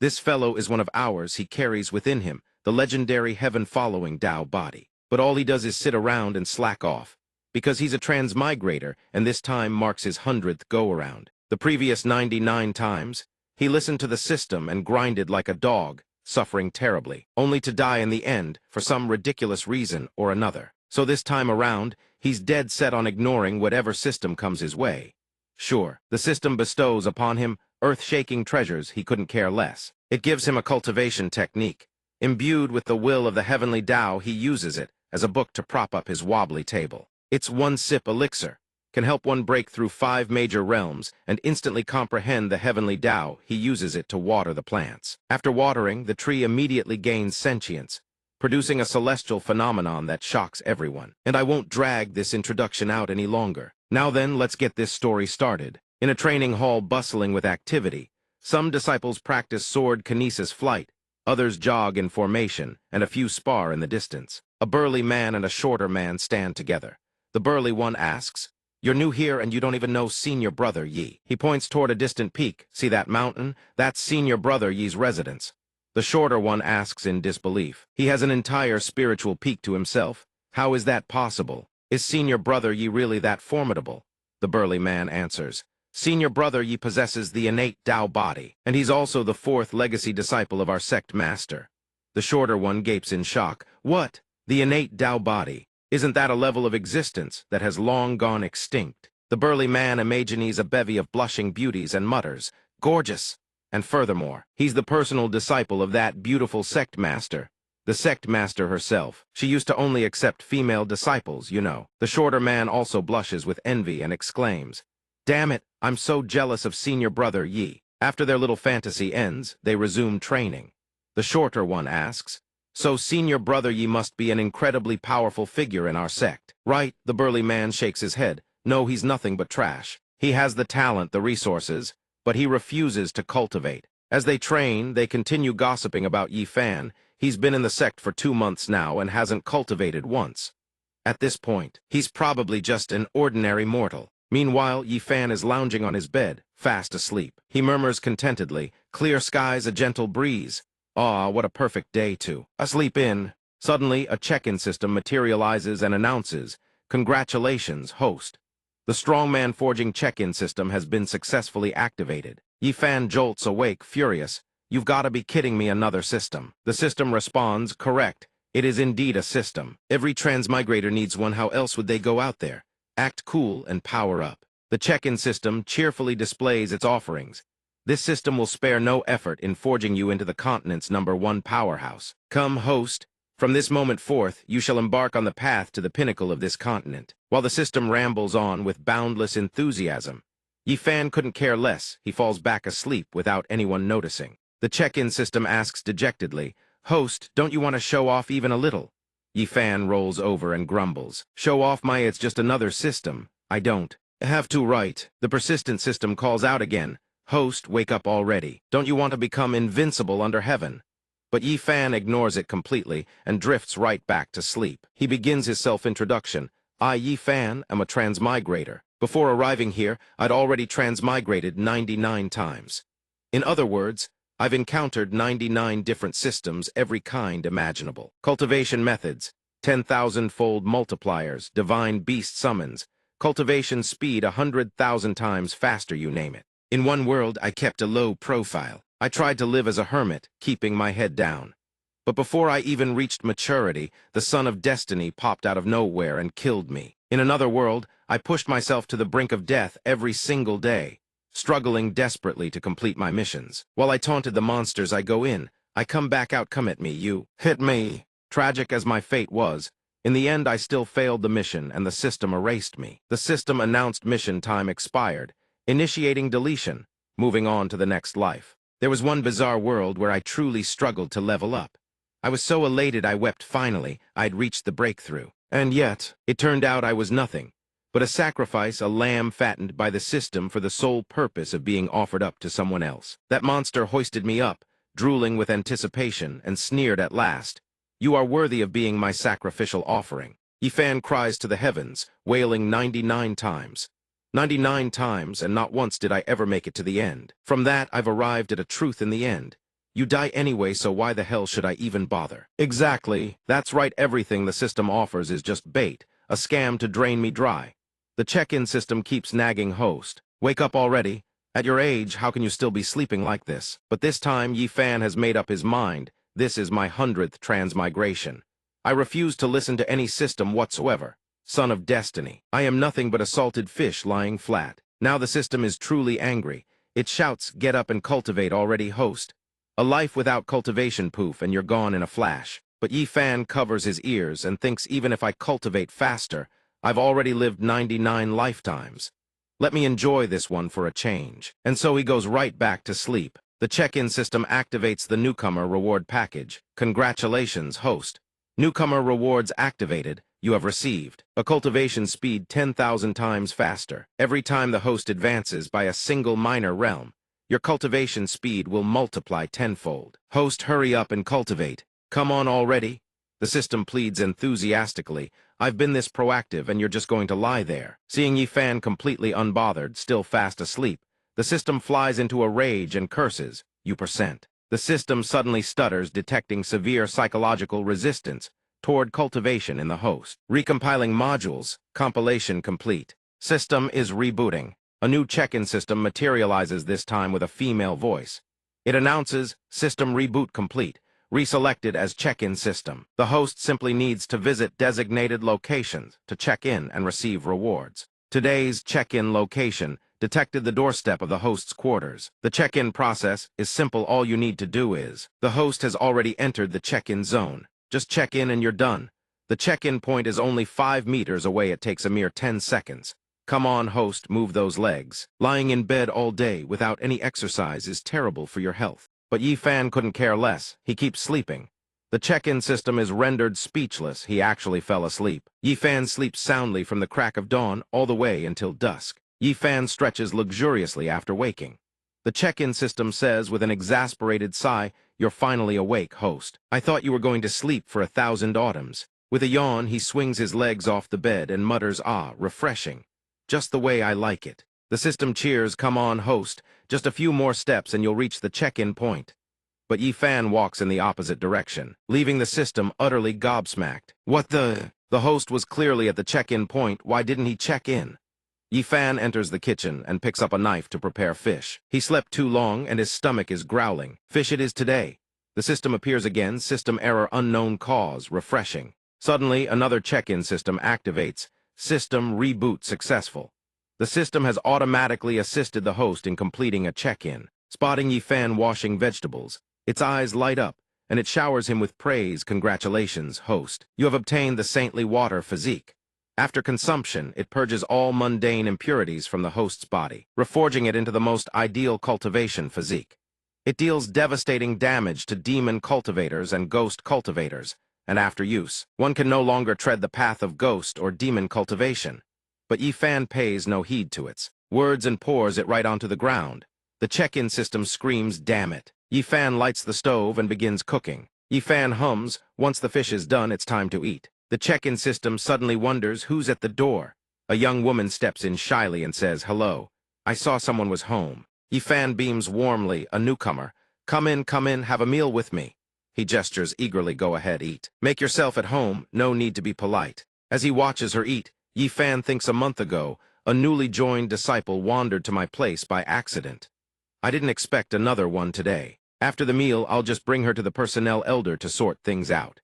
This fellow is one of ours. He carries within him the legendary heaven-following Tao body. But all he does is sit around and slack off, because he's a transmigrator, and this time marks his 100th go-around. The previous 99 times, he listened to the system and grinded like a dog, suffering terribly, only to die in the end for some ridiculous reason or another. So this time around, he's dead set on ignoring whatever system comes his way. Sure, the system bestows upon him earth-shaking treasures. He couldn't care less. It gives him a cultivation technique. Imbued with the will of the heavenly Tao, he uses it as a book to prop up his wobbly table. Its one-sip elixir can help one break through 5 major realms and instantly comprehend the heavenly Tao. He uses it to water the plants. After watering, the tree immediately gains sentience, producing a celestial phenomenon that shocks everyone. And I won't drag this introduction out any longer. Now then, let's get this story started. In a training hall bustling with activity, some disciples practice sword kinesis flight, others jog in formation, and a few spar in the distance. A burly man and a shorter man stand together. The burly one asks, "You're new here and you don't even know Senior Brother Yi." He points toward a distant peak. "See that mountain? That's Senior Brother Yi's residence." The shorter one asks in disbelief. "He has an entire spiritual peak to himself. How is that possible? Is Senior Brother Yi really that formidable?" The burly man answers, "Senior Brother Yi possesses the innate Tao body, and he's also the 4th legacy disciple of our sect master." The shorter one gapes in shock. "What? The innate Tao body? Isn't that a level of existence that has long gone extinct?" The burly man imagines a bevy of blushing beauties and mutters, "Gorgeous! And furthermore, he's the personal disciple of that beautiful sect master. The sect master herself. She used to only accept female disciples, you know." The shorter man also blushes with envy and exclaims, "Damn it, I'm so jealous of Senior Brother Yi." After their little fantasy ends, they resume training. The shorter one asks, "So Senior Brother Yi must be an incredibly powerful figure in our sect, right?" The burly man shakes his head. "No, he's nothing but trash. He has the talent, the resources, but he refuses to cultivate." As they train, they continue gossiping about Yi Fan. He's been in the sect for 2 months now and hasn't cultivated once. At this point, he's probably just an ordinary mortal. Meanwhile, Yi Fan is lounging on his bed, fast asleep. He murmurs contentedly, "Clear skies, a gentle breeze. Ah, what a perfect day to sleep in." Suddenly, a check-in system materializes and announces, "Congratulations, host. The strongman forging check-in system has been successfully activated." Yi Fan jolts awake, furious. "You've got to be kidding me, another system." The system responds, "Correct. It is indeed a system. Every transmigrator needs one. How else would they go out there? Act cool and power up." The check-in system cheerfully displays its offerings. "This system will spare no effort in forging you into the continent's #1 powerhouse. Come, host. From this moment forth, you shall embark on the path to the pinnacle of this continent." While the system rambles on with boundless enthusiasm, Yi Fan couldn't care less. He falls back asleep without anyone noticing. The check-in system asks dejectedly, "Host, don't you want to show off even a little?" Yi Fan rolls over and grumbles, "Show off, it's just another system. I don't have to." Right. The persistent system calls out again, "Host, wake up already. Don't you want to become invincible under heaven?" But Yi Fan ignores it completely and drifts right back to sleep. He begins his self-introduction. "I, Yi Fan, am a transmigrator. Before arriving here, I'd already transmigrated 99 times. In other words, I've encountered 99 different systems, every kind imaginable. Cultivation methods, 10,000-fold multipliers, divine beast summons, cultivation speed 100,000 times faster, you name it. In one world, I kept a low profile. I tried to live as a hermit, keeping my head down. But before I even reached maturity, the son of destiny popped out of nowhere and killed me. In another world, I pushed myself to the brink of death every single day, struggling desperately to complete my missions. While I taunted the monsters I go in, I come back out, come at me, you hit me." Tragic as my fate was, in the end I still failed the mission and the system erased me. The system announced mission time expired, initiating deletion, moving on to the next life. There was one bizarre world where I truly struggled to level up. I was so elated I wept. Finally, I'd reached the breakthrough. And yet, it turned out I was nothing but a sacrifice, a lamb fattened by the system for the sole purpose of being offered up to someone else. That monster hoisted me up, drooling with anticipation, and sneered at last, "You are worthy of being my sacrificial offering." Yi Fan cries to the heavens, wailing 99 times. 99 times, and not once did I ever make it to the end. From that, I've arrived at a truth in the end. You die anyway, so why the hell should I even bother? Exactly. That's right, everything the system offers is just bait, a scam to drain me dry. The check-in system keeps nagging host. Wake up already. At your age, how can you still be sleeping like this? But this time, Yi Fan has made up his mind. This is my 100th transmigration. I refuse to listen to any system whatsoever. Son of destiny. I am nothing but a salted fish lying flat. Now the system is truly angry. It shouts, get up and cultivate already, host. A life without cultivation, poof, and you're gone in a flash. But Yi Fan covers his ears and thinks even if I cultivate faster, I've already lived 99 lifetimes. Let me enjoy this one for a change. And so he goes right back to sleep. The check-in system activates the newcomer reward package. Congratulations, host. Newcomer rewards activated. You have received a cultivation speed 10,000 times faster. Every time the host advances by a single minor realm, your cultivation speed will multiply tenfold. Host, hurry up and cultivate. Come on already. The system pleads enthusiastically. I've been this proactive and you're just going to lie there. Seeing Yi Fan completely unbothered, still fast asleep, the system flies into a rage and curses, you percent. The system suddenly stutters, detecting severe psychological resistance toward cultivation in the host. Recompiling modules, compilation complete. System is rebooting. A new check-in system materializes this time with a female voice. It announces, system reboot complete. Reselected as check-in system. The host simply needs to visit designated locations to check in and receive rewards. Today's check-in location detected the doorstep of the host's quarters. The check-in process is simple. All you need to do is, the host has already entered the check-in zone. Just check in and you're done. The check-in point is only 5 meters away. It takes a mere 10 seconds. Come on, host, move those legs. Lying in bed all day without any exercise is terrible for your health. But Yi Fan couldn't care less. He keeps sleeping. The check-in system is rendered speechless. He actually fell asleep. Yi Fan sleeps soundly from the crack of dawn all the way until dusk. Yi Fan stretches luxuriously after waking. The check-in system says with an exasperated sigh, you're finally awake, host. I thought you were going to sleep for 1,000 autumns. With a yawn, he swings his legs off the bed and mutters, ah, refreshing. Just the way I like it. The system cheers, come on, host. Just a few more steps and you'll reach the check-in point. But Yi Fan walks in the opposite direction, leaving the system utterly gobsmacked. What the? The host was clearly at the check-in point. Why didn't he check in? Yi Fan enters the kitchen and picks up a knife to prepare fish. He slept too long and his stomach is growling. Fish it is today. The system appears again, system error unknown cause, refreshing. Suddenly, another check-in system activates. System reboot successful. The system has automatically assisted the host in completing a check-in. Spotting Yi Fan washing vegetables, its eyes light up, and it showers him with praise. Congratulations, host. You have obtained the saintly water physique. After consumption, it purges all mundane impurities from the host's body, reforging it into the most ideal cultivation physique. It deals devastating damage to demon cultivators and ghost cultivators, and after use, one can no longer tread the path of ghost or demon cultivation. But Yi Fan pays no heed to its words and pours it right onto the ground. The check-in system screams, damn it. Yi Fan lights the stove and begins cooking. Yi Fan hums, once the fish is done, it's time to eat. The check-in system suddenly wonders who's at the door. A young woman steps in shyly and says, hello. I saw someone was home. Yi Fan beams warmly, a newcomer. Come in, have a meal with me. He gestures eagerly, go ahead, eat. Make yourself at home, no need to be polite. As he watches her eat, Yi Fan thinks a month ago, a newly joined disciple wandered to my place by accident. I didn't expect another one today. After the meal, I'll just bring her to the personnel elder to sort things out.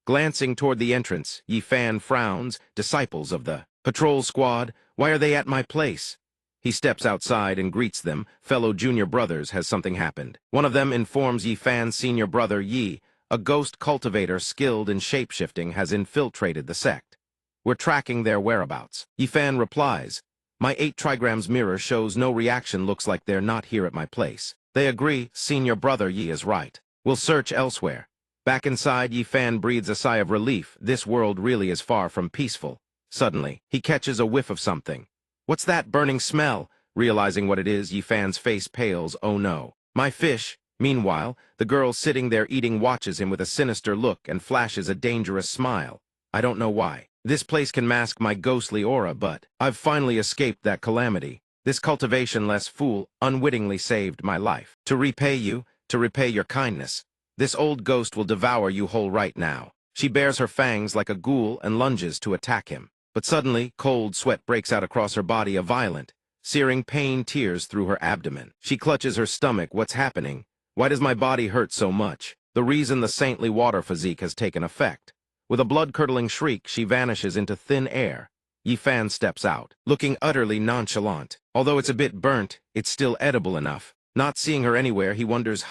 Glancing toward the entrance, Yi Fan frowns, disciples of the patrol squad, why are they at my place? He steps outside and greets them, fellow junior brothers, has something happened. One of them informs Yi Fan's senior brother Yi, a ghost cultivator skilled in shape-shifting has infiltrated the sect. We're tracking their whereabouts. Yi Fan replies, my 8 trigrams mirror shows no reaction, looks like they're not here at my place. They agree, senior brother Yi is right. We'll search elsewhere. Back inside, Yi Fan breathes a sigh of relief. This world really is far from peaceful. Suddenly, he catches a whiff of something. What's that burning smell? Realizing what it is, Yi Fan's face pales. Oh no. My fish. Meanwhile, the girl sitting there eating watches him with a sinister look and flashes a dangerous smile. I don't know why. This place can mask my ghostly aura, but I've finally escaped that calamity. This cultivation-less fool unwittingly saved my life. To repay you, to repay your kindness. This old ghost will devour you whole right now. She bares her fangs like a ghoul and lunges to attack him. But suddenly, cold sweat breaks out across her body, a violent, searing pain tears through her abdomen. She clutches her stomach. What's happening? Why does my body hurt so much? The reason the saintly water physique has taken effect. With a blood-curdling shriek, she vanishes into thin air. Yifan steps out, looking utterly nonchalant. Although it's a bit burnt, it's still edible enough. Not seeing her anywhere, he wonders,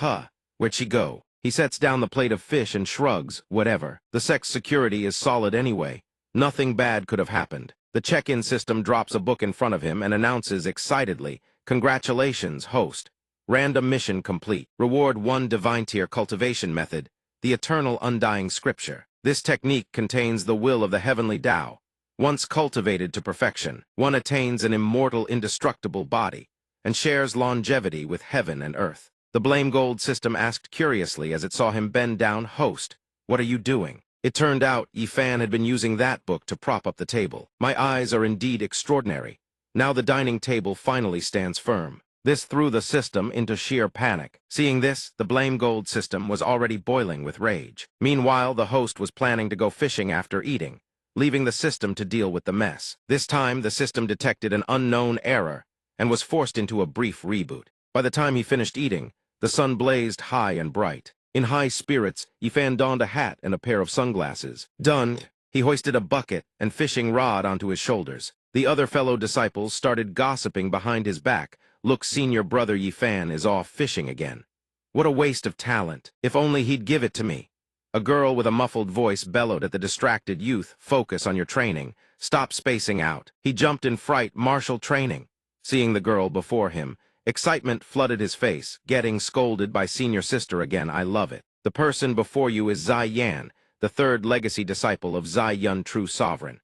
where'd she go? He sets down the plate of fish and shrugs, whatever. The sect's security is solid anyway. Nothing bad could have happened. The check-in system drops a book in front of him and announces excitedly, "Congratulations, host. Random mission complete. Reward 1 divine tier cultivation method, the eternal undying scripture. This technique contains the will of the heavenly Tao. Once cultivated to perfection, one attains an immortal, indestructible body and shares longevity with heaven and earth." The blame gold system asked curiously as it saw him bend down, "Host, what are you doing?" It turned out Yifan had been using that book to prop up the table. My eyes are indeed extraordinary. Now the dining table finally stands firm. This threw the system into sheer panic. Seeing this, the blame gold system was already boiling with rage. Meanwhile, the host was planning to go fishing after eating, leaving the system to deal with the mess. This time, the system detected an unknown error and was forced into a brief reboot. By the time he finished eating, the sun blazed high and bright. In high spirits, Yifan donned a hat and a pair of sunglasses. Done, he hoisted a bucket and fishing rod onto his shoulders. The other fellow disciples started gossiping behind his back. "Look, senior brother Yifan is off fishing again. What a waste of talent. If only he'd give it to me." A girl with a muffled voice bellowed at the distracted youth, "Focus on your training. Stop spacing out." He jumped in fright. "Martial training." Seeing the girl before him, excitement flooded his face. "Getting scolded by senior sister again. I love it. The person before you is Zai Yan, the third legacy disciple of Zai Yun, true sovereign."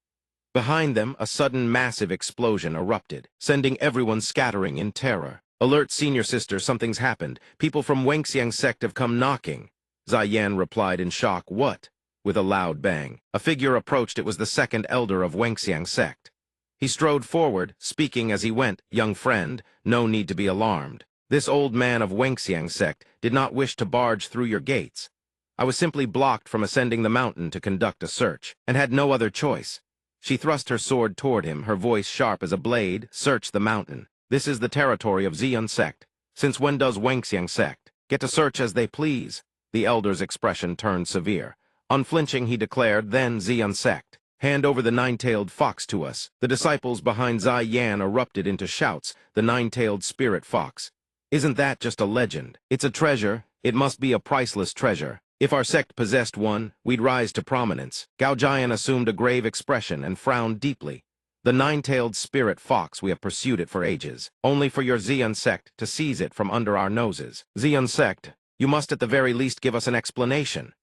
Behind them, a sudden massive explosion erupted, sending everyone scattering in terror. "Alert, senior sister, something's happened. People from Wenxiang sect have come knocking." Zai Yan replied in shock, "What?" With a loud bang, a figure approached. It was the second elder of Wenxiang sect. He strode forward, speaking as he went, "Young friend, no need to be alarmed. This old man of Wenxiang sect did not wish to barge through your gates. I was simply blocked from ascending the mountain to conduct a search, and had no other choice." She thrust her sword toward him, her voice sharp as a blade. "Search the mountain. This is the territory of Ziyun sect. Since when does Wenxiang sect get to search as they please?" The elder's expression turned severe. Unflinching, he declared, "Then Ziyun sect. Hand over the nine-tailed fox to us." The disciples behind Zai Yan erupted into shouts. "The nine-tailed spirit fox. Isn't that just a legend? It's a treasure. It must be a priceless treasure. If our sect possessed one, we'd rise to prominence." Gao Jian assumed a grave expression and frowned deeply. "The nine-tailed spirit fox, we have pursued it for ages, only for your Ziyun sect to seize it from under our noses." "Ziyun sect, you must at the very least give us an explanation."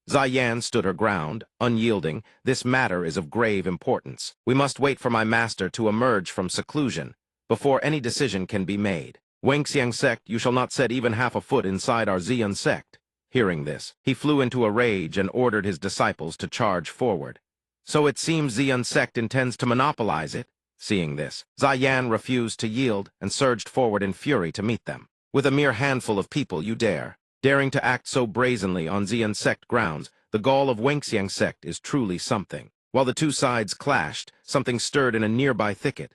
Zai Yan stood her ground, unyielding. "This matter is of grave importance. We must wait for my master to emerge from seclusion before any decision can be made. Wenxiang sect, you shall not set even half a foot inside our Ziyun sect." Hearing this, he flew into a rage and ordered his disciples to charge forward. "So it seems Ziyun sect intends to monopolize it?" Seeing this, Zai Yan refused to yield and surged forward in fury to meet them. "With a mere handful of people, you dare. Daring to act so brazenly on Ziyun sect grounds, the gall of Wenxiang sect is truly something." While the two sides clashed, something stirred in a nearby thicket.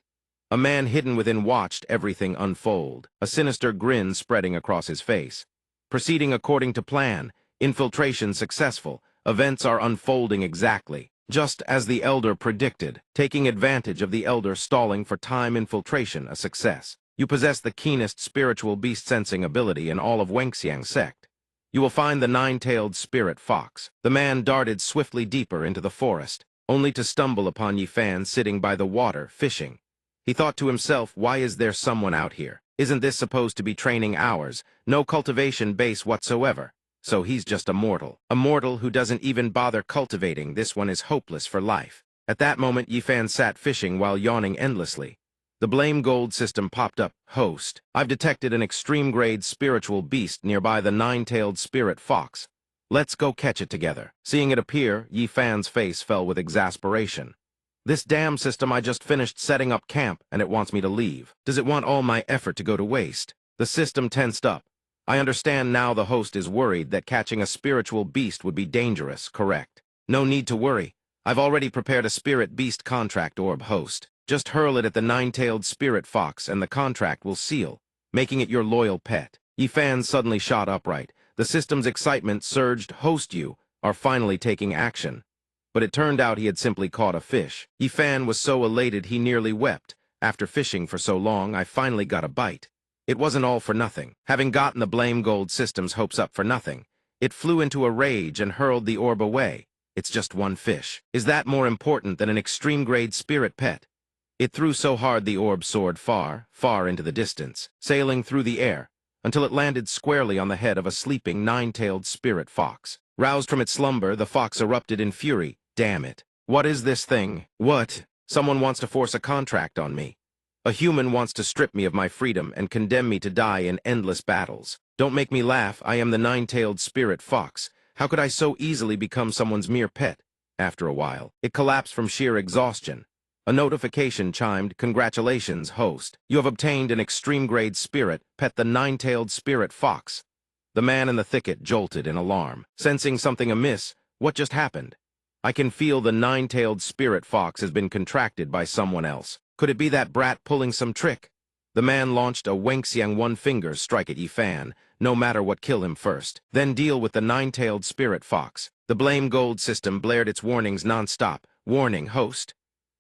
A man hidden within watched everything unfold, a sinister grin spreading across his face. "Proceeding according to plan, infiltration successful, events are unfolding exactly just as the elder predicted. Taking advantage of the elder stalling for time, infiltration a success. You possess the keenest spiritual beast-sensing ability in all of Wenxiang sect. You will find the nine-tailed spirit fox." The man darted swiftly deeper into the forest, only to stumble upon Yifan sitting by the water, fishing. He thought to himself, "Why is there someone out here? Isn't this supposed to be training hours? No cultivation base whatsoever. So he's just a mortal. A mortal who doesn't even bother cultivating. This one is hopeless for life." At that moment, Yifan sat fishing while yawning endlessly. The blame gold system popped up. "Host, I've detected an extreme-grade spiritual beast nearby the nine-tailed spirit fox. Let's go catch it together." Seeing it appear, Yifan's face fell with exasperation. "This damn system, I just finished setting up camp, and it wants me to leave. Does it want all my effort to go to waste?" The system tensed up. I understand now the host is worried that catching a spiritual beast would be dangerous, correct? No need to worry. I've already prepared a spirit beast contract orb, host. Just hurl it at the nine-tailed spirit fox and the contract will seal, making it your loyal pet. Yifan suddenly shot upright. The system's excitement surged. Host, you are finally taking action. But it turned out he had simply caught a fish. Yifan was so elated he nearly wept. After fishing for so long, I finally got a bite. It wasn't all for nothing. Having gotten the blame gold system's hopes up for nothing, it flew into a rage and hurled the orb away. It's just one fish. Is that more important than an extreme-grade spirit pet? It threw so hard the orb soared far, far into the distance, sailing through the air, until it landed squarely on the head of a sleeping nine-tailed spirit fox. Roused from its slumber, the fox erupted in fury. Damn it. What is this thing? What? Someone wants to force a contract on me. A human wants to strip me of my freedom and condemn me to die in endless battles. Don't make me laugh. I am the nine-tailed spirit fox. How could I so easily become someone's mere pet? After a while, it collapsed from sheer exhaustion. A notification chimed. Congratulations, host. You have obtained an extreme-grade spirit. Pet the nine-tailed spirit fox. The man in the thicket jolted in alarm. Sensing something amiss, what just happened? I can feel the nine-tailed spirit fox has been contracted by someone else. Could it be that brat pulling some trick? The man launched a Wenxiang one-finger strike at Yifan, no matter what, kill him first. Then deal with the nine-tailed spirit fox. The blame gold system blared its warnings non-stop. Warning, host.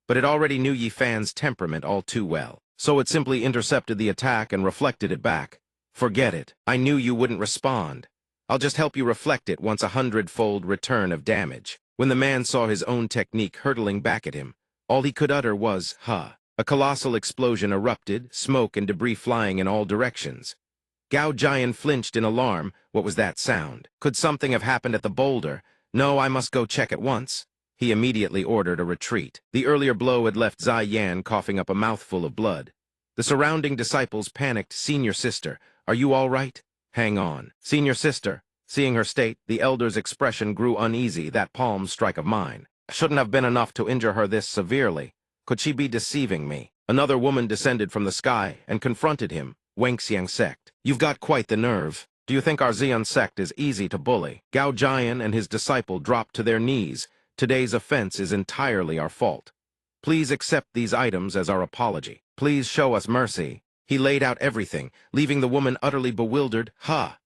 But it already knew Yifan's temperament all too well, so it simply intercepted the attack and reflected it back. Forget it. I knew you wouldn't respond. I'll just help you reflect it once 100-fold return of damage. When the man saw his own technique hurtling back at him, all he could utter was, huh. A colossal explosion erupted, smoke and debris flying in all directions. Gao Jian flinched in alarm. What was that sound? Could something have happened at the boulder? No, I must go check at once. He immediately ordered a retreat. The earlier blow had left Zai Yan coughing up a mouthful of blood. The surrounding disciples panicked. Senior sister, are you all right? Hang on. Senior sister. Seeing her state, the elder's expression grew uneasy. That palm strike of mine shouldn't have been enough to injure her this severely. Could she be deceiving me? Another woman descended from the sky and confronted him. Wenxiang sect. You've got quite the nerve. Do you think our Xian sect is easy to bully? Gao Jian and his disciple dropped to their knees. Today's offense is entirely our fault. Please accept these items as our apology. Please show us mercy. He laid out everything, leaving the woman utterly bewildered. Ha!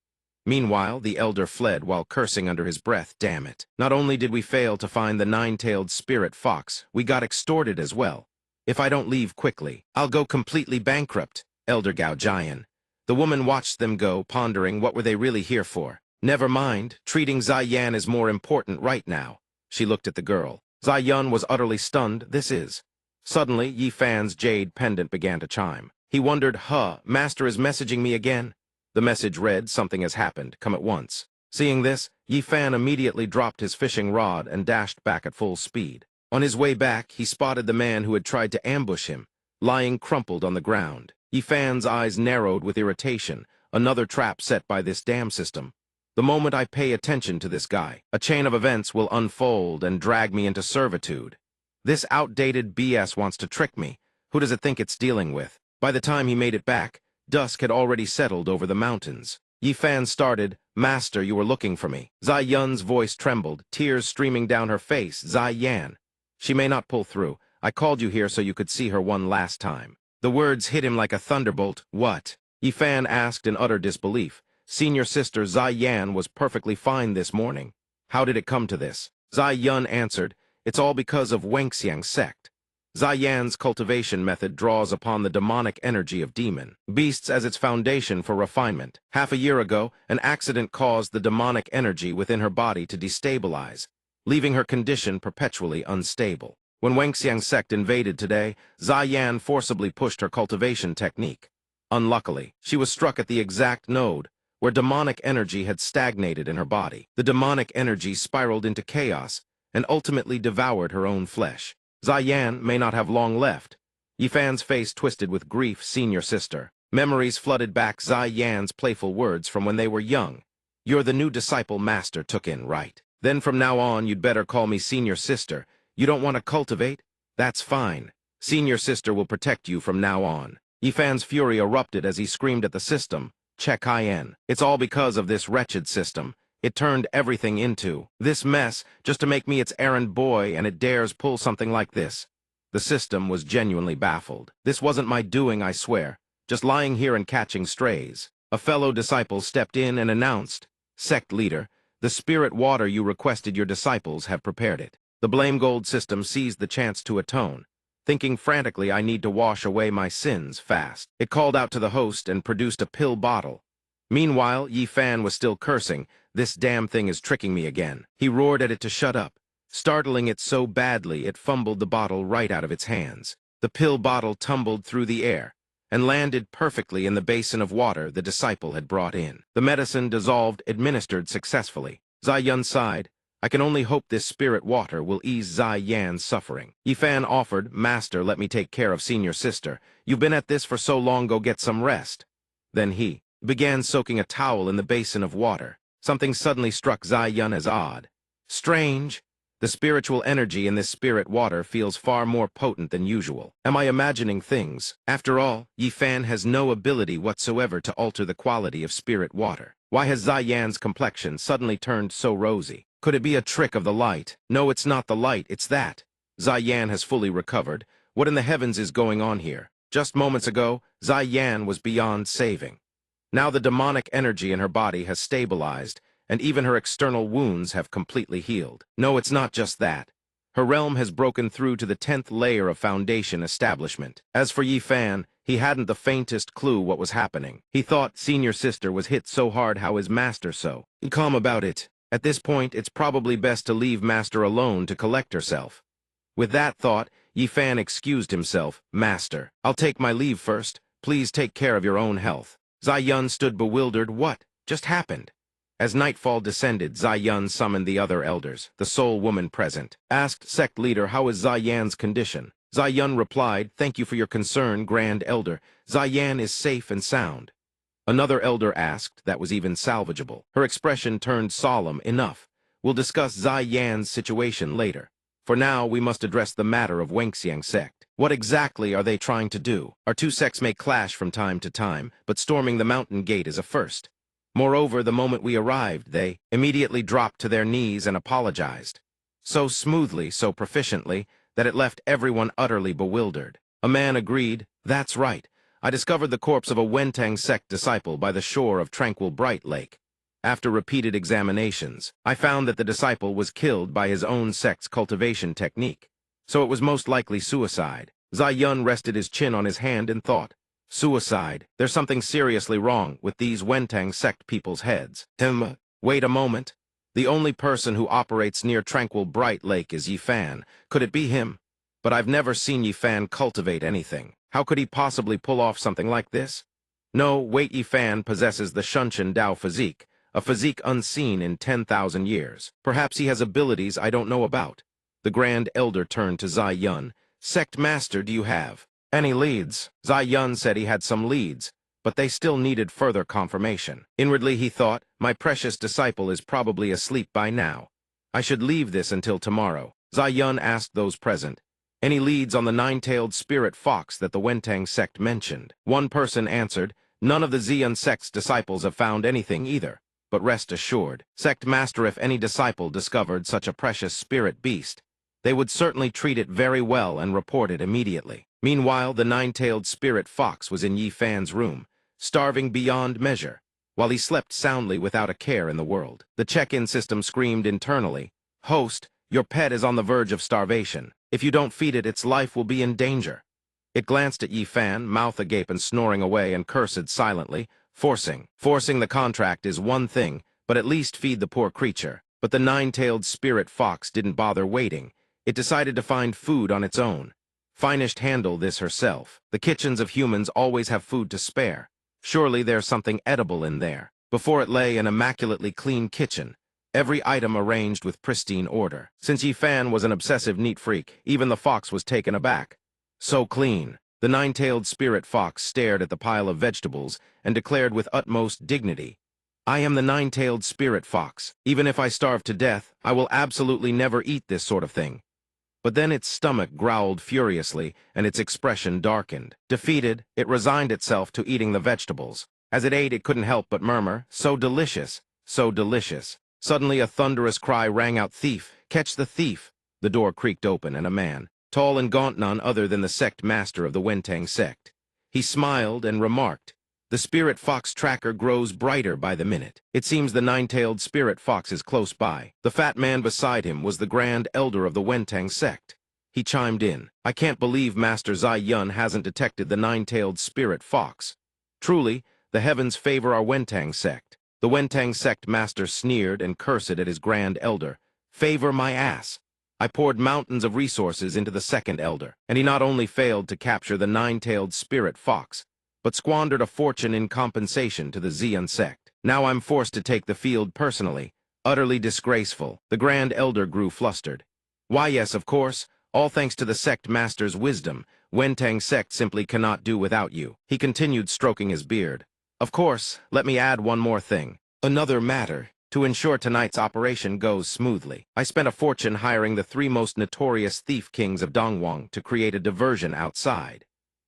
Meanwhile, the elder fled while cursing under his breath. Damn it. Not only did we fail to find the nine-tailed spirit fox, we got extorted as well. If I don't leave quickly, I'll go completely bankrupt. Elder Gao Jian. The woman watched them go, pondering what were they really here for. Never mind, treating Zai Yan is more important right now. She looked at the girl. Zai Yan was utterly stunned. This is. Suddenly, Yifan's jade pendant began to chime. He wondered, Master is messaging me again? The message read, something has happened, come at once. Seeing this, Yifan immediately dropped his fishing rod and dashed back at full speed. On his way back, he spotted the man who had tried to ambush him, lying crumpled on the ground. Yifan's eyes narrowed with irritation. Another trap set by this damn system. The moment I pay attention to this guy, a chain of events will unfold and drag me into servitude. This outdated BS wants to trick me. Who does it think it's dealing with? By the time he made it back, dusk had already settled over the mountains. Yifan started, Master, you were looking for me. Zai Yan's voice trembled, tears streaming down her face. Zai Yan. She may not pull through. I called you here so you could see her one last time. The words hit him like a thunderbolt. What? Yifan asked in utter disbelief. Senior sister Zai Yan was perfectly fine this morning. How did it come to this? Zai Yan answered, it's all because of Wenxiang sect. Zai Yan's cultivation method draws upon the demonic energy of demon beasts as its foundation for refinement. Half a year ago, an accident caused the demonic energy within her body to destabilize, leaving her condition perpetually unstable. When Wenxiang sect invaded today, Zai Yan forcibly pushed her cultivation technique. Unluckily, she was struck at the exact node where demonic energy had stagnated in her body. The demonic energy spiraled into chaos and ultimately devoured her own flesh. Zai Yan may not have long left. Yifan's face twisted with grief. Senior sister. Memories flooded back Zai Yan's playful words from when they were young. You're the new disciple Master took in, right? Then from now on, you'd better call me senior sister. You don't want to cultivate? That's fine. Senior sister will protect you from now on. Yifan's fury erupted as he screamed at the system. Check IN. It's all because of this wretched system. It turned everything into this mess just to make me its errand boy, and it dares pull something like this. The system was genuinely baffled. This wasn't my doing, I swear. Just lying here and catching strays. A fellow disciple stepped in and announced, "Sect leader, the spirit water you requested your disciples have prepared it." The blame gold system seized the chance to atone. Thinking frantically I need to wash away my sins fast. It called out to the host and produced a pill bottle. Meanwhile, Yi Fan was still cursing. "This damn thing is tricking me again." He roared at it to shut up, startling it so badly it fumbled the bottle right out of its hands. The pill bottle tumbled through the air and landed perfectly in the basin of water the disciple had brought in. The medicine dissolved, administered successfully. Zai Yun sighed. "I can only hope this spirit water will ease Zai Yan's suffering." Yi Fan offered, "Master, let me take care of senior sister. You've been at this for so long, go get some rest." Then he began soaking a towel in the basin of water. Something suddenly struck Zai Yun as odd. Strange. The spiritual energy in this spirit water feels far more potent than usual. Am I imagining things? After all, Yi Fan has no ability whatsoever to alter the quality of spirit water. Why has Zai Yan's complexion suddenly turned so rosy? Could it be a trick of the light? No, it's not the light, it's that. Zai Yan has fully recovered. What in the heavens is going on here? Just moments ago, Zai Yan was beyond saving. Now the demonic energy in her body has stabilized, and even her external wounds have completely healed. No, it's not just that. Her realm has broken through to the 10th layer of foundation establishment. As for Yi Fan, he hadn't the faintest clue what was happening. He thought senior sister was hit so hard, how is master so calm about it? At this point, it's probably best to leave master alone to collect herself. With that thought, Yi Fan excused himself. "Master, I'll take my leave first. Please take care of your own health." Zai Yun stood bewildered. What just happened? As nightfall descended, Zai Yun summoned the other elders, the sole woman present. Asked sect leader, "How is Zai Yan's condition?" Zai Yun replied, "Thank you for your concern, Grand Elder. Zai Yan is safe and sound." Another elder asked, that was even salvageable. Her expression turned solemn. "Enough. We'll discuss Zai Yan's situation later. For now, we must address the matter of Wangxiang sect. What exactly are they trying to do? Our two sects may clash from time to time, but storming the mountain gate is a first. Moreover, the moment we arrived, they immediately dropped to their knees and apologized. So smoothly, so proficiently, that it left everyone utterly bewildered. A man agreed, "That's right. I discovered the corpse of a Wentang sect disciple by the shore of tranquil Bright Lake. After repeated examinations, I found that the disciple was killed by his own sect's cultivation technique. So it was most likely suicide." Zai Yun rested his chin on his hand and thought, "Suicide. There's something seriously wrong with these Wentang sect people's heads." Wait a moment. The only person who operates near tranquil Bright Lake is Yi Fan. Could it be him? But I've never seen Yi Fan cultivate anything. How could he possibly pull off something like this? No, wait, Yi Fan possesses the Shunshan Dao physique, a physique unseen in 10,000 years. Perhaps he has abilities I don't know about. The Grand Elder turned to Zai Yun. "Sect Master, do you have any leads?" Zai Yun said he had some leads, but they still needed further confirmation. Inwardly he thought, "My precious disciple is probably asleep by now. I should leave this until tomorrow." Zai Yun asked those present, "Any leads on the nine-tailed spirit fox that the Wentang sect mentioned?" One person answered, "None of the Xian sect's disciples have found anything either. But rest assured, sect master, if any disciple discovered such a precious spirit beast, they would certainly treat it very well and report it immediately." Meanwhile, the nine-tailed spirit fox was in Yi Fan's room, starving beyond measure, while he slept soundly without a care in the world. The check-in system screamed internally, "Host, your pet is on the verge of starvation. If you don't feed it, its life will be in danger." It glanced at Yi Fan, mouth agape and snoring away, and cursed silently. Forcing the contract is one thing, but at least feed the poor creature. But the nine-tailed spirit fox didn't bother waiting. It decided to find food on its own. Finished handle this herself. The kitchens of humans always have food to spare. Surely there's something edible in there. Before it lay an immaculately clean kitchen, every item arranged with pristine order. Since Yi Fan was an obsessive neat freak, even the fox was taken aback. So clean. The nine-tailed spirit fox stared at the pile of vegetables and declared with utmost dignity, "I am the nine-tailed spirit fox. Even if I starve to death, I will absolutely never eat this sort of thing." But then its stomach growled furiously and its expression darkened. Defeated, it resigned itself to eating the vegetables. As it ate, it couldn't help but murmur, "So delicious, so delicious." Suddenly a thunderous cry rang out, "Thief! Catch the thief!" The door creaked open, and a man, tall and gaunt, none other than the sect master of the Wentang sect. He smiled and remarked, "The spirit fox tracker grows brighter by the minute. It seems the nine-tailed spirit fox is close by." The fat man beside him was the grand elder of the Wentang sect. He chimed in, "I can't believe Master Zai Yun hasn't detected the nine-tailed spirit fox. Truly, the heavens favor our Wentang sect." The Wentang sect master sneered and cursed at his grand elder. "Favor my ass. I poured mountains of resources into the second elder, and he not only failed to capture the nine-tailed spirit fox, but squandered a fortune in compensation to the Xian sect. Now I'm forced to take the field personally. Utterly disgraceful." The grand elder grew flustered. "Why, yes, of course. All thanks to the sect master's wisdom. Wentang sect simply cannot do without you." He continued, stroking his beard. "Of course, let me add one more thing. Another matter. To ensure tonight's operation goes smoothly, I spent a fortune hiring the 3 most notorious thief kings of Dongwang to create a diversion outside.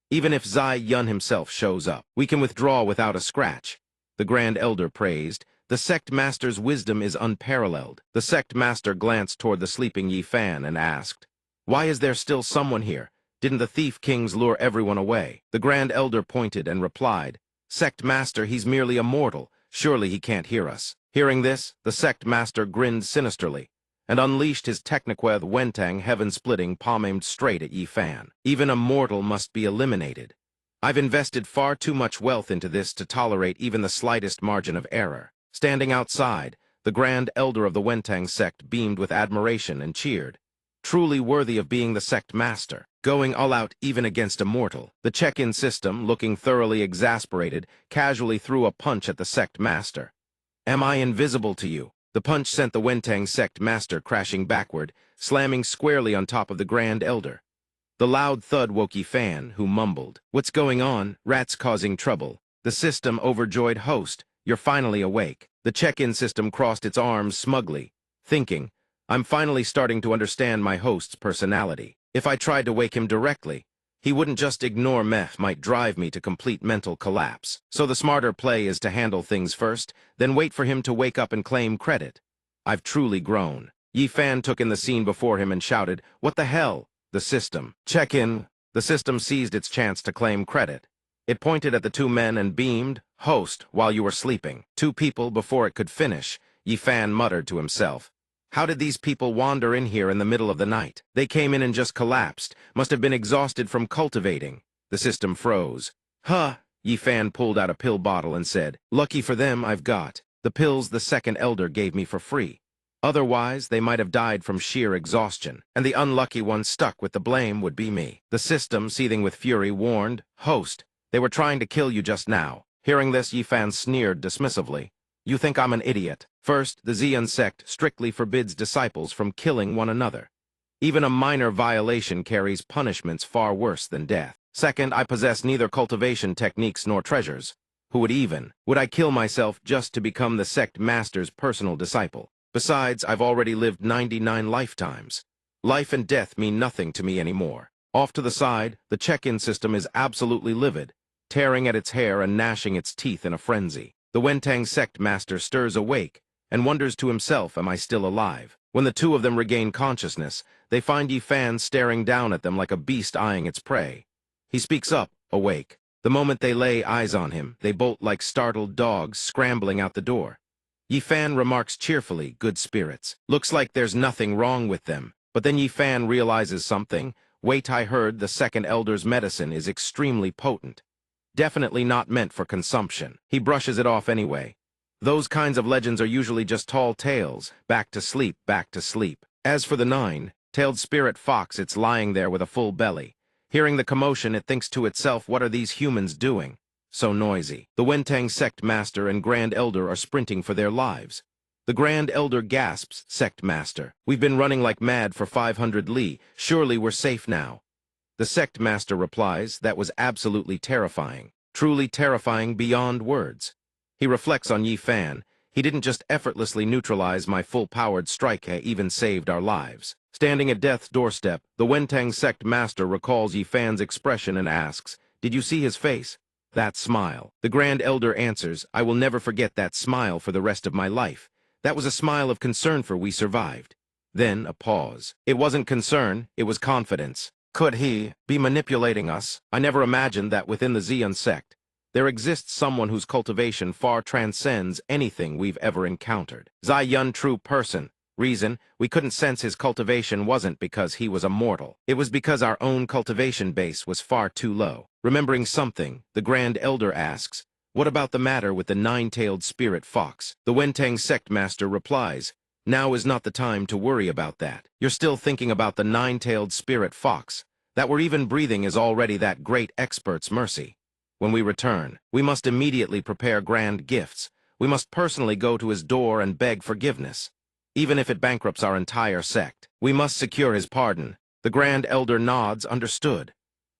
Even if Zai Yun himself shows up, we can withdraw without a scratch." The grand elder praised. "The sect master's wisdom is unparalleled." The sect master glanced toward the sleeping Yi Fan and asked, "Why is there still someone here? Didn't the thief kings lure everyone away?" The grand elder pointed and replied, "Sect master, he's merely a mortal. Surely he can't hear us." Hearing this, the sect master grinned sinisterly and unleashed his Techniqueth Wentang heaven-splitting palm aimed straight at Yi Fan. "Even a mortal must be eliminated. I've invested far too much wealth into this to tolerate even the slightest margin of error." Standing outside, the grand elder of the Wentang sect beamed with admiration and cheered. Truly worthy of being the sect master, going all out even against a mortal. The check-in system, looking thoroughly exasperated, casually threw a punch at the sect master. "Am I invisible to you?" The punch sent the Wentang sect master crashing backward, slamming squarely on top of the grand elder. The loud thud woke Yi Fan, who mumbled, "What's going on? Rats causing trouble." The system overjoyed host, "You're finally awake." The check-in system crossed its arms smugly, thinking, "I'm finally starting to understand my host's personality. If I tried to wake him directly, he wouldn't just ignore me, might drive me to complete mental collapse. So the smarter play is to handle things first, then wait for him to wake up and claim credit." I've truly grown. Yi Fan took in the scene before him and shouted, "What the hell?" The system. "Check-in." The system seized its chance to claim credit. It pointed at the 2 men and beamed, "Host, while you were sleeping." 2 people before it could finish, Yi Fan muttered to himself. "How did these people wander in here in the middle of the night? They came in and just collapsed. Must have been exhausted from cultivating." The system froze. "Huh." Yi Fan pulled out a pill bottle and said, "Lucky for them, I've got the pills the second elder gave me for free. Otherwise, they might have died from sheer exhaustion, and the unlucky one stuck with the blame would be me." The system, seething with fury, warned, "Host, they were trying to kill you just now." Hearing this, Yi Fan sneered dismissively. "You think I'm an idiot? First, the Xian sect strictly forbids disciples from killing one another. Even a minor violation carries punishments far worse than death. Second, I possess neither cultivation techniques nor treasures. Would I kill myself just to become the sect master's personal disciple? Besides, I've already lived 99 lifetimes. Life and death mean nothing to me anymore." Off to the side, the check-in system is absolutely livid, tearing at its hair and gnashing its teeth in a frenzy. The Wentang sect master stirs awake and wonders to himself, "Am I still alive?" When the 2 of them regain consciousness, they find Yi Fan staring down at them like a beast eyeing its prey. He speaks up, awake. The moment they lay eyes on him, they bolt like startled dogs, scrambling out the door. Yi Fan remarks cheerfully, "Good spirits. Looks like there's nothing wrong with them." But then Yi Fan realizes something. "Wait, I heard the second elder's medicine is extremely potent. Definitely not meant for consumption." He brushes it off anyway. Those kinds of legends are usually just tall tales. Back to sleep, back to sleep. As for the nine-tailed spirit fox, it's lying there with a full belly. Hearing the commotion, it thinks to itself, "What are these humans doing? So noisy." The Wentang sect master and grand elder are sprinting for their lives. The grand elder gasps, "Sect master, we've been running like mad for 500 li. Surely we're safe now." The sect master replies, "That was absolutely terrifying. Truly terrifying beyond words." He reflects on Yi Fan. "He didn't just effortlessly neutralize my full-powered strike, he even saved our lives." Standing at death's doorstep, the Wentang sect master recalls Yi Fan's expression and asks, "Did you see his face? That smile. The Grand Elder answers, I will never forget that smile for the rest of my life. That was a smile of concern for we survived. Then a pause. It wasn't concern, it was confidence. Could he be manipulating us? I never imagined that within the Zeon sect, there exists someone whose cultivation far transcends anything we've ever encountered. Zai-Yun, true person. Reason, we couldn't sense his cultivation wasn't because he was a mortal. It was because our own cultivation base was far too low. Remembering something, the Grand Elder asks, what about the matter with the nine-tailed spirit fox? The Wentang sect master replies, now is not the time to worry about that. You're still thinking about the nine-tailed spirit fox. That we're even breathing is already that great expert's mercy. When we return, we must immediately prepare grand gifts. We must personally go to his door and beg forgiveness. Even if it bankrupts our entire sect, we must secure his pardon. The Grand Elder nods, understood.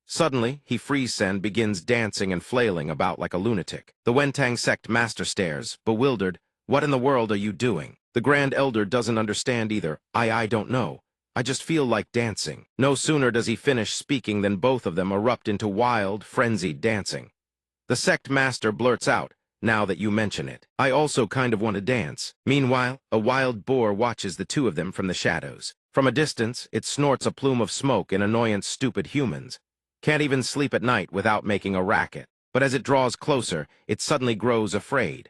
Suddenly, he frees and begins dancing and flailing about like a lunatic. The Wentang sect master stares, bewildered. What in the world are you doing? The Grand Elder doesn't understand either. I don't know. I just feel like dancing. No sooner does he finish speaking than both of them erupt into wild, frenzied dancing. The sect master blurts out, now that you mention it, I also kind of want to dance. Meanwhile, a wild boar watches the two of them from the shadows. From a distance, it snorts a plume of smoke in annoyance stupid humans. Can't even sleep at night without making a racket. But as it draws closer, it suddenly grows afraid.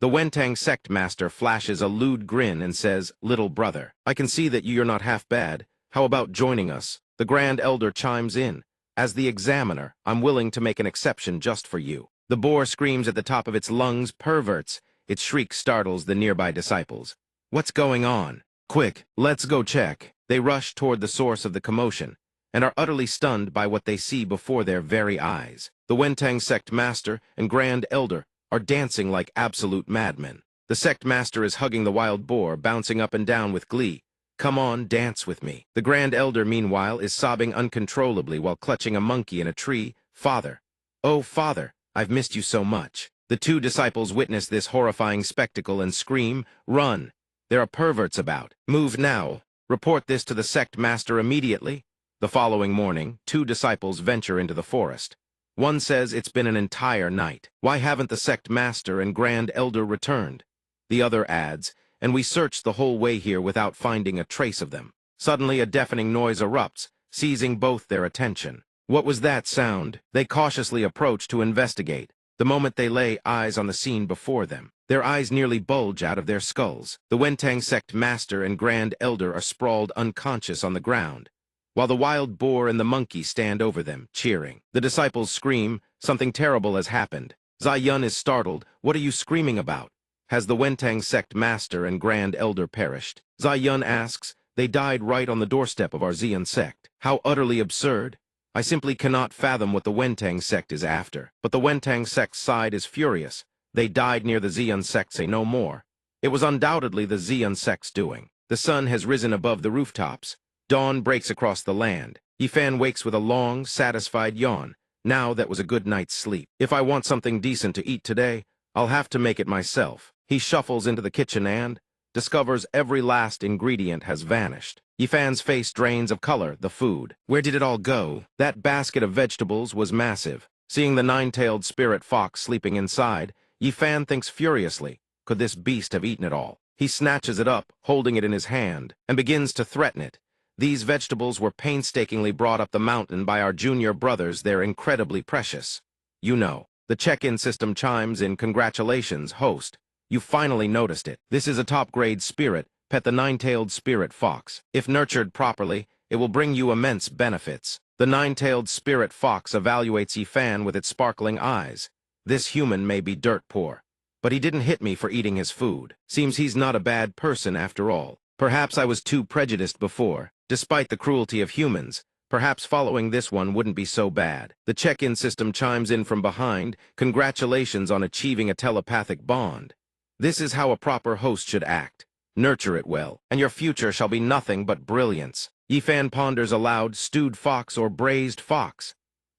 The Wentang sect master flashes a lewd grin and says, little brother, I can see that you're not half bad. How about joining us? The Grand Elder chimes in. As the examiner, I'm willing to make an exception just for you. The boar screams at the top of its lungs, perverts. Its shriek startles the nearby disciples. What's going on? Quick, let's go check. They rush toward the source of the commotion, and are utterly stunned by what they see before their very eyes. The Wentang sect master and Grand Elder are dancing like absolute madmen. The sect master is hugging the wild boar, bouncing up and down with glee. Come on, dance with me. The Grand Elder, meanwhile, is sobbing uncontrollably while clutching a monkey in a tree. Father. Oh, Father, I've missed you so much. The two disciples witness this horrifying spectacle and scream, run. There are perverts about. Move now. Report this to the sect master immediately. The following morning, two disciples venture into the forest. One says it's been an entire night. Why haven't the sect master and Grand Elder returned? The other adds, and we searched the whole way here without finding a trace of them. Suddenly a deafening noise erupts, seizing both their attention. What was that sound? They cautiously approach to investigate. The moment they lay eyes on the scene before them, their eyes nearly bulge out of their skulls. The Wentang sect master and Grand Elder are sprawled unconscious on the ground, while the wild boar and the monkey stand over them, cheering. The disciples scream, something terrible has happened. Zai-Yun is startled. What are you screaming about? Has the Wentang sect master and Grand Elder perished? Zai-Yun asks. They died right on the doorstep of our Zeon sect. How utterly absurd. I simply cannot fathom what the Wentang sect is after. But the Wentang sect's side is furious. They died near the Zeon sect, say no more. It was undoubtedly the Zeon sect's doing. The sun has risen above the rooftops. Dawn breaks across the land. Yifan wakes with a long, satisfied yawn. Now that was a good night's sleep. If I want something decent to eat today, I'll have to make it myself. He shuffles into the kitchen and discovers every last ingredient has vanished. Yifan's face drains of color, the food. Where did it all go? That basket of vegetables was massive. Seeing the nine-tailed spirit fox sleeping inside, Yifan thinks furiously, could this beast have eaten it all? He snatches it up, holding it in his hand, and begins to threaten it. These vegetables were painstakingly brought up the mountain by our junior brothers. They're incredibly precious. You know, the check-in system chimes in. Congratulations, host. You finally noticed it. This is a top-grade spirit. Pet the nine-tailed spirit fox. If nurtured properly, it will bring you immense benefits. The nine-tailed spirit fox evaluates Yifan with its sparkling eyes. This human may be dirt poor, but he didn't hit me for eating his food. Seems he's not a bad person after all. Perhaps I was too prejudiced before. Despite the cruelty of humans, perhaps following this one wouldn't be so bad. The check-in system chimes in from behind. Congratulations on achieving a telepathic bond. This is how a proper host should act. Nurture it well, and your future shall be nothing but brilliance. Yifan ponders aloud, stewed fox or braised fox,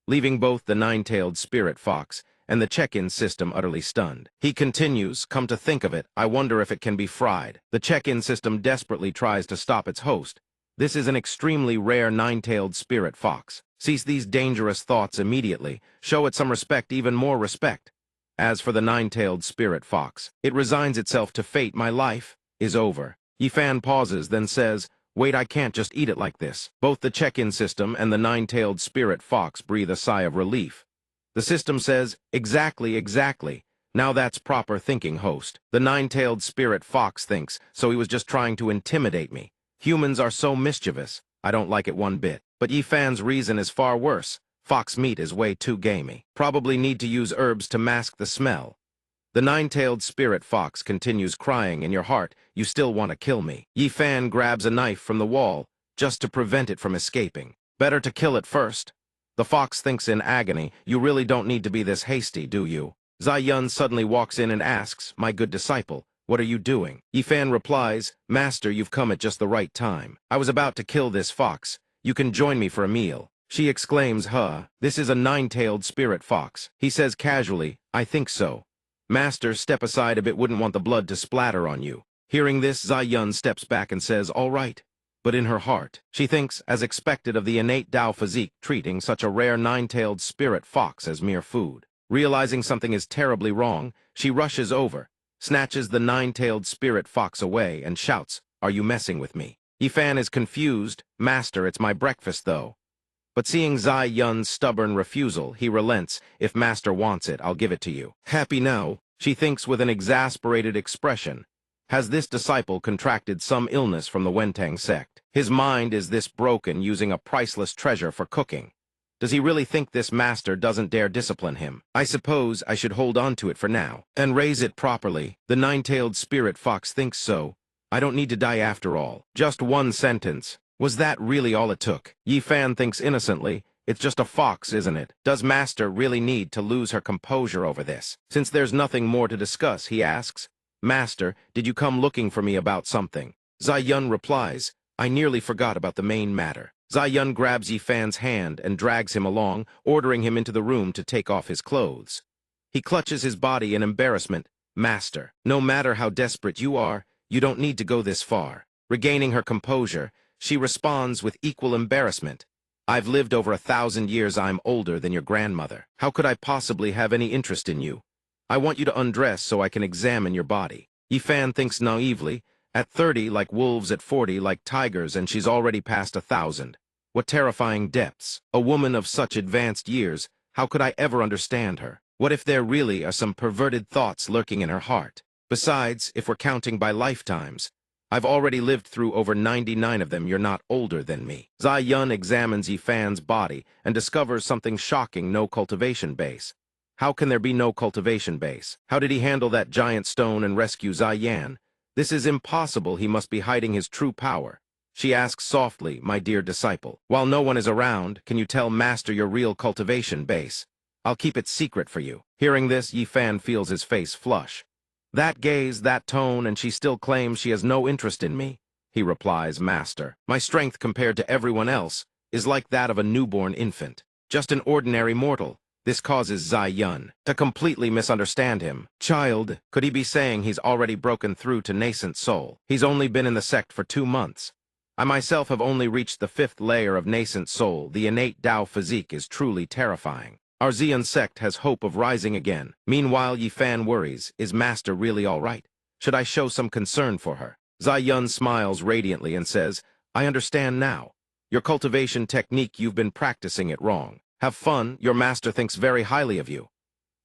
leaving both the nine-tailed spirit fox and the check-in system utterly stunned. He continues, come to think of it, I wonder if it can be fried. The check-in system desperately tries to stop its host. This is an extremely rare nine-tailed spirit fox. Cease these dangerous thoughts immediately. Show it some respect, even more respect. As for the nine-tailed spirit fox, it resigns itself to fate. My life is over. Yifan pauses, then says, wait, I can't just eat it like this. Both the check-in system and the nine-tailed spirit fox breathe a sigh of relief. The system says, exactly. Now that's proper thinking, host. The nine-tailed spirit fox thinks, so he was just trying to intimidate me. Humans are so mischievous. I don't like it one bit. But Yifan's reason is far worse. Fox meat is way too gamey. Probably need to use herbs to mask the smell. The nine-tailed spirit fox continues crying in your heart, you still want to kill me. Yifan grabs a knife from the wall, just to prevent it from escaping. Better to kill it first. The fox thinks in agony, you really don't need to be this hasty, do you? Zai-Yun suddenly walks in and asks, my good disciple, what are you doing? Yifan replies, Master, you've come at just the right time. I was about to kill this fox. You can join me for a meal. She exclaims, this is a nine-tailed spirit fox. He says casually, I think so. Master, step aside a bit, wouldn't want the blood to splatter on you. Hearing this, Zai-Yun steps back and says, all right. But in her heart, she thinks, as expected of the innate Tao physique, treating such a rare nine-tailed spirit fox as mere food. Realizing something is terribly wrong, she rushes over, snatches the nine-tailed spirit fox away, and shouts, are you messing with me? Yifan is confused. Master, it's my breakfast, though. But seeing Zai-Yun's stubborn refusal, he relents. If Master wants it, I'll give it to you. Happy now, she thinks with an exasperated expression. Has this disciple contracted some illness from the Wentang sect? His mind is this broken, using a priceless treasure for cooking. Does he really think this master doesn't dare discipline him? I suppose I should hold on to it for now, and raise it properly. The nine-tailed spirit fox thinks so. I don't need to die after all. Just one sentence. Was that really all it took? Yifan thinks innocently, it's just a fox, isn't it? Does Master really need to lose her composure over this? Since there's nothing more to discuss, he asks, Master, did you come looking for me about something? Zai-Yun replies, I nearly forgot about the main matter. Zai-Yun grabs Yifan's hand and drags him along, ordering him into the room to take off his clothes. He clutches his body in embarrassment. Master, no matter how desperate you are, you don't need to go this far. Regaining her composure, she responds with equal embarrassment. I've lived over 1,000 years. I'm older than your grandmother. How could I possibly have any interest in you? I want you to undress so I can examine your body. Yifan thinks naively, at 30 like wolves, at 40 like tigers, and she's already past 1,000. What terrifying depths. A woman of such advanced years, how could I ever understand her? What if there really are some perverted thoughts lurking in her heart? Besides, if we're counting by lifetimes, I've already lived through over 99 of them. You're not older than me. Zai-Yun examines Yifan's body and discovers something shocking: no cultivation base. How can there be no cultivation base? How did he handle that giant stone and rescue Zai-Yan? This is impossible. He must be hiding his true power. She asks softly, my dear disciple, while no one is around, can you tell Master your real cultivation base? I'll keep it secret for you. Hearing this, Yifan feels his face flush. That gaze, that tone, and she still claims she has no interest in me. He replies, Master, my strength compared to everyone else is like that of a newborn infant. Just an ordinary mortal. This causes Zai-Yun to completely misunderstand him. Child, could he be saying he's already broken through to nascent soul? He's only been in the sect for 2 months. I myself have only reached the 5th layer of nascent soul. The innate Tao physique is truly terrifying. Our Xian sect has hope of rising again. Meanwhile, Yifan worries, is Master really all right? Should I show some concern for her? Zai-Yun smiles radiantly and says, I understand now. Your cultivation technique, you've been practicing it wrong. Have fun, your master thinks very highly of you.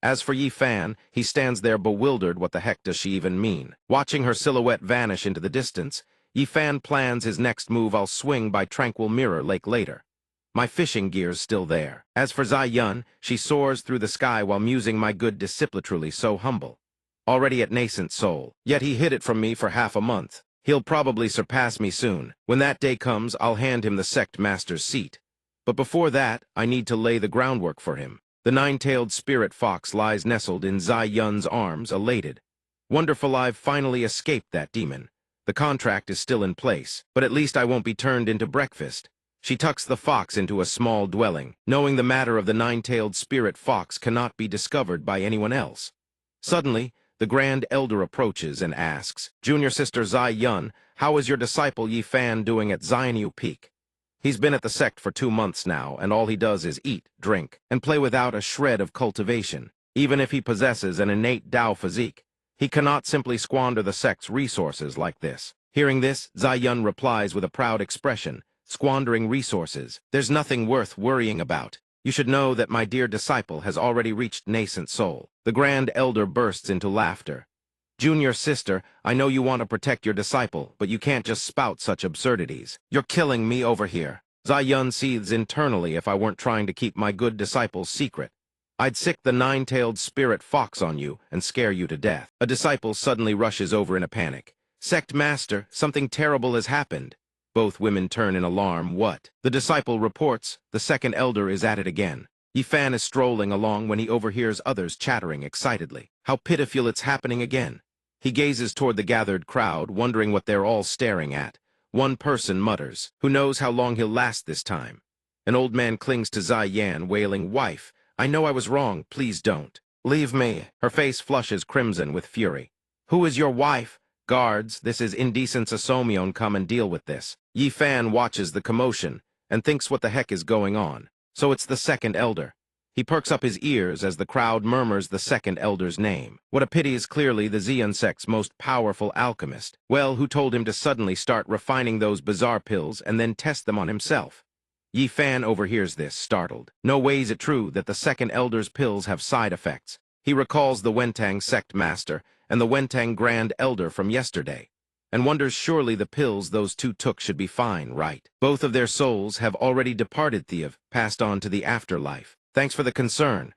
As for Yifan, he stands there bewildered. What the heck does she even mean? Watching her silhouette vanish into the distance, Yifan plans his next move. I'll swing by Tranquil Mirror Lake later. My fishing gear's still there. As for Zai-Yun, she soars through the sky while musing, my good disciple, truly so humble. Already at nascent soul, yet he hid it from me for half a month. He'll probably surpass me soon. When that day comes, I'll hand him the sect master's seat. But before that, I need to lay the groundwork for him. The nine-tailed spirit fox lies nestled in Zai-Yun's arms, elated. Wonderful, I've finally escaped that demon. The contract is still in place, but at least I won't be turned into breakfast. She tucks the fox into a small dwelling, knowing the matter of the nine-tailed spirit fox cannot be discovered by anyone else. Suddenly, the Grand Elder approaches and asks, Junior Sister Zai-Yun, how is your disciple Yifan doing at Xianyu Peak? He's been at the sect for 2 months now, and all he does is eat, drink, and play without a shred of cultivation. Even if he possesses an innate Tao physique, he cannot simply squander the sect's resources like this. Hearing this, Zai Yun replies with a proud expression, "Squandering resources. There's nothing worth worrying about. You should know that my dear disciple has already reached nascent soul." The Grand Elder bursts into laughter. "Junior sister, I know you want to protect your disciple, but you can't just spout such absurdities. You're killing me over here." Zai Yun seethes internally. "If I weren't trying to keep my good disciple's secret, I'd sick the nine-tailed spirit fox on you and scare you to death." A disciple suddenly rushes over in a panic. "Sect master, something terrible has happened." Both women turn in alarm. "What?" The disciple reports. The second elder is at it again. Yifan is strolling along when he overhears others chattering excitedly. How pitiful, it's happening again. He gazes toward the gathered crowd, wondering what they're all staring at. One person mutters, "Who knows how long he'll last this time?" An old man clings to Zai Yan, wailing, "Wife, I know I was wrong, please don't. Leave me." Her face flushes crimson with fury. "Who is your wife?" "Guards, this is indecent. Somion, come and deal with this." Yifan watches the commotion and thinks what the heck is going on. So it's the second elder. He perks up his ears as the crowd murmurs the second elder's name. What a pity, is clearly the Xian sect's most powerful alchemist. Well, who told him to suddenly start refining those bizarre pills and then test them on himself? Yifan overhears this, startled. No way is it true that the second elder's pills have side effects. He recalls the Wentang sect master and the Wentang Grand Elder from yesterday, and wonders surely the pills those two took should be fine, right? Both of their souls have already departed, passed on to the afterlife. Thanks for the concern.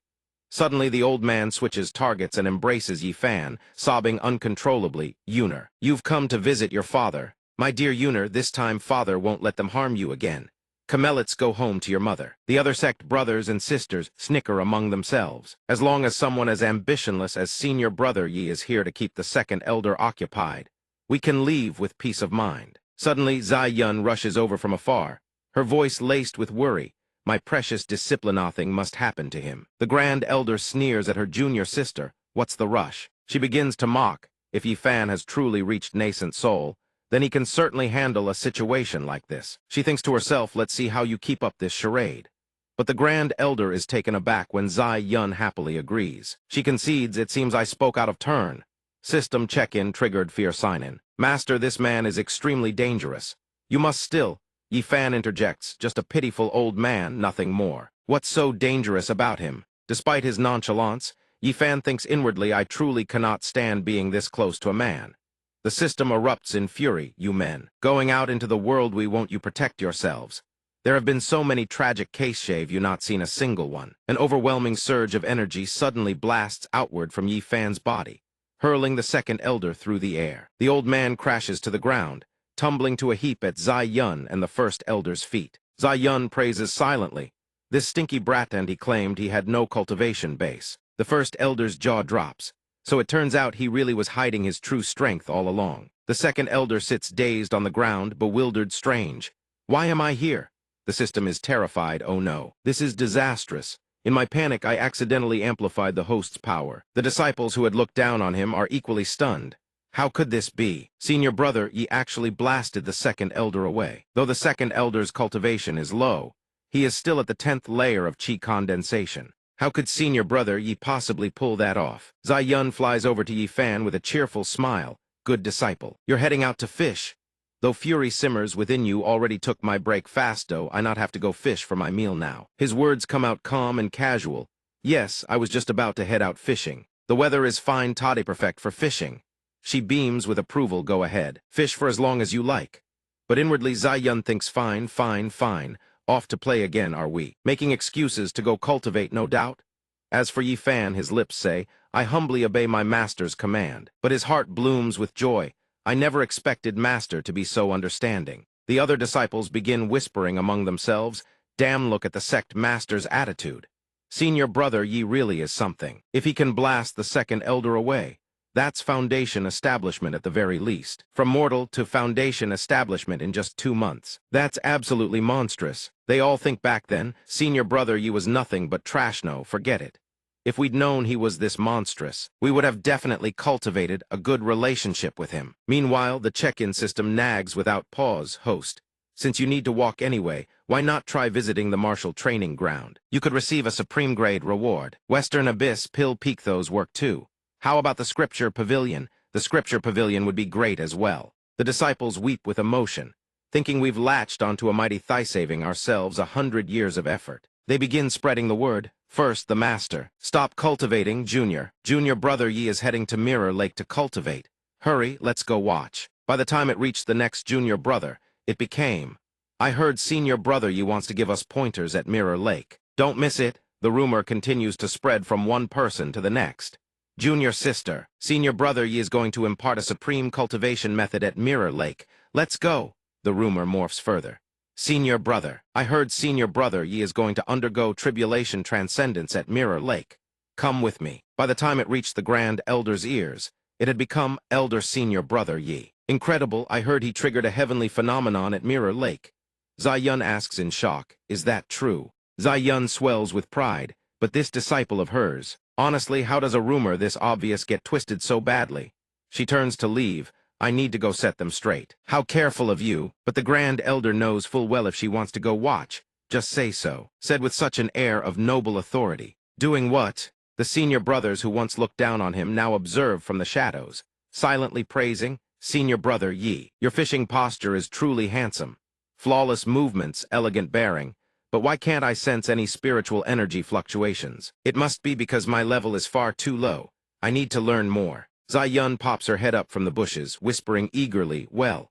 Suddenly the old man switches targets and embraces Yifan, sobbing uncontrollably. "Yuner, you've come to visit your father. My dear Yuner, this time father won't let them harm you again. Let's go home to your mother." The other sect brothers and sisters snicker among themselves. As long as someone as ambitionless as senior brother Yi is here to keep the second elder occupied, we can leave with peace of mind. Suddenly Zai Yun rushes over from afar, her voice laced with worry. "My precious discipline-nothing must happen to him." The Grand Elder sneers at her junior sister. "What's the rush?" She begins to mock. If Yifan has truly reached nascent soul, then he can certainly handle a situation like this. She thinks to herself, let's see how you keep up this charade. But the Grand Elder is taken aback when Zai Yun happily agrees. She concedes, "It seems I spoke out of turn." System check-in triggered. Fear sign-in. "Master, this man is extremely dangerous. You must still..." Yifan interjects, "Just a pitiful old man, nothing more." What's so dangerous about him? Despite his nonchalance, Yifan thinks inwardly, "I truly cannot stand being this close to a man." The system erupts in fury. "You men, going out into the world, won't you protect yourselves? There have been so many tragic cases, have you not seen a single one?" An overwhelming surge of energy suddenly blasts outward from Yifan's body, hurling the second elder through the air. The old man crashes to the ground, tumbling to a heap at Zai Yun and the first elder's feet. Zai Yun praises silently. This stinky brat, and he claimed he had no cultivation base. The first elder's jaw drops. So it turns out he really was hiding his true strength all along. The second elder sits dazed on the ground, bewildered, strange. "Why am I here?" The system is terrified. "Oh no, this is disastrous. In my panic, I accidentally amplified the host's power." The disciples who had looked down on him are equally stunned. How could this be? Senior brother Yi actually blasted the second elder away. Though the second elder's cultivation is low, he is still at the 10th layer of chi condensation. How could senior brother Yi possibly pull that off? Zai Yun flies over to Yifan with a cheerful smile. "Good disciple, you're heading out to fish. Though fury simmers within you, already took my break fast, though I not have to go fish for my meal now." His words come out calm and casual. "Yes, I was just about to head out fishing. The weather is fine, toddy perfect for fishing." She beams with approval. "Go ahead. Fish for as long as you like." But inwardly Zai Yun thinks, fine, fine, fine. Off to play again, are we? Making excuses to go cultivate, no doubt? As for Yifan, his lips say, "I humbly obey my master's command." But his heart blooms with joy. "I never expected master to be so understanding." The other disciples begin whispering among themselves, "Damn, look at the sect master's attitude. Senior brother Yi really is something. If he can blast the second elder away, that's foundation establishment at the very least. From mortal to foundation establishment in just 2 months. That's absolutely monstrous." They all think back then, senior brother Yi was nothing but trash. No, forget it. If we'd known he was this monstrous, we would have definitely cultivated a good relationship with him. Meanwhile, the check-in system nags without pause. "Host, since you need to walk anyway, Why not try visiting the martial training ground? You could receive a supreme grade reward. Western Abyss, Pill Peak, those work too. How about the Scripture Pavilion? The Scripture Pavilion would be great as well. The disciples weep with emotion, thinking we've latched onto a mighty thigh, saving ourselves 100 years of effort. They begin spreading the word. First, the master. Stop cultivating, Junior. Junior brother Yi is heading to Mirror Lake to cultivate. Hurry, let's go watch. By the time it reached the next junior brother, it became, I heard Senior brother Yi wants to give us pointers at Mirror Lake. Don't miss it. The rumor continues to spread from one person to the next. Junior sister, Senior brother Yi is going to impart a supreme cultivation method at Mirror Lake. Let's go. The rumor morphs further. Senior brother, I heard Senior brother Yi is going to undergo tribulation transcendence at Mirror Lake. Come with me. By the time it reached the Grand Elder's ears, it had become Elder Senior brother Yi. Incredible, I heard he triggered a heavenly phenomenon at Mirror Lake. Zai-Yun asks in shock, is that true? Zai-Yun swells with pride, but this disciple of hers, honestly, how does a rumor this obvious get twisted so badly? She turns to leave. I need to go set them straight. How careful of you, but the Grand Elder knows full well if she wants to go watch. Just say so, said with such an air of noble authority. Doing what? The senior brothers who once looked down on him now observe from the shadows, silently praising, Senior brother Yi, your fishing posture is truly handsome. Flawless movements, elegant bearing. But why can't I sense any spiritual energy fluctuations? It must be because my level is far too low. I need to learn more. Zai-Yun pops her head up from the bushes, whispering eagerly, well,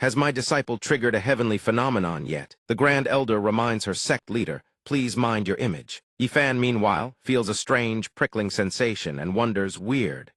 has my disciple triggered a heavenly phenomenon yet? The Grand Elder reminds her sect leader, please mind your image. Yifan, meanwhile, feels a strange, prickling sensation and wonders, weird.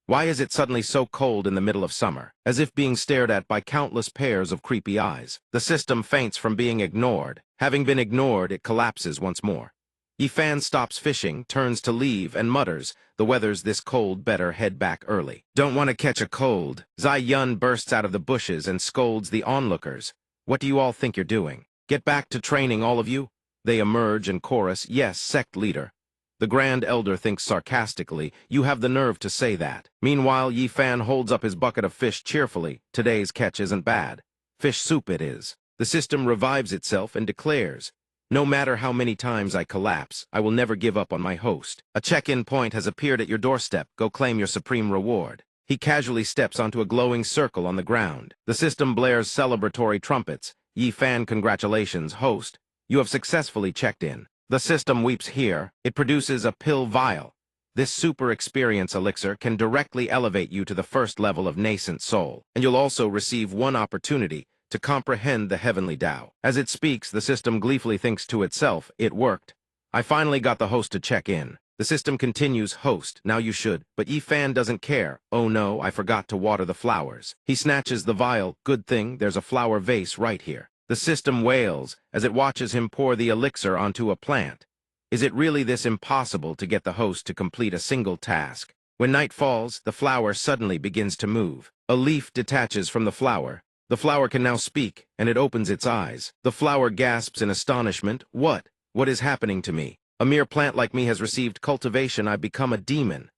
Why is it suddenly so cold in the middle of summer, as if being stared at by countless pairs of creepy eyes? The system faints from being ignored. Having been ignored, it collapses once more. Yifan stops fishing, turns to leave, and mutters, the weather's this cold, better head back early. Don't want to catch a cold. Zai-Yun bursts out of the bushes and scolds the onlookers. What do you all think you're doing? Get back to training, all of you? They emerge and chorus, yes, sect leader. The Grand Elder thinks sarcastically, you have the nerve to say that. Meanwhile, Yifan holds up his bucket of fish cheerfully. Today's catch isn't bad. Fish soup it is. The system revives itself and declares, no matter how many times I collapse, I will never give up on my host. A check-in point has appeared at your doorstep. Go claim your supreme reward. He casually steps onto a glowing circle on the ground. The system blares celebratory trumpets. Yifan, congratulations, host. You have successfully checked in. The system weeps here. It produces a pill vial. This super experience elixir can directly elevate you to the first level of nascent soul, and you'll also receive one opportunity to comprehend the heavenly Tao. As it speaks, the system gleefully thinks to itself, it worked. I finally got the host to check in. The system continues, host, now you should, but Yifan doesn't care. Oh no, I forgot to water the flowers. He snatches the vial. Good thing there's a flower vase right here. The system wails as it watches him pour the elixir onto a plant. Is it really this impossible to get the host to complete a single task? When night falls, the flower suddenly begins to move. A leaf detaches from the flower. The flower can now speak, and it opens its eyes. The flower gasps in astonishment. What? What is happening to me? A mere plant like me has received cultivation. I've become a demon.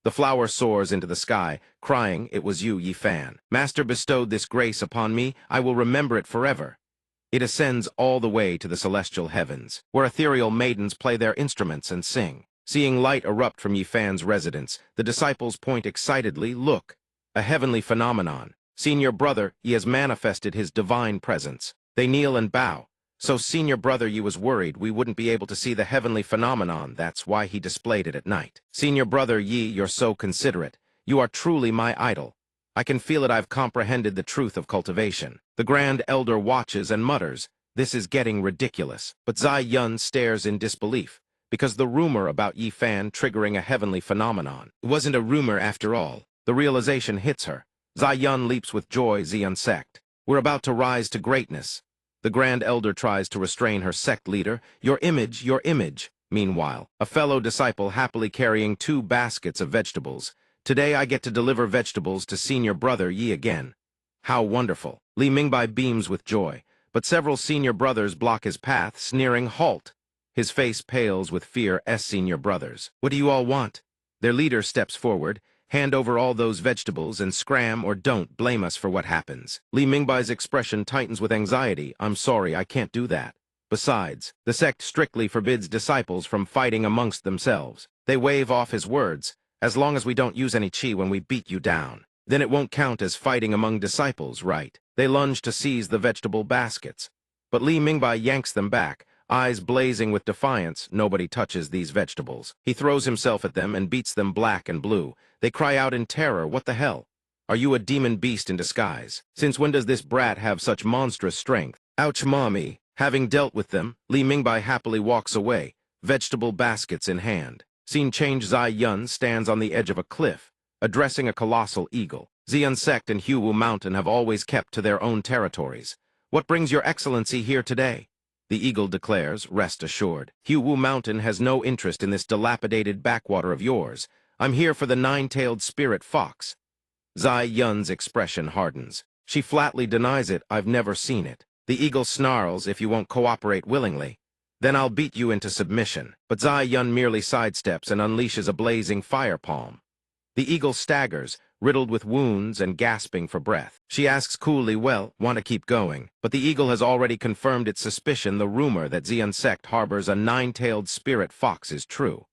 The flower soars into the sky, crying, it was you, Yifan. Master bestowed this grace upon me. I will remember it forever. It ascends all the way to the celestial heavens, where ethereal maidens play their instruments and sing. Seeing light erupt from Yifan's residence, the disciples point excitedly, look, a heavenly phenomenon. Senior brother, he has manifested his divine presence. They kneel and bow. So Senior brother, you was worried we wouldn't be able to see the heavenly phenomenon. That's why he displayed it at night. Senior brother Yi, you're so considerate. You are truly my idol. I can feel it. I've comprehended the truth of cultivation. The Grand Elder watches and mutters, this is getting ridiculous. But Zai-Yun stares in disbelief, because the rumor about Yifan triggering a heavenly phenomenon, it wasn't a rumor after all. The realization hits her. Zai-Yun leaps with joy. Xian sect. We're about to rise to greatness. The Grand Elder tries to restrain her sect leader. Your image, your image. Meanwhile, a fellow disciple happily carrying 2 baskets of vegetables. Today I get to deliver vegetables to Senior brother Yi again. How wonderful. Li Mingbai beams with joy, but several senior brothers block his path, sneering, halt. His face pales with fear. Senior brothers. What do you all want? Their leader steps forward. hand over all those vegetables and scram or don't blame us for what happens. Li Mingbai's expression tightens with anxiety. I'm sorry, I can't do that. Besides, the sect strictly forbids disciples from fighting amongst themselves. They wave off his words. As long as we don't use any chi when we beat you down, then it won't count as fighting among disciples, right? They lunge to seize the vegetable baskets. But Li Mingbai yanks them back, eyes blazing with defiance. Nobody touches these vegetables. He throws himself at them and beats them black and blue. They cry out in terror. What the hell? Are you a demon beast in disguise? Since when does this brat have such monstrous strength? Ouch, mommy. Having dealt with them, Li Mingbai happily walks away, vegetable baskets in hand. Scene change. Zai Yun stands on the edge of a cliff, addressing a colossal eagle. Xian sect and Huwu Mountain have always kept to their own territories. What brings your excellency here today? The eagle declares, rest assured. Huwu Mountain has no interest in this dilapidated backwater of yours. I'm here for the nine-tailed spirit fox. Zai Yun's expression hardens. She flatly denies it. I've never seen it. The eagle snarls, if you won't cooperate willingly, then I'll beat you into submission. But Zai Yun merely sidesteps and unleashes a blazing fire palm. The eagle staggers, riddled with wounds and gasping for breath. She asks coolly, well, want to keep going? But the eagle has already confirmed its suspicion. The rumor that Xian sect harbors a nine-tailed spirit fox is true.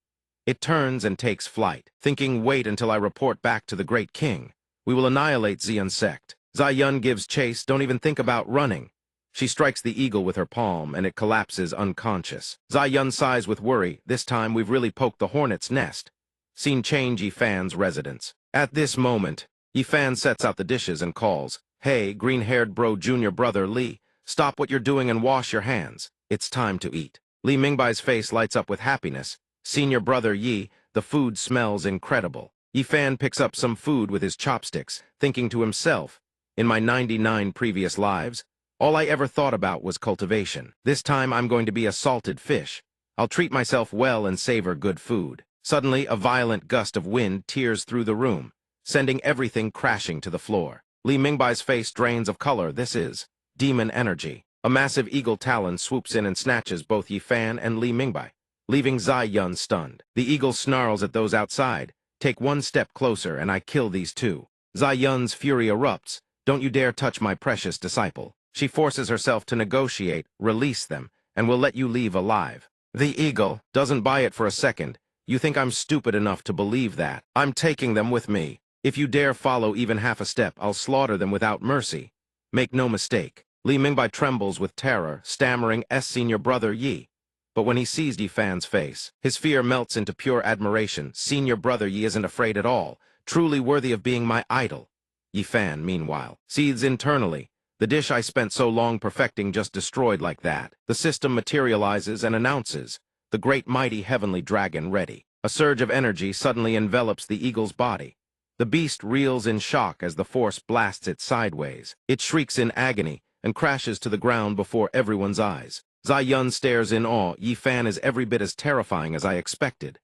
It turns and takes flight, thinking, wait until I report back to the great king. We will annihilate Xian sect. Zai Yun gives chase. Don't even think about running. She strikes the eagle with her palm, and it collapses unconscious. Zai Yun sighs with worry. This time we've really poked the hornet's nest. Scene change. Yifan's residence. At this moment, Yifan sets out the dishes and calls, hey, green-haired bro junior brother Li, stop what you're doing and wash your hands. It's time to eat. Li Mingbai's face lights up with happiness. Senior brother Yi, the food smells incredible. Yifan picks up some food with his chopsticks, thinking to himself, in my 99 previous lives, all I ever thought about was cultivation. This time I'm going to be a salted fish. I'll treat myself well and savor good food. Suddenly, a violent gust of wind tears through the room, sending everything crashing to the floor. Li Mingbai's face drains of color. This is demon energy. A massive eagle talon swoops in and snatches both Yifan and Li Mingbai, leaving Zai Yun stunned. The eagle snarls at those outside. Take one step closer and I kill these two. Zai Yun's fury erupts. Don't you dare touch my precious disciple. She forces herself to negotiate, release them, and will let you leave alive. The eagle doesn't buy it for a second. You think I'm stupid enough to believe that? I'm taking them with me. If you dare follow even half a step, I'll slaughter them without mercy. Make no mistake. Li Mingbai trembles with terror, stammering senior brother Yi. But when he sees Yifan's face, his fear melts into pure admiration. Senior brother Yi isn't afraid at all, truly worthy of being my idol. Yifan, meanwhile, seethes internally. The dish I spent so long perfecting just destroyed like that. The system materializes and announces, the great mighty heavenly dragon ready. A surge of energy suddenly envelops the eagle's body. The beast reels in shock as the force blasts it sideways. It shrieks in agony and crashes to the ground before everyone's eyes. Zai Yun stares in awe. Yifan is every bit as terrifying as I expected.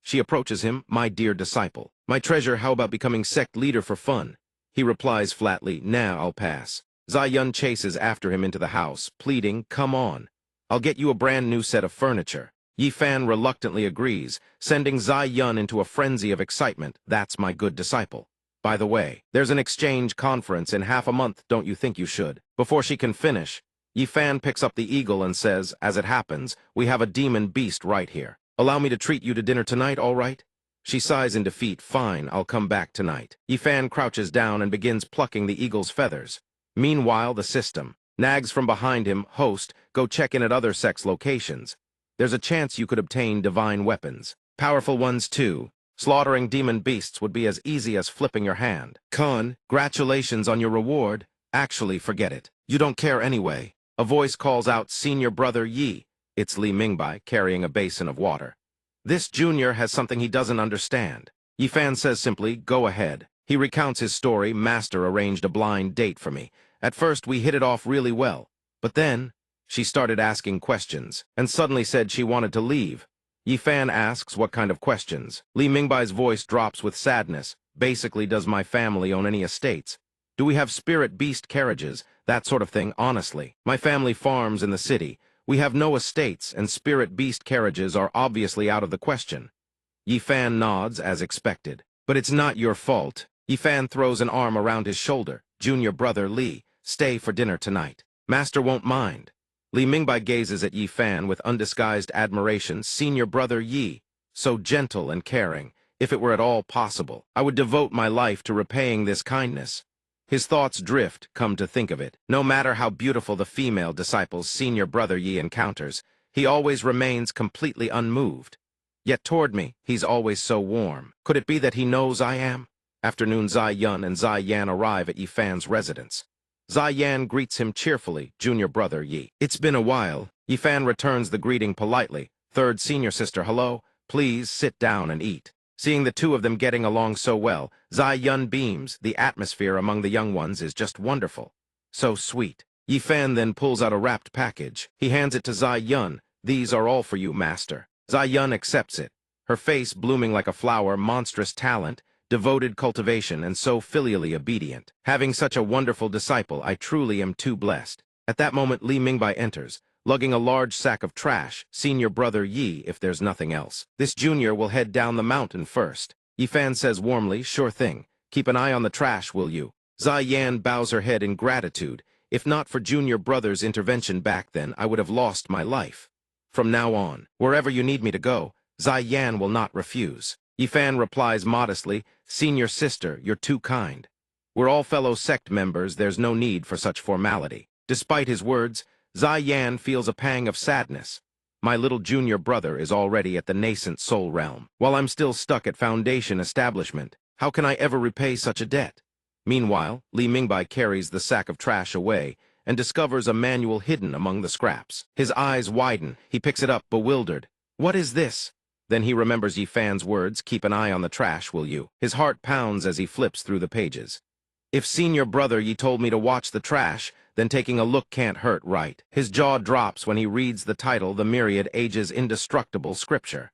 She approaches him, my dear disciple. My treasure, how about becoming sect leader for fun? He replies flatly, nah, I'll pass. Zai Yun chases after him into the house, pleading, come on. I'll get you a brand new set of furniture. Yifan reluctantly agrees, sending Zai Yun into a frenzy of excitement. That's my good disciple. By the way, there's an exchange conference in half a month, don't you think you should? Before she can finish, Yifan picks up the eagle and says, as it happens, we have a demon beast right here. Allow me to treat you to dinner tonight, all right? She sighs in defeat. Fine, I'll come back tonight. Yifan crouches down and begins plucking the eagle's feathers. Meanwhile, the system nags from behind him, host, go check in at other sects' locations. There's a chance you could obtain divine weapons. Powerful ones, too. Slaughtering demon beasts would be as easy as flipping your hand. Congratulations on your reward. Actually, forget it. You don't care anyway. A voice calls out, senior brother Yi. It's Li Mingbai, carrying a basin of water. This junior has something he doesn't understand. Yifan says simply, go ahead. He recounts his story. Master arranged a blind date for me. At first, we hit it off really well. But then, she started asking questions, and suddenly said she wanted to leave. Yifan asks what kind of questions. Li Mingbai's voice drops with sadness. Basically, does my family own any estates? Do we have spirit beast carriages? That sort of thing, honestly. My family farms in the city. We have no estates, and spirit beast carriages are obviously out of the question. Yifan nods as expected. But it's not your fault. Yifan throws an arm around his shoulder. Junior brother Li, stay for dinner tonight. Master won't mind. Li Mingbai gazes at Yifan with undisguised admiration. Senior brother Yi, so gentle and caring. If it were at all possible, I would devote my life to repaying this kindness. His thoughts drift, come to think of it. No matter how beautiful the female disciple's senior brother Yi encounters, he always remains completely unmoved. Yet toward me, he's always so warm. Could it be that he knows I am? Afternoon, Zai Yun and Zai Yan arrive at Yifan's residence. Zai Yan greets him cheerfully, junior brother Yi. It's been a while. Yifan returns the greeting politely. Third senior sister, hello, please sit down and eat. Seeing the two of them getting along so well, Zai Yun beams. The atmosphere among the young ones is just wonderful. So sweet. Yifan then pulls out a wrapped package. He hands it to Zai Yun. These are all for you, master. Zai Yun accepts it, her face blooming like a flower, monstrous talent, devoted cultivation, and so filially obedient. Having such a wonderful disciple, I truly am too blessed. At that moment, Li Mingbai enters, lugging a large sack of trash, senior brother Yi if there's nothing else. This junior will head down the mountain first. Yifan says warmly, sure thing. Keep an eye on the trash, will you? Zai Yan bows her head in gratitude. If not for junior brother's intervention back then, I would have lost my life. From now on, wherever you need me to go, Zai Yan will not refuse. Yifan replies modestly, senior sister, you're too kind. We're all fellow sect members, there's no need for such formality. Despite his words, Zai Yan feels a pang of sadness. My little junior brother is already at the nascent soul realm, while I'm still stuck at foundation establishment. How can I ever repay such a debt? Meanwhile, Li Mingbai carries the sack of trash away and discovers a manual hidden among the scraps. His eyes widen. He picks it up, bewildered. What is this? Then he remembers Yifan's words, keep an eye on the trash, will you? His heart pounds as he flips through the pages. If senior brother Yi told me to watch the trash, then taking a look can't hurt, right? His jaw drops when he reads the title, The Myriad Ages Indestructible Scripture.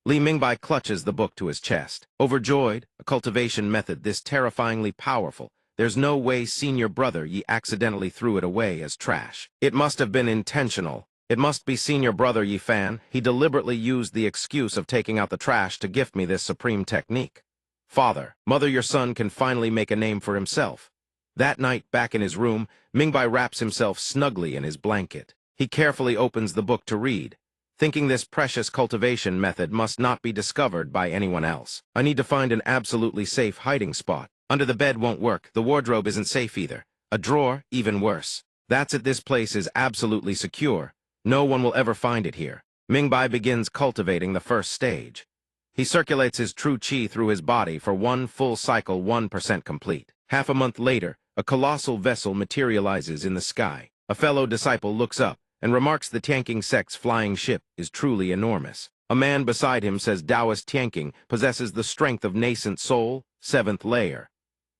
Li Mingbai clutches the book to his chest. Overjoyed, a cultivation method this terrifyingly powerful. There's no way senior brother Yi accidentally threw it away as trash. It must have been intentional. It must be senior brother Yifan. He deliberately used the excuse of taking out the trash to gift me this supreme technique. Father, mother, your son can finally make a name for himself. That night, back in his room, Mingbai wraps himself snugly in his blanket. He carefully opens the book to read, thinking this precious cultivation method must not be discovered by anyone else. I need to find an absolutely safe hiding spot. Under the bed won't work. The wardrobe isn't safe either. A drawer, even worse. That's it. This place is absolutely secure. No one will ever find it here. Mingbai begins cultivating the first stage. He circulates his true qi through his body for one full cycle, 1% complete. Half a month later, a colossal vessel materializes in the sky. A fellow disciple looks up and remarks the Tianqing sect's flying ship is truly enormous. A man beside him says Taoist Tianqing possesses the strength of nascent soul, 7th layer.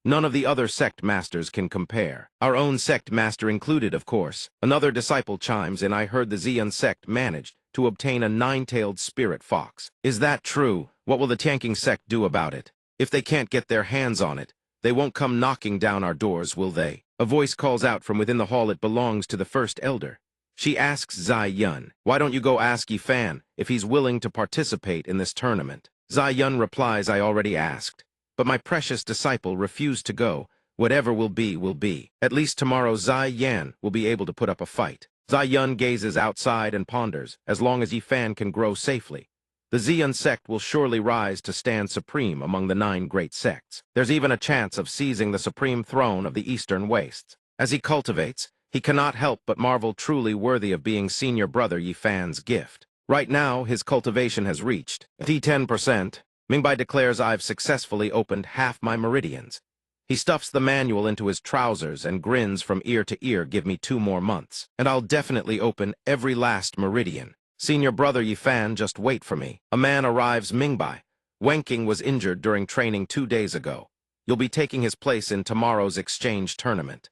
None of the other sect masters can compare. Our own sect master included, of course. Another disciple chimes in. I heard the Xian sect managed to obtain a 9-tailed spirit fox. Is that true? What will the Tianqing sect do about it? If they can't get their hands on it, they won't come knocking down our doors, will they? A voice calls out from within the hall. It belongs to the first elder. She asks Zai Yun, why don't you go ask Yifan if he's willing to participate in this tournament? Zai Yun replies, I already asked. But my precious disciple refused to go. Whatever will be, will be. At least tomorrow Zai Yan will be able to put up a fight. Zai Yun gazes outside and ponders, as long as Yifan can grow safely. The Xian sect will surely rise to stand supreme among the 9 great sects. There's even a chance of seizing the supreme throne of the Eastern Wastes. As he cultivates, he cannot help but marvel, truly worthy of being senior brother Yifan's gift. Right now, his cultivation has reached D10%. Mingbai declares I've successfully opened half my meridians. He stuffs the manual into his trousers and grins from ear to ear. Give me 2 more months, and I'll definitely open every last meridian. Senior brother Yifan, just wait for me. A man arrives. Mingbai. Wenqing was injured during training 2 days ago. You'll be taking his place in tomorrow's exchange tournament.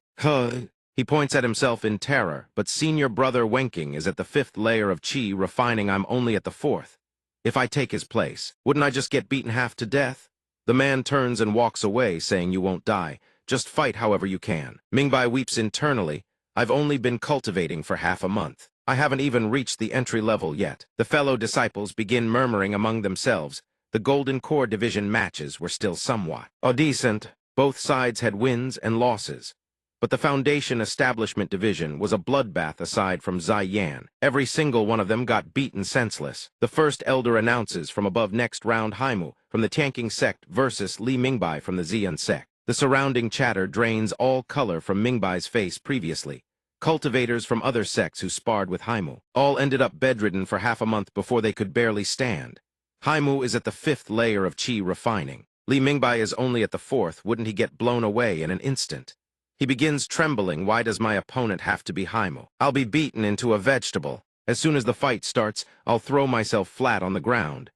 He points at himself in terror, but senior brother Wenqing is at the 5th layer of qi refining. I'm only at the 4th. If I take his place, wouldn't I just get beaten half to death? The man turns and walks away, saying you won't die. Just fight however you can. Mingbai weeps internally. I've only been cultivating for half a month. I haven't even reached the entry level yet. The fellow disciples begin murmuring among themselves. The Golden Core Division matches were still somewhat decent. Both sides had wins and losses. But the Foundation Establishment Division was a bloodbath aside from Ziyan. Every single one of them got beaten senseless. The first elder announces from above next round Haimu from the Tanking Sect versus Li Mingbai from the Xian Sect. The surrounding chatter drains all color from Mingbai's face previously. Cultivators from other sects who sparred with Haimu all ended up bedridden for half a month before they could barely stand. Haimu is at the 5th layer of Qi refining. Li Mingbai is only at the 4th. Wouldn't he get blown away in an instant? He begins trembling. Why does my opponent have to be Haimu? I'll be beaten into a vegetable. As soon as the fight starts, I'll throw myself flat on the ground.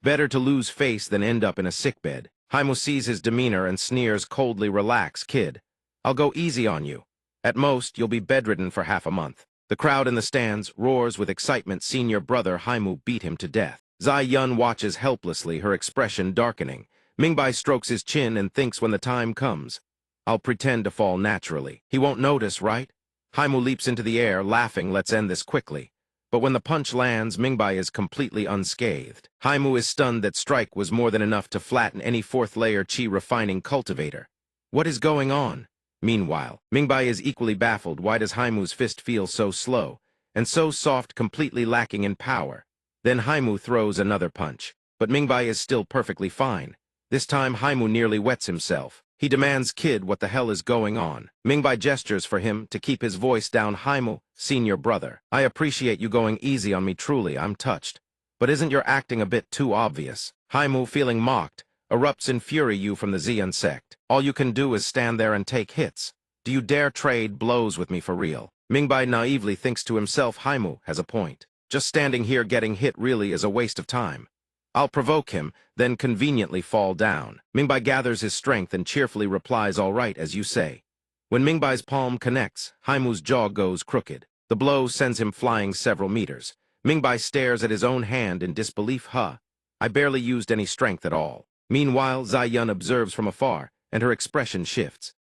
Better to lose face than end up in a sickbed. Haimu sees his demeanor and sneers coldly. Relax, kid. I'll go easy on you. At most, you'll be bedridden for half a month. The crowd in the stands roars with excitement. Senior brother Haimu beat him to death. Ziyan watches helplessly, her expression darkening. Mingbai strokes his chin and thinks when the time comes, I'll pretend to fall naturally. He won't notice, right? Haimu leaps into the air, laughing, let's end this quickly. But when the punch lands, Mingbai is completely unscathed. Haimu is stunned. That strike was more than enough to flatten any 4th layer Qi refining cultivator. What is going on? Meanwhile, Mingbai is equally baffled. Why does Haimu's fist feel so slow and so soft, completely lacking in power? Then Haimu throws another punch. But Mingbai is still perfectly fine. This time Haimu nearly wets himself. He demands, kid, what the hell is going on? Mingbai gestures for him to keep his voice down. Haimu, senior brother, I appreciate you going easy on me. Truly, I'm touched. But isn't your acting a bit too obvious? Haimu, feeling mocked, erupts in fury. You from the Xian sect. All you can do is stand there and take hits. Do you dare trade blows with me for real? Mingbai naively thinks to himself, Haimu has a point. Just standing here getting hit really is a waste of time. I'll provoke him, then conveniently fall down. Mingbai gathers his strength and cheerfully replies, all right, as you say. When Mingbai's palm connects, Haimu's jaw goes crooked. The blow sends him flying several meters. Mingbai stares at his own hand in disbelief. I barely used any strength at all. Meanwhile, Ziyan observes from afar, and her expression shifts.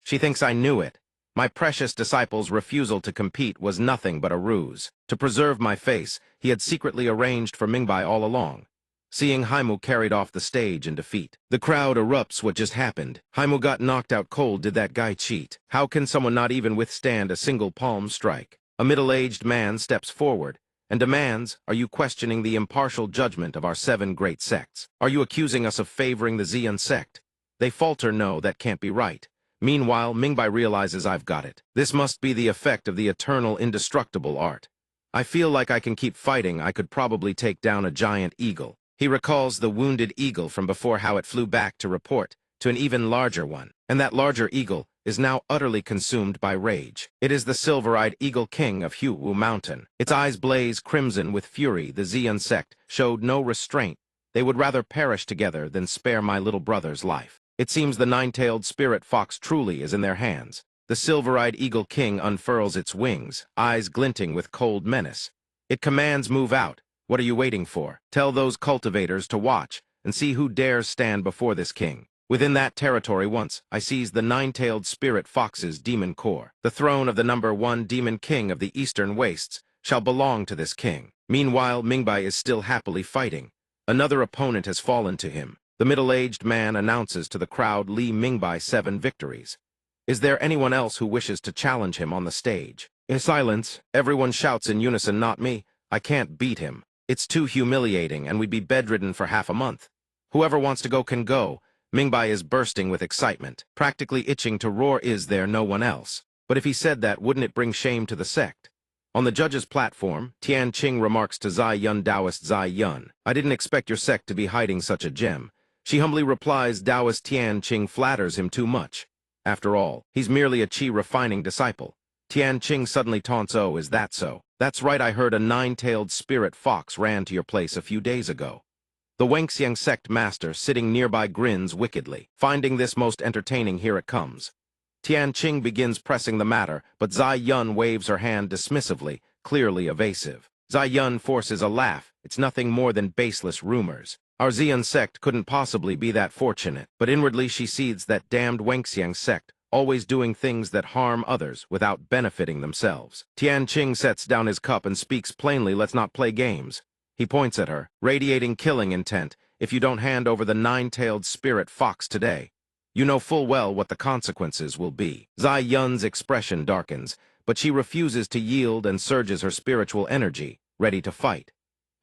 She thinks I knew it. My precious disciple's refusal to compete was nothing but a ruse. To preserve my face, he had secretly arranged for Mingbai all along. Seeing Haimu carried off the stage in defeat, the crowd erupts. What just happened? Haimu got knocked out cold. Did that guy cheat? How can someone not even withstand a single palm strike? A middle-aged man steps forward and demands, are you questioning the impartial judgment of our 7 great sects? Are you accusing us of favoring the Xian sect? They falter, no, that can't be right. Meanwhile, Mingbai realizes, I've got it. This must be the effect of the eternal, indestructible art. I feel like I can keep fighting. I could probably take down a giant eagle. He recalls the wounded eagle from before, how it flew back to report to an even larger one, and that larger eagle is now utterly consumed by rage. It is the silver-eyed eagle king of Huwu Mountain. Its eyes blaze crimson with fury. The Xian sect showed no restraint. They would rather perish together than spare my little brother's life. It seems the 9-tailed spirit fox truly is in their hands. The silver-eyed eagle king unfurls its wings, eyes glinting with cold menace. It commands, move out. What are you waiting for? Tell those cultivators to watch and see who dares stand before this king. Within that territory once, I seized the 9-tailed spirit fox's demon core. The throne of the #1 demon king of the eastern wastes shall belong to this king. Meanwhile, Mingbai is still happily fighting. Another opponent has fallen to him. The middle-aged man announces to the crowd, Li Mingbai 7 victories. Is there anyone else who wishes to challenge him on the stage? In silence, everyone shouts in unison, not me. I can't beat him. It's too humiliating, and we'd be bedridden for half a month. Whoever wants to go can go. Mingbai is bursting with excitement, practically itching to roar. Is there no one else? But if he said that, wouldn't it bring shame to the sect? On the judge's platform, Tian Qing remarks to Ziyan, Taoist Ziyan, I didn't expect your sect to be hiding such a gem. She humbly replies, Taoist Tian Qing flatters him too much. After all, he's merely a Qi refining disciple. Tian Qing suddenly taunts, oh, is that so? That's right, I heard a 9-tailed spirit fox ran to your place a few days ago. The Wangxiang sect master sitting nearby grins wickedly. Finding this most entertaining, here it comes. Tian Qing begins pressing the matter, but Ziyan waves her hand dismissively, clearly evasive. Ziyan forces a laugh. It's nothing more than baseless rumors. Our Xian sect couldn't possibly be that fortunate, but inwardly she seethes, that damned Wangxiang sect, always doing things that harm others without benefiting themselves. Tian Qing sets down his cup and speaks plainly, let's not play games. He points at her, radiating killing intent, if you don't hand over the nine-tailed spirit fox today. You know full well what the consequences will be. Zai Yun's expression darkens, but she refuses to yield and surges her spiritual energy, ready to fight.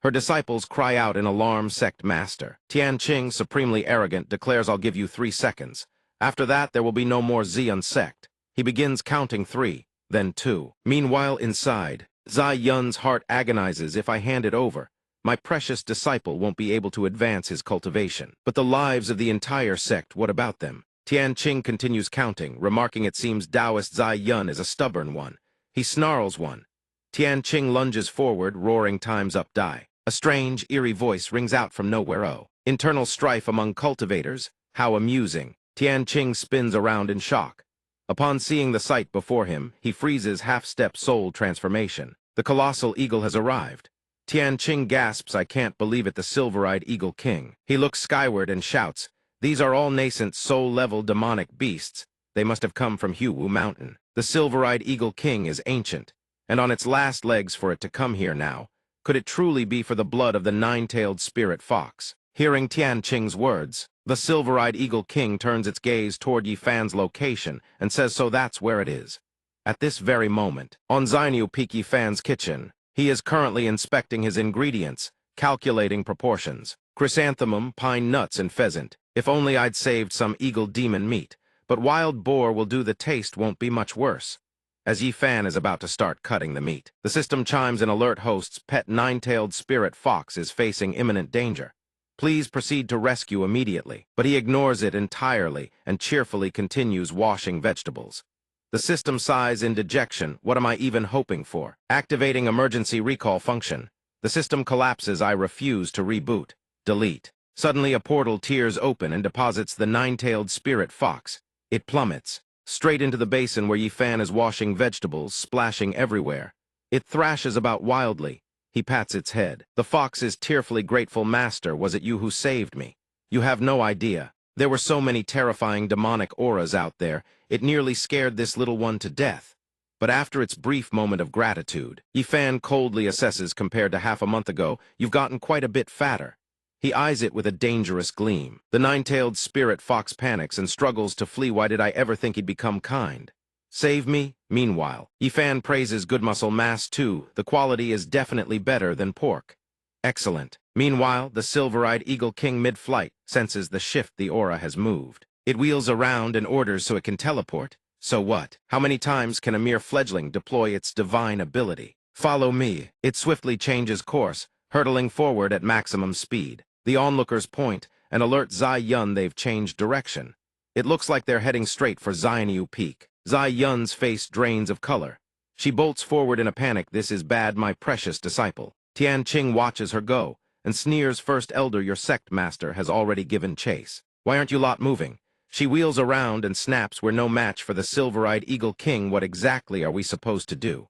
Her disciples cry out in alarm. Sect Master Tianqing, supremely arrogant, declares, "I'll give you 3 seconds. After that, there will be no more Xian sect." He begins counting 3, then 2. Meanwhile, inside, Zai Yun's heart agonizes. If I hand it over, my precious disciple won't be able to advance his cultivation. But the lives of the entire sect, what about them? Tianqing continues counting, remarking it seems Taoist Zai Yun is a stubborn one. He snarls one. Tianqing lunges forward, roaring, "Time's up, die." A strange, eerie voice rings out from nowhere. "Oh, internal strife among cultivators? How amusing." Tianqing spins around in shock. Upon seeing the sight before him, he freezes half-step soul transformation. The colossal eagle has arrived. Tianqing gasps, "I can't believe it, the silver-eyed eagle king." He looks skyward and shouts, "These are all nascent soul-level demonic beasts. They must have come from Huwu Mountain. The silver-eyed eagle king is ancient, and on its last legs for it to come here now. Could it truly be for the blood of the nine-tailed spirit fox?" Hearing Tianqing's words, the silver-eyed eagle king turns its gaze toward Yifan's location and says, "So that's where it is." At this very moment, on Zainiu Peak Yifan's kitchen, he is currently inspecting his ingredients, calculating proportions. Chrysanthemum, pine nuts, and pheasant. If only I'd saved some eagle demon meat. But wild boar will do, the taste won't be much worse. As Yifan is about to start cutting the meat, the system chimes in. Alert hosts, pet nine-tailed spirit fox is facing imminent danger. Please proceed to rescue immediately. But he ignores it entirely and cheerfully continues washing vegetables. The system sighs in dejection. What am I even hoping for? Activating emergency recall function. The system collapses. I refuse to reboot. Delete. Suddenly a portal tears open and deposits the nine-tailed spirit fox. It plummets straight into the basin where Yifan is washing vegetables, splashing everywhere. It thrashes about wildly. He pats its head. The fox is tearfully grateful. "Master, was it you who saved me? You have no idea. There were so many terrifying demonic auras out there, it nearly scared this little one to death." But after its brief moment of gratitude, Yifan coldly assesses, "Compared to half a month ago, you've gotten quite a bit fatter." He eyes it with a dangerous gleam. The nine-tailed spirit fox panics and struggles to flee. Why did I ever think he'd become kind? Save me? Meanwhile, Yifan praises good muscle mass too. The quality is definitely better than pork. Excellent. Meanwhile, the silver-eyed eagle king mid-flight senses the shift. The aura has moved. It wheels around and orders so it can teleport. So what? How many times can a mere fledgling deploy its divine ability? Follow me. It swiftly changes course, hurtling forward at maximum speed. The onlookers point and alert Zai Yun they've changed direction. It looks like they're heading straight for Zainiu Peak. Zai Yun's face drains of color. She bolts forward in a panic. "This is bad, my precious disciple." Tianqing watches her go and sneers, "First elder, your sect master has already given chase. Why aren't you lot moving?" She wheels around and snaps, "We're no match for the silver-eyed eagle king. What exactly are we supposed to do?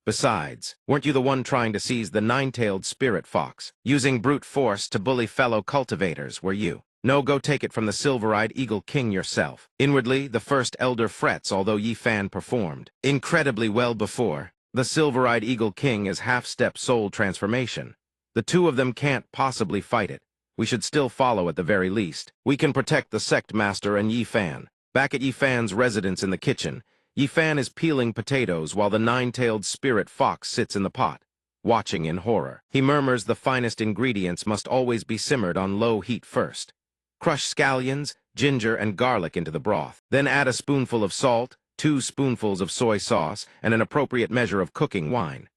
Besides, weren't you the one trying to seize the nine-tailed spirit fox? Using brute force to bully fellow cultivators, were you? No, go take it from the silver-eyed eagle king yourself." Inwardly, the first elder frets, although Yifan performed incredibly well before. The silver-eyed eagle king is half-step soul transformation. The two of them can't possibly fight it. We should still follow at the very least. We can protect the sect master and Yifan. Back at Yifan's residence in the kitchen, Yifan is peeling potatoes while the nine-tailed spirit fox sits in the pot, watching in horror. He murmurs, "The finest ingredients must always be simmered on low heat first. Crush scallions, ginger, and garlic into the broth. Then add a spoonful of salt, 2 spoonfuls of soy sauce, and an appropriate measure of cooking wine.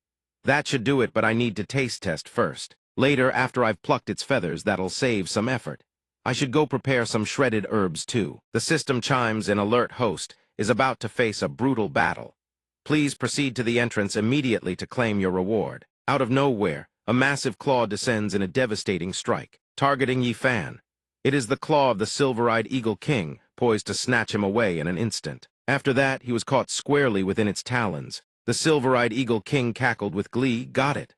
That should do it, but I need to taste test first. Later, after I've plucked its feathers, that'll save some effort. I should go prepare some shredded herbs too." The system chimes in. Alert host is about to face a brutal battle. Please proceed to the entrance immediately to claim your reward. Out of nowhere, a massive claw descends in a devastating strike, targeting Yifan. It is the claw of the silver-eyed eagle king, poised to snatch him away in an instant. After that, he was caught squarely within its talons. The silver-eyed eagle king cackled with glee. Got it.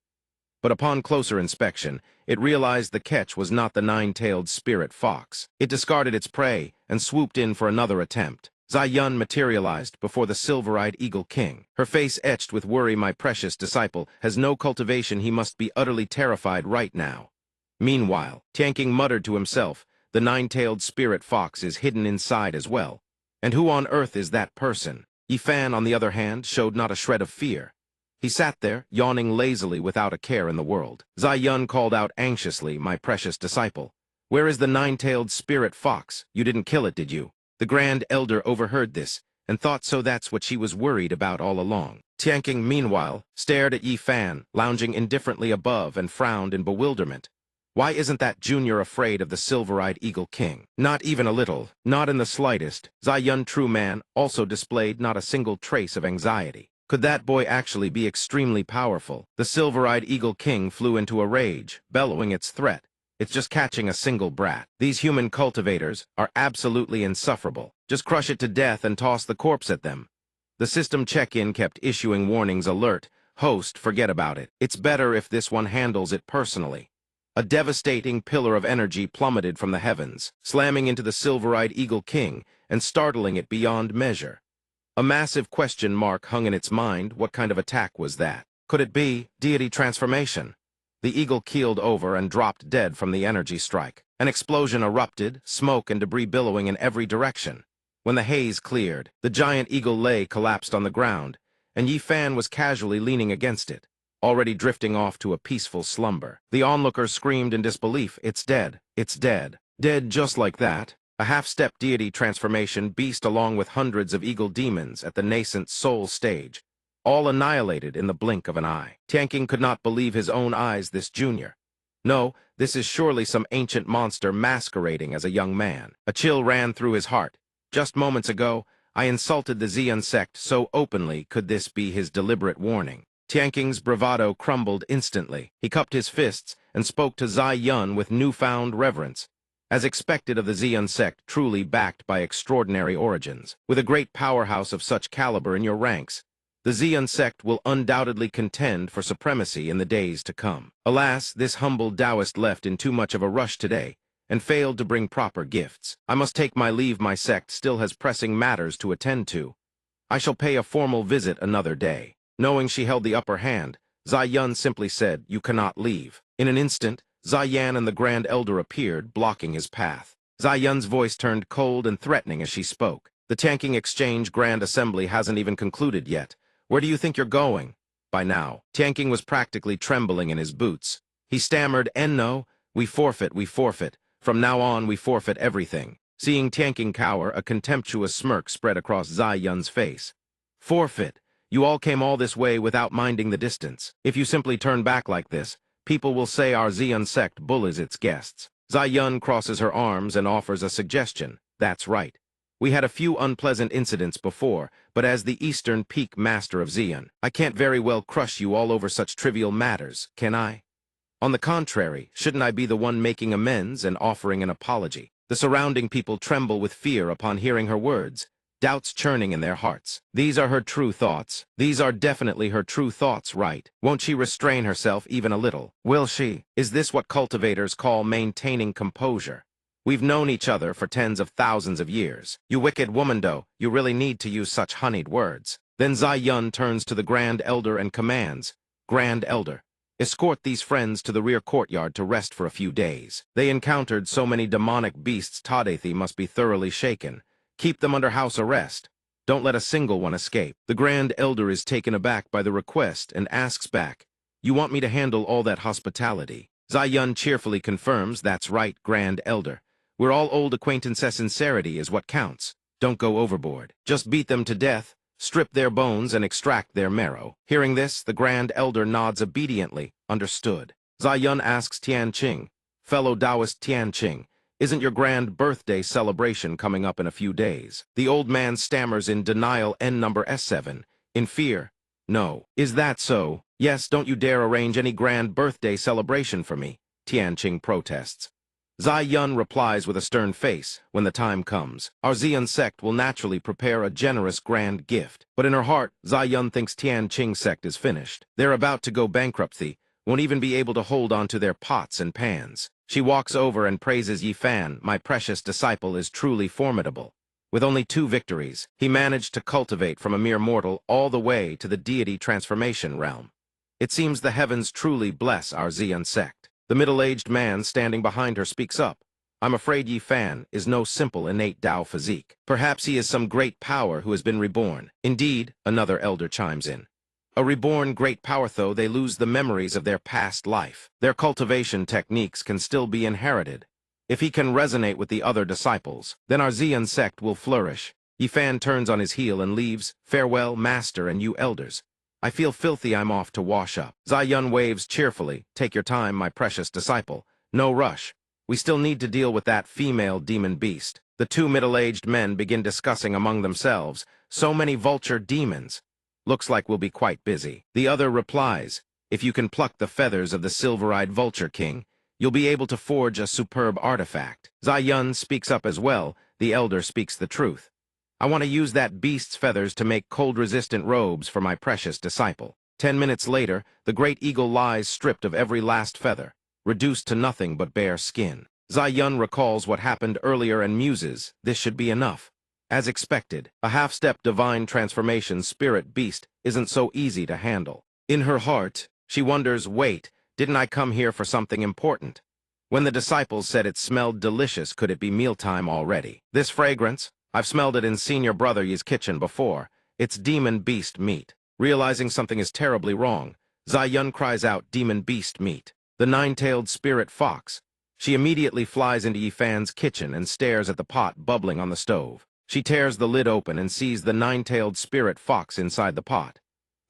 But upon closer inspection, it realized the catch was not the nine-tailed spirit fox. It discarded its prey and swooped in for another attempt. Zai Yun materialized before the silver-eyed eagle king, her face etched with worry. "My precious disciple has no cultivation. He must be utterly terrified right now." Meanwhile, Tianqing muttered to himself, the nine-tailed spirit fox is hidden inside as well. And who on earth is that person? Yifan, on the other hand, showed not a shred of fear. He sat there, yawning lazily without a care in the world. Zai Yun called out anxiously, my precious disciple. Where is the nine-tailed spirit fox? You didn't kill it, did you? The Grand Elder overheard this, and thought so that's what she was worried about all along. Tianqing, meanwhile, stared at Yifan, lounging indifferently above, and frowned in bewilderment. Why isn't that junior afraid of the silver-eyed Eagle King? Not even a little, not in the slightest. Zai Yun, true man, also displayed not a single trace of anxiety. Could that boy actually be extremely powerful? The silver-eyed Eagle King flew into a rage, bellowing its threat. It's just catching a single brat. These human cultivators are absolutely insufferable. Just crush it to death and toss the corpse at them. The system check-in kept issuing warnings alert. Host, forget about it. It's better if this one handles it personally. A devastating pillar of energy plummeted from the heavens, slamming into the silver-eyed Eagle King and startling it beyond measure. A massive question mark hung in its mind. What kind of attack was that? Could it be deity transformation? The eagle keeled over and dropped dead from the energy strike. An explosion erupted, smoke and debris billowing in every direction. When the haze cleared, the giant eagle lay collapsed on the ground, and Yifan was casually leaning against it, already drifting off to a peaceful slumber. The onlookers screamed in disbelief, it's dead, it's dead. Dead just like that. A half-step deity transformation beast along with hundreds of eagle demons at the nascent soul stage, all annihilated in the blink of an eye. Tianqing could not believe his own eyes, this junior. No, this is surely some ancient monster masquerading as a young man. A chill ran through his heart. Just moments ago, I insulted the Xian sect so openly. Could this be his deliberate warning? Tianqing's bravado crumbled instantly. He cupped his fists and spoke to Zai Yun with newfound reverence. As expected of the Xian sect, truly backed by extraordinary origins. With a great powerhouse of such caliber in your ranks, the Xian sect will undoubtedly contend for supremacy in the days to come. Alas, this humble Taoist left in too much of a rush today, and failed to bring proper gifts. I must take my leave. My sect still has pressing matters to attend to. I shall pay a formal visit another day. Knowing she held the upper hand, Zai Yun simply said, you cannot leave. In an instant, Zai Yan and the Grand Elder appeared, blocking his path. Zai Yun's voice turned cold and threatening as she spoke. The Tianqing Exchange Grand Assembly hasn't even concluded yet. Where do you think you're going? By now, Tianqing was practically trembling in his boots. He stammered, no, we forfeit, we forfeit. From now on, we forfeit everything. Seeing Tianqing cower, a contemptuous smirk spread across Zai Yun's face. Forfeit? You all came all this way without minding the distance. If you simply turn back like this, people will say our Xian sect bullies its guests. Zai Yun crosses her arms and offers a suggestion. That's right. We had a few unpleasant incidents before, but as the Eastern Peak Master of Xian, I can't very well crush you all over such trivial matters, can I? On the contrary, shouldn't I be the one making amends and offering an apology? The surrounding people tremble with fear upon hearing her words, doubts churning in their hearts. These are her true thoughts. These are definitely her true thoughts, right? Won't she restrain herself even a little? Will she? Is this what cultivators call maintaining composure? We've known each other for tens of thousands of years. You wicked woman, though, you really need to use such honeyed words. Then Zai Yun turns to the Grand Elder and commands, Grand Elder, escort these friends to the rear courtyard to rest for a few days. They encountered so many demonic beasts, Tadathi must be thoroughly shaken. Keep them under house arrest. Don't let a single one escape. The Grand Elder is taken aback by the request and asks back, you want me to handle all that hospitality? Zai Yun cheerfully confirms, that's right, Grand Elder. We're all old acquaintances. Sincerity is what counts. Don't go overboard. Just beat them to death, strip their bones, and extract their marrow. Hearing this, the Grand Elder nods obediently. Understood. Zai Yun asks Tianqing, fellow Taoist Tianqing, isn't your grand birthday celebration coming up in a few days? The old man stammers in denial. N number S7. In fear. No. Is that so? Yes, don't you dare arrange any grand birthday celebration for me, Tianqing protests. Zai Yun replies with a stern face, when the time comes. Our Xian sect will naturally prepare a generous grand gift. But in her heart, Zai Yun thinks Tianqing sect is finished. They're about to go bankruptcy, won't even be able to hold on to their pots and pans. She walks over and praises Yifan, my precious disciple is truly formidable. With only 2 victories, he managed to cultivate from a mere mortal all the way to the deity transformation realm. It seems the heavens truly bless our Xian sect. The middle-aged man standing behind her speaks up. I'm afraid Yi Fan is no simple innate Tao physique. Perhaps he is some great power who has been reborn. Indeed, another elder chimes in. A reborn great power, though they lose the memories of their past life. Their cultivation techniques can still be inherited. If he can resonate with the other disciples, then our Xian sect will flourish. Yi Fan turns on his heel and leaves. Farewell, master and you elders. I feel filthy, I'm off to wash up. Zai Yun waves cheerfully. Take your time, my precious disciple. No rush. We still need to deal with that female demon beast. The two middle-aged men begin discussing among themselves. So many vulture demons. Looks like we'll be quite busy. The other replies, if you can pluck the feathers of the silver-eyed vulture king, you'll be able to forge a superb artifact. Zai Yun speaks up as well. The elder speaks the truth. I want to use that beast's feathers to make cold-resistant robes for my precious disciple. 10 minutes later, the great eagle lies stripped of every last feather, reduced to nothing but bare skin. Zai Yun recalls what happened earlier and muses, this should be enough. As expected, a half-step divine transformation spirit beast isn't so easy to handle. In her heart, she wonders, wait, didn't I come here for something important? When the disciples said it smelled delicious, could it be mealtime already? This fragrance? I've smelled it in Senior Brother Yi's kitchen before. It's demon beast meat. Realizing something is terribly wrong, Zai Yun cries out, demon beast meat. The nine-tailed spirit fox. She immediately flies into Yi Fan's kitchen and stares at the pot bubbling on the stove. She tears the lid open and sees the nine-tailed spirit fox inside the pot.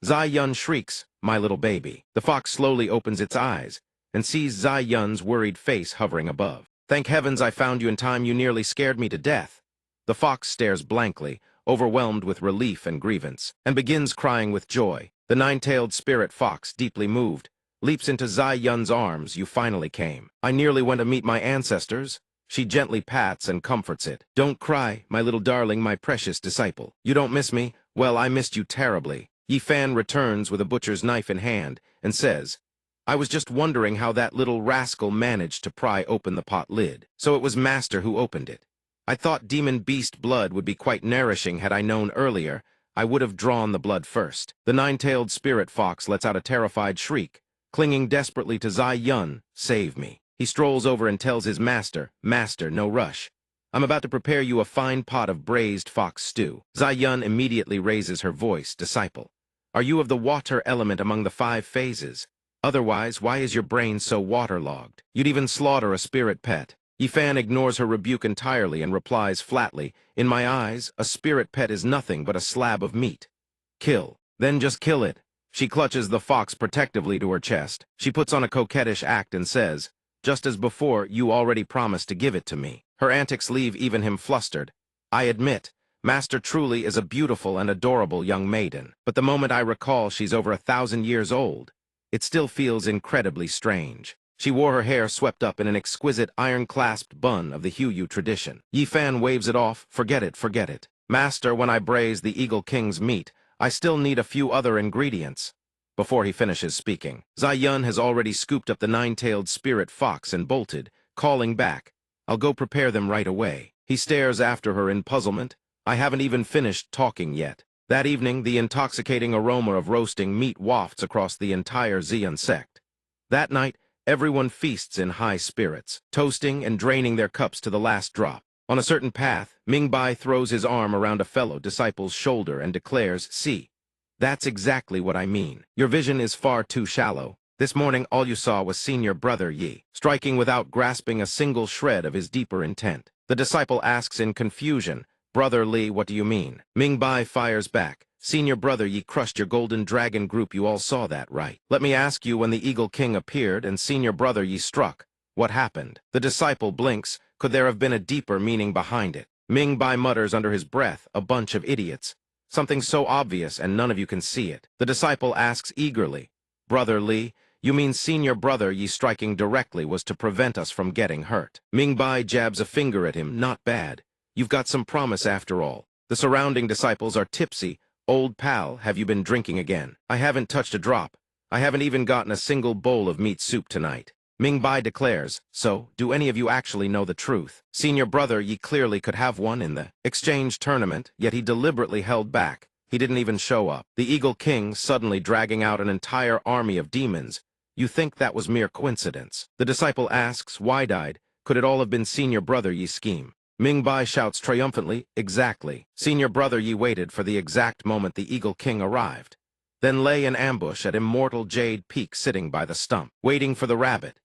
Zai Yun shrieks, my little baby. The fox slowly opens its eyes and sees Zai Yun's worried face hovering above. Thank heavens I found you in time, you nearly scared me to death. The fox stares blankly, overwhelmed with relief and grievance, and begins crying with joy. The nine-tailed spirit fox, deeply moved, leaps into Zai Yun's arms. You finally came. I nearly went to meet my ancestors. She gently pats and comforts it. Don't cry, my little darling, my precious disciple. You don't miss me? Well, I missed you terribly. Yi Fan returns with a butcher's knife in hand and says, I was just wondering how that little rascal managed to pry open the pot lid. So it was Master who opened it. I thought demon beast blood would be quite nourishing. Had I known earlier, I would have drawn the blood first. The nine-tailed spirit fox lets out a terrified shriek, clinging desperately to Zai Yun. Save me. He strolls over and tells his master, Master, no rush. I'm about to prepare you a fine pot of braised fox stew. Zai Yun immediately raises her voice, Disciple. Are you of the water element among the 5 phases? Otherwise, why is your brain so waterlogged? You'd even slaughter a spirit pet. Yi Fan ignores her rebuke entirely and replies flatly, in my eyes, a spirit pet is nothing but a slab of meat. Kill. Then just kill it. She clutches the fox protectively to her chest. She puts on a coquettish act and says, just as before, you already promised to give it to me. Her antics leave even him flustered. I admit, Master truly is a beautiful and adorable young maiden, but the moment I recall she's over 1,000 years old, it still feels incredibly strange. She wore her hair swept up in an exquisite iron-clasped bun of the Huyu tradition. Yi Fan waves it off, forget it, forget it. Master, when I braise the Eagle King's meat, I still need a few other ingredients. Before he finishes speaking, Zai Yun has already scooped up the nine-tailed spirit fox and bolted, calling back, I'll go prepare them right away. He stares after her in puzzlement. I haven't even finished talking yet. That evening, the intoxicating aroma of roasting meat wafts across the entire Xian sect. That night, everyone feasts in high spirits, toasting and draining their cups to the last drop. On a certain path, Ming Bai throws his arm around a fellow disciple's shoulder and declares, see, that's exactly what I mean. Your vision is far too shallow. This morning, all you saw was Senior Brother Yi, striking without grasping a single shred of his deeper intent. The disciple asks in confusion, Brother Li, what do you mean? Ming Bai fires back. Senior Brother Yi crushed your golden dragon group, you all saw that, right? Let me ask you, when the Eagle King appeared and Senior Brother Yi struck, what happened? The disciple blinks. Could there have been a deeper meaning behind it? Ming Bai mutters under his breath, a bunch of idiots. Something so obvious and none of you can see it. The disciple asks eagerly, Brother Li, you mean Senior Brother Yi striking directly was to prevent us from getting hurt? Ming Bai jabs a finger at him, not bad. You've got some promise after all. The surrounding disciples are tipsy. Old pal, have you been drinking again? I haven't touched a drop. I haven't even gotten a single bowl of meat soup tonight. Ming Bai declares, so, do any of you actually know the truth? Senior Brother Yi clearly could have won in the exchange tournament, yet he deliberately held back. He didn't even show up. The Eagle King suddenly dragging out an entire army of demons. You think that was mere coincidence. The disciple asks, wide-eyed, could it all have been Senior Brother Yi's scheme? Mingbai shouts triumphantly, exactly. Senior Brother Yi waited for the exact moment the Eagle King arrived, then lay in ambush at immortal Jade Peak sitting by the stump, waiting for the rabbit.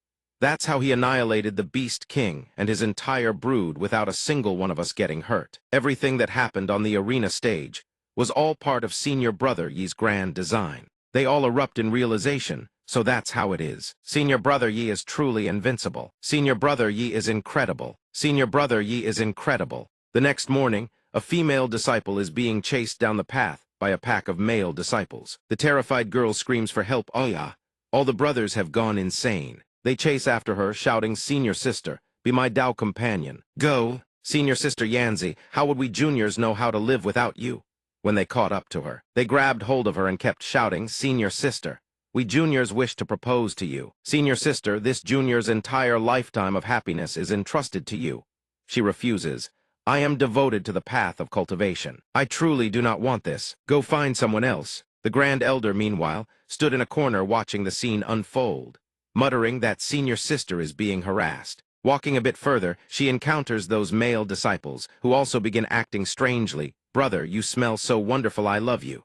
That's how he annihilated the Beast King and his entire brood without a single one of us getting hurt. Everything that happened on the arena stage was all part of Senior Brother Yi's grand design. They all erupt in realization, so that's how it is. Senior Brother Yi is truly invincible. Senior Brother Yi is incredible. Senior Brother Yi is incredible. The next morning, a female disciple is being chased down the path by a pack of male disciples. The terrified girl screams for help. Oh yeah, all the brothers have gone insane. They chase after her, shouting, Senior Sister, be my Dao companion. Go! Senior Sister Yanzi, how would we juniors know how to live without you? When they caught up to her, they grabbed hold of her and kept shouting, Senior Sister, we juniors wish to propose to you. Senior Sister, this junior's entire lifetime of happiness is entrusted to you. She refuses. I am devoted to the path of cultivation. I truly do not want this. Go find someone else. The Grand Elder, meanwhile, stood in a corner watching the scene unfold, muttering that Senior Sister is being harassed. Walking a bit further, she encounters those male disciples, who also begin acting strangely. Brother, you smell so wonderful, I love you.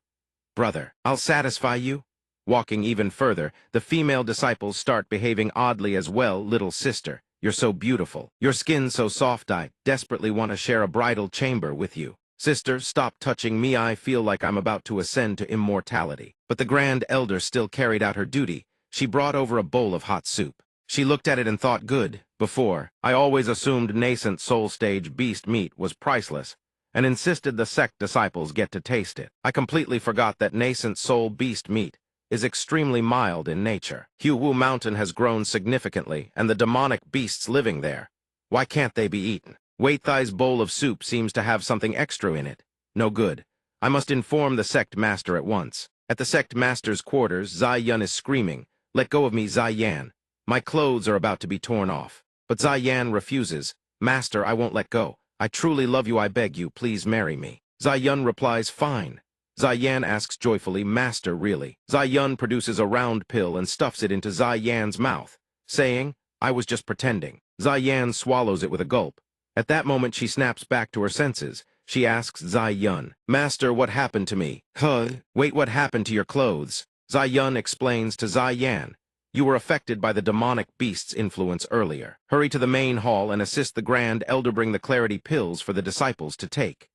Brother, I'll satisfy you. Walking even further, the female disciples start behaving oddly as well. Little sister, you're so beautiful. Your skin so soft, I desperately want to share a bridal chamber with you. Sister, stop touching me, I feel like I'm about to ascend to immortality. But the Grand Elder still carried out her duty. She brought over a bowl of hot soup. She looked at it and thought, good. Before, I always assumed nascent soul stage beast meat was priceless, and insisted the sect disciples get to taste it. I completely forgot that nascent soul beast meat is extremely mild in nature. Huwu Mountain has grown significantly, and the demonic beasts living there, why can't they be eaten? Wait, Thai's bowl of soup seems to have something extra in it. No good. I must inform the sect master at once. At the sect master's quarters, Zai Yun is screaming, let go of me, Zai Yan. My clothes are about to be torn off. But Zai Yan refuses. Master, I won't let go. I truly love you, I beg you, please marry me. Zai Yun replies, fine. Zai Yan asks joyfully, Master, really? Zai Yun produces a round pill and stuffs it into Zai Yan's mouth, saying, I was just pretending. Zai Yan swallows it with a gulp. At that moment she snaps back to her senses. She asks Zai Yun, Master, what happened to me? Huh? Wait, what happened to your clothes? Zai Yun explains to Zai Yan, you were affected by the demonic beast's influence earlier. Hurry to the main hall and assist the Grand Elder bring the clarity pills for the disciples to take.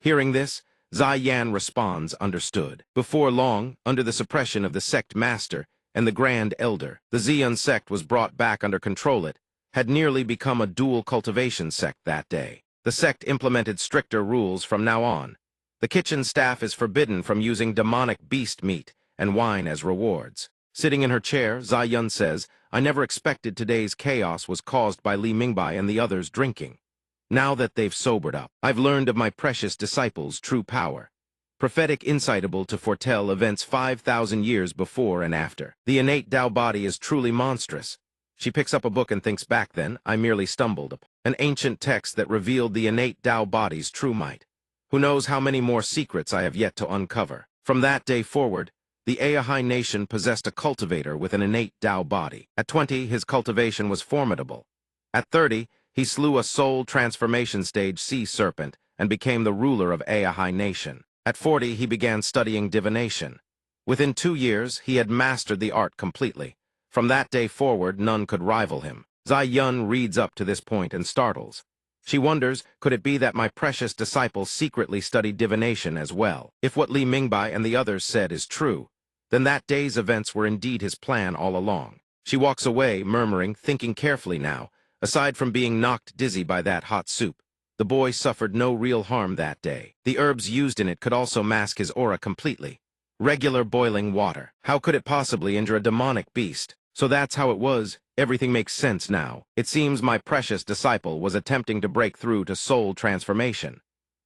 Hearing this, Zai Yan responds, understood. Before long, under the suppression of the sect master and the Grand Elder, the Xian sect was brought back under control. It had nearly become a dual cultivation sect that day. The sect implemented stricter rules from now on. The kitchen staff is forbidden from using demonic beast meat and wine as rewards. Sitting in her chair, Zai Yun says, I never expected today's chaos was caused by Li Mingbai and the others drinking. Now that they've sobered up, I've learned of my precious disciples' true power. Prophetic insightable to foretell events 5,000 years before and after. The innate Tao body is truly monstrous. She picks up a book and thinks back then, I merely stumbled upon an ancient text that revealed the innate Tao body's true might. Who knows how many more secrets I have yet to uncover. From that day forward, the Aahai nation possessed a cultivator with an innate Tao body. At 20, his cultivation was formidable. At 30, he slew a soul transformation stage sea serpent and became the ruler of Aahai nation. At 40, he began studying divination. Within 2 years, he had mastered the art completely. From that day forward, none could rival him. Zai Yun reads up to this point and startles. She wonders, could it be that my precious disciple secretly studied divination as well? If what Li Mingbai and the others said is true, then that day's events were indeed his plan all along. She walks away, murmuring, thinking carefully now. Aside from being knocked dizzy by that hot soup, the boy suffered no real harm that day. The herbs used in it could also mask his aura completely. Regular boiling water. How could it possibly injure a demonic beast? So that's how it was. Everything makes sense now. It seems my precious disciple was attempting to break through to soul transformation.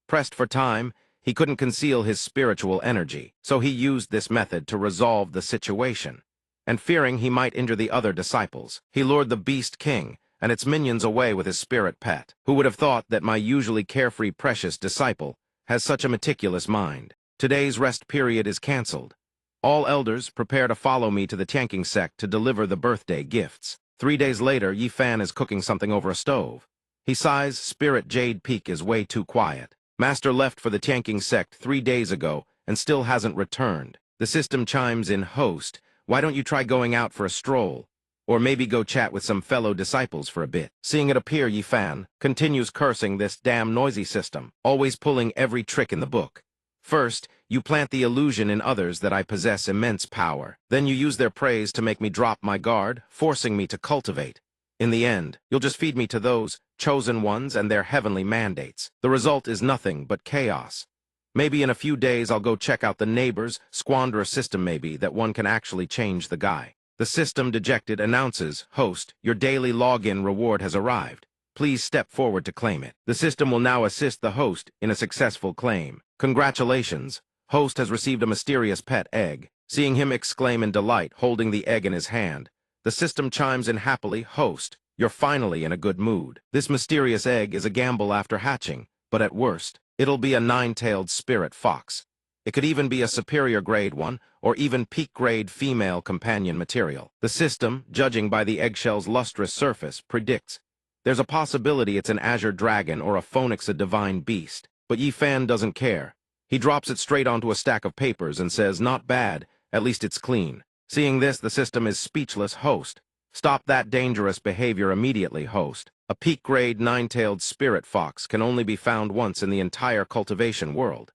Pressed for time, he couldn't conceal his spiritual energy, so he used this method to resolve the situation. And fearing he might injure the other disciples, he lured the Beast King and its minions away with his spirit pet. Who would have thought that my usually carefree precious disciple has such a meticulous mind? Today's rest period is cancelled. All elders, prepare to follow me to the Tianking sect to deliver the birthday gifts. 3 days later, Yi Fan is cooking something over a stove. He sighs, Spirit Jade Peak is way too quiet. Master left for the Tianking sect 3 days ago and still hasn't returned. The system chimes in, host, why don't you try going out for a stroll? Or maybe go chat with some fellow disciples for a bit. Seeing it appear, Yi Fan continues cursing this damn noisy system, always pulling every trick in the book. First, you plant the illusion in others that I possess immense power. Then you use their praise to make me drop my guard, forcing me to cultivate. In the end, you'll just feed me to those chosen ones and their heavenly mandates. The result is nothing but chaos. Maybe in a few days I'll go check out the neighbors, squander a system maybe that one can actually change the guy. The system, dejected, announces, host, your daily login reward has arrived. Please step forward to claim it. The system will now assist the host in a successful claim. Congratulations. Host has received a mysterious pet egg. Seeing him exclaim in delight, holding the egg in his hand, the system chimes in happily, host, you're finally in a good mood. This mysterious egg is a gamble after hatching, but at worst, it'll be a 9-tailed spirit fox. It could even be a superior grade one, or even peak grade female companion material. The system, judging by the eggshell's lustrous surface, predicts there's a possibility it's an azure dragon or a phoenix, a divine beast. But Yi Fan doesn't care. He drops it straight onto a stack of papers and says, not bad, at least it's clean. Seeing this, the system is speechless, host. Stop that dangerous behavior immediately, host. A peak grade 9-tailed spirit fox can only be found once in the entire cultivation world.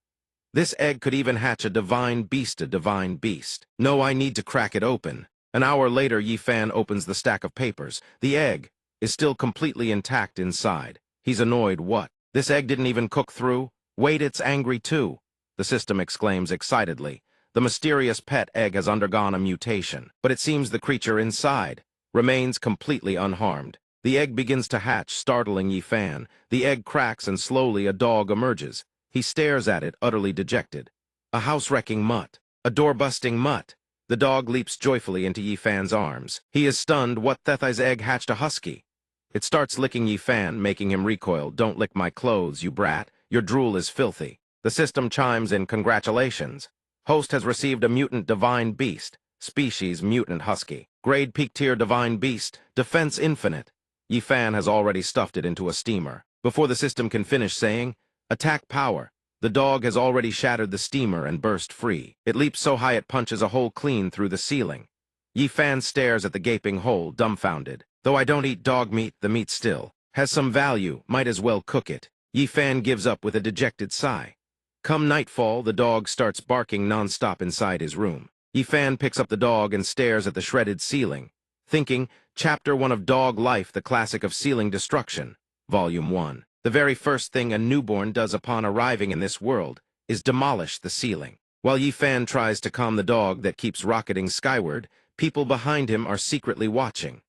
This egg could even hatch a divine beast, a divine beast. No, I need to crack it open. An hour later, Yi Fan opens the stack of papers. The egg is still completely intact inside. He's annoyed. What? This egg didn't even cook through? Wait, it's angry too. The system exclaims excitedly. The mysterious pet egg has undergone a mutation, but it seems the creature inside remains completely unharmed. The egg begins to hatch, startling Yi Fan. The egg cracks and slowly a dog emerges. He stares at it, utterly dejected. A house-wrecking mutt. A door-busting mutt. The dog leaps joyfully into Yi Fan's arms. He is stunned. What Thethai's egg hatched a husky? It starts licking Yi Fan, making him recoil. Don't lick my clothes, you brat. Your drool is filthy. The system chimes in, congratulations. Host has received a mutant divine beast. Species mutant husky. Grade peak tier divine beast. Defense infinite. Yi Fan has already stuffed it into a steamer. Before the system can finish saying, attack power, the dog has already shattered the steamer and burst free. It leaps so high it punches a hole clean through the ceiling. Yi Fan stares at the gaping hole, dumbfounded. Though I don't eat dog meat, the meat still has some value, might as well cook it. Yi Fan gives up with a dejected sigh. Come nightfall, the dog starts barking non-stop inside his room. Yi Fan picks up the dog and stares at the shredded ceiling, thinking, Chapter 1 of Dog Life, the classic of ceiling destruction, Volume 1. The very first thing a newborn does upon arriving in this world is demolish the ceiling. While Yi Fan tries to calm the dog that keeps rocketing skyward, people behind him are secretly watching.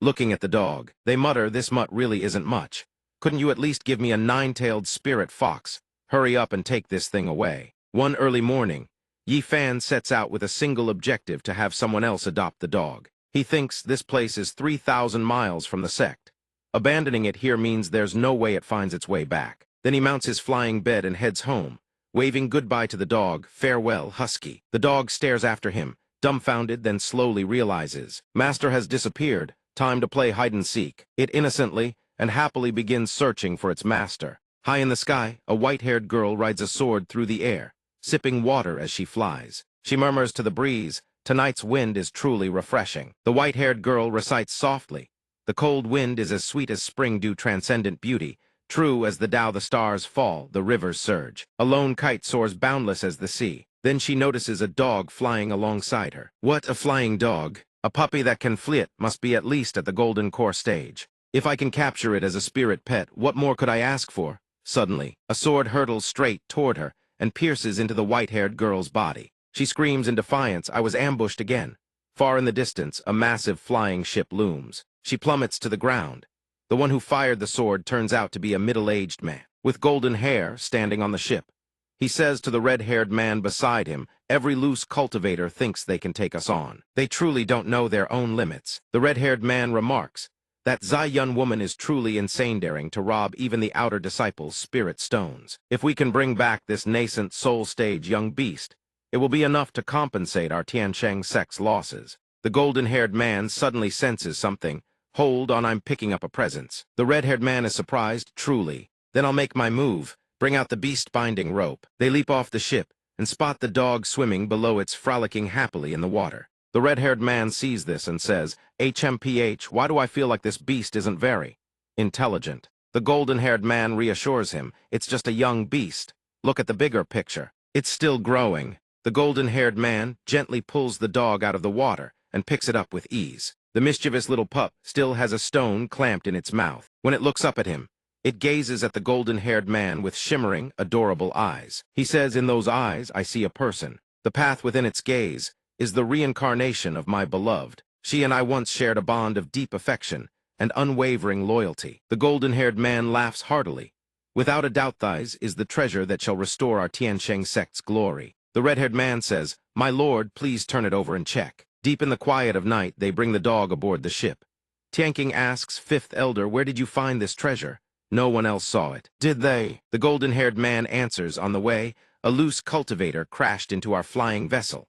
Looking at the dog, they mutter, this mutt really isn't much. Couldn't you at least give me a 9-tailed spirit fox? Hurry up and take this thing away. One early morning, Yi Fan sets out with a single objective to have someone else adopt the dog. He thinks this place is 3,000 miles from the sect. Abandoning it here means there's no way it finds its way back. Then he mounts his flying bed and heads home, waving goodbye to the dog, farewell, husky. The dog stares after him, dumbfounded, then slowly realizes, Master has disappeared, time to play hide-and-seek. It innocently and happily begins searching for its master. High in the sky, a white-haired girl rides a sword through the air, sipping water as she flies. She murmurs to the breeze, tonight's wind is truly refreshing. The white-haired girl recites softly, the cold wind is as sweet as spring dew, transcendent beauty. True as the Tao the stars fall, the rivers surge. A lone kite soars boundless as the sea. Then she notices a dog flying alongside her. What a flying dog! A puppy that can flit must be at least at the golden core stage. If I can capture it as a spirit pet, what more could I ask for? Suddenly, a sword hurtles straight toward her and pierces into the white-haired girl's body. She screams in defiance, I was ambushed again. Far in the distance, a massive flying ship looms. She plummets to the ground. The one who fired the sword turns out to be a middle-aged man, with golden hair, standing on the ship. He says to the red-haired man beside him, every loose cultivator thinks they can take us on. They truly don't know their own limits. The red-haired man remarks, that Zai-Yun woman is truly insane, daring to rob even the outer disciples' spirit stones. If we can bring back this nascent soul-stage young beast, It will be enough to compensate our Tiancheng sect's losses. The golden-haired man suddenly senses something. Hold on, I'm picking up a presence. The red-haired man is surprised, truly. Then I'll make my move. Bring out the beast-binding rope. They leap off the ship and spot the dog swimming below it, frolicking happily in the water. The red-haired man sees this and says, HMPH, why do I feel like this beast isn't very intelligent? The golden-haired man reassures him, it's just a young beast. Look at the bigger picture. It's still growing. The golden-haired man gently pulls the dog out of the water and picks it up with ease. The mischievous little pup still has a stone clamped in its mouth. When it looks up at him, it gazes at the golden-haired man with shimmering, adorable eyes. He says, in those eyes, I see a person. The path within its gaze is the reincarnation of my beloved. She and I once shared a bond of deep affection and unwavering loyalty. The golden-haired man laughs heartily. Without a doubt, thine is the treasure that shall restore our Tiancheng sect's glory. The red-haired man says, my lord, please turn it over and check. Deep in the quiet of night, they bring the dog aboard the ship. Tianking asks, fifth elder, where did you find this treasure? No one else saw it. Did they? The golden-haired man answers, on the way, a loose cultivator crashed into our flying vessel.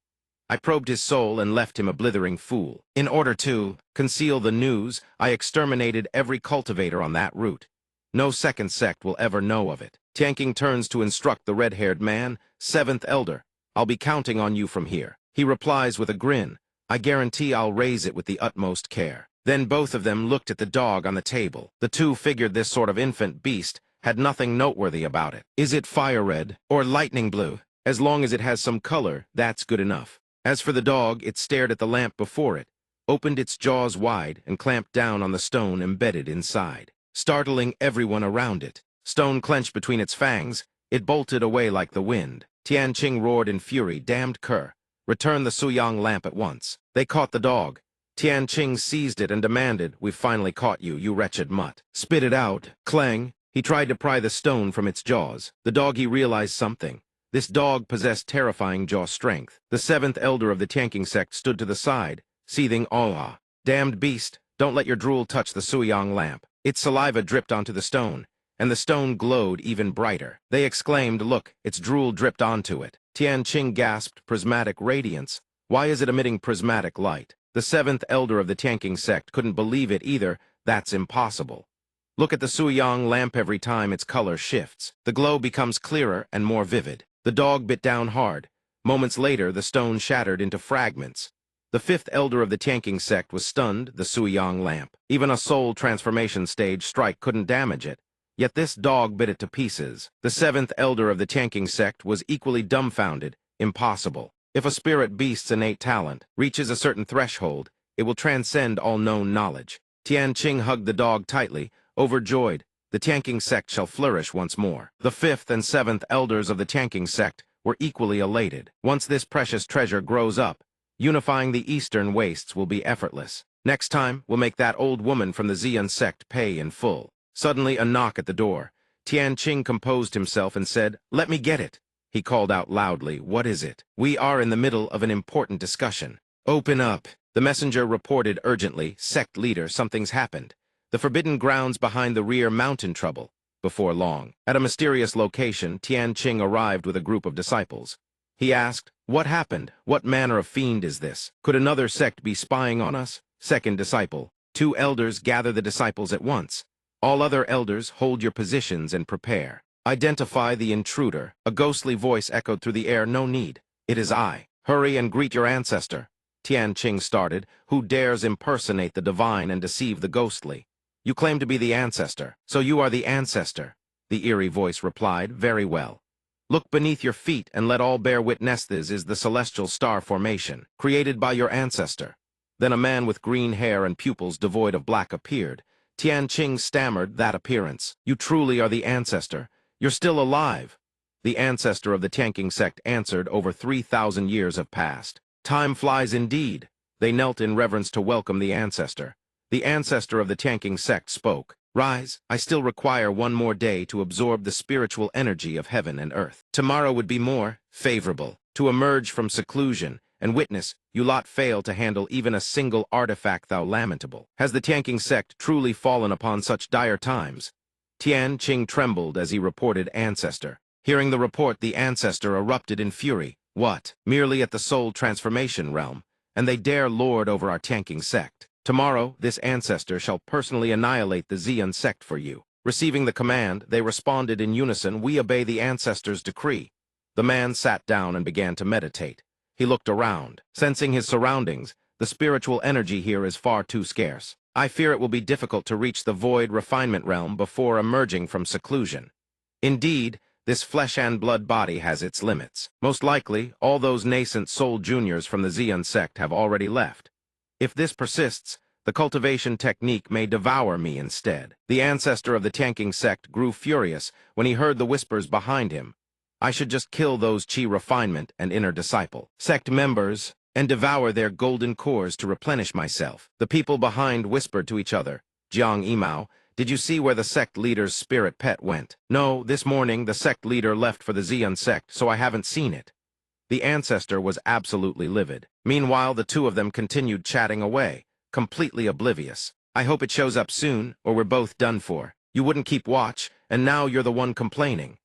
I probed his soul and left him a blithering fool. In order to conceal the news, I exterminated every cultivator on that route. No second sect will ever know of it. Tianking turns to instruct the red-haired man, seventh elder, I'll be counting on you from here. He replies with a grin, I guarantee I'll raise it with the utmost care. Then both of them looked at the dog on the table. The two figured this sort of infant beast had nothing noteworthy about it. Is it fire red or lightning blue? As long as it has some color, that's good enough. As for the dog, it stared at the lamp before it, opened its jaws wide, and clamped down on the stone embedded inside, startling everyone around it. Stone clenched between its fangs, it bolted away like the wind. Tianqing roared in fury, damned cur. Return the Suyang lamp at once. They caught the dog. Tianqing seized it and demanded, we've finally caught you, you wretched mutt. Spit it out. Clang. He tried to pry the stone from its jaws. The doggy realized something. This dog possessed terrifying jaw strength. The seventh elder of the Tianqing sect stood to the side, seething awe. Damned beast, don't let your drool touch the Suyang lamp. Its saliva dripped onto the stone, and the stone glowed even brighter. They exclaimed, look, its drool dripped onto it. Tianqing gasped, prismatic radiance. Why is it emitting prismatic light? The seventh elder of the Tianqing sect couldn't believe it either. That's impossible. Look at the Suyang lamp every time its color shifts. The glow becomes clearer and more vivid. The dog bit down hard. Moments later, the stone shattered into fragments. The fifth elder of the Tianqing sect was stunned, the Suyang lamp. Even a soul transformation stage strike couldn't damage it. Yet this dog bit it to pieces. The seventh elder of the Tianqing sect was equally dumbfounded. Impossible. If a spirit beast's innate talent reaches a certain threshold, it will transcend all known knowledge. Tianqing hugged the dog tightly, overjoyed. The Tianqing sect shall flourish once more. The fifth and seventh elders of the Tianqing sect were equally elated. Once this precious treasure grows up, unifying the eastern wastes will be effortless. Next time, we'll make that old woman from the Xian sect pay in full. Suddenly, a knock at the door. Tianqing composed himself and said, let me get it. He called out loudly, what is it? We are in the middle of an important discussion. Open up. The messenger reported urgently, sect leader, something's happened. The forbidden grounds behind the rear mountain trouble. Before long, at a mysterious location, Tianqing arrived with a group of disciples. He asked, what happened? What manner of fiend is this? Could another sect be spying on us? Second disciple. 2 elders gather the disciples at once. All other elders, hold your positions and prepare. Identify the intruder. A ghostly voice echoed through the air, no need. It is I. Hurry and greet your ancestor. Tianqing started, who dares impersonate the divine and deceive the ghostly? You claim to be the ancestor, so you are the ancestor. The eerie voice replied, very well. Look beneath your feet and let all bear witness this is the celestial star formation, created by your ancestor. Then a man with green hair and pupils devoid of black appeared. Tianqing stammered, that appearance. You truly are the ancestor. You're still alive. The ancestor of the Tianqing sect answered, over 3,000 years have passed. Time flies indeed. They knelt in reverence to welcome the ancestor. The ancestor of the Tianqing sect spoke. Rise, I still require one more day to absorb the spiritual energy of heaven and earth. Tomorrow would be more favorable to emerge from seclusion and witness you lot fail to handle even a single artifact, thou lamentable. Has the Tianqing sect truly fallen upon such dire times? Tianqing trembled as he reported ancestor. Hearing the report, the ancestor erupted in fury. What? Merely at the soul transformation realm, and they dare lord over our tanking sect. Tomorrow, this ancestor shall personally annihilate the Zeon sect for you. Receiving the command, they responded in unison, "We obey the ancestor's decree." The man sat down and began to meditate. He looked around. Sensing his surroundings, the spiritual energy here is far too scarce. I fear it will be difficult to reach the void refinement realm before emerging from seclusion. Indeed, this flesh and blood body has its limits. Most likely, all those nascent soul juniors from the Zeon sect have already left. If this persists, the cultivation technique may devour me instead. The ancestor of the tanking sect grew furious when he heard the whispers behind him. I should just kill those chi refinement and inner disciple sect members and devour their golden cores to replenish myself. The people behind whispered to each other. Jiang Imao, did you see where the sect leader's spirit pet went? No, this morning the sect leader left for the Zeon sect, so I haven't seen it. The ancestor was absolutely livid. Meanwhile, the two of them continued chatting away, completely oblivious. I hope it shows up soon, or we're both done for. You wouldn't keep watch, and now you're the one complaining.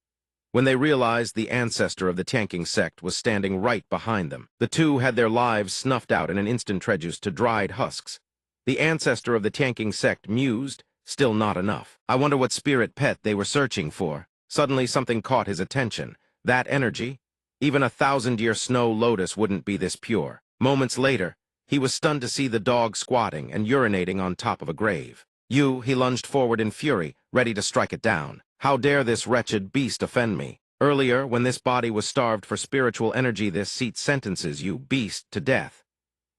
When they realized the ancestor of the tanking sect was standing right behind them, the two had their lives snuffed out in an instant, reduced to dried husks. The ancestor of the tanking sect mused, still not enough. I wonder what spirit pet they were searching for. Suddenly something caught his attention. That energy? Even 1,000-year snow lotus wouldn't be this pure. Moments later, he was stunned to see the dog squatting and urinating on top of a grave. He lunged forward in fury, ready to strike it down. How dare this wretched beast offend me? Earlier, when this body was starved for spiritual energy, this seat sentences you, beast, to death.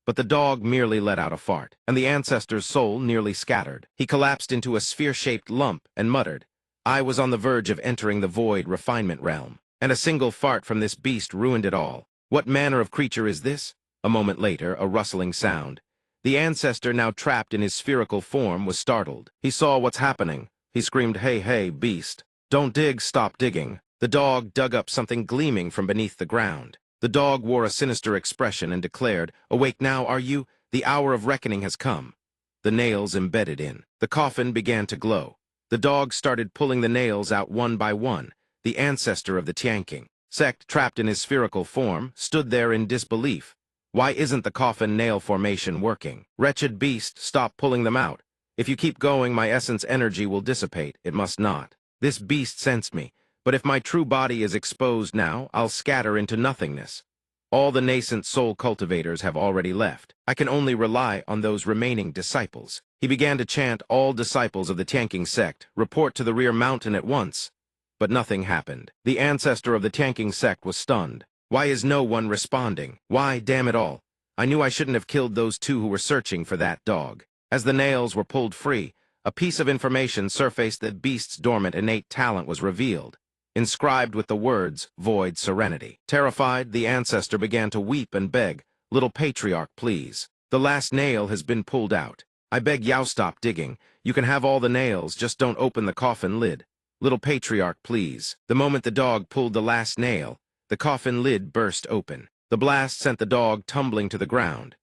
But the dog merely let out a fart, and the ancestor's soul nearly scattered. He collapsed into a sphere-shaped lump and muttered, I was on the verge of entering the void refinement realm, and a single fart from this beast ruined it all. What manner of creature is this? A moment later, a rustling sound. The ancestor, now trapped in his spherical form, was startled. He saw what's happening. He screamed, Hey, hey, beast. Don't dig, stop digging. The dog dug up something gleaming from beneath the ground. The dog wore a sinister expression and declared, Awake now, are you? The hour of reckoning has come. The nails embedded in. The coffin began to glow. The dog started pulling the nails out one by one. The ancestor of the tanking sect, trapped in his spherical form, stood there in disbelief. Why isn't the coffin nail formation working? Wretched beast, stop pulling them out. If you keep going, my essence energy will dissipate. It must not. This beast sensed me. But if my true body is exposed now, I'll scatter into nothingness. All the nascent soul cultivators have already left. I can only rely on those remaining disciples. He began to chant, All disciples of the tanking sect, report to the rear mountain at once. But nothing happened. The ancestor of the tanking sect was stunned. Why is no one responding? Why, damn it all? I knew I shouldn't have killed those two who were searching for that dog. As the nails were pulled free, a piece of information surfaced. The beast's dormant innate talent was revealed, inscribed with the words, Void Serenity. Terrified, the ancestor began to weep and beg, Little patriarch, please. The last nail has been pulled out. I beg Yao, stop digging. You can have all the nails, just don't open the coffin lid. Little patriarch, please. The moment the dog pulled the last nail, the coffin lid burst open. The blast sent the dog tumbling to the ground.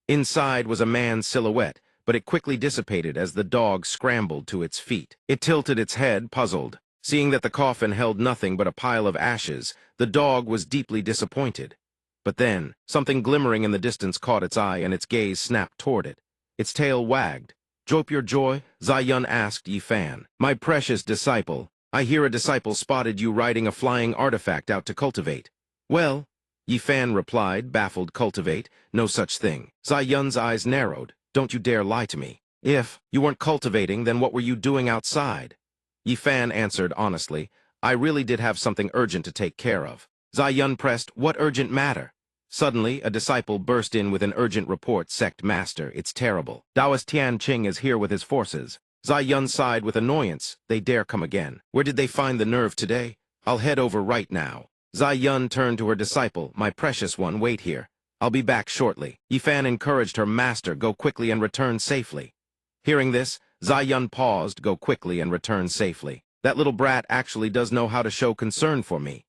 Inside was a man's silhouette, but it quickly dissipated as the dog scrambled to its feet. It tilted its head, puzzled. Seeing that the coffin held nothing but a pile of ashes, the dog was deeply disappointed. But then, something glimmering in the distance caught its eye, and its gaze snapped toward it. Its tail wagged. Drop your joy? Zai-Yun asked Yi Fan. My precious disciple, I hear a disciple spotted you riding a flying artifact out to cultivate. Well, Yi Fan replied, baffled. Cultivate? No such thing. Zai-Yun's eyes narrowed. Don't you dare lie to me. If you weren't cultivating, then what were you doing outside? Yi Fan answered honestly, I really did have something urgent to take care of. Zai-Yun pressed, What urgent matter? Suddenly, a disciple burst in with an urgent report. Sect Master, it's terrible. Taoist Tian Qing is here with his forces. Zai-Yun sighed with annoyance. They dare come again. Where did they find the nerve today? I'll head over right now. Zai-Yun turned to her disciple. My precious one, wait here. I'll be back shortly. Yi Fan encouraged her master, go quickly and return safely. Hearing this, Zai-Yun paused, go quickly and return safely. That little brat actually does know how to show concern for me.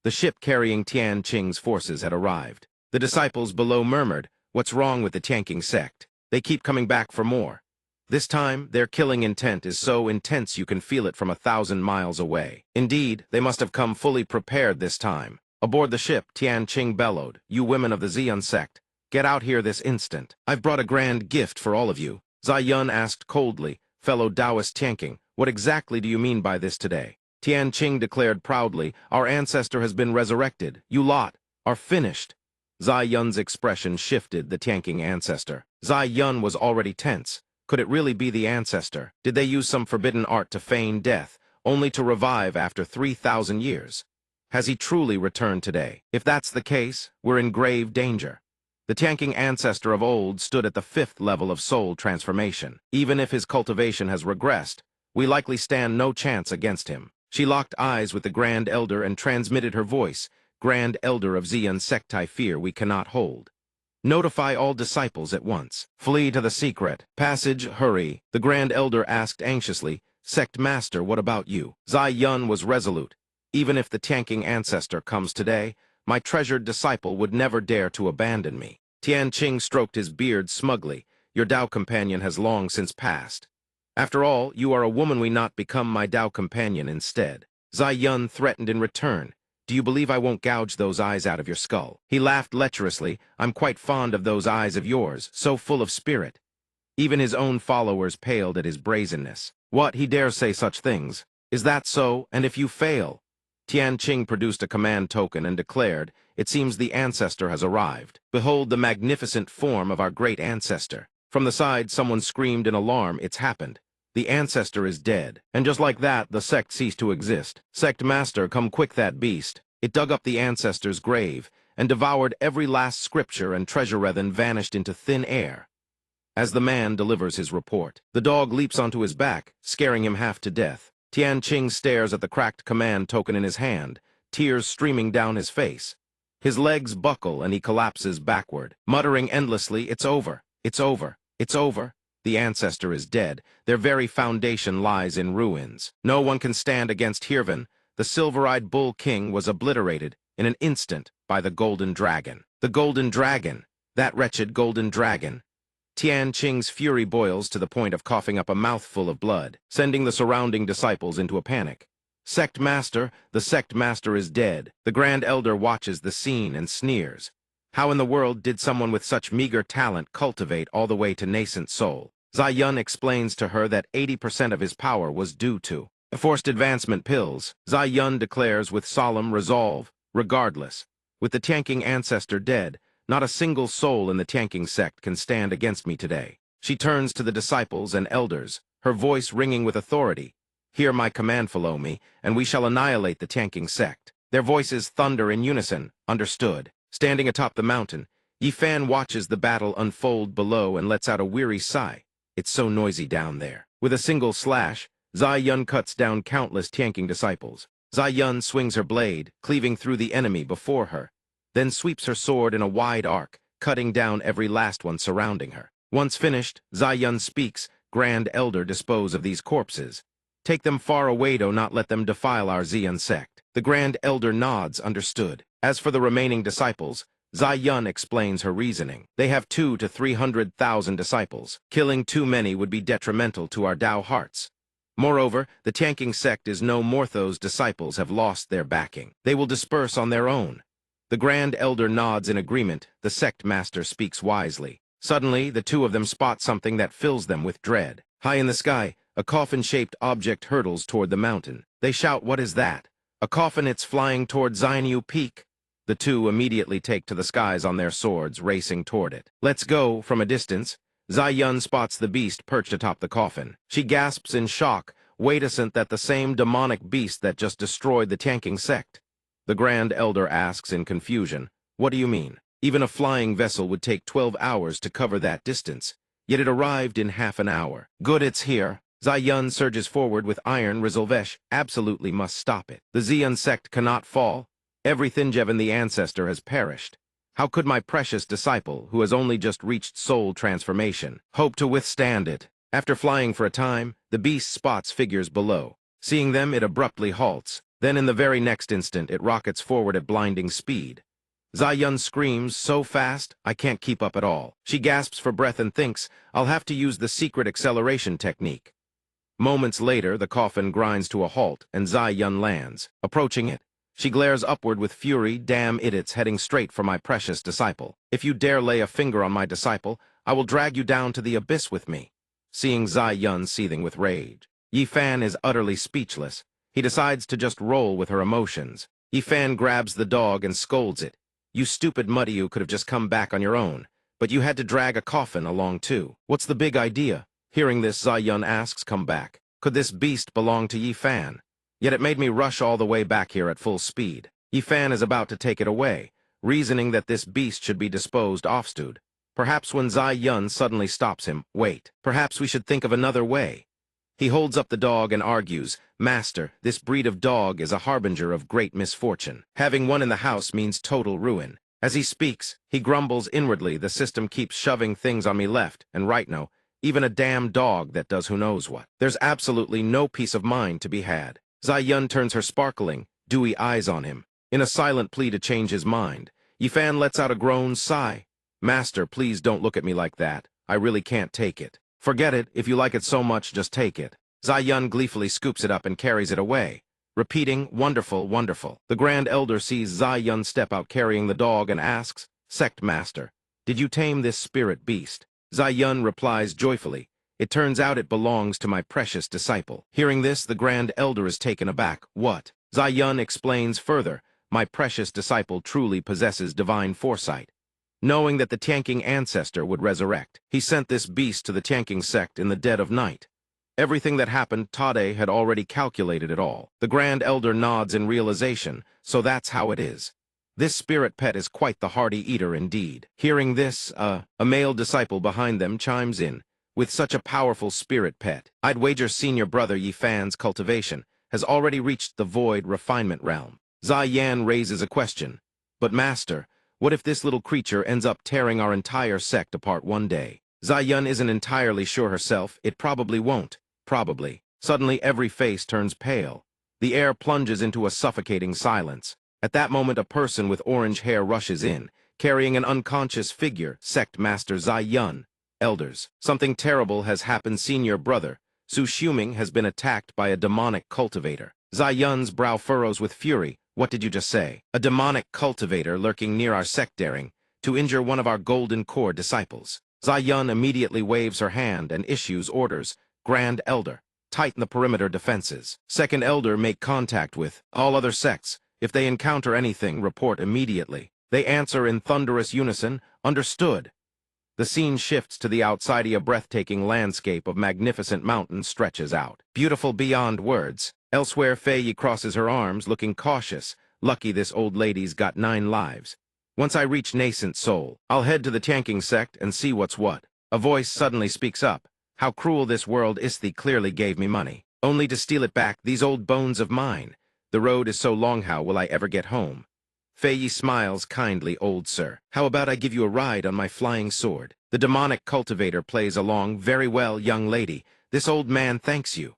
The ship carrying Tian Qing's forces had arrived. The disciples below murmured, what's wrong with the tanking sect? They keep coming back for more. This time, their killing intent is so intense you can feel it from 1,000 miles away. Indeed, they must have come fully prepared this time. Aboard the ship, Tian Qing bellowed, "You women of the Xian sect, get out here this instant. I've brought a grand gift for all of you." Zai Yun asked coldly, "Fellow Taoist Tianqing, what exactly do you mean by this today?" Tian Qing declared proudly, "Our ancestor has been resurrected. You lot are finished." Zai Yun's expression shifted. The Tianqing ancestor. Zai Yun was already tense. Could it really be the ancestor? Did they use some forbidden art to feign death, only to revive after 3,000 years? Has he truly returned today? If that's the case, we're in grave danger. The Tianqing ancestor of old stood at the 5th level of soul transformation. Even if his cultivation has regressed, we likely stand no chance against him. She locked eyes with the Grand Elder and transmitted her voice. "Grand Elder of Xian sect, I fear we cannot hold. Notify all disciples at once. Flee to the secret passage, hurry." The Grand Elder asked anxiously, "Sect Master, what about you?" Zai Yun was resolute. "Even if the Tianqing ancestor comes today, my treasured disciple would never dare to abandon me." Tian Qing stroked his beard smugly. "Your Tao companion has long since passed. After all, you are a woman, we not become my Tao companion instead." Zai Yun threatened in return, "Do you believe I won't gouge those eyes out of your skull?" He laughed lecherously. "I'm quite fond of those eyes of yours, so full of spirit." Even his own followers paled at his brazenness. "What, he dares say such things? Is that so? And if you fail?" Tian Qing produced a command token and declared, "It seems the ancestor has arrived. Behold the magnificent form of our great ancestor." From the side, someone screamed in alarm, "It's happened. The ancestor is dead." And just like that, the sect ceased to exist. "Sect Master, come quick that beast." It dug up the ancestor's grave and devoured every last scripture, and treasure then vanished into thin air. As the man delivers his report, the dog leaps onto his back, scaring him half to death. Tian Qing stares at the cracked command token in his hand, tears streaming down his face. His legs buckle and he collapses backward, muttering endlessly, "It's over, it's over, it's over." The ancestor is dead. Their very foundation lies in ruins. No one can stand against Hirvan. The silver-eyed bull king was obliterated in an instant by the golden dragon. The golden dragon! That wretched golden dragon! Tian Qing's fury boils to the point of coughing up a mouthful of blood, sending the surrounding disciples into a panic. "Sect Master, the Sect Master is dead." The Grand Elder watches the scene and sneers. How in the world did someone with such meager talent cultivate all the way to nascent soul? Zai Yun explains to her that 80% of his power was due to forced advancement pills. Zai Yun declares with solemn resolve, "Regardless, with the Tianqing ancestor dead, not a single soul in the Tianqing sect can stand against me today." She turns to the disciples and elders, her voice ringing with authority. "Hear my command, follow me, and we shall annihilate the Tianqing sect." Their voices thunder in unison, "Understood." Standing atop the mountain, Yi Fan watches the battle unfold below and lets out a weary sigh. It's so noisy down there. With a single slash, Zai Yun cuts down countless Tianqing disciples. Zai Yun swings her blade, cleaving through the enemy before her, then sweeps her sword in a wide arc, cutting down every last one surrounding her. Once finished, Zai Yun speaks, "Grand Elder, dispose of these corpses. Take them far away, do not let them defile our Xian sect." The Grand Elder nods, "Understood." As for the remaining disciples, Zai Yun explains her reasoning. They have 200,000 to 300,000 disciples. Killing too many would be detrimental to our Tao hearts. Moreover, the Tianqing sect is no more. Those disciples have lost their backing. They will disperse on their own. The Grand Elder nods in agreement. The sect master speaks wisely. Suddenly, the two of them spot something that fills them with dread. High in the sky, a coffin-shaped object hurtles toward the mountain. They shout, "What is that?" "A coffin, it's flying toward Xianyu Peak." The two immediately take to the skies on their swords, racing toward it. "Let's go." From a distance, Zai Yun spots the beast perched atop the coffin. She gasps in shock. Wait, isn't that the same demonic beast that just destroyed the Tianqing sect? The Grand Elder asks in confusion, "What do you mean? Even a flying vessel would take 12 hours to cover that distance, yet it arrived in half an hour." "Good, it's here." Zai Yun surges forward with iron resolve. "Absolutely must stop it. The Xian sect cannot fall. Every Thinjevan the ancestor has perished. How could my precious disciple, who has only just reached soul transformation, hope to withstand it?" After flying for a time, the beast spots figures below. Seeing them, it abruptly halts. Then in the very next instant, it rockets forward at blinding speed. Zai Yun screams, "So fast, I can't keep up at all." She gasps for breath and thinks, "I'll have to use the secret acceleration technique." Moments later, the coffin grinds to a halt, and Zai Yun lands. Approaching it, She glares upward with fury. Damn idiots heading straight for my precious disciple. If you dare lay a finger on my disciple, I will drag you down to the abyss with me. Seeing Zai Yun seething with rage, Yi Fan is utterly speechless. He decides to just roll with her emotions. Yi Fan grabs the dog and scolds it. You stupid muddy, you could have just come back on your own, but you had to drag a coffin along too. What's the big idea? Hearing this, Zai Yun asks, come back. Could this beast belong to Yi Fan? Yet it made me rush all the way back here at full speed. Yi Fan is about to take it away, reasoning that this beast should be disposed offstud. Perhaps when Zai Yun suddenly stops him, wait, perhaps we should think of another way. He holds up the dog and argues, Master, this breed of dog is a harbinger of great misfortune. Having one in the house means total ruin. As he speaks, he grumbles inwardly, the system keeps shoving things on me left and right now, even a damn dog that does who knows what. There's absolutely no peace of mind to be had. Zai Yun turns her sparkling, dewy eyes on him. In a silent plea to change his mind, Yi Fan lets out a groan sigh. Master, please don't look at me like that. I really can't take it. Forget it. If you like it so much, just take it. Zai Yun gleefully scoops it up and carries it away, repeating, wonderful, wonderful. The Grand Elder sees Zai Yun step out carrying the dog and asks, Sect Master, did you tame this spirit beast? Zai Yun replies joyfully, it turns out it belongs to my precious disciple. Hearing this, the Grand Elder is taken aback. What? Zai Yun explains further, my precious disciple truly possesses divine foresight. Knowing that the Tianqing ancestor would resurrect, he sent this beast to the Tianqing sect in the dead of night. Everything that happened, Tade had already calculated it all. The Grand Elder nods in realization, so that's how it is. This spirit pet is quite the hearty eater indeed. Hearing this, a male disciple behind them chimes in. With such a powerful spirit pet, I'd wager senior brother Yi Fan's cultivation has already reached the void refinement realm. Zai Yan raises a question. But master, what if this little creature ends up tearing our entire sect apart one day? Zai Yun isn't entirely sure herself. It probably won't. Probably. Suddenly, every face turns pale. The air plunges into a suffocating silence. At that moment, a person with orange hair rushes in, carrying an unconscious figure, Sect Master Zai Yun. Elders, something terrible has happened. Senior brother, Su Shuming, has been attacked by a demonic cultivator. Zai Yun's brow furrows with fury. What did you just say? A demonic cultivator lurking near our sect, daring to injure one of our golden core disciples. Zai Yun immediately waves her hand and issues orders. Grand Elder, tighten the perimeter defenses. Second Elder, make contact with all other sects. If they encounter anything, report immediately. They answer in thunderous unison, understood. The scene shifts to the outside. A breathtaking landscape of magnificent mountains stretches out. Beautiful beyond words. Elsewhere, Fei Yi crosses her arms, looking cautious. Lucky this old lady's got 9 lives. Once I reach nascent soul, I'll head to the Tianqing sect and see what's what. A voice suddenly speaks up. How cruel this world is. They clearly gave me money, only to steal it back, these old bones of mine. The road is so long, how will I ever get home? Fei Yi smiles kindly, old sir. How about I give you a ride on my flying sword? The demonic cultivator plays along. Very well, young lady. This old man thanks you.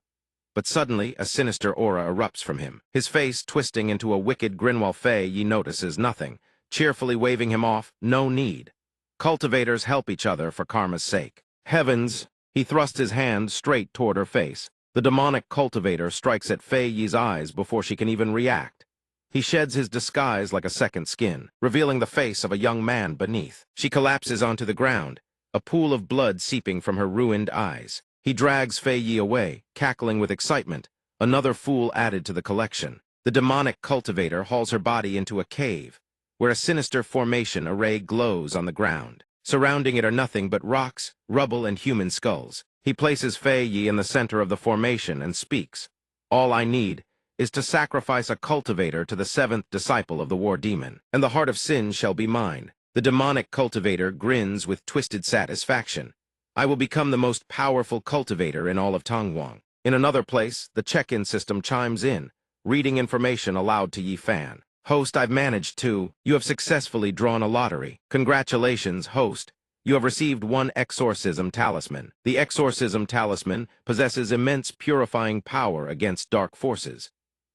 But suddenly, a sinister aura erupts from him, his face twisting into a wicked grin while Fei Yi notices nothing, cheerfully waving him off. No need. Cultivators help each other for karma's sake. Heavens! He thrusts his hand straight toward her face. The demonic cultivator strikes at Fei Yi's eyes before she can even react. He sheds his disguise like a second skin, revealing the face of a young man beneath. She collapses onto the ground, a pool of blood seeping from her ruined eyes. He drags Fei Yi away, cackling with excitement, another fool added to the collection. The demonic cultivator hauls her body into a cave, where a sinister formation array glows on the ground. Surrounding it are nothing but rocks, rubble, and human skulls. He places Fei Yi in the center of the formation and speaks. All I need is to sacrifice a cultivator to the 7th disciple of the war demon, and the heart of sin shall be mine. The demonic cultivator grins with twisted satisfaction. I will become the most powerful cultivator in all of Tongwang. In another place, the check-in system chimes in, reading information aloud to Yi Fan. Host, I've managed to. You have successfully drawn a lottery. Congratulations, host. You have received 1 exorcism talisman. The exorcism talisman possesses immense purifying power against dark forces.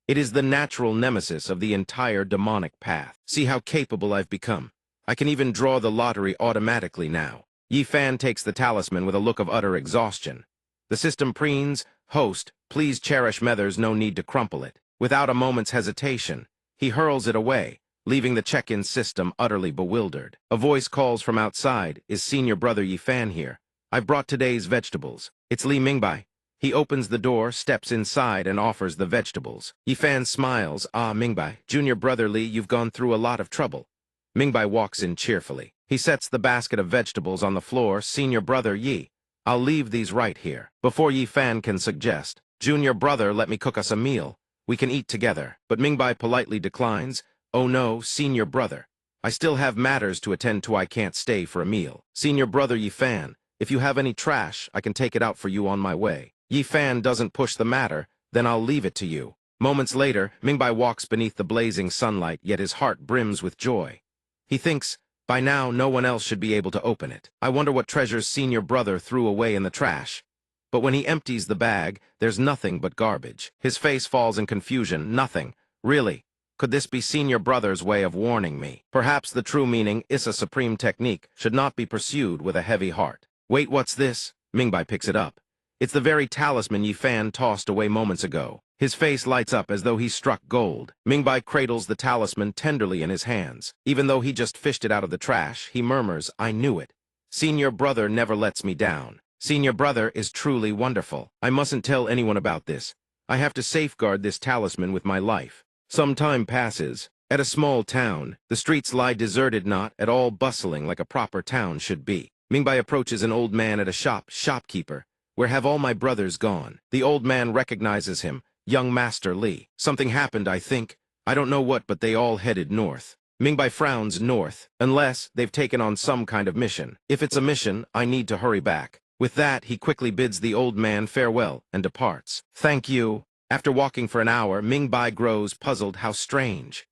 It is the natural nemesis of the entire demonic path. See how capable I've become. I can even draw the lottery automatically now. Yi Fan takes the talisman with a look of utter exhaustion. The system preens, host, please cherish Methers, no need to crumple it. Without a moment's hesitation, He hurls it away, leaving the check-in system utterly bewildered. A voice calls from outside, "Is Senior Brother Yifan here? I've brought today's vegetables." It's Li Mingbai. He opens the door, steps inside, and offers the vegetables. Yifan smiles. "Ah, Mingbai, Junior Brother Li, you've gone through a lot of trouble." Mingbai walks in cheerfully. He sets the basket of vegetables on the floor. "Senior Brother Yi, I'll leave these right here." Before Yifan can suggest, "Junior Brother, let me cook us a meal. We can eat together." But Mingbai politely declines. "Oh no, Senior Brother. I still have matters to attend to. I can't stay for a meal." "Senior Brother Yifan, if you have any trash, I can take it out for you on my way." Yifan doesn't push the matter. "Then I'll leave it to you." Moments later, Mingbai walks beneath the blazing sunlight, yet his heart brims with joy. He thinks, by now no one else should be able to open it. I wonder what treasures Senior Brother threw away in the trash. But when he empties the bag, there's nothing but garbage. His face falls in confusion. Nothing. Really? Could this be Senior Brother's way of warning me? Perhaps the true meaning, Issa supreme technique, should not be pursued with a heavy heart. Wait, what's this? Mingbai picks it up. It's the very talisman Yifan tossed away moments ago. His face lights up as though he struck gold. Mingbai cradles the talisman tenderly in his hands. Even though he just fished it out of the trash, he murmurs, "I knew it. Senior Brother never lets me down. Senior Brother is truly wonderful. I mustn't tell anyone about this. I have to safeguard this talisman with my life." Some time passes. At a small town, the streets lie deserted, not at all bustling like a proper town should be. Mingbai approaches an old man at a shopkeeper. "Where have all my brothers gone?" The old man recognizes him. "Young Master Li. Something happened, I think. I don't know what, but they all headed north." Mingbai frowns. "North? Unless they've taken on some kind of mission. If it's a mission, I need to hurry back." With that, he quickly bids the old man farewell and departs. "Thank you." After walking for an hour, Mingbai grows puzzled. How strange.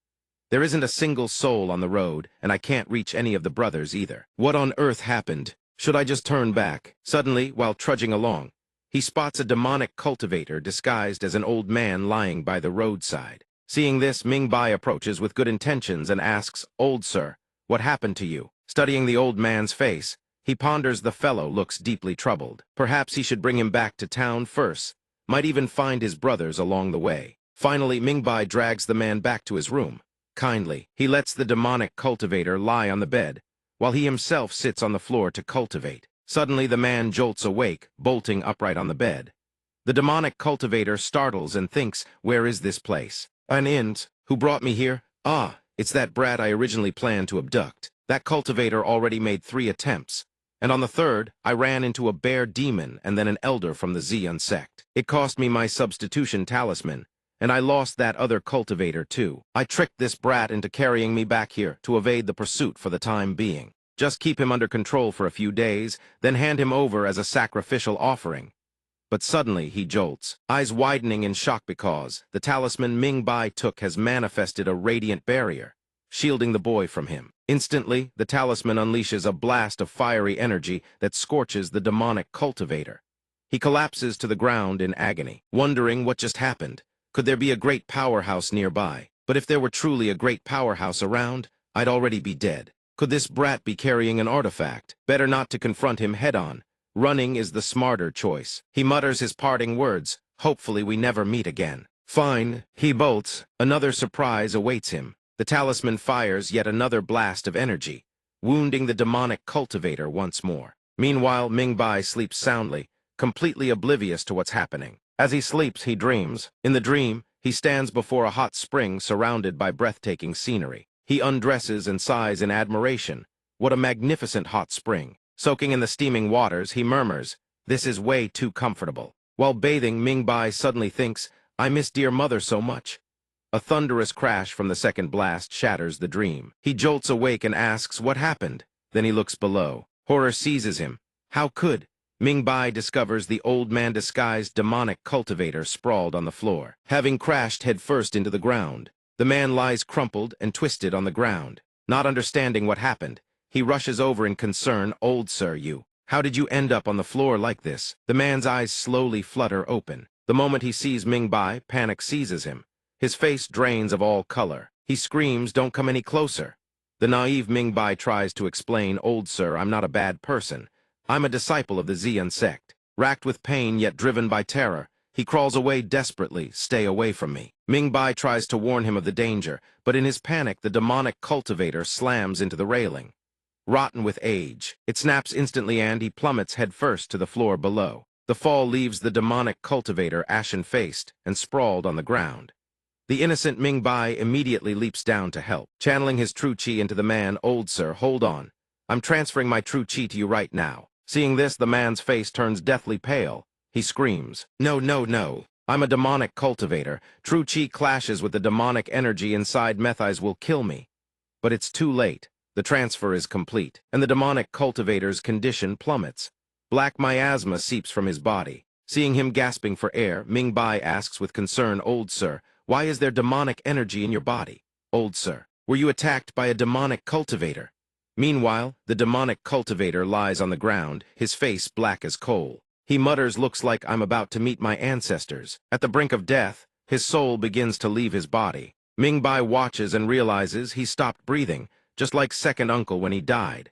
There isn't a single soul on the road, and I can't reach any of the brothers either. What on earth happened? Should I just turn back? Suddenly, while trudging along, he spots a demonic cultivator disguised as an old man lying by the roadside. Seeing this, Mingbai approaches with good intentions and asks, "Old sir, what happened to you?" Studying the old man's face, he ponders. The fellow looks deeply troubled. Perhaps he should bring him back to town first. Might even find his brothers along the way. Finally, Mingbai drags the man back to his room. Kindly, he lets the demonic cultivator lie on the bed, while he himself sits on the floor to cultivate. Suddenly, the man jolts awake, bolting upright on the bed. The demonic cultivator startles and thinks, "Where is this place? An inn? Who brought me here? Ah, it's that brat I originally planned to abduct." That cultivator already made 3 attempts, and on the third, I ran into a bear demon and then an elder from the Xian sect. It cost me my substitution talisman, and I lost that other cultivator too. I tricked this brat into carrying me back here to evade the pursuit for the time being. Just keep him under control for a few days, then hand him over as a sacrificial offering. But suddenly he jolts, eyes widening in shock because the talisman Mingbai took has manifested a radiant barrier, shielding the boy from him. Instantly, the talisman unleashes a blast of fiery energy that scorches the demonic cultivator. He collapses to the ground in agony, wondering what just happened. Could there be a great powerhouse nearby? But if there were truly a great powerhouse around, I'd already be dead. Could this brat be carrying an artifact? Better not to confront him head-on. Running is the smarter choice. He mutters his parting words. Hopefully we never meet again. Fine, he bolts. Another surprise awaits him. The talisman fires yet another blast of energy, wounding the demonic cultivator once more. Meanwhile, Mingbai sleeps soundly, completely oblivious to what's happening. As he sleeps, he dreams. In the dream, he stands before a hot spring surrounded by breathtaking scenery. He undresses and sighs in admiration. What a magnificent hot spring. Soaking in the steaming waters, he murmurs, "This is way too comfortable." While bathing, Mingbai suddenly thinks, "I miss dear mother so much." A thunderous crash from the second blast shatters the dream. He jolts awake and asks what happened. Then he looks below. Horror seizes him. How could? Mingbai discovers the old man-disguised demonic cultivator sprawled on the floor, having crashed headfirst into the ground. The man lies crumpled and twisted on the ground. Not understanding what happened, he rushes over in concern. "Old sir, how did you end up on the floor like this?" The man's eyes slowly flutter open. The moment he sees Mingbai, panic seizes him. His face drains of all color. He screams, "Don't come any closer." The naive Mingbai tries to explain, "Old sir, I'm not a bad person. I'm a disciple of the Xian sect." Racked with pain yet driven by terror, He crawls away desperately. Stay away from me. Ming-Bai tries to warn him of the danger, but in his panic, the demonic cultivator slams into the railing. Rotten with age, it snaps instantly and he plummets headfirst to the floor below. The fall leaves the demonic cultivator ashen-faced and sprawled on the ground. The innocent Ming-Bai immediately leaps down to help, channeling his true chi into the man. Old sir, hold on. I'm transferring my true chi to you right now. Seeing this, the man's face turns deathly pale. He screams, "No, no, no. I'm a demonic cultivator. True chi clashes with the demonic energy inside Methais will kill me." But it's too late. The transfer is complete, and the demonic cultivator's condition plummets. Black miasma seeps from his body. Seeing him gasping for air, Ming-Bai asks with concern, "Old sir, why is there demonic energy in your body? Old sir, were you attacked by a demonic cultivator?" Meanwhile, the demonic cultivator lies on the ground, his face black as coal. He mutters, "Looks like I'm about to meet my ancestors." At the brink of death, his soul begins to leave his body. Ming-Bai watches and realizes he stopped breathing, just like second uncle when he died.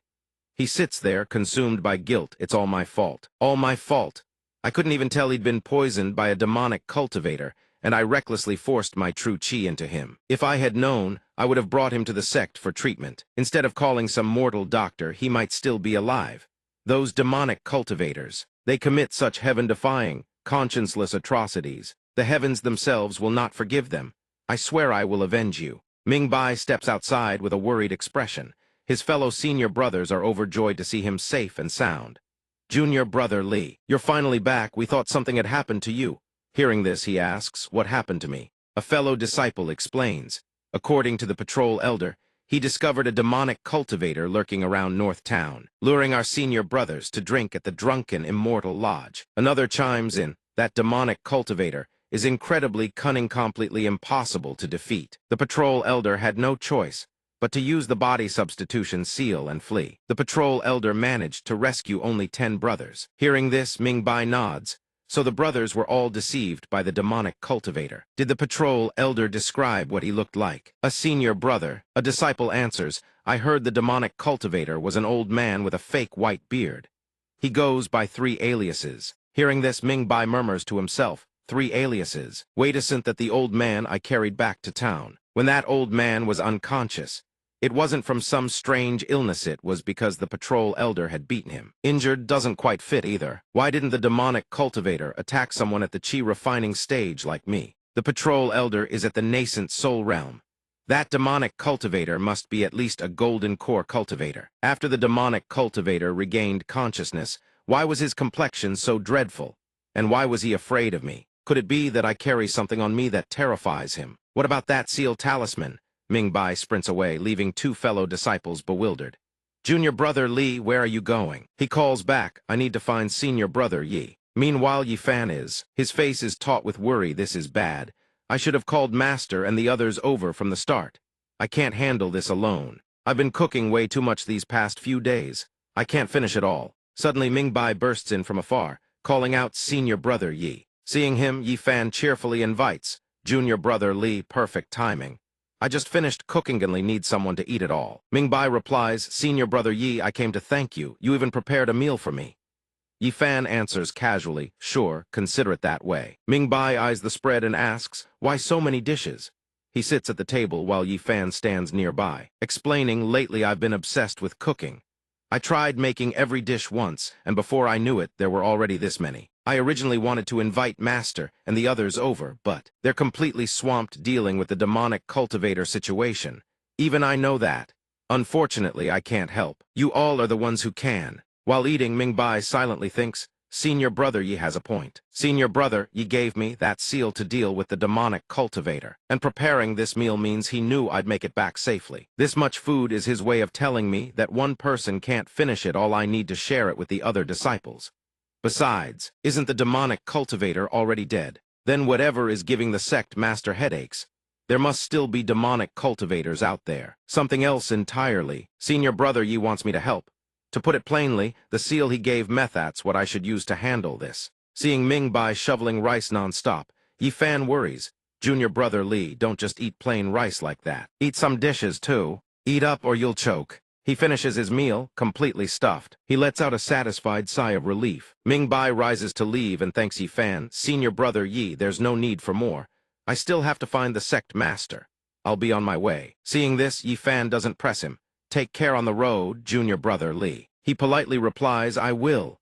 He sits there, consumed by guilt. It's all my fault. All my fault. I couldn't even tell he'd been poisoned by a demonic cultivator, and I recklessly forced my true chi into him. If I had known, I would have brought him to the sect for treatment. Instead of calling some mortal doctor, he might still be alive. Those demonic cultivators, they commit such heaven-defying, conscienceless atrocities. The heavens themselves will not forgive them. I swear I will avenge you. Ming-Bai steps outside with a worried expression. His fellow senior brothers are overjoyed to see him safe and sound. "Junior brother Lee, you're finally back. We thought something had happened to you." Hearing this, he asks, "What happened to me?" A fellow disciple explains. According to the patrol elder, he discovered a demonic cultivator lurking around North Town, luring our senior brothers to drink at the drunken immortal lodge. Another chimes in, "That demonic cultivator is incredibly cunning, completely impossible to defeat." The patrol elder had no choice but to use the body substitution seal and flee. The patrol elder managed to rescue only 10 brothers. Hearing this, Ming-Bai nods. So the brothers were all deceived by the demonic cultivator. Did the patrol elder describe what he looked like? A senior brother, a disciple answers, "I heard the demonic cultivator was an old man with a fake white beard. He goes by 3 aliases. Hearing this, Ming-Bai murmurs to himself, 3 aliases. Wait a second, that the old man I carried back to town. When that old man was unconscious, it wasn't from some strange illness, it was because the patrol elder had beaten him. Injured doesn't quite fit either. Why didn't the demonic cultivator attack someone at the chi refining stage like me? The patrol elder is at the nascent soul realm. That demonic cultivator must be at least a golden core cultivator. After the demonic cultivator regained consciousness, why was his complexion so dreadful? And why was he afraid of me? Could it be that I carry something on me that terrifies him? What about that seal talisman?" Ming-Bai sprints away, leaving 2 fellow disciples bewildered. "Junior brother Lee, where are you going?" He calls back, "I need to find senior brother Yi." Meanwhile, Yi Fan his face is taut with worry. "This is bad. I should have called Master and the others over from the start. I can't handle this alone. I've been cooking way too much these past few days. I can't finish it all." Suddenly, Ming-Bai bursts in from afar, calling out, "Senior brother Yi." Seeing him, Yi Fan cheerfully invites, "Junior brother Lee, perfect timing. I just finished cooking and need someone to eat it all." Ming-Bai replies, "Senior brother Yi, I came to thank you. You even prepared a meal for me." Yi Fan answers casually, "Sure, consider it that way." Ming-Bai eyes the spread and asks, "Why so many dishes?" He sits at the table while Yi Fan stands nearby, explaining, "Lately I've been obsessed with cooking. I tried making every dish once, and before I knew it, there were already this many. I originally wanted to invite Master and the others over, but they're completely swamped dealing with the demonic cultivator situation. Even I know that. Unfortunately, I can't help. You all are the ones who can." While eating, Ming-Bai silently thinks, "Senior brother Yi has a point. Senior brother Yi gave me that seal to deal with the demonic cultivator, and preparing this meal means he knew I'd make it back safely. This much food is his way of telling me that one person can't finish it all. I need to share it with the other disciples. Besides, isn't the demonic cultivator already dead? Then whatever is giving the sect master headaches, there must still be demonic cultivators out there. Something else entirely. Senior brother Yi wants me to help. To put it plainly, the seal he gave Methat's what I should use to handle this." Seeing Ming-Bai shoveling rice non-stop, Yi Fan worries, "Junior brother Lee, don't just eat plain rice like that. Eat some dishes too. Eat up or you'll choke." He finishes his meal, completely stuffed. He lets out a satisfied sigh of relief. Ming-Bai rises to leave and thanks Yi Fan. Senior brother Yi, there's no need for more. I still have to find the sect master. I'll be on my way. Seeing this, Yi Fan doesn't press him. Take care on the road, junior brother Li. He politely replies, I will.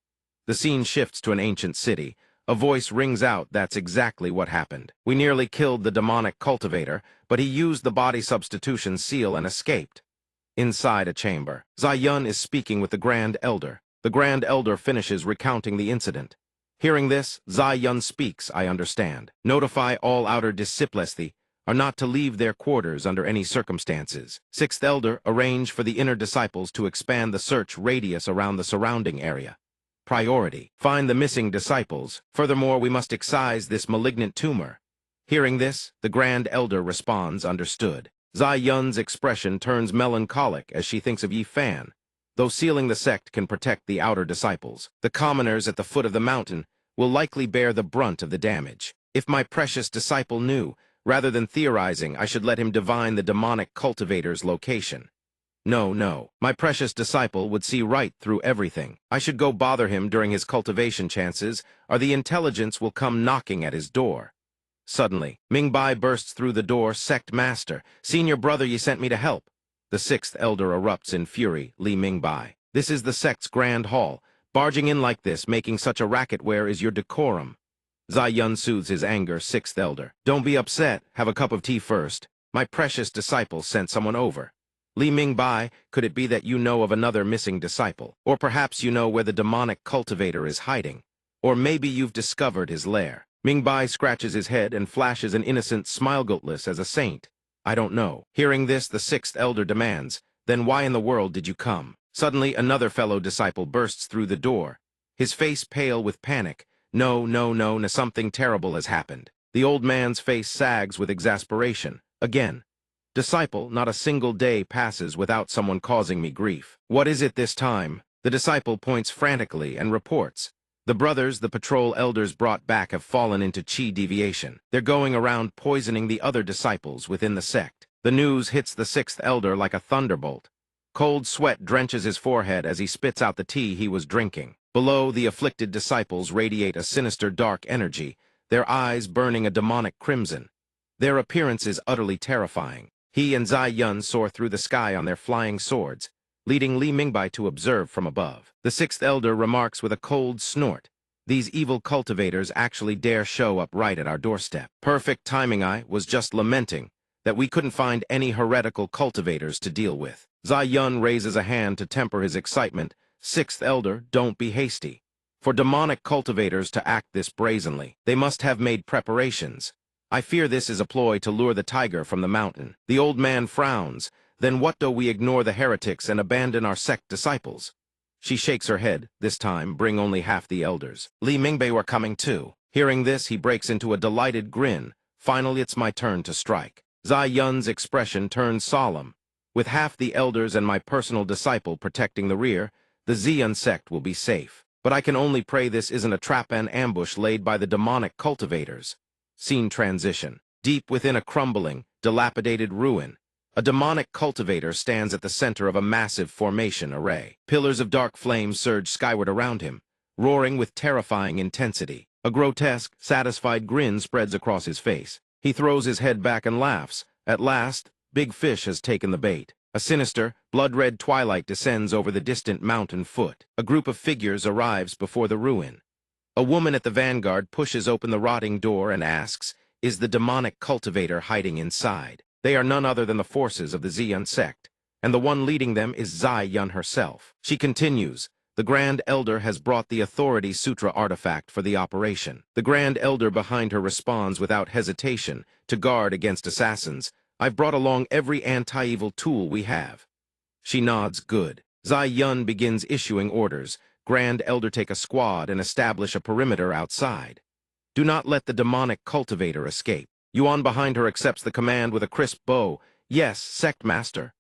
The scene shifts to an ancient city. A voice rings out, that's exactly what happened. We nearly killed the demonic cultivator, but he used the body substitution seal and escaped. Inside a chamber, Zai Yun is speaking with the Grand Elder. The Grand Elder finishes recounting the incident. Hearing this, Zai Yun speaks, I understand. Notify all outer disciples are not to leave their quarters under any circumstances. Sixth Elder, arrange for the inner disciples to expand the search radius around the surrounding area. Priority, find the missing disciples. Furthermore, we must excise this malignant tumor. Hearing this, the Grand Elder responds, understood. Zai Yun's expression turns melancholic as she thinks of Yi Fan. Though sealing the sect can protect the outer disciples, the commoners at the foot of the mountain will likely bear the brunt of the damage. If my precious disciple knew, rather than theorizing, I should let him divine the demonic cultivator's location. No, my precious disciple would see right through everything. I should go bother him during his cultivation chances, or the intelligence will come knocking at his door. Suddenly, Ming-Bai bursts through the door, Sect Master. Senior brother, you sent me to help. The sixth elder erupts in fury, Li Ming-Bai. This is the sect's grand hall. Barging in like this, making such a racket, where is your decorum? Zai Yun soothes his anger, sixth elder. Don't be upset, have a cup of tea first. My precious disciple sent someone over. Li Ming-Bai, could it be that you know of another missing disciple? Or perhaps you know where the demonic cultivator is hiding? Or maybe you've discovered his lair. Ming-Bai scratches his head and flashes an innocent smile, guiltless as a saint. I don't know. Hearing this, the sixth elder demands, then why in the world did you come? Suddenly, another fellow disciple bursts through the door, his face pale with panic. No, something terrible has happened. The old man's face sags with exasperation. Again. Disciple, not a single day passes without someone causing me grief. What is it this time? The disciple points frantically and reports. The brothers the patrol elders brought back have fallen into chi deviation. They're going around poisoning the other disciples within the sect. The news hits the sixth elder like a thunderbolt. Cold sweat drenches his forehead as he spits out the tea he was drinking. Below, the afflicted disciples radiate a sinister dark energy, their eyes burning a demonic crimson. Their appearance is utterly terrifying. He and Zai Yun soar through the sky on their flying swords, leading Li Ming-Bai to observe from above. The sixth elder remarks with a cold snort, these evil cultivators actually dare show up right at our doorstep. Perfect timing. I was just lamenting that we couldn't find any heretical cultivators to deal with. Zai Yun raises a hand to temper his excitement. Sixth elder, don't be hasty. For demonic cultivators to act this brazenly, they must have made preparations. I fear this is a ploy to lure the tiger from the mountain. The old man frowns. Then what do we ignore the heretics and abandon our sect disciples? She shakes her head. This time, bring only half the elders. Li Ming-Bai were coming too. Hearing this, he breaks into a delighted grin. Finally, it's my turn to strike. Zai Yun's expression turns solemn. With half the elders and my personal disciple protecting the rear, the Xian sect will be safe. But I can only pray this isn't a trap and ambush laid by the demonic cultivators. Scene transition. Deep within a crumbling, dilapidated ruin, a demonic cultivator stands at the center of a massive formation array. Pillars of dark flame surge skyward around him, roaring with terrifying intensity. A grotesque, satisfied grin spreads across his face. He throws his head back and laughs. At last, Big Fish has taken the bait. A sinister, blood-red twilight descends over the distant mountain foot. A group of figures arrives before the ruin. A woman at the vanguard pushes open the rotting door and asks, is the demonic cultivator hiding inside? They are none other than the forces of the Xian sect, and the one leading them is Zai Yun herself. She continues, the Grand Elder has brought the Authority Sutra artifact for the operation. The Grand Elder behind her responds without hesitation, to guard against assassins, I've brought along every anti-evil tool we have. She nods, good. Zai Yun begins issuing orders. Grand Elder, take a squad and establish a perimeter outside. Do not let the demonic cultivator escape. Yuan behind her accepts the command with a crisp bow. Yes, Sect Master.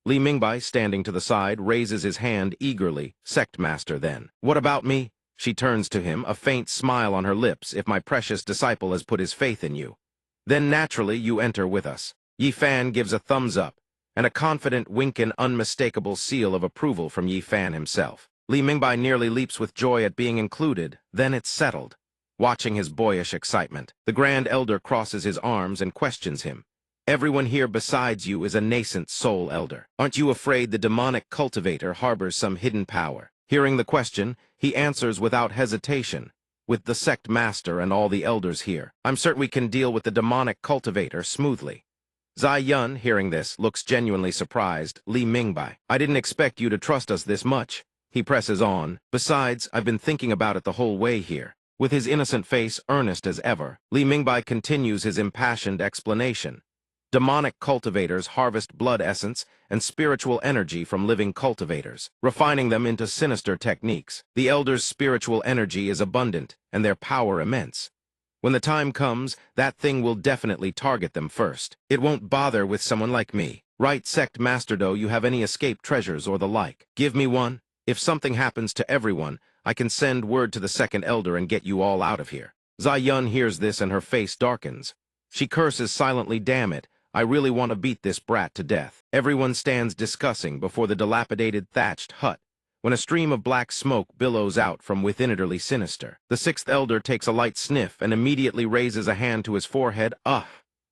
Li Ming-Bai, standing to the side, raises his hand eagerly. Sect Master, then. What about me? She turns to him, a faint smile on her lips. If my precious disciple has put his faith in you, then naturally you enter with us. Yi Fan gives a thumbs up, and a confident wink and unmistakable seal of approval from Yi Fan himself. Li Mingbai nearly leaps with joy at being included, then it's settled. Watching his boyish excitement, the Grand Elder crosses his arms and questions him. Everyone here besides you is a nascent soul elder. Aren't you afraid the demonic cultivator harbors some hidden power? Hearing the question, he answers without hesitation. With the sect master and all the elders here, I'm certain we can deal with the demonic cultivator smoothly. Zai Yun, hearing this, looks genuinely surprised. Li Mingbai, I didn't expect you to trust us this much. He presses on. Besides, I've been thinking about it the whole way here. With his innocent face earnest as ever, Li Mingbai continues his impassioned explanation. Demonic cultivators harvest blood essence and spiritual energy from living cultivators, refining them into sinister techniques. The elders' spiritual energy is abundant, and their power immense. When the time comes, that thing will definitely target them first. It won't bother with someone like me. Right, Sect Master, do you have any escaped treasures or the like? Give me one. If something happens to everyone, I can send word to the second elder and get you all out of here. Zai Yun hears this and her face darkens. She curses silently, damn it. I really want to beat this brat to death. Everyone stands discussing before the dilapidated thatched hut, when a stream of black smoke billows out from within it, utterly sinister. The sixth elder takes a light sniff and immediately raises a hand to his forehead.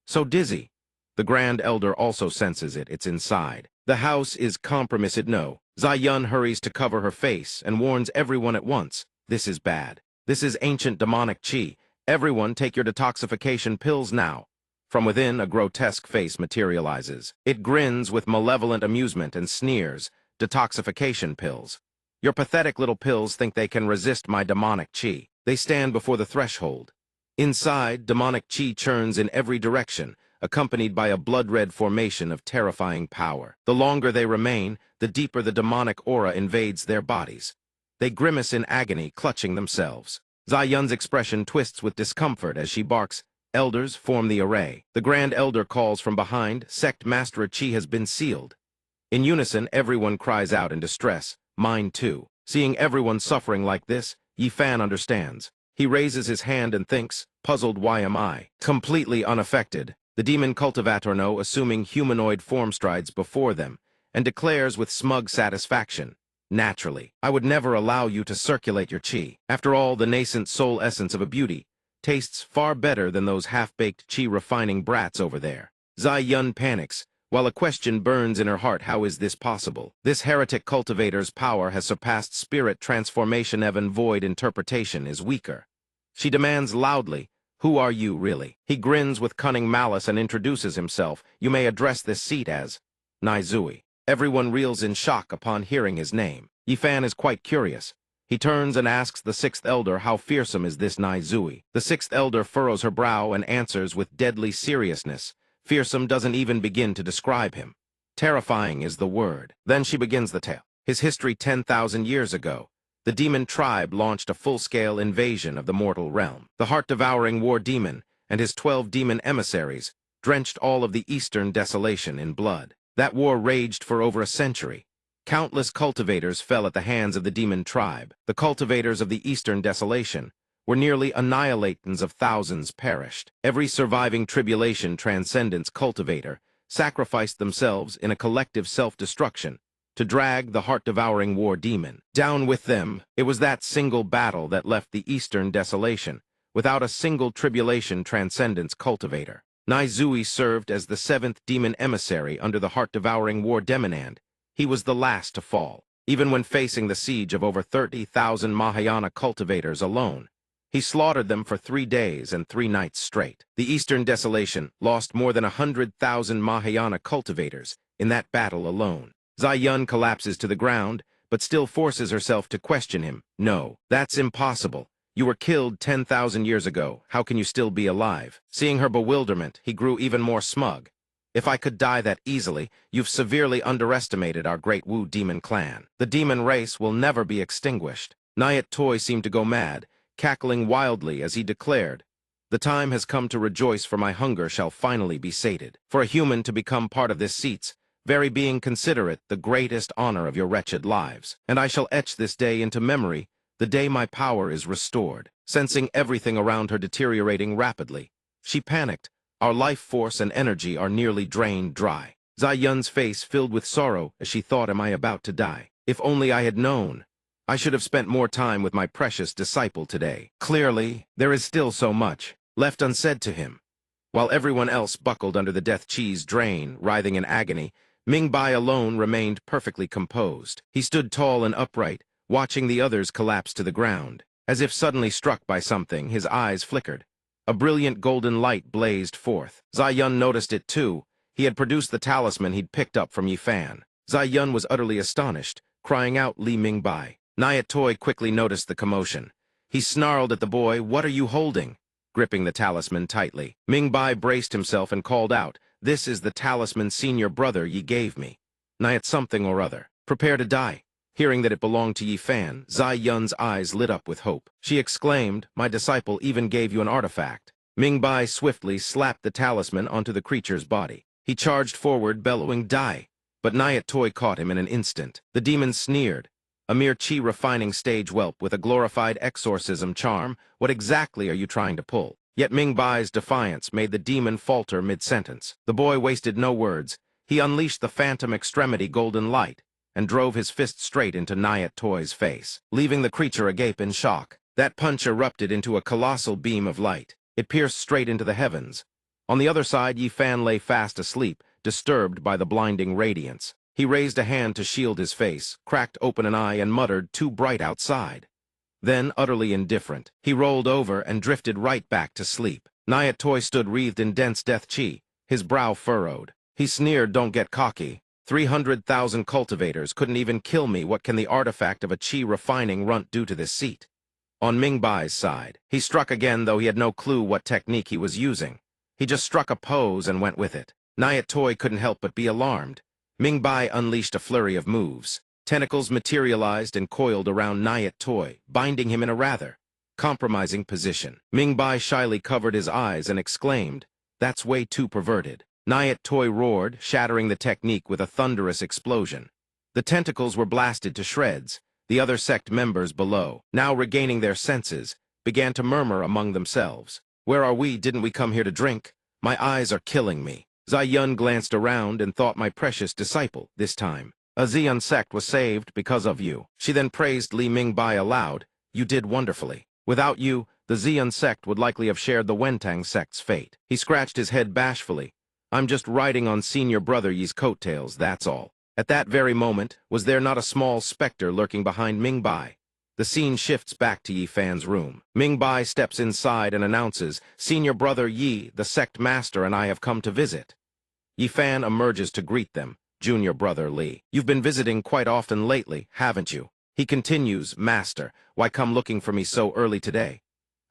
So dizzy. The Grand Elder also senses it. It's inside. The house is compromised. No. Zai Yun hurries to cover her face and warns everyone at once. This is bad. This is ancient demonic chi. Everyone take your detoxification pills now. From within, a grotesque face materializes. It grins with malevolent amusement and sneers. Detoxification pills. Your pathetic little pills think they can resist my demonic chi. They stand before the threshold. Inside, demonic chi churns in every direction, accompanied by a blood-red formation of terrifying power. The longer they remain, the deeper the demonic aura invades their bodies. They grimace in agony, clutching themselves. Zai Yun's expression twists with discomfort as she barks, Elders, form the array. The Grand Elder calls from behind, Sect Master Chi has been sealed. In unison, everyone cries out in distress, mine too. Seeing everyone suffering like this, Yi Fan understands. He raises his hand and thinks, puzzled, why am I? Completely unaffected. The demon cultivator, assuming humanoid form, strides before them, and declares with smug satisfaction, naturally, I would never allow you to circulate your chi. After all, the nascent soul essence of a beauty tastes far better than those half-baked chi-refining brats over there. Zai Yun panics, while a question burns in her heart. How is this possible? This heretic cultivator's power has surpassed spirit transformation. Even void interpretation is weaker. She demands loudly, who are you really? He grins with cunning malice and introduces himself. You may address this seat as Naizui. Everyone reels in shock upon hearing his name. Yi Fan is quite curious. He turns and asks the sixth elder, how fearsome is this Naizui? The sixth elder furrows her brow and answers with deadly seriousness. Fearsome doesn't even begin to describe him. Terrifying is the word. Then she begins the tale. His history 10,000 years ago. The demon tribe launched a full-scale invasion of the mortal realm. The heart-devouring war demon and his 12 demon emissaries drenched all of the eastern desolation in blood. That war raged for over a century. Countless cultivators fell at the hands of the demon tribe. The cultivators of the eastern desolation were nearly annihilators of thousands perished. Every surviving tribulation transcendence cultivator sacrificed themselves in a collective self-destruction to drag the heart-devouring war demon down with them. It was that single battle that left the eastern desolation without a single tribulation transcendence cultivator. Naizui served as the seventh demon emissary under the heart-devouring war demonand. He was the last to fall, even when facing the siege of over 30,000 Mahayana cultivators alone. He slaughtered them for 3 days and 3 nights straight. The Eastern Desolation lost more than 100,000 Mahayana cultivators in that battle alone. Zai Yun collapses to the ground, but still forces herself to question him. No, that's impossible. You were killed 10,000 years ago. How can you still be alive? Seeing her bewilderment, he grew even more smug. If I could die that easily, you've severely underestimated our great Wu demon clan. The demon race will never be extinguished. Nyat Toy seemed to go mad, cackling wildly as he declared, the time has come to rejoice, for my hunger shall finally be sated. For a human to become part of this seats, very being consider it the greatest honor of your wretched lives. And I shall etch this day into memory, the day my power is restored. Sensing everything around her deteriorating rapidly, she panicked. Our life force and energy are nearly drained dry. Zai Yun's face filled with sorrow as she thought, am I about to die? If only I had known. I should have spent more time with my precious disciple today. Clearly, there is still so much left unsaid to him. While everyone else buckled under the death cheese drain, writhing in agony, Ming Bai alone remained perfectly composed. He stood tall and upright, watching the others collapse to the ground. As if suddenly struck by something, his eyes flickered. A brilliant golden light blazed forth. Zai Yun noticed it too. He had produced the talisman he'd picked up from Yi Fan. Zai Yun was utterly astonished, crying out Li Ming Bai. Nyat Toi quickly noticed the commotion. He snarled at the boy, what are you holding? Gripping the talisman tightly. Ming Bai braced himself and called out, this is the talisman senior brother Yi gave me. Nyat something or other. Prepare to die. Hearing that it belonged to Yi Fan, Zai Yun's eyes lit up with hope. She exclaimed, my disciple even gave you an artifact. Ming Bai swiftly slapped the talisman onto the creature's body. He charged forward, bellowing, die. But Nyat Toi caught him in an instant. The demon sneered. A mere chi-refining stage whelp with a glorified exorcism charm, what exactly are you trying to pull? Yet Ming Bai's defiance made the demon falter mid-sentence. The boy wasted no words. He unleashed the phantom extremity golden light and drove his fist straight into Nyat Toi's face, leaving the creature agape in shock. That punch erupted into a colossal beam of light. It pierced straight into the heavens. On the other side, Yi Fan lay fast asleep, disturbed by the blinding radiance. He raised a hand to shield his face, cracked open an eye, and muttered, too bright outside. Then, utterly indifferent, he rolled over and drifted right back to sleep. Nyat Toi stood wreathed in dense death chi, his brow furrowed. He sneered, don't get cocky. 300,000 cultivators couldn't even kill me. What can the artifact of a chi-refining runt do to this seat? On Ming Bai's side, he struck again, though he had no clue what technique he was using. He just struck a pose and went with it. Nyat Toi couldn't help but be alarmed. Ming Bai unleashed a flurry of moves. Tentacles materialized and coiled around Nyat Toi, binding him in a rather compromising position. Ming Bai shyly covered his eyes and exclaimed, that's way too perverted. Nyat Toi roared, shattering the technique with a thunderous explosion. The tentacles were blasted to shreds. The other sect members below, now regaining their senses, began to murmur among themselves. Where are we? Didn't we come here to drink? My eyes are killing me. Zai Yun glanced around and thought, my precious disciple, this time. A Xian sect was saved because of you. She then praised Li Ming Bai aloud. You did wonderfully. Without you, the Xian sect would likely have shared the Wentang sect's fate. He scratched his head bashfully. I'm just riding on senior brother Yi's coattails, that's all. At that very moment, was there not a small specter lurking behind Ming Bai? The scene shifts back to Yi Fan's room. Ming Bai steps inside and announces, senior brother Yi, the sect master, and I have come to visit. Yi Fan emerges to greet them. Junior brother Li, you've been visiting quite often lately, haven't you? He continues, master, why come looking for me so early today?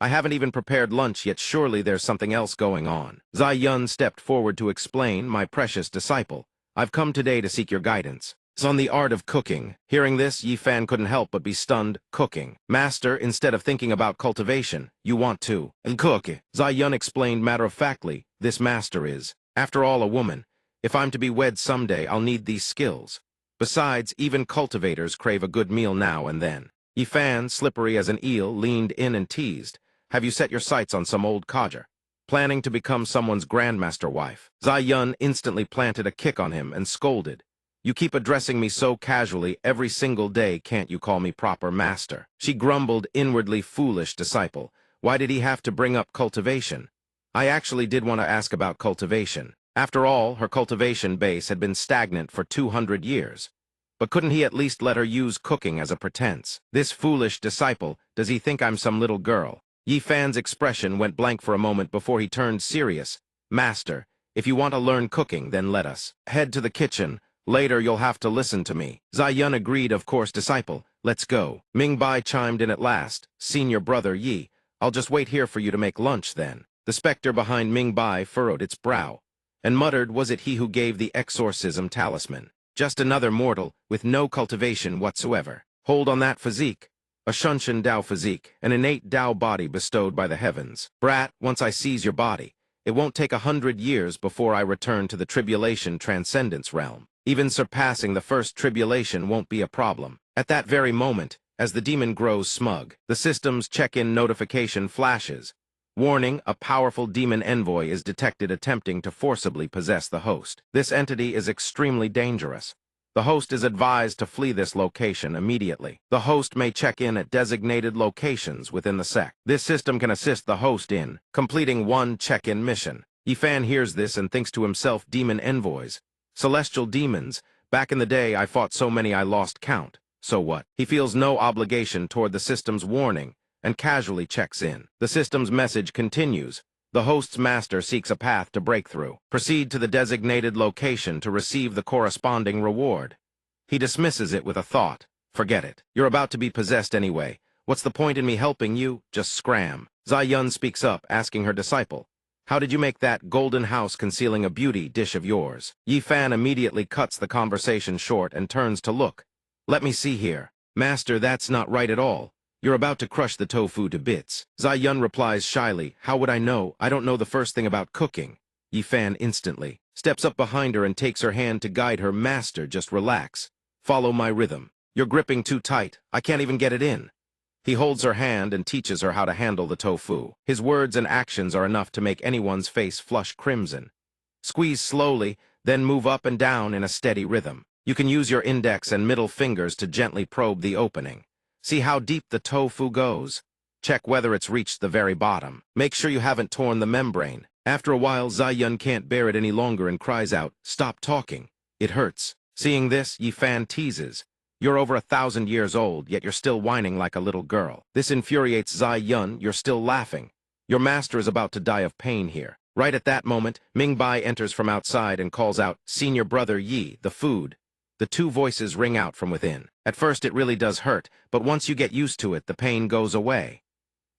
I haven't even prepared lunch yet, surely there's something else going on. Zai Yun stepped forward to explain, my precious disciple, I've come today to seek your guidance. It's on the art of cooking. Hearing this, Yi Fan couldn't help but be stunned. Cooking. Master, instead of thinking about cultivation, you want to cook. Zai Yun explained matter-of-factly, this master is, after all, a woman. If I'm to be wed someday, I'll need these skills. Besides, even cultivators crave a good meal now and then. Yi Fan, slippery as an eel, leaned in and teased, have you set your sights on some old codger? Planning to become someone's grandmaster wife? Zai Yun instantly planted a kick on him and scolded. You keep addressing me so casually every single day, can't you call me proper master? She grumbled, inwardly, foolish disciple. Why did he have to bring up cultivation? I actually did want to ask about cultivation. After all, her cultivation base had been stagnant for 200 years. But couldn't he at least let her use cooking as a pretense? This foolish disciple, does he think I'm some little girl? Yi Fan's expression went blank for a moment before he turned serious. Master, if you want to learn cooking, then let us head to the kitchen. Later you'll have to listen to me. Zai Yun agreed, of course, disciple. Let's go. Ming Bai chimed in at last. Senior brother Yi, I'll just wait here for you to make lunch then. The specter behind Ming Bai furrowed its brow and muttered, was it he who gave the exorcism talisman? Just another mortal with no cultivation whatsoever. Hold on that physique. A Shunshan Dao physique, an innate Dao body bestowed by the heavens. Brat, once I seize your body, it won't take 100 years before I return to the tribulation transcendence realm. Even surpassing the first tribulation won't be a problem. At that very moment, as the demon grows smug, the system's check-in notification flashes. Warning, a powerful demon envoy is detected attempting to forcibly possess the host. This entity is extremely dangerous. The host is advised to flee this location immediately. The host may check in at designated locations within the sect. This system can assist the host in completing one check-in mission. Yifan hears this and thinks to himself, demon envoys. Celestial demons. Back in the day, I fought so many I lost count. So what? He feels no obligation toward the system's warning and casually checks in. The system's message continues. The host's master seeks a path to breakthrough. Proceed to the designated location to receive the corresponding reward. He dismisses it with a thought. Forget it. You're about to be possessed anyway. What's the point in me helping you? Just scram. Zai-Yun speaks up, asking her disciple, how did you make that golden house concealing a beauty dish of yours? Yifan immediately cuts the conversation short and turns to look. Let me see here. Master, that's not right at all. You're about to crush the tofu to bits. Zai-Yun replies shyly, how would I know? I don't know the first thing about cooking. Yifan instantly steps up behind her and takes her hand to guide her. Master, just relax. Follow my rhythm. You're gripping too tight. I can't even get it in. He holds her hand and teaches her how to handle the tofu. His words and actions are enough to make anyone's face flush crimson. Squeeze slowly, then move up and down in a steady rhythm. You can use your index and middle fingers to gently probe the opening. See how deep the tofu goes. Check whether it's reached the very bottom. Make sure you haven't torn the membrane. After a while, Zai-Yun can't bear it any longer and cries out, stop talking. It hurts. Seeing this, Yifan teases. You're over 1,000 years old, yet you're still whining like a little girl. This infuriates Zai-Yun. You're still laughing. Your master is about to die of pain here. Right at that moment, Ming-Bai enters from outside and calls out, Senior Brother Yi, the food. The two voices ring out from within. At first it really does hurt, but once you get used to it, the pain goes away.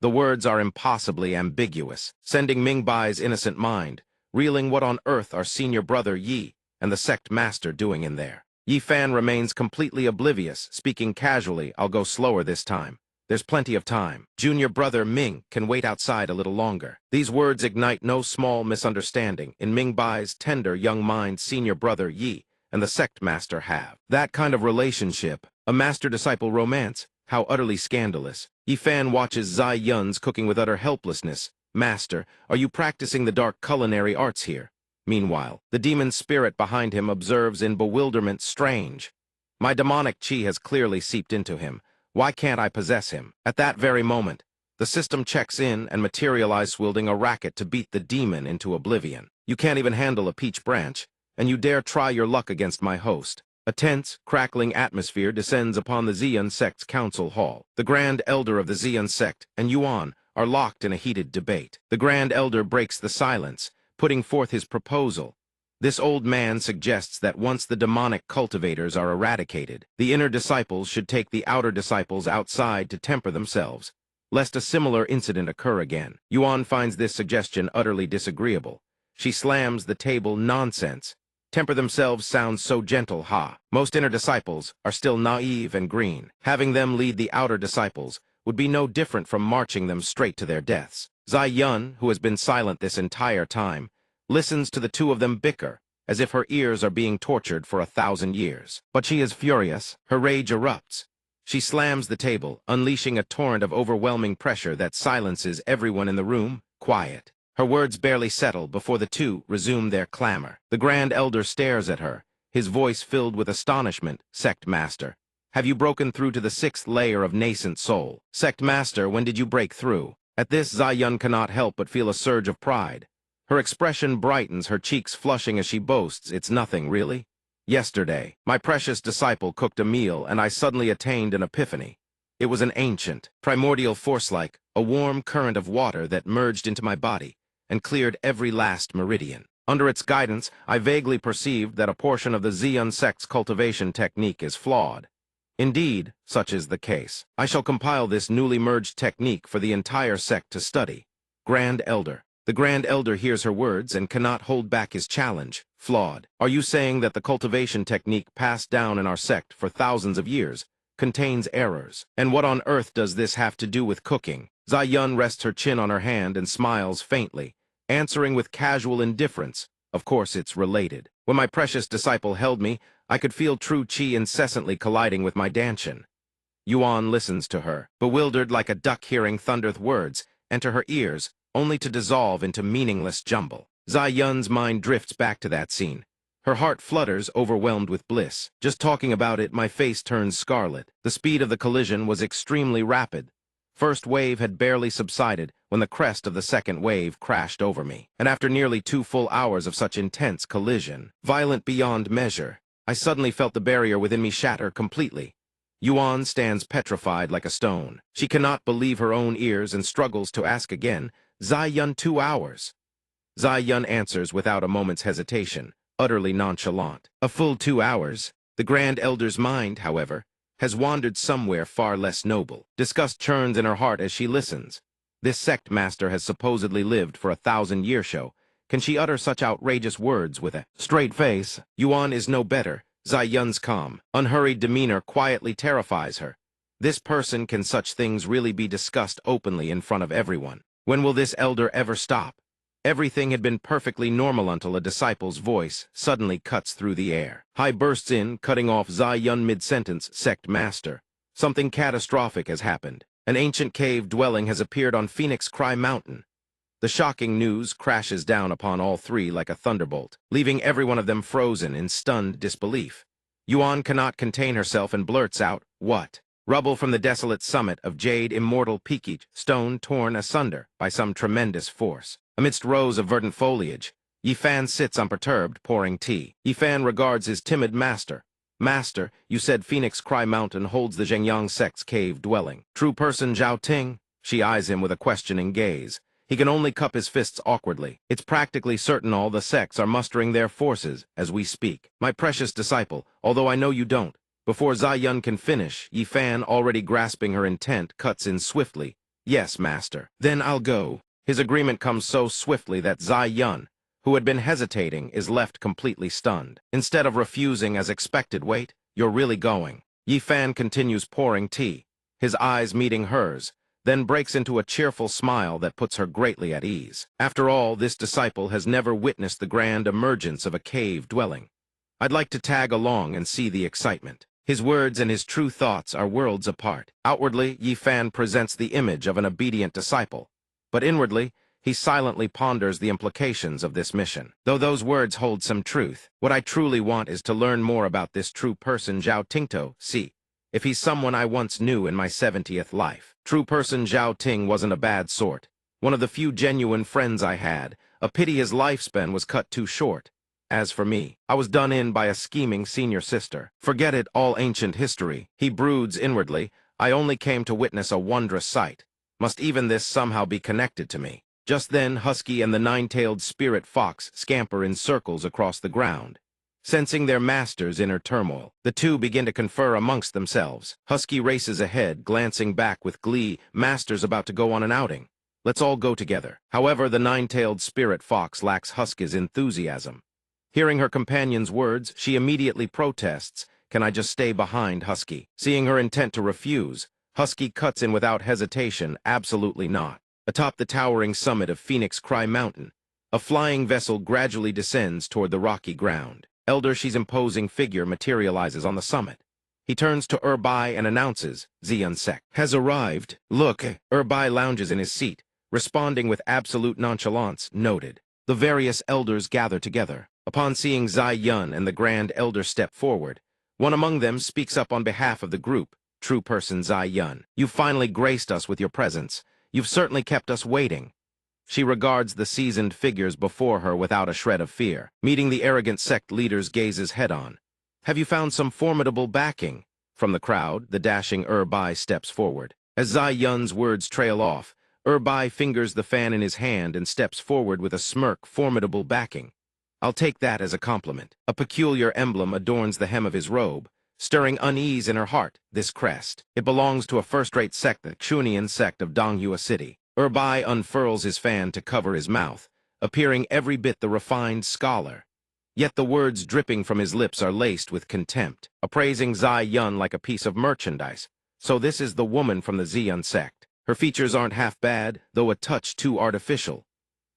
The words are impossibly ambiguous, sending Ming-Bai's innocent mind, reeling what on earth are Senior Brother Yi and the sect master doing in there. Yifan remains completely oblivious, speaking casually, I'll go slower this time. There's plenty of time. Junior Brother Ming can wait outside a little longer. These words ignite no small misunderstanding in Ming-Bai's tender young mind. Senior Brother Yi and the sect master have that kind of relationship, a master-disciple romance. How utterly scandalous. Yifan watches Zai-Yun's cooking with utter helplessness. Master, are you practicing the dark culinary arts here? Meanwhile, the demon spirit behind him observes in bewilderment. Strange. My demonic chi has clearly seeped into him. Why can't I possess him? At that very moment, the system checks in and materializes, wielding a racket to beat the demon into oblivion. You can't even handle a peach branch, and you dare try your luck against my host. A tense, crackling atmosphere descends upon the Xian sect's council hall. The Grand Elder of the Xian sect and Yuan are locked in a heated debate. The Grand Elder breaks the silence, putting forth his proposal. This old man suggests that once the demonic cultivators are eradicated, the inner disciples should take the outer disciples outside to temper themselves, lest a similar incident occur again. Yuan finds this suggestion utterly disagreeable. She slams the table. Nonsense. Temper themselves sounds so gentle, ha. Most inner disciples are still naive and green. Having them lead the outer disciples would be no different from marching them straight to their deaths. Zai-Yun, who has been silent this entire time, listens to the two of them bicker, as if her ears are being tortured for 1,000 years. But she is furious. Her rage erupts. She slams the table, unleashing a torrent of overwhelming pressure that silences everyone in the room. Quiet. Her words barely settle before the two resume their clamor. The Grand Elder stares at her, his voice filled with astonishment. Sect Master, have you broken through to the 6th layer of nascent soul? Sect Master, when did you break through? At this, Zai-Yun cannot help but feel a surge of pride. Her expression brightens, her cheeks flushing as she boasts, it's nothing, really. Yesterday, my precious disciple cooked a meal and I suddenly attained an epiphany. It was an ancient, primordial force like a warm current of water that merged into my body and cleared every last meridian. Under its guidance, I vaguely perceived that a portion of the Xian sect's cultivation technique is flawed. Indeed, such is the case. I shall compile this newly merged technique for the entire sect to study. Grand Elder. The Grand Elder hears her words and cannot hold back his challenge. Flawed. Are you saying that the cultivation technique passed down in our sect for thousands of years contains errors? And what on earth does this have to do with cooking? Zai-Yun rests her chin on her hand and smiles faintly, answering with casual indifference. Of course it's related. When my precious disciple held me, I could feel true chi incessantly colliding with my danshin. Yuan listens to her, bewildered like a duck hearing thunder's words enter her ears, only to dissolve into meaningless jumble. Zai Yun's mind drifts back to that scene. Her heart flutters, overwhelmed with bliss. Just talking about it, my face turns scarlet. The speed of the collision was extremely rapid. First wave had barely subsided when the crest of the second wave crashed over me. And after nearly 2 full hours of such intense collision, violent beyond measure, I suddenly felt the barrier within me shatter completely. Yuan stands petrified like a stone. She cannot believe her own ears and struggles to ask again, "Zai Yun, 2 hours?" Zai Yun answers without a moment's hesitation, utterly nonchalant. A full 2 hours. The Grand Elder's mind, however, has wandered somewhere far less noble. Disgust churns in her heart as she listens. This sect master has supposedly lived for 1,000-year show. Can she utter such outrageous words with a straight face? Yuan is no better. Zai Yun's calm, unhurried demeanor quietly terrifies her. This person, can such things really be discussed openly in front of everyone? When will this elder ever stop? Everything had been perfectly normal until a disciple's voice suddenly cuts through the air. Hai bursts in, cutting off Zai Yun mid-sentence. "Sect master, something catastrophic has happened. An ancient cave dwelling has appeared on Phoenix Cry Mountain." The shocking news crashes down upon all three like a thunderbolt, leaving every one of them frozen in stunned disbelief. Yuan cannot contain herself and blurts out, "What?" Rubble from the desolate summit of Jade Immortal Peakage, stone torn asunder by some tremendous force. Amidst rows of verdant foliage, Yifan sits unperturbed, pouring tea. Yifan regards his timid master. "Master, you said Phoenix Cry Mountain holds the Zhengyang sect's cave dwelling. True person Zhao Ting?" She eyes him with a questioning gaze. He can only cup his fists awkwardly. "It's practically certain all the sects are mustering their forces as we speak. My precious disciple, although I know you don't." Before Zai Yun can finish, Yifan, already grasping her intent, cuts in swiftly. "Yes, master. Then I'll go." His agreement comes so swiftly that Zai Yun, who had been hesitating, is left completely stunned. Instead of refusing as expected, "Wait, you're really going." Yifan continues pouring tea, his eyes meeting hers, then breaks into a cheerful smile that puts her greatly at ease. After all, this disciple has never witnessed the grand emergence of a cave dwelling. "I'd like to tag along and see the excitement." His words and his true thoughts are worlds apart. Outwardly, Yifan presents the image of an obedient disciple, but inwardly, he silently ponders the implications of this mission. Though those words hold some truth, what I truly want is to learn more about this true person Zhao Tingto, see if he's someone I once knew in my 70th life. True person Zhao Ting wasn't a bad sort. One of the few genuine friends I had. A pity his lifespan was cut too short. As for me, I was done in by a scheming senior sister. Forget it, all ancient history. He broods inwardly. I only came to witness a wondrous sight. Must even this somehow be connected to me? Just then, Husky and the nine-tailed spirit fox scamper in circles across the ground. Sensing their master's inner turmoil, the two begin to confer amongst themselves. Husky races ahead, glancing back with glee. Master's about to go on an outing. Let's all go together. However, the nine-tailed spirit fox lacks Husky's enthusiasm. Hearing her companion's words, she immediately protests, "Can I just stay behind, Husky?" Seeing her intent to refuse, Husky cuts in without hesitation, "Absolutely not." Atop the towering summit of Phoenix Cry Mountain, a flying vessel gradually descends toward the rocky ground. Elder Shi's imposing figure materializes on the summit. He turns to Erbai and announces, "Xian Sect has arrived." "Look." Erbai lounges in his seat, responding with absolute nonchalance, "Noted." The various elders gather together. Upon seeing Zai Yun and the Grand Elder step forward, one among them speaks up on behalf of the group. "True person Zai Yun, you've finally graced us with your presence. You've certainly kept us waiting." She regards the seasoned figures before her without a shred of fear. Meeting the arrogant sect leader's gazes head-on. "Have you found some formidable backing?" From the crowd, the dashing Erbai steps forward. As Zai Yun's words trail off, Erbai fingers the fan in his hand and steps forward with a smirk. "Formidable backing. I'll take that as a compliment." A peculiar emblem adorns the hem of his robe, stirring unease in her heart. This crest. It belongs to a first-rate sect, the Chunian sect of Donghua City. Erbai unfurls his fan to cover his mouth, appearing every bit the refined scholar. Yet the words dripping from his lips are laced with contempt, appraising Zai Yun like a piece of merchandise. So this is the woman from the Xian sect. Her features aren't half bad, though a touch too artificial.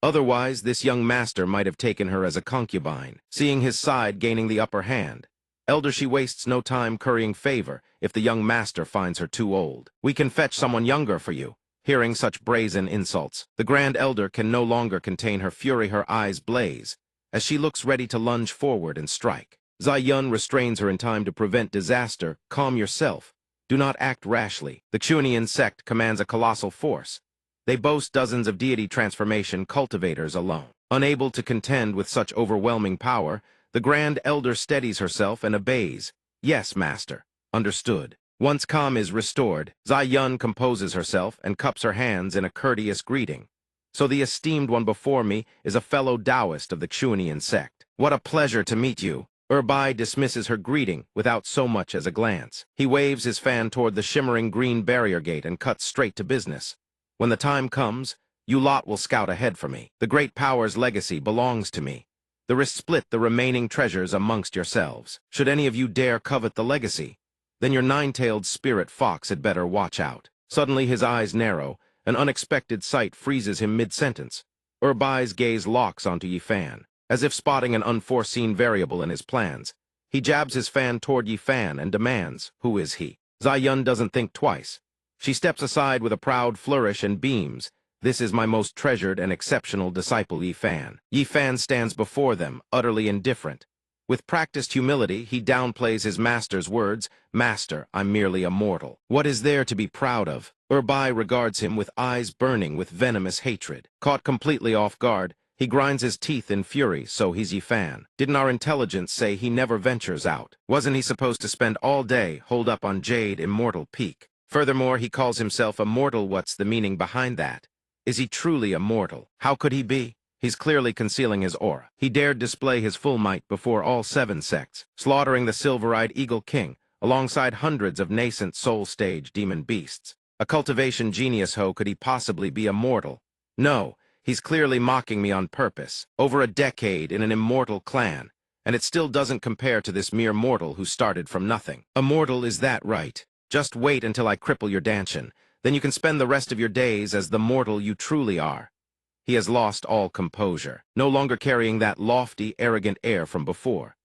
Otherwise, this young master might have taken her as a concubine, seeing his side gaining the upper hand. Elder Shi wastes no time currying favor if the young master finds her too old. "We can fetch someone younger for you." Hearing such brazen insults, the Grand Elder can no longer contain her fury. Her eyes blaze as she looks ready to lunge forward and strike. Zai Yun restrains her in time to prevent disaster. Calm yourself. Do not act rashly. The Chunian sect commands a colossal force. They boast dozens of deity transformation cultivators alone. Unable to contend with such overwhelming power, the Grand Elder steadies herself and obeys. Yes, master. Understood. Once calm is restored, Zai Yun composes herself and cups her hands in a courteous greeting. So the esteemed one before me is a fellow Taoist of the Chunian sect. What a pleasure to meet you. Bai dismisses her greeting without so much as a glance. He waves his fan toward the shimmering green barrier gate and cuts straight to business. When the time comes, you lot will scout ahead for me. The great power's legacy belongs to me. Split the remaining treasures amongst yourselves. Should any of you dare covet the legacy, then your nine-tailed spirit fox had better watch out. Suddenly his eyes narrow. An unexpected sight freezes him mid-sentence. Bai's gaze locks onto Yifan. As if spotting an unforeseen variable in his plans, he jabs his fan toward Yifan and demands, "Who is he?" Zai Yun doesn't think twice. She steps aside with a proud flourish and beams. "This is my most treasured and exceptional disciple, Yifan." Yifan stands before them, utterly indifferent. With practiced humility, he downplays his master's words. "Master, I'm merely a mortal. What is there to be proud of?" Bai regards him with eyes burning with venomous hatred. Caught completely off guard, he grinds his teeth in fury. "So he's Yifan. Didn't our intelligence say he never ventures out? Wasn't he supposed to spend all day holed up on Jade Immortal Peak? Furthermore, he calls himself a mortal. What's the meaning behind that? Is he truly a mortal? How could he be? He's clearly concealing his aura. He dared display his full might before all 7 sects, slaughtering the silver-eyed Eagle King, alongside hundreds of nascent soul-stage demon beasts. A cultivation genius. How could he possibly be a mortal? No. He's clearly mocking me on purpose. Over a decade in an immortal clan, and it still doesn't compare to this mere mortal who started from nothing. Immortal, is that right? Just wait until I cripple your Danshan. Then you can spend the rest of your days as the mortal you truly are. He has lost all composure, no longer carrying that lofty, arrogant air from before.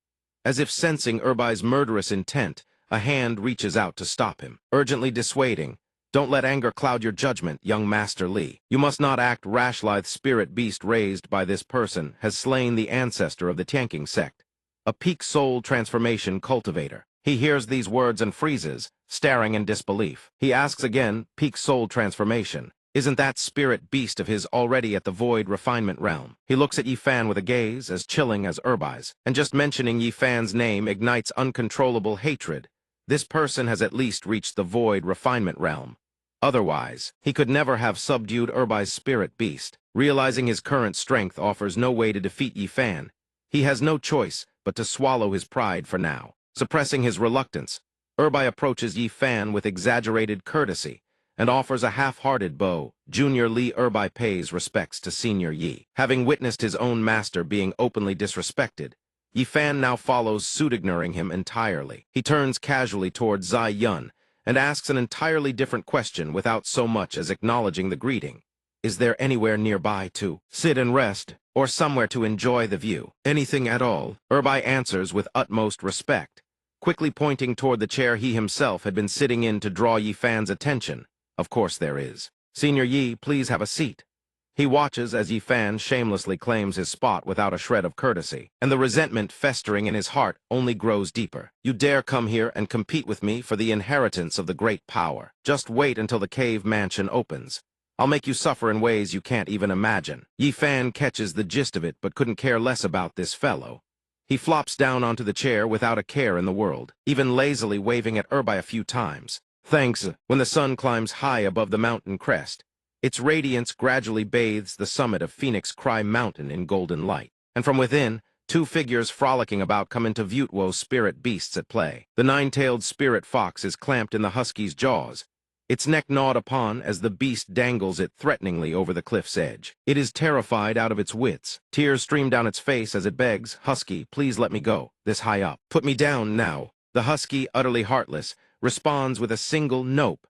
As if sensing Bai's murderous intent, a hand reaches out to stop him, urgently dissuading. "Don't let anger cloud your judgment, young Master Li. You must not act rash. The spirit beast raised by this person has slain the ancestor of the Tianqing sect, a peak soul transformation cultivator." He hears these words and freezes, staring in disbelief. He asks again, "Peak soul transformation. Isn't that spirit beast of his already at the void refinement realm?" He looks at Yifan with a gaze as chilling as Bai's, and just mentioning Yifan's name ignites uncontrollable hatred. This person has at least reached the void refinement realm. Otherwise, he could never have subdued Bai's spirit beast. Realizing his current strength offers no way to defeat Yifan, he has no choice but to swallow his pride for now. Suppressing his reluctance, Bai approaches Yifan with exaggerated courtesy and offers a half-hearted bow. Junior Li. Bai pays respects to Senior Yi. Having witnessed his own master being openly disrespected, Yifan now follows suit, ignoring him entirely. He turns casually towards Zai Yun and asks an entirely different question without so much as acknowledging the greeting. "Is there anywhere nearby to sit and rest, or somewhere to enjoy the view?" "Anything at all," Bai answers with utmost respect, quickly pointing toward the chair he himself had been sitting in to draw Yifan's attention. "Of course there is. Senior Yi, please have a seat." He watches as Yifan shamelessly claims his spot without a shred of courtesy, and the resentment festering in his heart only grows deeper. "You dare come here and compete with me for the inheritance of the great power. Just wait until the cave mansion opens. I'll make you suffer in ways you can't even imagine." Yifan catches the gist of it but couldn't care less about this fellow. He flops down onto the chair without a care in the world, even lazily waving at Bai a few times. "Thanks." When the sun climbs high above the mountain crest, its radiance gradually bathes the summit of Phoenix Cry Mountain in golden light, and from within, 2 figures frolicking about come into view. Spirit beasts at play. The 9-tailed spirit fox is clamped in the husky's jaws, its neck gnawed upon as the beast dangles it threateningly over the cliff's edge. It is terrified out of its wits. Tears stream down its face as it begs, "Husky, please let me go, this high up. Put me down now." The husky, utterly heartless, responds with a single nope,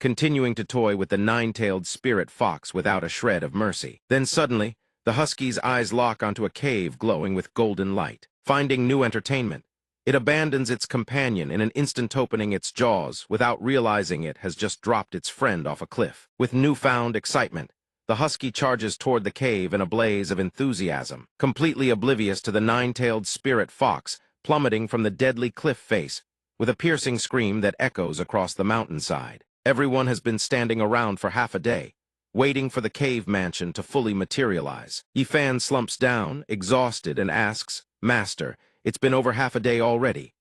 continuing to toy with the 9-tailed spirit fox without a shred of mercy. Then suddenly, the husky's eyes lock onto a cave glowing with golden light. Finding new entertainment, It abandons its companion in an instant, opening its jaws without realizing it has just dropped its friend off a cliff. With newfound excitement, the husky charges toward the cave in a blaze of enthusiasm, completely oblivious to the nine-tailed spirit fox plummeting from the deadly cliff face with a piercing scream that echoes across the mountainside. Everyone has been standing around for half a day, waiting for the cave mansion to fully materialize. Yifan slumps down, exhausted, and asks, "Master, it's been over half a day already.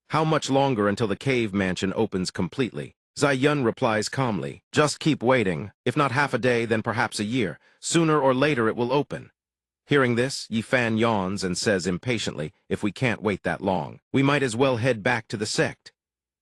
How much longer until the cave mansion opens completely?" Zai Yun replies calmly, "Just keep waiting. If not half a day, then perhaps a year. Sooner or later it will open." Hearing this, Yifan yawns and says impatiently, "If we can't wait that long, we might as well head back to the sect."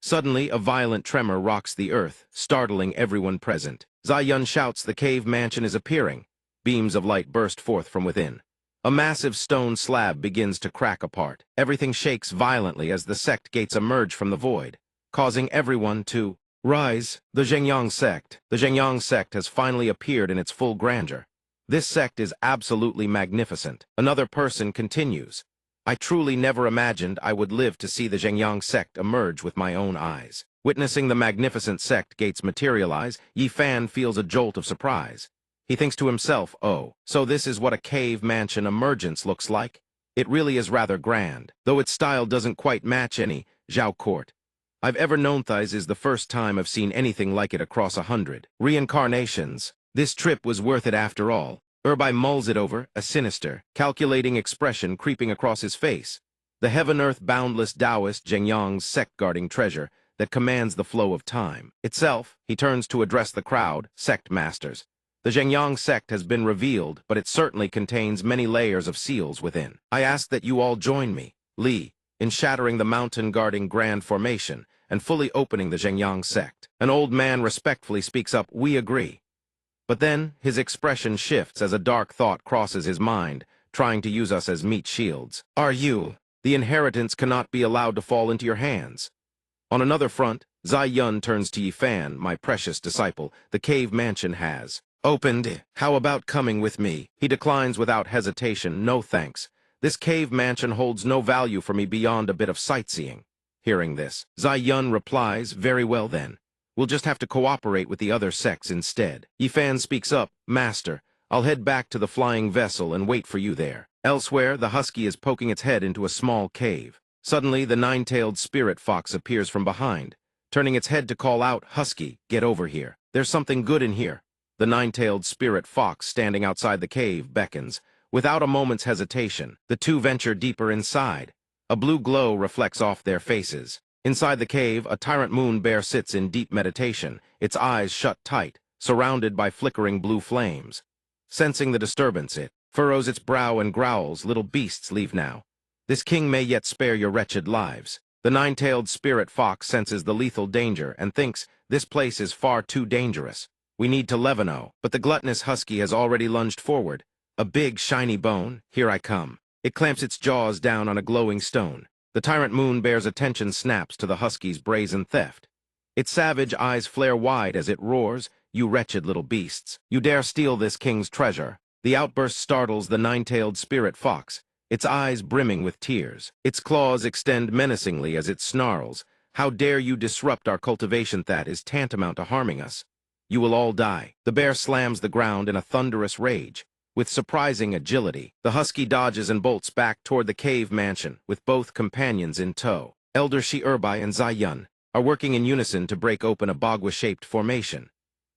Suddenly, a violent tremor rocks the earth, startling everyone present. Zai Yun shouts the cave mansion is appearing. Beams of light burst forth from within. A massive stone slab begins to crack apart. Everything shakes violently as the sect gates emerge from the void, causing everyone to rise. The Zhengyang sect. The Zhengyang sect has finally appeared in its full grandeur. This sect is absolutely magnificent. Another person continues, "I truly never imagined I would live to see the Zhengyang sect emerge with my own eyes." Witnessing the magnificent sect gates materialize, Yifan feels a jolt of surprise. He thinks to himself, "Oh, so this is what a cave mansion emergence looks like? It really is rather grand, though its style doesn't quite match any Zhao court I've ever known. Thighs is the first time I've seen anything like it across 100 reincarnations. This trip was worth it after all." Urbai mulls it over, a sinister, calculating expression creeping across his face. The heaven-earth boundless Taoist Zhengyang's sect-guarding treasure that commands the flow of time itself. He turns to address the crowd, "Sect masters. The Zhengyang sect has been revealed, but it certainly contains many layers of seals within. I ask that you all join me, Li, in shattering the mountain-guarding grand formation and fully opening the Zhengyang sect." An old man respectfully speaks up, "We agree." But then, his expression shifts as a dark thought crosses his mind, trying to use us as meat shields. "Are you? The inheritance cannot be allowed to fall into your hands." On another front, Zai Yun turns to Yifan, "My precious disciple, the cave mansion has opened. How about coming with me?" He declines without hesitation, "No thanks. This cave mansion holds no value for me beyond a bit of sightseeing." Hearing this, Zai Yun replies, "Very well then. We'll just have to cooperate with the other sects instead." Yifan speaks up, "Master, I'll head back to the flying vessel and wait for you there." Elsewhere, the husky is poking its head into a small cave. Suddenly, the nine-tailed spirit fox appears from behind, turning its head to call out, "Husky, get over here. There's something good in here." The nine-tailed spirit fox standing outside the cave beckons. Without a moment's hesitation, the two venture deeper inside. A blue glow reflects off their faces. Inside the cave, a tyrant moon bear sits in deep meditation, its eyes shut tight, surrounded by flickering blue flames. Sensing the disturbance, it furrows its brow and growls, "Little beasts, leave now. This king may yet spare your wretched lives." The nine-tailed spirit fox senses the lethal danger and thinks, "This place is far too dangerous. We need to Levino." But the gluttonous husky has already lunged forward. A big, shiny bone, "Here I come." It clamps its jaws down on a glowing stone. The tyrant moon bear's attention snaps to the husky's brazen theft. Its savage eyes flare wide as it roars, "You wretched little beasts. You dare steal this king's treasure." The outburst startles the nine-tailed spirit fox, its eyes brimming with tears. Its claws extend menacingly as it snarls, "How dare you disrupt our cultivation? That is tantamount to harming us. You will all die." The bear slams the ground in a thunderous rage. With surprising agility, the husky dodges and bolts back toward the cave mansion, with both companions in tow. Elder Shi Urbai and Zai Yun are working in unison to break open a bagua-shaped formation.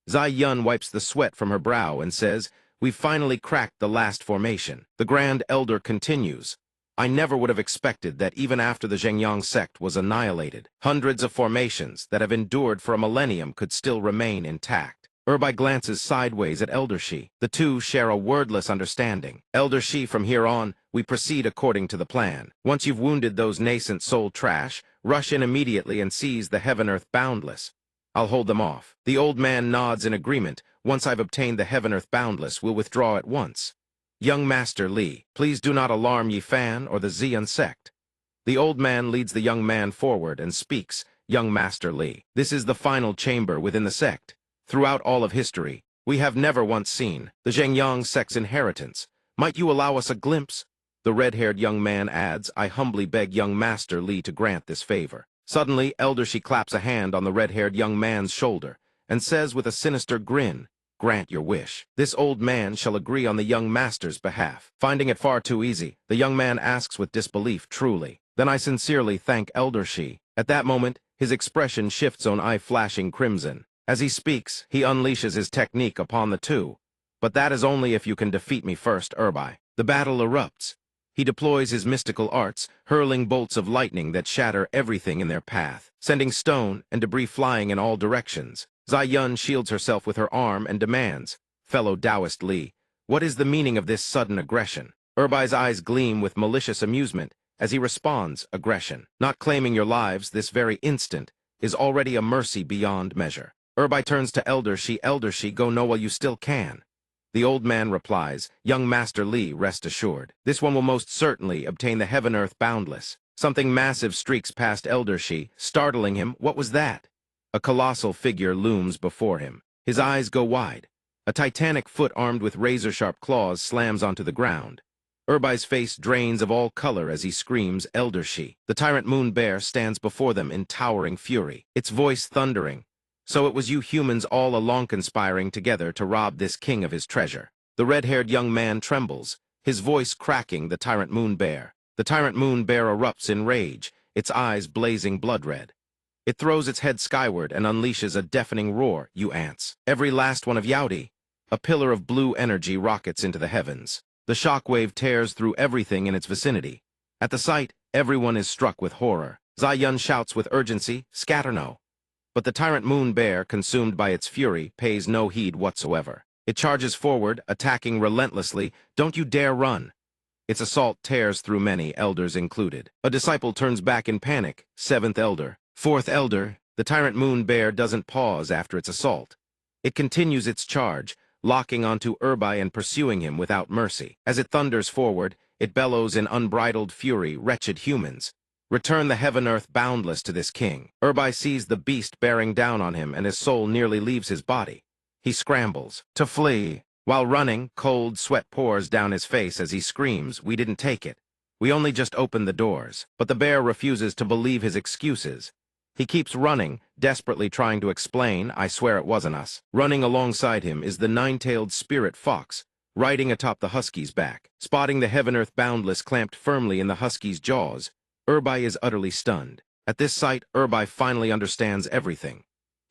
Zai Yun wipes the sweat from her brow and says, "We've finally cracked the last formation." The Grand Elder continues, "I never would have expected that even after the Zhengyang sect was annihilated, hundreds of formations that have endured for a millennium could still remain intact." Urbai glances sideways at Elder Shi. The two share a wordless understanding. "Elder Shi, from here on, we proceed according to the plan. Once you've wounded those nascent soul trash, rush in immediately and seize the heaven-earth boundless. I'll hold them off." The old man nods in agreement. "Once I've obtained the heaven-earth boundless, we'll withdraw at once. Young Master Li, please do not alarm Yifan or the Xian sect." The old man leads the young man forward and speaks, "Young Master Li, this is the final chamber within the sect. Throughout all of history, we have never once seen the Zhengyang sect's inheritance. Might you allow us a glimpse?" The red-haired young man adds, I humbly beg young Master Li to grant this favor. Suddenly, Elder She claps a hand on the red-haired young man's shoulder and says with a sinister grin, grant your wish. This old man shall agree on the young master's behalf. Finding it far too easy, the young man asks with disbelief, truly. Then I sincerely thank Elder She. At that moment, his expression shifts on eye flashing crimson. As he speaks, he unleashes his technique upon the two. But that is only if you can defeat me first, Erbai. The battle erupts. He deploys his mystical arts, hurling bolts of lightning that shatter everything in their path, sending stone and debris flying in all directions. Zai Yun shields herself with her arm and demands, fellow Taoist Li, what is the meaning of this sudden aggression? Erbai's eyes gleam with malicious amusement as he responds, aggression. Not claiming your lives this very instant is already a mercy beyond measure. Erbai turns to Elder She, go know while you still can. The old man replies, young Master Li, rest assured. This one will most certainly obtain the heaven-earth boundless. Something massive streaks past Elder She, startling him. What was that? A colossal figure looms before him. His eyes go wide. A titanic foot armed with razor-sharp claws slams onto the ground. Erbai's face drains of all color as he screams, Elder She. The tyrant moon bear stands before them in towering fury, its voice thundering. So it was you humans all along conspiring together to rob this king of his treasure. The red-haired young man trembles, his voice cracking the tyrant moon bear. The tyrant moon bear erupts in rage, its eyes blazing blood-red. It throws its head skyward and unleashes a deafening roar, you ants. Every last one of Yaudi. A pillar of blue energy rockets into the heavens. The shockwave tears through everything in its vicinity. At the sight, everyone is struck with horror. Zai Yun shouts with urgency, scatter no. But the tyrant moon bear, consumed by its fury, pays no heed whatsoever. It charges forward, attacking relentlessly. Don't you dare run. Its assault tears through many, elders included. A disciple turns back in panic, 7th elder. 4th elder. The tyrant moon bear doesn't pause after its assault. It continues its charge, locking onto Erbai and pursuing him without mercy. As it thunders forward, it bellows in unbridled fury, wretched humans. Return the heaven-earth boundless to this king. Erbai sees the beast bearing down on him and his soul nearly leaves his body. He scrambles to flee. While running, cold sweat pours down his face as he screams, we didn't take it. We only just opened the doors. But the bear refuses to believe his excuses. He keeps running, desperately trying to explain, I swear it wasn't us. Running alongside him is the nine-tailed spirit fox, riding atop the husky's back. Spotting the heaven-earth boundless clamped firmly in the husky's jaws, Erbai is utterly stunned. At this sight, Erbai finally understands everything.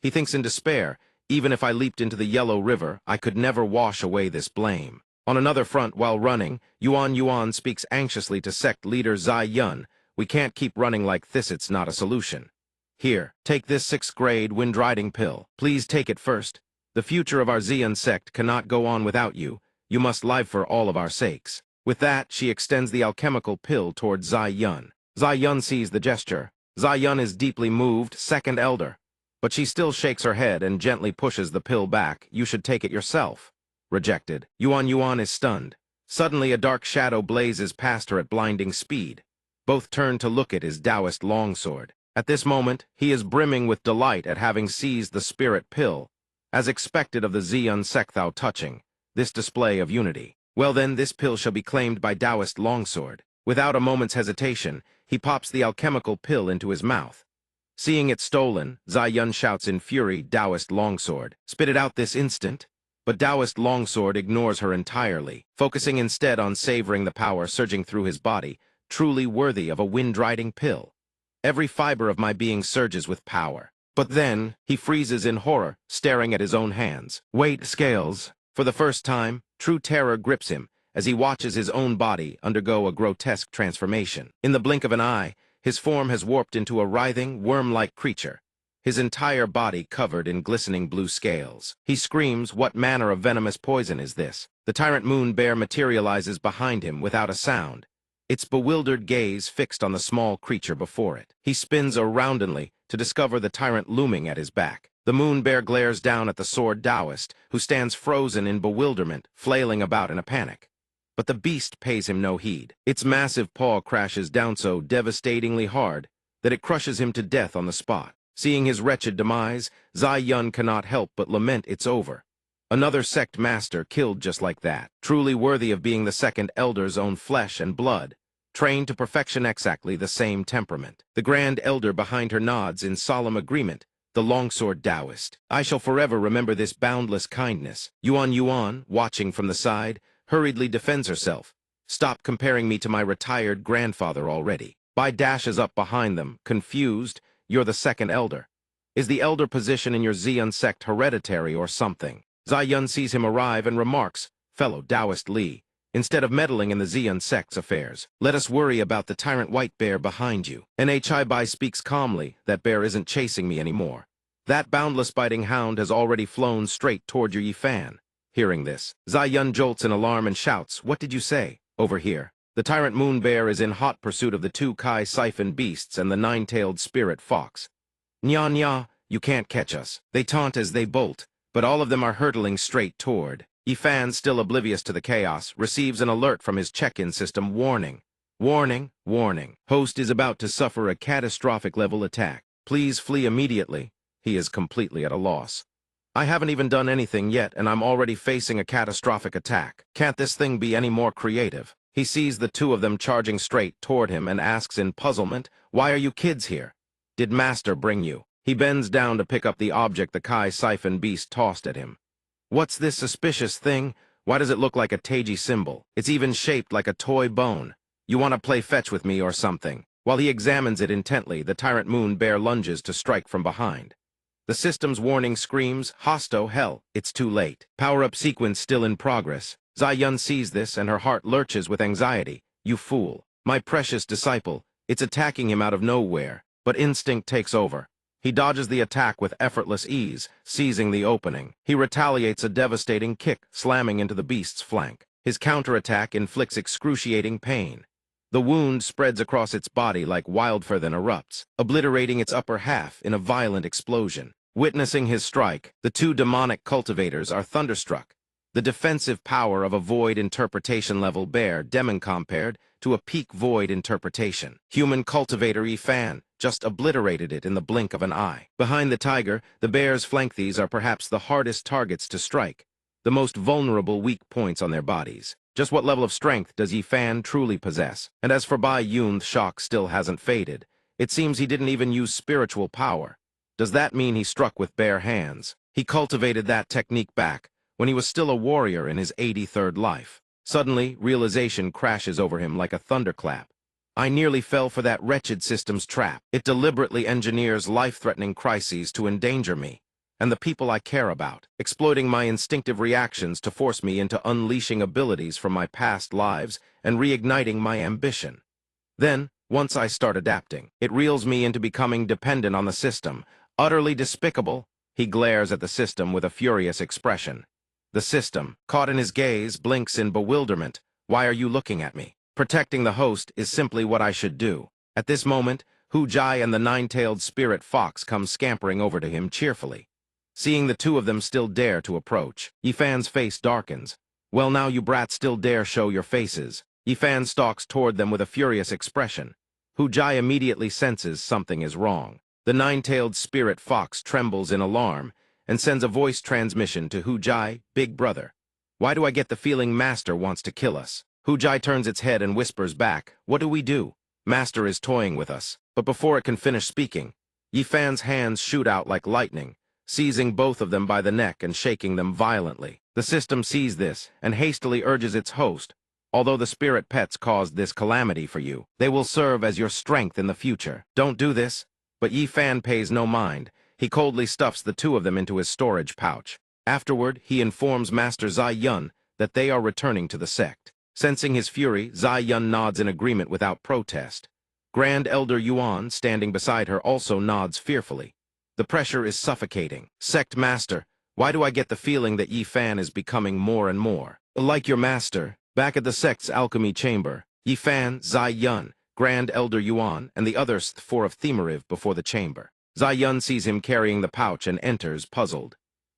He thinks in despair, even if I leaped into the Yellow River, I could never wash away this blame. On another front, while running, Yuan speaks anxiously to sect leader Zai Yun. We can't keep running like this, it's not a solution. Here, take this 6th grade wind riding pill. Please take it first. The future of our Xian sect cannot go on without you. You must live for all of our sakes. With that, she extends the alchemical pill towards Zai Yun. Zai Yun sees the gesture. Zai Yun is deeply moved, 2nd elder. But she still shakes her head and gently pushes the pill back. You should take it yourself. Rejected. Yuan is stunned. Suddenly a dark shadow blazes past her at blinding speed. Both turn to look at his Taoist longsword. At this moment, he is brimming with delight at having seized the spirit pill, as expected of the Xian Sekthao touching, this display of unity. Well then, this pill shall be claimed by Taoist longsword. Without a moment's hesitation, he pops the alchemical pill into his mouth. Seeing it stolen, Zai Yun shouts in fury, Taoist longsword, spit it out this instant. But Taoist longsword ignores her entirely, focusing instead on savoring the power surging through his body, truly worthy of a wind-riding pill. Every fiber of my being surges with power. But then, he freezes in horror, staring at his own hands. Weight scales. For the first time, true terror grips him, as he watches his own body undergo a grotesque transformation. In the blink of an eye, his form has warped into a writhing, worm-like creature, his entire body covered in glistening blue scales. He screams, what manner of venomous poison is this? The tyrant moon bear materializes behind him without a sound, its bewildered gaze fixed on the small creature before it. He spins aroundly to discover the tyrant looming at his back. The moon bear glares down at the sword Taoist, who stands frozen in bewilderment, flailing about in a panic. But the beast pays him no heed. Its massive paw crashes down so devastatingly hard that it crushes him to death on the spot. Seeing his wretched demise, Zai Yun cannot help but lament it's over. Another sect master killed just like that, truly worthy of being the second elder's own flesh and blood, trained to perfection exactly the same temperament. The Grand Elder behind her nods in solemn agreement, the longsword Taoist. I shall forever remember this boundless kindness. Yuan, watching from the side, hurriedly defends herself. Stop comparing me to my retired grandfather already. Bai dashes up behind them, confused. You're the second elder. Is the elder position in your Xian sect hereditary or something? Zai Yun sees him arrive and remarks, fellow Taoist Li, instead of meddling in the Xian sect's affairs, let us worry about the tyrant white bear behind you. Nhai Bai speaks calmly, that bear isn't chasing me anymore. That boundless biting hound has already flown straight toward your Yifan. Hearing this, Zai Yun jolts in alarm and shouts, what did you say? Over here. The tyrant moon bear is in hot pursuit of the two Kai siphon beasts and the nine-tailed spirit fox. Nya, you can't catch us. They taunt as they bolt, but all of them are hurtling straight toward. Yifan, still oblivious to the chaos, receives an alert from his check-in system. Warning. Host is about to suffer a catastrophic level attack. Please flee immediately. He is completely at a loss. I haven't even done anything yet, and I'm already facing a catastrophic attack. Can't this thing be any more creative? He sees the two of them charging straight toward him and asks in puzzlement, why are you kids here? Did Master bring you? He bends down to pick up the object the Kai siphon beast tossed at him. What's this suspicious thing? Why does it look like a Taiji symbol? It's even shaped like a toy bone. You want to play fetch with me or something? While he examines it intently, the tyrant moon bear lunges to strike from behind. The system's warning screams, Hosto, hell, it's too late. Power-up sequence still in progress. Zai Yun sees this and her heart lurches with anxiety. You fool. My precious disciple. It's attacking him out of nowhere, but instinct takes over. He dodges the attack with effortless ease, seizing the opening. He retaliates a devastating kick, slamming into the beast's flank. His counterattack inflicts excruciating pain. The wound spreads across its body like wildfire then erupts, obliterating its upper half in a violent explosion. Witnessing his strike, the two demonic cultivators are thunderstruck. The defensive power of a void interpretation level bear demon compared to a peak void interpretation. Human cultivator Yifan just obliterated it in the blink of an eye. Behind the tiger, the bear's flankthies are perhaps the hardest targets to strike, the most vulnerable weak points on their bodies. Just what level of strength does Yifan truly possess? And as for Bai Yun's shock still hasn't faded. It seems he didn't even use spiritual power. Does that mean he struck with bare hands? He cultivated that technique back when he was still a warrior in his 83rd life. Suddenly, realization crashes over him like a thunderclap. I nearly fell for that wretched system's trap. It deliberately engineers life-threatening crises to endanger me and the people I care about, exploiting my instinctive reactions to force me into unleashing abilities from my past lives and reigniting my ambition. Then, once I start adapting, it reels me into becoming dependent on the system. Utterly despicable. He glares at the system with a furious expression. The system, caught in his gaze, blinks in bewilderment. Why are you looking at me? Protecting the host is simply what I should do. At this moment, Hu Jai and the nine-tailed spirit fox come scampering over to him cheerfully. Seeing the two of them still dare to approach, Yifan's face darkens. Well, now you brats still dare show your faces. Yifan stalks toward them with a furious expression. Hu Jai immediately senses something is wrong. The nine-tailed spirit fox trembles in alarm and sends a voice transmission to Hu Jai, Big Brother. Why do I get the feeling Master wants to kill us? Hu Jai turns its head and whispers back, what do we do? Master is toying with us. But before it can finish speaking, Yifan's hands shoot out like lightning, seizing both of them by the neck and shaking them violently. The system sees this and hastily urges its host, although the spirit pets caused this calamity for you, they will serve as your strength in the future. Don't do this. But Yifan pays no mind. He coldly stuffs the two of them into his storage pouch. Afterward, he informs Master Zai Yun that they are returning to the sect. Sensing his fury, Zai Yun nods in agreement without protest. Grand Elder Yuan, standing beside her, also nods fearfully. The pressure is suffocating. Sect Master, why do I get the feeling that Yifan is becoming more and more like your master? Back at the sect's alchemy chamber, Yifan, Zai Yun, Grand Elder Yuan, and the others four of Themeriv before the chamber. Zai Yun sees him carrying the pouch and enters, puzzled.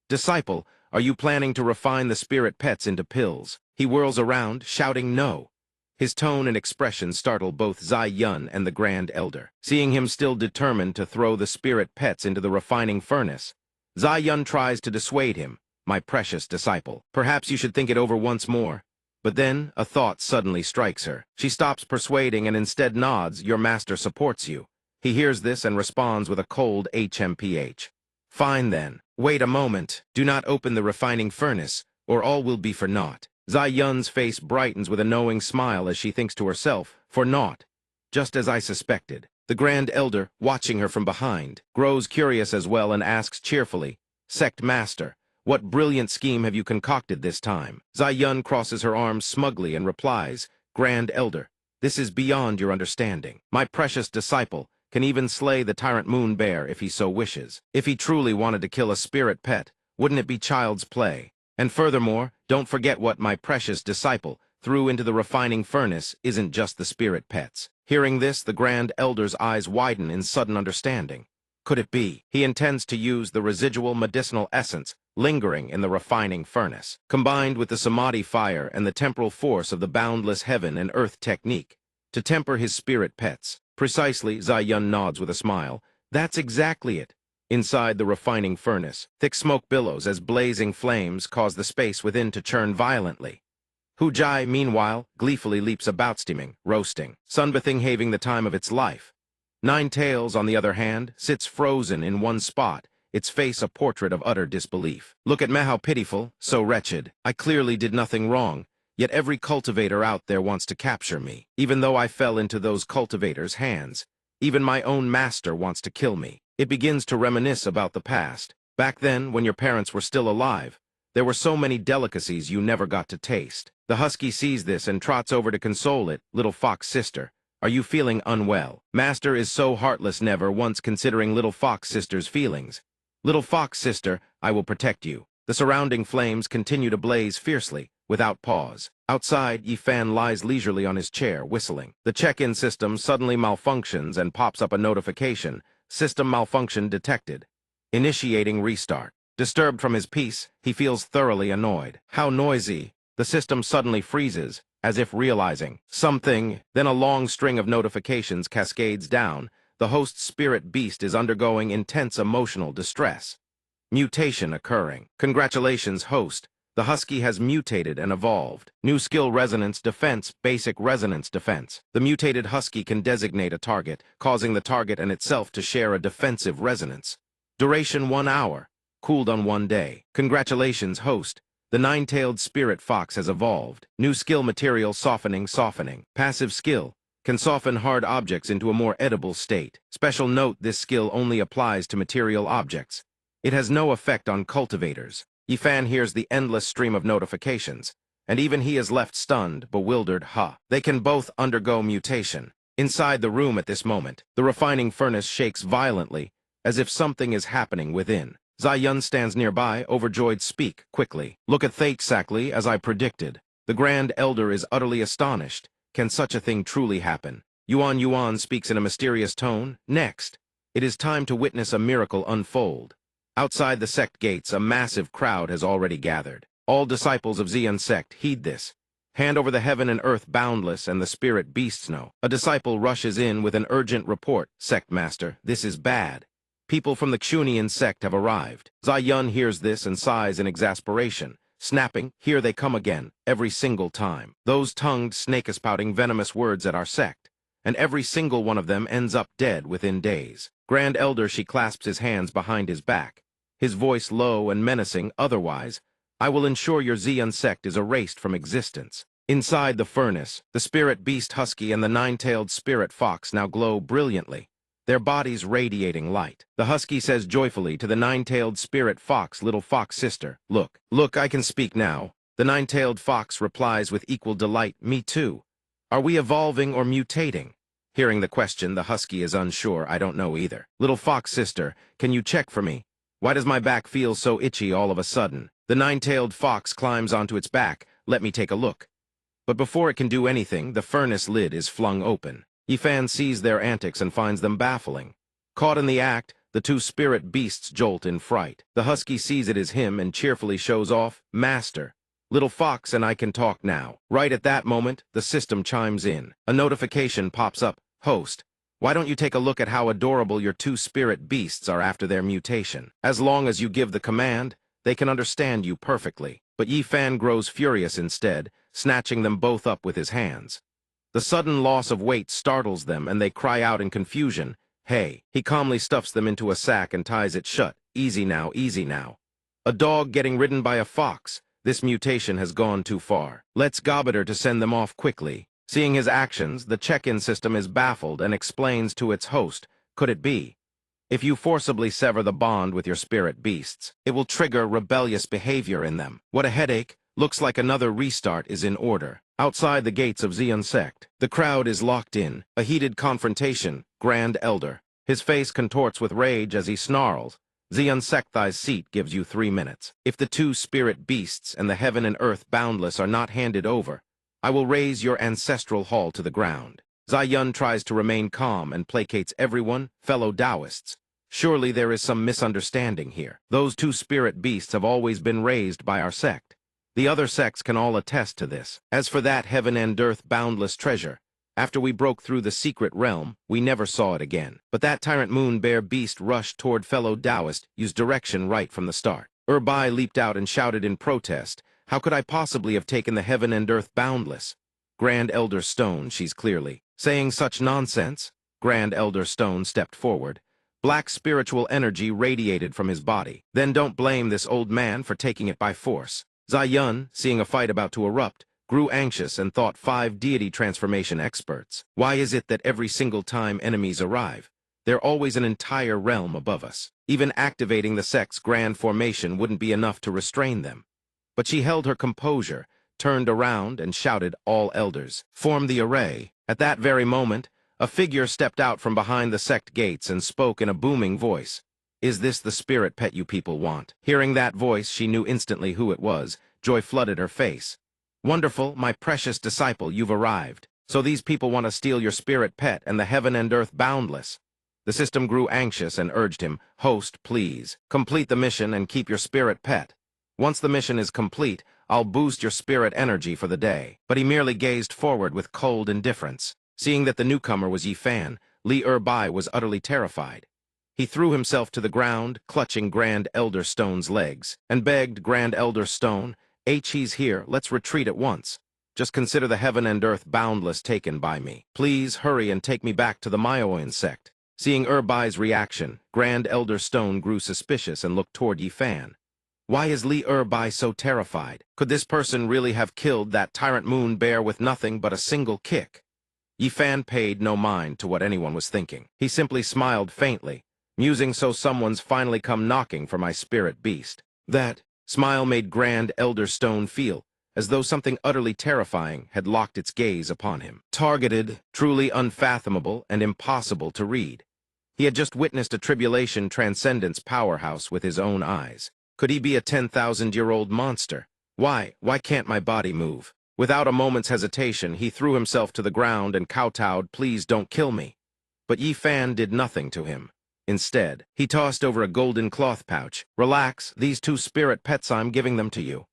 Disciple, are you planning to refine the spirit pets into pills? He whirls around, shouting no. His tone and expression startle both Zai Yun and the Grand Elder. Seeing him still determined to throw the spirit pets into the refining furnace, Zai Yun tries to dissuade him, my precious disciple. Perhaps you should think it over once more. But then, a thought suddenly strikes her. She stops persuading and instead nods. Your master supports you. He hears this and responds with a cold HMPH. Fine then. Wait a moment. Do not open the refining furnace, or all will be for naught. Zai Yun's face brightens with a knowing smile as she thinks to herself, for naught. Just as I suspected. The Grand Elder, watching her from behind, grows curious as well and asks cheerfully, Sect Master, what brilliant scheme have you concocted this time? Zai Yun crosses her arms smugly and replies, Grand Elder, this is beyond your understanding. My precious disciple can even slay the tyrant Moon Bear if he so wishes. If he truly wanted to kill a spirit pet, wouldn't it be child's play? And furthermore, don't forget what my precious disciple threw into the refining furnace isn't just the spirit pets. Hearing this, the Grand Elder's eyes widen in sudden understanding. Could it be he intends to use the residual medicinal essence lingering in the refining furnace, combined with the samadhi fire and the temporal force of the boundless heaven and earth technique, to temper his spirit pets? Precisely, Zai Yun nods with a smile. That's exactly it. Inside the refining furnace, thick smoke billows as blazing flames cause the space within to churn violently. Hu Jai, meanwhile, gleefully leaps about steaming, roasting, sunbathing, having the time of its life. Nine Tails, on the other hand, sits frozen in one spot, its face a portrait of utter disbelief. Look at me, how pitiful, so wretched. I clearly did nothing wrong, yet every cultivator out there wants to capture me, even though I fell into those cultivators' hands. Even my own master wants to kill me. It begins to reminisce about the past. Back then, when your parents were still alive, there were so many delicacies you never got to taste. The husky sees this and trots over to console it. Little Fox Sister, are you feeling unwell? Master is so heartless, never once considering Little Fox Sister's feelings. Little Fox Sister, I will protect you. The surrounding flames continue to blaze fiercely, without pause. Outside, Yifan lies leisurely on his chair, whistling. The check-in system suddenly malfunctions and pops up a notification. System malfunction detected. Initiating restart. Disturbed from his peace, he feels thoroughly annoyed. How noisy! The system suddenly freezes, as if realizing something. Then a long string of notifications cascades down. The host's spirit beast is undergoing intense emotional distress. Mutation occurring. Congratulations, host. The husky has mutated and evolved. New skill: Resonance Defense, Basic Resonance Defense. The mutated husky can designate a target, causing the target and itself to share a defensive resonance. Duration 1 hour. Cooldown 1 day. Congratulations, host. The nine-tailed spirit fox has evolved. New skill: Material Softening. Passive skill: can soften hard objects into a more edible state. Special note: this skill only applies to material objects. It has no effect on cultivators. Yifan hears the endless stream of notifications, and even he is left stunned, bewildered. They can both undergo mutation. Inside the room at this moment, the refining furnace shakes violently, as if something is happening within. Zai Yun stands nearby, overjoyed. Speak quickly. Look at Fate, exactly as I predicted. The Grand Elder is utterly astonished. Can such a thing truly happen? Yuan speaks in a mysterious tone. Next, it is time to witness a miracle unfold. Outside the sect gates, a massive crowd has already gathered. All disciples of Xian sect heed this. Hand over the heaven and earth boundless, and the spirit beasts know. A disciple rushes in with an urgent report. Sect Master, this is bad. People from the Xunian sect have arrived. Zai Yun hears this and sighs in exasperation, snapping, here they come again, every single time. Those tongued, snake-spouting venomous words at our sect, and every single one of them ends up dead within days. Grand Elder, she clasps his hands behind his back, his voice low and menacing. Otherwise, I will ensure your Xian sect is erased from existence. Inside the furnace, the spirit beast husky and the nine-tailed spirit fox now glow brilliantly, their bodies radiating light. The husky says joyfully to the nine-tailed spirit fox, Little Fox Sister, look, I can speak now. The nine-tailed fox replies with equal delight, me too. Are we evolving or mutating? Hearing the question, the husky is unsure. I don't know either. Little Fox Sister, can you check for me? Why does my back feel so itchy all of a sudden? The nine-tailed fox climbs onto its back. Let me take a look. But before it can do anything, the furnace lid is flung open. Yifan sees their antics and finds them baffling. Caught in the act, the two spirit beasts jolt in fright. The husky sees it as him and cheerfully shows off, Master, Little Fox and I can talk now. Right at that moment, the system chimes in. A notification pops up. Host, why don't you take a look at how adorable your two spirit beasts are after their mutation? As long as you give the command, They can understand you perfectly. But Yi Fan grows furious instead, snatching them both up with his hands. The sudden loss of weight startles them, and they cry out in confusion, "Hey!" He calmly stuffs them into a sack and ties it shut. Easy now, easy now. A dog getting ridden by a fox. This mutation has gone too far. Let's Gobbiter to send them off quickly. Seeing his actions, the check-in system is baffled and explains to its host, could it be? If you forcibly sever the bond with your spirit beasts, it will trigger rebellious behavior in them. What a headache. Looks like another restart is in order. Outside the gates of Xian sect, the crowd is locked in. A heated confrontation. Grand Elder. His face contorts with rage as he snarls. Xian Sectai's seat gives you 3 minutes. If the two spirit beasts and the heaven and earth boundless are not handed over, I will raise your ancestral hall to the ground. Ziyun tries to remain calm and placates everyone, fellow Taoists. Surely there is some misunderstanding here. Those two spirit beasts have always been raised by our sect. The other sects can all attest to this. As for that heaven and earth boundless treasure, after we broke through the secret realm, we never saw it again. But that tyrant moon bear beast rushed toward fellow Taoist, used direction right from the start. Bai leaped out and shouted in protest, "How could I possibly have taken the heaven and earth boundless?" Grand Elder Stone, she's clearly saying such nonsense. Grand Elder Stone stepped forward. Black spiritual energy radiated from his body. Then don't blame this old man for taking it by force. Ziyun, seeing a fight about to erupt, grew anxious and thought 5 deity transformation experts. Why is it that every single time enemies arrive, they're always an entire realm above us? Even activating the sect's grand formation wouldn't be enough to restrain them. But she held her composure, turned around and shouted, "All elders, form the array." At that very moment, a figure stepped out from behind the sect gates and spoke in a booming voice. "Is this the spirit pet you people want?" Hearing that voice, she knew instantly who it was. Joy flooded her face. "Wonderful, my precious disciple, you've arrived. So these people want to steal your spirit pet and the heaven and earth boundless." The system grew anxious and urged him, "Host, please, complete the mission and keep your spirit pet. Once the mission is complete, I'll boost your spirit energy for the day." But he merely gazed forward with cold indifference. Seeing that the newcomer was Yi Fan, Bai was utterly terrified. He threw himself to the ground, clutching Grand Elder Stone's legs, and begged Grand Elder Stone, "He's here, let's retreat at once. Just consider the heaven and earth boundless taken by me. Please hurry and take me back to the Macaroon sect." Seeing Bai's reaction, Grand Elder Stone grew suspicious and looked toward Yi Fan. Why is Bai so terrified? Could this person really have killed that tyrant moon bear with nothing but a single kick? Yi Fan paid no mind to what anyone was thinking. He simply smiled faintly, musing, "So someone's finally come knocking for my spirit beast." That smile made Grand Elder Stone feel as though something utterly terrifying had locked its gaze upon him. Targeted, truly unfathomable, and impossible to read. He had just witnessed a tribulation transcendence powerhouse with his own eyes. Could he be a 10,000-year-old monster? Why can't my body move? Without a moment's hesitation, he threw himself to the ground and kowtowed, "Please don't kill me." But Yi Fan did nothing to him. Instead, he tossed over a golden cloth pouch. "Relax, these two spirit pets, I'm giving them to you."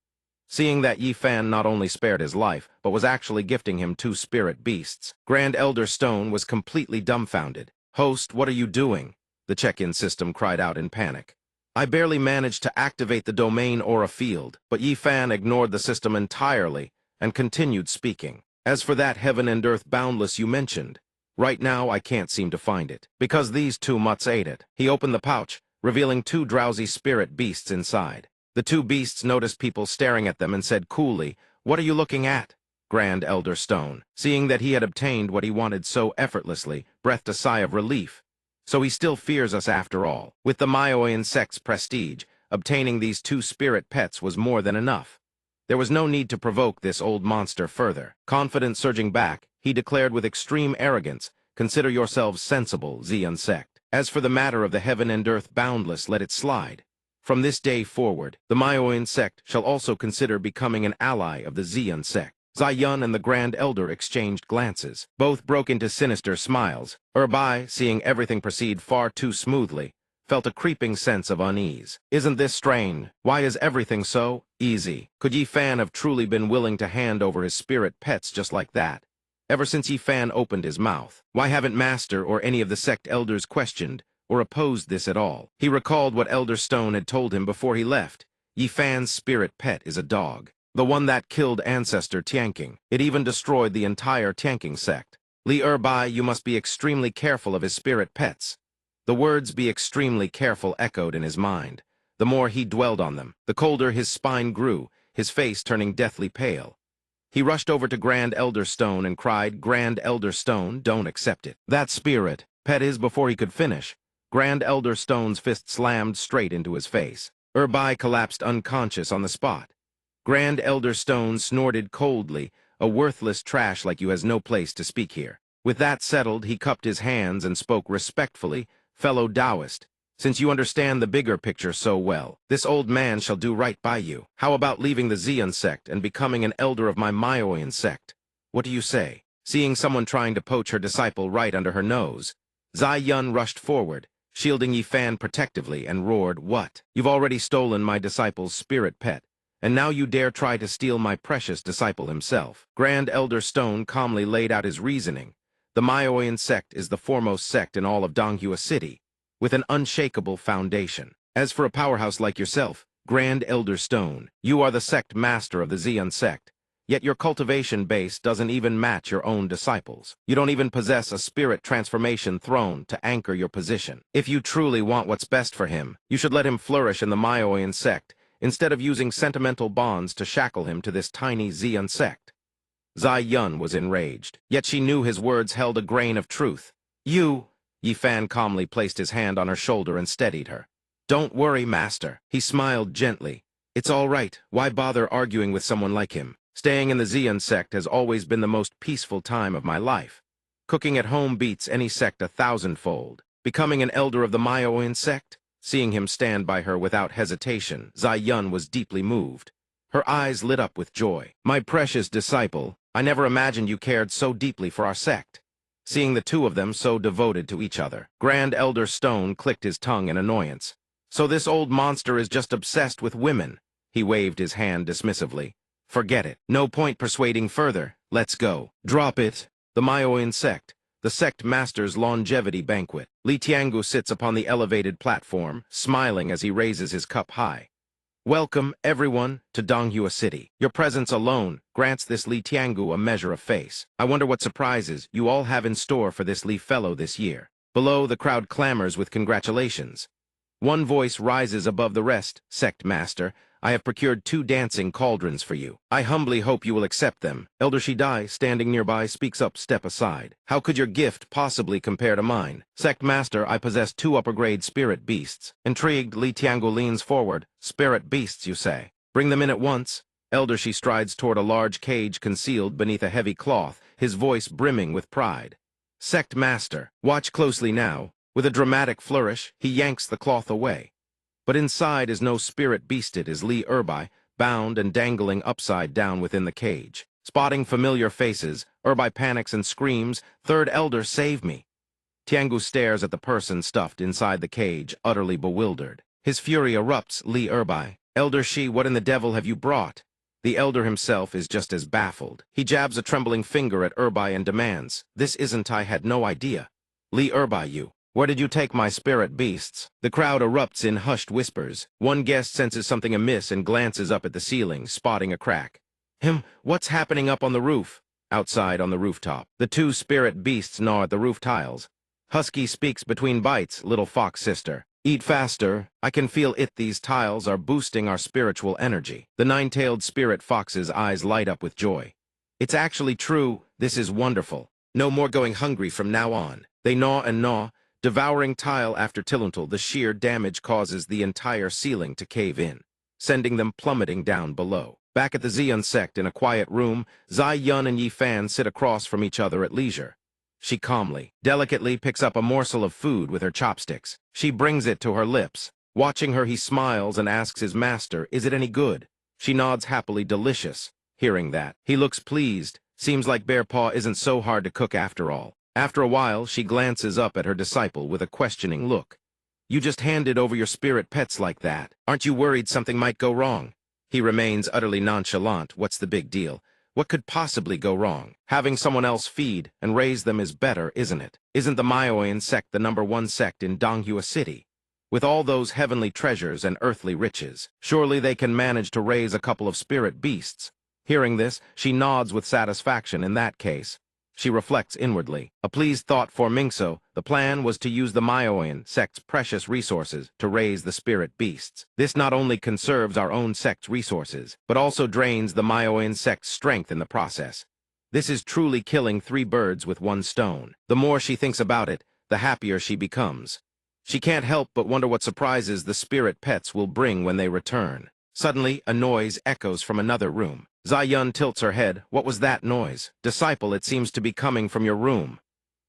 Seeing that Yi Fan not only spared his life, but was actually gifting him 2 spirit beasts, Grand Elder Stone was completely dumbfounded. "Host, what are you doing?" The check-in system cried out in panic. "I barely managed to activate the domain aura field," but Yi Fan ignored the system entirely and continued speaking. "As for that heaven and earth boundless you mentioned, right now I can't seem to find it, because these 2 mutts ate it." He opened the pouch, revealing 2 drowsy spirit beasts inside. The 2 beasts noticed people staring at them and said coolly, "What are you looking at?" Grand Elder Stone, seeing that he had obtained what he wanted so effortlessly, breathed a sigh of relief. So he still fears us after all. With the Macaroon sect's prestige, obtaining these 2 spirit pets was more than enough. There was no need to provoke this old monster further. Confidence surging back, he declared with extreme arrogance, "Consider yourselves sensible, Xian sect. As for the matter of the heaven and earth boundless, let it slide. From this day forward, the Macaroon sect shall also consider becoming an ally of the Xian sect." Ziyun and the Grand Elder exchanged glances. Both broke into sinister smiles. Bai, seeing everything proceed far too smoothly, felt a creeping sense of unease. "Isn't this strange? Why is everything so easy? Could Yi Fan have truly been willing to hand over his spirit pets just like that? Ever since Yi Fan opened his mouth, why haven't Master or any of the sect elders questioned or opposed this at all?" He recalled what Elder Stone had told him before he left. Yi Fan's spirit pet is a dog. The one that killed ancestor Tianqing. It even destroyed the entire Tianqing sect. Li Erbai, you must be extremely careful of his spirit pets. The words "be extremely careful" echoed in his mind. The more he dwelled on them, the colder his spine grew, his face turning deathly pale. He rushed over to Grand Elder Stone and cried, "Grand Elder Stone, don't accept it. That spirit pet is..." Before he could finish, Grand Elder Stone's fist slammed straight into his face. Erbai collapsed unconscious on the spot. Grand Elder Stone snorted coldly, "A worthless trash like you has no place to speak here." With that settled, he cupped his hands and spoke respectfully, "Fellow Taoist, since you understand the bigger picture so well, this old man shall do right by you. How about leaving the Xian sect and becoming an elder of my Maoyan sect? What do you say?" Seeing someone trying to poach her disciple right under her nose, Zai Yun rushed forward, shielding Yi Fan protectively, and roared, "What? You've already stolen my disciple's spirit pet, and now you dare try to steal my precious disciple himself." Grand Elder Stone calmly laid out his reasoning. The Maoyan sect is the foremost sect in all of Donghua City, with an unshakable foundation. As for a powerhouse like yourself, Grand Elder Stone, you are the sect master of the Xian sect, yet your cultivation base doesn't even match your own disciples. You don't even possess a spirit transformation throne to anchor your position. If you truly want what's best for him, you should let him flourish in the Maoyan sect, instead of using sentimental bonds to shackle him to this tiny Xian sect. Zai Yun was enraged, yet she knew his words held a grain of truth. "You..." Yi Fan calmly placed his hand on her shoulder and steadied her. "Don't worry, master." He smiled gently. "It's all right. Why bother arguing with someone like him? Staying in the Xian sect has always been the most peaceful time of my life. Cooking at home beats any sect 1,000-fold. Becoming an elder of the Maoyan sect?" Seeing him stand by her without hesitation, Zai Yun was deeply moved. Her eyes lit up with joy. "My precious disciple, I never imagined you cared so deeply for our sect." Seeing the two of them so devoted to each other, Grand Elder Stone clicked his tongue in annoyance. "So this old monster is just obsessed with women?" He waved his hand dismissively. "Forget it. No point persuading further. Let's go." "Drop it." The Maoyan sect, the sect master's longevity banquet. Li Tiangu sits upon the elevated platform, smiling as he raises his cup high. "Welcome, everyone, to Donghua City. Your presence alone grants this Li Tiangu a measure of face. I wonder what surprises you all have in store for this Li fellow this year." Below, the crowd clamors with congratulations. One voice rises above the rest. "Sect master, I have procured 2 dancing cauldrons for you. I humbly hope you will accept them." Elder Shidai, standing nearby, speaks up, "Step aside. How could your gift possibly compare to mine?" "Sect master, I possess 2 upper-grade spirit beasts." Intrigued, Li Tiangu leans forward. "Spirit beasts, you say? Bring them in at once." Elder Shi strides toward a large cage concealed beneath a heavy cloth, his voice brimming with pride. "Sect master, watch closely now." With a dramatic flourish, he yanks the cloth away. But inside is no spirit beasted as Li Erbai, bound and dangling upside down within the cage. Spotting familiar faces, Erbai panics and screams, "Third Elder, save me!" Tiangu stares at the person stuffed inside the cage, utterly bewildered. His fury erupts. "Li Erbai, Elder Shi, what in the devil have you brought?" The elder himself is just as baffled. He jabs a trembling finger at Erbai and demands, "This isn't... I had no idea." "Li Erbai, you... Where did you take my spirit beasts?" The crowd erupts in hushed whispers. One guest senses something amiss and glances up at the ceiling, spotting a crack. What's happening up on the roof?" Outside on the rooftop, the 2 spirit beasts gnaw at the roof tiles. Husky speaks between bites, "Little fox sister, eat faster. I can feel it. These tiles are boosting our spiritual energy." The 9-tailed spirit fox's eyes light up with joy. "It's actually true. This is wonderful. No more going hungry from now on." They gnaw and gnaw, devouring tile after tile. The sheer damage causes the entire ceiling to cave in, sending them plummeting down below. Back at the Xian sect in a quiet room, Zai Yun and Yi Fan sit across from each other at leisure. She calmly, delicately picks up a morsel of food with her chopsticks. She brings it to her lips. Watching her, he smiles and asks his master, "Is it any good?" She nods happily, "Delicious." Hearing that, he looks pleased. Seems like bear paw isn't so hard to cook after all. After a while, she glances up at her disciple with a questioning look. "You just handed over your spirit pets like that. Aren't you worried something might go wrong?" He remains utterly nonchalant. What's the big deal? What could possibly go wrong? Having someone else feed and raise them is better, isn't it? Isn't the Maoyan sect the #1 sect in Donghua City? With all those heavenly treasures and earthly riches, surely they can manage to raise a couple of spirit beasts. Hearing this, she nods with satisfaction in that case. She reflects inwardly. A pleased thought for Mingso, the plan was to use the Myoan sect's precious resources to raise the spirit beasts. This not only conserves our own sect's resources, but also drains the Myoan sect's strength in the process. This is truly killing 3 birds with 1 stone. The more she thinks about it, the happier she becomes. She can't help but wonder what surprises the spirit pets will bring when they return. Suddenly, a noise echoes from another room. Zai-Yun tilts her head. What was that noise? Disciple, it seems to be coming from your room.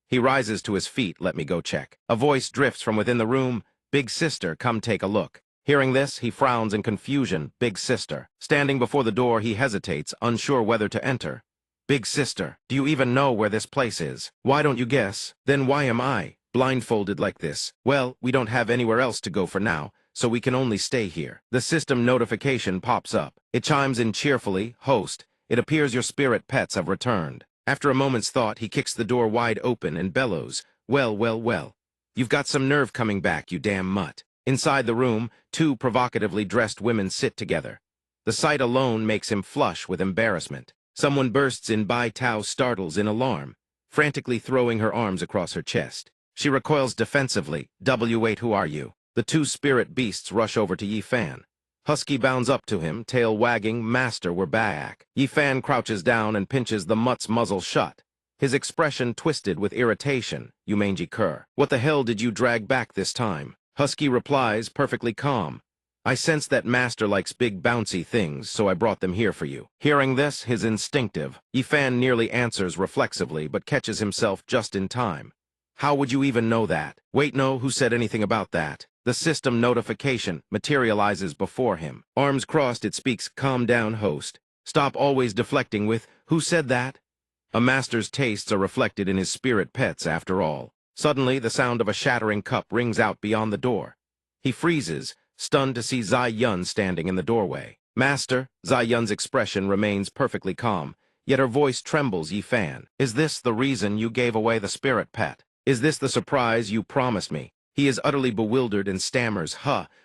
He rises to his feet. Let me go check. A voice drifts from within the room. Big sister, come take a look. Hearing this, he frowns in confusion. Big sister. Standing before the door, he hesitates, unsure whether to enter. Big sister, do you even know where this place is? Why don't you guess? Then why am I blindfolded like this? Well, we don't have anywhere else to go for now, so we can only stay here. The system notification pops up. It chimes in cheerfully. Host, it appears your spirit pets have returned. After a moment's thought, he kicks the door wide open and bellows. Well, well, well. You've got some nerve coming back, you damn mutt. Inside the room, 2 provocatively dressed women sit together. The sight alone makes him flush with embarrassment. Someone bursts in. Bai Tao startles in alarm, frantically throwing her arms across her chest. She recoils defensively. W8, who are you? The 2 spirit beasts rush over to Yi Fan. Husky bounds up to him, tail wagging. Master, we're back. Yi Fan crouches down and pinches the mutt's muzzle shut, his expression twisted with irritation. You mangy cur. What the hell did you drag back this time? Husky replies, perfectly calm. I sense that Master likes big bouncy things, so I brought them here for you. Hearing this, his instinctive, Yi Fan nearly answers reflexively, but catches himself just in time. How would you even know that? Wait, no, who said anything about that? The system notification materializes before him. Arms crossed, it speaks. Calm down, host. Stop always deflecting with, who said that? A master's tastes are reflected in his spirit pets, after all. Suddenly, the sound of a shattering cup rings out beyond the door. He freezes, stunned to see Zai-Yun standing in the doorway. Master, Zai-Yun's expression remains perfectly calm, yet her voice trembles. Yi Fan, is this the reason you gave away the spirit pet? Is this the surprise you promised me? He is utterly bewildered and stammers,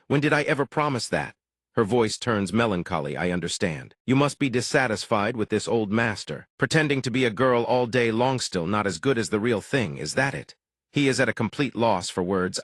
when did I ever promise that? Her voice turns melancholy. I understand. You must be dissatisfied with this old master. Pretending to be a girl all day long, still not as good as the real thing, is that it? He is at a complete loss for words.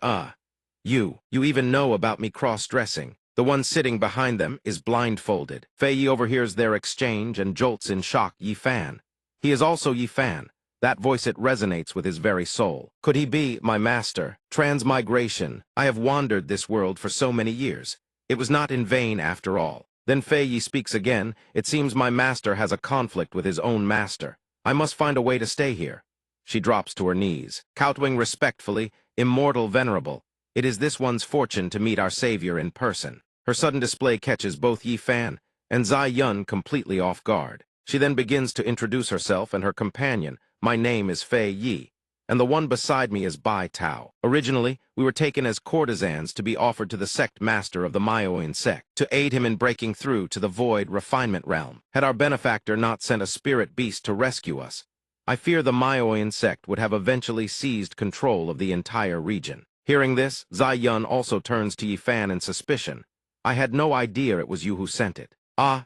You even know about me cross-dressing. The one sitting behind them is blindfolded. Fei Yi overhears their exchange and jolts in shock. Yi Fan. He is also Yi Fan. That voice, it resonates with his very soul. Could he be my master? Transmigration. I have wandered this world for so many years. It was not in vain after all. Then Fei Yi speaks again. It seems my master has a conflict with his own master. I must find a way to stay here. She drops to her knees, kowtowing respectfully. Immortal venerable, it is this one's fortune to meet our savior in person. Her sudden display catches both Yi Fan and Zai-Yun completely off guard. She then begins to introduce herself and her companion. My name is Fei Yi, and the one beside me is Bai Tao. Originally, we were taken as courtesans to be offered to the sect master of the Myoan sect, to aid him in breaking through to the void refinement realm. Had our benefactor not sent a spirit beast to rescue us, I fear the Myoan sect would have eventually seized control of the entire region. Hearing this, Zai-Yun also turns to Yi Fan in suspicion. I had no idea it was you who sent it.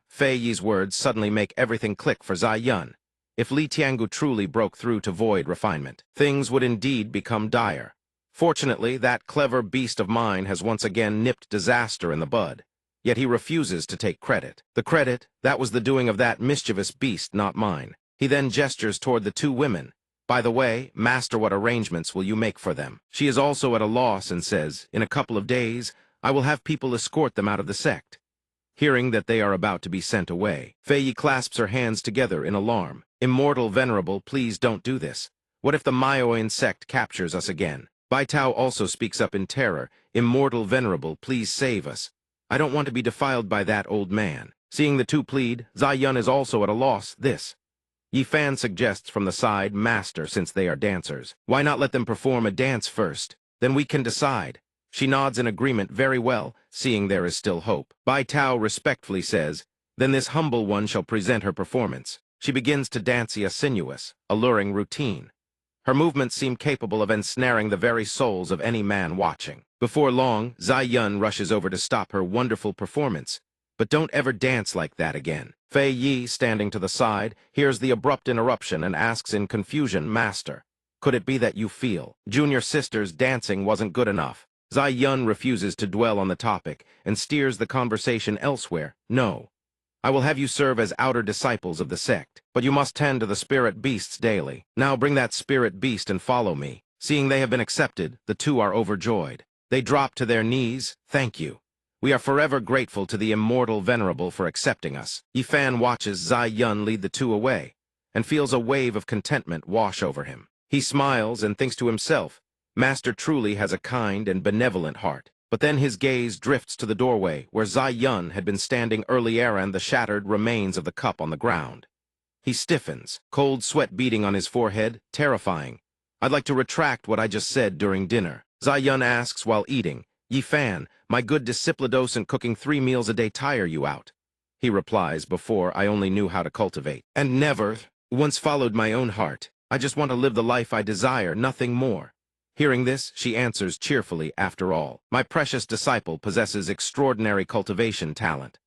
Fei Yi's words suddenly make everything click for Zai-Yun. If Li Tiangu truly broke through to void refinement, things would indeed become dire. Fortunately, that clever beast of mine has once again nipped disaster in the bud. Yet he refuses to take credit. The credit, that was the doing of that mischievous beast, not mine. He then gestures toward the 2 women. By the way, master, what arrangements will you make for them? She is also at a loss and says, in a couple of days, I will have people escort them out of the sect. Hearing that they are about to be sent away, Fei Yi clasps her hands together in alarm. Immortal venerable, please don't do this. What if the Myoan sect captures us again? Bai Tao also speaks up in terror. Immortal venerable, please save us. I don't want to be defiled by that old man. Seeing the 2 plead, Zai-Yun is also at a loss. Yi Fan suggests from the side, Master, since they are dancers, why not let them perform a dance first? Then we can decide. She nods in agreement. Very well, seeing there is still hope. Bai Tao respectfully says, then this humble one shall present her performance. She begins to dance a sinuous, alluring routine. Her movements seem capable of ensnaring the very souls of any man watching. Before long, Zai Yun rushes over to stop her wonderful performance. But don't ever dance like that again. Fei Yi, standing to the side, hears the abrupt interruption and asks in confusion, Master, could it be that you feel junior sister's dancing wasn't good enough? Zai Yun refuses to dwell on the topic and steers the conversation elsewhere. No. I will have you serve as outer disciples of the sect, but you must tend to the spirit beasts daily. Now bring that spirit beast and follow me. Seeing they have been accepted, the two are overjoyed. They drop to their knees. Thank you. We are forever grateful to the immortal venerable for accepting us. Yifan watches Zai Yun lead the two away, and feels a wave of contentment wash over him. He smiles and thinks to himself, Master truly has a kind and benevolent heart. But then his gaze drifts to the doorway, where Zai Yun had been standing earlier and the shattered remains of the cup on the ground. He stiffens, cold sweat beading on his forehead, terrifying. I'd like to retract what I just said during dinner. Zai Yun asks while eating, Yifan, my good discipladocent cooking 3 meals a day tire you out? He replies, before I only knew how to cultivate, and never once followed my own heart. I just want to live the life I desire, nothing more. Hearing this, she answers cheerfully, after all, my precious disciple possesses extraordinary cultivation talent.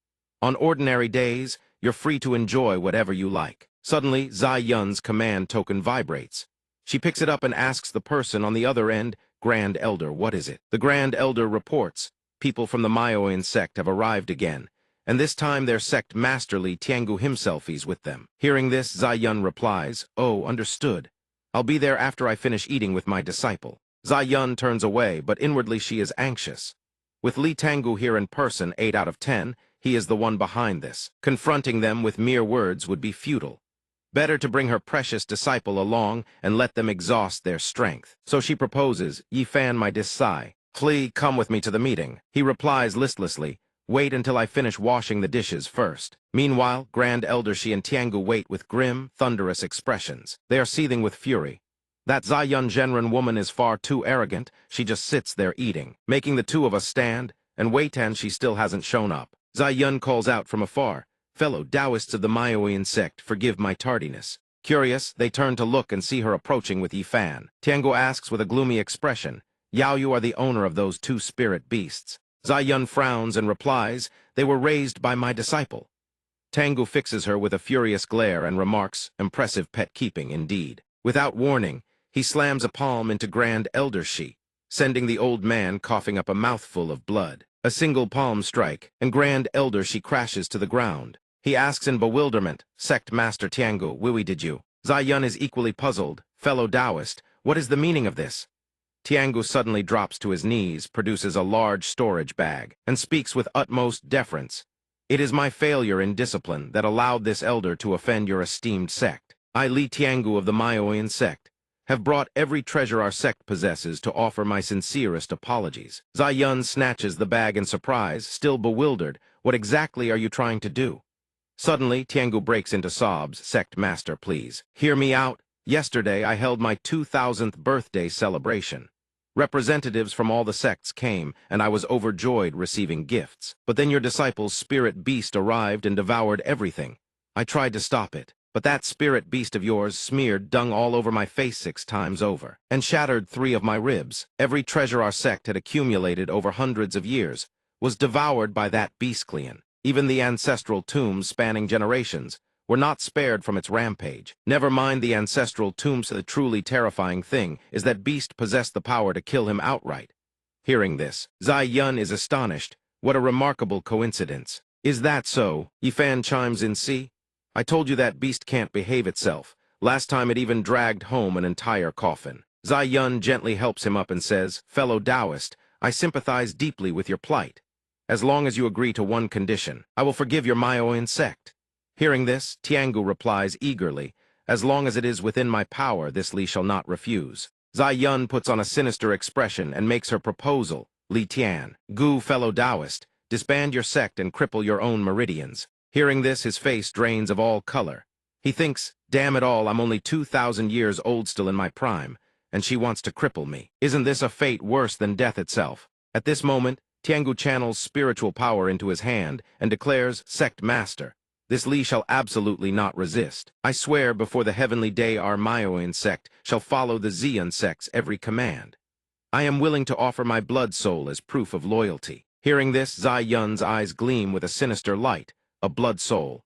On ordinary days, you're free to enjoy whatever you like. Suddenly, Zai Yun's command token vibrates. She picks it up and asks the person on the other end, Grand Elder, what is it? The Grand Elder reports, people from the Maoyan sect have arrived again, and this time their sect master Li Tiangu himself is with them. Hearing this, Zai Yun replies, oh, understood. I'll be there after I finish eating with my disciple. Zai Yun turns away, but inwardly she is anxious. With Li Tiangu here in person 8 out of 10, he is the one behind this. Confronting them with mere words would be futile. Better to bring her precious disciple along and let them exhaust their strength. So she proposes, Yifan my disci, Li, come with me to the meeting. He replies listlessly, wait until I finish washing the dishes first. Meanwhile, Grand Elder Shi and Tiangu wait with grim, thunderous expressions. They are seething with fury. That Zai Yun Zhenren woman is far too arrogant. She just sits there eating, making the two of us stand, and wait, and she still hasn't shown up. Zai Yun calls out from afar, fellow Taoists of the Maoyan sect, forgive my tardiness. Curious, they turn to look and see her approaching with Yifan. Tiangu asks with a gloomy expression, Yao, you are the owner of those 2 spirit beasts. Zai Yun frowns and replies, they were raised by my disciple. Tiangu fixes her with a furious glare and remarks, impressive pet keeping indeed. Without warning, he slams a palm into Grand Elder Shi, sending the old man coughing up a mouthful of blood. A single palm strike, and Grand Elder Shi crashes to the ground. He asks in bewilderment, Sect Master Tiangu, Wiwi did you? Zai Yun is equally puzzled, fellow Taoist, what is the meaning of this? Tiangu suddenly drops to his knees, produces a large storage bag, and speaks with utmost deference. It is my failure in discipline that allowed this elder to offend your esteemed sect. I, Li Tiangu of the Maoyan sect, have brought every treasure our sect possesses to offer my sincerest apologies. Zai Yun snatches the bag in surprise, still bewildered. What exactly are you trying to do? Suddenly, Tiangu breaks into sobs. Sect Master, please, hear me out. Yesterday, I held my 2000th birthday celebration. Representatives from all the sects came, and I was overjoyed receiving gifts. But then your disciple's spirit beast arrived and devoured everything. I tried to stop it, but that spirit beast of yours smeared dung all over my face 6 times over, and shattered 3 of my ribs. Every treasure our sect had accumulated over hundreds of years was devoured by that beastclean. Even the ancestral tombs spanning generations were not spared from its rampage. Never mind the ancestral tombs, the truly terrifying thing is that beast possessed the power to kill him outright. Hearing this, Zai Yun is astonished. What a remarkable coincidence. Is that so? Yifan chimes in, see? I told you that beast can't behave itself. Last time it even dragged home an entire coffin. Zai Yun gently helps him up and says, fellow Taoist, I sympathize deeply with your plight. As long as you agree to one condition, I will forgive your Maoyan sect. Hearing this, Tiangu replies eagerly, as long as it is within my power, this Li shall not refuse. Zai Yun puts on a sinister expression and makes her proposal. Li Tian, Gu fellow Taoist, disband your sect and cripple your own meridians. Hearing this, his face drains of all color. He thinks, damn it all, I'm only 2,000 years old still in my prime, and she wants to cripple me. Isn't this a fate worse than death itself? At this moment, Tiangu channels spiritual power into his hand and declares, Sect Master, this Li shall absolutely not resist. I swear before the heavenly day our Maoyan sect shall follow the Xian sect's every command. I am willing to offer my blood soul as proof of loyalty. Hearing this, Zai Yun's eyes gleam with a sinister light, a blood soul.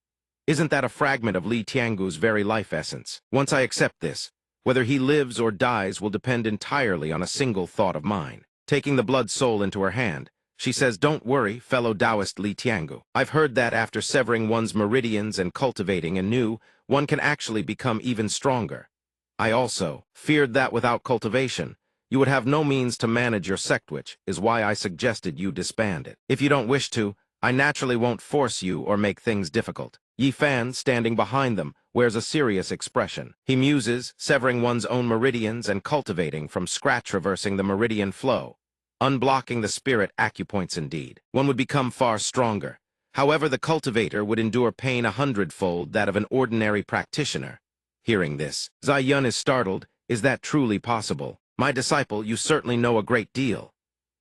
Isn't that a fragment of Li Tiangu's very life essence? Once I accept this, whether he lives or dies will depend entirely on a single thought of mine. Taking the blood soul into her hand, she says, "Don't worry, fellow Taoist Li Tiangu. I've heard that after severing one's meridians and cultivating anew, one can actually become even stronger. I also feared that without cultivation, you would have no means to manage your sect, which is why I suggested you disband it. If you don't wish to, I naturally won't force you or make things difficult." Yi Fan, standing behind them, wears a serious expression. He muses, severing one's own meridians and cultivating from scratch, reversing the meridian flow. Unblocking the spirit acupoints indeed. One would become far stronger. However, the cultivator would endure pain 100-fold that of an ordinary practitioner. Hearing this, Zai Yun is startled. Is that truly possible? My disciple, you certainly know a great deal.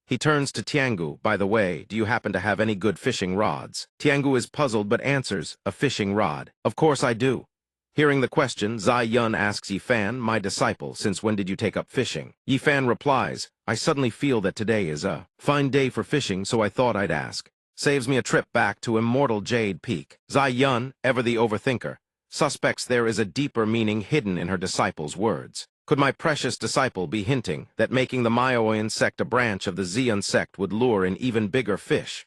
He turns to Tiangu. By the way, do you happen to have any good fishing rods? Tiangu is puzzled but answers, a fishing rod. Of course I do. Hearing the question, Zai Yun asks Yi Fan, my disciple, since when did you take up fishing? Yi Fan replies, I suddenly feel that today is a fine day for fishing, so I thought I'd ask. Saves me a trip back to immortal Jade Peak. Zai Yun, ever the overthinker, suspects there is a deeper meaning hidden in her disciple's words. Could my precious disciple be hinting that making the Maoyan sect a branch of the Xian sect would lure in even bigger fish?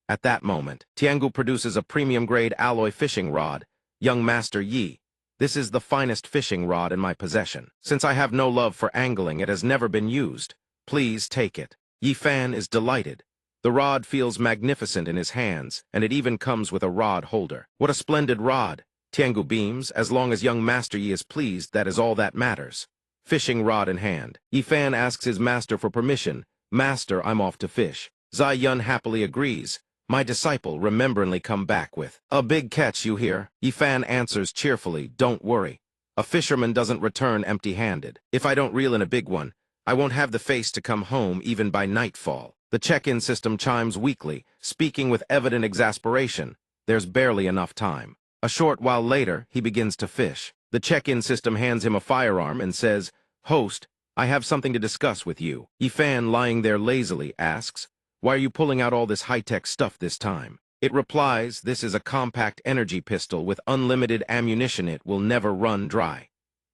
At that moment, Tiangu produces a premium-grade alloy fishing rod. Young Master Yi, this is the finest fishing rod in my possession. Since I have no love for angling, it has never been used. Please take it. Yi Fan is delighted. The rod feels magnificent in his hands, and it even comes with a rod holder. What a splendid rod! Tiangu beams. As long as young Master Yi is pleased, that is all that matters. Fishing rod in hand, Yi Fan asks his master for permission. Master, I'm off to fish. Zai Yun happily agrees. My disciple, rememberingly come back with a big catch, you hear? Yi Fan answers cheerfully, don't worry. A fisherman doesn't return empty-handed. If I don't reel in a big one, I won't have the face to come home even by nightfall. The check-in system chimes weakly, speaking with evident exasperation. There's barely enough time. A short while later, he begins to fish. The check-in system hands him a firearm and says, Host, I have something to discuss with you. Yi Fan, lying there lazily, asks, Why are you pulling out all this high-tech stuff this time? It replies, This is a compact energy pistol with unlimited ammunition. It will never run dry.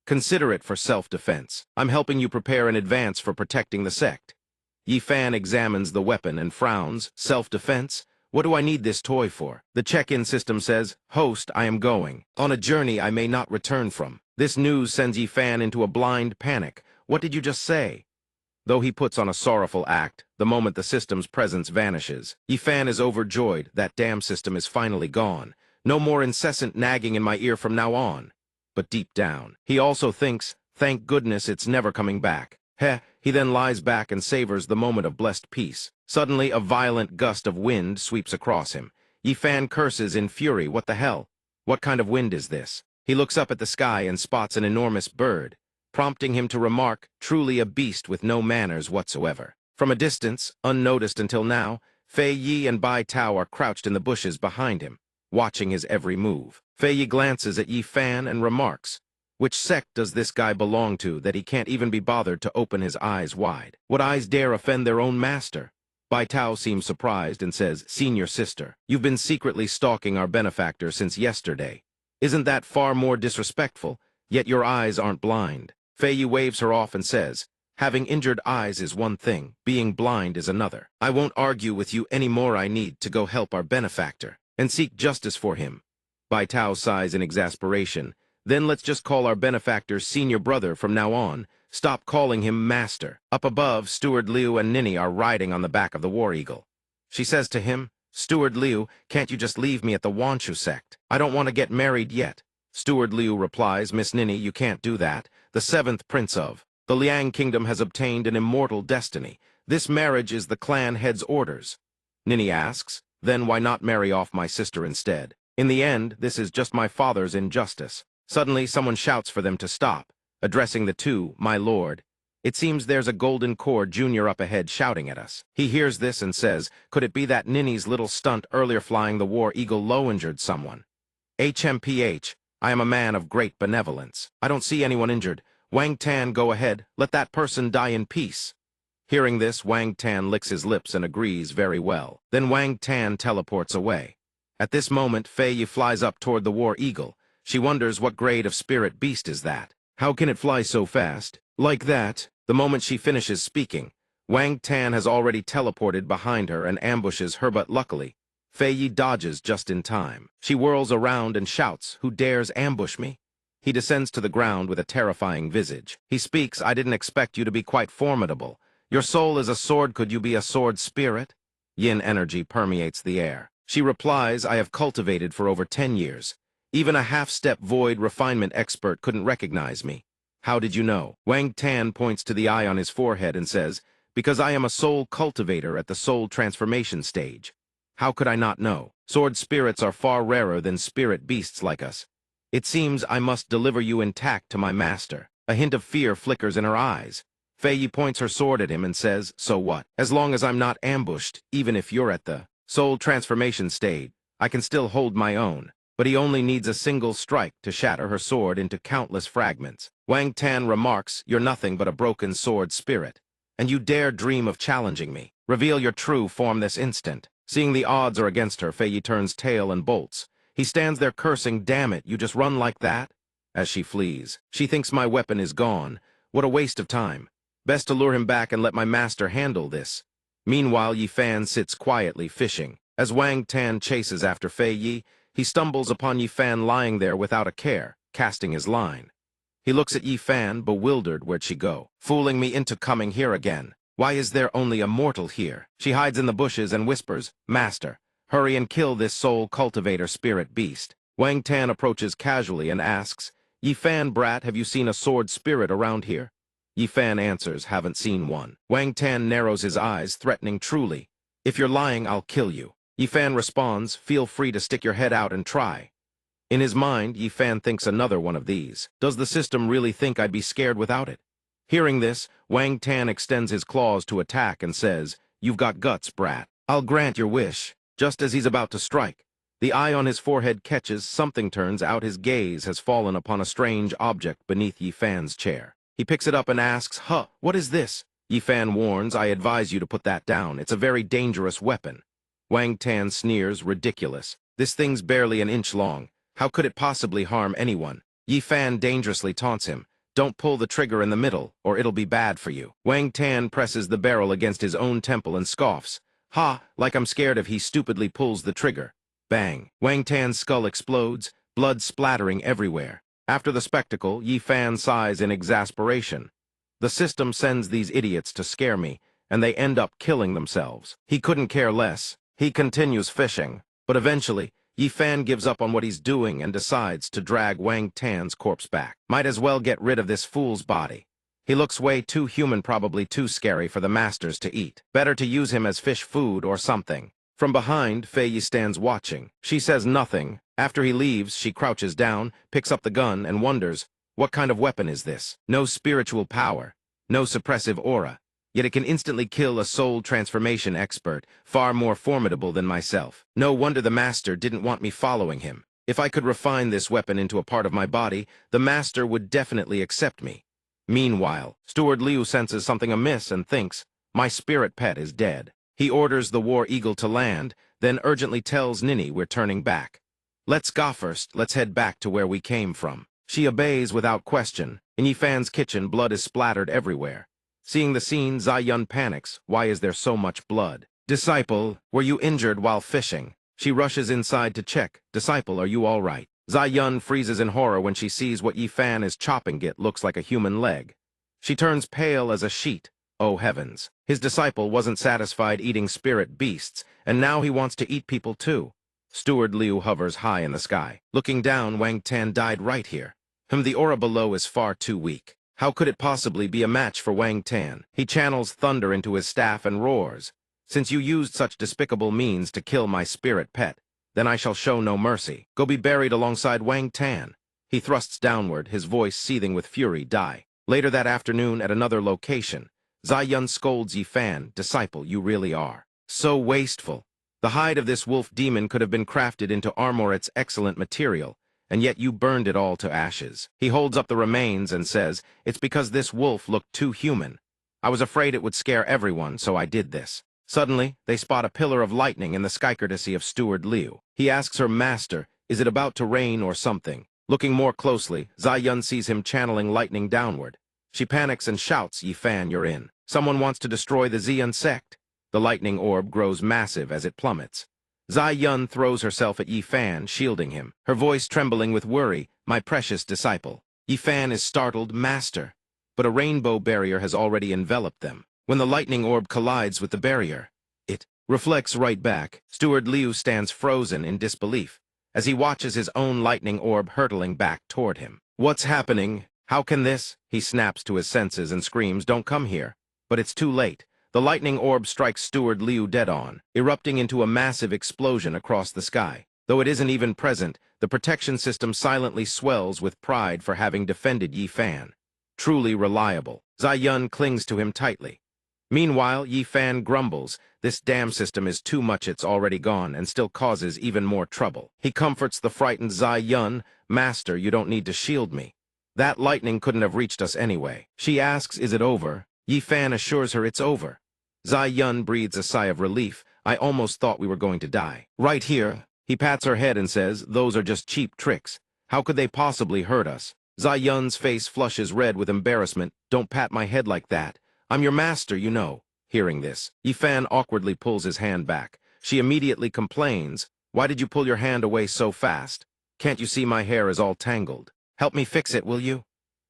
Consider it for self-defense. I'm helping you prepare in advance for protecting the sect. Yi Fan examines the weapon and frowns. Self-defense? What do I need this toy for? The check-in system says, Host, I am going on a journey I may not return from. This news sends Yi Fan into a blind panic. What did you just say? Though he puts on a sorrowful act, the moment the system's presence vanishes, Yi Fan is overjoyed. That damn system is finally gone. No more incessant nagging in my ear from now on. But deep down, he also thinks, thank goodness it's never coming back. He then lies back and savors the moment of blessed peace. Suddenly, a violent gust of wind sweeps across him. Yi Fan curses in fury. What the hell? What kind of wind is this? He looks up at the sky and spots an enormous bird, prompting him to remark, truly a beast with no manners whatsoever. From a distance, unnoticed until now, Fei Yi and Bai Tao are crouched in the bushes behind him, watching his every move. Fei Yi glances at Yi Fan and remarks, Which sect does this guy belong to that he can't even be bothered to open his eyes wide? What eyes dare offend their own master? Bai Tao seems surprised and says, Senior sister, you've been secretly stalking our benefactor since yesterday. Isn't that far more disrespectful? Yet your eyes aren't blind. Fei Yi waves her off and says, Having injured eyes is one thing, being blind is another. I won't argue with you any more. I need to go help our benefactor and seek justice for him. Bai Tao sighs in exasperation. Then let's just call our benefactor's senior brother from now on. Stop calling him master. Up above, Steward Liu and Nini are riding on the back of the War Eagle. She says to him, Steward Liu, can't you just leave me at the Wanshu sect? I don't want to get married yet. Steward Liu replies, Miss Nini, you can't do that. The 7th prince of the Liang kingdom has obtained an immortal destiny. This marriage is the clan head's orders. Nini asks, then why not marry off my sister instead? In the end, this is just my father's injustice. Suddenly, someone shouts for them to stop, addressing the two, my lord. It seems there's a Golden Core Junior up ahead shouting at us. He hears this and says, could it be that Nini's little stunt earlier flying the War Eagle low injured someone? HMPH, I am a man of great benevolence. I don't see anyone injured. Wang Tan, go ahead. Let that person die in peace. Hearing this, Wang Tan licks his lips and agrees very well. Then Wang Tan teleports away. At this moment, Fei Yi flies up toward the war eagle. She wonders what grade of spirit beast is that. How can it fly so fast? Like that. The moment she finishes speaking, Wang Tan has already teleported behind her and ambushes her, but luckily, Fei Yi dodges just in time. She whirls around and shouts, "Who dares ambush me?" He descends to the ground with a terrifying visage. He speaks, "I didn't expect you to be quite formidable. Your soul is a sword, could you be a sword spirit?" Yin energy permeates the air. She replies, "I have cultivated for over 10 years. Even a half-step void refinement expert couldn't recognize me." "How did you know?" Wang Tan points to the eye on his forehead and says, "Because I am a soul cultivator at the soul transformation stage." "How could I not know? Sword spirits are far rarer than spirit beasts like us. It seems I must deliver you intact to my master." A hint of fear flickers in her eyes. Fei Yi points her sword at him and says, "So what? As long as I'm not ambushed, even if you're at the soul transformation stage, I can still hold my own." But he only needs a single strike to shatter her sword into countless fragments. Wang Tan remarks, "You're nothing but a broken sword spirit. And you dare dream of challenging me. Reveal your true form this instant." Seeing the odds are against her, Fei Yi turns tail and bolts. He stands there cursing, "Damn it, you just run like that?" As she flees. She thinks my weapon is gone. What a waste of time. Best to lure him back and let my master handle this. Meanwhile, Yi Fan sits quietly fishing. As Wang Tan chases after Fei Yi, he stumbles upon Yi Fan lying there without a care, casting his line. He looks at Yi Fan, bewildered. "Where'd she go? Fooling me into coming here again. Why is there only a mortal here?" She hides in the bushes and whispers, "Master, hurry and kill this soul cultivator spirit beast." Wang Tan approaches casually and asks, "Yi Fan, brat, have you seen a sword spirit around here?" Yi Fan answers, "Haven't seen one." Wang Tan narrows his eyes, threatening, "Truly, if you're lying, I'll kill you." Yi Fan responds, "Feel free to stick your head out and try." In his mind, Yi Fan thinks another one of these. Does the system really think I'd be scared without it? Hearing this, Wang Tan extends his claws to attack and says, "You've got guts, brat. I'll grant your wish." Just as he's about to strike, the eye on his forehead catches something. Turns out his gaze has fallen upon a strange object beneath Yi Fan's chair. He picks it up and asks, "Huh, what is this?" Yi Fan warns, "I advise you to put that down. It's a very dangerous weapon." Wang Tan sneers, "Ridiculous. This thing's barely an inch long. How could it possibly harm anyone?" Yi Fan dangerously taunts him, "Don't pull the trigger in the middle, or it'll be bad for you." Wang Tan presses the barrel against his own temple and scoffs, "Ha, like I'm scared if he stupidly pulls the trigger." Bang! Wang Tan's skull explodes, blood splattering everywhere. After the spectacle, Yi Fan sighs in exasperation. "The system sends these idiots to scare me, and they end up killing themselves." He couldn't care less. He continues fishing, but eventually, Yi Fan gives up on what he's doing and decides to drag Wang Tan's corpse back. Might as well get rid of this fool's body. He looks way too human, probably too scary for the masters to eat. Better to use him as fish food or something. From behind, Fei Yi stands watching. She says nothing. After he leaves, she crouches down, picks up the gun, and wonders, what kind of weapon is this? No spiritual power, no suppressive aura, yet it can instantly kill a soul transformation expert, far more formidable than myself. No wonder the master didn't want me following him. If I could refine this weapon into a part of my body, the master would definitely accept me. Meanwhile, Steward Liu senses something amiss and thinks, my spirit pet is dead. He orders the war eagle to land, then urgently tells Nini we're turning back. "Let's go first. Let's head back to where we came from." She obeys without question. In Yi Fan's kitchen, blood is splattered everywhere. Seeing the scene, Zai Yun panics. Why is there so much blood? "Disciple, were you injured while fishing?" She rushes inside to check. "Disciple, are you all right?" Zai Yun freezes in horror when she sees what Yi Fan is chopping. It looks like a human leg. She turns pale as a sheet. Oh heavens. His disciple wasn't satisfied eating spirit beasts, and now he wants to eat people too. Steward Liu hovers high in the sky. Looking down, Wang Tan died right here. The aura below is far too weak. How could it possibly be a match for Wang Tan? He channels thunder into his staff and roars. "Since you used such despicable means to kill my spirit pet, then I shall show no mercy. Go be buried alongside Wang Tan." He thrusts downward, his voice seething with fury. Die. Later that afternoon at another location, Zai Yun scolds Yi Fan. "Disciple, you really are so wasteful. The hide of this wolf demon could have been crafted into armor, its excellent material, and yet you burned it all to ashes." He holds up the remains and says, "It's because this wolf looked too human. I was afraid it would scare everyone, so I did this. Suddenly, they spot a pillar of lightning in the sky courtesy of Steward Liu. He asks her, "Master, is it about to rain or something?" Looking more closely, Zai Yun sees him channeling lightning downward. She panics and shouts, "Yi Fan, you're in. Someone wants to destroy the Xian sect." The lightning orb grows massive as it plummets. Zai Yun throws herself at Yi Fan, shielding him, her voice trembling with worry, "My precious disciple." Yi Fan is startled, "Master." But a rainbow barrier has already enveloped them. When the lightning orb collides with the barrier, it reflects right back. Steward Liu stands frozen in disbelief as he watches his own lightning orb hurtling back toward him. "What's happening? How can this?" He snaps to his senses and screams, "Don't come here." But it's too late. The lightning orb strikes Steward Liu dead on, erupting into a massive explosion across the sky. Though it isn't even present, the protection system silently swells with pride for having defended Yi Fan. Truly reliable. Zai Yun clings to him tightly. Meanwhile, Yi Fan grumbles, "This damn system is too much, it's already gone, and still causes even more trouble." He comforts the frightened Zai Yun, "Master, you don't need to shield me. That lightning couldn't have reached us anyway." She asks, "Is it over?" Yi Fan assures her it's over. Zai Yun breathes a sigh of relief. "I almost thought we were going to die." "Right here." He pats her head and says, "Those are just cheap tricks. How could they possibly hurt us?" Zai Yun's face flushes red with embarrassment. "Don't pat my head like that. I'm your master, you know." Hearing this, Yi Fan awkwardly pulls his hand back. She immediately complains, "Why did you pull your hand away so fast? Can't you see my hair is all tangled? Help me fix it, will you?"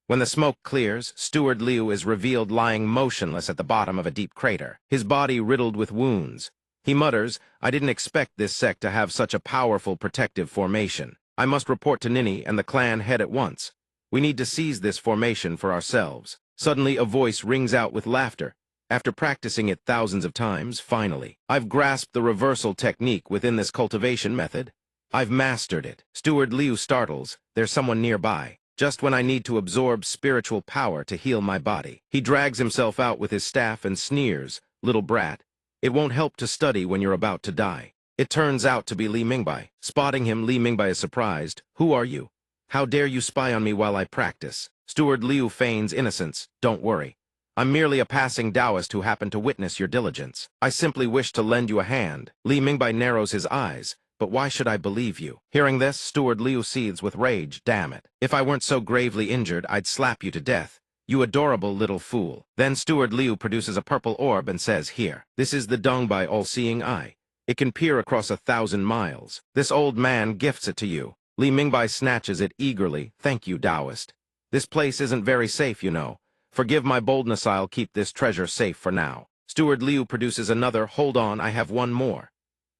When the smoke clears, Steward Liu is revealed lying motionless at the bottom of a deep crater, his body riddled with wounds. He mutters, "I didn't expect this sect to have such a powerful protective formation. I must report to Nini and the clan head at once. We need to seize this formation for ourselves." Suddenly, a voice rings out with laughter. After practicing it thousands of times, finally, "I've grasped the reversal technique within this cultivation method. I've mastered it." Steward Liu startles. There's someone nearby. Just when I need to absorb spiritual power to heal my body. He drags himself out with his staff and sneers, "Little brat. It won't help to study when you're about to die." It turns out to be Li Mingbai. Spotting him, Li Mingbai is surprised. "Who are you? How dare you spy on me while I practice?" Steward Liu feigns innocence. "Don't worry. I'm merely a passing Taoist who happened to witness your diligence. I simply wish to lend you a hand." Li Mingbai narrows his eyes. "But why should I believe you?" Hearing this, Steward Liu seethes with rage. "Damn it. If I weren't so gravely injured, I'd slap you to death. You adorable little fool." Then Steward Liu produces a purple orb and says, "Here. This is the dung by all-seeing eye. It can peer across 1,000 miles. This old man gifts it to you." Li Mingbai snatches it eagerly. "Thank you, Taoist. This place isn't very safe, you know. Forgive my boldness, I'll keep this treasure safe for now." Steward Liu produces another. "Hold on, I have one more."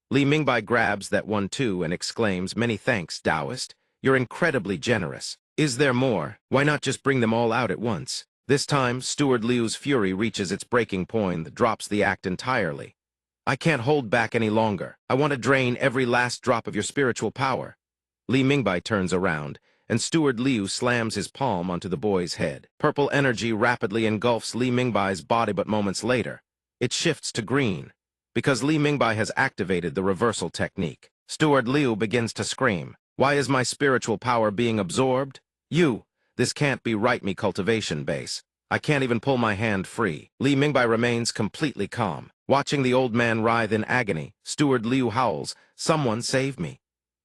Li Mingbai grabs that one too and exclaims, "Many thanks, Taoist. You're incredibly generous. Is there more? Why not just bring them all out at once?" This time, Steward Liu's fury reaches its breaking point, drops the act entirely. "I can't hold back any longer. I want to drain every last drop of your spiritual power." Li Mingbai turns around, and Steward Liu slams his palm onto the boy's head. Purple energy rapidly engulfs Li Mingbai's body, but moments later, it shifts to green, because Li Mingbai has activated the reversal technique. Steward Liu begins to scream. "Why is my spiritual power being absorbed? This can't be right, me cultivation base. I can't even pull my hand free." Li Mingbai remains completely calm. Watching the old man writhe in agony, Steward Liu howls, "Someone save me."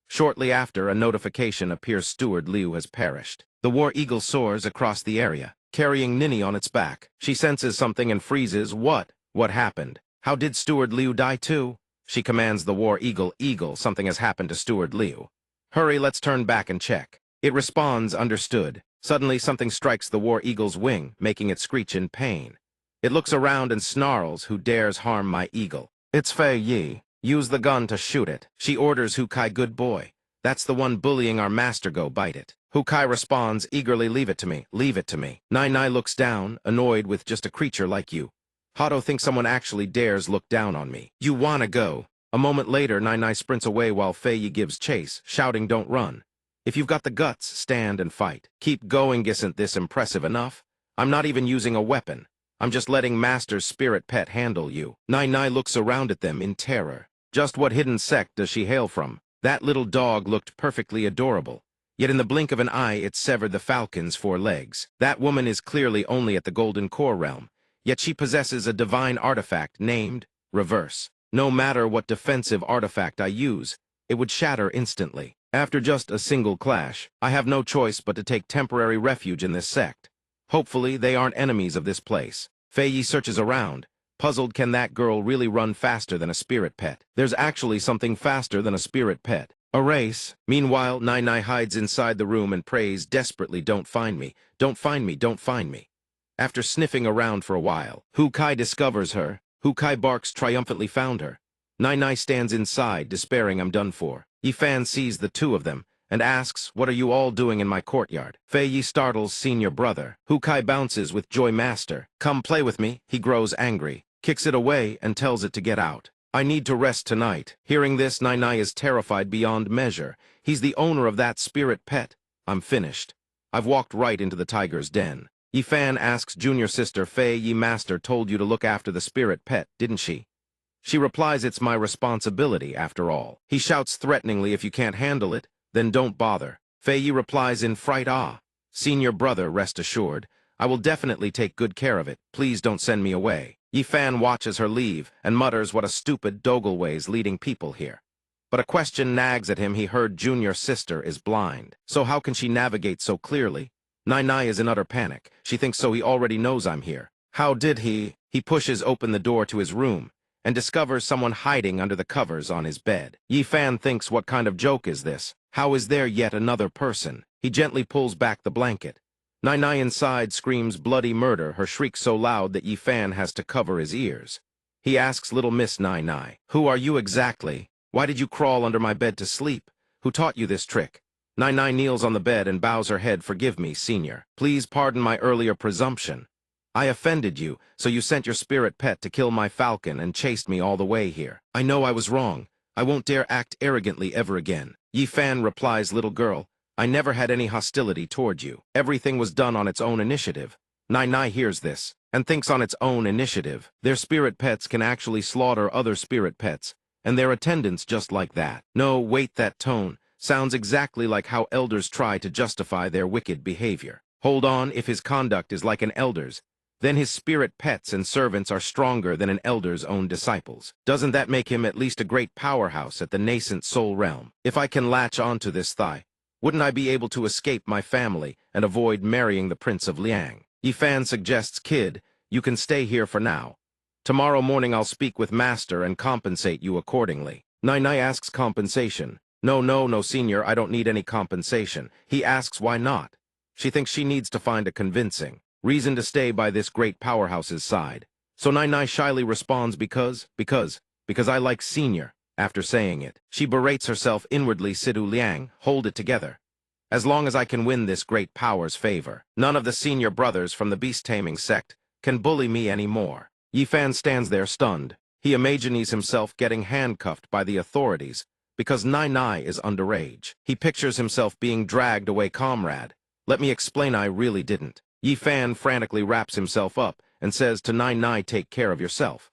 Shortly after, a notification appears. Steward Liu has perished. The war eagle soars across the area, carrying Nini on its back. She senses something and freezes. What? What happened? How did Steward Liu die too? She commands the war eagle, "Eagle, something has happened to Steward Liu. Hurry, let's turn back and check." It responds, "Understood." Suddenly, something strikes the war eagle's wing, making it screech in pain. It looks around and snarls, "Who dares harm my eagle?" "It's Fei Yi. Use the gun to shoot it." She orders Hukai, "Good boy. That's the one bullying our master, go bite it." Hukai responds eagerly, "Leave it to me. Leave it to me." Nai looks down, annoyed with just a creature like you. Hato thinks someone actually dares look down on me. "You wanna go?" A moment later, Nai sprints away while Fei Yi gives chase, shouting, "Don't run. If you've got the guts, stand and fight." "Keep going, isn't this impressive enough? I'm not even using a weapon. I'm just letting Master's spirit pet handle you." Nai looks around at them in terror. Just what hidden sect does she hail from? That little dog looked perfectly adorable. Yet in the blink of an eye, it severed the falcon's 4 legs. That woman is clearly only at the Golden Core realm. yet she possesses a divine artifact named Reverse. No matter what defensive artifact I use, it would shatter instantly. After just a single clash, I have no choice but to take temporary refuge in this sect. Hopefully, they aren't enemies of this place. Fei Yi searches around. Puzzled, can that girl really run faster than a spirit pet? There's actually something faster than a spirit pet. A race. Meanwhile, Nai hides inside the room and prays desperately, don't find me, don't find me, don't find me. After sniffing around for a while, Hu Kai discovers her. Hu Kai barks triumphantly found her. Nai stands inside, despairing I'm done for. Yifan sees the two of them and asks, what are you all doing in my courtyard? Fei Yi startles senior brother. Hu Kai bounces with Joy Master. Come play with me. He grows angry, kicks it away and tells it to get out. I need to rest tonight. Hearing this, Nai is terrified beyond measure. He's the owner of that spirit pet. I'm finished. I've walked right into the tiger's den. Yifan asks junior sister, Fei Yi Master told you to look after the spirit pet, didn't she? She replies, it's my responsibility, after all. He shouts threateningly, if you can't handle it, then don't bother. Fei Yi replies in fright, senior brother, rest assured. I will definitely take good care of it. Please don't send me away. Yifan watches her leave and mutters what a stupid Dogelway's leading people here. But a question nags at him. He heard junior sister is blind. So how can she navigate so clearly? Nai is in utter panic. She thinks so he already knows I'm here. How did he? He pushes open the door to his room and discovers someone hiding under the covers on his bed. Yifan thinks, what kind of joke is this? How is there yet another person? He gently pulls back the blanket. Nai inside screams bloody murder, her shriek so loud that Yifan has to cover his ears. He asks little Miss Nai, who are you exactly? Why did you crawl under my bed to sleep? Who taught you this trick? Nai kneels on the bed and bows her head. Forgive me, senior. Please pardon my earlier presumption. I offended you, so you sent your spirit pet to kill my falcon and chased me all the way here. I know I was wrong. I won't dare act arrogantly ever again. Yifan replies, little girl, I never had any hostility toward you. Everything was done on its own initiative. Nai hears this and thinks on its own initiative. Their spirit pets can actually slaughter other spirit pets, and their attendants just like that. No, wait, that tone sounds exactly like how elders try to justify their wicked behavior. Hold on, if his conduct is like an elder's, then his spirit pets and servants are stronger than an elder's own disciples. Doesn't that make him at least a great powerhouse at the nascent soul realm? If I can latch onto this thigh, wouldn't I be able to escape my family and avoid marrying the Prince of Liang? Yifan suggests, kid, you can stay here for now. Tomorrow morning I'll speak with Master and compensate you accordingly. Nai asks compensation. No, senior, I don't need any compensation. He asks why not. She thinks she needs to find a convincing reason to stay by this great powerhouse's side. So Nai shyly responds, because I like senior. After saying it, she berates herself inwardly. Sidu Liang, hold it together. As long as I can win this great power's favor, none of the senior brothers from the beast-taming sect can bully me anymore. Yifan stands there stunned. He imagines himself getting handcuffed by the authorities because Nai is underage. He pictures himself being dragged away. Comrade, let me explain, I really didn't. Yifan frantically wraps himself up and says to Nai, take care of yourself.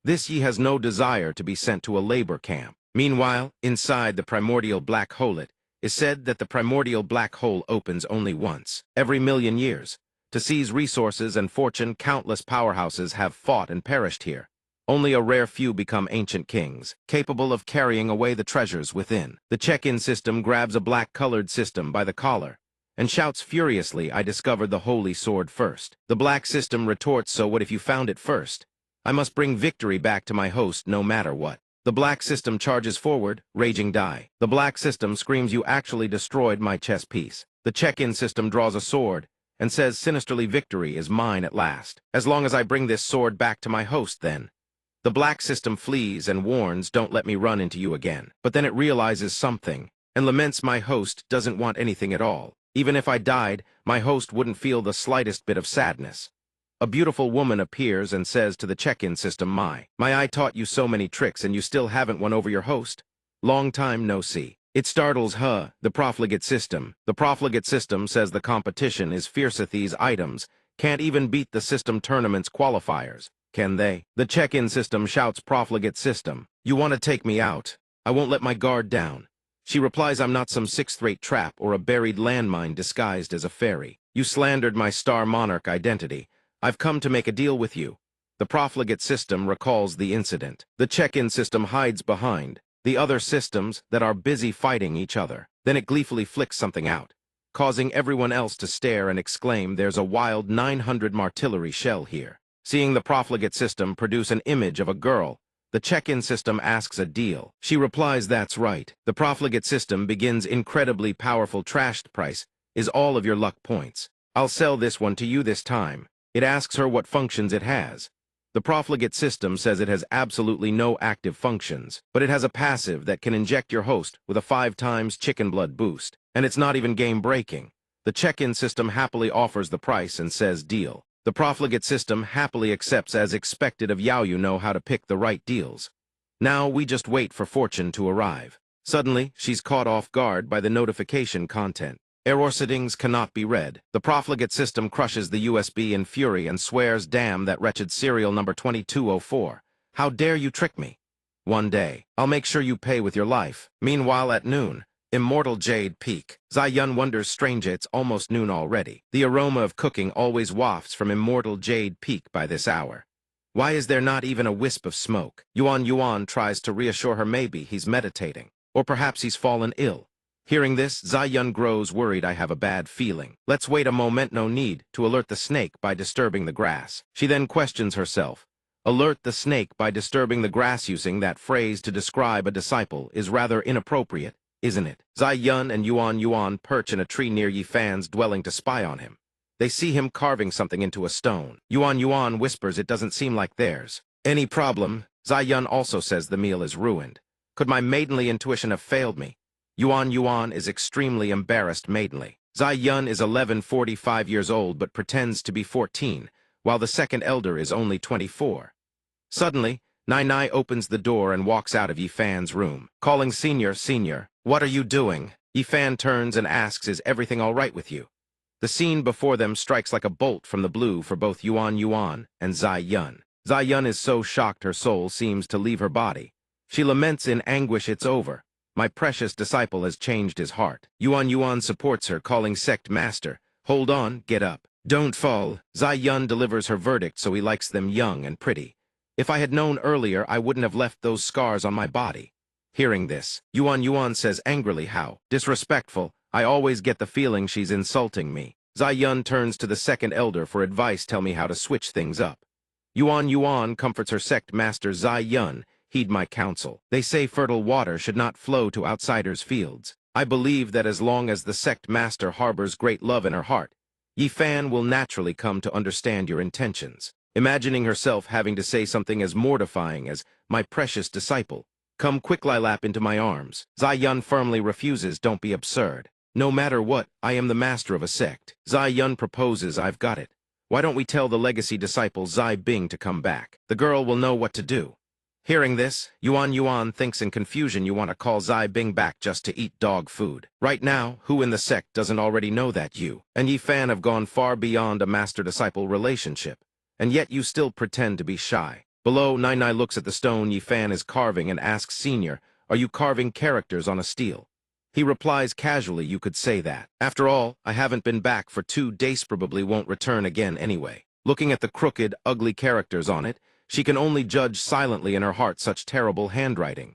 This Yi has no desire to be sent to a labor camp. Meanwhile, inside the primordial black hole, it is said that the primordial black hole opens only once every million years. To seize resources and fortune, countless powerhouses have fought and perished here. Only a rare few become ancient kings, capable of carrying away the treasures within. The check-in system grabs a black-colored system by the collar and shouts furiously, I discovered the holy sword first. The black system retorts, so what if you found it first? I must bring victory back to my host no matter what. The black system charges forward, raging die. The black system screams, you actually destroyed my chess piece. The check-in system draws a sword and says sinisterly, victory is mine at last. As long as I bring this sword back to my host, then. The black system flees and warns, don't let me run into you again. But then it realizes something and laments, my host doesn't want anything at all. Even if I died, my host wouldn't feel the slightest bit of sadness. A beautiful woman appears and says to the check-in system, my I taught you so many tricks and you still haven't won over your host? Long time no see. It startles her, the profligate system. The profligate system says the competition is fiercer. These items can't even beat the system tournament's qualifiers. Can they? The check-in system shouts, profligate system, you want to take me out? I won't let my guard down. She replies, I'm not some sixth-rate trap or a buried landmine disguised as a fairy. You slandered my star monarch identity. I've come to make a deal with you. The profligate system recalls the incident. The check-in system hides behind the other systems that are busy fighting each other. Then it gleefully flicks something out, causing everyone else to stare and exclaim, "There's a wild 900 artillery shell here." Seeing the profligate system produce an image of a girl, the check-in system asks a deal. She replies, "That's right." The profligate system begins incredibly powerful. Trashed price is all of your luck points. "I'll sell this one to you this time." It asks her what functions it has. The profligate system says it has absolutely no active functions, but it has a passive that can inject your host with a 5 times chicken blood boost, and it's not even game-breaking. The check-in system happily offers the price and says deal. The profligate system happily accepts as expected of Yao. You know how to pick the right deals. Now we just wait for fortune to arrive. Suddenly, she's caught off guard by the notification content. Error settings cannot be read. The profligate system crushes the USB in fury and swears, "Damn that wretched serial number 2204. How dare you trick me? One day, I'll make sure you pay with your life." Meanwhile, at noon, Immortal Jade Peak. Zai-Yun wonders, strange, it's almost noon already. The aroma of cooking always wafts from Immortal Jade Peak by this hour. Why is there not even a wisp of smoke? Yuan tries to reassure her maybe he's meditating, or perhaps he's fallen ill. Hearing this, Zai-Yun grows worried. "I have a bad feeling. Let's wait a moment. No need to alert the snake by disturbing the grass." She then questions herself. Alert the snake by disturbing the grass. Using that phrase to describe a disciple is rather inappropriate, isn't it? Zai-Yun and Yuan perch in a tree near Yi Fan's dwelling to spy on him. They see him carving something into a stone. Yuan whispers, "It doesn't seem like theirs." "Any problem?" Zai-Yun also says, "The meal is ruined. Could my maidenly intuition have failed me?" Yuan is extremely embarrassed. Maidenly. Zai-Yun is 45 years old but pretends to be 14, while the second elder is only 24. Suddenly, Nai opens the door and walks out of Yi Fan's room, calling, Senior, what are you doing?" Yi Fan turns and asks, "Is everything all right with you?" The scene before them strikes like a bolt from the blue for both Yuan and Zai-Yun. Zai-Yun is so shocked her soul seems to leave her body. She laments in anguish, "It's over. My precious disciple has changed his heart." Yuan supports her, calling, "Sect Master, hold on, get up. Don't fall." Zai-Yun delivers her verdict, "So he likes them young and pretty. If I had known earlier, I wouldn't have left those scars on my body." Hearing this, Yuan says angrily, "How disrespectful. I always get the feeling she's insulting me." Zai-Yun turns to the second elder for advice, "Tell me how to switch things up." Yuan comforts her sect master, "Zai-Yun, heed my counsel. They say fertile water should not flow to outsiders' fields. I believe that as long as the sect master harbors great love in her heart, Yi Fan will naturally come to understand your intentions." Imagining herself having to say something as mortifying as, "My precious disciple, come quick, lap into my arms." Zai-Yun firmly refuses, "Don't be absurd. No matter what, I am the master of a sect." Zai-Yun proposes, "I've got it. Why don't we tell the legacy disciple Zai Bing to come back? The girl will know what to do." Hearing this, Yuan thinks in confusion, "You want to call Zai Bing back just to eat dog food? Right now, who in the sect doesn't already know that you and Yi Fan have gone far beyond a master-disciple relationship, and yet you still pretend to be shy?" Below, Nai looks at the stone Yi Fan is carving and asks, "Senior, are you carving characters on a stele?" He replies casually, "You could say that. After all, I haven't been back for 2 days, probably won't return again anyway." Looking at the crooked, ugly characters on it, she can only judge silently in her heart such terrible handwriting.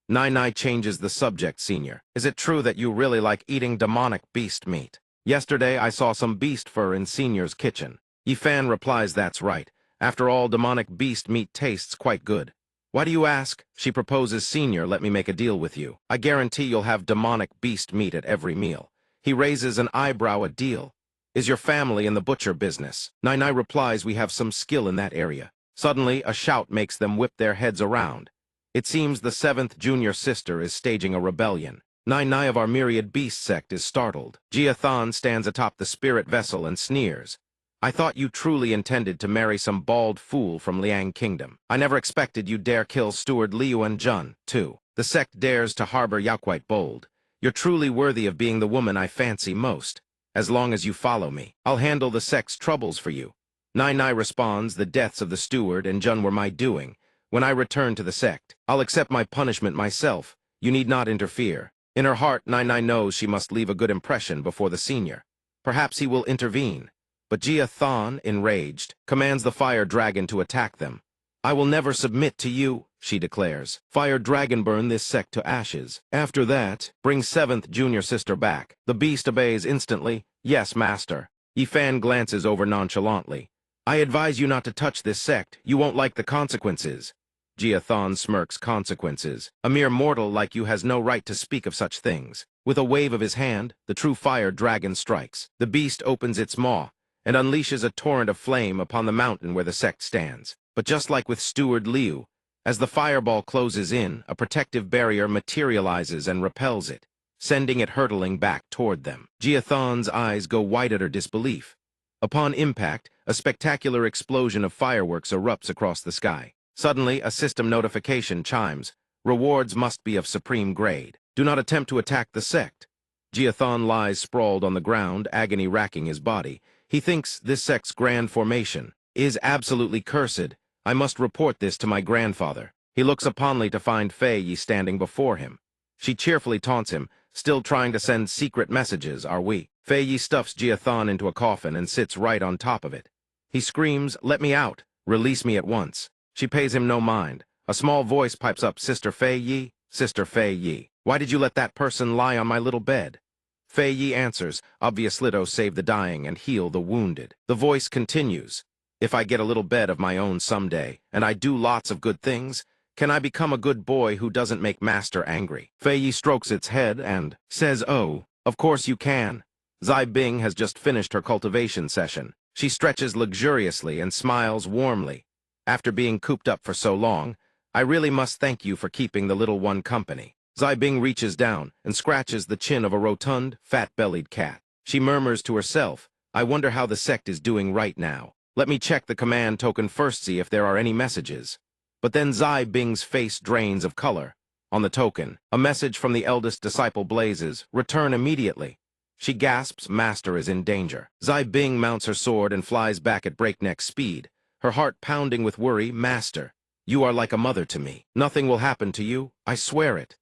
Nai changes the subject, "Senior, is it true that you really like eating demonic beast meat? Yesterday I saw some beast fur in Senior's kitchen." Yi Fan replies, "That's right. After all, demonic beast meat tastes quite good." "Why do you ask?" She proposes, "Senior, let me make a deal with you. I guarantee you'll have demonic beast meat at every meal." He raises an eyebrow. "A deal? Is your family in the butcher business?" Nai replies, "We have some skill in that area." Suddenly, a shout makes them whip their heads around. It seems the 7th junior sister is staging a rebellion. Nai of our myriad beast sect is startled. Jiathan stands atop the spirit vessel and sneers. "I thought you truly intended to marry some bald fool from Liang Kingdom. I never expected you'd dare kill Steward Liu and Jun, too. The sect dares to harbor Yao quite bold. You're truly worthy of being the woman I fancy most. As long as you follow me, I'll handle the sect's troubles for you." Nai responds, "The deaths of the steward and Jun were my doing. When I return to the sect, I'll accept my punishment myself. You need not interfere." In her heart, Nai knows she must leave a good impression before the senior. Perhaps he will intervene. but Jia Thon, enraged, commands the fire dragon to attack them. "I will never submit to you," she declares. "Fire dragon, burn this sect to ashes. After that, bring 7th junior sister back." The beast obeys instantly. "Yes, master." Yifan glances over nonchalantly. "I advise you not to touch this sect. You won't like the consequences." Jia Thon smirks. "Consequences? A mere mortal like you has no right to speak of such things." With a wave of his hand, the true fire dragon strikes. The beast opens its maw and unleashes a torrent of flame upon the mountain where the sect stands. But just like with Steward Liu, as the fireball closes in, a protective barrier materializes and repels it, sending it hurtling back toward them. Jia Thon's eyes go wide at her disbelief. Upon impact, a spectacular explosion of fireworks erupts across the sky. Suddenly, a system notification chimes. Rewards must be of supreme grade. Do not attempt to attack the sect. Jia Thon lies sprawled on the ground, agony racking his body. He thinks this sect's grand formation is absolutely cursed. I must report this to my grandfather. He looks uponly to find Fei Yi standing before him. She cheerfully taunts him, "Still trying to send secret messages, are we?" Fei Yi stuffs Jia Thon into a coffin and sits right on top of it. He screams, "Let me out! Release me at once!" She pays him no mind. A small voice pipes up, "Sister Fei Yi, Sister Fei Yi, why did you let that person lie on my little bed?" Fei Yi answers, "Obvious Lido save the dying and heal the wounded." The voice continues, "If I get a little bed of my own someday, and I do lots of good things, can I become a good boy who doesn't make master angry?" Fei Yi strokes its head and says, "Oh, of course you can." Zai Bing has just finished her cultivation session. She stretches luxuriously and smiles warmly. "After being cooped up for so long, I really must thank you for keeping the little one company." Zai Bing reaches down and scratches the chin of a rotund, fat-bellied cat. She murmurs to herself, "I wonder how the sect is doing right now. Let me check the command token first, see if there are any messages." But then Zai Bing's face drains of color. On the token, a message from the eldest disciple blazes, "Return immediately." She gasps, "Master is in danger." Zai Bing mounts her sword and flies back at breakneck speed, her heart pounding with worry. "Master, you are like a mother to me. Nothing will happen to you, I swear it."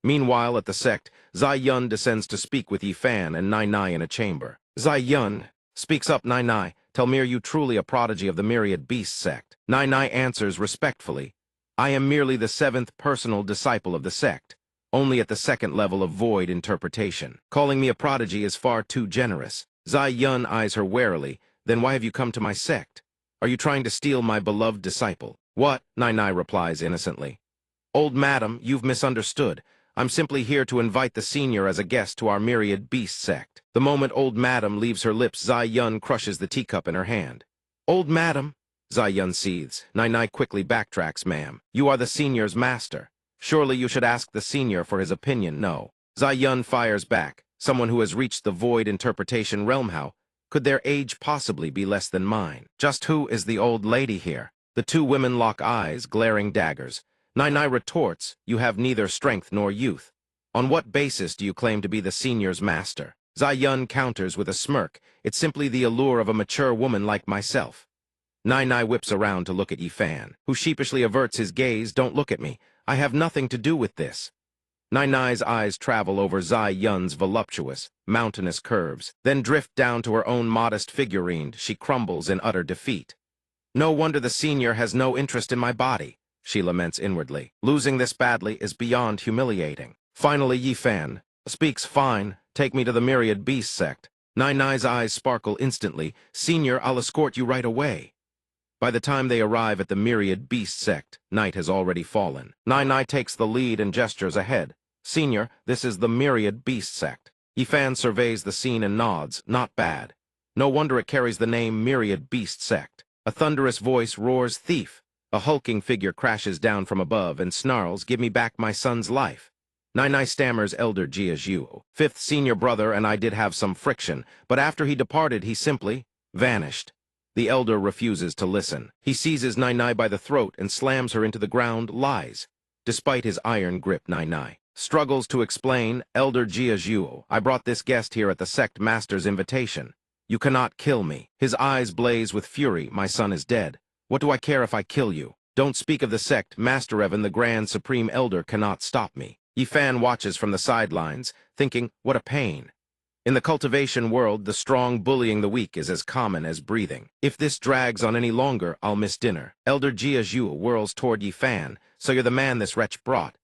Meanwhile, at the sect, Zai Yun descends to speak with Yifan and Nai Nai in a chamber. Zai Yun speaks up. "Nai Nai, tell me, are you truly a prodigy of the Myriad Beast sect?" Nai Nai answers respectfully, "I am merely the 7th personal disciple of the sect, only at the 2nd level of void interpretation. Calling me a prodigy is far too generous." Zai Yun eyes her warily. "Then why have you come to my sect? Are you trying to steal my beloved disciple?" "What?" Nai Nai replies innocently. "Old madam, you've misunderstood. I'm simply here to invite the senior as a guest to our Myriad Beast sect." The moment old madam leaves her lips, Zai Yun crushes the teacup in her hand. "Old madam," Zai Yun seethes. Nai Nai quickly backtracks. "Ma'am, you are the senior's master. Surely you should ask the senior for his opinion." "No." Zai Yun fires back. "Someone who has reached the void interpretation realm, how could their age possibly be less than mine? Just who is the old lady here?" The two women lock eyes, glaring daggers. Nai Nai retorts, "You have neither strength nor youth. On what basis do you claim to be the senior's master?" Zai Yun counters with a smirk, "It's simply the allure of a mature woman like myself." Nai Nai whips around to look at Yifan, who sheepishly averts his gaze. "Don't look at me. I have nothing to do with this." Nai Nai's eyes travel over Zai Yun's voluptuous, mountainous curves, then drift down to her own modest figurine. She crumbles in utter defeat. "No wonder the senior has no interest in my body," she laments inwardly. "Losing this badly is beyond humiliating." Finally, Yifan speaks. "Fine, take me to the Myriad Beast sect." Nai Nai's eyes sparkle instantly. "Senior, I'll escort you right away." By the time they arrive at the Myriad Beast sect, night has already fallen. Nai Nai takes the lead and gestures ahead. "Senior, this is the Myriad Beast sect." Yifan surveys the scene and nods. "Not bad. No wonder it carries the name Myriad Beast sect." A thunderous voice roars, "Thief!" A hulking figure crashes down from above and snarls, "Give me back my son's life." Nai Nai stammers, "Elder Jiazhuo, 5th senior brother, and I did have some friction, but after he departed he simply vanished." The elder refuses to listen. He seizes Nai Nai by the throat and slams her into the ground. Lies. Despite his iron grip, Nai Nai struggles to explain. "Elder Jiazhuo, I brought this guest here at the sect master's invitation. You cannot kill me." His eyes blaze with fury. "My son is dead. What do I care if I kill you? Don't speak of the sect. Master Evan, the Grand Supreme Elder, cannot stop me." Yifan watches from the sidelines, thinking, "What a pain." In the cultivation world, the strong bullying the weak is as common as breathing. If this drags on any longer, I'll miss dinner. Elder Jia Zhu whirls toward Yi Fan. So you're the man this wretch brought.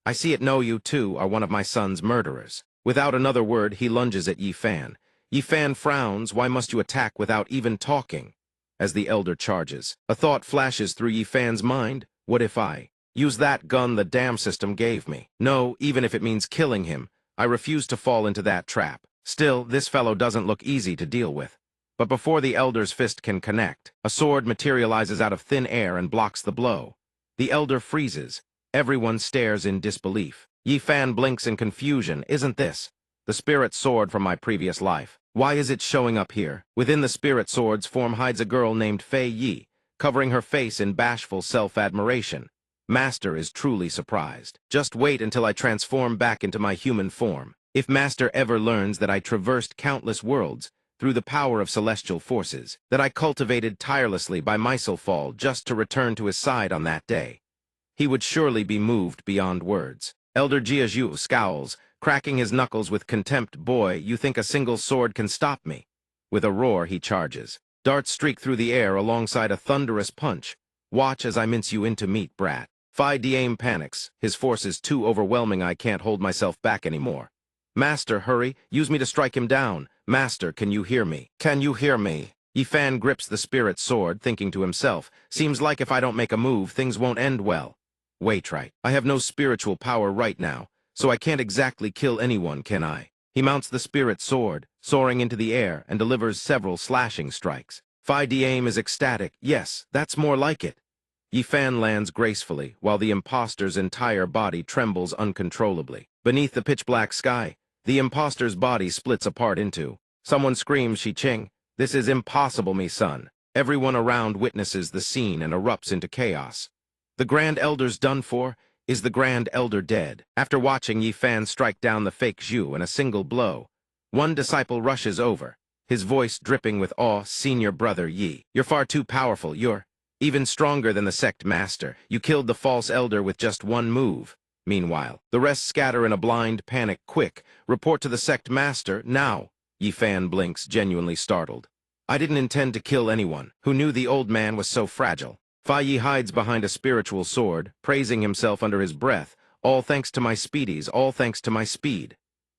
I see it know you, too, are one of my son's murderers. Without another word, he lunges at Yi Fan. Yi Fan frowns. Why must you attack without even talking? As the elder charges, a thought flashes through Yi Fan's mind. What if I use that gun the dam system gave me? No, even if it means killing him, I refuse to fall into that trap. Still, this fellow doesn't look easy to deal with. But before the elder's fist can connect, a sword materializes out of thin air and blocks the blow. The elder freezes. Everyone stares in disbelief. Yi Fan blinks in confusion. Isn't this the spirit sword from my previous life? Why is it showing up here? Within the spirit sword's form hides a girl named Fei Yi, covering her face in bashful self-admiration. Master is truly surprised. Just wait until I transform back into my human form. If Master ever learns that I traversed countless worlds through the power of celestial forces, that I cultivated tirelessly by Mysel Fall just to return to his side on that day, he would surely be moved beyond words. Elder Jiazhu scowls, cracking his knuckles with contempt. Boy, you think a single sword can stop me? With a roar, he charges. Darts streak through the air alongside a thunderous punch. Watch as I mince you into meat, brat. Phi Diame panics. His force is too overwhelming. I can't hold myself back anymore. Master, hurry. Use me to strike him down. Master, can you hear me? Can you hear me? Yi Fan grips the spirit sword, thinking to himself, seems like if I don't make a move, things won't end well. Wait, right. I have no spiritual power right now, so I can't exactly kill anyone, can I? He mounts the spirit sword, soaring into the air, and delivers several slashing strikes. Phi Diame is ecstatic. Yes, that's more like it. Yi Fan lands gracefully, while the imposter's entire body trembles uncontrollably. Beneath the pitch-black sky, the imposter's body splits apart into. Someone screams, Shi-Ching, this is impossible, me son. Everyone around witnesses the scene and erupts into chaos. The Grand Elder's done for. Is the Grand Elder dead? After watching Yi Fan strike down the fake Zhu in a single blow, one disciple rushes over, his voice dripping with awe. Senior brother Yi, you're far too powerful. You're even stronger than the sect master. You killed the false elder with just one move. Meanwhile, the rest scatter in a blind panic. Quick, report to the sect master, now. Yi Fan blinks, genuinely startled. I didn't intend to kill anyone. Who knew the old man was so fragile? Fai Yi hides behind a spiritual sword, praising himself under his breath. All thanks to my speedies, all thanks to my speed.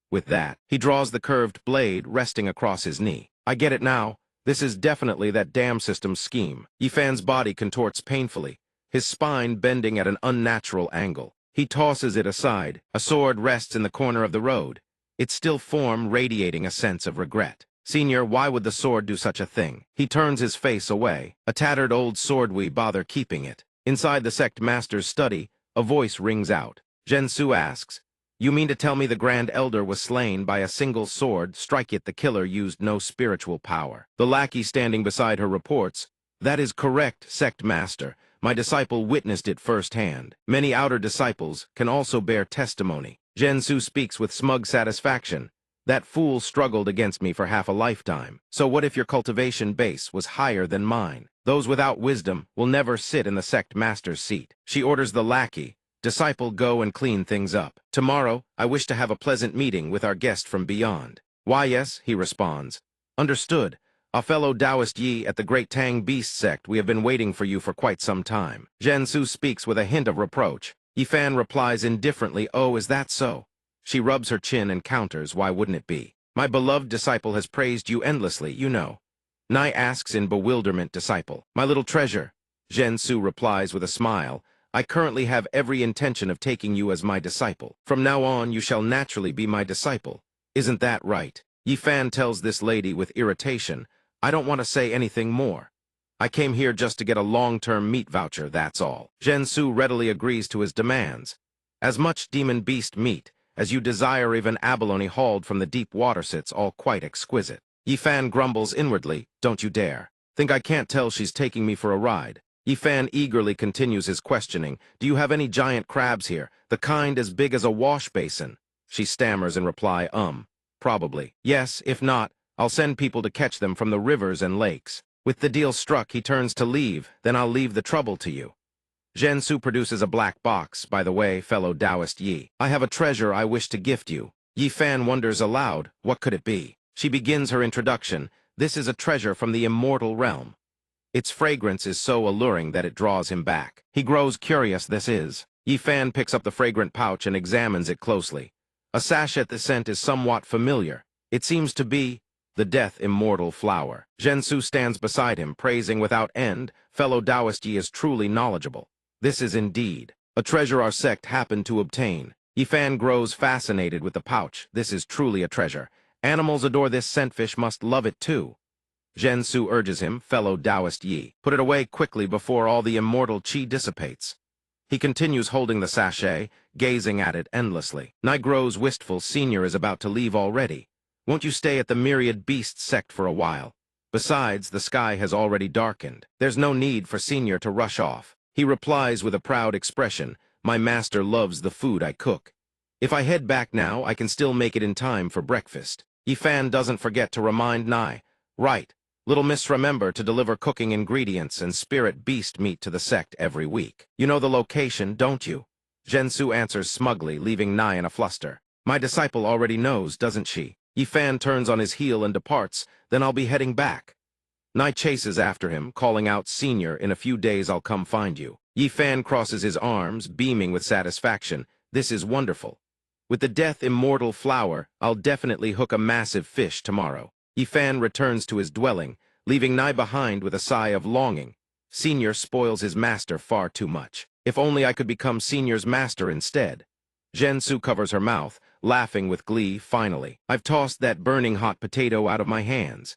With that, he draws the curved blade, resting across his knee. I get it now. This is definitely that dam system's scheme. Yi Fan's body contorts painfully, his spine bending at an unnatural angle. He tosses it aside. A sword rests in the corner of the road, its still form radiating a sense of regret. Senior, why would the sword do such a thing? He turns his face away. A tattered old sword, we bother keeping it. Inside the sect master's study, a voice rings out. Zhensu asks, you mean to tell me the Grand Elder was slain by a single sword, strike it the killer used no spiritual power? The lackey standing beside her reports, that is correct, sect master. My disciple witnessed it firsthand. Many outer disciples can also bear testimony. Zhensu speaks with smug satisfaction. That fool struggled against me for half a lifetime. So what if your cultivation base was higher than mine? Those without wisdom will never sit in the sect master's seat. She orders the lackey, disciple, go and clean things up. Tomorrow, I wish to have a pleasant meeting with our guest from beyond. Why, yes, he responds. Understood. A fellow Taoist Yi at the Great Tang Beast sect, we have been waiting for you for quite some time. Zhensu speaks with a hint of reproach. Yi Fan replies indifferently, oh, is that so? She rubs her chin and counters, why wouldn't it be? My beloved disciple has praised you endlessly, you know. Nai asks in bewilderment, disciple. My little treasure. Zhensu replies with a smile, I currently have every intention of taking you as my disciple. From now on, you shall naturally be my disciple. Isn't that right? Yi Fan tells this lady with irritation, I don't want to say anything more. I came here just to get a long-term meat voucher, that's all. Zhensu readily agrees to his demands. As much demon beast meat as you desire, even abalone hauled from the deep water sits, all quite exquisite. Yi Fan grumbles inwardly, don't you dare. Think I can't tell she's taking me for a ride. Yi Fan eagerly continues his questioning. Do you have any giant crabs here, the kind as big as a wash basin? She stammers in reply, probably. Yes, if not, I'll send people to catch them from the rivers and lakes. With the deal struck, he turns to leave, then I'll leave the trouble to you. Zhensu produces a black box. By the way, fellow Taoist Yi, I have a treasure I wish to gift you. Yi Fan wonders aloud, what could it be? She begins her introduction. This is a treasure from the immortal realm. Its fragrance is so alluring that it draws him back. He grows curious. This is. Yi Fan picks up the fragrant pouch and examines it closely. A sachet. The scent is somewhat familiar. It seems to be the death immortal flower. Zhensu stands beside him, praising without end. Fellow Taoist, Yi is truly knowledgeable. This is indeed a treasure our sect happened to obtain. Yi Fan grows fascinated with the pouch. This is truly a treasure. Animals adore this scent. Fish must love it too. Zhensu urges him, fellow Taoist Yi, put it away quickly before all the immortal qi dissipates. He continues holding the sachet, gazing at it endlessly. Nai grows wistful. Senior is about to leave already. Won't you stay at the myriad beast sect for a while? Besides, the sky has already darkened. There's no need for Senior to rush off. He replies with a proud expression, my master loves the food I cook. If I head back now, I can still make it in time for breakfast. Yi Fan doesn't forget to remind Nai. Right. Little miss, remember to deliver cooking ingredients and spirit beast meat to the sect every week. You know the location, don't you? Zhensu answers smugly, leaving Nai in a fluster. My disciple already knows, doesn't she? Yi Fan turns on his heel and departs, then I'll be heading back. Nai chases after him, calling out, Senior, in a few days I'll come find you. Yi Fan crosses his arms, beaming with satisfaction. This is wonderful. With the death immortal flower, I'll definitely hook a massive fish tomorrow. Yi Fan returns to his dwelling, leaving Nai behind with a sigh of longing. Senior spoils his master far too much. If only I could become Senior's master instead. Zhensu covers her mouth, laughing with glee. Finally, I've tossed that burning hot potato out of my hands.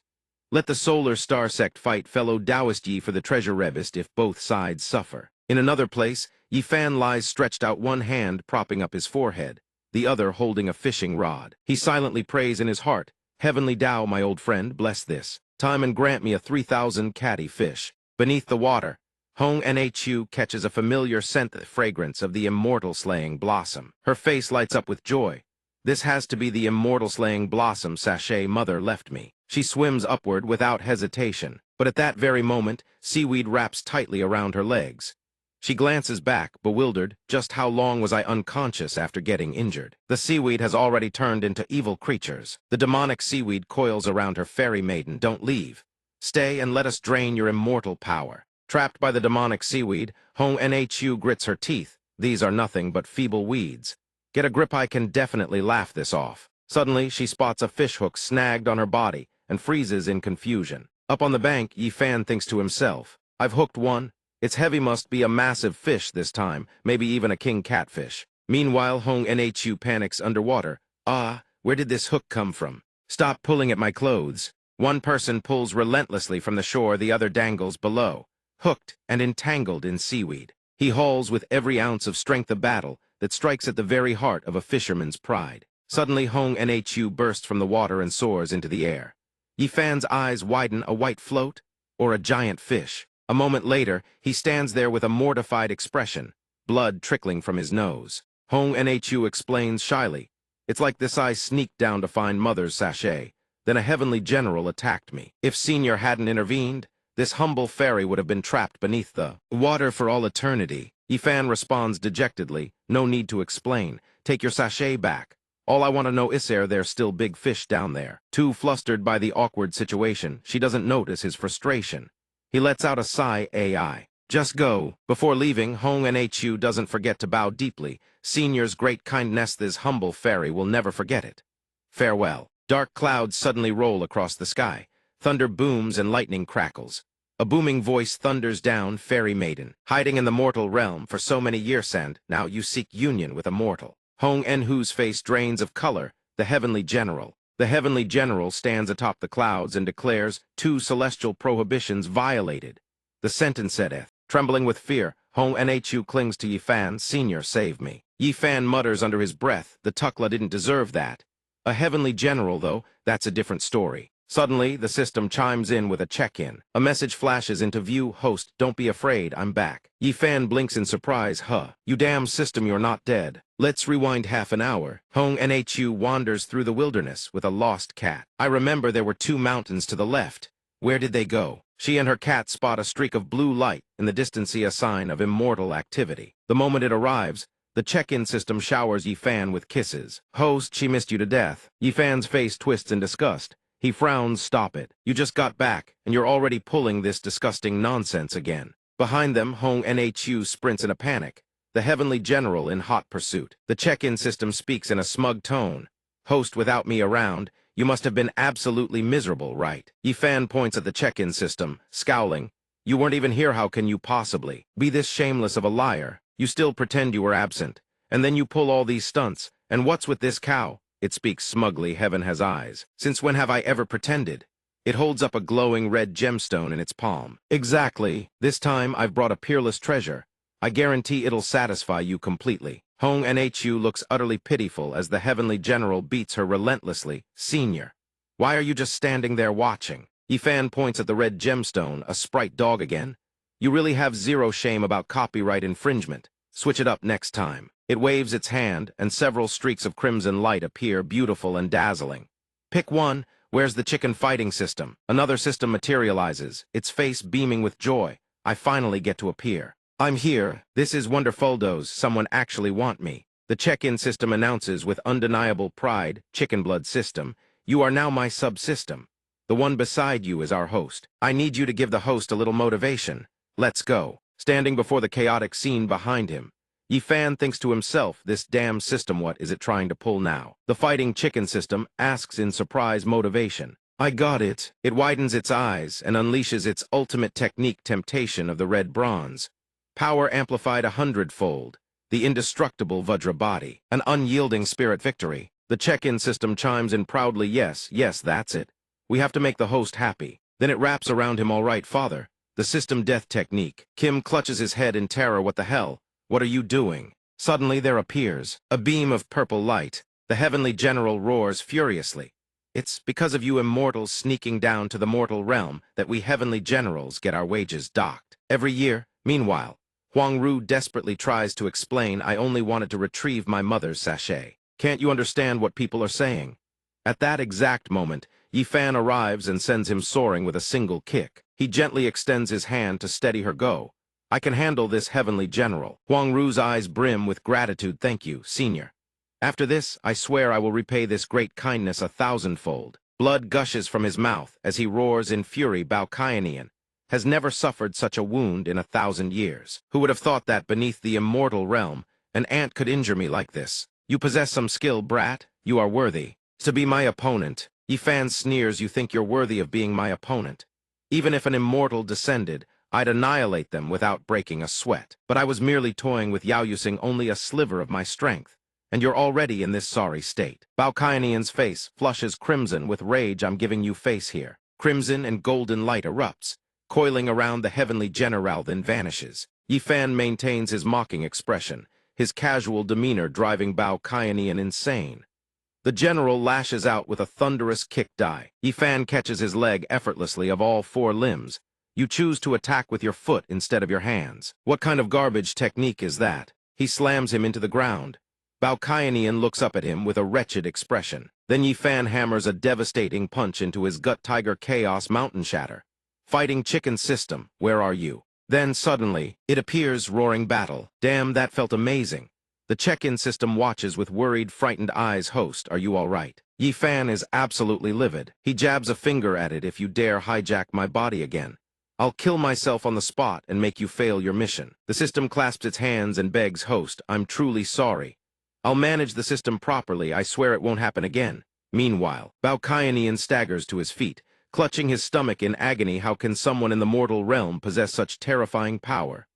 Let the Solar Star Sect fight fellow Taoist Yi for the treasure revest if both sides suffer. In another place, Yi Fan lies stretched out, one hand propping up his forehead, the other holding a fishing rod. He silently prays in his heart, Heavenly Tao, my old friend, bless this time and grant me a 3,000 catty fish. Beneath the water, Hong Nhu catches a familiar scent, the fragrance of the immortal slaying blossom. Her face lights up with joy. This has to be the immortal slaying blossom sachet mother left me. She swims upward without hesitation, but at that very moment, seaweed wraps tightly around her legs. She glances back, bewildered. Just how long was I unconscious after getting injured? The seaweed has already turned into evil creatures. The demonic seaweed coils around her. Fairy maiden, don't leave. Stay and let us drain your immortal power. Trapped by the demonic seaweed, Hong Nhu grits her teeth. These are nothing but feeble weeds. Get a grip, I can definitely laugh this off. Suddenly, she spots a fishhook snagged on her body and freezes in confusion. Up on the bank, Yi Fan thinks to himself, I've hooked one. Its heavy must be a massive fish this time, maybe even a king catfish. Meanwhile, Hong Nhu panics underwater. Ah, where did this hook come from? Stop pulling at my clothes. One person pulls relentlessly from the shore, the other dangles below, hooked and entangled in seaweed. He hauls with every ounce of strength of battle that strikes at the very heart of a fisherman's pride. Suddenly, Hong Nhu bursts from the water and soars into the air. Yi Fan's eyes widen. A white float? Or a giant fish? A moment later, he stands there with a mortified expression, blood trickling from his nose. Hong Nhu explains shyly, it's like this, I sneaked down to find Mother's sachet. Then a heavenly general attacked me. If Senior hadn't intervened, this humble fairy would have been trapped beneath the water for all eternity. Yi Fan responds dejectedly, no need to explain. Take your sachet back. All I want to know is, there's still big fish down there. Too flustered by the awkward situation, she doesn't notice his frustration. He lets out a sigh. Ai. Just go. Before leaving, Hong Nhu doesn't forget to bow deeply. Senior's great kindness, this humble fairy will never forget it. Farewell. Dark clouds suddenly roll across the sky. Thunder booms and lightning crackles. A booming voice thunders down, Fairy maiden, hiding in the mortal realm for so many years, and now you seek union with a mortal. Hong Nhu's face drains of color. The heavenly general. The heavenly general stands atop the clouds and declares 2 celestial prohibitions violated. The sentence saith, trembling with fear, Hong Nhu clings to Yi Fan. Senior, save me. Yi Fan mutters under his breath, the Tukla didn't deserve that. A heavenly general, though, that's a different story. Suddenly, the system chimes in with a check-in. A message flashes into view. Host, don't be afraid, I'm back. Yi Fan blinks in surprise. Huh, you damn system, you're not dead. Let's rewind half an hour. Hong Nhu wanders through the wilderness with a lost cat. I remember there were 2 mountains to the left. Where did they go? She and her cat spot a streak of blue light. In the distance, see a sign of immortal activity. The moment it arrives, The check-in system showers Yifan with kisses. Host, she missed you to death. Yifan's face twists in disgust. He frowns, stop it. You just got back, and you're already pulling this disgusting nonsense again. Behind them, Hong Nhu sprints in a panic. The Heavenly General in hot pursuit. The check-in system speaks in a smug tone. Host, without me around, you must have been absolutely miserable, right? Yifan points at the check-in system, scowling. You weren't even here, how can you possibly be this shameless of a liar? You still pretend you were absent, and then you pull all these stunts. And what's with this cow? It speaks smugly, heaven has eyes. Since when have I ever pretended? It holds up a glowing red gemstone in its palm. Exactly. This time I've brought a peerless treasure. I guarantee it'll satisfy you completely. Hong Nhu looks utterly pitiful as the Heavenly General beats her relentlessly. Senior, why are you just standing there watching? Yifan points at the red gemstone, a sprite dog again. You really have zero shame about copyright infringement. Switch it up next time. It waves its hand, and several streaks of crimson light appear, beautiful and dazzling. Pick one. Where's the chicken fighting system? Another system materializes, its face beaming with joy. I finally get to appear. I'm here. This is Wonderfuldo's. Someone actually want me. The check-in system announces with undeniable pride, Chicken Blood System, you are now my subsystem. The one beside you is our host. I need you to give the host a little motivation. Let's go. Standing before the chaotic scene behind him, Yifan thinks to himself, this damn system, what is it trying to pull now? The fighting chicken system asks in surprise motivation. I got it. It widens its eyes and unleashes its ultimate technique, temptation of the red bronze. Power amplified 100-fold. The indestructible Vajra body. An unyielding spirit victory. The check-in system chimes in proudly, yes, that's it. We have to make the host happy. Then it wraps around him, all right, father. The system death technique. Kim clutches his head in terror. What the hell? What are you doing? Suddenly there appears a beam of purple light. The Heavenly General roars furiously. It's because of you immortals sneaking down to the mortal realm that we Heavenly Generals get our wages docked. Every year, meanwhile, Huang Ru desperately tries to explain, I only wanted to retrieve my mother's sachet. Can't you understand what people are saying? At that exact moment, Yifan arrives and sends him soaring with a single kick. He gently extends his hand to steady her go. I can handle this, Heavenly General. Huang Ru's eyes brim with gratitude. Thank you, Senior. After this, I swear I will repay this great kindness 1,000-fold. Blood gushes from his mouth as he roars in fury. Baokainian has never suffered such a wound in 1,000 years. Who would have thought that beneath the immortal realm, an ant could injure me like this? You possess some skill, brat. You are worthy to be my opponent. Yifan sneers. You think you're worthy of being my opponent? Even if an immortal descended, I'd annihilate them without breaking a sweat. But I was merely toying with Yao, using only a sliver of my strength. And you're already in this sorry state. Baokainian's face flushes crimson with rage. I'm giving you face here. Crimson and golden light erupts, coiling around the Heavenly General, then vanishes. Yifan maintains his mocking expression, his casual demeanor driving Baokainian insane. The general lashes out with a thunderous kick die. Yifan catches his leg effortlessly of all 4 limbs. You choose to attack with your foot instead of your hands. What kind of garbage technique is that? He slams him into the ground. Baokainian looks up at him with a wretched expression. Then Yifan hammers a devastating punch into his gut. Tiger Chaos Mountain Shatter. Fighting chicken system, where are you? Then suddenly, it appears, roaring battle. Damn, that felt amazing. The check-in system watches with worried, frightened eyes. Host, are you all right? Yifan is absolutely livid. He jabs a finger at it. If you dare hijack my body again, I'll kill myself on the spot and make you fail your mission. The system clasps its hands and begs, Host, I'm truly sorry. I'll manage the system properly. I swear it won't happen again. Meanwhile, Baokainian staggers to his feet, clutching his stomach in agony. How can someone in the mortal realm possess such terrifying power?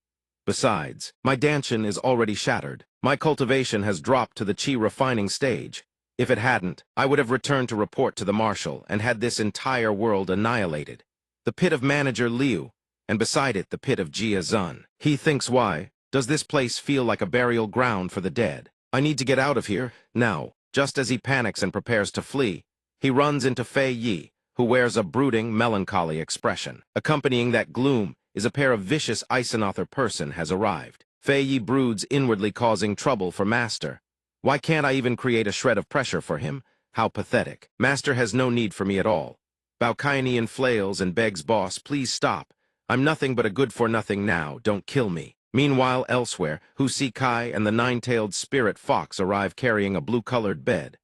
Besides, my Danshin is already shattered. My cultivation has dropped to the chi refining stage. If it hadn't, I would have returned to report to the Marshal and had this entire world annihilated. The pit of Manager Liu, and beside it the pit of Jia Zun. He thinks, why does this place feel like a burial ground for the dead? I need to get out of here, now. Just as he panics and prepares to flee, he runs into Fei Yi, who wears a brooding, melancholy expression. Accompanying that gloom is a pair of vicious Eisenother person has arrived. Fei Yi broods inwardly, causing trouble for Master. Why can't I even create a shred of pressure for him? How pathetic. Master has no need for me at all. Baokainian flails and begs, Boss, please stop. I'm nothing but a good-for-nothing now. Don't kill me. Meanwhile, elsewhere, Hu Si Kai and the nine-tailed spirit fox arrive carrying a blue-colored bed.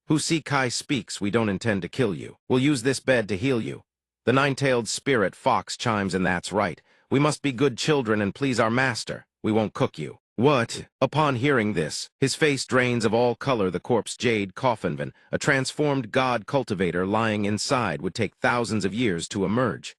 Hu Si Kai speaks, "We don't intend to kill you. We'll use this bed to heal you." The nine-tailed spirit fox chimes in, "That's right. We must be good children and please our master. We won't cook you." What? Upon hearing this, his face drains of all color. The corpse Jade Coffinvan, a transformed god cultivator lying inside, would take thousands of years to emerge.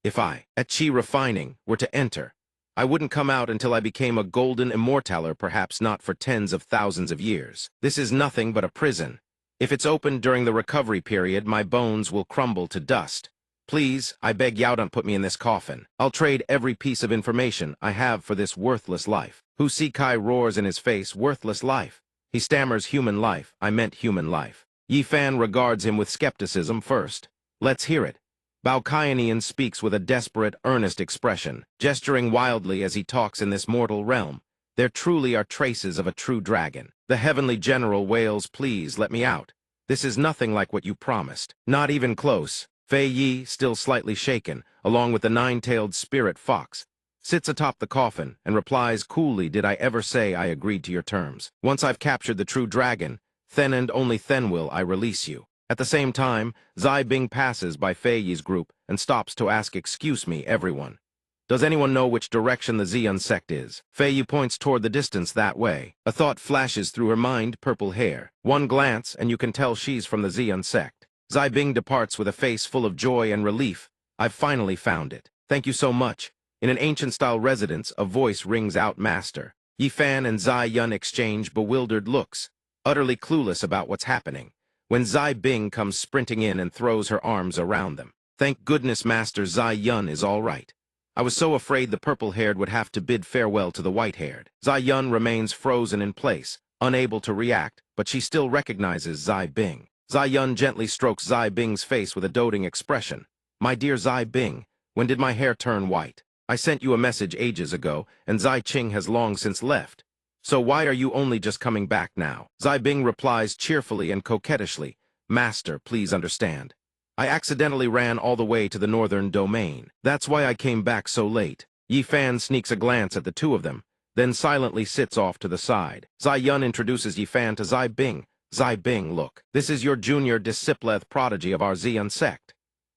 If I, at Chi Refining, were to enter, I wouldn't come out until I became a golden immortaler, perhaps not for tens of thousands of years. This is nothing but a prison. If it's opened during the recovery period, my bones will crumble to dust. Please, I beg Yaodong, put me in this coffin. I'll trade every piece of information I have for this worthless life. Hu Si Kai roars in his face, "Worthless life." He stammers, "Human life. I meant human life." Yi Fan regards him with skepticism first. "Let's hear it." Bao Kaianian speaks with a desperate, earnest expression, gesturing wildly as he talks in this mortal realm. "There truly are traces of a true dragon." The heavenly general wails, "Please, let me out. This is nothing like what you promised. Not even close." Fei Yi, still slightly shaken, along with the nine-tailed spirit fox, sits atop the coffin and replies coolly, "Did I ever say I agreed to your terms? Once I've captured the true dragon, then and only then will I release you." At the same time, Zai Bing passes by Fei Yi's group and stops to ask, "Excuse me, everyone. Does anyone know which direction the Xian sect is?" Fei Yi points toward the distance that way. A thought flashes through her mind, purple hair. One glance, and you can tell she's from the Xian sect. Zai Bing departs with a face full of joy and relief. "I've finally found it. Thank you so much." In an ancient-style residence, a voice rings out, "Master." Yi Fan and Zai Yun exchange bewildered looks, utterly clueless about what's happening, when Zai Bing comes sprinting in and throws her arms around them. "Thank goodness Master Zai Yun is all right. I was so afraid the purple-haired would have to bid farewell to the white-haired." Zai Yun remains frozen in place, unable to react, but she still recognizes Zai Bing. Zai Yun gently strokes Zai Bing's face with a doting expression. "My dear Zai Bing, when did my hair turn white? I sent you a message ages ago, and Zai Qing has long since left. So why are you only just coming back now?" Zai Bing replies cheerfully and coquettishly, "Master, please understand. I accidentally ran all the way to the northern domain. That's why I came back so late." Yi Fan sneaks a glance at the two of them, then silently sits off to the side. Zai Yun introduces Yi Fan to Zai Bing. "Zai Bing, look. This is your junior discipleth prodigy of our Xian sect."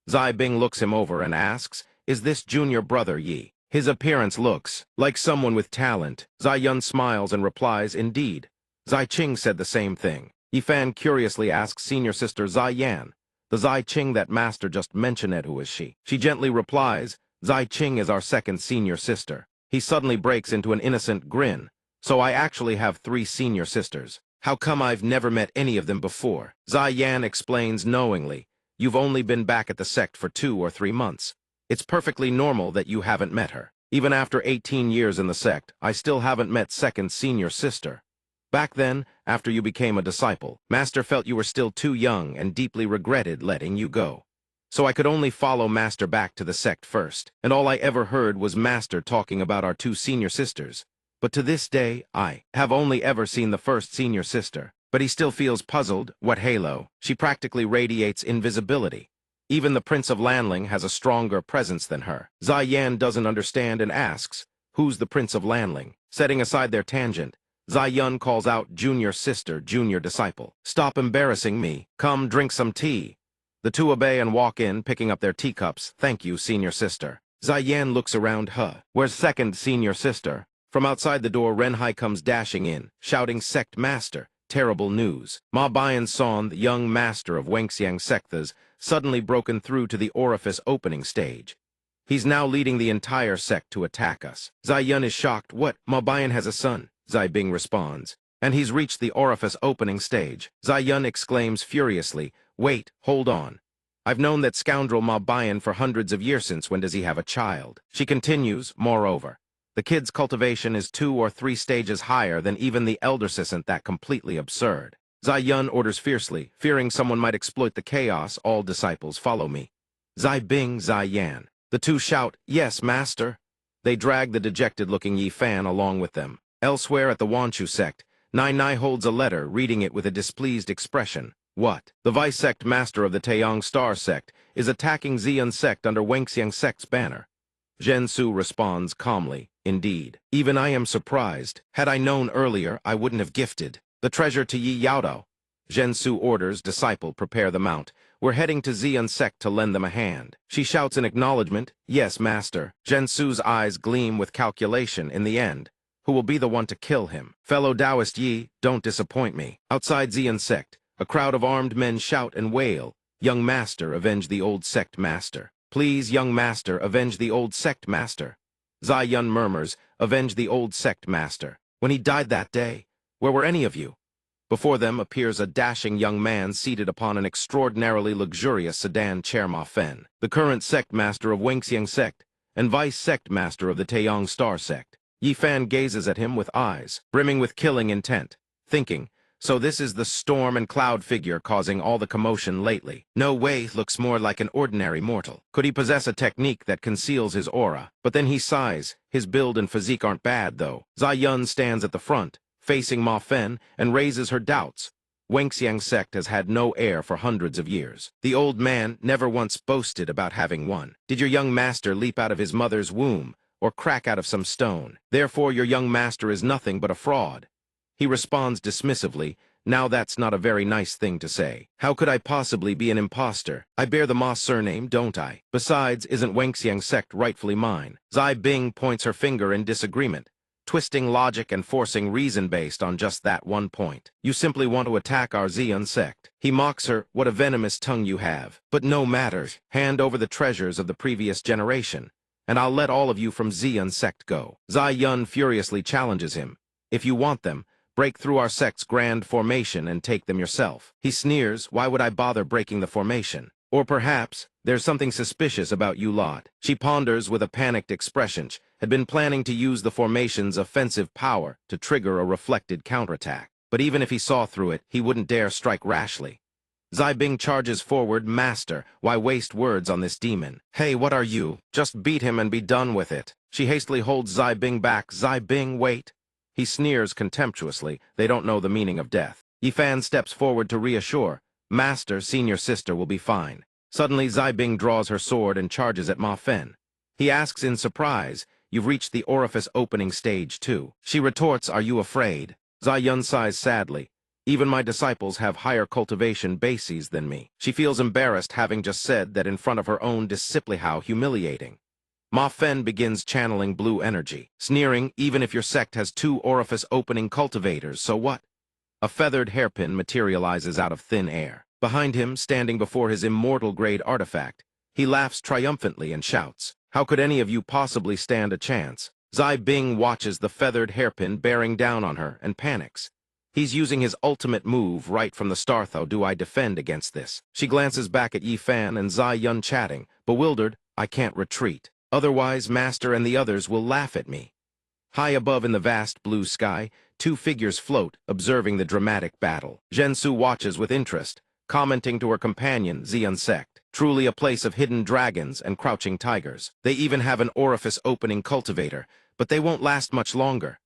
Zai Bing looks him over and asks, "Is this junior brother Yi?" His appearance looks like someone with talent. Zai Yun smiles and replies, "Indeed." Zai Qing said the same thing. Yi Fan curiously asks senior sister Zai Yan, "The Zai Qing that master just mentioned, who is she?" She gently replies, "Zai Qing is our second senior sister." He suddenly breaks into an innocent grin. "So I actually have 3 senior sisters. How come I've never met any of them before?" Zai Yan explains knowingly, "You've only been back at the sect for 2 or 3 months. It's perfectly normal that you haven't met her. Even after 18 years in the sect, I still haven't met second senior sister. Back then, after you became a disciple, Master felt you were still too young and deeply regretted letting you go. So I could only follow Master back to the sect first, and all I ever heard was Master talking about our 2 senior sisters. But to this day, I have only ever seen the first senior sister." But he still feels puzzled. "What halo? She practically radiates invisibility. Even the Prince of Lanling has a stronger presence than her." Zai Yan doesn't understand and asks, "Who's the Prince of Lanling?" Setting aside their tangent, Zai Yun calls out, "Junior sister, junior disciple. Stop embarrassing me. Come, drink some tea." The two obey and walk in, picking up their teacups. "Thank you, senior sister." Zai Yan looks around. Where's second senior sister?" From outside the door, Renhai comes dashing in, shouting, "Sect master, terrible news. Ma Bian Son, the young master of Wangxiang sect, has suddenly broken through to the orifice opening stage. He's now leading the entire sect to attack us." Zai Yun is shocked. "What? Ma Bian has a son?" Zai Bing responds. "And he's reached the orifice opening stage." Zai Yun exclaims furiously, "Wait, hold on. I've known that scoundrel Ma Bian for hundreds of years. Since when does he have a child?" She continues, "Moreover, the kid's cultivation is 2 or 3 stages higher than even the elder assistant. That completely absurd." Zai Yun orders fiercely, fearing someone might exploit the chaos. "All disciples follow me." Zai Bing, Zai Yan. The two shout, "Yes, master." They drag the dejected-looking Yi Fan along with them. Elsewhere at the Wanchu sect, Nai Nai holds a letter, reading it with a displeased expression. "What? The vice-sect master of the Taeyong Star sect is attacking Xian sect under Wangxiang sect's banner." Zhen Su responds calmly, Indeed. Even I am surprised. Had I known earlier, I wouldn't have gifted the treasure to Yi Yaodao. Zhensu orders disciple prepare the mount. We're heading to Xian sect to lend them a hand. She shouts in acknowledgement, yes, master. Zhensu's eyes gleam with calculation in the end. Who will be the one to kill him? Fellow Taoist Yi, don't disappoint me. Outside Xian sect, a crowd of armed men shout and wail. Young master, avenge the old sect master. Please, young master, avenge the old sect master. Zai Yun murmurs, avenge the old sect master. When he died that day, where were any of you? Before them appears a dashing young man seated upon an extraordinarily luxurious sedan chair. Ma Fen, the current sect master of Wangxiang sect, and vice sect master of the Taeyong Star sect. Yi Fan gazes at him with eyes, brimming with killing intent, thinking, so this is the storm and cloud figure causing all the commotion lately. No way, looks more like an ordinary mortal. Could he possess a technique that conceals his aura? But then he sighs. His build and physique aren't bad, though. Zai Yun stands at the front, facing Ma Fen, and raises her doubts. Wangxiang sect has had no heir for hundreds of years. The old man never once boasted about having one. Did your young master leap out of his mother's womb, or crack out of some stone? Therefore your young master is nothing but a fraud. He responds dismissively, now that's not a very nice thing to say. How could I possibly be an imposter? I bear the Ma surname, don't I? Besides, isn't Wangxiang sect rightfully mine? Zai Bing points her finger in disagreement, twisting logic and forcing reason based on just that one point. You simply want to attack our Xian sect. He mocks her, what a venomous tongue you have. But no matter, hand over the treasures of the previous generation, and I'll let all of you from Xian sect go. Zai Yun furiously challenges him. If you want them, break through our sect's grand formation and take them yourself. He sneers, why would I bother breaking the formation? Or perhaps, there's something suspicious about you lot. She ponders with a panicked expression, had been planning to use the formation's offensive power to trigger a reflected counterattack. But even if he saw through it, he wouldn't dare strike rashly. Zai Bing charges forward, master, why waste words on this demon? Hey, what are you? Just beat him and be done with it. She hastily holds Zai Bing back. Zai Bing, wait. He sneers contemptuously. They don't know the meaning of death. Yi Fan steps forward to reassure. Master, senior sister will be fine. Suddenly, Zai Bing draws her sword and charges at Ma Fen. He asks in surprise, you've reached the orifice opening stage too. She retorts, are you afraid? Zai Yun sighs sadly. Even my disciples have higher cultivation bases than me. She feels embarrassed having just said that in front of her own disciple. How humiliating. Ma Fen begins channeling blue energy, sneering, even if your sect has 2 orifice-opening cultivators, so what? A feathered hairpin materializes out of thin air. Behind him, standing before his immortal-grade artifact, he laughs triumphantly and shouts, how could any of you possibly stand a chance? Zai Bing watches the feathered hairpin bearing down on her and panics. He's using his ultimate move right from the start. How do I defend against this? She glances back at Yi Fan and Zai Yun chatting. Bewildered, I can't retreat. Otherwise, Master and the others will laugh at me. High above in the vast blue sky, 2 figures float, observing the dramatic battle. Zhensu watches with interest, commenting to her companion, Xian sect. Truly a place of hidden dragons and crouching tigers. They even have an orifice-opening cultivator, but they won't last much longer.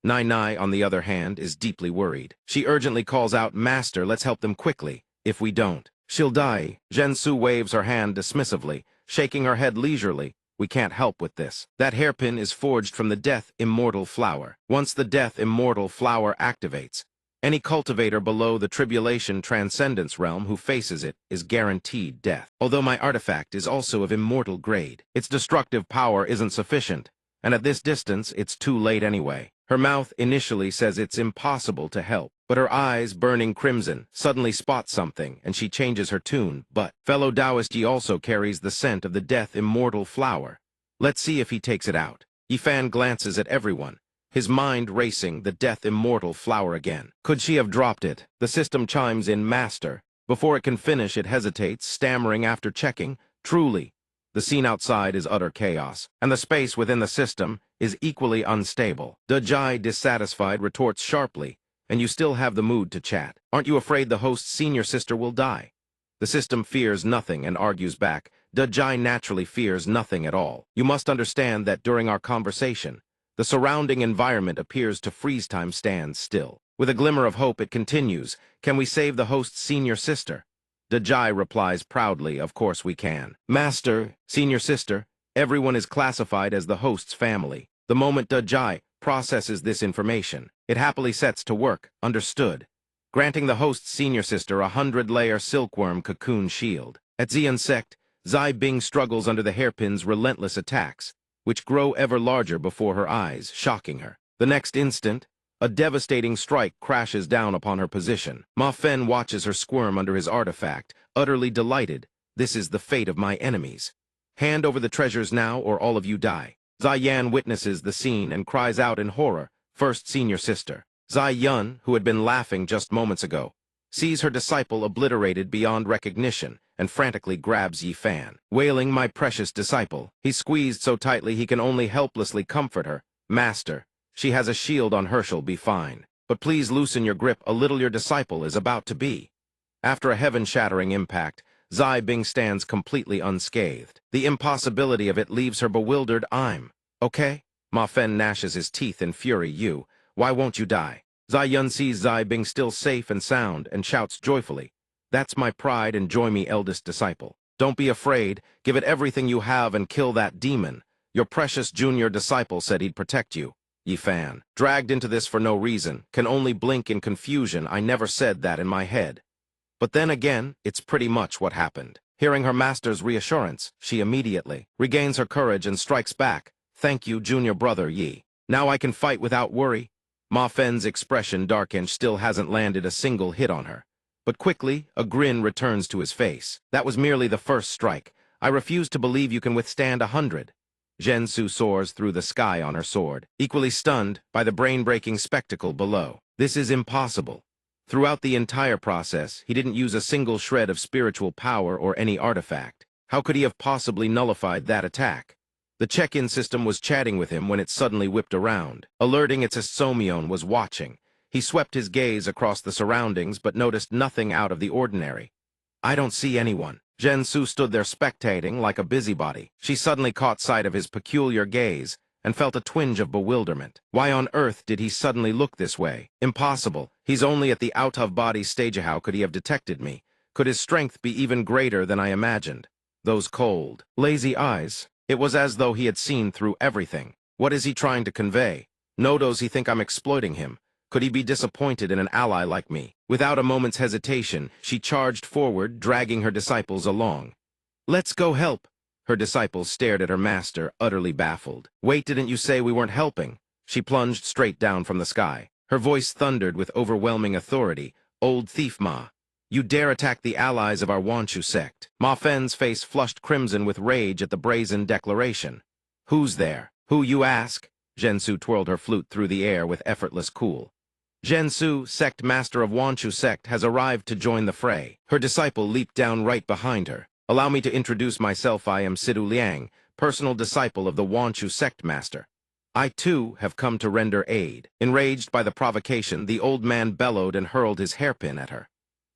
Nai Nai, on the other hand, is deeply worried. She urgently calls out, Master, let's help them quickly. If we don't, she'll die. Zhensu waves her hand dismissively, shaking her head leisurely. We can't help with this. That hairpin is forged from the Death Immortal Flower. Once the Death Immortal Flower activates, any cultivator below the Tribulation Transcendence realm who faces it is guaranteed death. Although my artifact is also of immortal grade, its destructive power isn't sufficient, and at this distance, it's too late anyway. Her mouth initially says it's impossible to help, but her eyes, burning crimson, suddenly spot something, and she changes her tune. But, fellow Taoist Yi also carries the scent of the Death Immortal Flower. Let's see if he takes it out. Yi Fan glances at everyone, his mind racing the Death Immortal Flower again. Could she have dropped it? The system chimes in, Master. Before it can finish, it hesitates, stammering after checking. Truly, the scene outside is utter chaos, and the space within the system is equally unstable. De Jai, dissatisfied, retorts sharply, and you still have the mood to chat. Aren't you afraid the host's senior sister will die? The system fears nothing and argues back. De Jai naturally fears nothing at all. You must understand that during our conversation, the surrounding environment appears to freeze. Time stands still. With a glimmer of hope, it continues, can we save the host's senior sister? De Jai replies proudly, of course we can. Master, senior sister, everyone is classified as the host's family. The moment Jai processes this information, it happily sets to work, understood, granting the host's senior sister a 100-layer silkworm cocoon shield. At Xian sect, Zai Bing struggles under the hairpin's relentless attacks, which grow ever larger before her eyes, shocking her. The next instant, a devastating strike crashes down upon her position. Ma Fen watches her squirm under his artifact, utterly delighted. This is the fate of my enemies. Hand over the treasures now, or all of you die. Zai Yan witnesses the scene and cries out in horror, first senior sister. Zai Yun, who had been laughing just moments ago, sees her disciple obliterated beyond recognition and frantically grabs Yi Fan. Wailing, "My precious disciple," he's squeezed so tightly he can only helplessly comfort her. "Master, she has a shield on her, she'll be fine. But please loosen your grip, a little your disciple is about to be." After a heaven-shattering impact, Zai Bing stands completely unscathed. The impossibility of it leaves her bewildered. "I'm okay?" Ma Fen gnashes his teeth in fury. Why won't you die?" Zai Yun sees Zai Bing still safe and sound and shouts joyfully, "That's my pride, and join me, eldest disciple. Don't be afraid, give it everything you have and kill that demon. Your precious junior disciple said he'd protect you." Yi Fan, dragged into this for no reason, can only blink in confusion. "I never said that in my head." But then again, it's pretty much what happened. Hearing her master's reassurance, she immediately regains her courage and strikes back. "Thank you, junior brother Yi. Now I can fight without worry." Ma Fen's expression darkened, still hasn't landed a single hit on her. But quickly, a grin returns to his face. "That was merely the first strike. I refuse to believe you can withstand 100. Zhen Su soars through the sky on her sword, equally stunned by the brain-breaking spectacle below. This is impossible. Throughout the entire process, he didn't use a single shred of spiritual power or any artifact. How could he have possibly nullified that attack? The check-in system was chatting with him when it suddenly whipped around, alerting its Somion was watching. He swept his gaze across the surroundings but noticed nothing out of the ordinary. "I don't see anyone." Zhen Su stood there spectating like a busybody. She suddenly caught sight of his peculiar gaze and felt a twinge of bewilderment. Why on earth did he suddenly look this way? Impossible. He's only at the out-of-body stage. How could he have detected me? Could his strength be even greater than I imagined? Those cold, lazy eyes. It was as though he had seen through everything. What is he trying to convey? No, does he think I'm exploiting him? Could he be disappointed in an ally like me? Without a moment's hesitation, she charged forward, dragging her disciples along. "Let's go help." Her disciples stared at her master, utterly baffled. "Wait, didn't you say we weren't helping?" She plunged straight down from the sky. Her voice thundered with overwhelming authority. "Old thief Ma, you dare attack the allies of our Wanchu sect." Ma Fen's face flushed crimson with rage at the brazen declaration. "Who's there? Who, you ask?" Zhen Su twirled her flute through the air with effortless cool. "Zhen Su, sect master of Wanchu sect, has arrived to join the fray." Her disciple leaped down right behind her. "Allow me to introduce myself. I am Sidu Liang, personal disciple of the Wanchu sect master. I, too, have come to render aid." Enraged by the provocation, the old man bellowed and hurled his hairpin at her.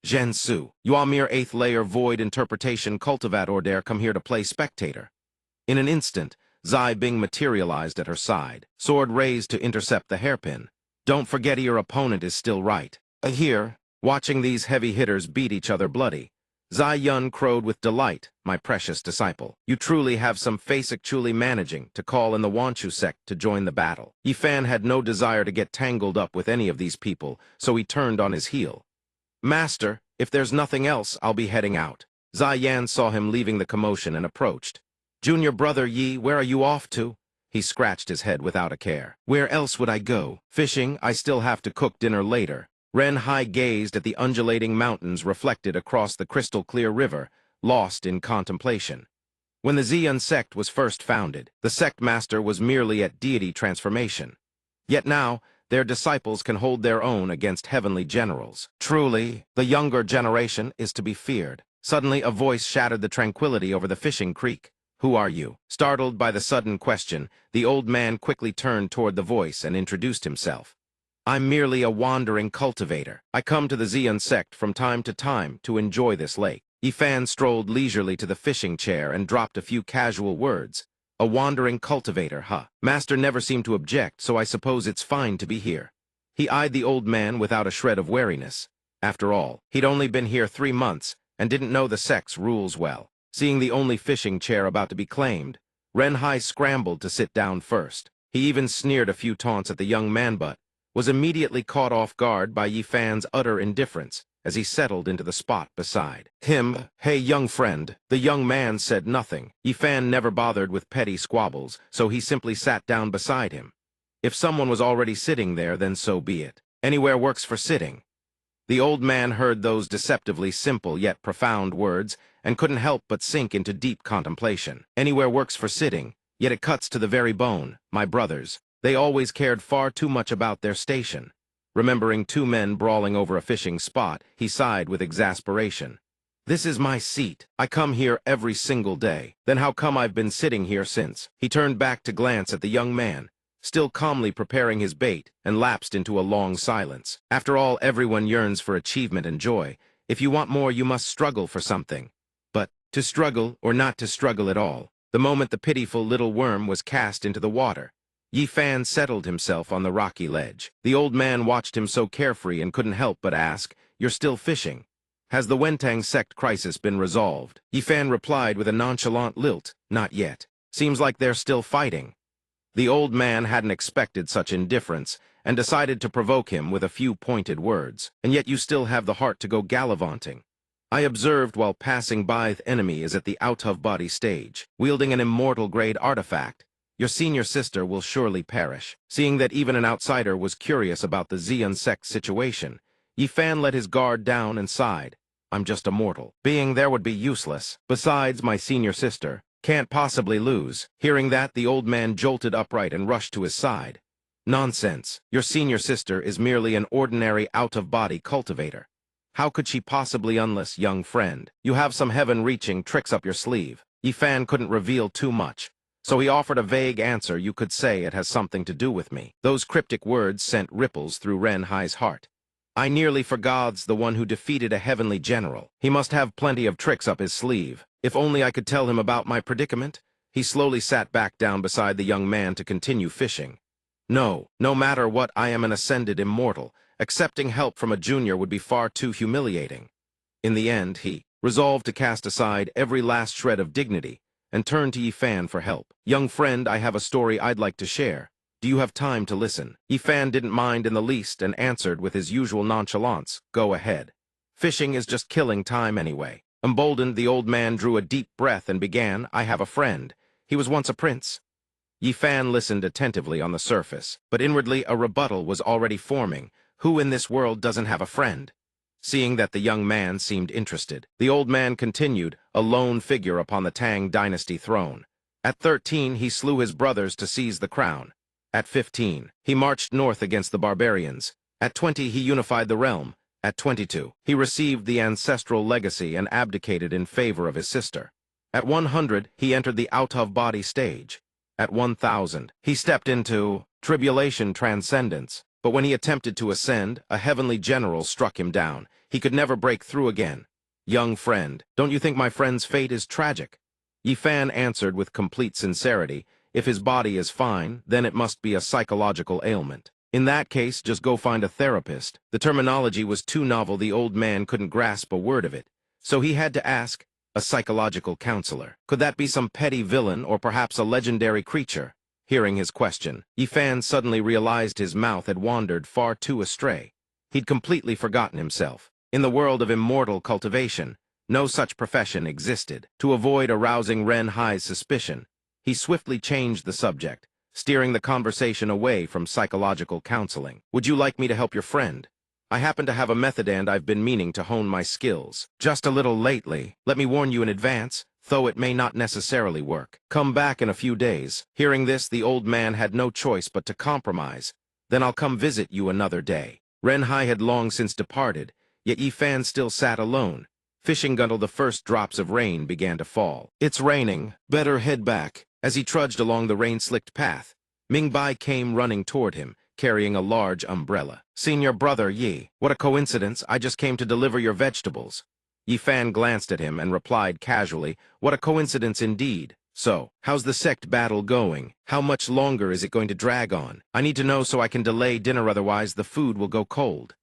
"Zhen Su, you are mere 8th-layer void interpretation cultivator, dare come here to play spectator." In an instant, Zai Bing materialized at her side, sword raised to intercept the hairpin. "Don't forget your opponent is still right." Here, watching these heavy hitters beat each other bloody, Zai Yun crowed with delight. "My precious disciple, you truly have some face, actually managing to call in the Wanchu sect to join the battle." Yi Fan had no desire to get tangled up with any of these people, so he turned on his heel. "Master, if there's nothing else, I'll be heading out." Zai Yan saw him leaving the commotion and approached. "Junior brother Yi, where are you off to?" He scratched his head without a care. "Where else would I go? Fishing. I still have to cook dinner later." Ren Hai gazed at the undulating mountains reflected across the crystal-clear river, lost in contemplation. When the Xian sect was first founded, the sect master was merely at deity transformation. Yet now, their disciples can hold their own against heavenly generals. Truly, the younger generation is to be feared. Suddenly, a voice shattered the tranquility over the fishing creek. "Who are you?" Startled by the sudden question, the old man quickly turned toward the voice and introduced himself. "I'm merely a wandering cultivator. I come to the Xian sect from time to time to enjoy this lake." Yi Fan strolled leisurely to the fishing chair and dropped a few casual words. "A wandering cultivator, huh? Master never seemed to object, so I suppose it's fine to be here." He eyed the old man without a shred of wariness. After all, he'd only been here 3 months and didn't know the sect's rules well. Seeing the only fishing chair about to be claimed, Ren Hai scrambled to sit down first. He even sneered a few taunts at the young man but was immediately caught off guard by Yi Fan's utter indifference as he settled into the spot beside him. "Hey, young friend." The young man said nothing. Yi Fan never bothered with petty squabbles, so he simply sat down beside him. If someone was already sitting there, then so be it. Anywhere works for sitting. The old man heard those deceptively simple yet profound words and couldn't help but sink into deep contemplation. Anywhere works for sitting, yet it cuts to the very bone. My brothers, they always cared far too much about their station. Remembering two men brawling over a fishing spot, he sighed with exasperation. This is my seat. I come here every single day. Then how come I've been sitting here since? He turned back to glance at the young man, still calmly preparing his bait, and lapsed into a long silence. After all, everyone yearns for achievement and joy. If you want more, you must struggle for something. But to struggle or not to struggle at all, the moment the pitiful little worm was cast into the water, Yi Fan settled himself on the rocky ledge. The old man watched him so carefree and couldn't help but ask, "You're still fishing? Has the Wentang sect crisis been resolved?" Yi Fan replied with a nonchalant lilt, "Not yet. Seems like they're still fighting." The old man hadn't expected such indifference and decided to provoke him with a few pointed words. "And yet you still have the heart to go gallivanting. I observed while passing by the enemy is at the out-of-body stage, wielding an immortal-grade artifact. Your senior sister will surely perish." Seeing that even an outsider was curious about the Xian sect situation, Yi Fan let his guard down and sighed. "I'm just a mortal. Being there would be useless. Besides, my senior sister can't possibly lose." Hearing that, the old man jolted upright and rushed to his side. "Nonsense. Your senior sister is merely an ordinary out-of-body cultivator. How could she possibly unless, young friend, you have some heaven-reaching tricks up your sleeve?" Yi Fan couldn't reveal too much, so he offered a vague answer. "You could say it has something to do with me." Those cryptic words sent ripples through Ren Hai's heart. I nearly forgot the one who defeated a heavenly general. He must have plenty of tricks up his sleeve. If only I could tell him about my predicament. He slowly sat back down beside the young man to continue fishing. No matter what, I am an ascended immortal. Accepting help from a junior would be far too humiliating. In the end, he resolved to cast aside every last shred of dignity and turn to Yi Fan for help. "Young friend, I have a story I'd like to share. Do you have time to listen?" Yi Fan didn't mind in the least and answered with his usual nonchalance, "Go ahead. Fishing is just killing time anyway." Emboldened, the old man drew a deep breath and began, "I have a friend. He was once a prince." Yi Fan listened attentively on the surface, but inwardly a rebuttal was already forming. Who in this world doesn't have a friend? Seeing that the young man seemed interested, the old man continued, "A lone figure upon the Tang dynasty throne. At 13, he slew his brothers to seize the crown. At 15, he marched north against the barbarians. At 20, he unified the realm. At 22, he received the ancestral legacy and abdicated in favor of his sister. At 100, he entered the out-of-body stage. At 1000, he stepped into tribulation transcendence. But when he attempted to ascend, a heavenly general struck him down. He could never break through again. Young friend, don't you think my friend's fate is tragic?" Yi Fan answered with complete sincerity, "If his body is fine, then it must be a psychological ailment. In that case, just go find a therapist." The terminology was too novel, the old man couldn't grasp a word of it, so he had to ask, "A psychological counselor? Could that be some petty villain or perhaps a legendary creature?" Hearing his question, Yi Fan suddenly realized his mouth had wandered far too astray. He'd completely forgotten himself. In the world of immortal cultivation, no such profession existed. To avoid arousing Ren Hai's suspicion, he swiftly changed the subject, steering the conversation away from psychological counseling. "Would you like me to help your friend? I happen to have a method and I've been meaning to hone my skills. Just a little lately. Let me warn you in advance, though it may not necessarily work. Come back in a few days." Hearing this, the old man had no choice but to compromise. "Then I'll come visit you another day." Ren Hai had long since departed, yet Yi Fan still sat alone, fishing until the first drops of rain began to fall. "It's raining. Better head back." As he trudged along the rain-slicked path, Ming Bai came running toward him, carrying a large umbrella. "Senior brother Yi, what a coincidence. I just came to deliver your vegetables." Yi Fan glanced at him and replied casually, "What a coincidence indeed. So, how's the sect battle going? How much longer is it going to drag on? I need to know so I can delay dinner, otherwise the food will go cold."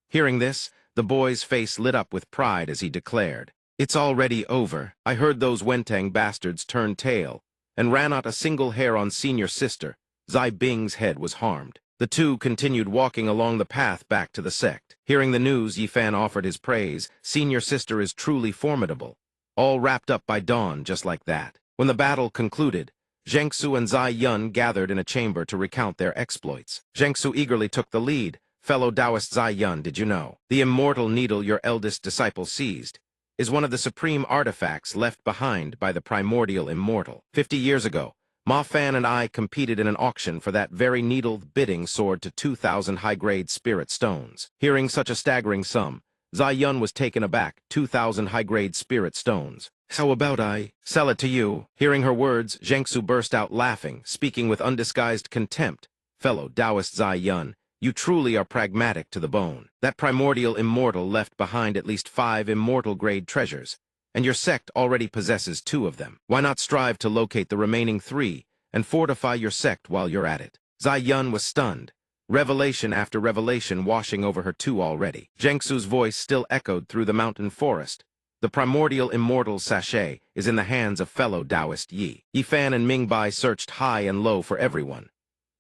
Hearing this, the boy's face lit up with pride as he declared, "It's already over. I heard those Wentang bastards turn tail and ran out a single hair on senior sister, Zai Bing's head was harmed. The two continued walking along the path back to the sect. Hearing the news, Yifan offered his praise. Senior sister is truly formidable. All wrapped up by dawn, just like that. When the battle concluded, Zhengsu and Zai Yun gathered in a chamber to recount their exploits. Zhengsu eagerly took the lead. Fellow Taoist Zai Yun, did you know? The immortal needle your eldest disciple seized is one of the supreme artifacts left behind by the primordial immortal. 50 years ago, Ma Fan and I competed in an auction for that very needle. Bidding soared to 2,000 high-grade spirit stones. Hearing such a staggering sum, Zai Yun was taken aback. 2,000 high-grade spirit stones. How about I sell it to you? Hearing her words, Zhengsu burst out laughing, speaking with undisguised contempt. Fellow Taoist Zai Yun, you truly are pragmatic to the bone. That primordial immortal left behind at least 5 immortal-grade treasures, and your sect already possesses 2 of them. Why not strive to locate the remaining 3 and fortify your sect while you're at it? Zai Yun was stunned, revelation after revelation washing over her too already. Zhengsu's voice still echoed through the mountain forest. The primordial immortal sachet is in the hands of fellow Taoist Yi. Yifan and Mingbai searched high and low for everyone.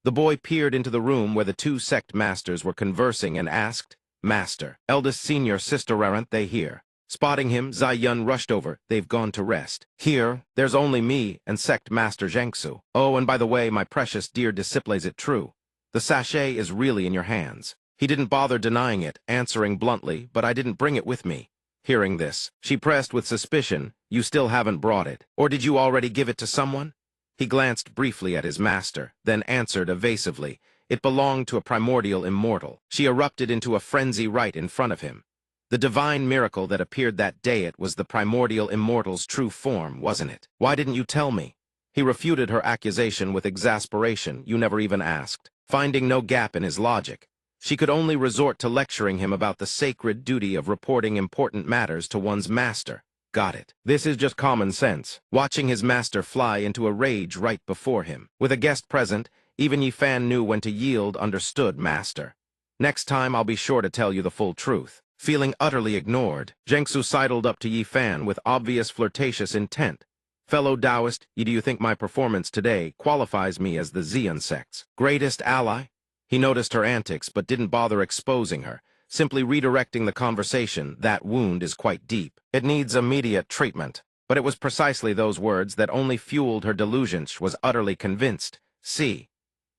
The boy peered into the room where the 2 sect masters were conversing and asked, Master, eldest senior sister, aren't they here? Spotting him, Zai Yun rushed over. They've gone to rest. Here, there's only me and sect master Zhengsu. Oh, and by the way, my precious dear disciple, is it true? The sachet is really in your hands. He didn't bother denying it, answering bluntly, but I didn't bring it with me. Hearing this, she pressed with suspicion, you still haven't brought it. Or did you already give it to someone? He glanced briefly at his master, then answered evasively. It belonged to a primordial immortal. She erupted into a frenzy right in front of him. The divine miracle that appeared that day, it was the primordial immortal's true form, wasn't it? Why didn't you tell me? He refuted her accusation with exasperation. You never even asked. Finding no gap in his logic, she could only resort to lecturing him about the sacred duty of reporting important matters to one's master. Got it. This is just common sense. Watching his master fly into a rage right before him. With a guest present, even Yifan knew when to yield. Understood, master. Next time I'll be sure to tell you the full truth. Feeling utterly ignored, Zhengsu sidled up to Yifan with obvious flirtatious intent. Fellow Taoist, do you think my performance today qualifies me as the Xian sect's greatest ally? He noticed her antics but didn't bother exposing her, simply redirecting the conversation. That wound is quite deep. It needs immediate treatment. But it was precisely those words that only fueled her delusion. She was utterly convinced. See,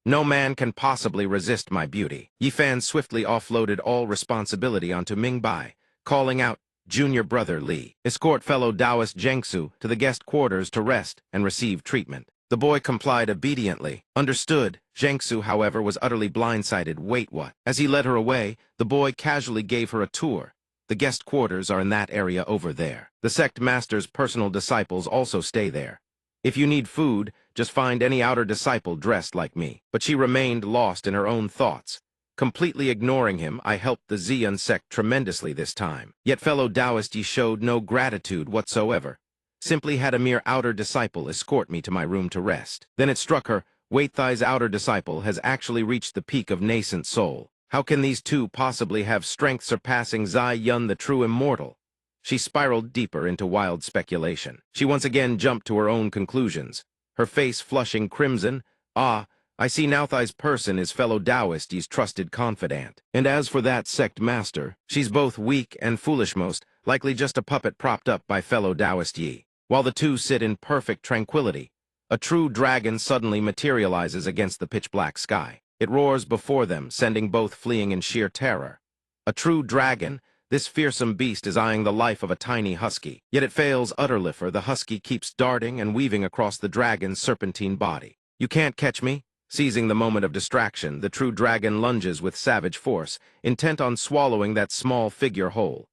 no man can possibly resist my beauty. Yifan swiftly offloaded all responsibility onto Mingbai, calling out, Junior brother Li, escort fellow Taoist Zhengsu to the guest quarters to rest and receive treatment. The boy complied obediently. Understood. Zhengsu, however, was utterly blindsided. Wait, what? As he led her away, the boy casually gave her a tour. The guest quarters are in that area over there. The sect master's personal disciples also stay there. If you need food, just find any outer disciple dressed like me. But she remained lost in her own thoughts. Completely ignoring him, I helped the Xian sect tremendously this time. Yet fellow Taoist Yi showed no gratitude whatsoever. Simply had a mere outer disciple escort me to my room to rest. Then it struck her, Wait, Thai's outer disciple has actually reached the peak of nascent soul. How can these two possibly have strength surpassing Zai Yun, the true immortal? She spiraled deeper into wild speculation. She once again jumped to her own conclusions, her face flushing crimson. Ah, I see now Thai's person is fellow Taoist Yi's trusted confidant. And as for that sect master, she's both weak and foolish, most likely just a puppet propped up by fellow Taoist Yi. While the two sit in perfect tranquility, a true dragon suddenly materializes against the pitch-black sky. It roars before them, sending both fleeing in sheer terror. A true dragon, this fearsome beast is eyeing the life of a tiny husky. Yet it fails utterly, for the husky keeps darting and weaving across the dragon's serpentine body. You can't catch me? Seizing the moment of distraction, the true dragon lunges with savage force, intent on swallowing that small figure whole.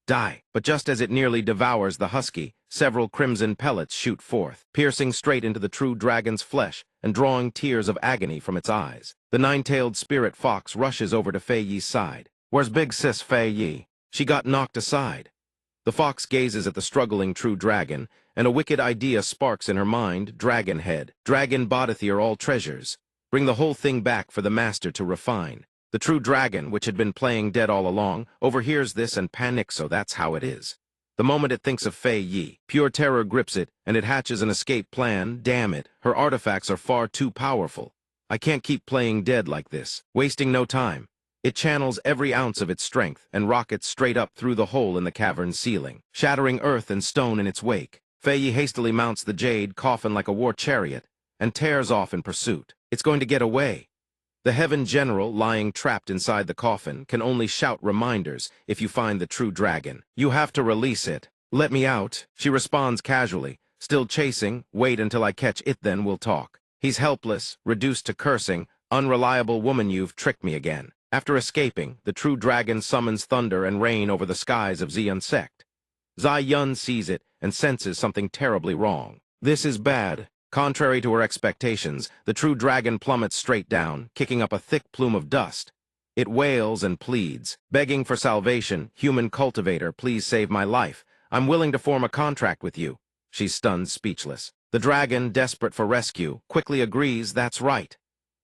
Die. But just as it nearly devours the husky, several crimson pellets shoot forth, piercing straight into the true dragon's flesh and drawing tears of agony from its eyes. The nine-tailed spirit fox rushes over to Fei Yi's side. Where's big sis Fei Yi? She got knocked aside. The fox gazes at the struggling true dragon, and a wicked idea sparks in her mind. Dragon head, dragon body are all treasures. Bring the whole thing back for the master to refine. The true dragon, which had been playing dead all along, overhears this and panics. So that's how it is. The moment it thinks of Fei Yi, pure terror grips it, and it hatches an escape plan. Damn it, her artifacts are far too powerful. I can't keep playing dead like this, wasting no time. It channels every ounce of its strength and rockets straight up through the hole in the cavern's ceiling, shattering earth and stone in its wake. Fei hastily mounts the jade coffin like a war chariot and tears off in pursuit. It's going to get away. The Heaven General, lying trapped inside the coffin, can only shout reminders if you find the true dragon. You have to release it. Let me out, she responds casually. Still chasing, wait until I catch it, then we'll talk. He's helpless, reduced to cursing. Unreliable woman, you've tricked me again. After escaping, the true dragon summons thunder and rain over the skies of Xian sect. Zai Yun sees it and senses something terribly wrong. This is bad. Contrary to her expectations, the true dragon plummets straight down, kicking up a thick plume of dust. It wails and pleads, begging for salvation. Human cultivator, please save my life. I'm willing to form a contract with you. She's stunned, speechless. The dragon, desperate for rescue, quickly agrees that's right.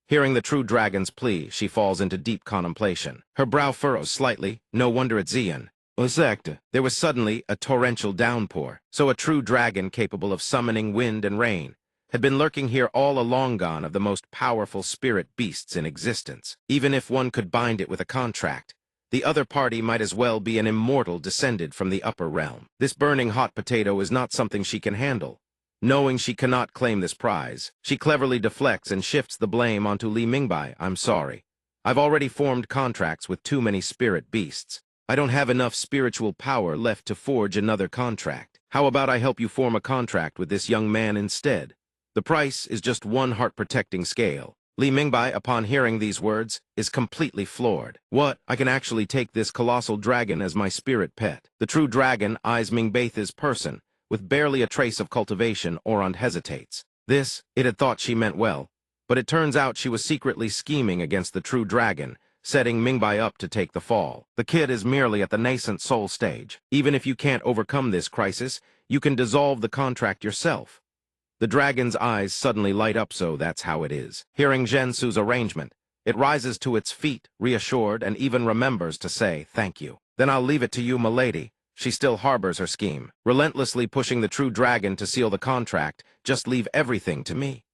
Hearing the true dragon's plea, she falls into deep contemplation. Her brow furrows slightly. No wonder it's Xian. There was suddenly a torrential downpour, so a true dragon capable of summoning wind and rain had been lurking here all along, gone of the most powerful spirit beasts in existence. Even if one could bind it with a contract, the other party might as well be an immortal descended from the upper realm. This burning hot potato is not something she can handle. Knowing she cannot claim this prize, she cleverly deflects and shifts the blame onto Li Mingbai. I'm sorry. I've already formed contracts with too many spirit beasts. I don't have enough spiritual power left to forge another contract. How about I help you form a contract with this young man instead? The price is just one heart-protecting scale. Li Mingbai, upon hearing these words, is completely floored. What? I can actually take this colossal dragon as my spirit pet. The true dragon eyes Mingbaith's person, with barely a trace of cultivation, or hesitates. This, it had thought she meant well, but it turns out she was secretly scheming against the true dragon, setting Mingbai up to take the fall. The kid is merely at the nascent soul stage. Even if you can't overcome this crisis, you can dissolve the contract yourself. The dragon's eyes suddenly light up, so that's how it is. Hearing Zhensu's arrangement, it rises to its feet, reassured, and even remembers to say thank you. Then I'll leave it to you, milady. She still harbors her scheme, relentlessly pushing the true dragon to seal the contract. Just leave everything to me.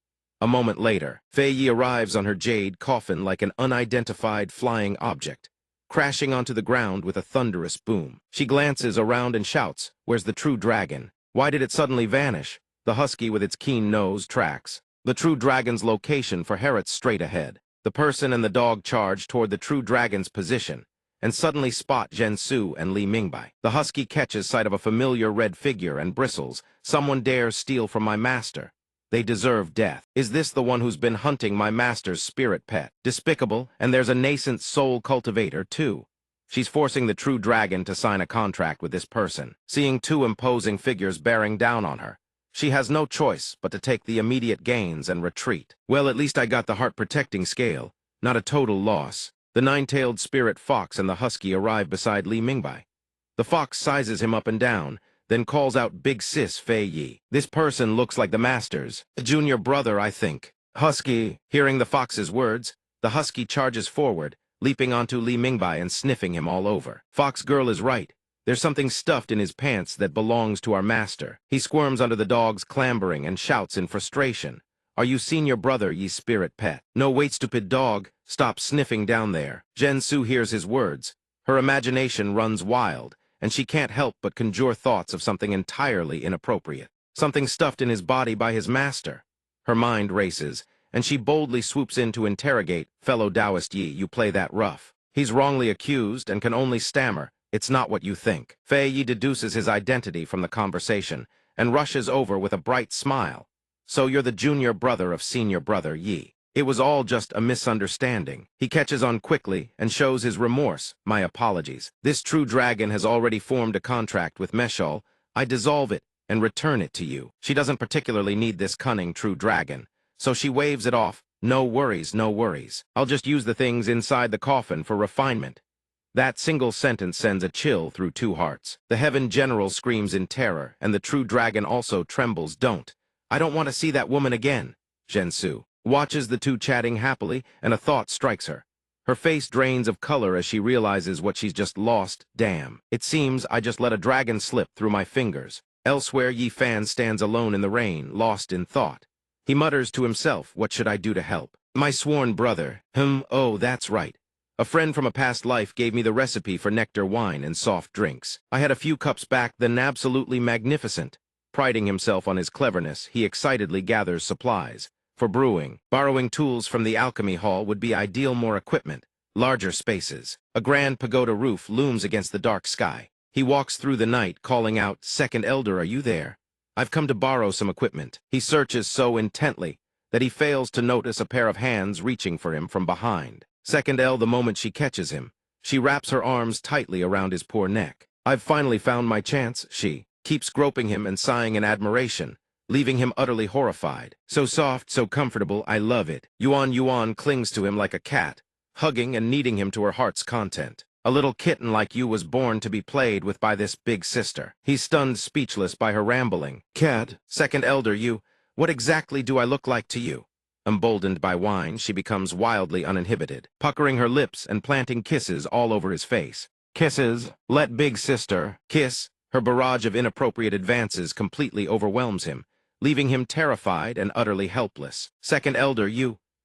A moment later, Fei Yi arrives on her jade coffin like an unidentified flying object, crashing onto the ground with a thunderous boom. She glances around and shouts, "Where's the true dragon? Why did it suddenly vanish?" The husky with its keen nose tracks the true dragon's location for Harrods straight ahead. The person and the dog charge toward the true dragon's position, and suddenly spot Zhensu and Li Mingbai. The husky catches sight of a familiar red figure and bristles. Someone dares steal from my master. They deserve death. Is this the one who's been hunting my master's spirit pet? Despicable, and there's a nascent soul cultivator, too. She's forcing the true dragon to sign a contract with this person. Seeing two imposing figures bearing down on her, she has no choice but to take the immediate gains and retreat. Well, at least I got the heart-protecting scale. Not a total loss. The nine-tailed spirit fox and the husky arrive beside Li Mingbai. The fox sizes him up and down, then calls out Big Sis Fei Yi. This person looks like the master's. A junior brother, I think. Husky. Hearing the fox's words, the husky charges forward, leaping onto Li Mingbai and sniffing him all over. Fox girl is right. There's something stuffed in his pants that belongs to our master. He squirms under the dog's clambering and shouts in frustration. Are you senior brother, ye spirit pet? No, wait, stupid dog. Stop sniffing down there. Zhensu hears his words. Her imagination runs wild, and she can't help but conjure thoughts of something entirely inappropriate. Something stuffed in his body by his master. Her mind races, and she boldly swoops in to interrogate, fellow Taoist Yi, you play that rough. He's wrongly accused and can only stammer. It's not what you think. Fei Yi deduces his identity from the conversation and rushes over with a bright smile. So you're the junior brother of senior brother Yi. It was all just a misunderstanding. He catches on quickly and shows his remorse. My apologies. This true dragon has already formed a contract with Meshal. I dissolve it and return it to you. She doesn't particularly need this cunning true dragon, so she waves it off. No worries, no worries. I'll just use the things inside the coffin for refinement. That single sentence sends a chill through two hearts. The Heaven General screams in terror, and the true dragon also trembles. Don't. I don't want to see that woman again. Zhensu watches the two chatting happily, and a thought strikes her. Her face drains of color as she realizes what she's just lost. Damn. It seems I just let a dragon slip through my fingers. Elsewhere, Yi Fan stands alone in the rain, lost in thought. He mutters to himself, what should I do to help? My sworn brother. Oh, that's right. A friend from a past life gave me the recipe for nectar wine and soft drinks. I had a few cups back, then absolutely magnificent. Priding himself on his cleverness, he excitedly gathers supplies. For brewing, borrowing tools from the alchemy hall would be ideal. More equipment, larger spaces. A grand pagoda roof looms against the dark sky. He walks through the night, calling out, "Second Elder, are you there? I've come to borrow some equipment." He searches so intently that he fails to notice a pair of hands reaching for him from behind. Second El, the moment she catches him, she wraps her arms tightly around his poor neck. "I've finally found my chance," she keeps groping him and sighing in admiration, leaving him utterly horrified. "So soft, so comfortable, I love it." Yuan clings to him like a cat, hugging and kneading him to her heart's content. "A little kitten like you was born to be played with by this big sister." He's stunned speechless by her rambling. "Cat, Second Elder, what exactly do I look like to you?" Emboldened by wine, she becomes wildly uninhibited, puckering her lips and planting kisses all over his face. "Kisses, let big sister kiss." Her barrage of inappropriate advances completely overwhelms him, leaving him terrified and utterly helpless. "Second Elder,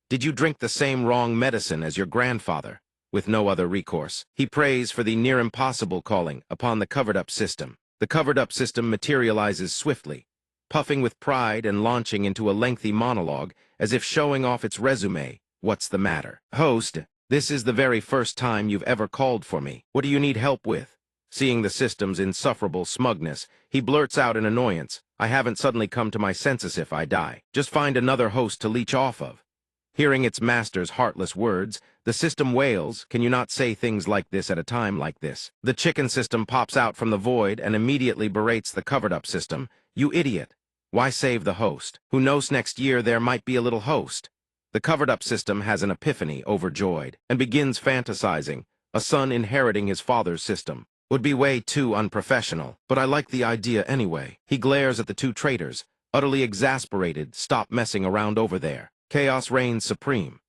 did you drink the same wrong medicine as your grandfather?" With no other recourse, he prays for the near-impossible, calling upon the covered-up system. The covered-up system materializes swiftly, puffing with pride and launching into a lengthy monologue as if showing off its resume. "What's the matter? Host, this is the very first time you've ever called for me. What do you need help with?" Seeing the system's insufferable smugness, he blurts out in annoyance, "I haven't suddenly come to my senses if I die. Just find another host to leech off of." Hearing its master's heartless words, the system wails, "Can you not say things like this at a time like this?" The chicken system pops out from the void and immediately berates the covered-up system. "You idiot. Why save the host? Who knows, next year there might be a little host." The covered-up system has an epiphany, overjoyed, and begins fantasizing, a son inheriting his father's system. Would be way too unprofessional, but I like the idea anyway. He glares at the two traitors, utterly exasperated. "Stop messing around over there." Chaos reigns supreme.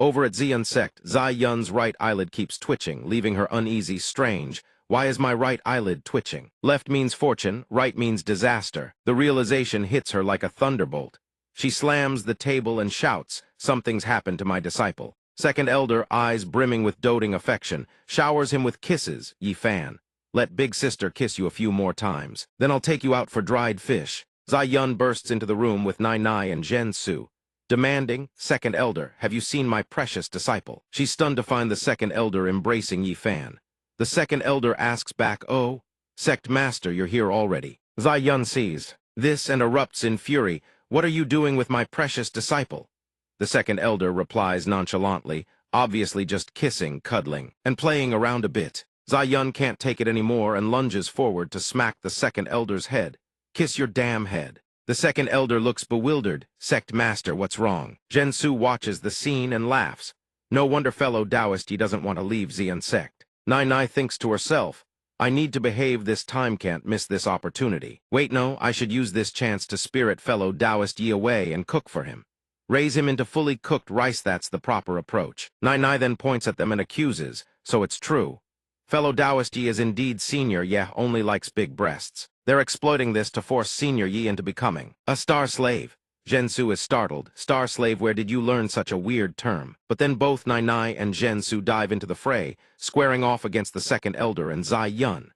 Over at Xian sect, Zai Yun's right eyelid keeps twitching, leaving her uneasy. "Strange. Why is my right eyelid twitching?" Left means fortune, right means disaster. The realization hits her like a thunderbolt. She slams the table and shouts, "Something's happened to my disciple." Second Elder, eyes brimming with doting affection, showers him with kisses. "Ye fan. Let big sister kiss you a few more times. Then I'll take you out for dried fish." Zai Yun bursts into the room with Nai Nai and Zhen Su, demanding, "Second Elder, have you seen my precious disciple?" She's stunned to find the Second Elder embracing Yi Fan. The Second Elder asks back, "Oh, Sect Master, you're here already." Zai Yun sees this and erupts in fury. "What are you doing with my precious disciple?" The Second Elder replies nonchalantly, obviously just kissing, cuddling, and playing around a bit. Zai Yun can't take it anymore and lunges forward to smack the Second Elder's head. "Kiss your damn head." The Second Elder looks bewildered. "Sect Master, what's wrong?" Zhen Su watches the scene and laughs. No wonder fellow Taoist he doesn't want to leave Xian sect. Nai Nai thinks to herself, "I need to behave this time, can't miss this opportunity. Wait, no, I should use this chance to spirit fellow Taoist Yi away and cook for him. Raise him into fully cooked rice, that's the proper approach." Nai Nai then points at them and accuses, "So it's true. Fellow Taoist Yi is indeed Senior Yi only likes big breasts. They're exploiting this to force Senior Yi into becoming a star slave." Zhen Su is startled. "Star slave, where did you learn such a weird term?" But then both Nai Nai and Zhen Su dive into the fray, squaring off against the Second Elder and Zai Yun.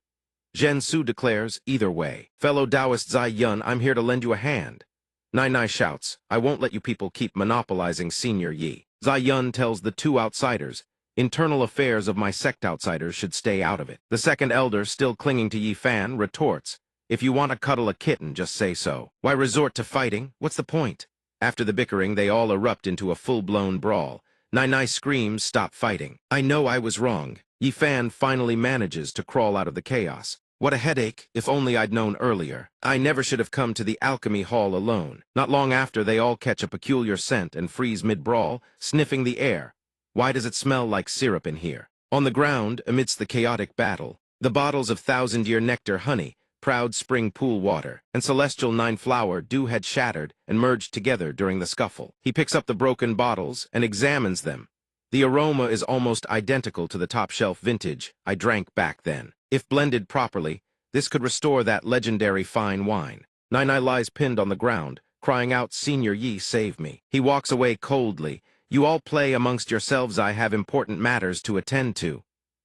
Zhen Su declares, "Either way, fellow Taoist Zai Yun, I'm here to lend you a hand." Nai Nai shouts, "I won't let you people keep monopolizing Senior Yi." Zai Yun tells the two outsiders, "Internal affairs of my sect outsiders should stay out of it." The Second Elder, still clinging to Yi Fan, retorts, "If you want to cuddle a kitten, just say so. Why resort to fighting? What's the point?" After the bickering, they all erupt into a full-blown brawl. Nai Nai screams, "Stop fighting. I know I was wrong." Yi Fan finally manages to crawl out of the chaos. "What a headache. If only I'd known earlier. I never should have come to the alchemy hall alone." Not long after, they all catch a peculiar scent and freeze mid-brawl, sniffing the air. "Why does it smell like syrup in here?" On the ground, amidst the chaotic battle, the bottles of thousand-year nectar honey, proud spring pool water, and celestial nine-flower dew had shattered and merged together during the scuffle. He picks up the broken bottles and examines them. The aroma is almost identical to the top-shelf vintage I drank back then. If blended properly, this could restore that legendary fine wine. Nai Nai lies pinned on the ground, crying out, "Senior Yi, save me." He walks away coldly, You all play amongst yourselves. I have important matters to attend to.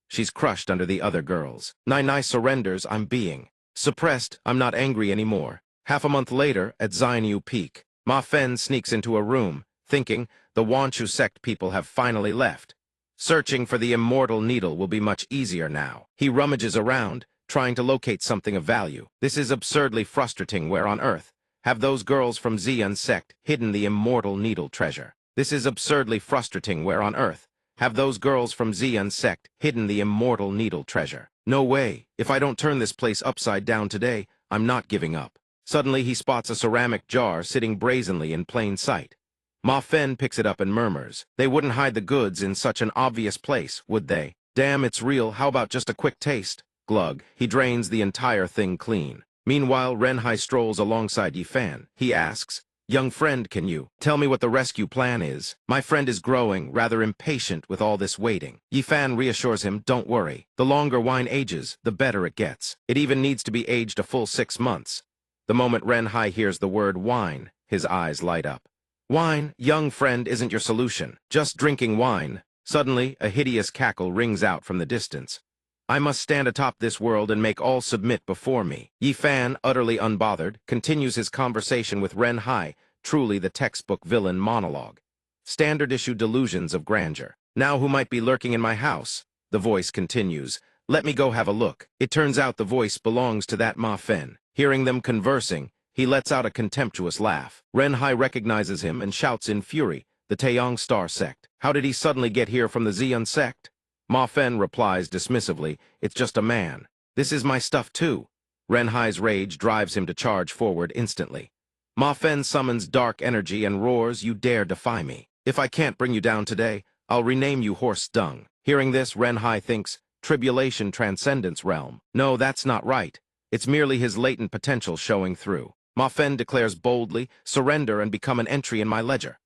She's crushed under the other girls. Nai surrenders. I'm being suppressed. I'm not angry anymore. Half a month later, at Xianyu Peak, Ma Fen sneaks into a room, thinking the Wanchu sect people have finally left. Searching for the immortal needle will be much easier now. He rummages around, trying to locate something of value. This is absurdly frustrating. Where on earth have those girls from Xian sect hidden the immortal needle treasure? This is absurdly frustrating. Where on earth have those girls from Xian sect hidden the immortal needle treasure? No way. If I don't turn this place upside down today, I'm not giving up. Suddenly he spots a ceramic jar sitting brazenly in plain sight. Ma Fen picks it up and murmurs, "They wouldn't hide the goods in such an obvious place, would they? Damn, it's real. How about just a quick taste?" Glug. He drains the entire thing clean. Meanwhile, Renhai strolls alongside Yifan. He asks, "Young friend, can you tell me what the rescue plan is? My friend is growing rather impatient with all this waiting." Yifan reassures him, "Don't worry. The longer wine ages, the better it gets. It even needs to be aged a full 6 months." The moment Renhai hears the word wine, his eyes light up. "Wine, young friend, isn't your solution. Just drinking wine." Suddenly, a hideous cackle rings out from the distance. "I must stand atop this world and make all submit before me." Yifan, utterly unbothered, continues his conversation with Renhai, truly the textbook villain monologue. Standard issue delusions of grandeur. "Now who might be lurking in my house?" The voice continues. "Let me go have a look." It turns out the voice belongs to that Ma Fen. Hearing them conversing, he lets out a contemptuous laugh. Renhai recognizes him and shouts in fury, "The Taeyong Star sect. How did he suddenly get here from the Xian sect?" Ma Fen replies dismissively, "It's just a man. This is my stuff too." Renhai's rage drives him to charge forward instantly. Ma Fen summons dark energy and roars, "You dare defy me. If I can't bring you down today, I'll rename you Horse Dung." Hearing this, Renhai thinks, "Tribulation Transcendence Realm." No, that's not right. It's merely his latent potential showing through. Ma Fen declares boldly, "Surrender and become an entry in my ledger."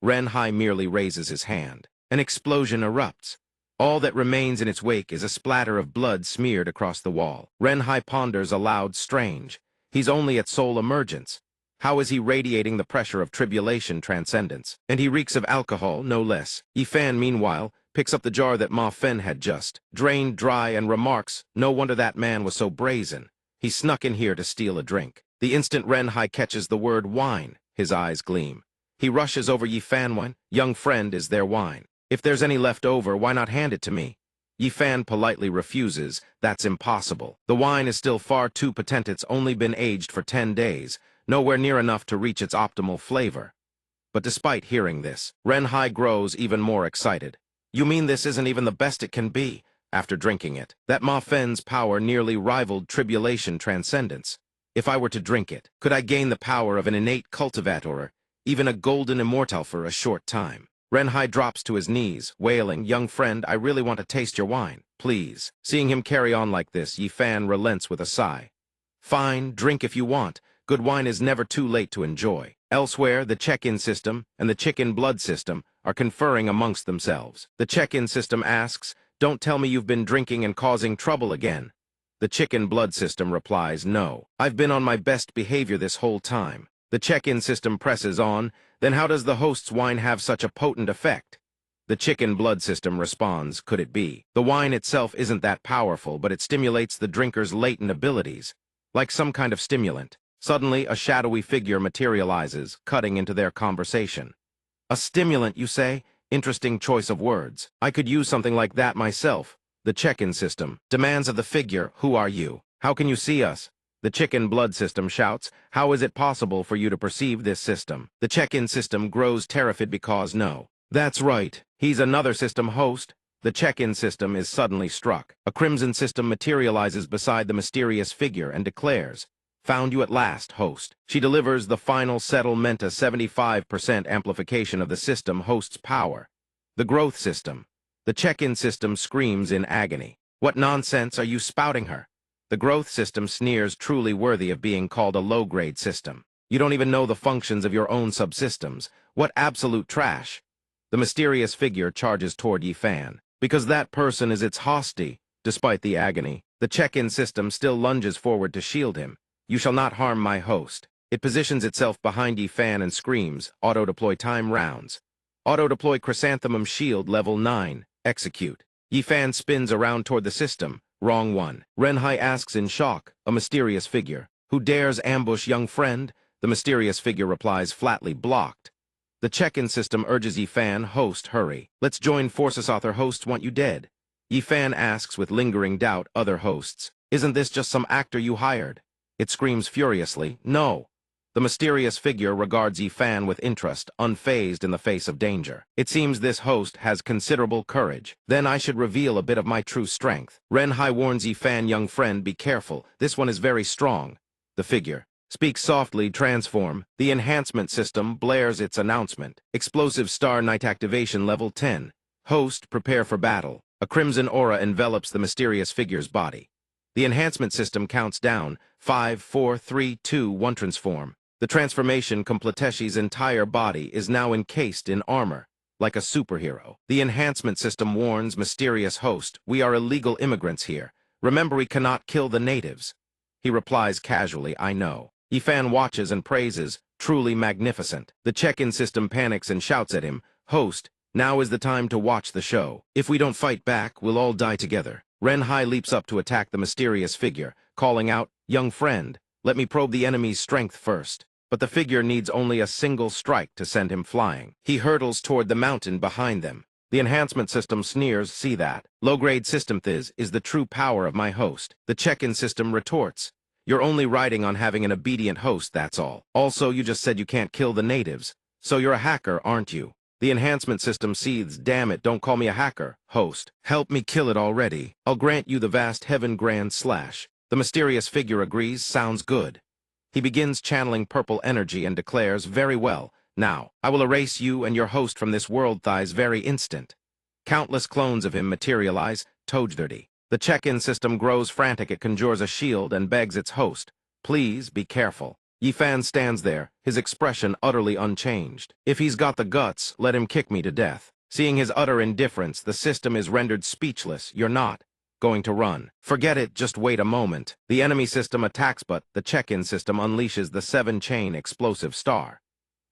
Renhai merely raises his hand. An explosion erupts. All that remains in its wake is a splatter of blood smeared across the wall. Renhai ponders aloud, strange. He's only at soul emergence. How is he radiating the pressure of tribulation transcendence? And he reeks of alcohol, no less. Yifan, meanwhile, picks up the jar that Ma Fen had just drained dry and remarks, "No wonder that man was so brazen. He snuck in here to steal a drink." The instant Renhai catches the word wine, his eyes gleam. He rushes over Yifan. "Wine, young friend, is there wine? If there's any left over, why not hand it to me?" Yifan politely refuses. "That's impossible. The wine is still far too potent. It's only been aged for 10 days, nowhere near enough to reach its optimal flavor." But despite hearing this, Renhai grows even more excited. "You mean this isn't even the best it can be?" After drinking it, that Ma Fen's power nearly rivaled tribulation transcendence. "If I were to drink it, could I gain the power of an innate cultivator, even a golden immortal for a short time?" Renhai drops to his knees, wailing, "Young friend, I really want to taste your wine. Please." Seeing him carry on like this, Yifan relents with a sigh. "Fine, drink if you want. Good wine is never too late to enjoy." Elsewhere, the check-in system and the chicken blood system are conferring amongst themselves. The check-in system asks, "Don't tell me you've been drinking and causing trouble again." The chicken blood system replies, "No, I've been on my best behavior this whole time." The check-in system presses on, "Then how does the host's wine have such a potent effect?" The chicken blood system responds, "Could it be? The wine itself isn't that powerful, but it stimulates the drinker's latent abilities, like some kind of stimulant." Suddenly, a shadowy figure materializes, cutting into their conversation. "A stimulant, you say? Interesting choice of words. I could use something like that myself." The check-in system demands of the figure, "Who are you? How can you see us?" The chicken blood system shouts, "How is it possible for you to perceive this system?" The check-in system grows terrified because no. That's right, he's another system host. The check-in system is suddenly struck. A crimson system materializes beside the mysterious figure and declares, "Found you at last, host." She delivers the final settlement, a 75% amplification of the system host's power. The growth system. The check-in system screams in agony. "What nonsense are you spouting her?" The growth system sneers, truly worthy of being called a low-grade system. "You don't even know the functions of your own subsystems. What absolute trash." The mysterious figure charges toward Yifan. "Because that person is its hostie." Despite the agony, the check-in system still lunges forward to shield him. "You shall not harm my host." It positions itself behind Yifan and screams, "Auto-deploy time rounds." Auto-deploy chrysanthemum shield level 9. Execute. Yifan spins around toward the system. Wrong one. Renhai asks in shock, a mysterious figure. Who dares ambush young friend? The mysterious figure replies flatly, blocked. The check-in system urges Yifan, host, hurry. Let's join forces, author hosts want you dead. Yifan asks with lingering doubt, other hosts. Isn't this just some actor you hired? It screams furiously, no. The mysterious figure regards Yifan with interest, unfazed in the face of danger. It seems this host has considerable courage. Then I should reveal a bit of my true strength. Renhai warns Yifan, young friend, be careful. This one is very strong. The figure speaks softly, transform. The enhancement system blares its announcement. Explosive star night activation level 10. Host, prepare for battle. A crimson aura envelops the mysterious figure's body. The enhancement system counts down. 5, 4, 3, 2, 1 transform. The transformation Completeshi's entire body is now encased in armor, like a superhero. The enhancement system warns mysterious host, we are illegal immigrants here. Remember, we cannot kill the natives. He replies casually, I know. Yifan watches and praises, truly magnificent. The check-in system panics and shouts at him, host, now is the time to watch the show. If we don't fight back, we'll all die together. Renhai leaps up to attack the mysterious figure, calling out, young friend, let me probe the enemy's strength first. But the figure needs only a single strike to send him flying. He hurtles toward the mountain behind them. The enhancement system sneers, see that. Low-grade system is the true power of my host. The check-in system retorts, you're only riding on having an obedient host, that's all. Also, you just said you can't kill the natives. So you're a hacker, aren't you? The enhancement system seethes, damn it, don't call me a hacker, host. Help me kill it already. I'll grant you the vast heaven grand slash. The mysterious figure agrees, sounds good. He begins channeling purple energy and declares, very well, now, I will erase you and your host from this world thighs very instant. Countless clones of him materialize, Tojdurdi. The check-in system grows frantic, it conjures a shield and begs its host, please be careful. Yifan stands there, his expression utterly unchanged. If he's got the guts, let him kick me to death. Seeing his utter indifference, the system is rendered speechless, you're not going to run. Forget it, just wait a moment. The enemy system attacks, but the check-in system unleashes the 7-chain explosive star.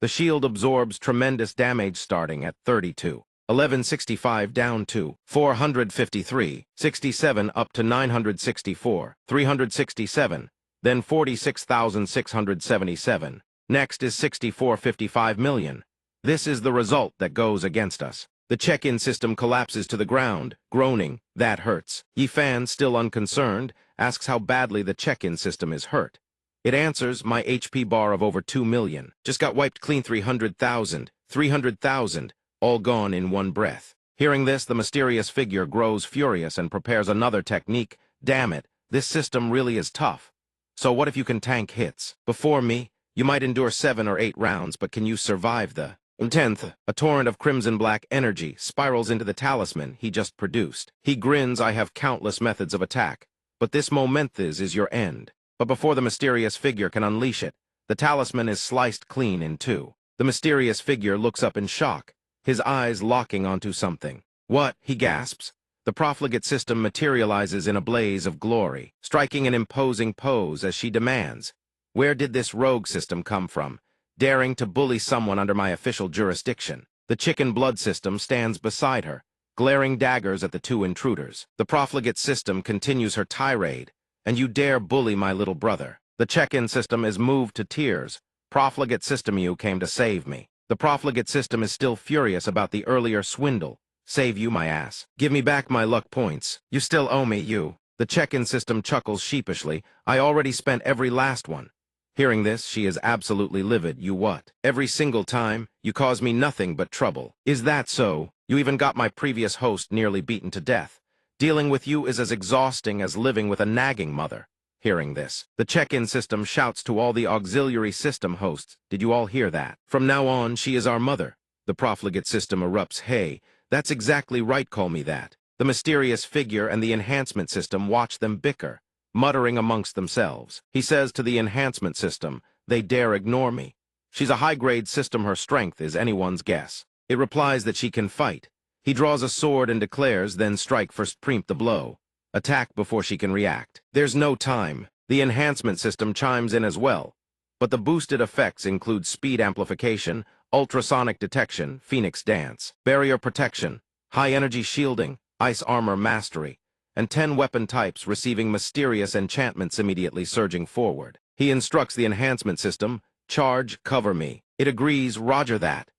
The shield absorbs tremendous damage starting at 32. 1165 down to 453, 67 up to 964, 367, then 46,677. Next is 6455 million. This is the result that goes against us. The check-in system collapses to the ground, groaning, that hurts. Yifan, still unconcerned, asks how badly the check-in system is hurt. It answers, my HP bar of over 2 million. Just got wiped clean 300,000, 300,000, all gone in one breath. Hearing this, the mysterious figure grows furious and prepares another technique. Damn it, this system really is tough. So what if you can tank hits? Before me, you might endure 7 or 8 rounds, but can you survive the 10th, a torrent of crimson-black energy spirals into the talisman he just produced. He grins, I have countless methods of attack, but this momentous is your end. But before the mysterious figure can unleash it, the talisman is sliced clean in two. The mysterious figure looks up in shock, his eyes locking onto something. What? He gasps. The profligate system materializes in a blaze of glory, striking an imposing pose as she demands, where did this rogue system come from? Daring to bully someone under my official jurisdiction. The chicken blood system stands beside her, glaring daggers at the two intruders. The profligate system continues her tirade, and you dare bully my little brother. The check-in system is moved to tears. Profligate system, you came to save me. The profligate system is still furious about the earlier swindle. Save you, my ass. Give me back my luck points. You still owe me, you. The check-in system chuckles sheepishly. I already spent every last one. Hearing this, she is absolutely livid. You what? Every single time, you cause me nothing but trouble. Is that so? You even got my previous host nearly beaten to death. Dealing with you is as exhausting as living with a nagging mother. Hearing this, the check-in system shouts to all the auxiliary system hosts, did you all hear that? From now on, she is our mother. The profligate system erupts, hey, that's exactly right, call me that. The mysterious figure and the enhancement system watch them bicker, muttering amongst themselves. He says to the enhancement system, they dare ignore me. She's a high-grade system, her strength is anyone's guess. It replies that she can fight. He draws a sword and declares, then strike first, preempt the blow. Attack before she can react. There's no time. The enhancement system chimes in as well. But the boosted effects include speed amplification, ultrasonic detection, phoenix dance, barrier protection, high-energy shielding, ice armor mastery, and 10 weapon types receiving mysterious enchantments immediately surging forward. He instructs the enhancement system, charge, cover me. It agrees, roger that.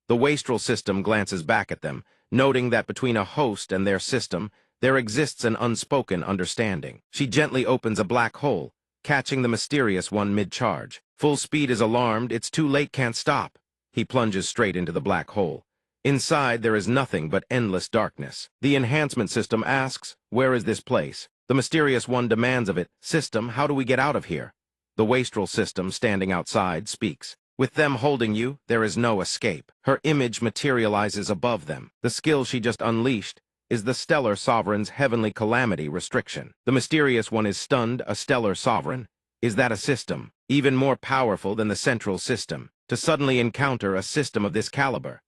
The wastrel system glances back at them, noting that between a host and their system, there exists an unspoken understanding. She gently opens a black hole, catching the mysterious one mid-charge. Full speed is alarmed, it's too late, can't stop. He plunges straight into the black hole. Inside, there is nothing but endless darkness. The enhancement system asks, where is this place? The mysterious one demands of it, system, how do we get out of here? The wastrel system, standing outside, speaks. With them holding you, there is no escape. Her image materializes above them. The skill she just unleashed is the Stellar Sovereign's Heavenly Calamity restriction. The mysterious one is stunned, a Stellar Sovereign. Is that a system, even more powerful than the central system, to suddenly encounter a system of this caliber?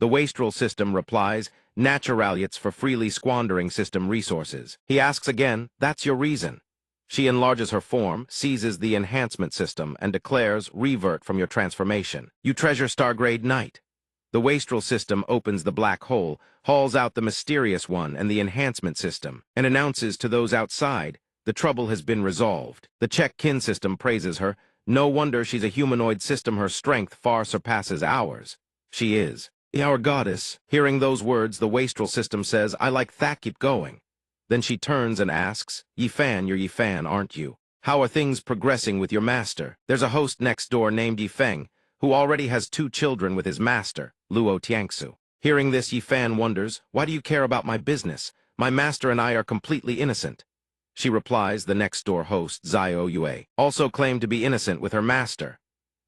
The wastrel system replies, naturaliates for freely squandering system resources. He asks again, that's your reason. She enlarges her form, seizes the enhancement system, and declares, revert from your transformation. You treasure Stargrade Night. The wastrel system opens the black hole, hauls out the mysterious one and the enhancement system, and announces to those outside, the trouble has been resolved. The Czech kin system praises her. No wonder she's a humanoid system, her strength far surpasses ours. She is our goddess. Hearing those words, the wastrel system says, I like that, keep going. Then she turns and asks, Yifan, you're Yifan, aren't you? How are things progressing with your master? There's a host next door named Yifeng, who already has 2 children with his master, Luo Tiangsu. Hearing this, Yifan wonders, why do you care about my business? My master and I are completely innocent. She replies, the next-door host, Zio Yue, also claimed to be innocent with her master.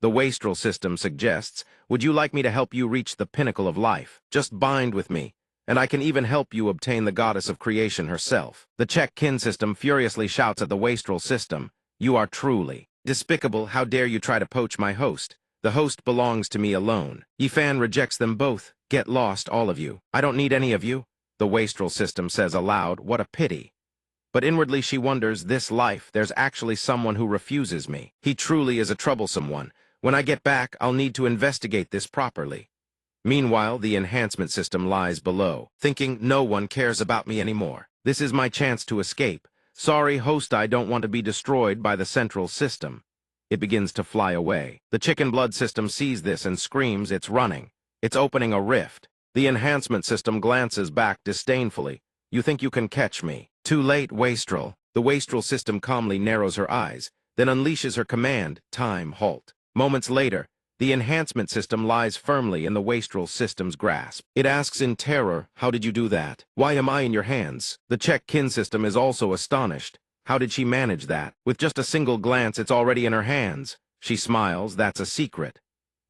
The wastrel system suggests, would you like me to help you reach the pinnacle of life? Just bind with me, and I can even help you obtain the goddess of creation herself. The Czech kin system furiously shouts at the wastrel system, you are truly despicable, how dare you try to poach my host? The host belongs to me alone. Yifan rejects them both, get lost, all of you. I don't need any of you. The wastrel system says aloud, what a pity. But inwardly she wonders, this life, there's actually someone who refuses me. He truly is a troublesome one. When I get back, I'll need to investigate this properly. Meanwhile, the enhancement system lies below, thinking no one cares about me anymore. This is my chance to escape. Sorry, host, I don't want to be destroyed by the central system. It begins to fly away. The chicken blood system sees this and screams, it's running. It's opening a rift. The enhancement system glances back disdainfully. You think you can catch me? Too late, wastrel. The wastrel system calmly narrows her eyes, then unleashes her command, time, halt. Moments later, the enhancement system lies firmly in the wastrel system's grasp. It asks in terror, how did you do that? Why am I in your hands? The Czech kin system is also astonished. How did she manage that? With just a single glance, it's already in her hands. She smiles, that's a secret.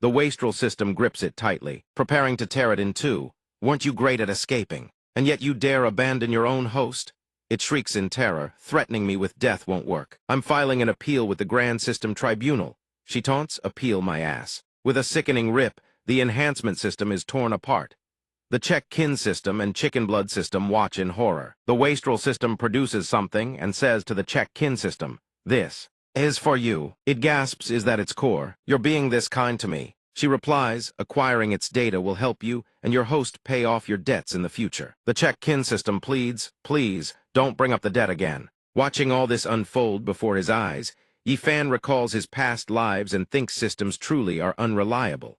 The wastrel system grips it tightly, preparing to tear it in two. Weren't you great at escaping? And yet you dare abandon your own host? It shrieks in terror, threatening me with death won't work. I'm filing an appeal with the Grand System Tribunal. She taunts, appeal my ass. With a sickening rip, the enhancement system is torn apart. The Czech kin system and chicken blood system watch in horror. The wastrel system produces something and says to the Czech kin system, this is for you. It gasps, is that its core? You're being this kind to me. She replies, acquiring its data will help you and your host pay off your debts in the future. The Czech kin system pleads, please, don't bring up the debt again. Watching all this unfold before his eyes, Yifan recalls his past lives and thinks systems truly are unreliable.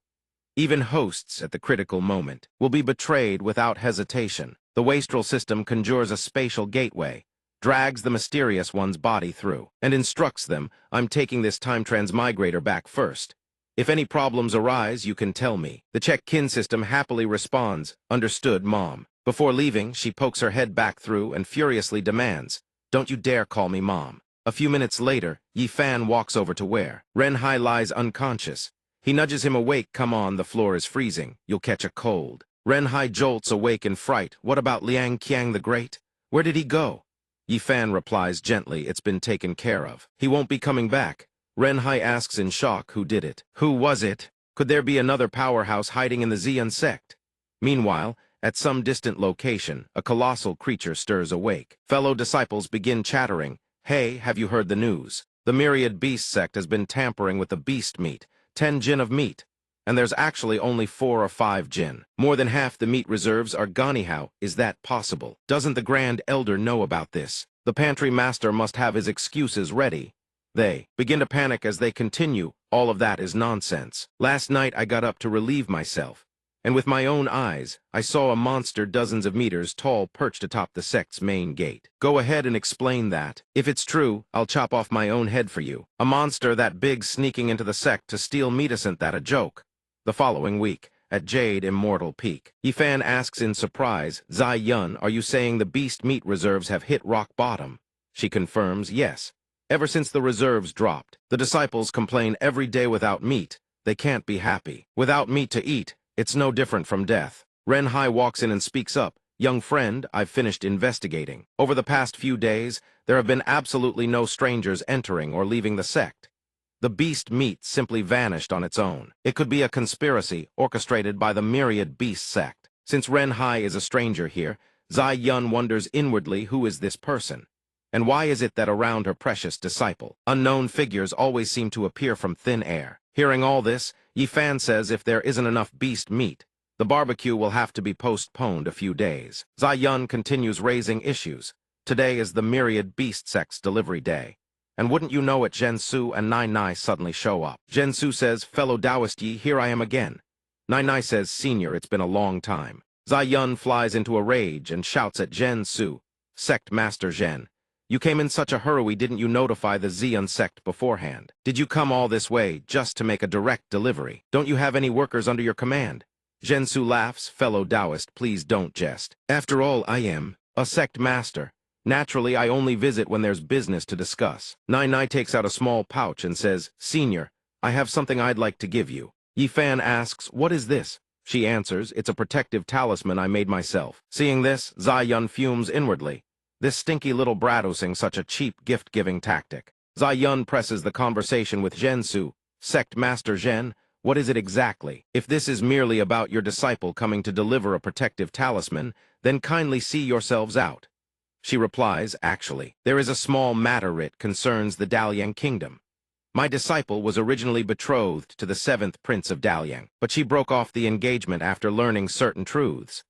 Even hosts, at the critical moment, will be betrayed without hesitation. The wastrel system conjures a spatial gateway, drags the mysterious one's body through, and instructs them, I'm taking this time transmigrator back first. If any problems arise, you can tell me. The Czech kin system happily responds, understood, Mom. Before leaving, she pokes her head back through and furiously demands, don't you dare call me Mom. A few minutes later, Yifan walks over to where Renhai lies unconscious. He nudges him awake, come on, the floor is freezing. You'll catch a cold. Renhai jolts awake in fright. What about Liang Qiang the Great? Where did he go? Yifan replies gently, it's been taken care of. He won't be coming back. Renhai asks in shock, who did it? Who was it? Could there be another powerhouse hiding in the Xian sect? Meanwhile, at some distant location, a colossal creature stirs awake. Fellow disciples begin chattering. Hey, have you heard the news? The myriad beast sect has been tampering with the beast meat. 10 jin of meat. and there's actually only 4 or 5 jinn. More than half the meat reserves are gone. How is that possible? Doesn't the Grand Elder know about this? The pantry master must have his excuses ready. They begin to panic as they continue. All of that is nonsense. Last night I got up to relieve myself, and with my own eyes, I saw a monster dozens of meters tall perched atop the sect's main gate. Go ahead and explain that. If it's true, I'll chop off my own head for you. A monster that big sneaking into the sect to steal meat, isn't that a joke? The following week, at Jade Immortal Peak, Yifan asks in surprise, Zai Yun, are you saying the beast meat reserves have hit rock bottom? She confirms, yes. Ever since the reserves dropped, the disciples complain every day without meat. They can't be happy. Without meat to eat, it's no different from death. Ren Hai walks in and speaks up. Young friend, I've finished investigating. Over the past few days, there have been absolutely no strangers entering or leaving the sect. The beast meat simply vanished on its own. It could be a conspiracy orchestrated by the myriad beast sect. Since Ren Hai is a stranger here, Zai Yun wonders inwardly, who is this person? And why is it that around her precious disciple, unknown figures always seem to appear from thin air? Hearing all this, Yifan says if there isn't enough beast meat, the barbecue will have to be postponed a few days. Zai Yun continues raising issues. Today is the myriad beast sect's delivery day. And wouldn't you know it, Zhensu and Nai Nai suddenly show up. Zhensu says, fellow Taoist Yi, here I am again. Nai Nai says, senior, it's been a long time. Zai Yun flies into a rage and shouts at Zhensu, Sect Master Zhen. You came in such a hurry, didn't you notify the Xian sect beforehand? Did you come all this way just to make a direct delivery? Don't you have any workers under your command? Zhensu laughs, fellow Taoist, please don't jest. After all, I am a sect master. Naturally, I only visit when there's business to discuss. Nai Nai takes out a small pouch and says, Senior, I have something I'd like to give you. Yifan asks, what is this? She answers, it's a protective talisman I made myself. Seeing this, Zai Yun fumes inwardly. This stinky little brat using such a cheap gift-giving tactic. Zai Yun presses the conversation with Zhensu. Sect Master Zhen, what is it exactly? If this is merely about your disciple coming to deliver a protective talisman, then kindly see yourselves out. She replies, actually, there is a small matter. It concerns the Dalian kingdom. My disciple was originally betrothed to the 7th Prince of Dalian, but she broke off the engagement after learning certain truths.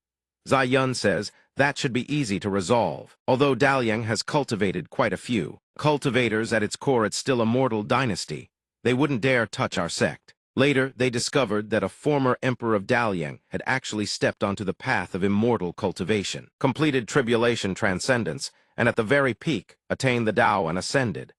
Zai Yun says, that should be easy to resolve. Although Dalian has cultivated quite a few cultivators at its core, it's still a mortal dynasty. They wouldn't dare touch our sect. Later, they discovered that a former emperor of Dalian had actually stepped onto the path of immortal cultivation, completed tribulation transcendence, and at the very peak, attained the Tao and ascended.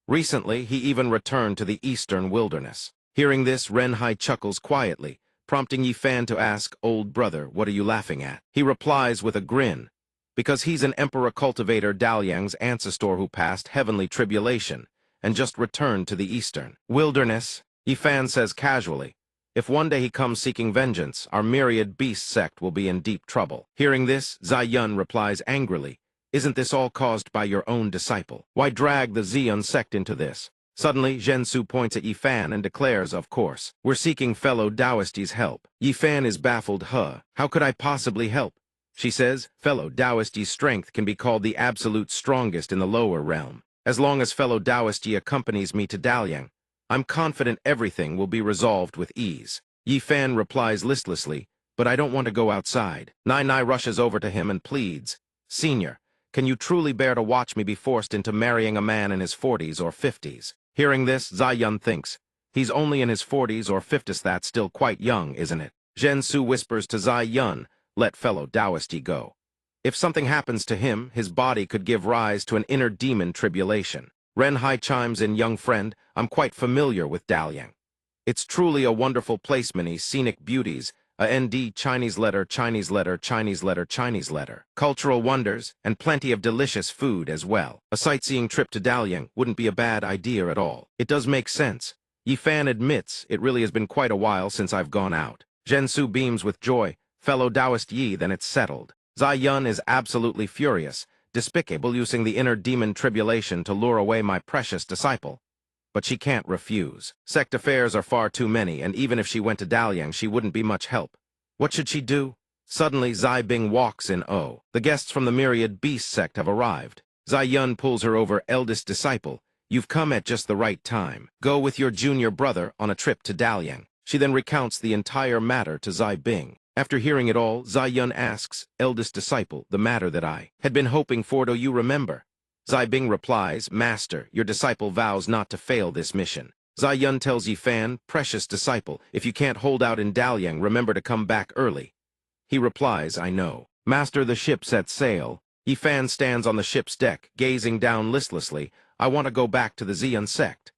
Recently, he even returned to the eastern wilderness. Hearing this, Ren Hai chuckles quietly, prompting Yifan to ask, old brother, what are you laughing at? He replies with a grin, because he's an emperor cultivator Dalian's ancestor who passed heavenly tribulation and just returned to the eastern wilderness. Yifan says casually, if one day he comes seeking vengeance, our myriad beast sect will be in deep trouble. Hearing this, Zai Yun replies angrily, isn't this all caused by your own disciple? Why drag the Xian sect into this? Suddenly, Zhensu points at Yifan and declares, of course, we're seeking fellow Taoisti's help. Yifan is baffled. How could I possibly help? She says, fellow Taoisti's strength can be called the absolute strongest in the lower realm. As long as fellow Taoisti accompanies me to Dalian, I'm confident everything will be resolved with ease. Yifan replies listlessly, but I don't want to go outside. Nai Nai rushes over to him and pleads, Senior, can you truly bear to watch me be forced into marrying a man in his 40s or 50s? Hearing this, Zai Yun thinks, he's only in his 40s or 50s, that's still quite young, isn't it? Zhensu whispers to Zai Yun, let fellow Taoisti go. If something happens to him, his body could give rise to an inner demon tribulation. Ren Hai chimes in, young friend, I'm quite familiar with Dalian. It's truly a wonderful place, many scenic beauties, a ND Chinese letter, Chinese letter, Chinese letter, Chinese letter, cultural wonders, and plenty of delicious food as well. A sightseeing trip to Dalian wouldn't be a bad idea at all. It does make sense. Yifan admits it really has been quite a while since I've gone out. Zhensu beams with joy, fellow Taoist Yi, then it's settled. Zai Yun is absolutely furious, despicable, using the inner demon tribulation to lure away my precious disciple. But she can't refuse. Sect affairs are far too many, and even if she went to Dalian, she wouldn't be much help. What should she do? Suddenly, Zai Bing walks in. Oh, the guests from the myriad beast sect have arrived. Zai Yun pulls her over, eldest disciple. You've come at just the right time. Go with your junior brother on a trip to Dalian. She then recounts the entire matter to Zai Bing. After hearing it all, Zai Yun asks, eldest disciple, the matter that I had been hoping for, do you remember? Zai Bing replies, Master, your disciple vows not to fail this mission. Zai Yun tells Yi Fan, precious disciple, if you can't hold out in Dalian, remember to come back early. He replies, I know. Master, the ship sets sail. Yi Fan stands on the ship's deck, gazing down listlessly. I want to go back to the Xian sect.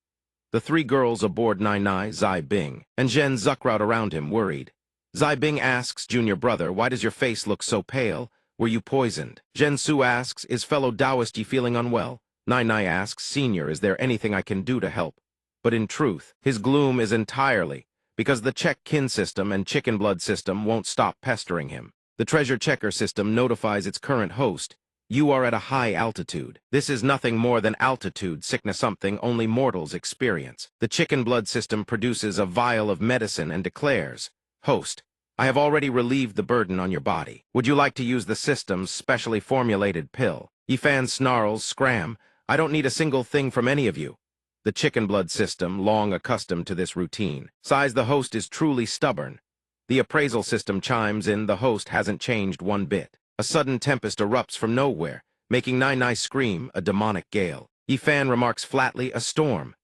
The three girls aboard Nai, Zai Bing, and Zhen Zucrout around him, worried. Zai Bing asks junior brother, why does your face look so pale? Were you poisoned? Zhen Su asks, is fellow Taoist Yi feeling unwell? Nai asks, senior, is there anything I can do to help? But in truth, his gloom is entirely because the check kin system and chicken blood system won't stop pestering him. The treasure checker system notifies its current host, you are at a high altitude. This is nothing more than altitude sickness, something only mortals experience. The chicken blood system produces a vial of medicine and declares, host, I have already relieved the burden on your body. Would you like to use the system's specially formulated pill? Yi Fan snarls, scram, I don't need a single thing from any of you. The chicken blood system, long accustomed to this routine, sighs the host is truly stubborn. The appraisal system chimes in, the host hasn't changed one bit. A sudden tempest erupts from nowhere, making Nai scream, a demonic gale. Yi Fan remarks flatly, a storm.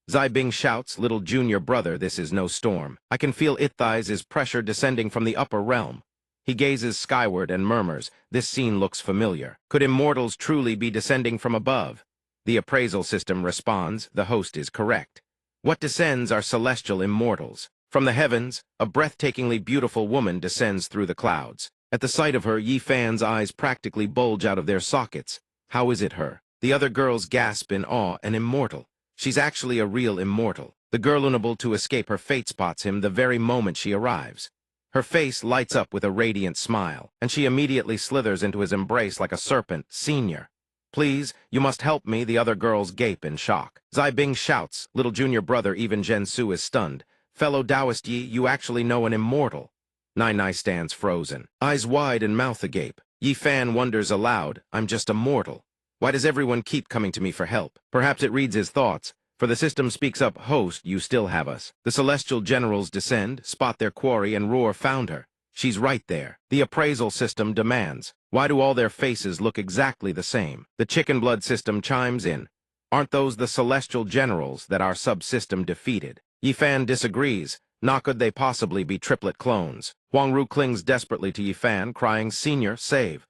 Zai Bing shouts, little junior brother, this is no storm. I can feel Ithi's pressure descending from the upper realm. He gazes skyward and murmurs, this scene looks familiar. Could immortals truly be descending from above? The appraisal system responds, the host is correct. What descends are celestial immortals. From the heavens, a breathtakingly beautiful woman descends through the clouds. At the sight of her, Yi Fan's eyes practically bulge out of their sockets. How is it her? The other girls gasp in awe, an immortal. She's actually a real immortal. The girl unable to escape her fate spots him the very moment she arrives. Her face lights up with a radiant smile, and she immediately slithers into his embrace like a serpent. Senior. Please, you must help me, the other girls gape in shock. Zai Bing shouts, little junior brother, even Zhen Su is stunned. Fellow Taoist Yi, you actually know an immortal. Nai stands frozen, eyes wide and mouth agape. Yi Fan wonders aloud, I'm just a mortal. Why does everyone keep coming to me for help? Perhaps it reads his thoughts, for the system speaks up, host, you still have us. The celestial generals descend, spot their quarry, and roar, found her. She's right there. The appraisal system demands, why do all their faces look exactly the same? The chicken blood system chimes in, aren't those the celestial generals that our subsystem defeated? Yi Fan disagrees. Nor could they possibly be triplet clones. Huang Ru clings desperately to Yi Fan, crying, senior, save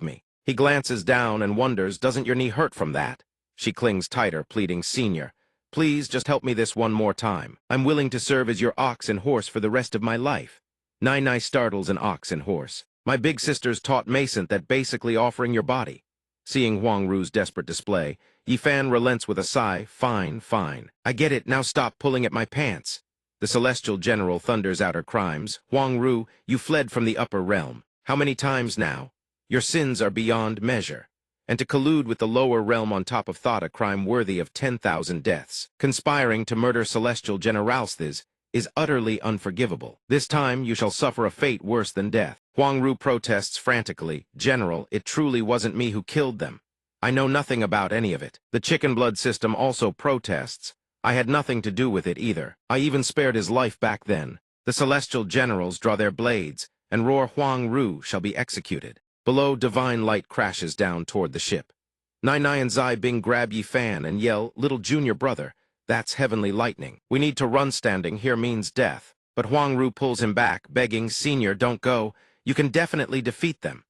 me. He glances down and wonders, doesn't your knee hurt from that? She clings tighter, pleading, senior, please just help me this one more time. I'm willing to serve as your ox and horse for the rest of my life. Nai startles an ox and horse. My big sisters taught Mason that basically offering your body. Seeing Huang Ru's desperate display, Yi Fan relents with a sigh, fine. I get it, now stop pulling at my pants. The celestial general thunders out her crimes. Huang Ru, you fled from the upper realm. How many times now? Your sins are beyond measure. And to collude with the lower realm on top of thought, a crime worthy of 10,000 deaths. Conspiring to murder celestial generalsthis is utterly unforgivable. This time you shall suffer a fate worse than death. Huang Ru protests frantically, General, it truly wasn't me who killed them. I know nothing about any of it. The chicken blood system also protests. I had nothing to do with it either. I even spared his life back then. The celestial generals draw their blades and roar, Huang Ru shall be executed. Below, divine light crashes down toward the ship. Nai and Zai Bing grab Yi Fan and yell, little junior brother, that's heavenly lightning. We need to run, standing here means death. But Huang Ru pulls him back, begging, senior, don't go. You can definitely defeat them.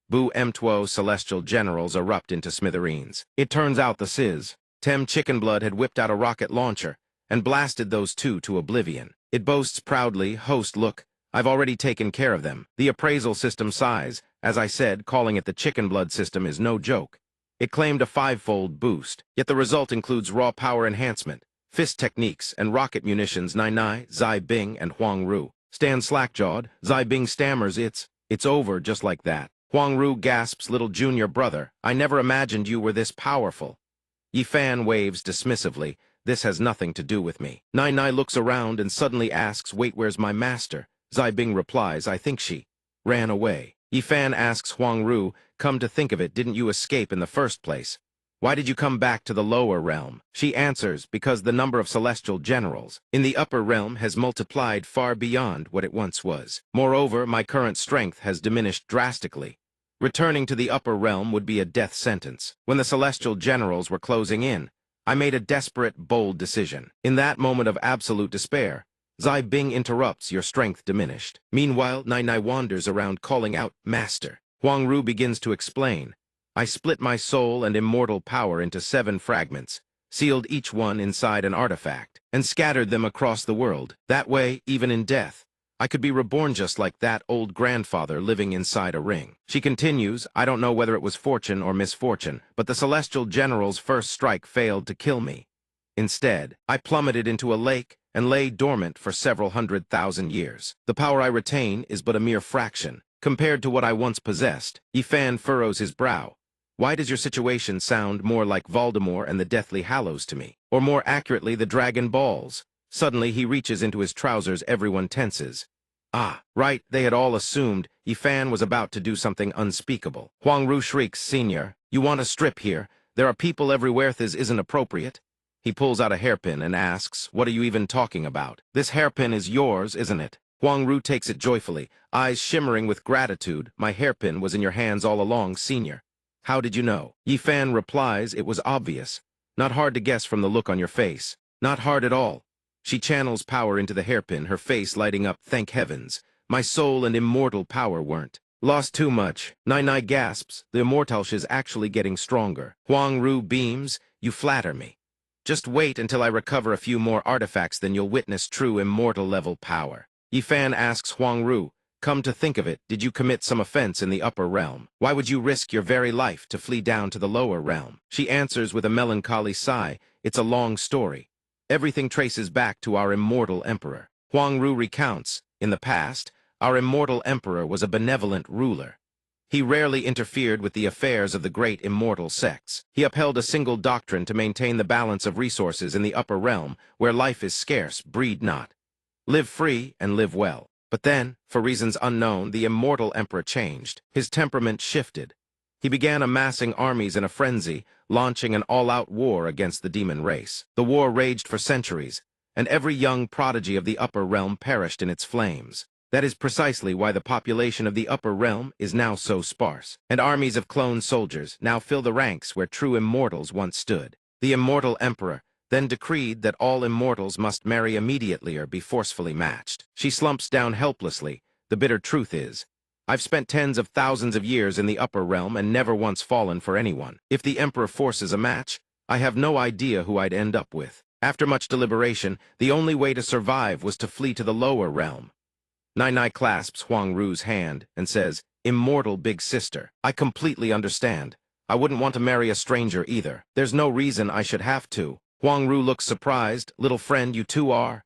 Bu Mtuo celestial generals erupt into smithereens. It turns out the Sis, Tem Chickenblood, had whipped out a rocket launcher and blasted those two to oblivion. It boasts proudly, host, look, I've already taken care of them. The appraisal system sighs. As I said, calling it the chicken blood system is no joke. It claimed a 5-fold boost, yet the result includes raw power enhancement, fist techniques, and rocket munitions. Nai, Zai Bing, and Huang Ru stand slack-jawed. Zai Bing stammers, it's over just like that. Huang Ru gasps, little junior brother, I never imagined you were this powerful. Yi Fan waves dismissively, this has nothing to do with me. Nai looks around and suddenly asks, wait, where's my master? Zai Bing replies, I think she ran away. Yi Fan asks Huang Ru, come to think of it, didn't you escape in the first place? Why did you come back to the lower realm? She answers, because the number of celestial generals in the upper realm has multiplied far beyond what it once was. Moreover, my current strength has diminished drastically. Returning to the upper realm would be a death sentence. When the celestial generals were closing in, I made a desperate, bold decision. In that moment of absolute despair, Zai Bing interrupts, your strength diminished. Meanwhile, Nai Nai wanders around calling out, Master. Huang Ru begins to explain. I split my soul and immortal power into 7 fragments, sealed each one inside an artifact, and scattered them across the world. That way, even in death, I could be reborn just like that old grandfather living inside a ring. She continues, I don't know whether it was fortune or misfortune, but the celestial general's first strike failed to kill me. Instead, I plummeted into a lake and lay dormant for several 100,000 years. The power I retain is but a mere fraction, compared to what I once possessed. Yifan furrows his brow. Why does your situation sound more like Voldemort and the Deathly Hallows to me? Or more accurately, the Dragon Balls? Suddenly, he reaches into his trousers, everyone tenses. Ah, right, they had all assumed Yifan was about to do something unspeakable. Huang Ru shrieks, Senior, you want a strip here? There are people everywhere, this isn't appropriate. He pulls out a hairpin and asks, what are you even talking about? This hairpin is yours, isn't it? Huang Ru takes it joyfully, eyes shimmering with gratitude. My hairpin was in your hands all along, Senior. How did you know? Yifan replies, it was obvious. Not hard to guess from the look on your face. Not hard at all. She channels power into the hairpin, her face lighting up, thank heavens. My soul and immortal power weren't. Lost too much. Nai Nai gasps, the immortalsh is actually getting stronger. Huang Ru beams, you flatter me. Just wait until I recover a few more artifacts, then you'll witness true immortal-level power. Yifan asks Huang Ru, come to think of it, did you commit some offense in the upper realm? Why would you risk your very life to flee down to the lower realm? She answers with a melancholy sigh, it's a long story. Everything traces back to our immortal emperor. Huang Ru recounts, in the past, our immortal emperor was a benevolent ruler. He rarely interfered with the affairs of the great immortal sects. He upheld a single doctrine to maintain the balance of resources in the upper realm, where life is scarce, breed not. Live free and live well. But then, for reasons unknown, the immortal emperor changed. His temperament shifted. He began amassing armies in a frenzy, launching an all-out war against the demon race. The war raged for centuries, and every young prodigy of the upper realm perished in its flames. That is precisely why the population of the upper realm is now so sparse, and armies of clone soldiers now fill the ranks where true immortals once stood. The immortal emperor then decreed that all immortals must marry immediately or be forcefully matched. She slumps down helplessly. The bitter truth is, I've spent tens of thousands of years in the upper realm and never once fallen for anyone. If the emperor forces a match, I have no idea who I'd end up with. After much deliberation, the only way to survive was to flee to the lower realm. Nai Nai clasps Huang Ru's hand and says, immortal big sister, I completely understand. I wouldn't want to marry a stranger either. There's no reason I should have to. Huang Ru looks surprised. Little friend, you too are?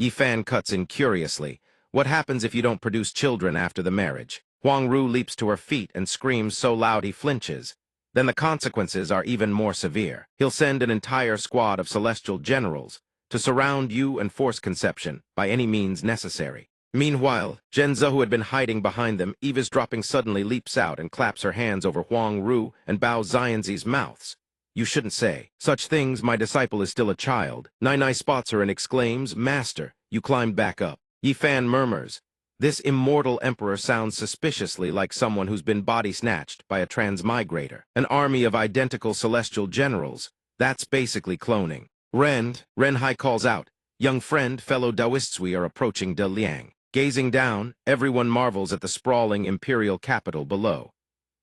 Yifan cuts in curiously. What happens if you don't produce children after the marriage? Huang Ru leaps to her feet and screams so loud he flinches. Then the consequences are even more severe. He'll send an entire squad of celestial generals to surround you and force conception by any means necessary. Meanwhile, Zhenze, who had been hiding behind them, eavesdropping, suddenly leaps out and claps her hands over Huang Ru and Bao Xianzi's mouths. You shouldn't say such things, my disciple is still a child. Nai Nai spots her and exclaims, Master, you climbed back up. Yifan murmurs, this immortal emperor sounds suspiciously like someone who's been body-snatched by a transmigrator. An army of identical celestial generals. That's basically cloning. Ren Hai calls out, young friend, fellow Taoists, we are approaching De Liang. Gazing down, everyone marvels at the sprawling imperial capital below.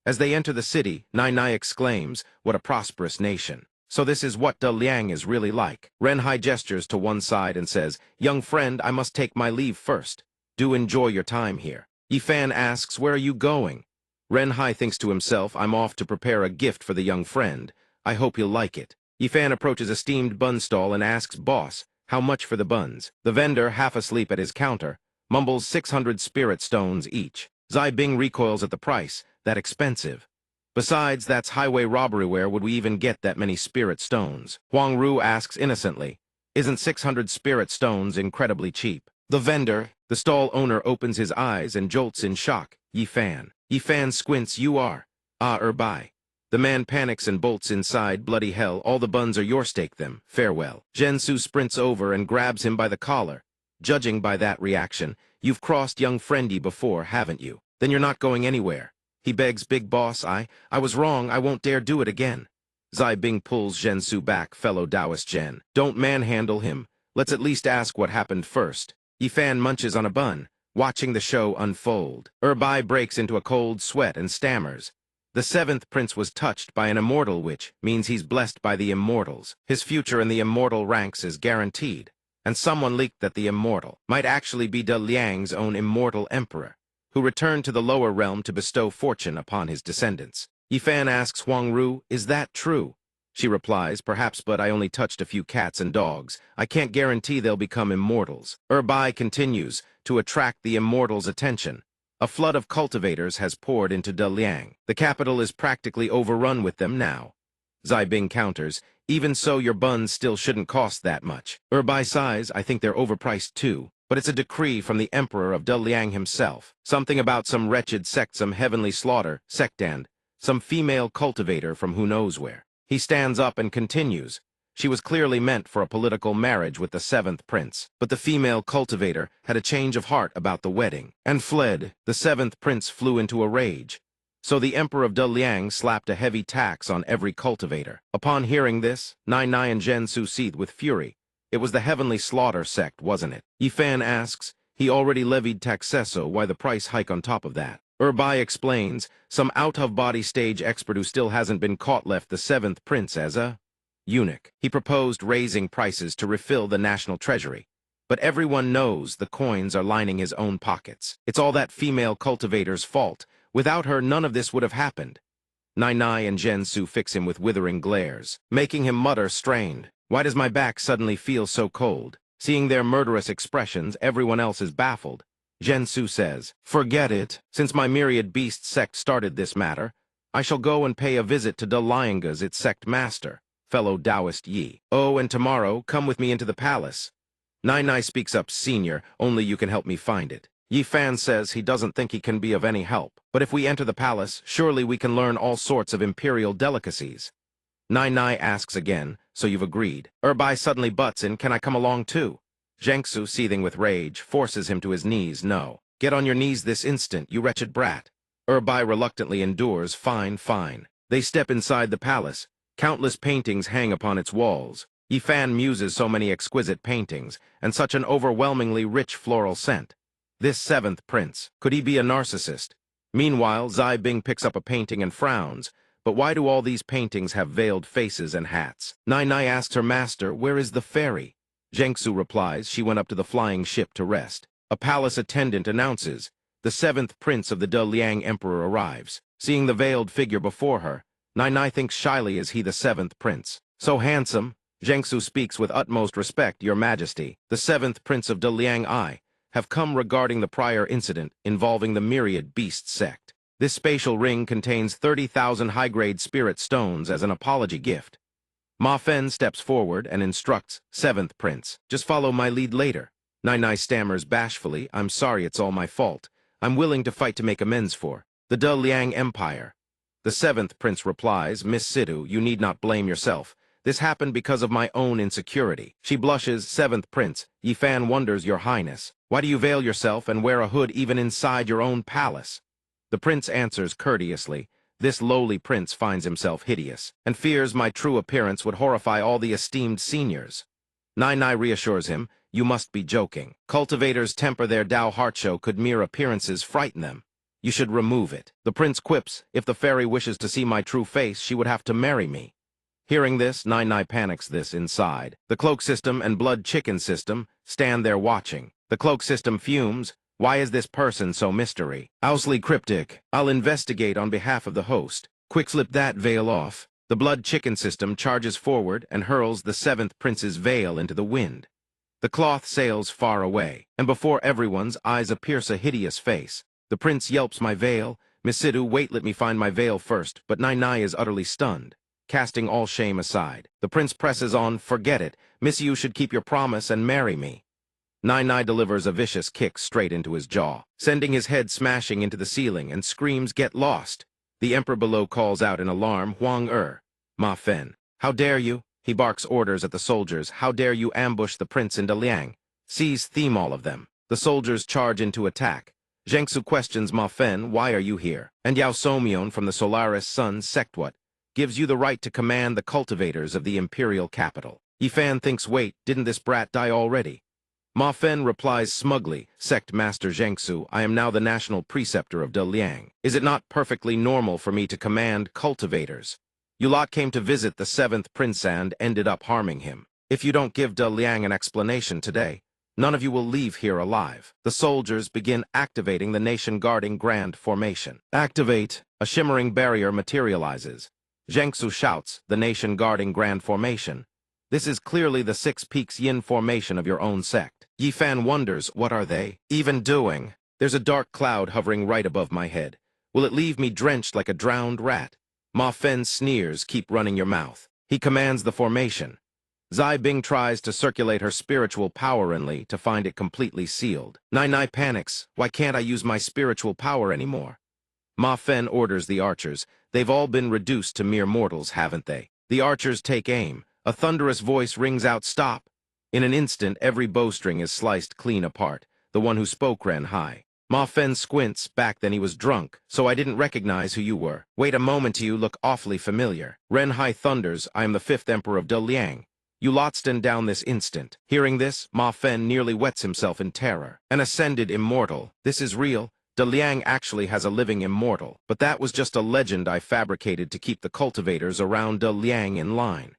As they enter the city, Nai Nai exclaims, what a prosperous nation. So this is what De Liang is really like. Ren Hai gestures to one side and says, young friend, I must take my leave first. Do enjoy your time here. Yifan asks, where are you going? Ren Hai thinks to himself, I'm off to prepare a gift for the young friend. I hope he'll like it. Yifan approaches a steamed bun stall and asks, boss, how much for the buns? The vendor, half asleep at his counter, mumbles 600 spirit stones each. Zai Bing recoils at the price. That expensive. Besides, that's highway robbery. Where would we even get that many spirit stones? Huang Ru asks innocently, isn't 600 spirit stones incredibly cheap? The vendor, the stall owner, opens his eyes and jolts in shock. Yifan. Yifan squints, you are. Bai. The man panics and bolts inside. Bloody hell, all the buns are yours, take them. Farewell. Gensu sprints over and grabs him by the collar. Judging by that reaction, you've crossed young friendy before, haven't you? Then you're not going anywhere. He begs, big boss, I was wrong, I won't dare do it again. Zai Bing pulls Gensu back, fellow Taoist Gen. Don't manhandle him. Let's at least ask what happened first. Yifan munches on a bun, watching the show unfold. Bai breaks into a cold sweat and stammers. The seventh prince was touched by an immortal, which means he's blessed by the immortals. His future in the immortal ranks is guaranteed. And someone leaked that the immortal might actually be De Liang's own immortal emperor, who returned to the lower realm to bestow fortune upon his descendants. Yifan asks Huang Ru, is that true? She replies, perhaps, but I only touched a few cats and dogs. I can't guarantee they'll become immortals. Bai continues to attract the immortals' attention. A flood of cultivators has poured into De Liang. The capital is practically overrun with them now. Zai Bing counters, even so your buns still shouldn't cost that much. Bai sighs, I think they're overpriced too. But it's a decree from the emperor of De Liang himself. Something about some wretched sect, some heavenly slaughter, sectand, some female cultivator from who knows where. He stands up and continues. She was clearly meant for a political marriage with the seventh prince. But the female cultivator had a change of heart about the wedding and fled. The seventh prince flew into a rage. So the emperor of De Liang slapped a heavy tax on every cultivator. Upon hearing this, Nai and Gensu seethed with fury. It was the heavenly slaughter sect, wasn't it? Yifan asks, he already levied taxesso, why the price hike on top of that? Bai explains, some out-of-body stage expert who still hasn't been caught left the seventh prince as a eunuch. He proposed raising prices to refill the national treasury. But everyone knows the coins are lining his own pockets. It's all that female cultivator's fault. Without her, none of this would have happened. Nai and Gensu fix him with withering glares, making him mutter strained. Why does my back suddenly feel so cold? Seeing their murderous expressions, everyone else is baffled. Gensu says, forget it. Since my myriad beast sect started this matter, I shall go and pay a visit to De Lianga's its sect master, fellow Taoist Yi. Oh, and tomorrow, come with me into the palace. Nai speaks up, senior, only you can help me find it. Yifan says he doesn't think he can be of any help, but if we enter the palace, surely we can learn all sorts of imperial delicacies. Nai asks again, so you've agreed. Bai suddenly butts in, can I come along too? Zhengsu, seething with rage, forces him to his knees. No. Get on your knees this instant, you wretched brat. Bai reluctantly endures, fine, fine. They step inside the palace. Countless paintings hang upon its walls. Yifan muses so many exquisite paintings, and such an overwhelmingly rich floral scent. This seventh prince, could he be a narcissist? Meanwhile, Zai Bing picks up a painting and frowns. But why do all these paintings have veiled faces and hats? Nai asks her master, where is the fairy? Zhengsu replies, she went up to the flying ship to rest. A palace attendant announces, the seventh prince of the De Liang emperor arrives. Seeing the veiled figure before her, Nai thinks shyly, is he the seventh prince? So handsome, Zhengsu speaks with utmost respect, your majesty. The seventh prince of De Liang I have come regarding the prior incident involving the myriad beast sect. This spatial ring contains 30,000 high-grade spirit stones as an apology gift. Ma Fen steps forward and instructs, seventh prince, just follow my lead later. Nai stammers bashfully, I'm sorry, it's all my fault. I'm willing to fight to make amends for the De Liang Empire. The seventh prince replies, Miss Sidhu, you need not blame yourself. This happened because of my own insecurity. She blushes, seventh prince. Yifan wonders, your highness, why do you veil yourself and wear a hood even inside your own palace? The prince answers courteously, this lowly prince finds himself hideous, and fears my true appearance would horrify all the esteemed seniors. Nai reassures him, you must be joking. Cultivators temper their Tao heart show, could mere appearances frighten them? You should remove it. The prince quips, if the fairy wishes to see my true face, she would have to marry me. Hearing this, Nai panics this inside. The cloak system and blood chicken system stand there watching. The cloak system fumes, why is this person so mystery? Owsley cryptic, I'll investigate on behalf of the host. Quick slip that veil off. The blood chicken system charges forward and hurls the seventh prince's veil into the wind. The cloth sails far away, and before everyone's eyes appears a hideous face. The prince yelps, my veil. Miss Sidhu, wait, let me find my veil first, but Nai is utterly stunned. Casting all shame aside, the prince presses on, forget it. Miss, you should keep your promise and marry me. Nai delivers a vicious kick straight into his jaw, sending his head smashing into the ceiling, and screams, get lost. The emperor below calls out in alarm, Huang Ma Fen. How dare you? He barks orders at the soldiers. How dare you ambush the prince in Daliang? Seize theme all of them. The soldiers charge into attack. Zhengsu questions Ma Fen, why are you here? And Yao Somyeon from the Solaris Sun sect what? Gives you the right to command the cultivators of the imperial capital. Yifan thinks, wait, didn't this brat die already? Ma Fen replies smugly, Sect Master Zhengsu, I am now the national preceptor of Daliang. Is it not perfectly normal for me to command cultivators? You lot came to visit the 7th prince and ended up harming him. If you don't give Daliang an explanation today, none of you will leave here alive. The soldiers begin activating the nation-guarding Grand Formation. Activate. A shimmering barrier materializes. Zhengsu shouts, the nation-guarding Grand Formation. This is clearly the 6 Peaks Yin formation of your own sect. Yifan wonders, what are they even doing? There's a dark cloud hovering right above my head. Will it leave me drenched like a drowned rat? Ma Fen sneers, keep running your mouth. He commands the formation. Zai Bing tries to circulate her spiritual power in Li to find it completely sealed. Nai panics, why can't I use my spiritual power anymore? Ma Fen orders the archers. They've all been reduced to mere mortals, haven't they? The archers take aim. A thunderous voice rings out, stop. In an instant, every bowstring is sliced clean apart. The one who spoke ran high. Ma Fen squints, back then he was drunk, so I didn't recognize who you were. Wait a moment, you look awfully familiar. Ren Hai thunders, I am the 5th emperor of Daliang. You lot stand down this instant. Hearing this, Ma Fen nearly wets himself in terror. An ascended immortal. This is real. Daliang actually has a living immortal. But that was just a legend I fabricated to keep the cultivators around Daliang in line.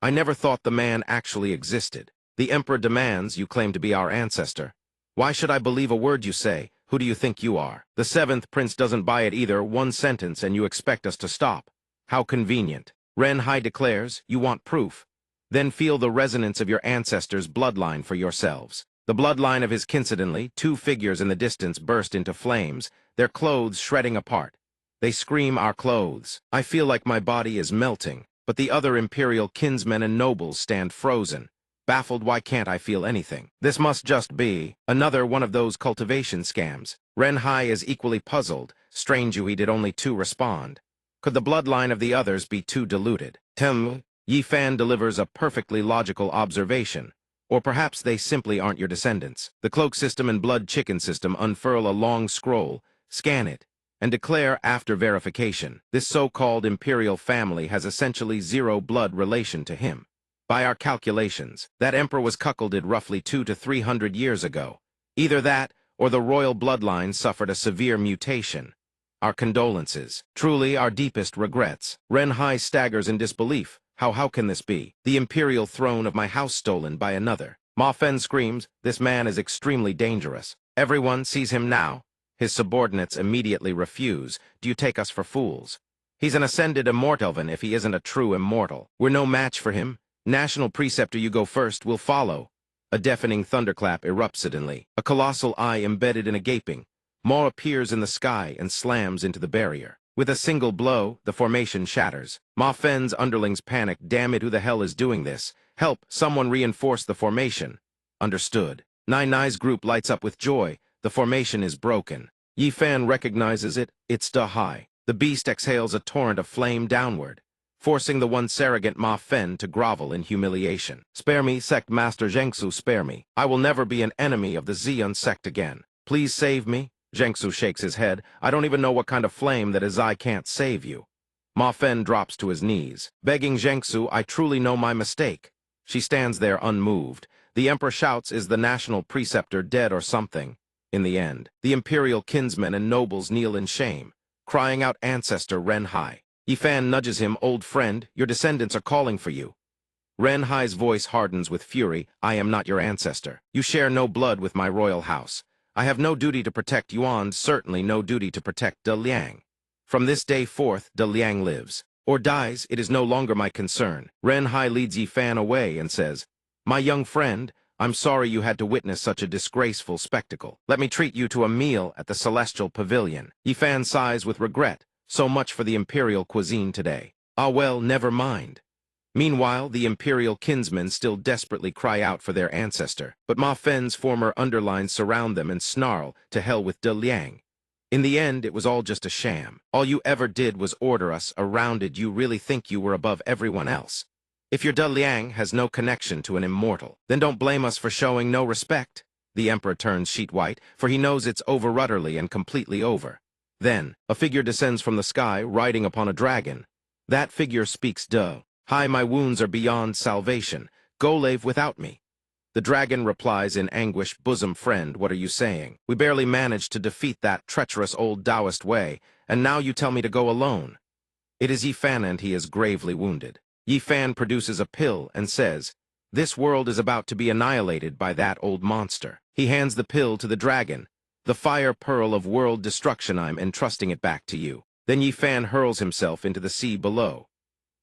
I never thought the man actually existed. The emperor demands you claim to be our ancestor. Why should I believe a word you say? Who do you think you are? The 7th prince doesn't buy it either, one sentence and you expect us to stop. How convenient. Ren Hai declares, you want proof. Then feel the resonance of your ancestors' bloodline for yourselves. The bloodline of his coincidentally, 2 figures in the distance burst into flames, their clothes shredding apart. They scream, our clothes. I feel like my body is melting. But the other imperial kinsmen and nobles stand frozen. Baffled, why can't I feel anything? This must just be another one of those cultivation scams. Ren Hai is equally puzzled. Strange you he did only 2 respond. Could the bloodline of the others be too diluted? Yifan delivers a perfectly logical observation. Or perhaps they simply aren't your descendants. The cloak system and blood chicken system unfurl a long scroll, scan it, and declare after verification, this so-called imperial family has essentially 0 blood relation to him. By our calculations, that emperor was cuckolded roughly 200 to 300 years ago. Either that, or the royal bloodline suffered a severe mutation. Our condolences. Truly our deepest regrets. Ren Hai staggers in disbelief. How can this be? The imperial throne of my house stolen by another. Ma Fen screams, this man is extremely dangerous. Everyone sees him now. His subordinates immediately refuse. Do you take us for fools? He's an ascended immortalvan if he isn't a true immortal. We're no match for him. National preceptor, you go first, we'll follow. A deafening thunderclap erupts suddenly. A colossal eye embedded in a gaping. Maw appears in the sky and slams into the barrier. With a single blow, the formation shatters. Ma Fen's underlings panic. Damn it, who the hell is doing this? Help, someone reinforce the formation. Understood. Nai's group lights up with joy. The formation is broken. Yifan recognizes it. It's Da Hai. The beast exhales a torrent of flame downward, forcing the once arrogant Ma Fen to grovel in humiliation. Spare me, Sect Master Zhengsu, spare me. I will never be an enemy of the Xian sect again. Please save me. Zhengsu shakes his head. I don't even know what kind of flame that is. I can't save you. Ma Fen drops to his knees. Begging Zhengsu, I truly know my mistake. She stands there unmoved. The emperor shouts, is the national preceptor dead or something? In the end, the imperial kinsmen and nobles kneel in shame, crying out ancestor Ren Hai. Yifan nudges him, old friend, your descendants are calling for you. Ren Hai's voice hardens with fury. I am not your ancestor. You share no blood with my royal house. I have no duty to protect Yuan, certainly no duty to protect De Liang. From this day forth, De Liang lives. Or dies, it is no longer my concern. Ren Hai leads Yifan away and says, my young friend, I'm sorry you had to witness such a disgraceful spectacle. Let me treat you to a meal at the Celestial Pavilion. Yifan sighs with regret. So much for the imperial cuisine today. Ah well, never mind. Meanwhile, the imperial kinsmen still desperately cry out for their ancestor, but Ma Fen's former underlines surround them and snarl, to hell with De Liang. In the end, it was all just a sham. All you ever did was order us around. Did you really think you were above everyone else? If your De Liang has no connection to an immortal, then don't blame us for showing no respect. The emperor turns sheet white, for he knows it's over utterly and completely over. Then, a figure descends from the sky, riding upon a dragon. That figure speaks duh. Hi, my wounds are beyond salvation. Go lave without me. The dragon replies in anguish, bosom friend, what are you saying? We barely managed to defeat that treacherous old Taoist way, and now you tell me to go alone. It is Yi Fan and he is gravely wounded. Yi Fan produces a pill and says, this world is about to be annihilated by that old monster. He hands the pill to the dragon. The fire pearl of world destruction, I'm entrusting it back to you. Then Yi Fan hurls himself into the sea below.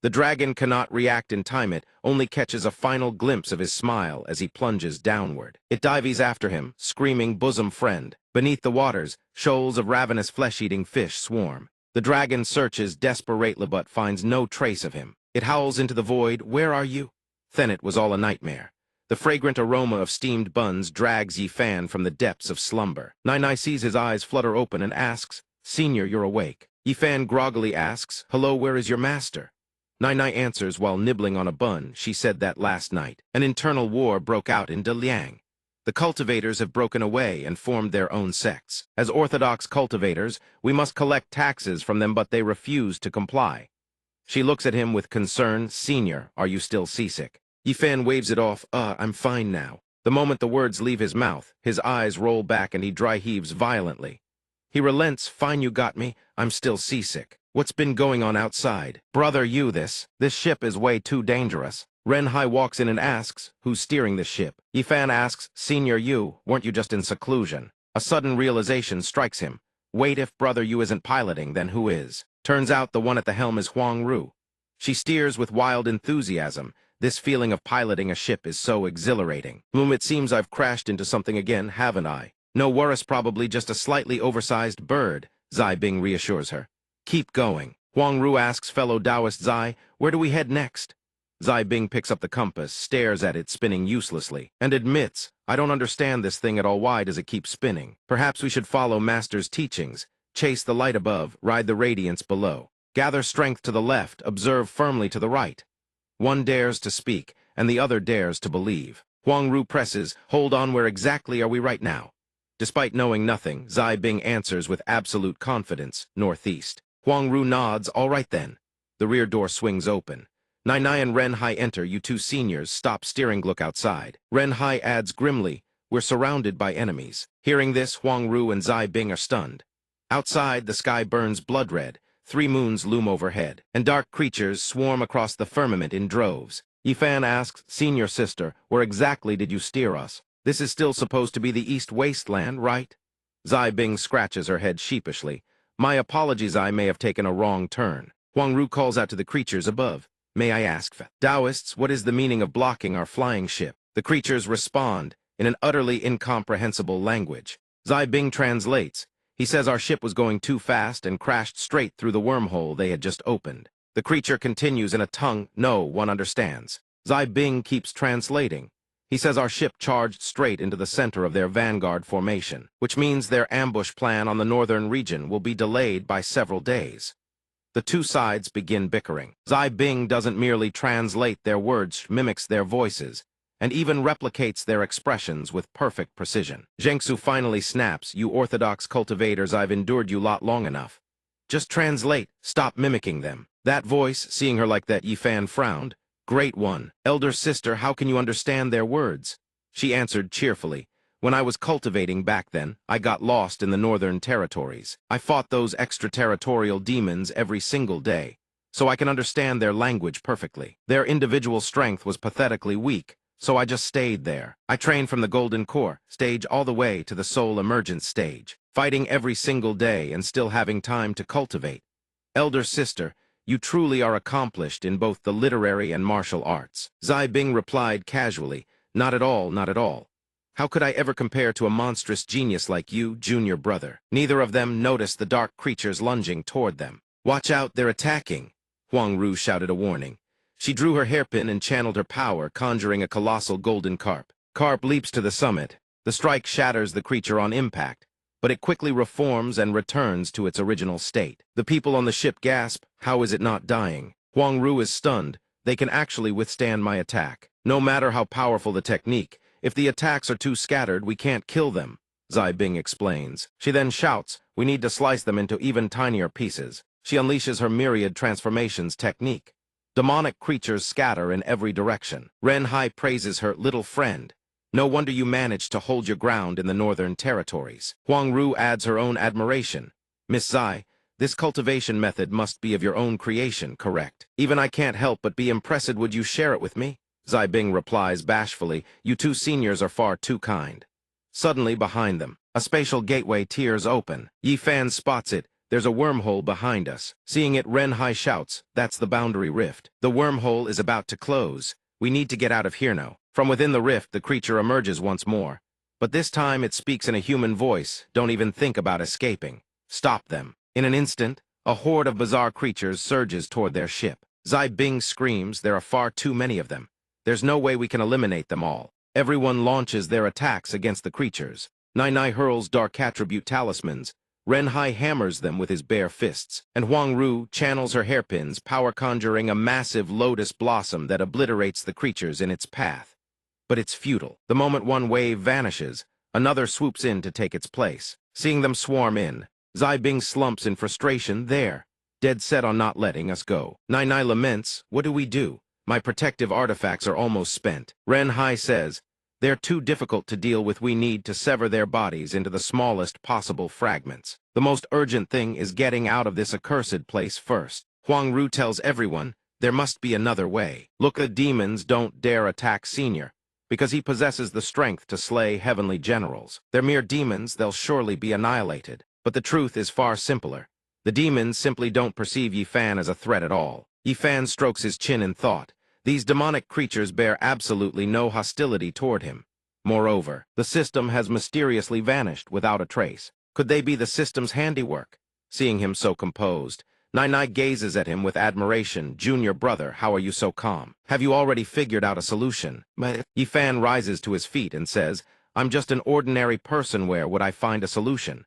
The dragon cannot react in time, it only catches a final glimpse of his smile as he plunges downward. It dives after him, screaming bosom friend. Beneath the waters, shoals of ravenous flesh-eating fish swarm. The dragon searches desperately but finds no trace of him. It howls into the void, where are you? Then it was all a nightmare. The fragrant aroma of steamed buns drags Yi Fan from the depths of slumber. Nai sees his eyes flutter open and asks, Senior, you're awake. Yi Fan groggily asks, hello, where is your master? Nai answers while nibbling on a bun, she said that last night. An internal war broke out in De Liang. The cultivators have broken away and formed their own sects. As orthodox cultivators, we must collect taxes from them, but they refuse to comply. She looks at him with concern. Senior, are you still seasick? Yi Fan waves it off. I'm fine now. The moment the words leave his mouth, his eyes roll back and he dry heaves violently. He relents. Fine, you got me. I'm still seasick. What's been going on outside? Brother, this ship is way too dangerous. Ren Hai walks in and asks, who's steering the ship? Yi Fan asks, Senior, weren't you just in seclusion? A sudden realization strikes him. Wait, if Brother Yu isn't piloting, then who is? Turns out the one at the helm is Huang Ru. She steers with wild enthusiasm. This feeling of piloting a ship is so exhilarating. It seems I've crashed into something again, haven't I? No worries, probably just a slightly oversized bird, Zai Bing reassures her. Keep going. Huang Ru asks fellow Taoist Zai, where do we head next? Zai Bing picks up the compass, stares at it spinning uselessly, and admits, I don't understand this thing at all. Why does it keep spinning? Perhaps we should follow Master's teachings. Chase the light above, ride the radiance below. Gather strength to the left, observe firmly to the right. One dares to speak, and the other dares to believe. Huang Ru presses, hold on, where exactly are we right now? Despite knowing nothing, Zai Bing answers with absolute confidence, northeast. Huang Ru nods, all right then. The rear door swings open. Nai and Ren Hai enter. You two seniors stop steering, look outside. Ren Hai adds grimly, we're surrounded by enemies. Hearing this, Huang Ru and Zai Bing are stunned. Outside, the sky burns blood red. 3 moons loom overhead, and dark creatures swarm across the firmament in droves. Yi Fan asks, Senior sister, where exactly did you steer us? This is still supposed to be the East Wasteland, right? Zai Bing scratches her head sheepishly. My apologies, I may have taken a wrong turn. Huang Ru calls out to the creatures above. May I ask, Taoists, what is the meaning of blocking our flying ship? The creatures respond in an utterly incomprehensible language. Zai Bing translates. He says our ship was going too fast and crashed straight through the wormhole they had just opened. The creature continues in a tongue no one understands. Zai Bing keeps translating. He says our ship charged straight into the center of their vanguard formation, which means their ambush plan on the northern region will be delayed by several days. The two sides begin bickering. Zai Bing doesn't merely translate their words, mimics their voices, and even replicates their expressions with perfect precision. Zhengsu finally snaps, you orthodox cultivators, I've endured you lot long enough. Just translate, stop mimicking them. That voice, seeing her like that, Yi Fan frowned. Great one. Elder sister, how can you understand their words? She answered cheerfully. When I was cultivating back then, I got lost in the northern territories. I fought those extraterritorial demons every single day, so I can understand their language perfectly. Their individual strength was pathetically weak, so I just stayed there. I trained from the Golden Core stage all the way to the Soul Emergence stage, fighting every single day and still having time to cultivate. Elder sister, you truly are accomplished in both the literary and martial arts. Zai Bing replied casually, not at all, not at all. How could I ever compare to a monstrous genius like you, junior brother? Neither of them noticed the dark creatures lunging toward them. Watch out, they're attacking, Huang Ru shouted a warning. She drew her hairpin and channeled her power, conjuring a colossal golden carp. Carp leaps to the summit. The strike shatters the creature on impact, but it quickly reforms and returns to its original state. The people on the ship gasp, how is it not dying? Huang Ru is stunned. They can actually withstand my attack. No matter how powerful the technique, if the attacks are too scattered, we can't kill them, Zai Bing explains. She then shouts, we need to slice them into even tinier pieces. She unleashes her myriad transformations technique. Demonic creatures scatter in every direction. Ren Hai praises her little friend. No wonder you managed to hold your ground in the northern territories. Huang Ru adds her own admiration. Miss Zai, this cultivation method must be of your own creation, correct? Even I can't help but be impressed. Would you share it with me? Zai Bing replies bashfully, you two seniors are far too kind. Suddenly, behind them, a spatial gateway tears open. Yi Fan spots it. There's a wormhole behind us. Seeing it, Ren Hai shouts, that's the boundary rift. The wormhole is about to close. We need to get out of here now. From within the rift, the creature emerges once more. But this time it speaks in a human voice. Don't even think about escaping. Stop them. In an instant, a horde of bizarre creatures surges toward their ship. Zai Bing screams, there are far too many of them. There's no way we can eliminate them all. Everyone launches their attacks against the creatures. Nai hurls dark attribute talismans. Ren Hai hammers them with his bare fists, and Huang Ru channels her hairpins, power conjuring a massive lotus blossom that obliterates the creatures in its path. But it's futile. The moment one wave vanishes, another swoops in to take its place. Seeing them swarm in, Zai Bing slumps in frustration there, dead set on not letting us go. Nai laments, what do we do? My protective artifacts are almost spent. Ren Hai says, they're too difficult to deal with. We need to sever their bodies into the smallest possible fragments. The most urgent thing is getting out of this accursed place first. Huang Ru tells everyone, there must be another way. Look, the demons don't dare attack Senior, because he possesses the strength to slay heavenly generals. They're mere demons, they'll surely be annihilated. But the truth is far simpler. The demons simply don't perceive Yi Fan as a threat at all. Yi Fan strokes his chin in thought. These demonic creatures bear absolutely no hostility toward him. Moreover, the system has mysteriously vanished without a trace. Could they be the system's handiwork? Seeing him so composed, Nai gazes at him with admiration. Junior brother, how are you so calm? Have you already figured out a solution? Yi Fan rises to his feet and says, I'm just an ordinary person. Where would I find a solution?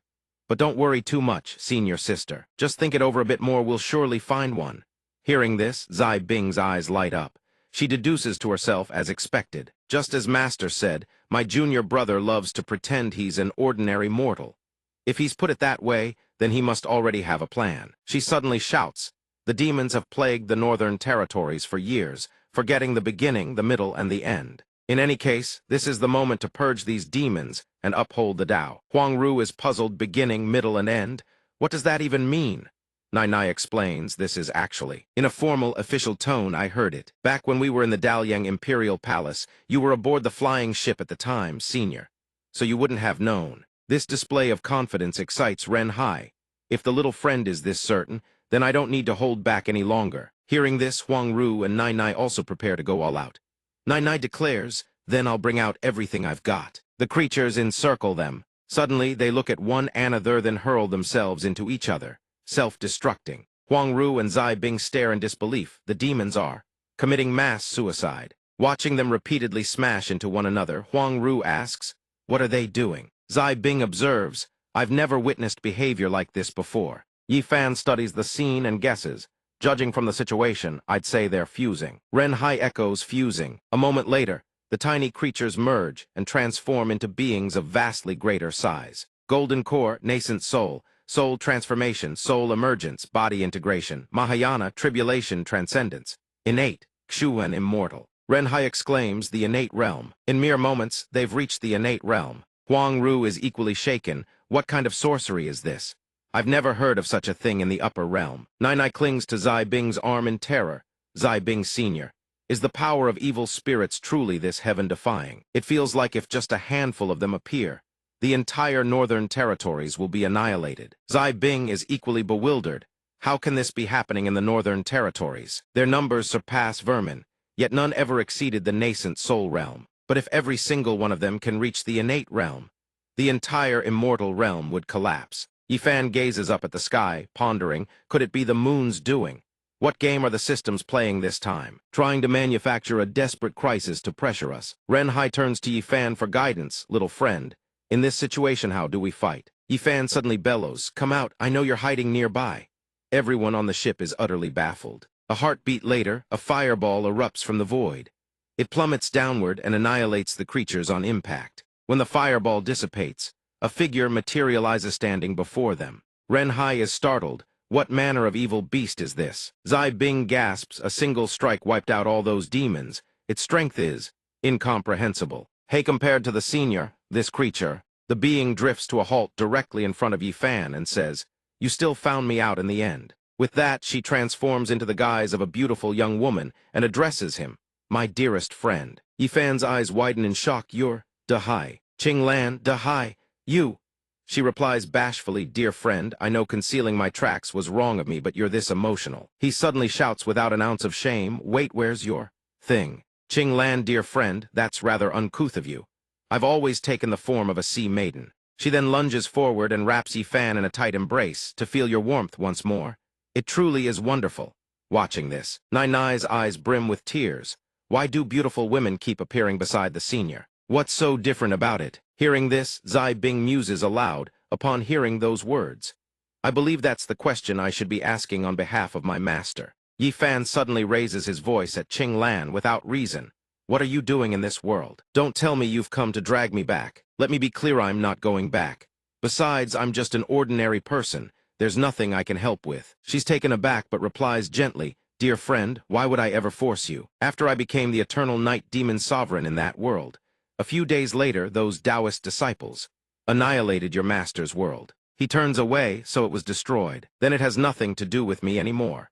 But don't worry too much, senior sister. Just think it over a bit more, we'll surely find one. Hearing this, Zai Bing's eyes light up. She deduces to herself as expected. Just as Master said, my junior brother loves to pretend he's an ordinary mortal. If he's put it that way, then he must already have a plan. She suddenly shouts, the demons have plagued the northern territories for years, forgetting the beginning, the middle, and the end. In any case, this is the moment to purge these demons and uphold the Tao. Huang Ru is puzzled. Beginning, middle, and end? What does that even mean? Nai explains, this is actually. In a formal, official tone, I heard it. Back when we were in the Daliang Imperial Palace, you were aboard the flying ship at the time, Senior. So you wouldn't have known. This display of confidence excites Ren Hai. If the little friend is this certain, then I don't need to hold back any longer. Hearing this, Huang Ru and Nai also prepare to go all out. Nai declares, then I'll bring out everything I've got. The creatures encircle them. Suddenly, they look at one another, then hurl themselves into each other, self-destructing. Huang Ru and Zai Bing stare in disbelief. The demons are committing mass suicide. Watching them repeatedly smash into one another, Huang Ru asks, what are they doing? Zai Bing observes, I've never witnessed behavior like this before. Yi Fan studies the scene and guesses. Judging from the situation, I'd say they're fusing. Ren Hai echoes fusing. A moment later, the tiny creatures merge and transform into beings of vastly greater size. Golden core, nascent soul, soul transformation, soul emergence, body integration, Mahayana, tribulation, transcendence, innate, Xuan, immortal. Ren Hai exclaims, the innate realm. In mere moments, they've reached the innate realm. Huang Ru is equally shaken. What kind of sorcery is this? I've never heard of such a thing in the upper realm. Nai clings to Zai Bing's arm in terror. Zai Bing Sr. Is the power of evil spirits truly this heaven-defying? It feels like if just a handful of them appear, the entire northern territories will be annihilated. Zai Bing is equally bewildered. How can this be happening in the northern territories? Their numbers surpass vermin, yet none ever exceeded the nascent soul realm. But if every single one of them can reach the innate realm, the entire immortal realm would collapse. Yi Fan gazes up at the sky, pondering, could it be the moon's doing? What game are the systems playing this time? Trying to manufacture a desperate crisis to pressure us. Ren Hai turns to Yi Fan for guidance, little friend. In this situation, how do we fight? Yifan suddenly bellows, "Come out, I know you're hiding nearby." Everyone on the ship is utterly baffled. A heartbeat later, a fireball erupts from the void. It plummets downward and annihilates the creatures on impact. When the fireball dissipates, a figure materializes standing before them. Ren Hai is startled. What manner of evil beast is this? Zai Bing gasps, a single strike wiped out all those demons. Its strength is incomprehensible. Hey, compared to the senior, this creature, the being drifts to a halt directly in front of Yifan and says, "You still found me out in the end." With that, she transforms into the guise of a beautiful young woman and addresses him, "My dearest friend." Yifan's eyes widen in shock. "You're Dahai. Qing Lan, Dahai. You." She replies bashfully, "Dear friend, I know concealing my tracks was wrong of me, but you're this emotional." He suddenly shouts without an ounce of shame, "Wait, where's your thing?" "Qing Lan, dear friend, that's rather uncouth of you. I've always taken the form of a sea maiden." She then lunges forward and wraps Yifan in a tight embrace to feel your warmth once more. It truly is wonderful. Watching this, Nai's eyes brim with tears. Why do beautiful women keep appearing beside the senior? What's so different about it? Hearing this, Zai Bing muses aloud upon hearing those words. I believe that's the question I should be asking on behalf of my master. Yifan suddenly raises his voice at Qing Lan without reason. "What are you doing in this world? Don't tell me you've come to drag me back. Let me be clear, I'm not going back. Besides, I'm just an ordinary person. There's nothing I can help with." She's taken aback but replies gently, "Dear friend, why would I ever force you? After I became the eternal night demon sovereign in that world. A few days later, those Taoist disciples annihilated your master's world. He turns away, so it was destroyed. Then it has nothing to do with me anymore."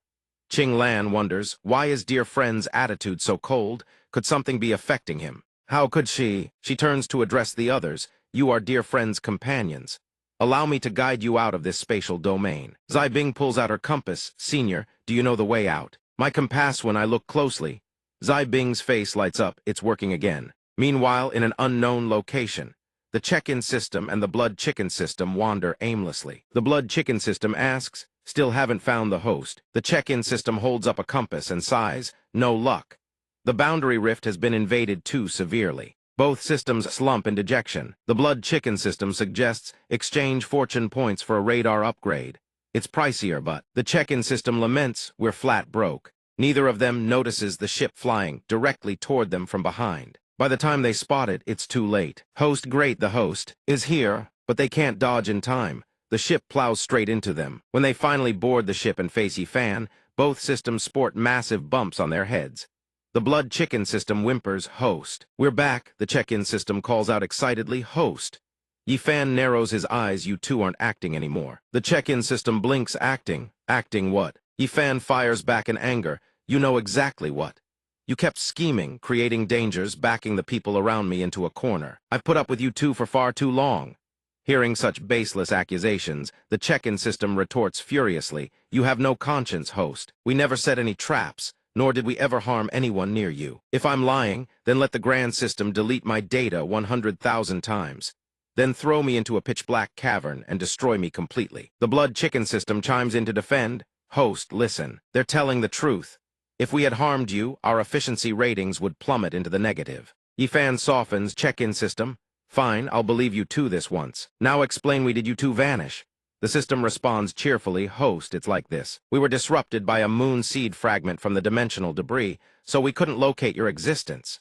Qing Lan wonders, why is dear friend's attitude so cold? Could something be affecting him? How could she? She turns to address the others. "You are dear friend's companions. Allow me to guide you out of this spatial domain." Zai Bing pulls out her compass. "Senior, do you know the way out?" "My compass, when I look closely." Zai Bing's face lights up. It's working again. Meanwhile, in an unknown location, the check-in system and the blood chicken system wander aimlessly. The blood chicken system asks, "Still haven't found the host." The check-in system holds up a compass and sighs, "No luck. The boundary rift has been invaded too severely." Both systems slump in dejection. The blood chicken system suggests exchange fortune points for a radar upgrade. It's pricier, but the check-in system laments, "We're flat broke." Neither of them notices the ship flying directly toward them from behind. By the time they spot it, it's too late. "Host great, the host is here, but they can't dodge in time." The ship plows straight into them. When they finally board the ship and face Yifan, both systems sport massive bumps on their heads. The blood chicken system whimpers, "Host." "We're back," the check-in system calls out excitedly, "Host." Yifan narrows his eyes. "You two aren't acting anymore." The check-in system blinks, "Acting? Acting what?" Yifan fires back in anger, "You know exactly what. You kept scheming, creating dangers, backing the people around me into a corner. I've put up with you two for far too long." Hearing such baseless accusations, the check-in system retorts furiously, "You have no conscience, host. We never set any traps, nor did we ever harm anyone near you. If I'm lying, then let the grand system delete my data 100,000 times. Then throw me into a pitch-black cavern and destroy me completely." The blood chicken system chimes in to defend, "Host, listen. They're telling the truth. If we had harmed you, our efficiency ratings would plummet into the negative." Yifan softens, "Check-in system. Fine, I'll believe you two this once. Now explain, we did you two vanish?" The system responds cheerfully, "Host, it's like this. We were disrupted by a moon seed fragment from the dimensional debris, so we couldn't locate your existence."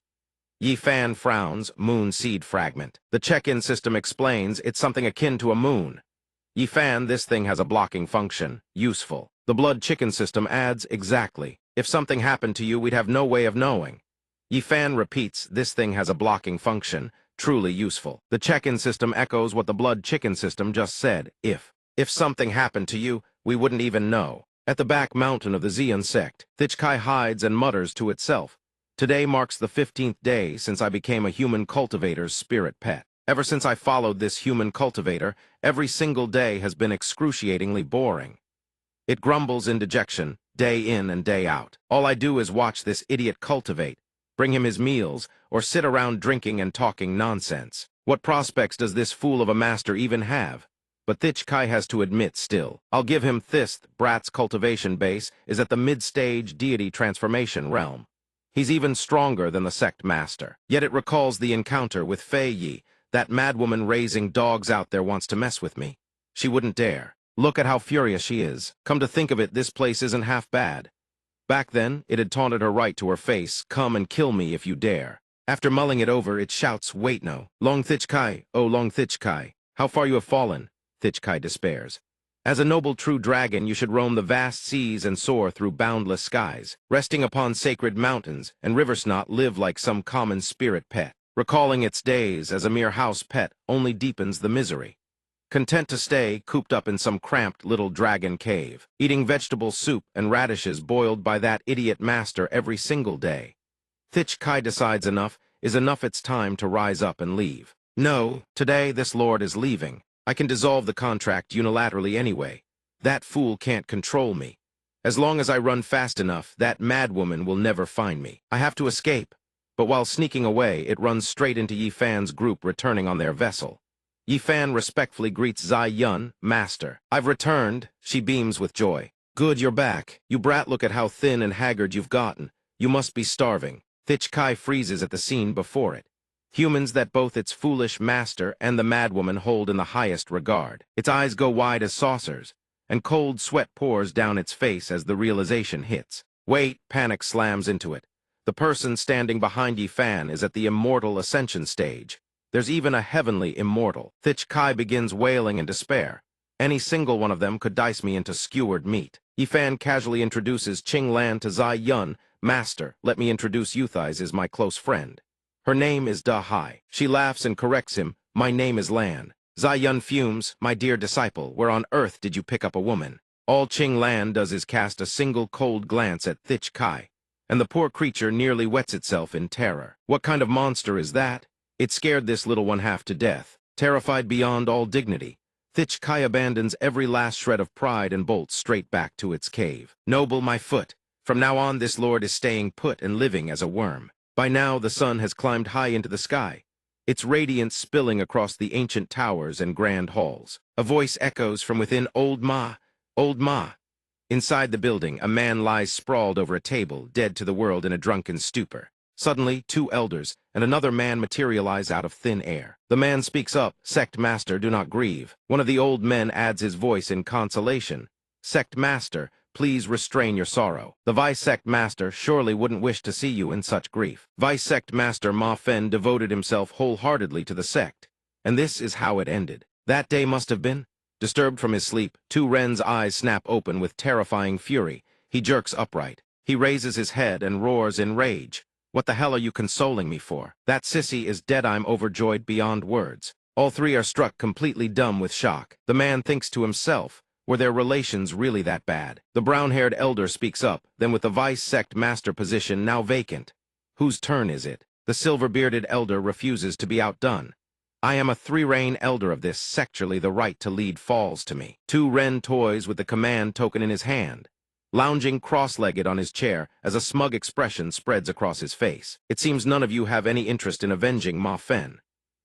Yifan frowns, "Moon seed fragment." The check-in system explains, "It's something akin to a moon." Yifan, "This thing has a blocking function. Useful." The blood chicken system adds, "Exactly. If something happened to you, we'd have no way of knowing." Yifan repeats, "This thing has a blocking function. Truly useful." The check-in system echoes what the blood chicken system just said, If something happened to you, we wouldn't even know." At the back mountain of the Xian sect, Thichkai hides and mutters to itself, "Today marks the 15th day since I became a human cultivator's spirit pet. Ever since I followed this human cultivator, every single day has been excruciatingly boring." It grumbles in dejection, day in and day out. "All I do is watch this idiot cultivate, bring him his meals, or sit around drinking and talking nonsense. What prospects does this fool of a master even have?" But Thichkai has to admit still, "I'll give him Thist, Brat's cultivation base is at the mid-stage deity transformation realm. He's even stronger than the sect master. Yet it recalls the encounter with Fei Yi. That madwoman raising dogs out there wants to mess with me. She wouldn't dare. Look at how furious she is. Come to think of it, this place isn't half bad. Back then, it had taunted her right to her face, come and kill me if you dare. After mulling it over, it shouts, wait no. Long Thich Kai, oh Long Thich Kai, how far you have fallen. Thich Kai despairs. As a noble true dragon, you should roam the vast seas and soar through boundless skies, resting upon sacred mountains, and rivers not live like some common spirit pet. Recalling its days as a mere house pet only deepens the misery. Content to stay cooped up in some cramped little dragon cave, eating vegetable soup and radishes boiled by that idiot master every single day. Thich Kai decides enough is enough, it's time to rise up and leave. No, today this lord is leaving. I can dissolve the contract unilaterally anyway. That fool can't control me. As long as I run fast enough, that madwoman will never find me. I have to escape. But while sneaking away, it runs straight into Yi Fan's group returning on their vessel. Yi Fan respectfully greets Zai Yun, Master. I've returned. She beams with joy. Good, you're back. You brat, look at how thin and haggard you've gotten. You must be starving. Thich Kai freezes at the scene before it. Humans that both its foolish master and the madwoman hold in the highest regard. Its eyes go wide as saucers, and cold sweat pours down its face as the realization hits. Wait, panic slams into it. The person standing behind Yi Fan is at the immortal ascension stage. There's even a heavenly immortal. Thich Kai begins wailing in despair. Any single one of them could dice me into skewered meat. Yi Fan casually introduces Qing Lan to Zai Yun. Master, let me introduce you guys as my close friend. Her name is Da Hai. She laughs and corrects him. My name is Lan. Zai Yun fumes. My dear disciple, where on earth did you pick up a woman? All Qing Lan does is cast a single cold glance at Thich Kai, and the poor creature nearly wets itself in terror. What kind of monster is that? It scared this little one half to death. Terrified beyond all dignity, Thich Kai abandons every last shred of pride and bolts straight back to its cave. Noble my foot. From now on this lord is staying put and living as a worm. By now the sun has climbed high into the sky, its radiance spilling across the ancient towers and grand halls. A voice echoes from within, Old Ma, Old Ma. Inside the building, a man lies sprawled over a table, dead to the world in a drunken stupor. Suddenly, two elders and another man materialize out of thin air. The man speaks up, Sect Master, do not grieve. One of the old men adds his voice in consolation. Sect Master, please restrain your sorrow. The Vice Sect Master surely wouldn't wish to see you in such grief. Vice Sect Master Ma Fen devoted himself wholeheartedly to the sect, and this is how it ended. That day must have been. Disturbed from his sleep, Tu Ren's eyes snap open with terrifying fury. He jerks upright. He raises his head and roars in rage. What the hell are you consoling me for? That sissy is dead. I'm overjoyed beyond words. All three are struck completely dumb with shock. The man thinks to himself, were their relations really that bad? The brown-haired elder speaks up, then with the Vice Sect Master position now vacant. Whose turn is it? The silver-bearded elder refuses to be outdone. I am a three-reign elder of this sectorly, the right to lead falls to me. Tu Ren toys with the command token in his hand, lounging cross-legged on his chair as a smug expression spreads across his face. It seems none of you have any interest in avenging Ma Fen.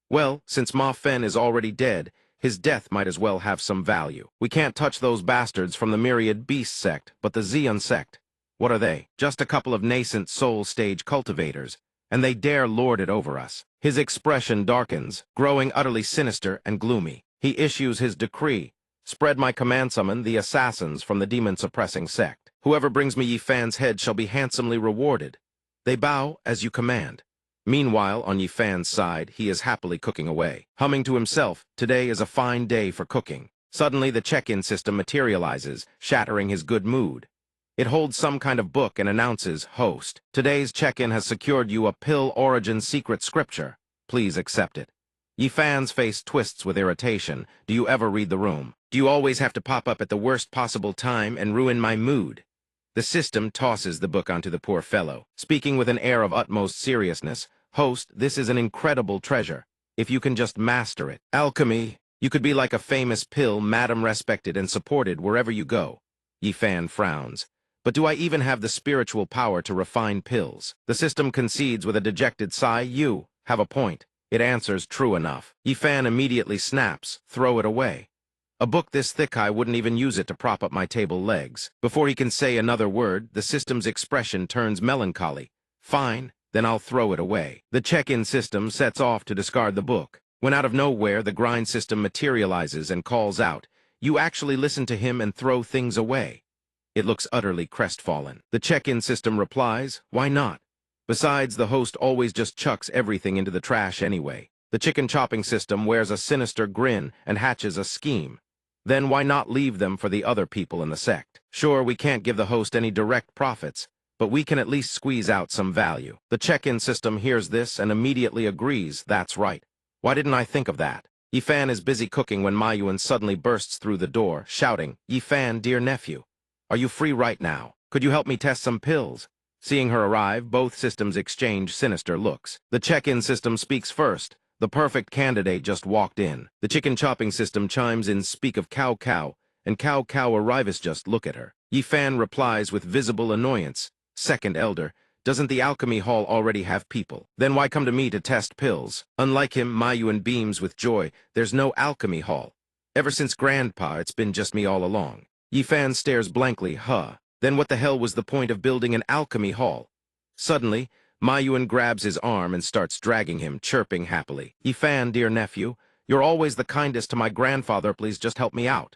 Well, since Ma Fen is already dead, his death might as well have some value. We can't touch those bastards from the Myriad Beast sect, but the Zeon sect. What are they? Just a couple of nascent soul stage cultivators, and they dare lord it over us. His expression darkens, growing utterly sinister and gloomy. He issues his decree. Spread my command, summon the assassins from the demon-suppressing sect. Whoever brings me Yi Fan's head shall be handsomely rewarded. They bow as you command. Meanwhile, on Yi Fan's side, he is happily cooking away, humming to himself, today is a fine day for cooking. Suddenly, the check-in system materializes, shattering his good mood. It holds some kind of book and announces, host, today's check-in has secured you a pill origin secret scripture. Please accept it. Yi Fan's face twists with irritation. Do you ever read the room? Do you always have to pop up at the worst possible time and ruin my mood? The system tosses the book onto the poor fellow, speaking with an air of utmost seriousness. Host, this is an incredible treasure, if you can just master it. Alchemy, you could be like a famous pill, madam respected and supported wherever you go. Yi Fan frowns. But do I even have the spiritual power to refine pills? The system concedes with a dejected sigh. You have a point. It answers true enough. Yi Fan immediately snaps. Throw it away. A book this thick I wouldn't even use it to prop up my table legs. Before he can say another word, the system's expression turns melancholy. Fine, then I'll throw it away. The check-in system sets off to discard the book, when out of nowhere the grind system materializes and calls out, You actually listen to him and throw things away. It looks utterly crestfallen. The check-in system replies, why not? Besides, the host always just chucks everything into the trash anyway. The chicken chopping system wears a sinister grin and hatches a scheme. Then why not leave them for the other people in the sect? Sure, we can't give the host any direct profits, but we can at least squeeze out some value. The check-in system hears this and immediately agrees, that's right. Why didn't I think of that? Yifan is busy cooking when Mayuan suddenly bursts through the door, shouting, Yifan, dear nephew, are you free right now? Could you help me test some pills? Seeing her arrive, both systems exchange sinister looks. The check-in system speaks first. The perfect candidate just walked in. The chicken chopping system chimes in speak of cow cow, and cow cow arrives just look at her. Yifan replies with visible annoyance. Second elder, doesn't the alchemy hall already have people? Then why come to me to test pills? Unlike him, Mayuan beams with joy. There's no alchemy hall. Ever since Grandpa, it's been just me all along. Yifan stares blankly, huh? Then what the hell was the point of building an alchemy hall? Suddenly, Mayuan grabs his arm and starts dragging him, chirping happily. Yifan, dear nephew, you're always the kindest to my grandfather, please just help me out.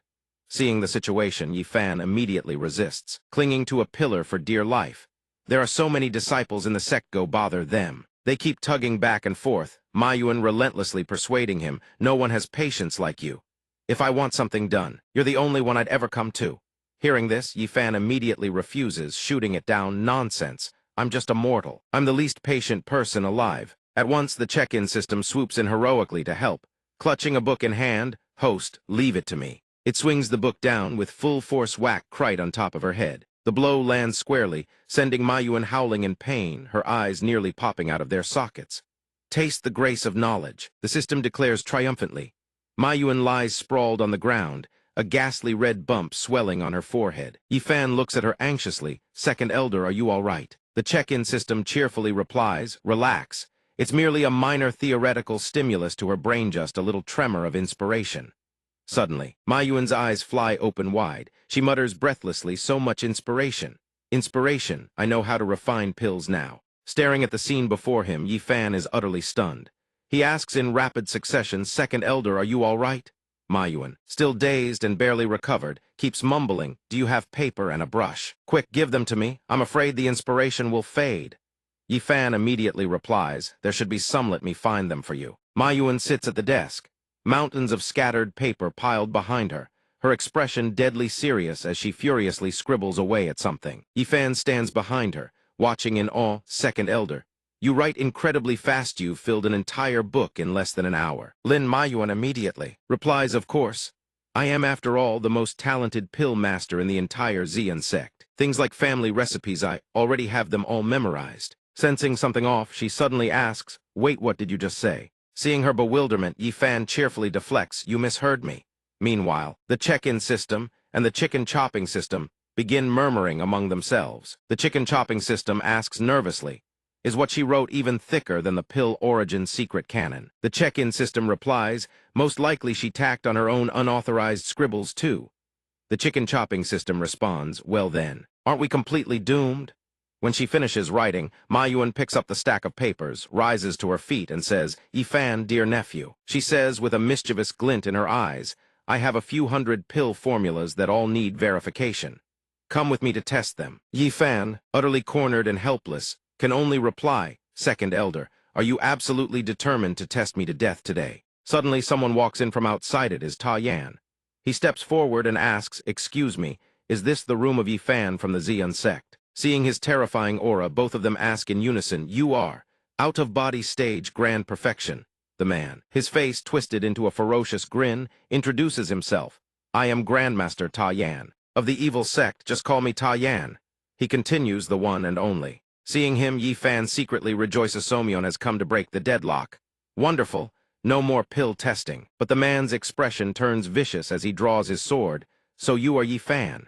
Seeing the situation, Yifan immediately resists, clinging to a pillar for dear life. There are so many disciples in the sect, go bother them. They keep tugging back and forth, Mayuan relentlessly persuading him, no one has patience like you. If I want something done, you're the only one I'd ever come to. Hearing this, Yifan immediately refuses, shooting it down. Nonsense. I'm just a mortal. I'm the least patient person alive. At once, the check-in system swoops in heroically to help. Clutching a book in hand, host, leave it to me. It swings the book down with full force whack right on top of her head. The blow lands squarely, sending Mayuan howling in pain, her eyes nearly popping out of their sockets. Taste the grace of knowledge, the system declares triumphantly. Mayuan lies sprawled on the ground, a ghastly red bump swelling on her forehead. Yifan looks at her anxiously. Second elder, are you all right? The check-in system cheerfully replies, relax. It's merely a minor theoretical stimulus to her brain, just a little tremor of inspiration. Suddenly, Mayuan's eyes fly open wide. She mutters breathlessly, so much inspiration. Inspiration, I know how to refine pills now. Staring at the scene before him, Yifan is utterly stunned. He asks in rapid succession, Second elder, are you all right? Mayuan, still dazed and barely recovered, keeps mumbling, do you have paper and a brush? Quick, give them to me. I'm afraid the inspiration will fade. Yifan immediately replies, there should be some, let me find them for you. Mayuan sits at the desk. Mountains of scattered paper piled behind her, her expression deadly serious as she furiously scribbles away at something. Yifan stands behind her, watching in awe. Second elder, you write incredibly fast. You've filled an entire book in less than an hour. Lin Mayuan immediately replies, of course. I am, after all, the most talented pill master in the entire Xian sect. Things like family recipes, I already have them all memorized. Sensing something off, she suddenly asks, wait, what did you just say? Seeing her bewilderment, Yifan cheerfully deflects, you misheard me. Meanwhile, the check-in system and the chicken chopping system begin murmuring among themselves. The chicken chopping system asks nervously, is what she wrote even thicker than the pill origin secret canon? The check-in system replies, most likely she tacked on her own unauthorized scribbles too. The chicken chopping system responds, well then, aren't we completely doomed? When she finishes writing, Mayuan picks up the stack of papers, rises to her feet, and says, Yifan, dear nephew. She says with a mischievous glint in her eyes, I have a few hundred pill formulas that all need verification. Come with me to test them. Yifan, utterly cornered and helpless, can only reply, Second elder, are you absolutely determined to test me to death today? Suddenly someone walks in from outside. It is Ta Yan. He steps forward and asks, excuse me, is this the room of Yifan from the Xian sect? Seeing his terrifying aura, both of them ask in unison, you are. Out-of-body stage grand perfection. The man, his face twisted into a ferocious grin, introduces himself. I am Grandmaster Ta Yan. Of the evil sect, just call me Ta Yan. He continues, the one and only. Seeing him, Yifan secretly rejoices Somyeon has come to break the deadlock. Wonderful. No more pill testing. But the man's expression turns vicious as he draws his sword. So you are Yifan.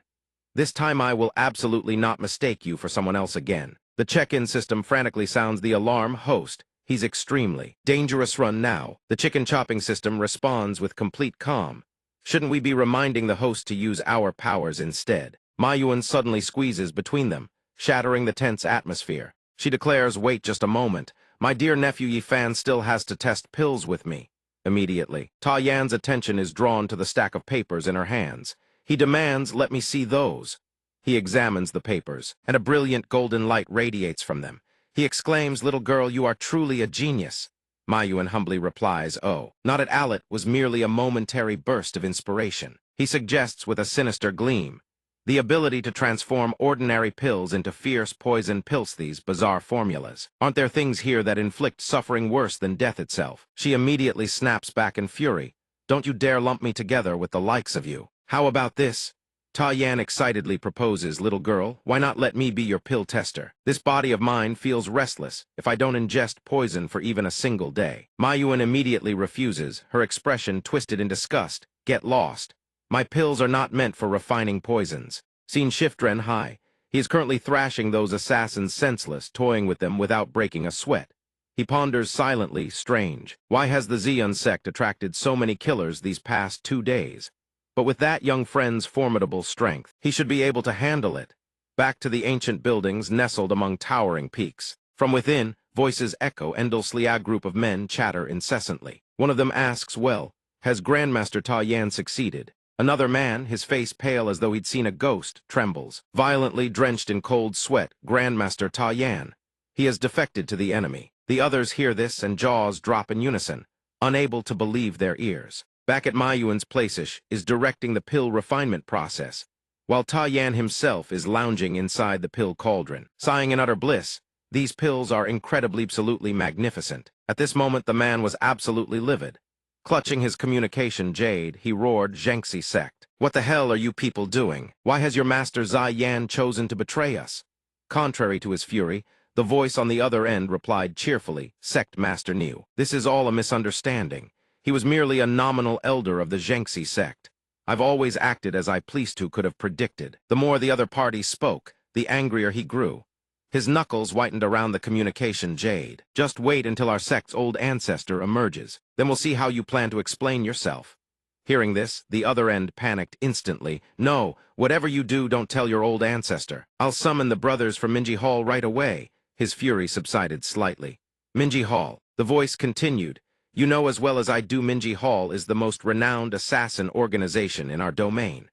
This time I will absolutely not mistake you for someone else again. The check-in system frantically sounds the alarm. Host, he's extremely dangerous. Run now. The chicken chopping system responds with complete calm. Shouldn't we be reminding the host to use our powers instead? Mayuan suddenly squeezes between them, shattering the tense atmosphere. She declares, wait just a moment. My dear nephew Yifan still has to test pills with me. immediately. Ta Yan's attention is drawn to the stack of papers in her hands. He demands, "Let me see those." He examines the papers, and a brilliant golden light radiates from them. He exclaims, "Little girl, you are truly a genius." Mayuan humbly replies, "Oh, not at all, it was merely a momentary burst of inspiration." He suggests with a sinister gleam, "The ability to transform ordinary pills into fierce poison pills, these bizarre formulas. Aren't there things here that inflict suffering worse than death itself?" She immediately snaps back in fury. "Don't you dare lump me together with the likes of you. How about this?" Ta Yan excitedly proposes, "Little girl, why not let me be your pill tester? This body of mine feels restless if I don't ingest poison for even a single day." Mayuan immediately refuses, her expression twisted in disgust. "Get lost. My pills are not meant for refining poisons." Scene Shiftren high. He is currently thrashing those assassins senseless, toying with them without breaking a sweat. He ponders silently, strange. Why has the Zeon sect attracted so many killers these past 2 days? But with that young friend's formidable strength, he should be able to handle it. Back to the ancient buildings nestled among towering peaks. From within, voices echo, endlessly a group of men chatter incessantly. One of them asks, "Well, has Grandmaster Ta Yan succeeded?" Another man, his face pale as though he'd seen a ghost, trembles. Violently drenched in cold sweat, "Grandmaster Ta Yan. He has defected to the enemy." The others hear this and jaws drop in unison, unable to believe their ears. Back at Mayuan's place is directing the pill refinement process, while Ta Yan himself is lounging inside the pill cauldron. Sighing in utter bliss, "These pills are incredibly, absolutely magnificent." At this moment the man was absolutely livid. Clutching his communication jade, he roared, "Zhengxi sect. What the hell are you people doing? Why has your master Zai Yan chosen to betray us?" Contrary to his fury, the voice on the other end replied cheerfully, "Sect Master Niu, this is all a misunderstanding. He was merely a nominal elder of the Zhengxi sect. I've always acted as I pleased to could have predicted." The more the other party spoke, the angrier he grew. His knuckles whitened around the communication jade. "Just wait until our sect's old ancestor emerges. Then we'll see how you plan to explain yourself." Hearing this, the other end panicked instantly. "No, whatever you do, don't tell your old ancestor. I'll summon the brothers from Minji Hall right away." His fury subsided slightly. "Minji Hall," the voice continued. "You know as well as I do Minji Hall is the most renowned assassin organization in our domain.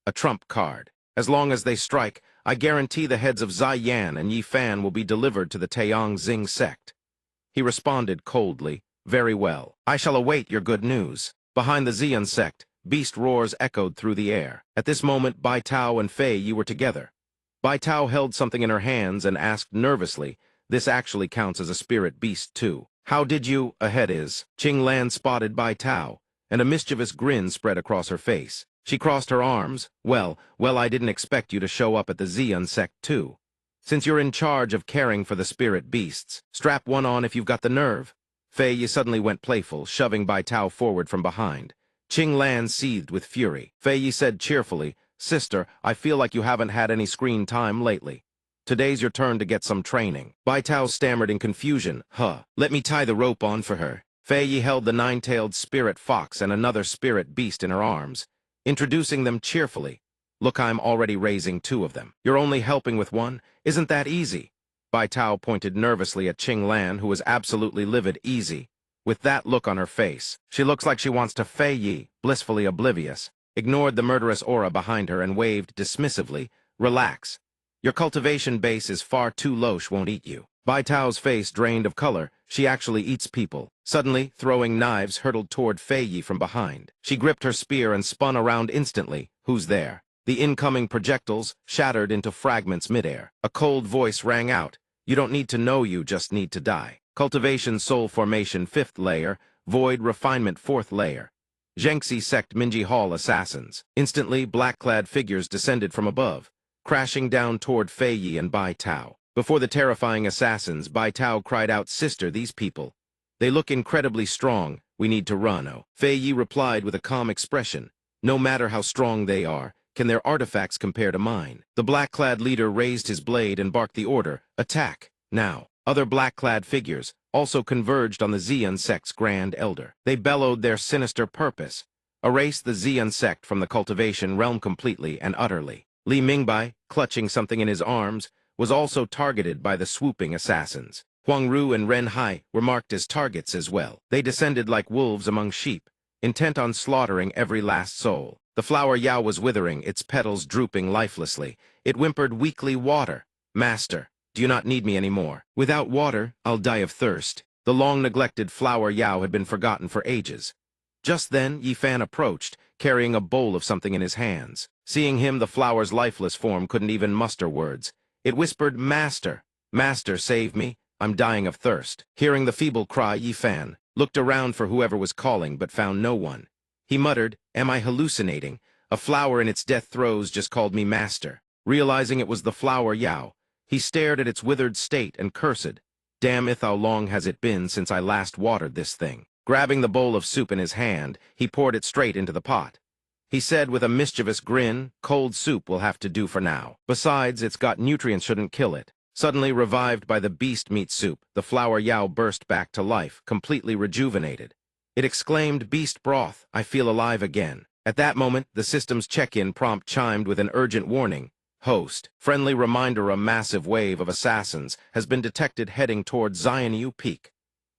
A trump card. As long as they strike, I guarantee the heads of Zai Yan and Yi Fan will be delivered to the Taeyong Xing sect." He responded coldly, "Very well. I shall await your good news." Behind the Zeon sect, beast roars echoed through the air. At this moment, Bai Tao and Fei Yi were together. Bai Tao held something in her hands and asked nervously, "This actually counts as a spirit beast too. How did you?" "Ahead is." Qing Lan spotted Bai Tao, and a mischievous grin spread across her face. She crossed her arms. Well, I didn't expect you to show up at the Zeon sect too. Since you're in charge of caring for the spirit beasts, strap one on if you've got the nerve." Fei Yi suddenly went playful, shoving Bai Tao forward from behind. Qing Lan seethed with fury. Fei Yi said cheerfully, "Sister, I feel like you haven't had any screen time lately. Today's your turn to get some training." Bai Tao stammered in confusion. Let me tie the rope on for her." Fei Yi held the nine-tailed spirit fox and another spirit beast in her arms, introducing them cheerfully. "Look, I'm already raising 2 of them. You're only helping with 1? Isn't that easy?" Bai Tao pointed nervously at Qing Lan, who was absolutely livid. "Easy?" With that look on her face, she looks like she wants to. Fei Yi, blissfully oblivious, ignored the murderous aura behind her and waved dismissively, "Relax. Your cultivation base is far too low, she won't eat you." Bai Tao's face drained of color. "She actually eats people." Suddenly, throwing knives hurtled toward Fei Yi from behind. She gripped her spear and spun around instantly. "Who's there?" The incoming projectiles shattered into fragments midair. A cold voice rang out. "You don't need to know, you just need to die." Cultivation Soul Formation 5th layer, Void Refinement 4th layer. Zhengxi sect Minji Hall assassins. Instantly, black-clad figures descended from above, crashing down toward Fei Yi and Bai Tao. Before the terrifying assassins, Bai Tao cried out, "Sister, these people. They look incredibly strong. We need to run." "Oh." Fei Yi replied with a calm expression. "No matter how strong they are, can their artifacts compare to mine?" The black-clad leader raised his blade and barked the order, "Attack, now." Other black-clad figures also converged on the Zeon sect's Grand Elder. They bellowed their sinister purpose: erase the Zeon sect from the cultivation realm completely and utterly. Li Mingbai, clutching something in his arms, was also targeted by the swooping assassins. Huang Ru and Ren Hai were marked as targets as well. They descended like wolves among sheep, intent on slaughtering every last soul. The flower Yao was withering, its petals drooping lifelessly. It whimpered weakly, "Water. Master, do you not need me anymore? Without water, I'll die of thirst." The long-neglected flower Yao had been forgotten for ages. Just then, Yi Fan approached, carrying a bowl of something in his hands. Seeing him, the flower's lifeless form couldn't even muster words. It whispered, "Master, Master, save me. I'm dying of thirst." Hearing the feeble cry, Yi Fan looked around for whoever was calling, but found no one. He muttered, "Am I hallucinating? A flower in its death throes just called me master." Realizing it was the flower Yao, he stared at its withered state and cursed, "Damn it, how long has it been since I last watered this thing?" Grabbing the bowl of soup in his hand, he poured it straight into the pot. He said with a mischievous grin, "Cold soup will have to do for now. Besides, it's got nutrients, shouldn't kill it." Suddenly revived by the beast meat soup, the flower Yao burst back to life, completely rejuvenated. It exclaimed, "Beast broth, I feel alive again." At that moment, the system's check-in prompt chimed with an urgent warning. "Host, friendly reminder, a massive wave of assassins has been detected heading toward Xianyu Peak.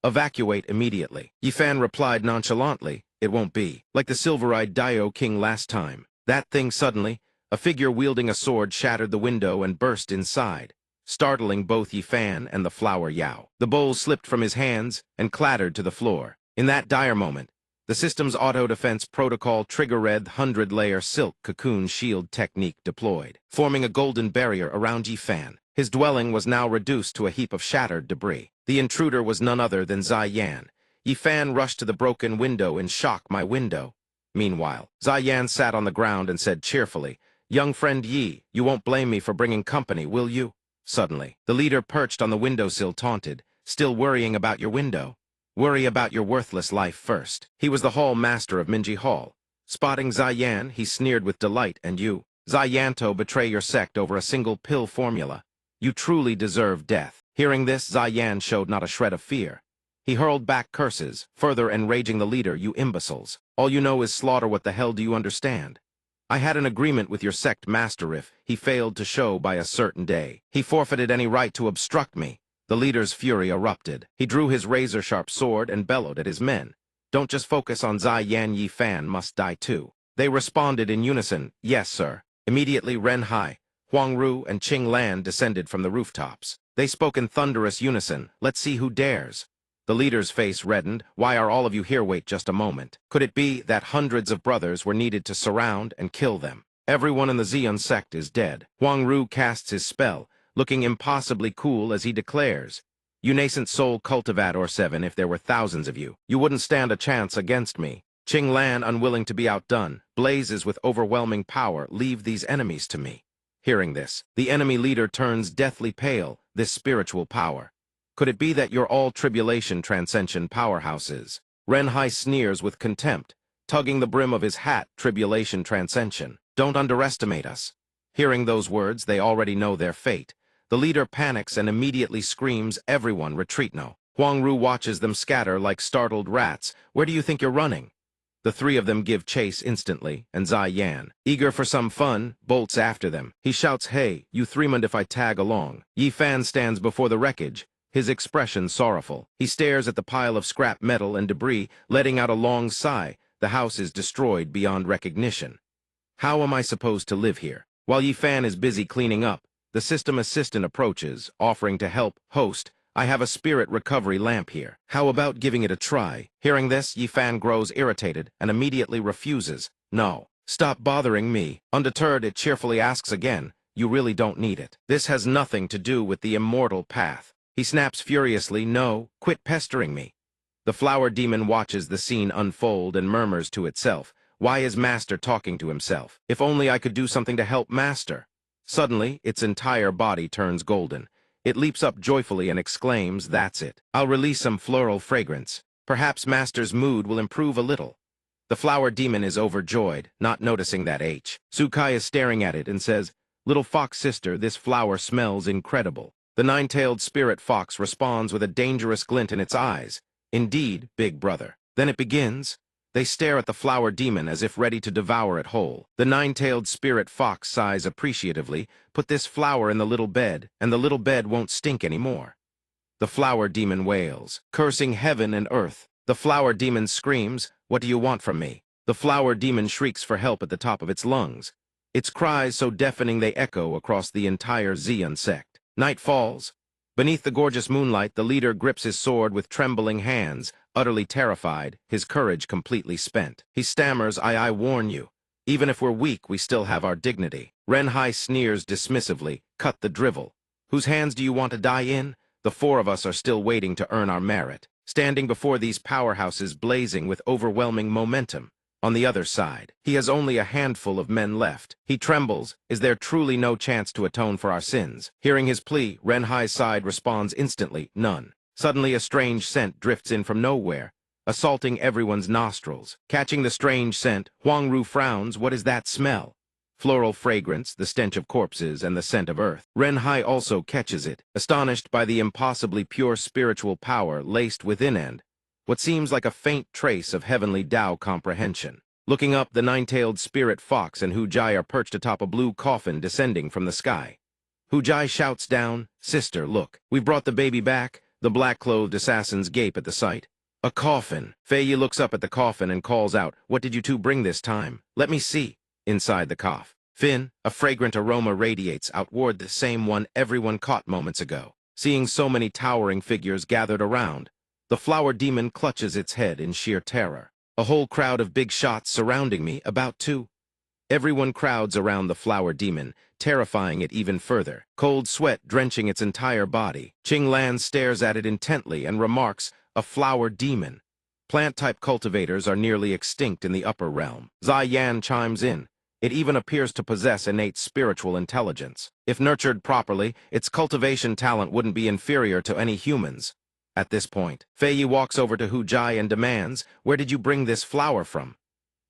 Evacuate immediately." Yi Fan replied nonchalantly, "It won't be like the silver-eyed Dio King last time." That thing suddenly, a figure wielding a sword shattered the window and burst inside, startling both Yi Fan and the flower Yao. The bowl slipped from his hands and clattered to the floor. In that dire moment, the system's auto-defense protocol trigger-red 100-layer silk cocoon shield technique deployed, forming a golden barrier around Yi Fan. His dwelling was now reduced to a heap of shattered debris. The intruder was none other than Zai Yan. Yi Fan rushed to the broken window in shock. "My window." Meanwhile, Zai Yan sat on the ground and said cheerfully, "Young friend Yi, you won't blame me for bringing company, will you?" Suddenly, the leader perched on the windowsill taunted, "Still worrying about your window? Worry about your worthless life first." He was the hall master of Minji Hall. Spotting Zai Yan, he sneered with delight, "And you, Zai Yanto, betray your sect over a single pill formula. You truly deserve death." Hearing this, Zai Yan showed not a shred of fear. He hurled back curses, further enraging the leader, "You imbeciles. All you know is slaughter. What the hell do you understand? I had an agreement with your sect master. If he failed to show by a certain day, he forfeited any right to obstruct me." The leader's fury erupted. He drew his razor-sharp sword and bellowed at his men, "Don't just focus on Zai Yan. Yi Fan must die too." They responded in unison, "Yes, sir." Immediately, Ren Hai, Huang Ru, and Qing Lan descended from the rooftops. They spoke in thunderous unison, "Let's see who dares." The leader's face reddened. "Why are all of you here? Wait just a moment. Could it be that hundreds of brothers were needed to surround and kill them? Everyone in the Xion sect is dead." Huang Ru casts his spell, looking impossibly cool as he declares, "You nascent soul cultivator 7, if there were thousands of you, you wouldn't stand a chance against me." Qing Lan, unwilling to be outdone, blazes with overwhelming power, "Leave these enemies to me." Hearing this, the enemy leader turns deathly pale. This spiritual power. Could it be that you're all tribulation transcension powerhouses? Ren Hai sneers with contempt, tugging the brim of his hat, "Tribulation transcension. Don't underestimate us." Hearing those words, they already know their fate. The leader panics and immediately screams, "Everyone retreat now." Huang Ru watches them scatter like startled rats. "Where do you think you're running?" The three of them give chase instantly, and Zai Yan, eager for some fun, bolts after them. He shouts, "Hey, you three, mind if I tag along?" Yi Fan stands before the wreckage, his expression sorrowful. He stares at the pile of scrap metal and debris, letting out a long sigh. The house is destroyed beyond recognition. How am I supposed to live here? While Yi Fan is busy cleaning up, the system assistant approaches, offering to help. "Host, I have a spirit recovery lamp here. How about giving it a try?" Hearing this, Yi Fan grows irritated and immediately refuses. "No. Stop bothering me." Undeterred, it cheerfully asks again, "You really don't need it. This has nothing to do with the immortal path." He snaps furiously, "No, quit pestering me." The flower demon watches the scene unfold and murmurs to itself, "Why is Master talking to himself? If only I could do something to help Master." Suddenly, its entire body turns golden. It leaps up joyfully and exclaims, "That's it. I'll release some floral fragrance. Perhaps Master's mood will improve a little." The flower demon is overjoyed, not noticing that Sukai is staring at it and says, "Little fox sister, this flower smells incredible." The nine-tailed spirit fox responds with a dangerous glint in its eyes. "Indeed, big brother." Then it begins. They stare at the flower demon as if ready to devour it whole. The nine-tailed spirit fox sighs appreciatively, "Put this flower in the little bed, and the little bed won't stink anymore." The flower demon wails, cursing heaven and earth. The flower demon screams, "What do you want from me?" The flower demon shrieks for help at the top of its lungs, its cries so deafening they echo across the entire Zeon sect. Night falls. Beneath the gorgeous moonlight, the leader grips his sword with trembling hands, utterly terrified, his courage completely spent. He stammers, I warn you. Even if we're weak, we still have our dignity. Renhai sneers dismissively, cut the drivel. Whose hands do you want to die in? The four of us are still waiting to earn our merit, standing before these powerhouses blazing with overwhelming momentum. On the other side, he has only a handful of men left. He trembles. Is there truly no chance to atone for our sins? Hearing his plea, Renhai's side responds instantly, none. Suddenly a strange scent drifts in from nowhere, assaulting everyone's nostrils. Catching the strange scent, Huang Ru frowns. What is that smell? Floral fragrance, the stench of corpses, and the scent of earth. Renhai also catches it, astonished by the impossibly pure spiritual power laced within and what seems like a faint trace of heavenly Tao comprehension. Looking up, the nine-tailed spirit fox and Hu Jai are perched atop a blue coffin descending from the sky. Hu Jai shouts down, "Sister, look, we've brought the baby back." The black-clothed assassins gape at the sight. A coffin. Fei Yi looks up at the coffin and calls out, "What did you two bring this time? Let me see." Inside the coff, Fin, a fragrant aroma radiates outward, the same one everyone caught moments ago. Seeing so many towering figures gathered around, the flower demon clutches its head in sheer terror. A whole crowd of big shots surrounding me, about to. Everyone crowds around the flower demon, terrifying it even further. Cold sweat drenching its entire body. Qing Lan stares at it intently and remarks, "A flower demon." Plant-type cultivators are nearly extinct in the upper realm. Zai Yan chimes in. It even appears to possess innate spiritual intelligence. If nurtured properly, its cultivation talent wouldn't be inferior to any humans. At this point, Fei Yi walks over to Hu Jai and demands, "Where did you bring this flower from?"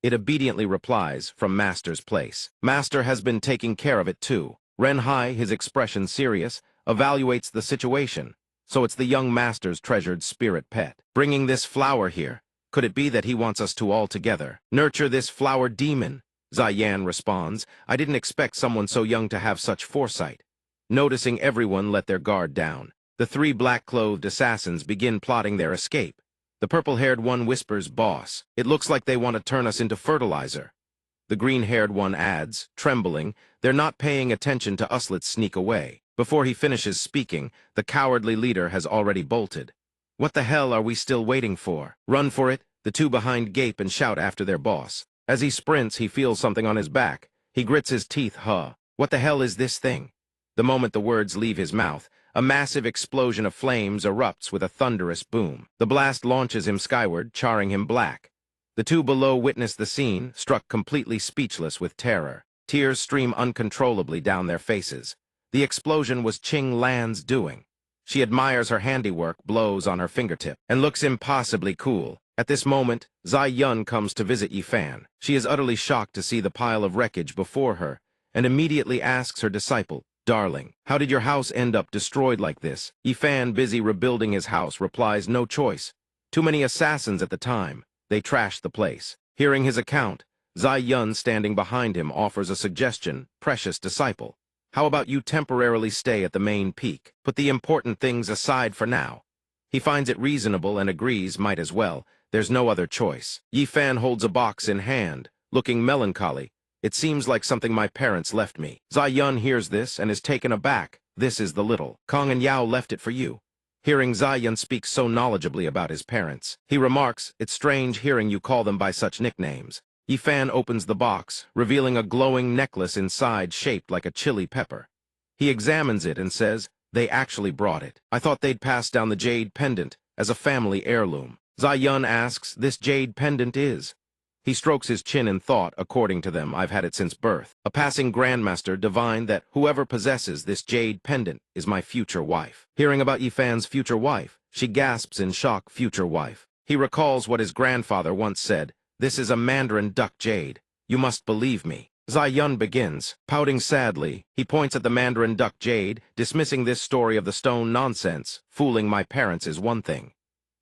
It obediently replies, "From Master's place." Master has been taking care of it too. Renhai, his expression serious, evaluates the situation. So it's the young Master's treasured spirit pet. Bringing this flower here, could it be that he wants us to all together nurture this flower demon? Zai Yan responds, "I didn't expect someone so young to have such foresight." Noticing everyone let their guard down, the three black-clothed assassins begin plotting their escape. The purple-haired one whispers, "Boss, it looks like they want to turn us into fertilizer." The green-haired one adds, trembling, "They're not paying attention to us, let's sneak away." Before he finishes speaking, the cowardly leader has already bolted. What the hell are we still waiting for? Run for it, the two behind gape and shout after their boss. As he sprints, he feels something on his back. He grits his teeth, What the hell is this thing? The moment the words leave his mouth, a massive explosion of flames erupts with a thunderous boom. The blast launches him skyward, charring him black. The two below witness the scene, struck completely speechless with terror. Tears stream uncontrollably down their faces. The explosion was Qing Lan's doing. She admires her handiwork, blows on her fingertip, and looks impossibly cool. At this moment, Zai Yun comes to visit Yifan. She is utterly shocked to see the pile of wreckage before her, and immediately asks her disciple, "Darling, how did your house end up destroyed like this?" Yifan, busy rebuilding his house, replies, "No choice. Too many assassins at the time. They trashed the place." Hearing his account, Zai Yun, standing behind him, offers a suggestion, "Precious disciple, how about you temporarily stay at the main peak? Put the important things aside for now." He finds it reasonable and agrees, might as well. There's no other choice. Yifan holds a box in hand, looking melancholy. "It seems like something my parents left me." Zai Yun hears this and is taken aback. "This is the little. Kong and Yao left it for you." Hearing Zai Yun speak so knowledgeably about his parents, he remarks, "It's strange hearing you call them by such nicknames." Yifan opens the box, revealing a glowing necklace inside shaped like a chili pepper. He examines it and says, "They actually brought it. I thought they'd pass down the jade pendant as a family heirloom." Zai Yun asks, "This jade pendant is?" He strokes his chin in thought. "According to them, I've had it since birth. A passing grandmaster divined that whoever possesses this jade pendant is my future wife." Hearing about Yifan's future wife, she gasps in shock, "Future wife?" He recalls what his grandfather once said, "This is a Mandarin duck jade. You must believe me." Zai Yun begins. Pouting sadly, he points at the Mandarin duck jade, dismissing this story of the stone nonsense. "Fooling my parents is one thing.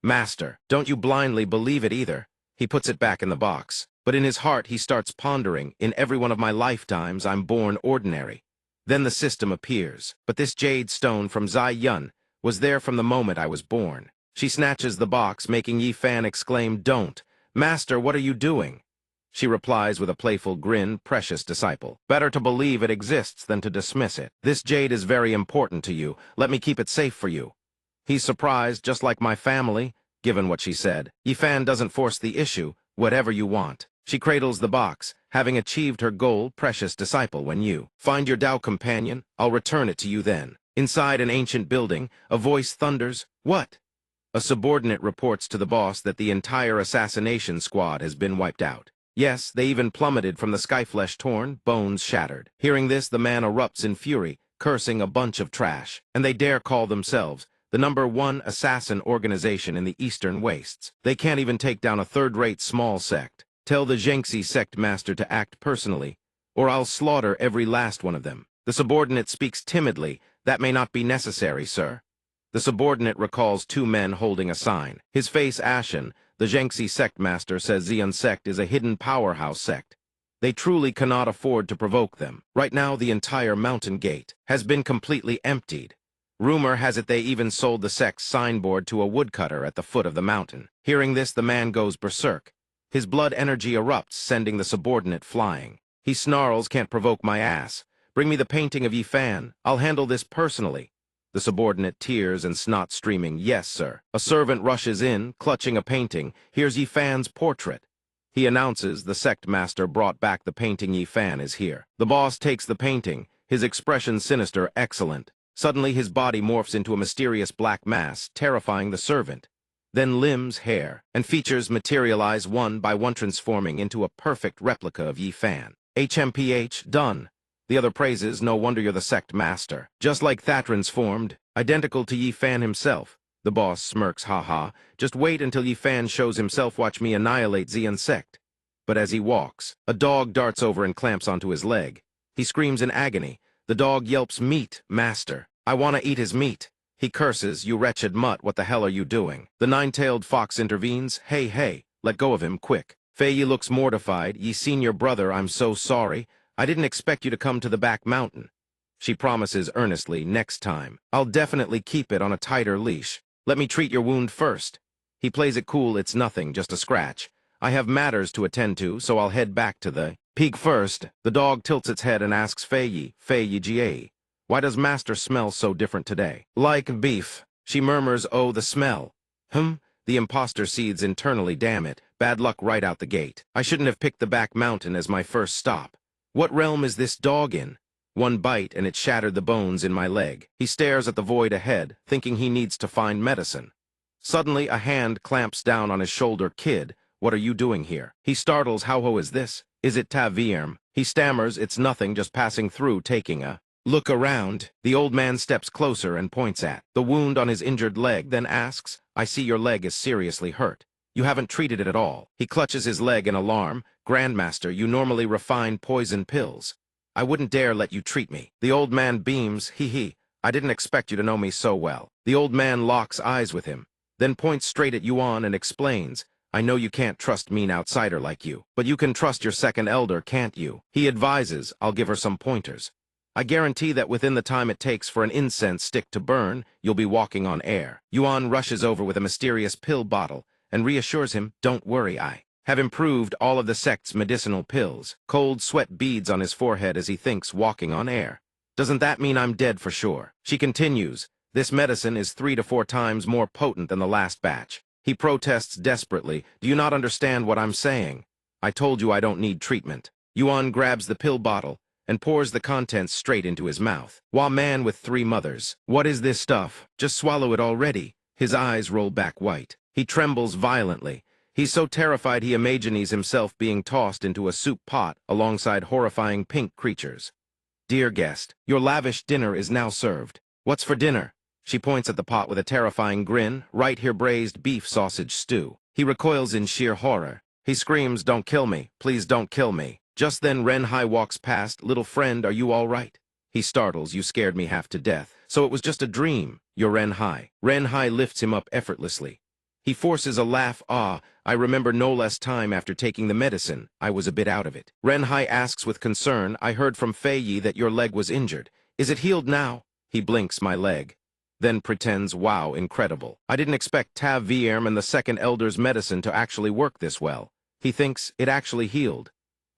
Master, don't you blindly believe it either." He puts it back in the box. But in his heart he starts pondering, "In every one of my lifetimes I'm born ordinary." Then the system appears. But this jade stone from Zai Yun, was there from the moment I was born. She snatches the box, making Yi Fan exclaim, "Don't! Master, what are you doing?" She replies with a playful grin, "Precious disciple. Better to believe it exists than to dismiss it. This jade is very important to you. Let me keep it safe for you." He's surprised, just like my family, given what she said. Yi Fan doesn't force the issue, "Whatever you want." She cradles the box, having achieved her goal, "Precious disciple, when you find your Tao companion, I'll return it to you then." Inside an ancient building, a voice thunders, "What?" A subordinate reports to the boss that the entire assassination squad has been wiped out. Yes, they even plummeted from the skyflesh torn, bones shattered. Hearing this, the man erupts in fury, cursing a bunch of trash. And they dare call themselves the #1 assassin organization in the Eastern Wastes. They can't even take down a third-rate small sect. Tell the Zhengxi sect master to act personally, or I'll slaughter every last one of them. The subordinate speaks timidly. "That may not be necessary, sir." The subordinate recalls 2 men holding a sign. His face ashen, the Zhengxi sect master says Xian sect is a hidden powerhouse sect. They truly cannot afford to provoke them. Right now, the entire mountain gate has been completely emptied. Rumor has it they even sold the sect's signboard to a woodcutter at the foot of the mountain. Hearing this, the man goes berserk. His blood energy erupts, sending the subordinate flying. He snarls, "Can't provoke my ass. Bring me the painting of Yi Fan. I'll handle this personally." The subordinate, tears and snot streaming, "Yes, sir." A servant rushes in, clutching a painting. "Here's Yi Fan's portrait." He announces the sect master brought back the painting. Yi Fan is here. The boss takes the painting, his expression sinister, "Excellent." Suddenly his body morphs into a mysterious black mass, terrifying the servant. Then limbs, hair, and features materialize one by one, transforming into a perfect replica of Yi Fan. "HMPH, done." The other praises, "No wonder you're the sect master. Just like that transformed, identical to Yi Fan himself." The boss smirks, "Ha. Just wait until Yi Fan shows himself. Watch me annihilate Xian sect." But as he walks, a dog darts over and clamps onto his leg. He screams in agony. The dog yelps, "Meat, master. I want to eat his meat." He curses, "You wretched mutt, what the hell are you doing?" The 9-tailed fox intervenes, Hey, let go of him, quick." Fei Yi looks mortified, "Ye seen your brother, I'm so sorry. I didn't expect you to come to the back mountain." She promises earnestly, "Next time, I'll definitely keep it on a tighter leash. Let me treat your wound first." He plays it cool, "It's nothing, just a scratch. I have matters to attend to, so I'll head back to the peak first." The dog tilts its head and asks Fei Yi Jie, "Why does master smell so different today?" "Like beef." She murmurs, "Oh, the smell." The imposter seethes internally, "Damn it, bad luck right out the gate. I shouldn't have picked the back mountain as my first stop. What realm is this dog in? One bite and it shattered the bones in my leg." He stares at the void ahead, thinking he needs to find medicine. Suddenly, a hand clamps down on his shoulder. "Kid, what are you doing here?" He startles, "How is this? Is it Ta Vierm?" He stammers, "It's nothing, just passing through, taking a look around." The old man steps closer and points at the wound on his injured leg, then asks, "I see your leg is seriously hurt. You haven't treated it at all." He clutches his leg in alarm. "Grandmaster, you normally refine poison pills. I wouldn't dare let you treat me." The old man beams, "He, I didn't expect you to know me so well." The old man locks eyes with him, then points straight at Yuan and explains, "I know you can't trust mean outsider like you, but you can trust your second elder, can't you?" He advises, "I'll give her some pointers. I guarantee that within the time it takes for an incense stick to burn, you'll be walking on air." Yuan rushes over with a mysterious pill bottle and reassures him, "Don't worry, I have improved all of the sect's medicinal pills." Cold sweat beads on his forehead as he thinks, walking on air. Doesn't that mean I'm dead for sure? She continues, "This medicine is 3 to 4 times more potent than the last batch." He protests desperately, "Do you not understand what I'm saying? I told you I don't need treatment." Yuan grabs the pill bottle and pours the contents straight into his mouth. "Wah, man with 3 mothers. What is this stuff? Just swallow it already." His eyes roll back white. He trembles violently. He's so terrified he imagines himself being tossed into a soup pot alongside horrifying pink creatures. "Dear guest, your lavish dinner is now served." "What's for dinner?" She points at the pot with a terrifying grin. "Right here, braised beef sausage stew." He recoils in sheer horror. He screams, "Don't kill me. Please don't kill me." Just then Ren Hai walks past. "Little friend, are you all right?" He startles, "You scared me half to death. So it was just a dream. You're Ren Hai." Ren Hai lifts him up effortlessly. He forces a laugh. "Ah, I remember no less time after taking the medicine. I was a bit out of it." Ren Hai asks with concern, "I heard from Fei Yi that your leg was injured. Is it healed now?" He blinks, "My leg." then pretends, wow, incredible. I didn't expect Tav Vierm and the second Elder's medicine to actually work this well. He thinks it actually healed.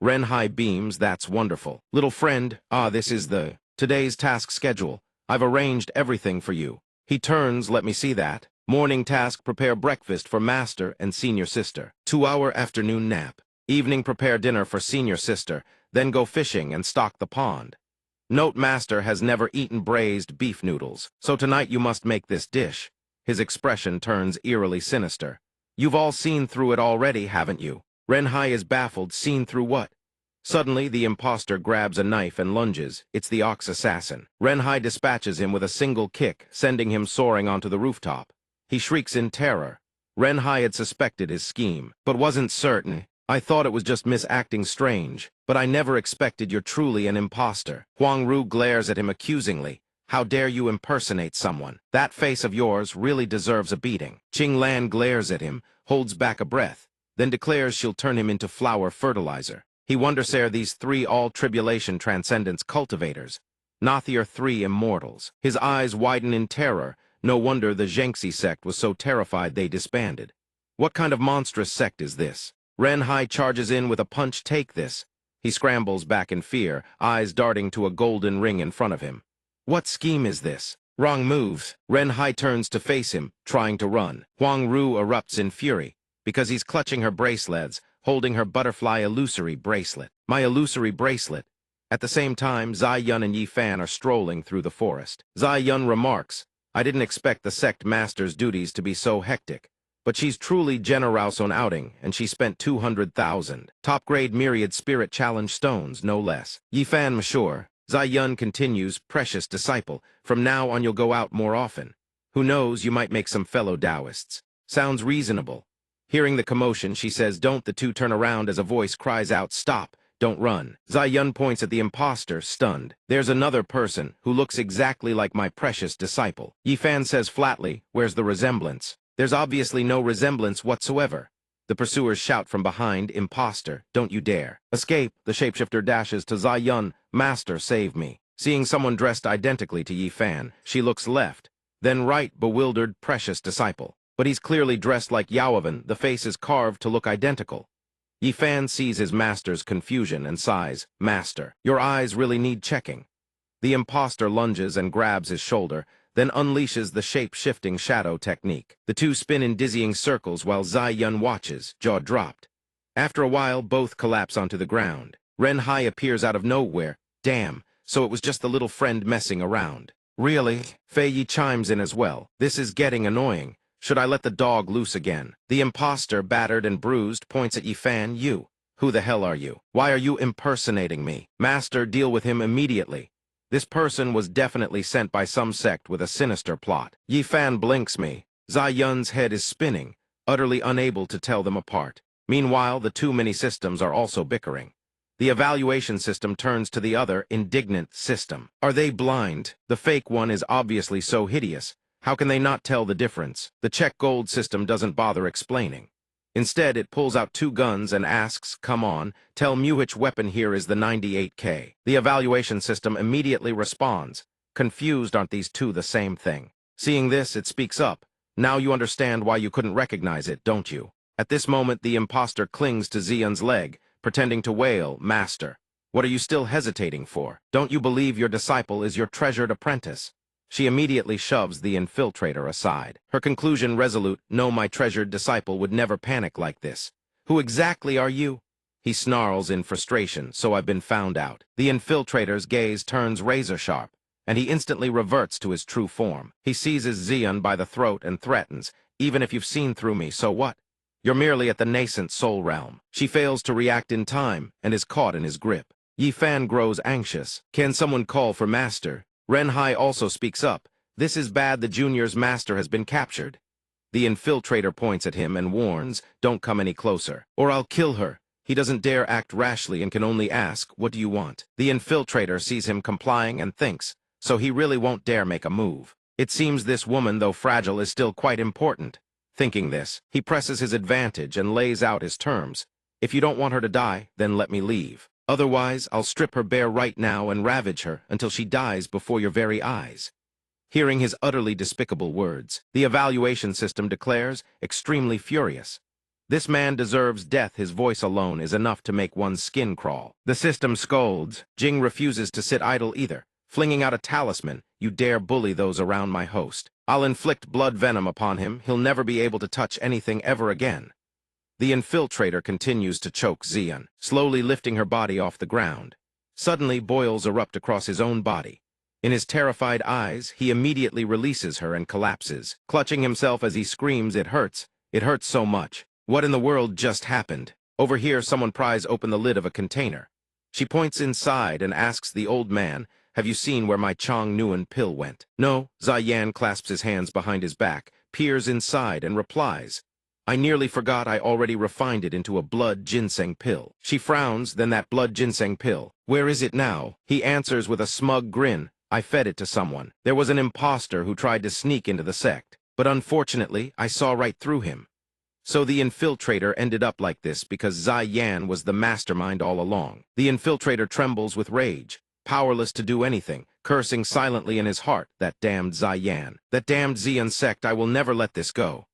Renhai beams, that's wonderful. Little friend, this is today's task schedule. I've arranged everything for you. He turns, let me see that. Morning task, prepare breakfast for master and senior sister. 2-hour afternoon nap. Evening, prepare dinner for senior sister, then go fishing and stock the pond. Note, master has never eaten braised beef noodles, so tonight you must make this dish. His expression turns eerily sinister. You've all seen through it already, haven't you? Renhai is baffled, seen through what? Suddenly, the imposter grabs a knife and lunges. It's the ox assassin. Renhai dispatches him with a single kick, sending him soaring onto the rooftop. He shrieks in terror. Renhai had suspected his scheme, but wasn't certain. I thought it was just misacting strange, but I never expected you're truly an imposter. Huang Ru glares at him accusingly. How dare you impersonate someone? That face of yours really deserves a beating. Qing Lan glares at him, holds back a breath, then declares she'll turn him into flower fertilizer. He wonders ere these 3 all-tribulation transcendence cultivators. Nathi are 3 immortals. His eyes widen in terror. No wonder the Zhengxi sect was so terrified they disbanded. What kind of monstrous sect is this? Renhai charges in with a punch. Take this. He scrambles back in fear, eyes darting to a golden ring in front of him. What scheme is this? Wrong moves. Renhai turns to face him, trying to run. Huang Ru erupts in fury, because he's clutching her bracelets, holding her butterfly illusory bracelet. My illusory bracelet. At the same time, Zai Yun and Yi Fan are strolling through the forest. Zai Yun remarks, I didn't expect the sect master's duties to be so hectic, but she's truly generous on outing, and she spent 200,000. Top-grade myriad spirit challenge stones, no less. Yi Fan mature. Zai Yun continues, precious disciple, from now on you'll go out more often. Who knows, you might make some fellow Taoists. Sounds reasonable. Hearing the commotion, she says, don't. The two turn around as a voice cries out, stop, don't run. Zai Yun points at the imposter, stunned. There's another person who looks exactly like my precious disciple. Yi Fan says flatly, where's the resemblance? There's obviously no resemblance whatsoever. The pursuers shout from behind, imposter, don't you dare. Escape. The shapeshifter dashes to Zai Yun, master, save me. Seeing someone dressed identically to Yi Fan, she looks left, then right, bewildered, precious disciple. But he's clearly dressed like Yaovan, the face is carved to look identical. Yi Fan sees his master's confusion and sighs, master, your eyes really need checking. The imposter lunges and grabs his shoulder, then unleashes the shape-shifting shadow technique. The two spin in dizzying circles while Zai Yun watches, jaw dropped. After a while, both collapse onto the ground. Renhai appears out of nowhere. Damn, so it was just the little friend messing around. Really? Fei Yi chimes in as well. This is getting annoying. Should I let the dog loose again? The imposter, battered and bruised, points at Yi Fan. You. Who the hell are you? Why are you impersonating me? Master, deal with him immediately. This person was definitely sent by some sect with a sinister plot. Yi Fan blinks me. Zai Yun's head is spinning, utterly unable to tell them apart. Meanwhile, the two mini-systems are also bickering. The evaluation system turns to the other, indignant system. Are they blind? The fake one is obviously so hideous. How can they not tell the difference? The check gold system doesn't bother explaining. Instead, it pulls out 2 guns and asks, come on, tell me which weapon here is the 98K. The evaluation system immediately responds, confused, aren't these two the same thing? Seeing this, it speaks up. Now you understand why you couldn't recognize it, don't you? At this moment, the imposter clings to Zion's leg, pretending to wail, master. What are you still hesitating for? Don't you believe your disciple is your treasured apprentice? She immediately shoves the infiltrator aside. Her conclusion resolute, no, my treasured disciple would never panic like this. Who exactly are you? He snarls in frustration, so I've been found out. The infiltrator's gaze turns razor-sharp, and he instantly reverts to his true form. He seizes Zion by the throat and threatens, even if you've seen through me, so what? You're merely at the nascent soul realm. She fails to react in time, and is caught in his grip. Yi Fan grows anxious. Can someone call for master? Renhai also speaks up. This is bad, the junior's master has been captured. The infiltrator points at him and warns, don't come any closer, or I'll kill her. He doesn't dare act rashly and can only ask, what do you want? The infiltrator sees him complying and thinks, so he really won't dare make a move. It seems this woman, though fragile, is still quite important. Thinking this, he presses his advantage and lays out his terms. If you don't want her to die, then let me leave. Otherwise, I'll strip her bare right now and ravage her until she dies before your very eyes. Hearing his utterly despicable words, the evaluation system declares, extremely furious. This man deserves death. His voice alone is enough to make one's skin crawl. The system scolds. Jing refuses to sit idle either, flinging out a talisman. You dare bully those around my host. I'll inflict blood venom upon him. He'll never be able to touch anything ever again. The infiltrator continues to choke Xian, slowly lifting her body off the ground. Suddenly, boils erupt across his own body. In his terrified eyes, he immediately releases her and collapses, clutching himself as he screams, "It hurts. It hurts so much. What in the world just happened?" Over here, someone pries open the lid of a container. She points inside and asks the old man, "Have you seen where my Chong Nguyen pill went?" "No." Ziyan clasps his hands behind his back, peers inside, and replies, "I nearly forgot I already refined it into a blood ginseng pill." She frowns, "Then that blood ginseng pill, where is it now?" He answers with a smug grin, "I fed it to someone. There was an imposter who tried to sneak into the sect, but unfortunately, I saw right through him." So the infiltrator ended up like this because Ziyan was the mastermind all along. The infiltrator trembles with rage, powerless to do anything, cursing silently in his heart, "That damned Ziyan, that damned Xian sect, I will never let this go."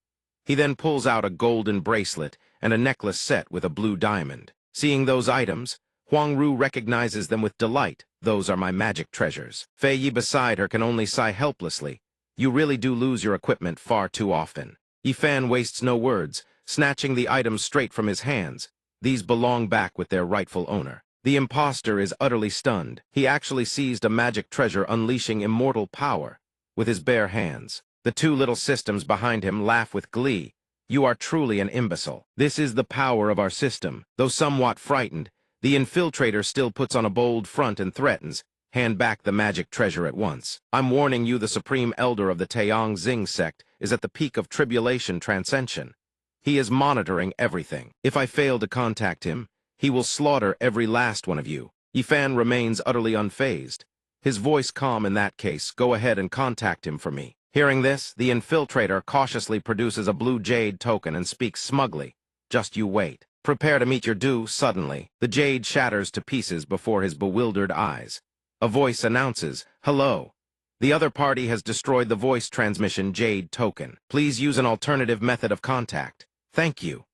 He then pulls out a golden bracelet and a necklace set with a blue diamond. Seeing those items, Huang Ru recognizes them with delight. "Those are my magic treasures." Fei Yi beside her can only sigh helplessly. "You really do lose your equipment far too often." Yifan wastes no words, snatching the items straight from his hands. These belong back with their rightful owner. The imposter is utterly stunned. He actually seized a magic treasure, unleashing immortal power with his bare hands. The two little systems behind him laugh with glee. "You are truly an imbecile. This is the power of our system." Though somewhat frightened, the infiltrator still puts on a bold front and threatens, "Hand back the magic treasure at once. I'm warning you, the supreme elder of the Taeyong Xing sect is at the peak of tribulation transcension. He is monitoring everything. If I fail to contact him, he will slaughter every last one of you." Yifan remains utterly unfazed. His voice calm. "In that case, go ahead and contact him for me." Hearing this, the infiltrator cautiously produces a blue jade token and speaks smugly, "Just you wait. Prepare to meet your due." Suddenly, the jade shatters to pieces before his bewildered eyes. A voice announces, "Hello. The other party has destroyed the voice transmission jade token. Please use an alternative method of contact. Thank you."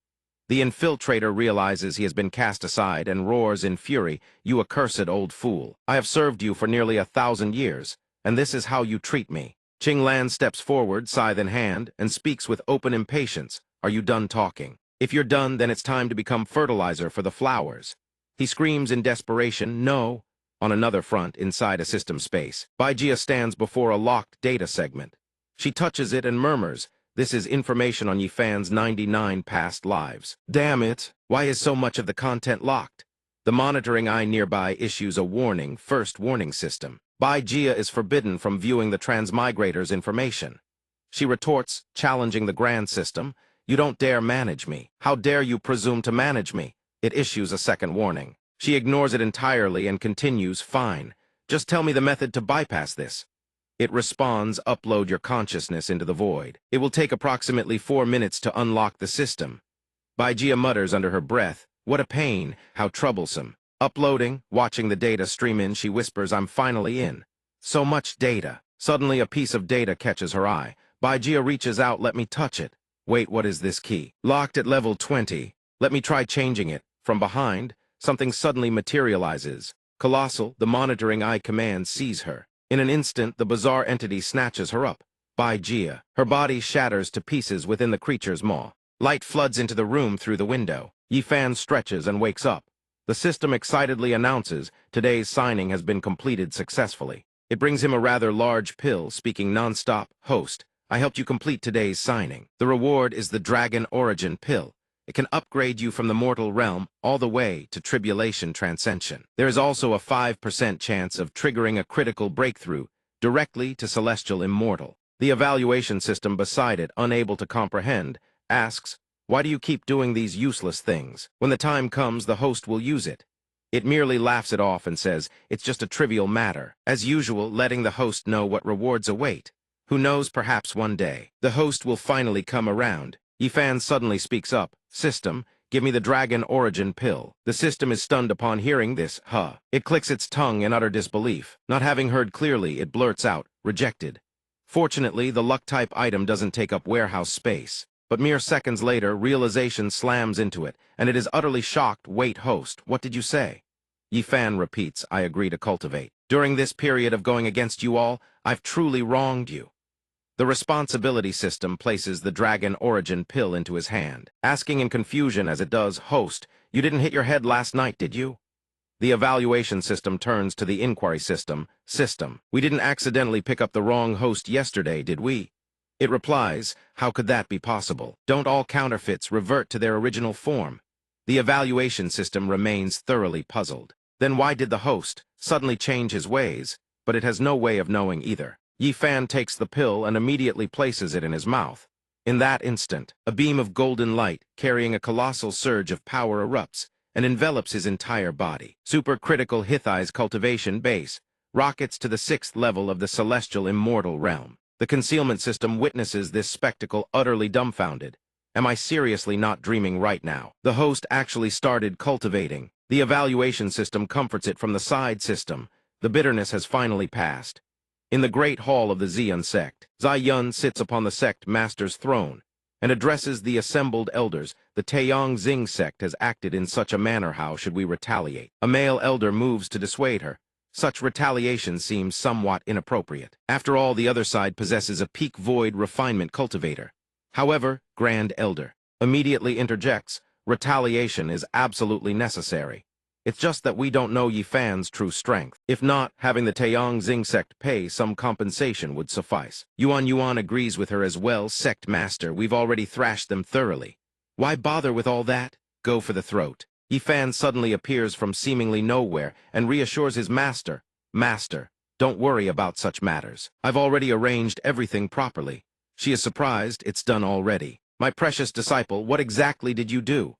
The infiltrator realizes he has been cast aside and roars in fury, "You accursed old fool. I have served you for nearly 1,000 years, and this is how you treat me." Qing Lan steps forward, scythe in hand, and speaks with open impatience, "Are you done talking? If you're done, then it's time to become fertilizer for the flowers." He screams in desperation, "No." On another front, inside a system space, Baijia stands before a locked data segment. She touches it and murmurs, "This is information on Yifan's 99 past lives." Damn it! Why is so much of the content locked? The monitoring eye nearby issues a warning, first warning system. Baijia is forbidden from viewing the Transmigrator's information. She retorts, challenging the grand system, "You don't dare manage me. How dare you presume to manage me?" It issues a second warning. She ignores it entirely and continues, "Fine. Just tell me the method to bypass this." It responds, "Upload your consciousness into the void. It will take approximately 4 minutes to unlock the system." Baijia mutters under her breath, "What a pain, how troublesome." Uploading, watching the data stream in, she whispers, "I'm finally in." So much data. Suddenly a piece of data catches her eye. Baijia reaches out, "Let me touch it." "Wait, what is this key?" "Locked at level 20. Let me try changing it." From behind, something suddenly materializes. Colossal, the monitoring eye command sees her. In an instant, the bizarre entity snatches her up. Baijia. Her body shatters to pieces within the creature's maw. Light floods into the room through the window. Yifan stretches and wakes up. The system excitedly announces, "Today's signing has been completed successfully." It brings him a rather large pill, speaking non-stop, "Host, I helped you complete today's signing. The reward is the Dragon Origin pill. It can upgrade you from the mortal realm all the way to tribulation transcension. There is also a 5% chance of triggering a critical breakthrough directly to celestial immortal." The evaluation system beside it, unable to comprehend, asks, "Why do you keep doing these useless things? When the time comes, the host will use it." It merely laughs it off and says, "It's just a trivial matter." As usual, letting the host know what rewards await. Who knows, perhaps one day, the host will finally come around. Yifan suddenly speaks up, "System, give me the Dragon Origin pill." The system is stunned upon hearing this, It clicks its tongue in utter disbelief. Not having heard clearly, it blurts out, "Rejected." Fortunately, the luck-type item doesn't take up warehouse space. But mere seconds later, realization slams into it, and it is utterly shocked. Wait, host, what did you say? Yifan repeats, I agree to cultivate. During this period of going against you all, I've truly wronged you. The responsibility system places the dragon origin pill into his hand, asking in confusion as it does, host, you didn't hit your head last night, did you? The evaluation system turns to the inquiry system, we didn't accidentally pick up the wrong host yesterday, did we? It replies, how could that be possible? Don't all counterfeits revert to their original form? The evaluation system remains thoroughly puzzled. Then why did the host suddenly change his ways? But it has no way of knowing either. Yifan takes the pill and immediately places it in his mouth. In that instant, a beam of golden light, carrying a colossal surge of power, erupts and envelops his entire body. Supercritical Hithai's cultivation base rockets to the 6th level of the celestial immortal realm. The concealment system witnesses this spectacle utterly dumbfounded. Am I seriously not dreaming right now? The host actually started cultivating. The evaluation system comforts it from the side system. The bitterness has finally passed. In the great hall of the Xian sect, Zai Yun sits upon the sect master's throne and addresses the assembled elders. The Taeyong Xing sect has acted in such a manner, how should we retaliate? A male elder moves to dissuade her. Such retaliation seems somewhat inappropriate. After all, the other side possesses a peak void refinement cultivator. However, Grand Elder immediately interjects, retaliation is absolutely necessary. It's just that we don't know Yifan's true strength. If not, having the Taeyong Xing sect pay some compensation would suffice. Yuan agrees with her as well. Sect master, we've already thrashed them thoroughly. Why bother with all that? Go for the throat. Yifan suddenly appears from seemingly nowhere and reassures his master. Master, don't worry about such matters. I've already arranged everything properly. She is surprised. It's done already. My precious disciple, what exactly did you do?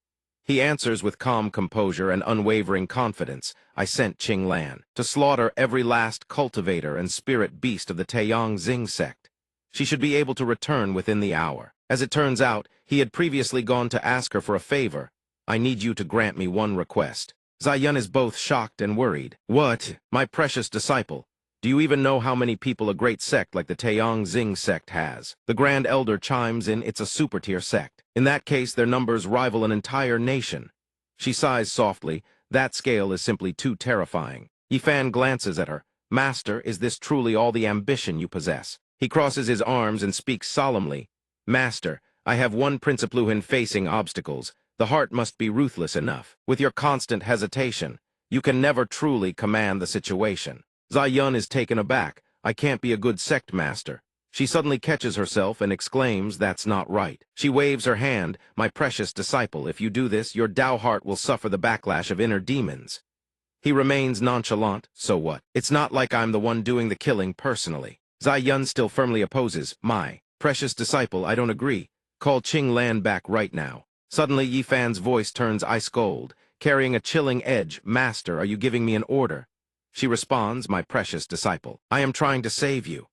He answers with calm composure and unwavering confidence. I sent Qing Lan to slaughter every last cultivator and spirit beast of the Taeyong Xing sect. She should be able to return within the hour. As it turns out, he had previously gone to ask her for a favor. I need you to grant me one request. Zai Yun is both shocked and worried. What? My precious disciple, do you even know how many people a great sect like the Taeyong Xing sect has? The Grand Elder chimes in, it's a super-tier sect. In that case, their numbers rival an entire nation. She sighs softly. That scale is simply too terrifying. Yifan glances at her. Master, is this truly all the ambition you possess? He crosses his arms and speaks solemnly. Master, I have one principle in facing obstacles. The heart must be ruthless enough. With your constant hesitation, you can never truly command the situation. Zai Yun is taken aback. I can't be a good sect master. She suddenly catches herself and exclaims, that's not right. She waves her hand. My precious disciple, if you do this, your Dao heart will suffer the backlash of inner demons. He remains nonchalant. So what? It's not like I'm the one doing the killing personally. Zai Yun still firmly opposes. My precious disciple, I don't agree. Call Qing Lan back right now. Suddenly, Yifan's voice turns ice cold, carrying a chilling edge. Master, are you giving me an order? She responds, my precious disciple, I am trying to save you.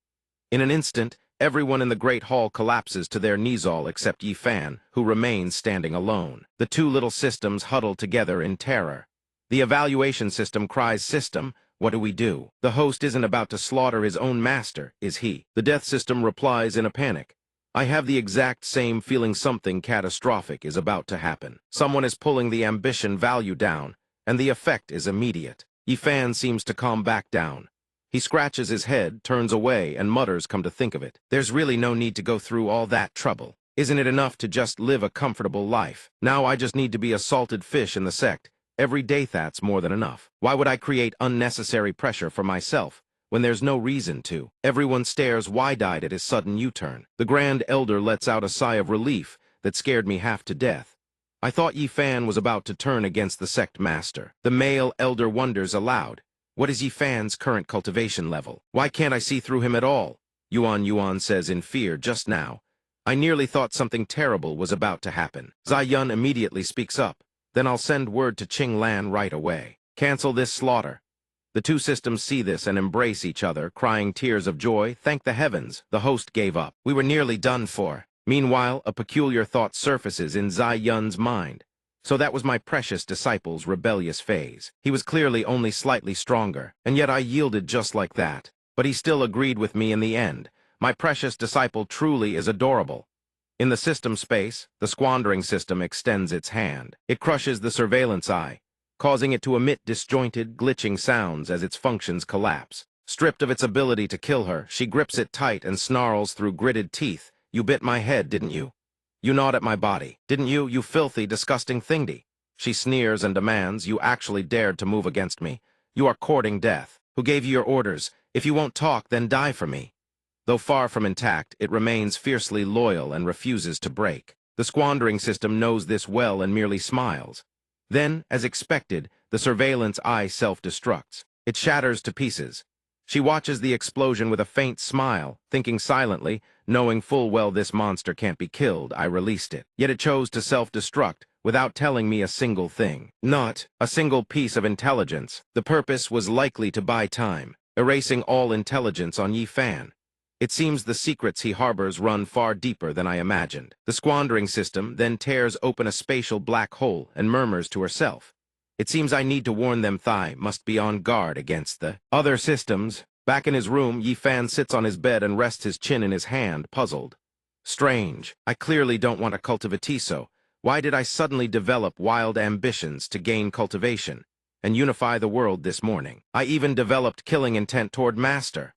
In an instant, everyone in the great hall collapses to their knees, all except Yifan, who remains standing alone. The two little systems huddle together in terror. The evaluation system cries, system, what do we do? The host isn't about to slaughter his own master, is he? The death system replies in a panic. I have the exact same feeling. Something catastrophic is about to happen. Someone is pulling the ambition value down, and the effect is immediate. Yifan seems to calm back down. He scratches his head, turns away, and mutters, come to think of it, there's really no need to go through all that trouble. Isn't it enough to just live a comfortable life? Now I just need to be a salted fish in the sect. Every day that's more than enough. Why would I create unnecessary pressure for myself when there's no reason to? Everyone stares wide-eyed at his sudden U-turn. The Grand Elder lets out a sigh of relief that scared me half to death. I thought Yifan was about to turn against the sect master. The male elder wonders aloud. What is Yifan's current cultivation level? Why can't I see through him at all? Yuan says in fear, just now. I nearly thought something terrible was about to happen. Zai Yun immediately speaks up. Then I'll send word to Qing Lan right away. Cancel this slaughter. The two systems see this and embrace each other, crying tears of joy. Thank the heavens, the host gave up. We were nearly done for. Meanwhile, a peculiar thought surfaces in Zai Yun's mind. So that was my precious disciple's rebellious phase. He was clearly only slightly stronger, and yet I yielded just like that. But he still agreed with me in the end. My precious disciple truly is adorable. In the system space, the squandering system extends its hand. It crushes the surveillance eye, causing it to emit disjointed, glitching sounds as its functions collapse. Stripped of its ability to kill her, she grips it tight and snarls through gritted teeth. You bit my head, didn't you? You gnawed at my body, didn't you, you filthy, disgusting thingy? She sneers and demands, you actually dared to move against me. You are courting death. Who gave you your orders? If you won't talk, then die for me. Though far from intact, it remains fiercely loyal and refuses to break. The squandering system knows this well and merely smiles. Then, as expected, the surveillance eye self-destructs. It shatters to pieces. She watches the explosion with a faint smile, thinking silently, knowing full well this monster can't be killed, I released it. Yet it chose to self-destruct, without telling me a single thing. Not a single piece of intelligence. The purpose was likely to buy time, erasing all intelligence on Yi Fan. It seems the secrets he harbors run far deeper than I imagined. The squandering system then tears open a spatial black hole and murmurs to herself. It seems I need to warn them Thai must be on guard against the other systems. Back in his room, Yi Fan sits on his bed and rests his chin in his hand, puzzled. Strange. I clearly don't want a cultivatiso. Why did I suddenly develop wild ambitions to gain cultivation and unify the world this morning? I even developed killing intent toward Master.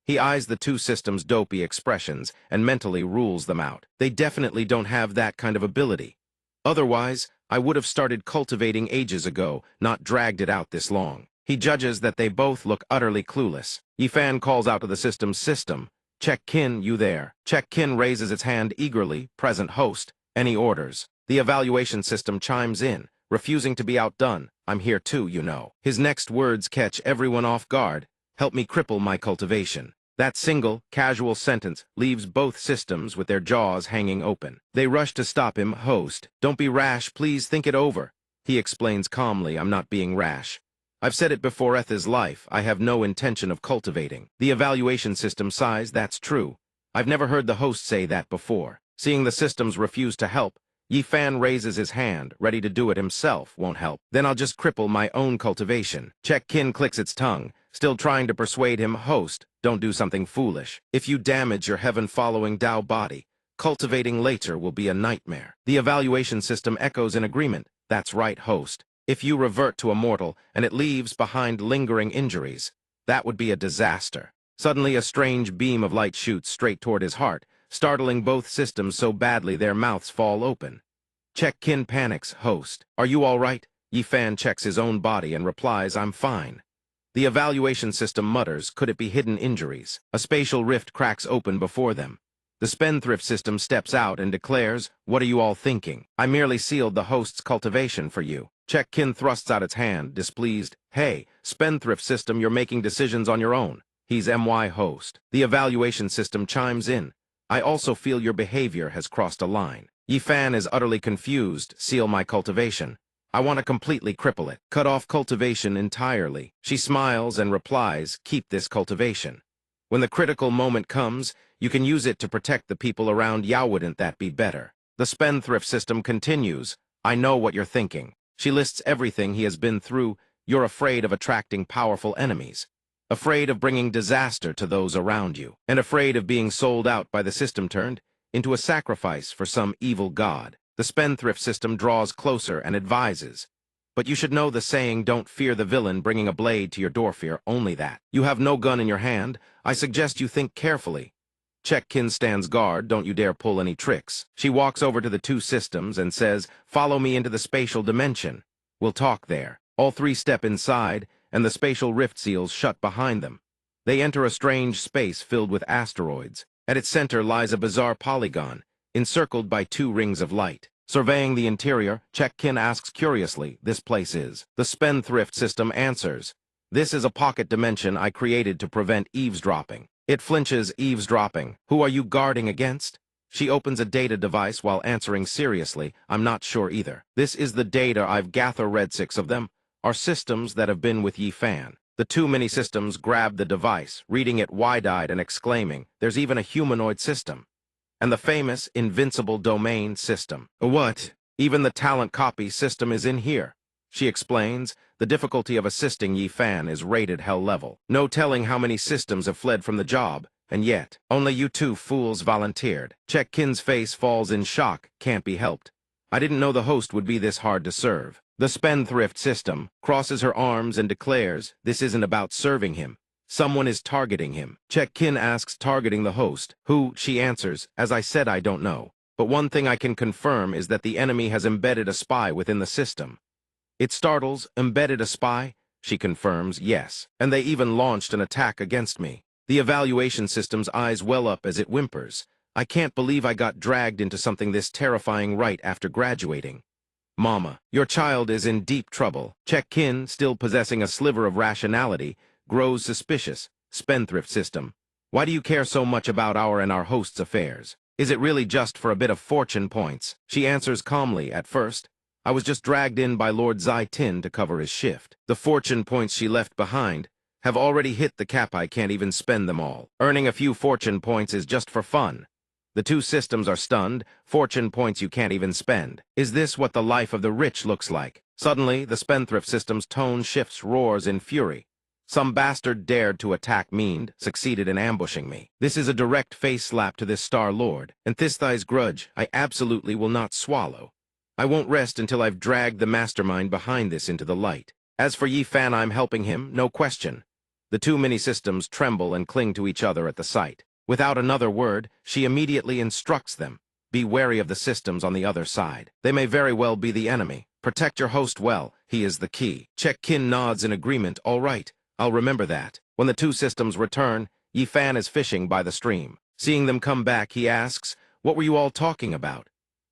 He eyes the two systems' dopey expressions and mentally rules them out. They definitely don't have that kind of ability. Otherwise, I would have started cultivating ages ago, not dragged it out this long. He judges that they both look utterly clueless. Yi Fan calls out to the system's system. Check Kin, you there? Check Kin raises its hand eagerly, present host. Any orders? The evaluation system chimes in, refusing to be outdone. I'm here too, you know. His next words catch everyone off guard. Help me cripple my cultivation. That single, casual sentence leaves both systems with their jaws hanging open. They rush to stop him. Host, don't be rash, please think it over. He explains calmly, I'm not being rash. I've said it before Etha's life, I have no intention of cultivating. The evaluation system sighs, that's true. I've never heard the host say that before. Seeing the systems refuse to help, Yi Fan raises his hand, ready to do it himself, won't help. Then I'll just cripple my own cultivation. Check Kin clicks its tongue, still trying to persuade him, host, don't do something foolish. If you damage your heaven-following Tao body, cultivating later will be a nightmare. The evaluation system echoes in agreement. That's right, host. If you revert to a mortal and it leaves behind lingering injuries, that would be a disaster. Suddenly a strange beam of light shoots straight toward his heart, startling both systems so badly their mouths fall open. Check Kin panics, host. Are you all right? Yi Fan checks his own body and replies, I'm fine. The evaluation system mutters, could it be hidden injuries? A spatial rift cracks open before them. The spendthrift system steps out and declares, what are you all thinking? I merely sealed the host's cultivation for you. Check Kin thrusts out its hand, displeased. Hey, spendthrift system, you're making decisions on your own. He's MY host. The evaluation system chimes in. I also feel your behavior has crossed a line. Yi Fan is utterly confused. Seal my cultivation. I want to completely cripple it. Cut off cultivation entirely. She smiles and replies, keep this cultivation. When the critical moment comes, you can use it to protect the people around. Wouldn't that be better? The spendthrift system continues. I know what you're thinking. She lists everything he has been through. You're afraid of attracting powerful enemies. Afraid of bringing disaster to those around you, and afraid of being sold out by the system turned into a sacrifice for some evil god. The spendthrift system draws closer and advises. But you should know the saying, don't fear the villain bringing a blade to your door, fear only that. You have no gun in your hand. I suggest you think carefully. Check Kin stands guard, don't you dare pull any tricks. She walks over to the two systems and says, follow me into the spatial dimension. We'll talk there. All three step inside, and the spatial rift seals shut behind them. They enter a strange space filled with asteroids. At its center lies a bizarre polygon, encircled by two rings of light. Surveying the interior, Check Kin asks curiously, this place is. The spendthrift system answers, this is a pocket dimension I created to prevent eavesdropping. It flinches, eavesdropping. Who are you guarding against? She opens a data device while answering seriously, I'm not sure either. This is the data I've gathered, read 6 of them are systems that have been with Yi Fan. The two mini-systems grab the device, reading it wide-eyed and exclaiming, there's even a humanoid system. And the famous invincible domain system. What? Even the talent copy system is in here. She explains, the difficulty of assisting Yi Fan is rated hell level. No telling how many systems have fled from the job. And yet, only you two fools volunteered. Check Kin's face falls in shock, can't be helped. I didn't know the host would be this hard to serve. The spendthrift system crosses her arms and declares this isn't about serving him. Someone is targeting him. Check Kin asks targeting the host, who, she answers, as I said I don't know. But one thing I can confirm is that the enemy has embedded a spy within the system. It startles, embedded a spy? She confirms, yes. And they even launched an attack against me. The evaluation system's eyes well up as it whimpers. I can't believe I got dragged into something this terrifying right after graduating. Mama, your child is in deep trouble. Check Kin, still possessing a sliver of rationality, grows suspicious. Spendthrift system. Why do you care so much about our and our host's affairs? Is it really just for a bit of fortune points? She answers calmly at first. I was just dragged in by Lord Zai Tin to cover his shift. The fortune points she left behind have already hit the cap. I can't even spend them all. Earning a few fortune points is just for fun. The two systems are stunned. Fortune points you can't even spend. Is this what the life of the rich looks like? Suddenly, the spendthrift system's tone shifts, roars in fury. Some bastard dared to attack me, succeeded in ambushing me. This is a direct face slap to this Star Lord, and this thy's grudge I absolutely will not swallow. I won't rest until I've dragged the mastermind behind this into the light. As for Yi Fan, I'm helping him, no question. The two mini-systems tremble and cling to each other at the sight. Without another word, she immediately instructs them. Be wary of the systems on the other side. They may very well be the enemy. Protect your host well, he is the key. Check Kin nods in agreement, all right. I'll remember that. When the two systems return, Yi Fan is fishing by the stream. Seeing them come back, he asks, what were you all talking about?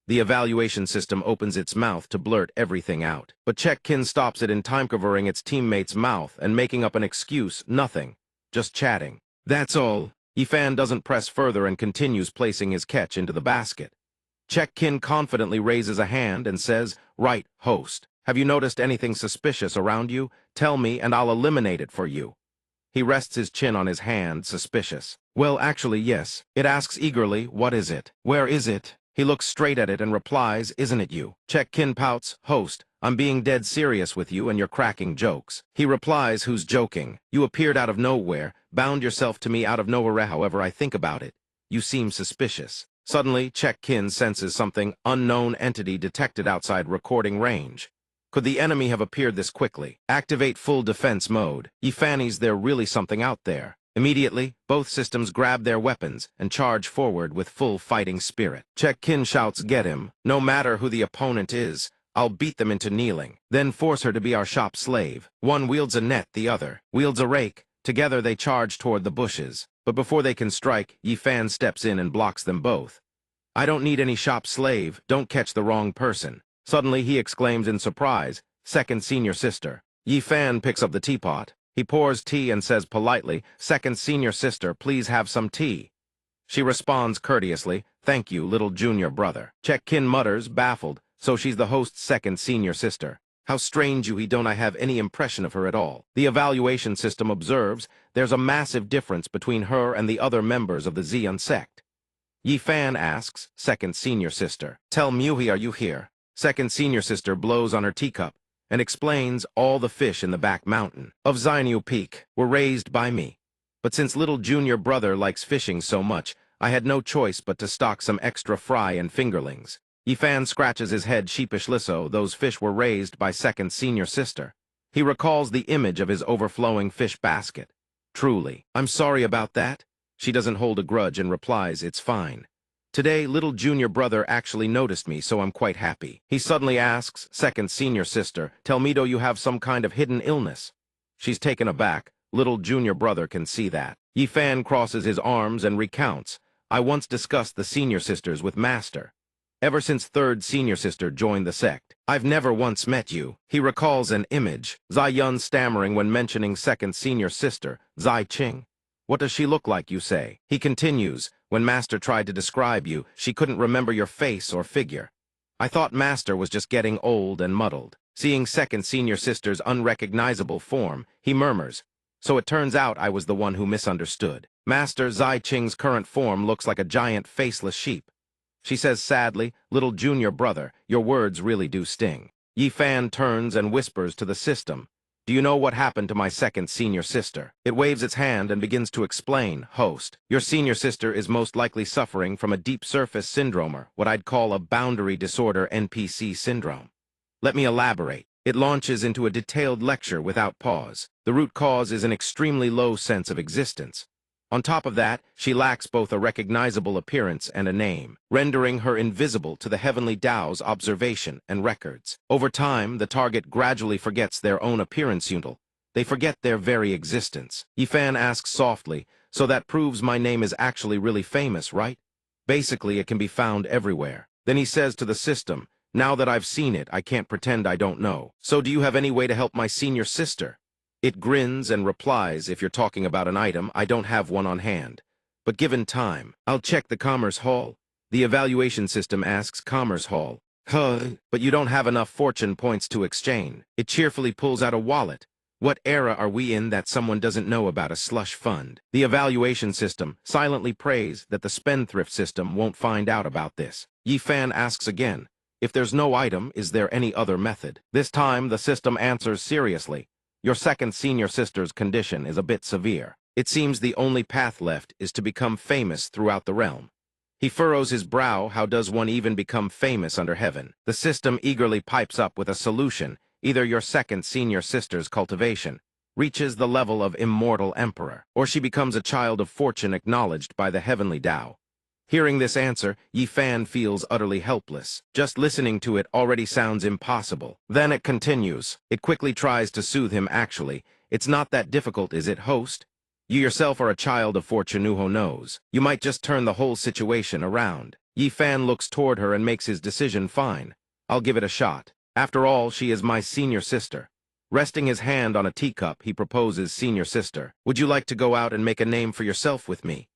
The evaluation system opens its mouth to blurt everything out. But Check Kin stops it in time, covering its teammate's mouth and making up an excuse, nothing. Just chatting. That's all. Yi Fan doesn't press further and continues placing his catch into the basket. Check Kin confidently raises a hand and says, right, host. Have you noticed anything suspicious around you? Tell me and I'll eliminate it for you. He rests his chin on his hand, suspicious. Well, actually, yes. It asks eagerly, what is it? Where is it? He looks straight at it and replies, isn't it you? Check Kin pouts, host, I'm being dead serious with you and you're cracking jokes. He replies, who's joking? You appeared out of nowhere, bound yourself to me out of nowhere. However I think about it, you seem suspicious. Suddenly, Check Kin senses something, unknown entity detected outside recording range. Could the enemy have appeared this quickly? Activate full defense mode. Yi Fanny's there really something out there. Immediately, both systems grab their weapons and charge forward with full fighting spirit. Check Kin shouts, get him. No matter who the opponent is, I'll beat them into kneeling. Then force her to be our shop slave. One wields a net, the other wields a rake. Together they charge toward the bushes. But before they can strike, Yi Fan steps in and blocks them both. I don't need any shop slave. Don't catch the wrong person. Suddenly he exclaims in surprise, second senior sister. Yi Fan picks up the teapot. He pours tea and says politely, second senior sister, please have some tea. She responds courteously, thank you, little junior brother. Check Kin mutters, baffled, so she's the host's second senior sister. How strange you, he don't I have any impression of her at all. The evaluation system observes there's a massive difference between her and the other members of the Zeon sect. Yi Fan asks, second senior sister, tell Muhi, are you here? Second senior sister blows on her teacup and explains all the fish in the back mountain of Zainu Peak were raised by me. But since little junior brother likes fishing so much, I had no choice but to stock some extra fry and fingerlings. Yi Fan scratches his head sheepishly, so those fish were raised by second senior sister. He recalls the image of his overflowing fish basket. Truly, I'm sorry about that. She doesn't hold a grudge and replies, it's fine. Today, little junior brother actually noticed me, so I'm quite happy. He suddenly asks, second senior sister, tell me, do you have some kind of hidden illness? She's taken aback. Little junior brother can see that. Yi Fan crosses his arms and recounts, I once discussed the senior sisters with Master. Ever since third senior sister joined the sect, I've never once met you. He recalls an image, Zai Yun stammering when mentioning second senior sister, Zai Ching. What does she look like, you say? He continues, when Master tried to describe you, she couldn't remember your face or figure. I thought Master was just getting old and muddled. Seeing second senior sister's unrecognizable form, he murmurs, so it turns out I was the one who misunderstood. Master Zai Ching's current form looks like a giant faceless sheep. She says sadly, little junior brother, your words really do sting. Yi Fan turns and whispers to the system, Do you know what happened to my second senior sister? It waves its hand and begins to explain, host. Your senior sister is most likely suffering from a deep surface syndrome, or what I'd call a boundary disorder NPC syndrome. Let me elaborate. It launches into a detailed lecture without pause. The root cause is an extremely low sense of existence. On top of that, she lacks both a recognizable appearance and a name, rendering her invisible to the heavenly Tao's observation and records. Over time, the target gradually forgets their own appearance until they forget their very existence. Yifan asks softly, so that proves my name is actually really famous, right? Basically, it can be found everywhere. Then he says to the system, now that I've seen it, I can't pretend I don't know. So do you have any way to help my senior sister? It grins and replies, if you're talking about an item, I don't have one on hand. But given time, I'll check the Commerce Hall. The evaluation system asks Commerce Hall. But you don't have enough fortune points to exchange. It cheerfully pulls out a wallet. What era are we in that someone doesn't know about a slush fund? The evaluation system silently prays that the spendthrift system won't find out about this. Yifan asks again, if there's no item, is there any other method? This time, the system answers seriously. Your second senior sister's condition is a bit severe. It seems the only path left is to become famous throughout the realm. He furrows his brow. How does one even become famous under heaven? The system eagerly pipes up with a solution. Either your second senior sister's cultivation reaches the level of immortal emperor, or she becomes a child of fortune acknowledged by the heavenly Tao. Hearing this answer, Yifan feels utterly helpless. Just listening to it already sounds impossible. Then it continues. It quickly tries to soothe him. Actually, it's not that difficult, is it, host? You yourself are a child of fortune, who knows? You might just turn the whole situation around. Yifan looks toward her and makes his decision. Fine. I'll give it a shot. After all, she is my senior sister. Resting his hand on a teacup, he proposes, senior sister, would you like to go out and make a name for yourself with me?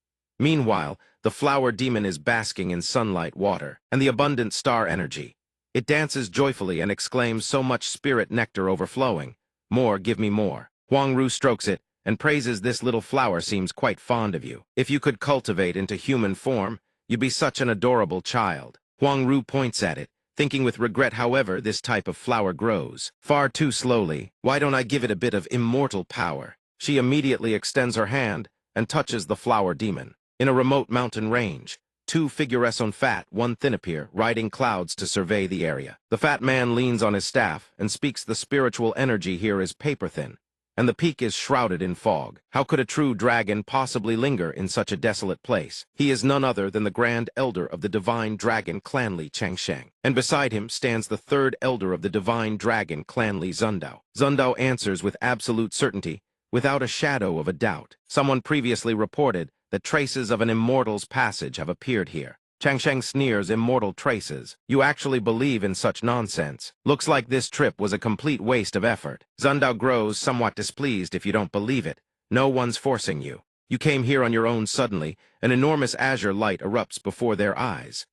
Meanwhile, the flower demon is basking in sunlight, water, and the abundant star energy. It dances joyfully and exclaims, so much spirit nectar overflowing. More, give me more. Huang Ru strokes it and praises, this little flower seems quite fond of you. If you could cultivate into human form, you'd be such an adorable child. Huang Ru points at it, thinking with regret. However, this type of flower grows far too slowly. Why don't I give it a bit of immortal power? She immediately extends her hand and touches the flower demon. In a remote mountain range, two figures on fat, one thin appear, riding clouds to survey the area. The fat man leans on his staff and speaks. The spiritual energy here is paper-thin, and the peak is shrouded in fog. How could a true dragon possibly linger in such a desolate place? He is none other than the grand elder of the divine dragon clan, Li Changsheng. And beside him stands the third elder of the divine dragon clan, Li Zundao. Zundao answers with absolute certainty, without a shadow of a doubt. Someone previously reported that traces of an immortal's passage have appeared here. Changsheng sneers, immortal traces. You actually believe in such nonsense? Looks like this trip was a complete waste of effort. Zundao grows somewhat displeased. If you don't believe it, no one's forcing you. You came here on your own. Suddenly, an enormous azure light erupts before their eyes.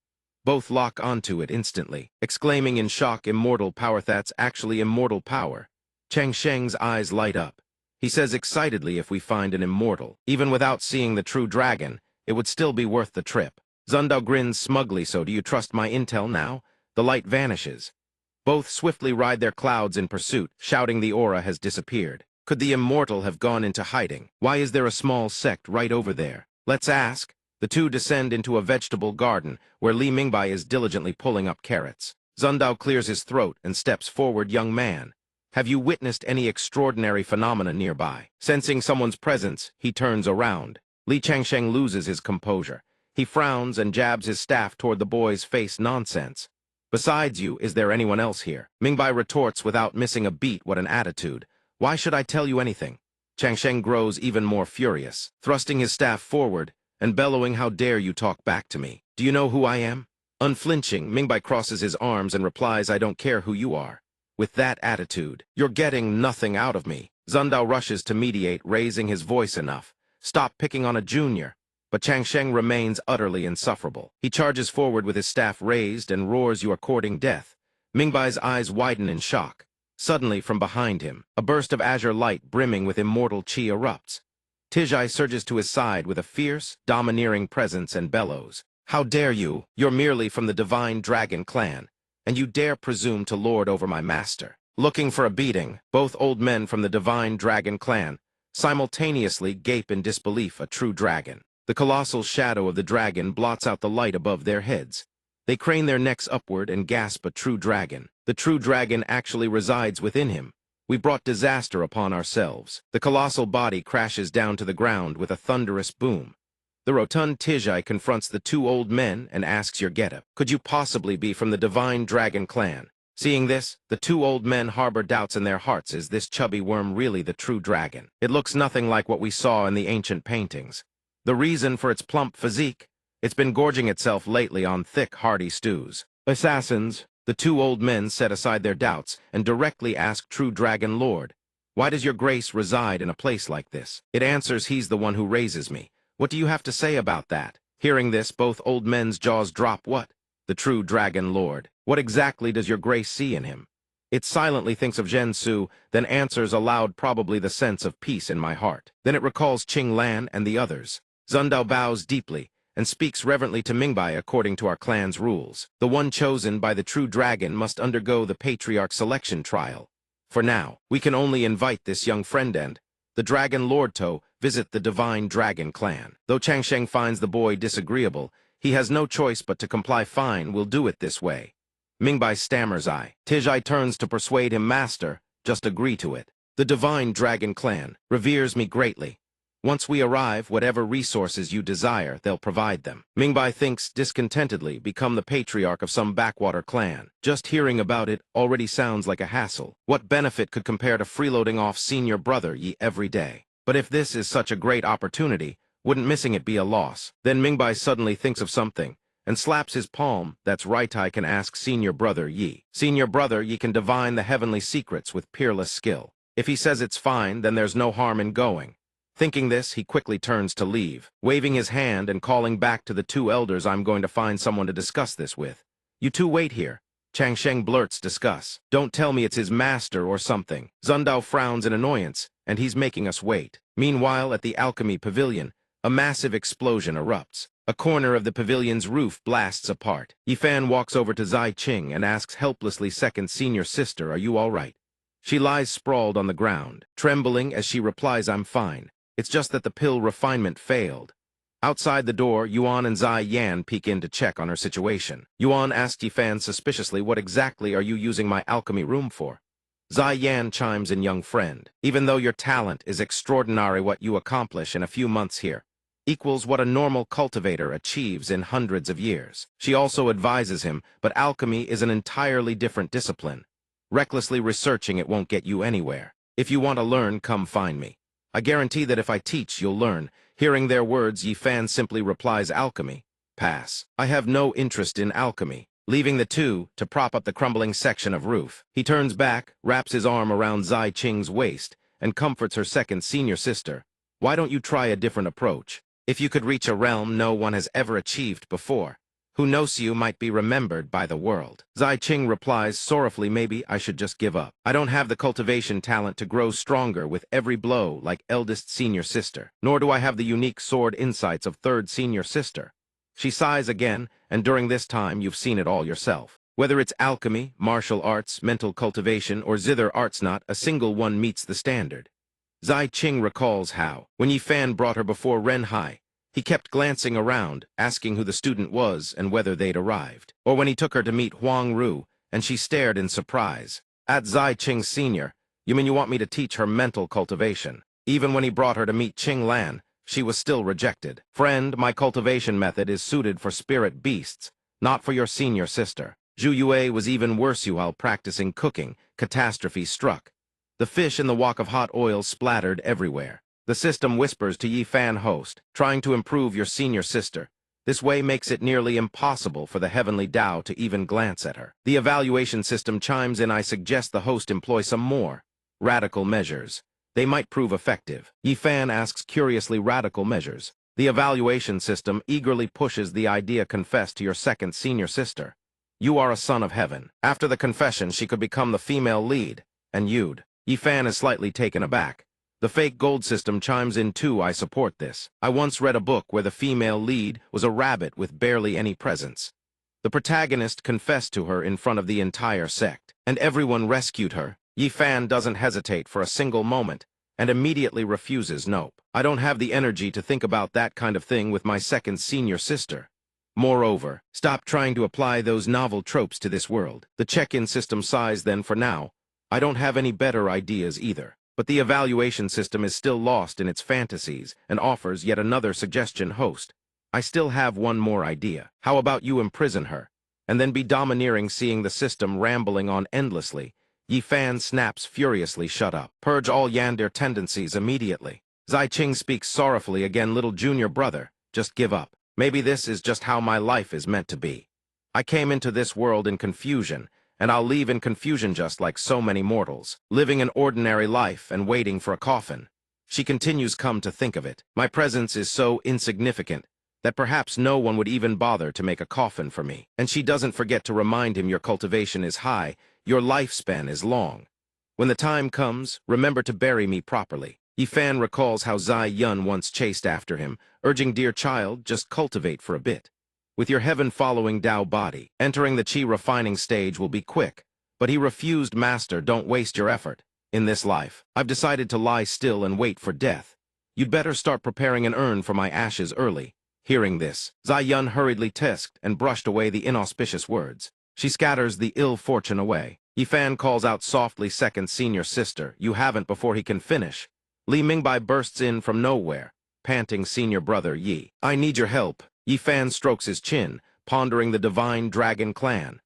Both lock onto it instantly, exclaiming in shock, immortal power. That's actually immortal power. Changsheng's eyes light up. He says excitedly, if we find an immortal, even without seeing the true dragon, it would still be worth the trip. Zundao grins smugly. So do you trust my intel now? The light vanishes. Both swiftly ride their clouds in pursuit, shouting the aura has disappeared. Could the immortal have gone into hiding? Why is there a small sect right over there? Let's ask. The two descend into a vegetable garden, where Li Mingbai is diligently pulling up carrots. Zundao clears his throat and steps forward. Young man, have you witnessed any extraordinary phenomena nearby? Sensing someone's presence, he turns around. Li Changsheng loses his composure. He frowns and jabs his staff toward the boy's face. Nonsense. Besides you, is there anyone else here? Mingbai retorts without missing a beat. What an attitude. Why should I tell you anything? Changsheng grows even more furious, thrusting his staff forward and bellowing, how dare you talk back to me? Do you know who I am? Unflinching, Mingbai crosses his arms and replies, I don't care who you are. With that attitude, you're getting nothing out of me. Zundao rushes to mediate, raising his voice enough. Stop picking on a junior. But Changsheng remains utterly insufferable. He charges forward with his staff raised and roars, you are courting death. Mingbai's eyes widen in shock. Suddenly, from behind him, a burst of azure light brimming with immortal chi erupts. Tijai surges to his side with a fierce, domineering presence and bellows. How dare you? You're merely from the divine dragon clan, and you dare presume to lord over my master. Looking for a beating, both old men from the divine dragon clan simultaneously gape in disbelief. A true dragon. The colossal shadow of the dragon blots out the light above their heads. They crane their necks upward and gasp. A true dragon. The true dragon actually resides within him. We brought disaster upon ourselves. The colossal body crashes down to the ground with a thunderous boom. The rotund Tijai confronts the two old men and asks your getup. Could you possibly be from the divine dragon clan? Seeing this, the two old men harbor doubts in their hearts. Is this chubby worm really the true dragon? It looks nothing like what we saw in the ancient paintings. The reason for its plump physique? It's been gorging itself lately on thick, hearty stews. Assassins, the two old men set aside their doubts and directly ask True Dragon Lord, "Why does your grace reside in a place like this?" It answers, "He's the one who raises me." What do you have to say about that? Hearing this, both old men's jaws drop. What? The True Dragon Lord. What exactly does your grace see in him? It silently thinks of Zhensu, then answers aloud, "Probably the sense of peace in my heart." Then it recalls Qing Lan and the others. Zundao bows deeply and speaks reverently to Mingbai. According to our clan's rules, the one chosen by the true dragon must undergo the patriarch selection trial. For now, we can only invite this young friend and the Dragon Lord to visit the divine dragon clan. Though Changsheng finds the boy disagreeable, he has no choice but to comply. Fine, we'll do it this way. Mingbai stammers. Tijai turns to persuade him, "Master, just agree to it. The divine dragon clan reveres me greatly. Once we arrive, whatever resources you desire, they'll provide them." Mingbai thinks discontentedly, become the patriarch of some backwater clan. Just hearing about it already sounds like a hassle. What benefit could compare to freeloading off senior brother Yi every day? But if this is such a great opportunity, wouldn't missing it be a loss? Then Mingbai suddenly thinks of something and slaps his palm. That's right, I can ask senior brother Yi. Senior brother Yi can divine the heavenly secrets with peerless skill. If he says it's fine, then there's no harm in going. Thinking this, he quickly turns to leave, waving his hand and calling back to the two elders, "I'm going to find someone to discuss this with. You two wait here." Changsheng blurts, "Discuss? Don't tell me it's his master or something." Zundao frowns in annoyance, and he's making us wait. Meanwhile, at the alchemy pavilion, a massive explosion erupts. A corner of the pavilion's roof blasts apart. Yifan walks over to Zai Qing and asks helplessly, "Second senior sister, are you all right?" She lies sprawled on the ground, trembling as she replies, "I'm fine. It's just that the pill refinement failed." Outside the door, Yuan and Zai Yan peek in to check on her situation. Yuan asked Yifan suspiciously, "What exactly are you using my alchemy room for?" Zai Yan chimes in, "Young friend, even though your talent is extraordinary, what you accomplish in a few months here equals what a normal cultivator achieves in hundreds of years." She also advises him, "But alchemy is an entirely different discipline. Recklessly researching it won't get you anywhere. If you want to learn, come find me. I guarantee that if I teach, you'll learn." Hearing their words, Yifan simply replies, "Alchemy? Pass. I have no interest in alchemy." Leaving the two to prop up the crumbling section of roof, he turns back, wraps his arm around Zai Qing's waist, and comforts her second senior sister. "Why don't you try a different approach? If you could reach a realm no one has ever achieved before, who knows, you might be remembered by the world." Zai Qing replies sorrowfully, "Maybe I should just give up. I don't have the cultivation talent to grow stronger with every blow like eldest senior sister, nor do I have the unique sword insights of third senior sister." She sighs again, and during this time you've seen it all yourself. Whether it's alchemy, martial arts, mental cultivation, or zither arts, not a single one meets the standard. Zai Qing recalls how, when Yifan brought her before Ren Hai, he kept glancing around, asking who the student was and whether they'd arrived. Or when he took her to meet Huang Ru, and she stared in surprise. At Zai Qing Sr., "You mean you want me to teach her mental cultivation?" Even when he brought her to meet Qing Lan, she was still rejected. "Friend, my cultivation method is suited for spirit beasts, not for your senior sister." Zhu Yue was even worse while practicing cooking. Catastrophe struck. The fish in the wok of hot oil splattered everywhere. The system whispers to Yifan, "Host, trying to improve your senior sister. This way makes it nearly impossible for the heavenly Tao to even glance at her." The evaluation system chimes in, "I suggest the host employ some more radical measures. They might prove effective." Yifan asks curiously, "Radical measures?" The evaluation system eagerly pushes the idea, "Confess to your second senior sister. You are a son of heaven. After the confession, she could become the female lead, and you'd." Yifan is slightly taken aback. The fake gold system chimes in too, "I support this. I once read a book where the female lead was a rabbit with barely any presence. The protagonist confessed to her in front of the entire sect, and everyone rescued her, Yi Fan doesn't hesitate for a single moment, and immediately refuses. Nope. I don't have the energy to think about that kind of thing with my second senior sister. Moreover, stop trying to apply those novel tropes to this world. The check-in system sighs. Then for now, I don't have any better ideas either. But the evaluation system is still lost in its fantasies and offers yet another suggestion. Host, I still have one more idea. How about you imprison her, and then be domineering, seeing the system rambling on endlessly? Yi Fan snaps furiously. Shut up. Purge all yandere tendencies immediately. Zai Qing speaks sorrowfully again. Little junior brother, just give up. Maybe this is just how my life is meant to be. I came into this world in confusion, and I'll leave in confusion, just like so many mortals, living an ordinary life and waiting for a coffin. She continues. Come to think of it, my presence is so insignificant that perhaps no one would even bother to make a coffin for me. And she doesn't forget to remind him, your cultivation is high, your lifespan is long. When the time comes, remember to bury me properly. Yi Fan recalls how Zai Yun once chased after him, urging, dear child, just cultivate for a bit. With your heaven-following Tao body, entering the Qi refining stage will be quick. But he refused. Master, don't waste your effort. In this life, I've decided to lie still and wait for death. You'd better start preparing an urn for my ashes early. Hearing this, Zai Yun hurriedly tisked and brushed away the inauspicious words. She scatters the ill fortune away. Yi Fan calls out softly, second senior sister, you haven't. Before he can finish, Li Mingbai bursts in from nowhere, panting, senior brother Yi, I need your help. Yi Fan strokes his chin, pondering the divine dragon clan.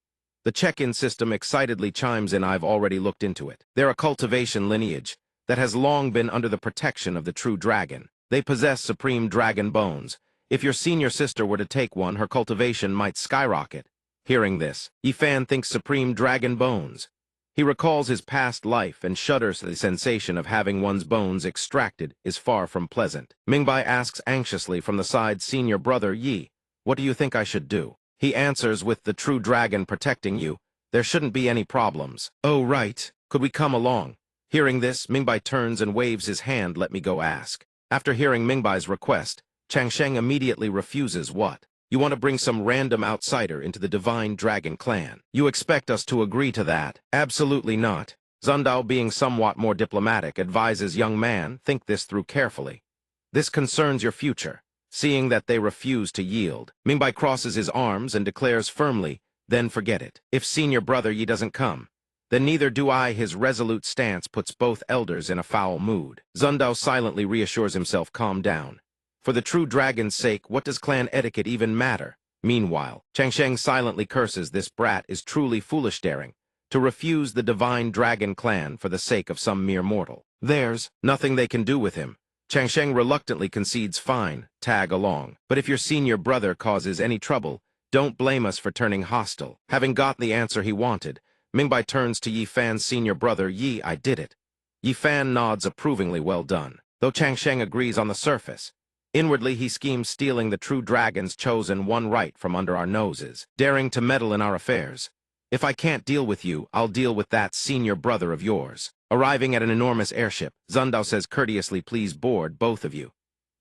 The check-in system excitedly chimes in. I've already looked into it. They're a cultivation lineage that has long been under the protection of the true dragon. They possess supreme dragon bones. If your senior sister were to take one, her cultivation might skyrocket. Hearing this, Yi Fan thinks supreme dragon bones. He recalls his past life and shudders. The sensation of having one's bones extracted is far from pleasant. Mingbai asks anxiously from the side, senior brother Yi, what do you think I should do? He answers, with the true dragon protecting you, there shouldn't be any problems. Oh right, could we come along? Hearing this, Mingbai turns and waves his hand. Let me go ask. After hearing Mingbai's request, Changsheng immediately refuses. What? You want to bring some random outsider into the divine dragon clan? You expect us to agree to that? Absolutely not. Zundao, being somewhat more diplomatic, advises, young man, think this through carefully. This concerns your future. Seeing that they refuse to yield, Mingbai crosses his arms and declares firmly, then forget it. If senior brother Yi doesn't come, then neither do I. His resolute stance puts both elders in a foul mood. Zundao silently reassures himself, calm down. For the true dragon's sake, what does clan etiquette even matter? Meanwhile, Changsheng silently curses, this brat is truly foolish, daring to refuse the divine dragon clan for the sake of some mere mortal. There's nothing they can do with him. Changsheng reluctantly concedes, fine, tag along. But if your senior brother causes any trouble, don't blame us for turning hostile. Having got the answer he wanted, Mingbai turns to Yi Fan's senior brother, Yi, I did it. Yi Fan nods approvingly, well done. Though Changsheng agrees on the surface, inwardly he schemes stealing the true dragon's chosen one right from under our noses, daring to meddle in our affairs. If I can't deal with you, I'll deal with that senior brother of yours. Arriving at an enormous airship, Zundao says courteously, please board, both of you.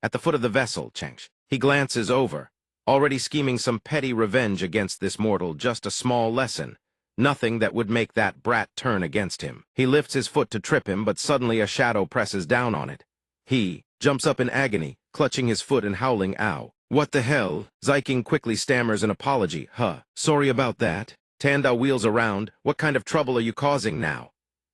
At the foot of the vessel, Changsh, he glances over, already scheming some petty revenge against this mortal, just a small lesson. Nothing that would make that brat turn against him. He lifts his foot to trip him, but suddenly a shadow presses down on it. He jumps up in agony, clutching his foot and howling, ow. What the hell? Zyking quickly stammers an apology. Sorry about that. Tandao wheels around. What kind of trouble are you causing now?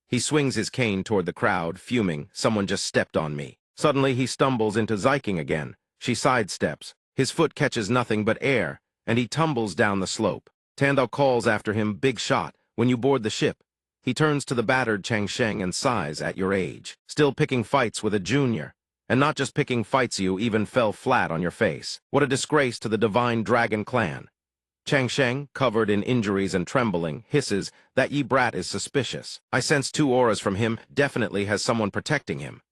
He swings his cane toward the crowd, fuming, someone just stepped on me. Suddenly he stumbles into Zyking again. She sidesteps. His foot catches nothing but air, and he tumbles down the slope. Tandao calls after him, big shot, when you board the ship. He turns to the battered Changsheng and sighs, at your age, still picking fights with a junior. And not just picking fights, you even fell flat on your face. What a disgrace to the divine dragon clan. Changsheng, covered in injuries and trembling, hisses, that Yi brat is suspicious. I sense two auras from him, definitely has someone protecting him.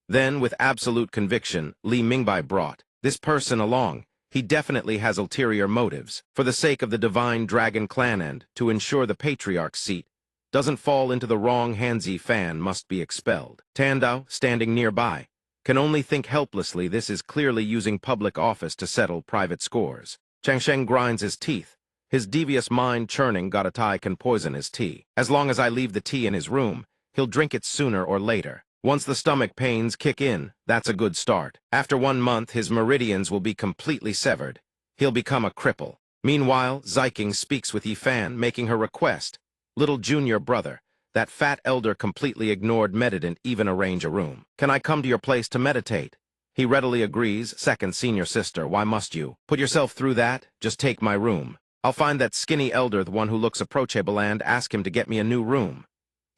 Then, with absolute conviction, Li Mingbai brought this person along. He definitely has ulterior motives, for the sake of the divine dragon clan and to ensure the patriarch's seat doesn't fall into the wrong hands. Yi Fan must be expelled. Tandao, standing nearby, can only think helplessly. This is clearly using public office to settle private scores. Changsheng grinds his teeth. His devious mind churning, got a tie can poison his tea. As long as I leave the tea in his room, he'll drink it sooner or later. Once the stomach pains kick in, that's a good start. After 1 month, his meridians will be completely severed. He'll become a cripple. Meanwhile, Zyking speaks with Yifan, making her request. Little junior brother, that fat elder completely ignored Meditant even arrange a room. Can I come to your place to meditate? He readily agrees. Second senior sister, why must you? Put yourself through that, just take my room. I'll find that skinny elder, the one who looks approachable, and ask him to get me a new room.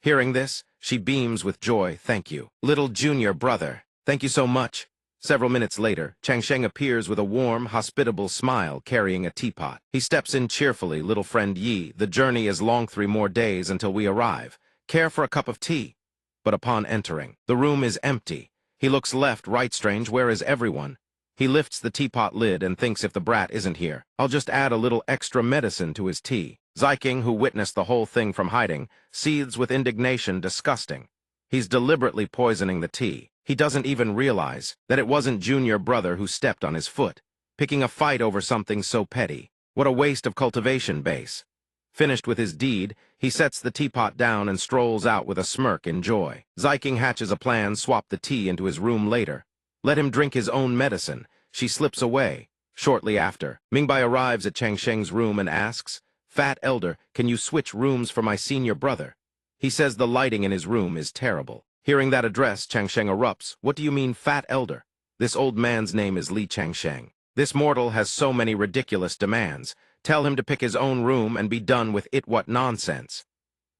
Hearing this, she beams with joy. Thank you, little junior brother. Thank you so much. Several minutes later, Changsheng appears with a warm, hospitable smile carrying a teapot. He steps in cheerfully. Little friend Yi, the journey is long, 3 more days until we arrive. Care for a cup of tea? But upon entering, the room is empty. He looks left, right. Strange, where is everyone? He lifts the teapot lid and thinks if the brat isn't here, I'll just add a little extra medicine to his tea. Zyking, who witnessed the whole thing from hiding, seethes with indignation. Disgusting. He's deliberately poisoning the tea. He doesn't even realize that it wasn't junior brother who stepped on his foot, picking a fight over something so petty. What a waste of cultivation base. Finished with his deed, he sets the teapot down and strolls out with a smirk in joy. Zyking hatches a plan, swap the tea into his room later. Let him drink his own medicine. She slips away. Shortly after, Mingbai arrives at Changsheng's room and asks, Fat elder, can you switch rooms for my senior brother? He says the lighting in his room is terrible. Hearing that address, Changsheng erupts. What do you mean, fat elder? This old man's name is Li Changsheng. This mortal has so many ridiculous demands. Tell him to pick his own room and be done with it. What nonsense.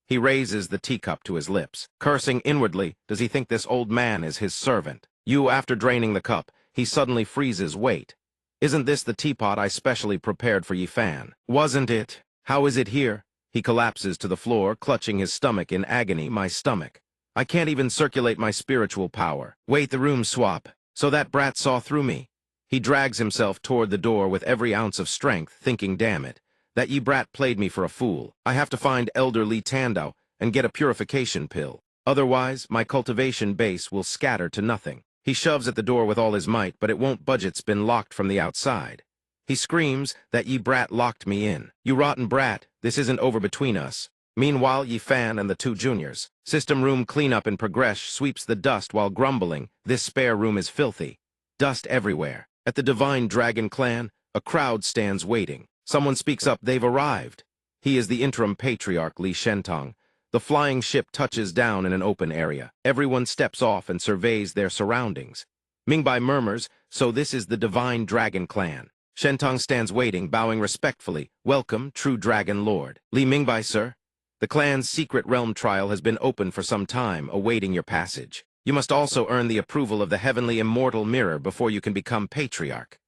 He raises the teacup to his lips. Cursing inwardly, does he think this old man is his servant? After draining the cup, he suddenly freezes. Wait. Isn't this the teapot I specially prepared for Yifan? Wasn't it? How is it here? He collapses to the floor, clutching his stomach in agony. My stomach. I can't even circulate my spiritual power. Wait, the room swap. So that brat saw through me. He drags himself toward the door with every ounce of strength, thinking, damn it, that ye brat played me for a fool. I have to find Elder Li Tandao and get a purification pill. Otherwise, my cultivation base will scatter to nothing. He shoves at the door with all his might, but it won't budge. It's been locked from the outside. He screams that ye brat locked me in. You rotten brat, this isn't over between us. Meanwhile, Yifan and the 2 juniors. System room cleanup in progress. Sweeps the dust while grumbling. This spare room is filthy. Dust everywhere. At the Divine Dragon Clan, a crowd stands waiting. Someone speaks up. They've arrived. He is the interim patriarch, Li Shentong. The flying ship touches down in an open area. Everyone steps off and surveys their surroundings. Mingbai murmurs, so this is the Divine Dragon Clan. Shentong stands waiting, bowing respectfully. Welcome, true Dragon Lord. Li Mingbai, sir. The clan's secret realm trial has been open for some time, awaiting your passage. You must also earn the approval of the heavenly immortal mirror before you can become patriarch.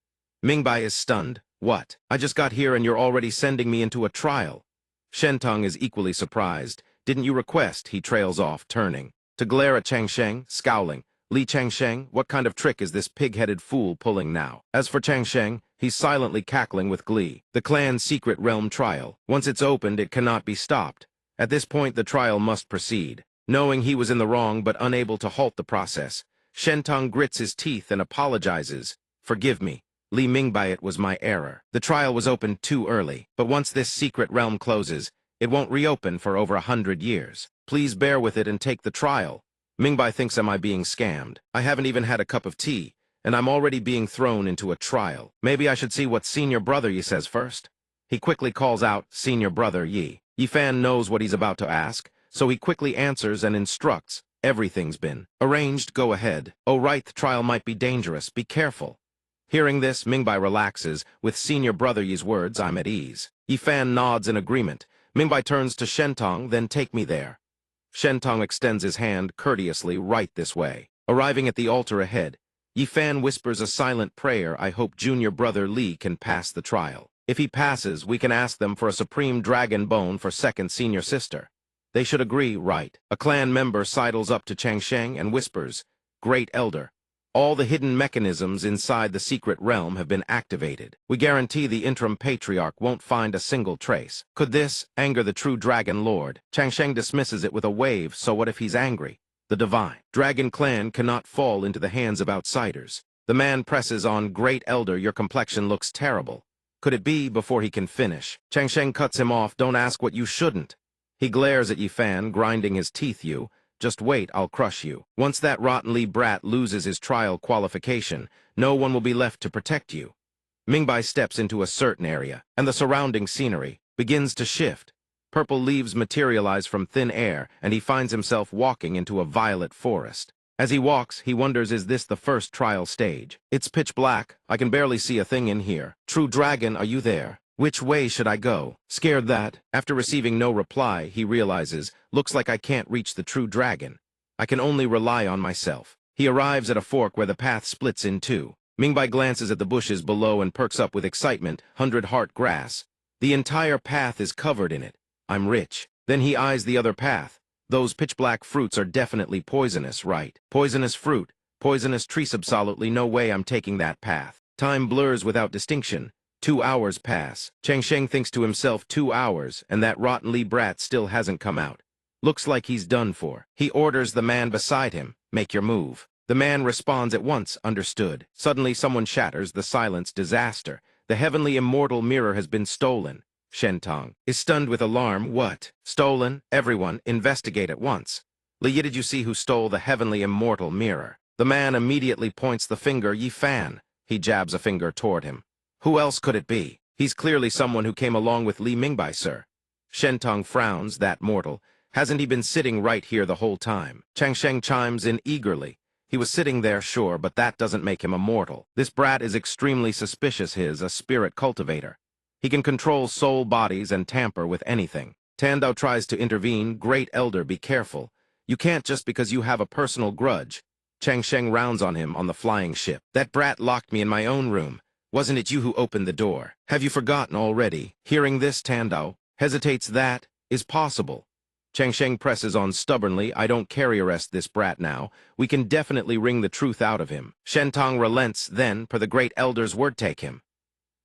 Mingbai is stunned. What? I just got here and you're already sending me into a trial. Shentong is equally surprised. Didn't you request? He trails off, turning to glare at Changsheng, scowling. Li Changsheng, what kind of trick is this pig-headed fool pulling now? As for Changsheng, he's silently cackling with glee. The clan's secret realm trial. Once it's opened, it cannot be stopped. At this point, the trial must proceed. Knowing he was in the wrong but unable to halt the process, Shentong grits his teeth and apologizes. Forgive me, Li Mingbai, it was my error. The trial was opened too early, but once this secret realm closes, it won't reopen for over 100 years. Please bear with it and take the trial. Mingbai thinks, am I being scammed? I haven't even had a cup of tea, and I'm already being thrown into a trial. Maybe I should see what senior brother Yi says first. He quickly calls out, senior brother Yi. Yifan knows what he's about to ask, so he quickly answers and instructs. Everything's been arranged, go ahead. Oh right, the trial might be dangerous, be careful. Hearing this, Mingbai relaxes. With senior brother Yi's words, I'm at ease. Yifan nods in agreement. Mingbai turns to Shentong, then take me there. Shentong extends his hand courteously, right this way. Arriving at the altar ahead, Yifan whispers a silent prayer. I hope junior brother Li can pass the trial. If he passes, we can ask them for a supreme dragon bone for second senior sister. They should agree, right? A clan member sidles up to Changsheng and whispers, Great Elder, all the hidden mechanisms inside the secret realm have been activated. We guarantee the interim patriarch won't find a single trace. Could this anger the true Dragon Lord? Changsheng dismisses it with a wave. So what if he's angry? The Divine Dragon Clan cannot fall into the hands of outsiders. The man presses on. Great Elder, your complexion looks terrible. Could it be? Before he can finish, Changsheng cuts him off. Don't ask what you shouldn't. He glares at Yifan, grinding his teeth. You Just wait, I'll crush you. Once that rotten Li brat loses his trial qualification, no one will be left to protect you. Mingbai steps into a certain area, and the surrounding scenery begins to shift. Purple leaves materialize from thin air, and he finds himself walking into a violet forest. As he walks, he wonders, is this the first trial stage? It's pitch black. I can barely see a thing in here. True dragon, are you there? Which way should I go? Scared that, after receiving no reply, he realizes, looks like I can't reach the true dragon. I can only rely on myself. He arrives at a fork where the path splits in two. Mingbai glances at the bushes below and perks up with excitement. 100-heart grass. The entire path is covered in it. I'm rich. Then he eyes the other path. Those pitch-black fruits are definitely poisonous, right? Poisonous fruit. Poisonous trees. Absolutely no way I'm taking that path. Time blurs without distinction. 2 hours pass. Chang Sheng thinks to himself, 2 hours, and that rotten Li brat still hasn't come out. Looks like he's done for. He orders the man beside him, make your move. The man responds at once, understood. Suddenly someone shatters the silence. Disaster. The heavenly immortal mirror has been stolen. Shentong is stunned with alarm. What? Stolen? Everyone, investigate at once. Li, did you see who stole the heavenly immortal mirror? The man immediately points the finger. Yi Fan. He jabs a finger toward him. Who else could it be? He's clearly someone who came along with Li Mingbai, sir. Shentong frowns. That mortal. Hasn't he been sitting right here the whole time? Chang Sheng chimes in eagerly. He was sitting there, sure, but that doesn't make him a mortal. This brat is extremely suspicious. He's a spirit cultivator. He can control soul bodies and tamper with anything. Tandao tries to intervene. Great elder, be careful. You can't just because you have a personal grudge. Chang Sheng rounds on him on the flying ship. That brat locked me in my own room. Wasn't it you who opened the door? Have you forgotten already? Hearing this, Tandao hesitates. That is possible. Chang Sheng presses on stubbornly. I don't carry arrest this brat now. We can definitely wring the truth out of him. Shentong relents. Then, per the great elder's word, take him.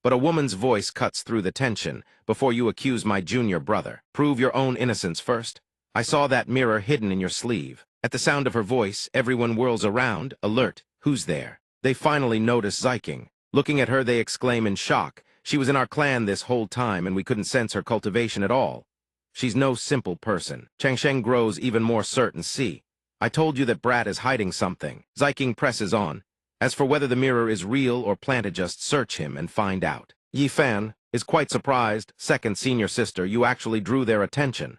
But a woman's voice cuts through the tension. Before you accuse my junior brother, prove your own innocence first. I saw that mirror hidden in your sleeve. At the sound of her voice, everyone whirls around, alert. Who's there? They finally notice Ziking. Looking at her, they exclaim in shock. She was in our clan this whole time, and we couldn't sense her cultivation at all. She's no simple person. Chang Sheng grows even more certain. See, I told you that brat is hiding something. Ziking presses on. As for whether the mirror is real or planted, just search him and find out. Yi Fan is quite surprised. Second senior sister, you actually drew their attention.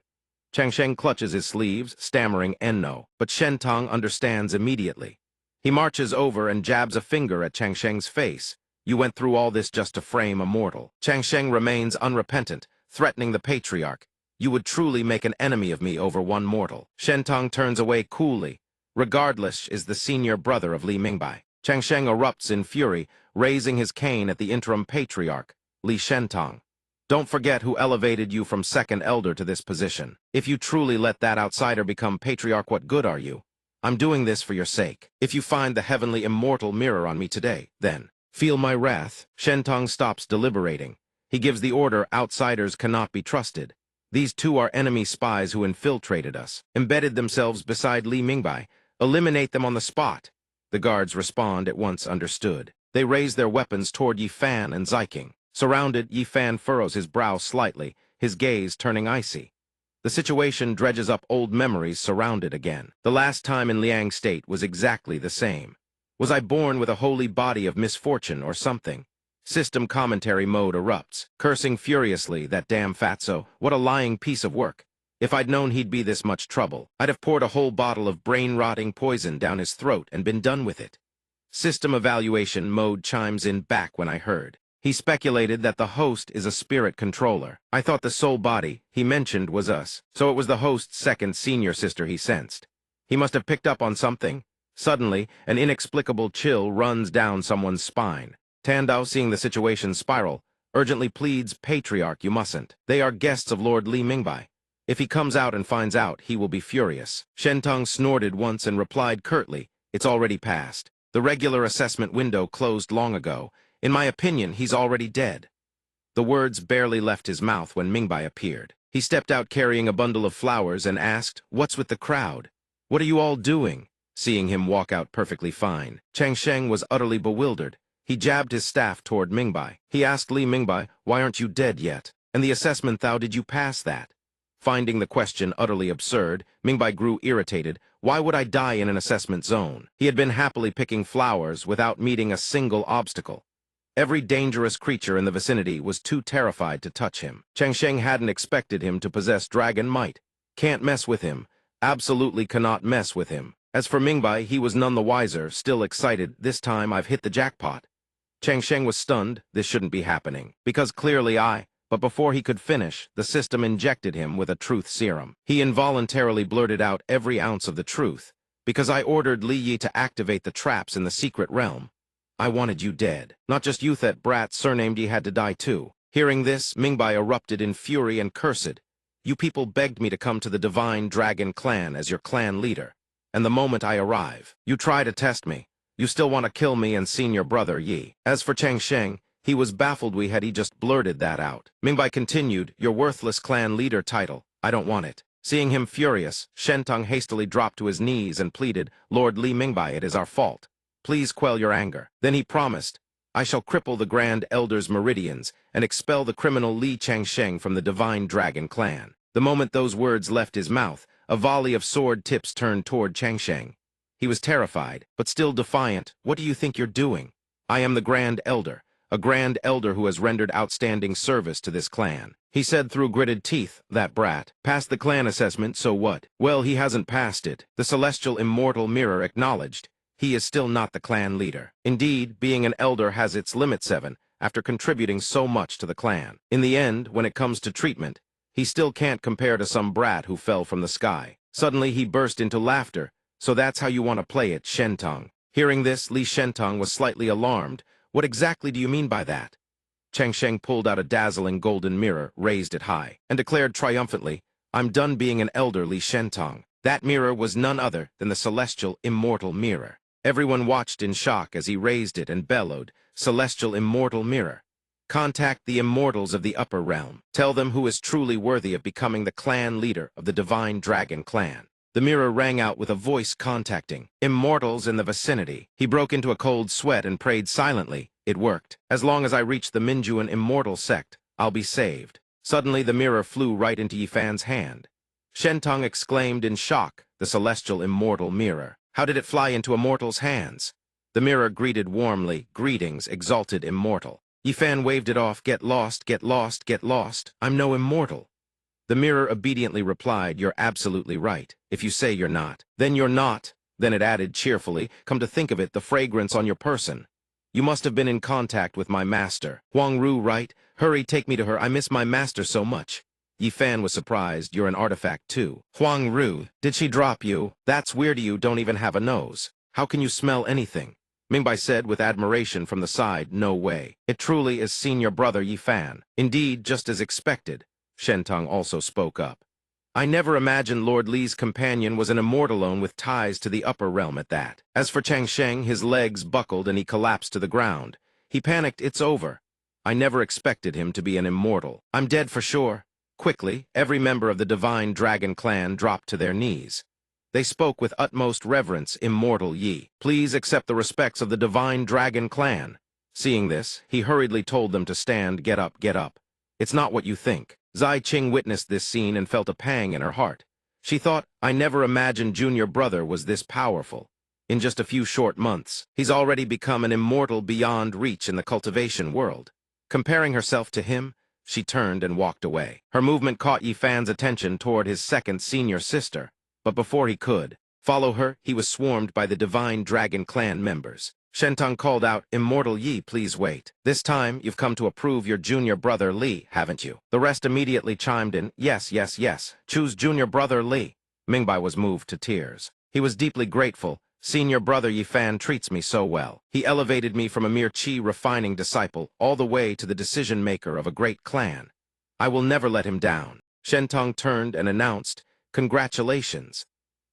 Chang Sheng clutches his sleeves, stammering Enno, but Shentong understands immediately. He marches over and jabs a finger at Chang Sheng's face. You went through all this just to frame a mortal. Chang Sheng remains unrepentant, threatening the patriarch. You would truly make an enemy of me over one mortal. Shentong turns away coolly. Regardless is the senior brother of Li Mingbai. Chang Sheng erupts in fury, raising his cane at the interim patriarch, Li Shentong. Don't forget who elevated you from second elder to this position. If you truly let that outsider become patriarch, what good are you? I'm doing this for your sake. If you find the heavenly immortal mirror on me today, then feel my wrath. Shentong stops deliberating. He gives the order, outsiders cannot be trusted. These two are enemy spies who infiltrated us, embedded themselves beside Li Mingbai. Eliminate them on the spot. The guards respond at once, understood. They raise their weapons toward Yi Fan and Ziking. Surrounded, Yi Fan furrows his brow slightly, his gaze turning icy. The situation dredges up old memories. Surrounded again. The last time in Liang State was exactly the same. Was I born with a holy body of misfortune or something? System commentary mode erupts, cursing furiously. That damn fatso, what a lying piece of work. If I'd known he'd be this much trouble, I'd have poured a whole bottle of brain-rotting poison down his throat and been done with it. System evaluation mode chimes in back when I heard. He speculated that the host is a spirit controller. I thought the soul body he mentioned was us, so it was the host's second senior sister he sensed. He must have picked up on something. Suddenly, an inexplicable chill runs down someone's spine. Tandao, seeing the situation spiral, urgently pleads, Patriarch, you mustn't. They are guests of Lord Li Mingbai. If he comes out and finds out, he will be furious. Shentong snorted once and replied curtly, it's already passed. The regular assessment window closed long ago. In my opinion, he's already dead. The words barely left his mouth when Mingbai appeared. He stepped out carrying a bundle of flowers and asked, what's with the crowd? What are you all doing? Seeing him walk out perfectly fine, Chang Sheng was utterly bewildered. He jabbed his staff toward Mingbai. He asked Li Mingbai, why aren't you dead yet? And the assessment, thou did you pass that? Finding the question utterly absurd, Mingbai grew irritated. Why would I die in an assessment zone? He had been happily picking flowers without meeting a single obstacle. Every dangerous creature in the vicinity was too terrified to touch him. Changsheng hadn't expected him to possess dragon might. Can't mess with him. Absolutely cannot mess with him. As for Mingbai, he was none the wiser, still excited. This time I've hit the jackpot. Changsheng was stunned. This shouldn't be happening. Because clearly But before he could finish, the system injected him with a truth serum. He involuntarily blurted out every ounce of the truth. Because I ordered Li Yi to activate the traps in the secret realm. I wanted you dead. Not just you, that brat surnamed Yi had to die too. Hearing this, Mingbai erupted in fury and cursed. You people begged me to come to the Divine Dragon Clan as your clan leader. And the moment I arrive, you try to test me. You still want to kill me and senior brother Yi. As for Changsheng, he was baffled he just blurted that out. Mingbai continued, your worthless clan leader title. I don't want it. Seeing him furious, Shentong hastily dropped to his knees and pleaded, Lord Li Mingbai, it is our fault. Please quell your anger. Then he promised, I shall cripple the Grand Elder's meridians and expel the criminal Li Changsheng from the Divine Dragon Clan. The moment those words left his mouth, a volley of sword tips turned toward Changsheng. He was terrified, but still defiant. What do you think you're doing? I am the Grand Elder, a Grand Elder who has rendered outstanding service to this clan. He said through gritted teeth, that brat. Passed the clan assessment, so what? Well, he hasn't passed it. The celestial immortal mirror acknowledged. He is still not the clan leader. Indeed, being an elder has its limit 7, after contributing so much to the clan. In the end, when it comes to treatment, he still can't compare to some brat who fell from the sky. Suddenly he burst into laughter. So that's how you want to play it, Shentong. Hearing this, Li Shentong was slightly alarmed. What exactly do you mean by that? Changsheng pulled out a dazzling golden mirror, raised it high, and declared triumphantly, I'm done being an elder, Li Shentong. That mirror was none other than the celestial immortal mirror. Everyone watched in shock as he raised it and bellowed, Celestial immortal mirror. Contact the immortals of the upper realm. Tell them who is truly worthy of becoming the clan leader of the Divine Dragon Clan. The mirror rang out with a voice contacting immortals in the vicinity. He broke into a cold sweat and prayed silently. It worked. As long as I reach the Minjuan immortal sect, I'll be saved. Suddenly the mirror flew right into Yifan's hand. Shentong exclaimed in shock, the celestial immortal mirror. How did it fly into a mortal's hands? The mirror greeted warmly, greetings, exalted immortal. Yifan waved it off, get lost, get lost, get lost. I'm no immortal. The mirror obediently replied, you're absolutely right. If you say you're not, then you're not. Then it added cheerfully, come to think of it, the fragrance on your person. You must have been in contact with my master. Huang Ru, right? Hurry, take me to her. I miss my master so much. Yifan was surprised. You're an artifact too. Huang Ru, did she drop you? That's weird, you don't even have a nose. How can you smell anything? Mingbai said with admiration from the side, no way. It truly is senior brother Yifan. Indeed, just as expected. Shentong also spoke up. I never imagined Lord Li's companion was an immortalone with ties to the upper realm at that. As for Changsheng, his legs buckled and he collapsed to the ground. He panicked, it's over. I never expected him to be an immortal. I'm dead for sure. Quickly, every member of the Divine Dragon Clan dropped to their knees. They spoke with utmost reverence, Immortal Yi. Please accept the respects of the Divine Dragon Clan. Seeing this, he hurriedly told them to stand, get up, get up. It's not what you think. Zai Qing witnessed this scene and felt a pang in her heart. She thought, I never imagined junior brother was this powerful. In just a few short months, he's already become an immortal beyond reach in the cultivation world. Comparing herself to him, she turned and walked away. Her movement caught Yifan's attention toward his second senior sister, but before he could follow her, he was swarmed by the Divine Dragon Clan members. Shentong called out, Immortal Yi, please wait. This time, you've come to approve your junior brother Li, haven't you? The rest immediately chimed in, yes, yes, yes. Choose junior brother Li. Mingbai was moved to tears. He was deeply grateful. Senior brother Yifan treats me so well. He elevated me from a mere chi refining disciple all the way to the decision-maker of a great clan. I will never let him down. Shentong turned and announced, Congratulations.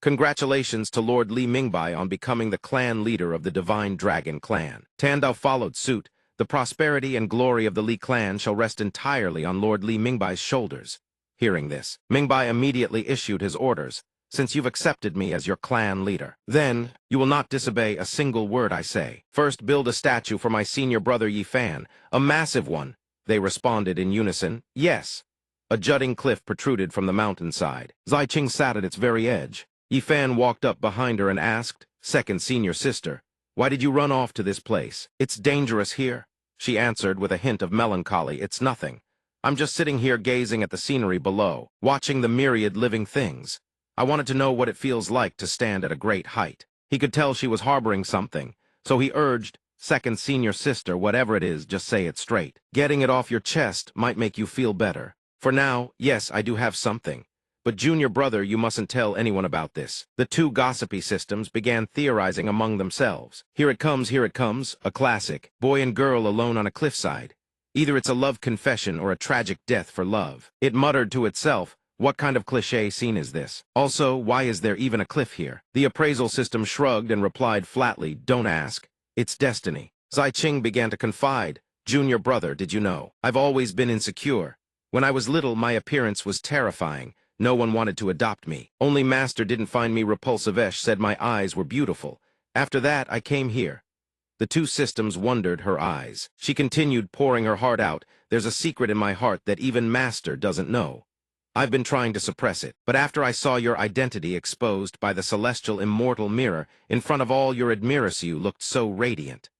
Congratulations to Lord Li Mingbai on becoming the clan leader of the Divine Dragon Clan. Tandao followed suit. The prosperity and glory of the Li clan shall rest entirely on Lord Li Mingbai's shoulders. Hearing this, Mingbai immediately issued his orders. Since you've accepted me as your clan leader, then you will not disobey a single word I say. First, build a statue for my senior brother Yifan, a massive one. They responded in unison, yes. A jutting cliff protruded from the mountainside. Zai Ching sat at its very edge. Yi Fan walked up behind her and asked, "Second senior sister, why did you run off to this place? It's dangerous here." She answered with a hint of melancholy, "It's nothing. I'm just sitting here gazing at the scenery below, watching the myriad living things. I wanted to know what it feels like to stand at a great height." He could tell she was harboring something, so he urged, "Second senior sister, whatever it is, just say it straight. Getting it off your chest might make you feel better. For now, yes, I do have something. But junior brother, you mustn't tell anyone about this." The two gossipy systems began theorizing among themselves. Here it comes, a classic. Boy and girl alone on a cliffside. Either it's a love confession or a tragic death for love. It muttered to itself, what kind of cliché scene is this? Also, why is there even a cliff here? The appraisal system shrugged and replied flatly, "Don't ask. It's destiny." Zai Ching began to confide, "Junior brother, did you know? I've always been insecure. When I was little, my appearance was terrifying. No one wanted to adopt me. Only Master didn't find me repulsive-ish, said my eyes were beautiful. After that, I came here." The two systems wondered her eyes. She continued, pouring her heart out. "There's a secret in my heart that even Master doesn't know. I've been trying to suppress it, but after I saw your identity exposed by the celestial immortal mirror, in front of all your admirers, you looked so radiant.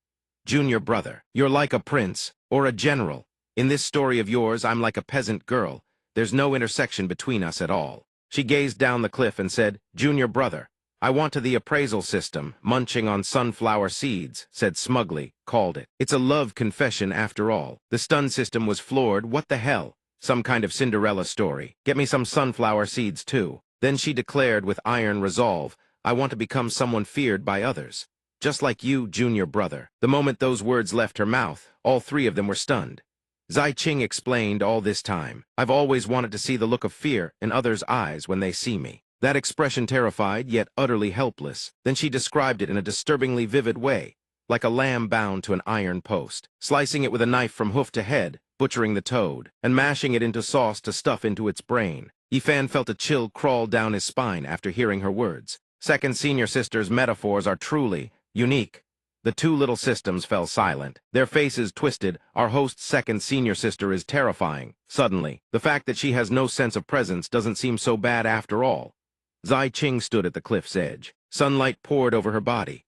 Junior brother, you're like a prince, or a general. In this story of yours, I'm like a peasant girl. There's no intersection between us at all." She gazed down the cliff and said, "Junior brother, I want to the appraisal system, munching on sunflower seeds," said smugly, called it. "It's a love confession after all." The stun system was floored. What the hell? Some kind of Cinderella story. Get me some sunflower seeds too. Then she declared with iron resolve, "I want to become someone feared by others. Just like you, junior brother." The moment those words left her mouth, all three of them were stunned. Zai Ching explained all this time, "I've always wanted to see the look of fear in others' eyes when they see me." That expression terrified, yet utterly helpless. Then she described it in a disturbingly vivid way, like a lamb bound to an iron post, slicing it with a knife from hoof to head, butchering the toad, and mashing it into sauce to stuff into its brain. Yi Fan felt a chill crawl down his spine after hearing her words. Second senior sister's metaphors are truly unique. The two little systems fell silent. Their faces twisted. Our host's second senior sister is terrifying. Suddenly, the fact that she has no sense of presence doesn't seem so bad after all. Zai Ching stood at the cliff's edge. Sunlight poured over her body.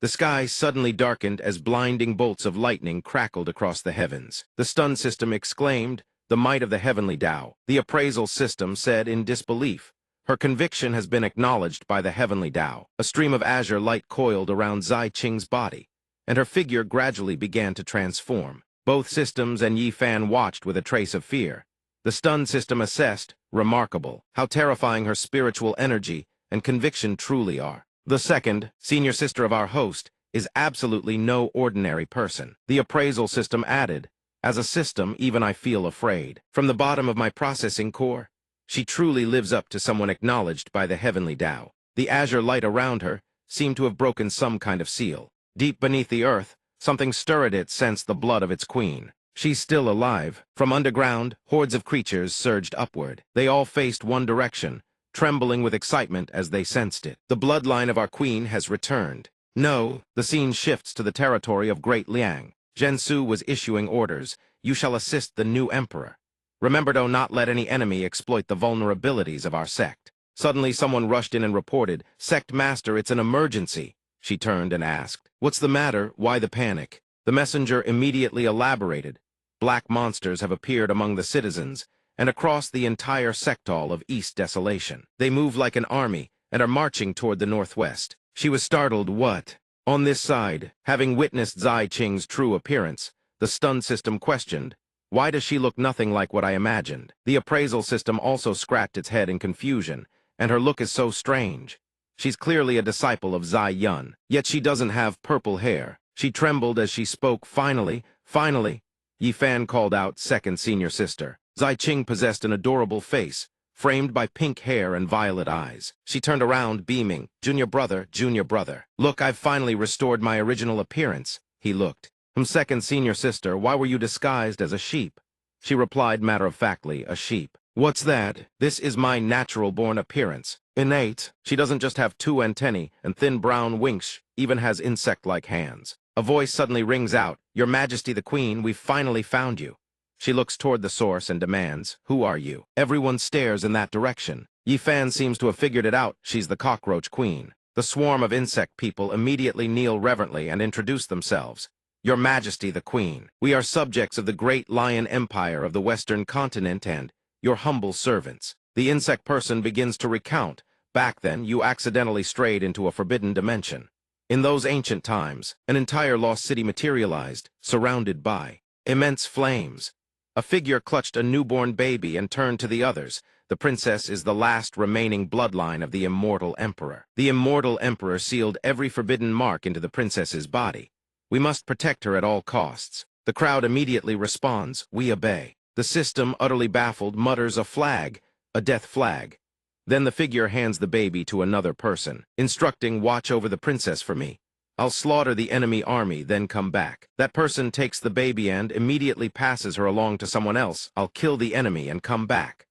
The sky suddenly darkened as blinding bolts of lightning crackled across the heavens. The stun system exclaimed, "The might of the heavenly Tao." The appraisal system said in disbelief, "Her conviction has been acknowledged by the heavenly Tao." A stream of azure light coiled around Zai Ching's body, and her figure gradually began to transform. Both systems and Yi Fan watched with a trace of fear. The stun system assessed, "Remarkable, how terrifying her spiritual energy and conviction truly are." The second, senior sister of our host, is absolutely no ordinary person. The appraisal system added, "As a system, even I feel afraid. From the bottom of my processing core, she truly lives up to someone acknowledged by the heavenly Tao." The azure light around her seemed to have broken some kind of seal. Deep beneath the earth, something stirred it sensed the blood of its queen. She's still alive. From underground, hordes of creatures surged upward. They all faced one direction, trembling with excitement as they sensed it. "The bloodline of our queen has returned." No, the scene shifts to the territory of Great Liang. Zhensu was issuing orders. "You shall assist the new emperor. Remember to not let any enemy exploit the vulnerabilities of our sect." Suddenly someone rushed in and reported, "Sect master, it's an emergency." She turned and asked, "What's the matter? Why the panic?" The messenger immediately elaborated. "Black monsters have appeared among the citizens, and across the entire sector of East Desolation. They move like an army, and are marching toward the northwest." She was startled. "What?" On this side, having witnessed Zai Ching's true appearance, the stun system questioned, "Why does she look nothing like what I imagined?" The appraisal system also scratched its head in confusion, "And her look is so strange. She's clearly a disciple of Zai Yun, yet she doesn't have purple hair." She trembled as she spoke. Finally, Yi Fan called out, "Second senior sister." Zai Ching possessed an adorable face, framed by pink hair and violet eyes. She turned around, beaming, Junior brother, look, I've finally restored my original appearance." He looked. Second senior sister, why were you disguised as a sheep?" She replied matter-of-factly, "A sheep. What's that? This is my natural-born appearance. Innate. She doesn't just have two antennae and thin brown wings, even has insect-like hands." A voice suddenly rings out, "Your Majesty the Queen, we've finally found you." She looks toward the source and demands, "Who are you?" Everyone stares in that direction. Yifan seems to have figured it out. She's the cockroach queen. The swarm of insect people immediately kneel reverently and introduce themselves. "Your Majesty the Queen, we are subjects of the great lion empire of the Western continent and your humble servants." The insect person begins to recount. "Back then, you accidentally strayed into a forbidden dimension. In those ancient times, an entire lost city materialized, surrounded by immense flames. A figure clutched a newborn baby and turned to the others. The princess is the last remaining bloodline of the immortal emperor. The immortal emperor sealed every forbidden mark into the princess's body. We must protect her at all costs." The crowd immediately responds, "We obey." The system, utterly baffled, mutters, "A flag, a death flag." Then the figure hands the baby to another person, instructing, "Watch over the princess for me. I'll slaughter the enemy army, then come back." That person takes the baby and immediately passes her along to someone else. "I'll kill the enemy and come back."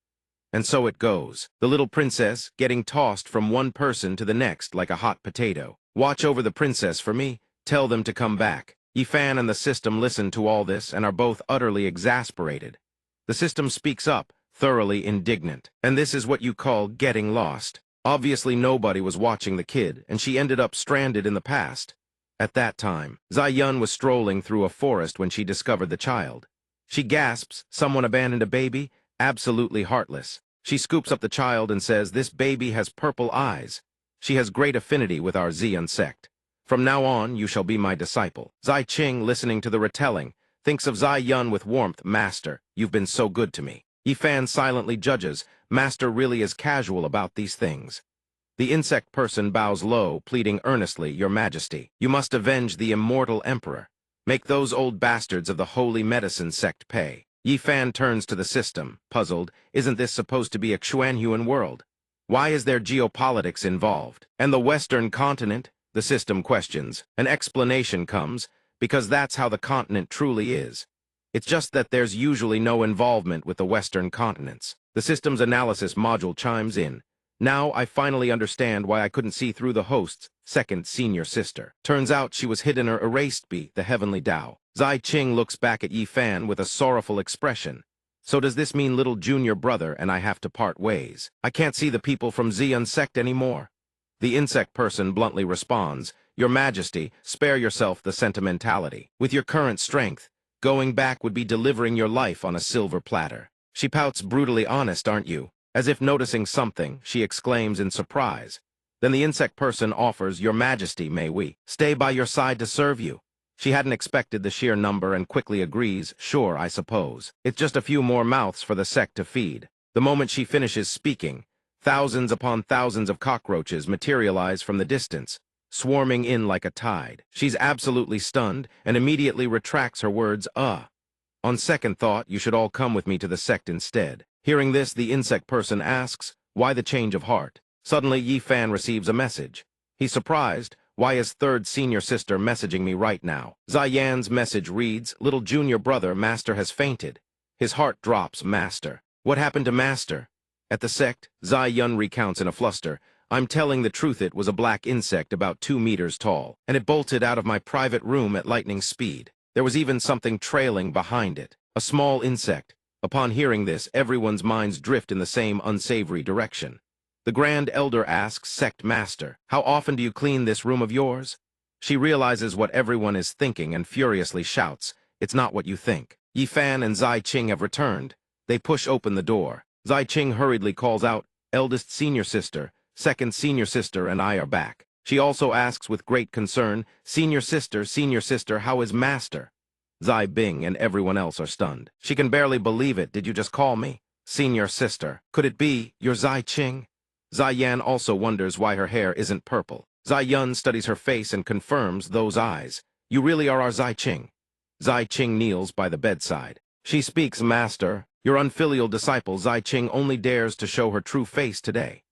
And so it goes. The little princess getting tossed from one person to the next like a hot potato. "Watch over the princess for me. Tell them to come back." Yifan and the system listen to all this and are both utterly exasperated. The system speaks up, thoroughly indignant. "And this is what you call getting lost. Obviously nobody was watching the kid, and she ended up stranded in the past." At that time, Zai-Yun was strolling through a forest when she discovered the child. She gasps, "Someone abandoned a baby? Absolutely heartless." She scoops up the child and says, "This baby has purple eyes. She has great affinity with our Xian sect. From now on, you shall be my disciple." Zai Qing, listening to the retelling, thinks of Zai-Yun with warmth. "Master, you've been so good to me." Yifan silently judges, "Master really is casual about these things." The insect person bows low, pleading earnestly, "Your Majesty, you must avenge the immortal emperor. Make those old bastards of the holy medicine sect pay." Yifan turns to the system, puzzled. Isn't this supposed to be a Xuanhuan world? Why is there geopolitics involved? And the Western continent? The system questions. An explanation comes, because that's how the continent truly is. It's just that there's usually no involvement with the Western continents. The system's analysis module chimes in. "Now I finally understand why I couldn't see through the host's second senior sister. Turns out she was hidden or erased by the heavenly Tao." Zai Qing looks back at Yifan with a sorrowful expression. "So does this mean little junior brother and I have to part ways? I can't see the people from Xian sect anymore?" The insect person bluntly responds, "Your Majesty, spare yourself the sentimentality. With your current strength, going back would be delivering your life on a silver platter." She pouts, "Brutally honest, aren't you?" As if noticing something, she exclaims in surprise. Then the insect person offers, "Your Majesty, may we stay by your side to serve you?" She hadn't expected the sheer number and quickly agrees, "Sure, I suppose. It's just a few more mouths for the sect to feed." The moment she finishes speaking, thousands upon thousands of cockroaches materialize from the distance, swarming in like a tide. She's absolutely stunned and immediately retracts her words, On second thought, you should all come with me to the sect instead." Hearing this, the insect person asks, "Why the change of heart?" Suddenly, Yifan receives a message. He's surprised. Why is third senior sister messaging me right now? Zai-Yan's message reads, "Little junior brother, Master has fainted." His heart drops. "Master? What happened to Master?" At the sect, Zai-Yun recounts in a fluster, "I'm telling the truth, it was a black insect about 2 meters tall, and it bolted out of my private room at lightning speed. There was even something trailing behind it. A small insect." Upon hearing this, everyone's minds drift in the same unsavory direction. The Grand Elder asks, "Sect Master, how often do you clean this room of yours?" She realizes what everyone is thinking and furiously shouts, "It's not what you think." Yifan and Zai Qing have returned. They push open the door. Zai Qing hurriedly calls out, "Eldest senior sister, second senior sister, and I are back." She also asks with great concern, senior sister, how is Master?" Zai Bing and everyone else are stunned. She can barely believe it. "Did you just call me senior sister? Could it be you're Zai Qing?" Zai Yan also wonders why her hair isn't purple. Zai Yun studies her face and confirms those eyes. "You really are our Zai Qing." Zai Qing kneels by the bedside. She speaks, "Master, your unfilial disciple Zai Qing only dares to show her true face today."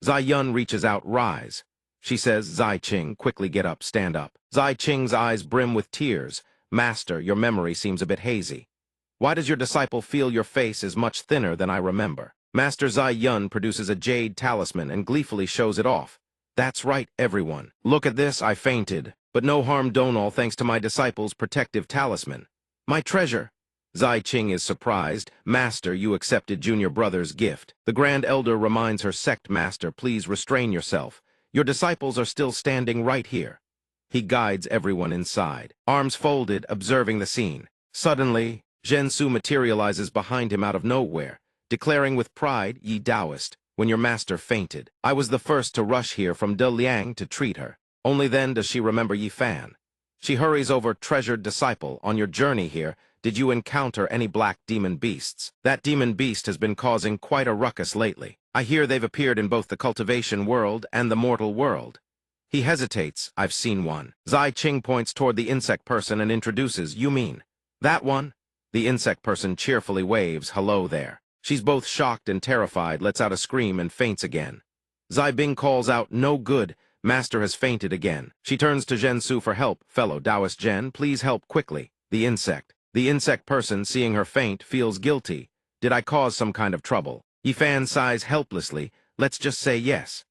Zai Yun reaches out, "Rise." She says, "Zai Qing, quickly get up, stand up." Zai Qing's eyes brim with tears. "Master, your memory seems a bit hazy. Why does your disciple feel your face is much thinner than I remember?" Master Zai Yun produces a jade talisman and gleefully shows it off. "That's right, everyone. Look at this, I fainted. But no harm done, all thanks to my disciple's protective talisman. My treasure." Zai Qing is surprised. Master, you accepted junior brother's gift. The Grand Elder reminds her sect master, please restrain yourself. Your disciples are still standing right here. He guides everyone inside, arms folded, observing the scene. Suddenly, Zhensu materializes behind him out of nowhere, declaring with pride, Ye Taoist, when your master fainted, I was the first to rush here from De Liang to treat her. Only then does she remember Yi Fan. She hurries over, treasured disciple, on your journey here, did you encounter any black demon beasts? That demon beast has been causing quite a ruckus lately. I hear they've appeared in both the cultivation world and the mortal world. He hesitates. I've seen one. Zai Qing points toward the insect person and introduces, you mean that one? The insect person cheerfully waves, hello there. She's both shocked and terrified, lets out a scream and faints again. Zai Bing calls out, no good, master has fainted again. She turns to Zhensu for help. Fellow Taoist Zhen, please help quickly. The insect person, seeing her faint, feels guilty. Did I cause some kind of trouble? Yi Fan sighs helplessly. Let's just say yes.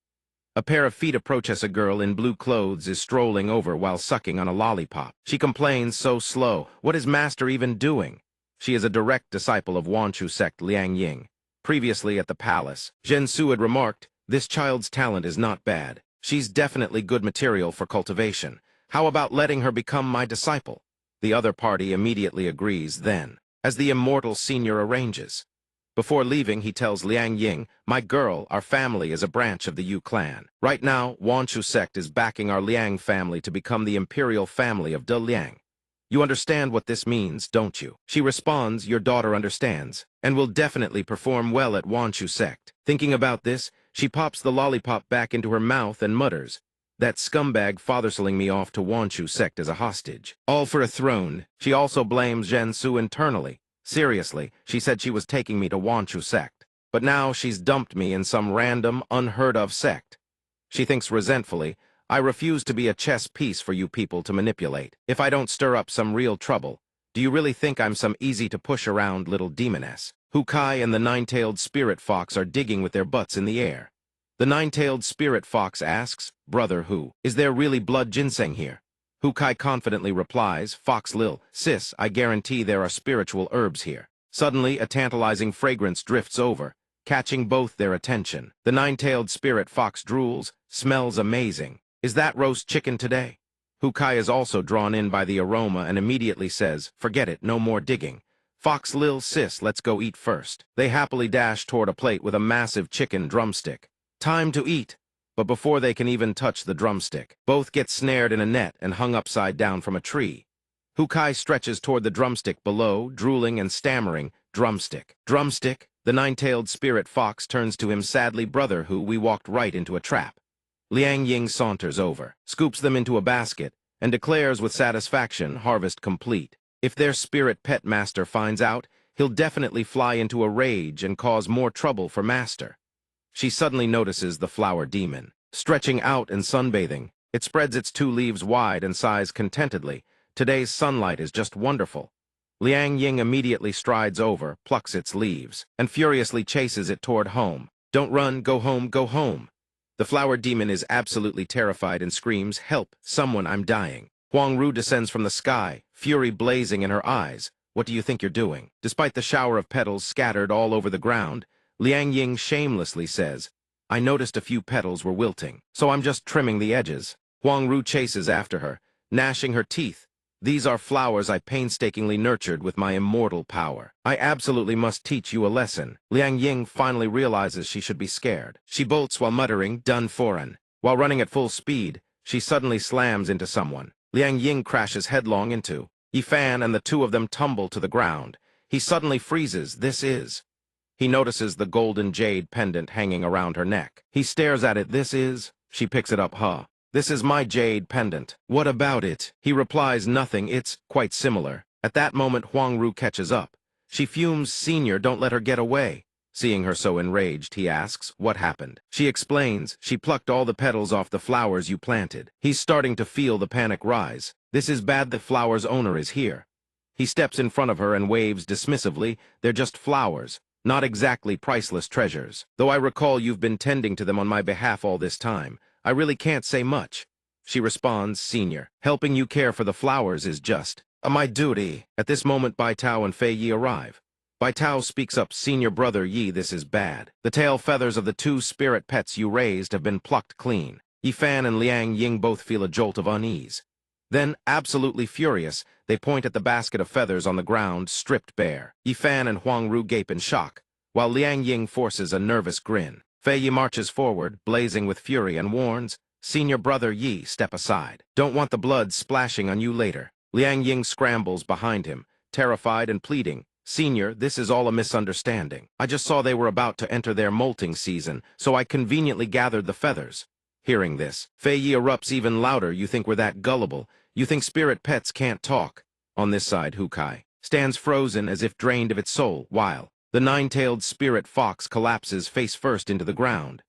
A pair of feet approach us. A girl in blue clothes is strolling over while sucking on a lollipop. She complains, so slow. What is master even doing? She is a direct disciple of Wanchu sect Liang Ying. Previously at the palace, Zhensu had remarked, this child's talent is not bad. She's definitely good material for cultivation. How about letting her become my disciple? The other party immediately agrees then, as the immortal senior arranges. Before leaving, he tells Liang Ying, my girl, our family is a branch of the Yu clan. Right now, Wanchu sect is backing our Liang family to become the imperial family of De Liang. You understand what this means, don't you? She responds, your daughter understands, and will definitely perform well at Wanchu sect. Thinking about this, she pops the lollipop back into her mouth and mutters, that scumbag father-selling me off to Wanchu sect as a hostage. All for a throne. She also blames Zhensu internally. Seriously, she said she was taking me to Wanchu sect. But now she's dumped me in some random, unheard-of sect. She thinks resentfully, I refuse to be a chess piece for you people to manipulate. If I don't stir up some real trouble, do you really think I'm some easy-to-push-around little demoness? Hukai and the nine-tailed spirit fox are digging with their butts in the air. The nine-tailed spirit fox asks, Brother Hu, is there really blood ginseng here? Hukai confidently replies, Fox Lil, sis, I guarantee there are spiritual herbs here. Suddenly, a tantalizing fragrance drifts over, catching both their attention. The nine-tailed spirit fox drools, smells amazing. Is that roast chicken today? Hukai is also drawn in by the aroma and immediately says, forget it, no more digging. Fox Lil, sis, let's go eat first. They happily dash toward a plate with a massive chicken drumstick. Time to eat. But before they can even touch the drumstick, both get snared in a net and hung upside down from a tree. Hukai stretches toward the drumstick below, drooling and stammering, drumstick. Drumstick? The nine-tailed spirit fox turns to him sadly, Brother Hu, we walked right into a trap. Liang Ying saunters over, scoops them into a basket, and declares with satisfaction, harvest complete. If their spirit pet master finds out, he'll definitely fly into a rage and cause more trouble for master. She suddenly notices the flower demon, stretching out and sunbathing. It spreads its two leaves wide and sighs contentedly. Today's sunlight is just wonderful. Liang Ying immediately strides over, plucks its leaves, and furiously chases it toward home. Don't run, go home, go home. The flower demon is absolutely terrified and screams, help, someone, I'm dying. Huang Ru descends from the sky, fury blazing in her eyes. What do you think you're doing? Despite the shower of petals scattered all over the ground, Liang Ying shamelessly says, I noticed a few petals were wilting, so I'm just trimming the edges. Huang Ru chases after her, gnashing her teeth. These are flowers I painstakingly nurtured with my immortal power. I absolutely must teach you a lesson. Liang Ying finally realizes she should be scared. She bolts while muttering, done foreign. While running at full speed, she suddenly slams into someone. Liang Ying crashes headlong into Yi Fan, and the two of them tumble to the ground. He suddenly freezes. This is... He notices the golden jade pendant hanging around her neck. He stares at it. This is... She picks it up. Huh. This is my jade pendant. What about it? He replies, nothing. It's quite similar. At that moment, Huang Ru catches up. She fumes, Senior, don't let her get away. Seeing her so enraged, he asks, what happened? She explains, she plucked all the petals off the flowers you planted. He's starting to feel the panic rise. This is bad. The flower's owner is here. He steps in front of her and waves dismissively. They're just flowers. Not exactly priceless treasures. Though I recall you've been tending to them on my behalf all this time, I really can't say much. She responds, Senior, helping you care for the flowers is just My duty. At this moment, Bai Tao and Fei Yi arrive. Bai Tao speaks up, Senior Brother Yi, this is bad. The tail feathers of the two spirit pets you raised have been plucked clean. Yifan and Liang Ying both feel a jolt of unease. Then, absolutely furious, they point at the basket of feathers on the ground, stripped bare. Yifan and Huang Ru gape in shock, while Liang Ying forces a nervous grin. Fei Yi marches forward, blazing with fury, and warns, Senior Brother Yi, step aside. Don't want the blood splashing on you later. Liang Ying scrambles behind him, terrified and pleading, Senior, this is all a misunderstanding. I just saw they were about to enter their molting season, so I conveniently gathered the feathers. Hearing this, Fei Yi erupts even louder. You think we're that gullible? You think spirit pets can't talk? On this side, Hukai stands frozen as if drained of its soul, while the nine-tailed spirit fox collapses face first into the ground.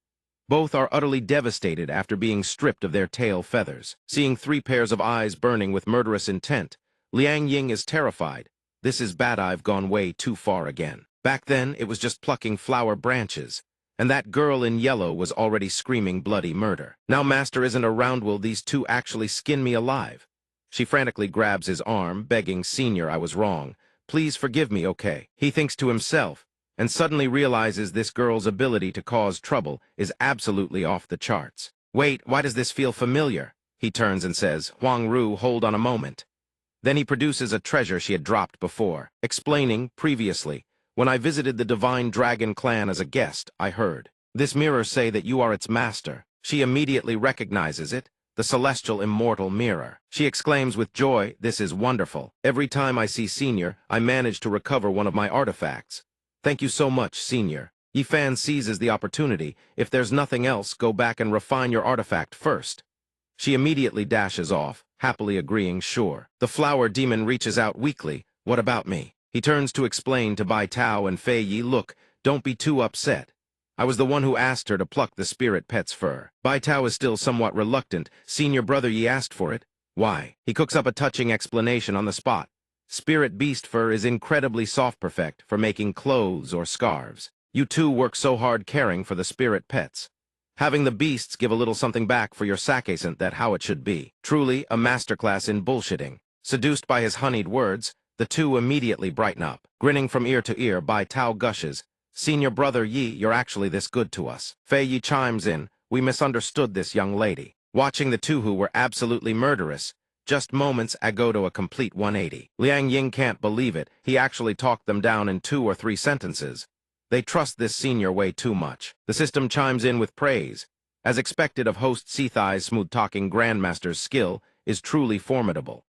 Both are utterly devastated after being stripped of their tail feathers. Seeing three pairs of eyes burning with murderous intent, Liang Ying is terrified. This is bad, I've gone way too far again. Back then, it was just plucking flower branches, and that girl in yellow was already screaming bloody murder. Now Master isn't around, will these two actually skin me alive? She frantically grabs his arm, begging, Senior, I was wrong. Please forgive me, okay? He thinks to himself, and suddenly realizes this girl's ability to cause trouble is absolutely off the charts. Wait, why does this feel familiar? He turns and says, Huang Ru, hold on a moment. Then he produces a treasure she had dropped before, explaining, previously, when I visited the Divine Dragon clan as a guest, I heard this mirror say that you are its master. She immediately recognizes it, the celestial immortal mirror. She exclaims with joy, this is wonderful. Every time I see Senior, I manage to recover one of my artifacts. Thank you so much, Senior. Yifan seizes the opportunity. If there's nothing else, go back and refine your artifact first. She immediately dashes off, happily agreeing, sure. The flower demon reaches out weakly. What about me? He turns to explain to Bai Tao and Fei Yi, look, don't be too upset. I was the one who asked her to pluck the spirit pet's fur. Bai Tao is still somewhat reluctant. Senior Brother Yi asked for it. Why? He cooks up a touching explanation on the spot. Spirit beast fur is incredibly soft, perfect for making clothes or scarves. You two work so hard caring for the spirit pets. Having the beasts give a little something back for your sake, isn't that how it should be? Truly a masterclass in bullshitting. Seduced by his honeyed words, the two immediately brighten up. Grinning from ear to ear, Bai Tao gushes, Senior Brother Yi, you're actually this good to us. Fei Yi chimes in, we misunderstood this young lady. Watching the two who were absolutely murderous, just moments ago to a complete 180. Liang Ying can't believe it, he actually talked them down in 2 or 3 sentences. They trust this senior way too much. The system chimes in with praise. As expected of host Sethai's smooth-talking grandmaster's skill is truly formidable.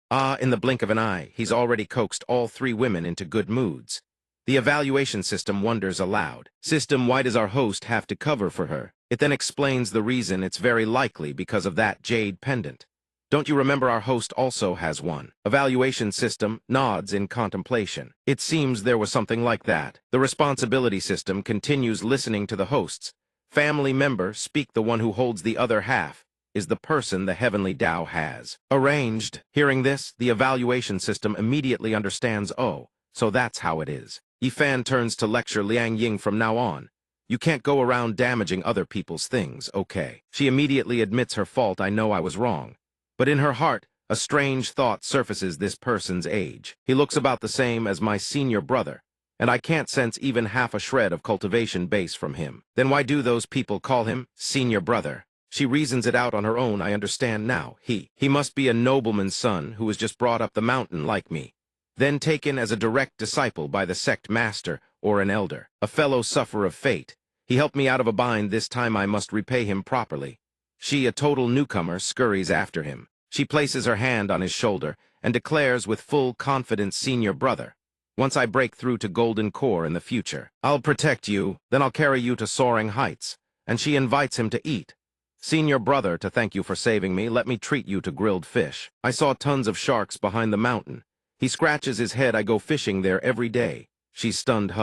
In the blink of an eye, he's already coaxed all 3 women into good moods. The evaluation system wonders aloud. System, why does our host have to cover for her? It then explains the reason. It's very likely because of that jade pendant. Don't you remember our host also has one? Evaluation system nods in contemplation. It seems there was something like that. The responsibility system continues listening to the hosts. Family member, speak, the one who holds the other half is the person the heavenly Tao has. Arranged. Hearing this, the evaluation system immediately understands, oh, so that's how it is. Yifan turns to lecture Liang Ying from now on. You can't go around damaging other people's things, okay? She immediately admits her fault. I know I was wrong. But in her heart, a strange thought surfaces this person's age. He looks about the same as my senior brother, and I can't sense even half a shred of cultivation base from him. Then why do those people call him senior brother? She reasons it out on her own. I understand now. He must be a nobleman's son who was just brought up the mountain like me, then taken as a direct disciple by the sect master or an elder, a fellow sufferer of fate. He helped me out of a bind. This time I must repay him properly. She, a total newcomer, scurries after him. She places her hand on his shoulder and declares with full confidence, senior brother, once I break through to Golden Core in the future, I'll protect you, then I'll carry you to soaring heights. And she invites him to eat. Senior brother, to thank you for saving me, let me treat you to grilled fish. I saw tons of sharks behind the mountain. He scratches his head. I go fishing there every day. She's stunned.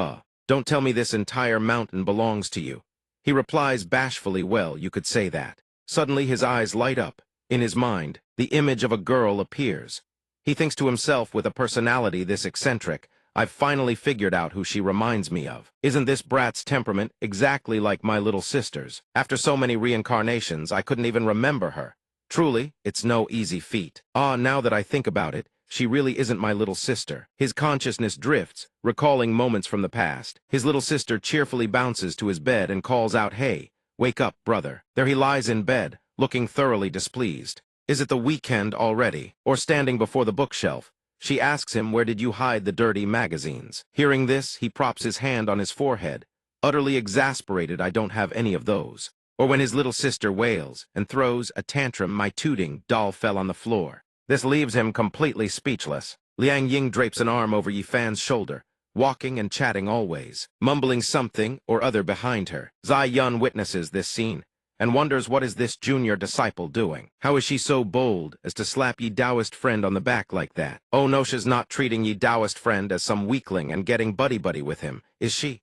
Don't tell me this entire mountain belongs to you. He replies bashfully, well, you could say that. Suddenly his eyes light up. In his mind, the image of a girl appears. He thinks to himself, with a personality this eccentric, I've finally figured out who she reminds me of. Isn't this brat's temperament exactly like my little sister's? After so many reincarnations, I couldn't even remember her. Truly, it's no easy feat. Now that I think about it, she really isn't my little sister. His consciousness drifts, recalling moments from the past. His little sister cheerfully bounces to his bed and calls out, "Hey, wake up, brother." There he lies in bed, looking thoroughly displeased. Is it the weekend already? Or standing before the bookshelf, she asks him, "Where did you hide the dirty magazines?" Hearing this, he props his hand on his forehead, utterly exasperated. "I don't have any of those." Or when his little sister wails and throws a tantrum, "My tooting doll fell on the floor." This leaves him completely speechless. Liang Ying drapes an arm over Yi Fan's shoulder, walking and chatting always, mumbling something or other behind her. Zai Yun witnesses this scene and wonders, what is this junior disciple doing? How is she so bold as to slap Yi Taoist friend on the back like that? Oh no, she's not treating Yi Taoist friend as some weakling and getting buddy-buddy with him, is she?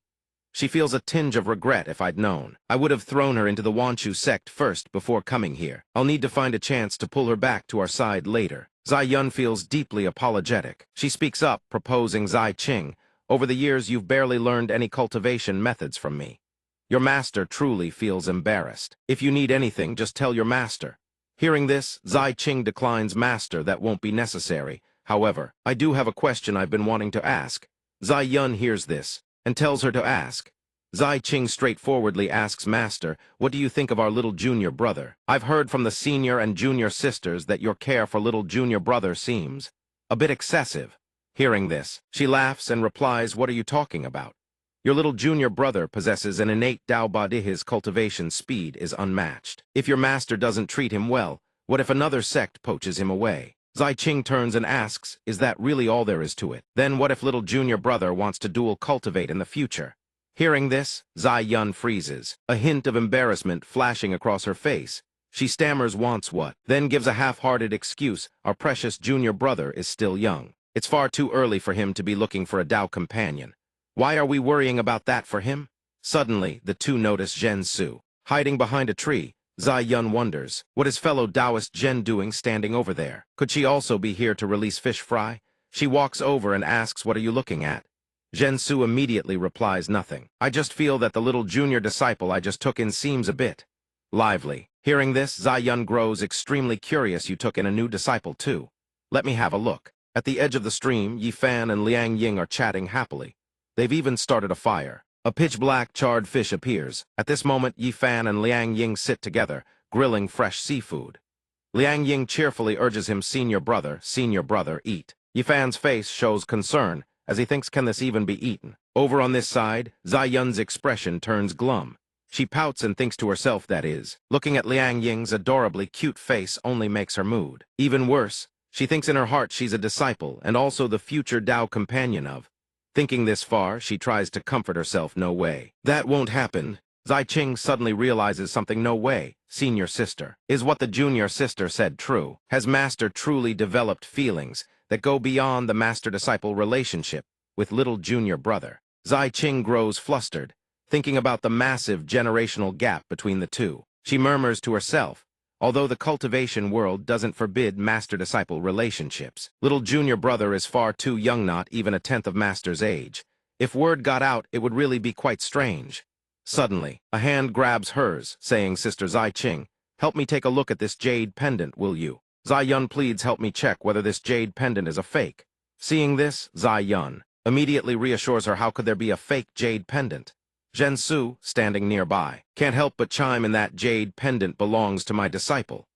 She feels a tinge of regret. "If I'd known, I would have thrown her into the Wanchu sect first before coming here. I'll need to find a chance to pull her back to our side later." Zai Yun feels deeply apologetic. She speaks up, proposing, "Zai Qing, over the years you've barely learned any cultivation methods from me. Your master truly feels embarrassed. If you need anything, just tell your master." Hearing this, Zai Qing declines, "Master, that won't be necessary. However, I do have a question I've been wanting to ask." Zai Yun hears this and tells her to ask. Zai Qing straightforwardly asks, "Master, what do you think of our little junior brother? I've heard from the senior and junior sisters that your care for little junior brother seems a bit excessive." Hearing this, she laughs and replies, "What are you talking about? Your little junior brother possesses an innate Dao Badi. His cultivation speed is unmatched. If your master doesn't treat him well, what if another sect poaches him away?" Zai Qing turns and asks, "Is that really all there is to it? Then what if little junior brother wants to dual cultivate in the future?" Hearing this, Zai Yun freezes, a hint of embarrassment flashing across her face. She stammers, "Wants what?" Then gives a half-hearted excuse, "Our precious junior brother is still young. It's far too early for him to be looking for a Dao companion. Why are we worrying about that for him?" Suddenly, the two notice Zhen Su. Hiding behind a tree, Zai Yun wonders, what is fellow Taoist Zhen doing standing over there? Could she also be here to release fish fry? She walks over and asks, "What are you looking at?" Zhen Su immediately replies, "Nothing. I just feel that the little junior disciple I just took in seems a bit lively." Hearing this, Zai Yun grows extremely curious. "You took in a new disciple too. Let me have a look." At the edge of the stream, Yi Fan and Liang Ying are chatting happily. They've even started a fire. A pitch-black charred fish appears. At this moment, Yi Fan and Liang Ying sit together, grilling fresh seafood. Liang Ying cheerfully urges him, senior brother, eat." Yi Fan's face shows concern, as he thinks, can this even be eaten? Over on this side, Zai Yun's expression turns glum. She pouts and thinks to herself, that is, looking at Liang Ying's adorably cute face only makes her mood. Even worse, she thinks in her heart she's a disciple and also the future Dao companion of. Thinking this far, she tries to comfort herself. "No way. That won't happen." Zai Qing suddenly realizes something. "No way, senior sister. Is what the junior sister said true? Has master truly developed feelings that go beyond the master-disciple relationship with little junior brother?" Zai Qing grows flustered, thinking about the massive generational gap between the two. She murmurs to herself, although the cultivation world doesn't forbid master-disciple relationships, little junior brother is far too young, not even a tenth of master's age. If word got out, it would really be quite strange. Suddenly, a hand grabs hers, saying, "Sister Zai Qing, help me take a look at this jade pendant, will you?" Zai Yun pleads, "Help me check whether this jade pendant is a fake." Seeing this, Zai Yun immediately reassures her, "How could there be a fake jade pendant?" Zhen Su, standing nearby, can't help but chime in, "That jade pendant belongs to my disciple.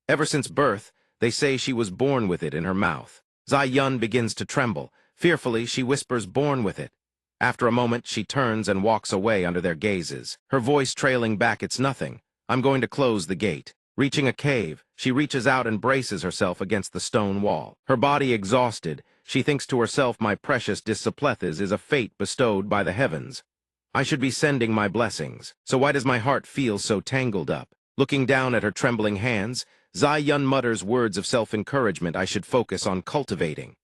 Ever since birth, they say she was born with it in her mouth." Zai Yun begins to tremble. Fearfully, she whispers, "Born with it." After a moment, she turns and walks away under their gazes, her voice trailing back, "It's nothing. I'm going to close the gate." Reaching a cave, she reaches out and braces herself against the stone wall. Her body exhausted, she thinks to herself, "My precious disciplethes is a fate bestowed by the heavens. I should be sending my blessings. So why does my heart feel so tangled up?" Looking down at her trembling hands, Zai Yun mutters words of self-encouragement. "I should focus on cultivating.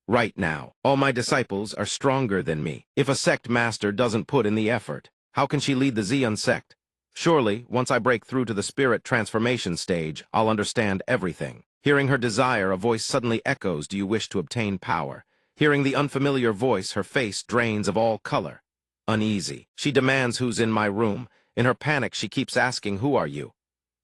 Right now, all my disciples are stronger than me. If a sect master doesn't put in the effort, how can she lead the Xian sect? Surely, once I break through to the spirit transformation stage, I'll understand everything." Hearing her desire, a voice suddenly echoes, "Do you wish to obtain power?" Hearing the unfamiliar voice, her face drains of all color. Uneasy, she demands, "Who's in my room?" In her panic, she keeps asking, "Who are you?"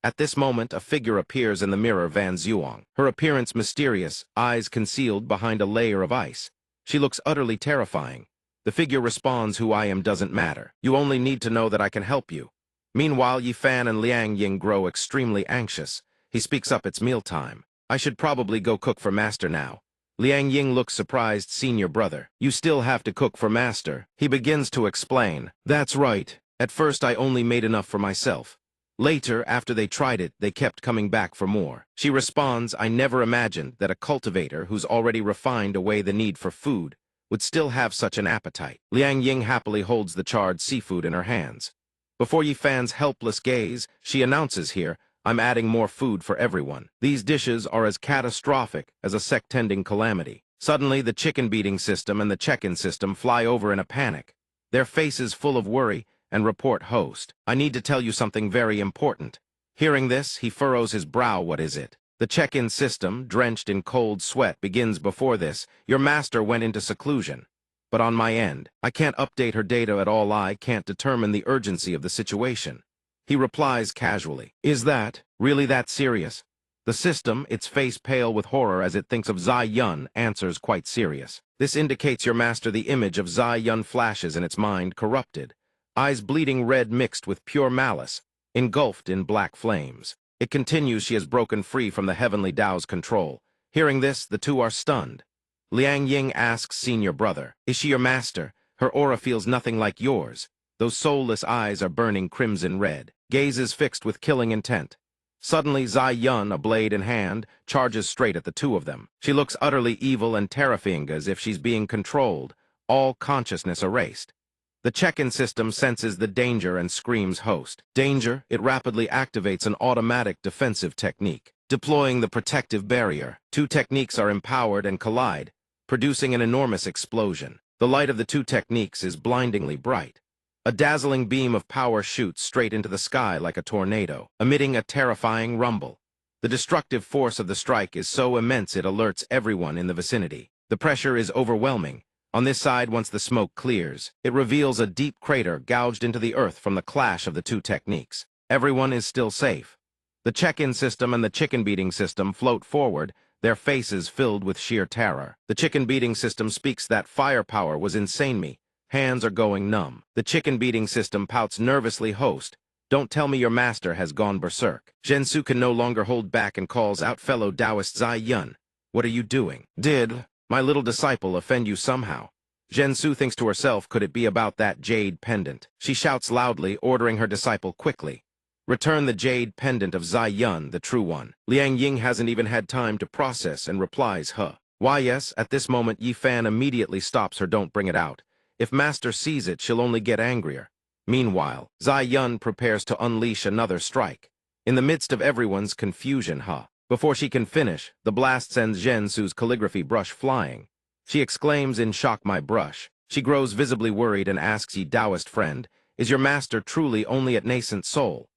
At this moment, a figure appears in the mirror Van Zhuang. Her appearance mysterious, eyes concealed behind a layer of ice. She looks utterly terrifying. The figure responds, "Who I am doesn't matter. You only need to know that I can help you." Meanwhile, Yifan and Liang Ying grow extremely anxious. He speaks up, "It's mealtime. I should probably go cook for Master now." Liang Ying looks surprised. "Senior brother, you still have to cook for Master." He begins to explain. "That's right. At first I only made enough for myself. Later, after they tried it, they kept coming back for more." She responds, "I never imagined that a cultivator who's already refined away the need for food would still have such an appetite." Liang Ying happily holds the charred seafood in her hands. Before Yifan's helpless gaze, she announces, "Here, I'm adding more food for everyone. These dishes are as catastrophic as a sect-tending calamity." Suddenly, the chicken-beating system and the check-in system fly over in a panic. Their faces full of worry, and report, "Host, I need to tell you something very important." Hearing this, he furrows his brow. "What is it?" The check-in system, drenched in cold sweat, begins. "Before this, your master went into seclusion. But on my end, I can't update her data at all. I can't determine the urgency of the situation." He replies casually, "Is that really that serious?" The system, its face pale with horror as it thinks of Zai Yun, answers, "Quite serious. This indicates your master." The image of Zai Yun flashes in its mind, corrupted, eyes bleeding red mixed with pure malice, engulfed in black flames. It continues, "She has broken free from the heavenly Tao's control." Hearing this, the two are stunned. Liang Ying asks, "Senior brother, is she your master? Her aura feels nothing like yours. Those soulless eyes are burning crimson red, gazes fixed with killing intent." Suddenly, Zai Yun, a blade in hand, charges straight at the two of them. She looks utterly evil and terrifying, as if she's being controlled, all consciousness erased. The check-in system senses the danger and screams, "Host, danger!" It rapidly activates an automatic defensive technique, deploying the protective barrier. Two techniques are empowered and collide, producing an enormous explosion. The light of the two techniques is blindingly bright. A dazzling beam of power shoots straight into the sky like a tornado, emitting a terrifying rumble. The destructive force of the strike is so immense it alerts everyone in the vicinity. The pressure is overwhelming. On this side, once the smoke clears, it reveals a deep crater gouged into the earth from the clash of the two techniques. Everyone is still safe. The check-in system and the chicken-beating system float forward, their faces filled with sheer terror. The chicken-beating system speaks, "That firepower was insane. Me. Hands are going numb." The chicken-beating system pouts nervously, "Host, don't tell me your master has gone berserk." Zhensu can no longer hold back and calls out, "Fellow Taoist Zai Yun, what are you doing? Did my little disciple offend you somehow?" Zhensu thinks to herself, could it be about that jade pendant? She shouts loudly, ordering her disciple, "Quickly, return the jade pendant of Zai Yun, the true one." Liang Ying hasn't even had time to process and replies, "Huh. Why, yes." At this moment, Yifan immediately stops her, "Don't bring it out. If Master sees it, she'll only get angrier." Meanwhile, Zai Yun prepares to unleash another strike. In the midst of everyone's confusion, before she can finish, the blast sends Zhensu's calligraphy brush flying. She exclaims in shock, "My brush." She grows visibly worried and asks, "Ye Taoist friend, is your master truly only at nascent soul?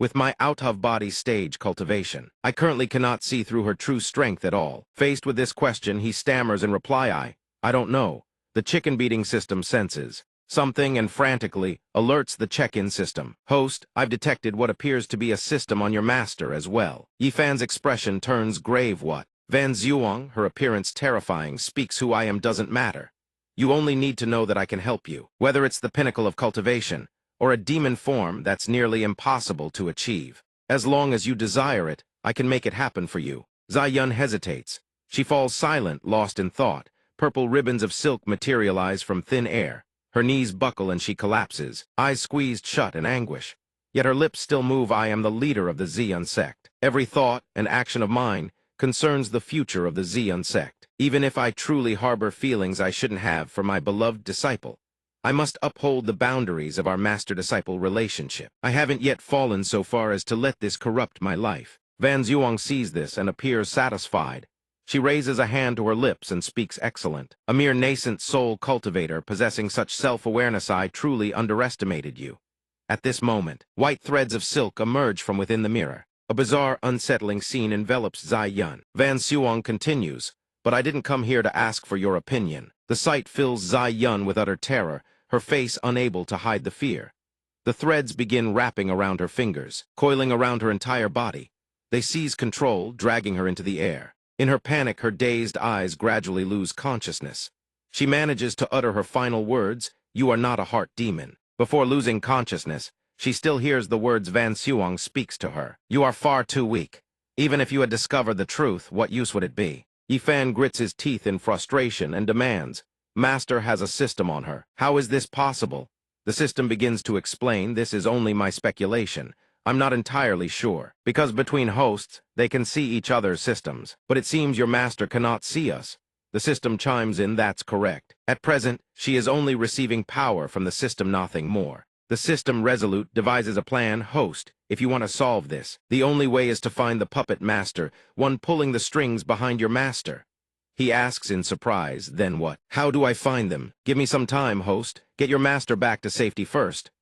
With my out-of-body stage cultivation, I currently cannot see through her true strength at all." Faced with this question, he stammers in reply, I don't know." The chicken-beating system senses something and frantically alerts the check-in system. "Host, I've detected what appears to be a system on your master as well." Yifan's expression turns grave. "What?" Van Zhuang, her appearance terrifying, speaks, "Who I am doesn't matter. You only need to know that I can help you. Whether it's the pinnacle of cultivation, or a demon form that's nearly impossible to achieve. As long as you desire it, I can make it happen for you." Zai Yun hesitates. She falls silent, lost in thought. Purple ribbons of silk materialize from thin air. Her knees buckle and she collapses, eyes squeezed shut in anguish. Yet her lips still move. "I am the leader of the Ziyun sect. Every thought and action of mine concerns the future of the Ziyun sect. Even if I truly harbor feelings I shouldn't have for my beloved disciple, I must uphold the boundaries of our master-disciple relationship. I haven't yet fallen so far as to let this corrupt my life." Van Zhuang sees this and appears satisfied. She raises a hand to her lips and speaks, "Excellent. A mere nascent soul cultivator possessing such self-awareness, I truly underestimated you." At this moment, white threads of silk emerge from within the mirror. A bizarre, unsettling scene envelops Zai Yun. Van Zhuang continues, "But I didn't come here to ask for your opinion." The sight fills Zai Yun with utter terror, her face unable to hide the fear. The threads begin wrapping around her fingers, coiling around her entire body. They seize control, dragging her into the air. In her panic, her dazed eyes gradually lose consciousness. She manages to utter her final words, "You are not a heart demon." Before losing consciousness, she still hears the words Van Suong speaks to her. "You are far too weak. Even if you had discovered the truth, what use would it be?" Yifan grits his teeth in frustration and demands, "Master has a system on her. How is this possible?" The system begins to explain, "This is only my speculation. I'm not entirely sure. Because between hosts, they can see each other's systems. But it seems your master cannot see us." The system chimes in, "That's correct. At present, she is only receiving power from the system, nothing more." The system resolute devises a plan. "Host, if you want to solve this, the only way is to find the puppet master, one pulling the strings behind your master." He asks in surprise, "Then what? How do I find them? Give me some time, host. Get your master back to safety first."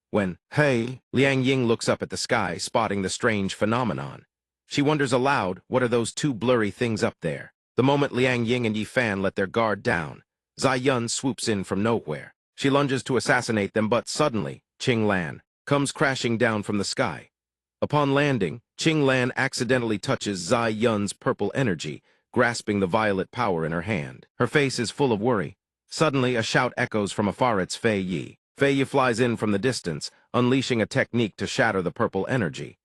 Hey, Liang Ying looks up at the sky, spotting the strange phenomenon. She wonders aloud, what are those two blurry things up there? The moment Liang Ying and Yifan let their guard down, Zai Yun swoops in from nowhere. She lunges to assassinate them, but suddenly, Qing Lan comes crashing down from the sky. Upon landing, Qing Lan accidentally touches Zai Yun's purple energy, grasping the violet power in her hand. Her face is full of worry. Suddenly, a shout echoes from afar. It's Fei Yi. Fei Yi flies in from the distance, unleashing a technique to shatter the purple energy.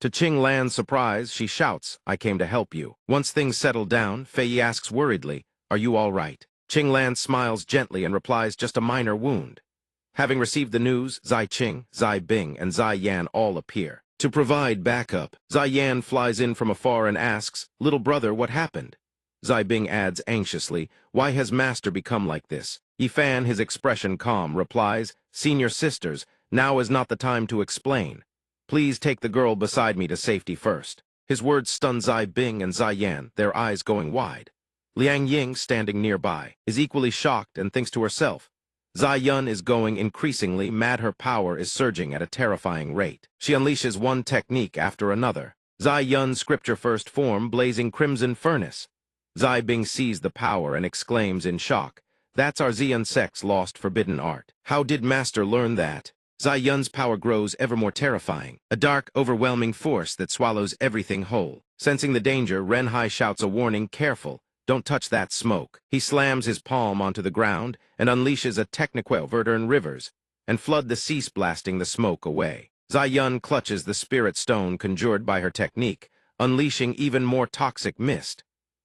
To Qing Lan's surprise, she shouts, "I came to help you." Once things settle down, Fei Yi asks worriedly, "Are you all right?" Qing Lan smiles gently and replies, "Just a minor wound." Having received the news, Zai Qing, Zai Bing, and Zai Yan all appear. To provide backup, Zai Yan flies in from afar and asks, "Little brother, what happened?" Zai Bing adds anxiously, "Why has master become like this?" Yifan, his expression calm, replies, "Senior sisters, now is not the time to explain. Please take the girl beside me to safety first." His words stun Zai Bing and Zai Yan, their eyes going wide. Liang Ying, standing nearby, is equally shocked and thinks to herself, Zai Yun is going increasingly mad. Her power is surging at a terrifying rate. She unleashes one technique after another. Zai Yun's scripture first form, blazing crimson furnace. Zai Bing sees the power and exclaims in shock, "That's our Xian sect's lost forbidden art. How did master learn that?" Zai Yun's power grows ever more terrifying, a dark, overwhelming force that swallows everything whole. Sensing the danger, Ren Hai shouts a warning, "Careful, don't touch that smoke." He slams his palm onto the ground and unleashes a techniquel in rivers and flood the cease, blasting the smoke away. Zai Yun clutches the spirit stone conjured by her technique, unleashing even more toxic mist.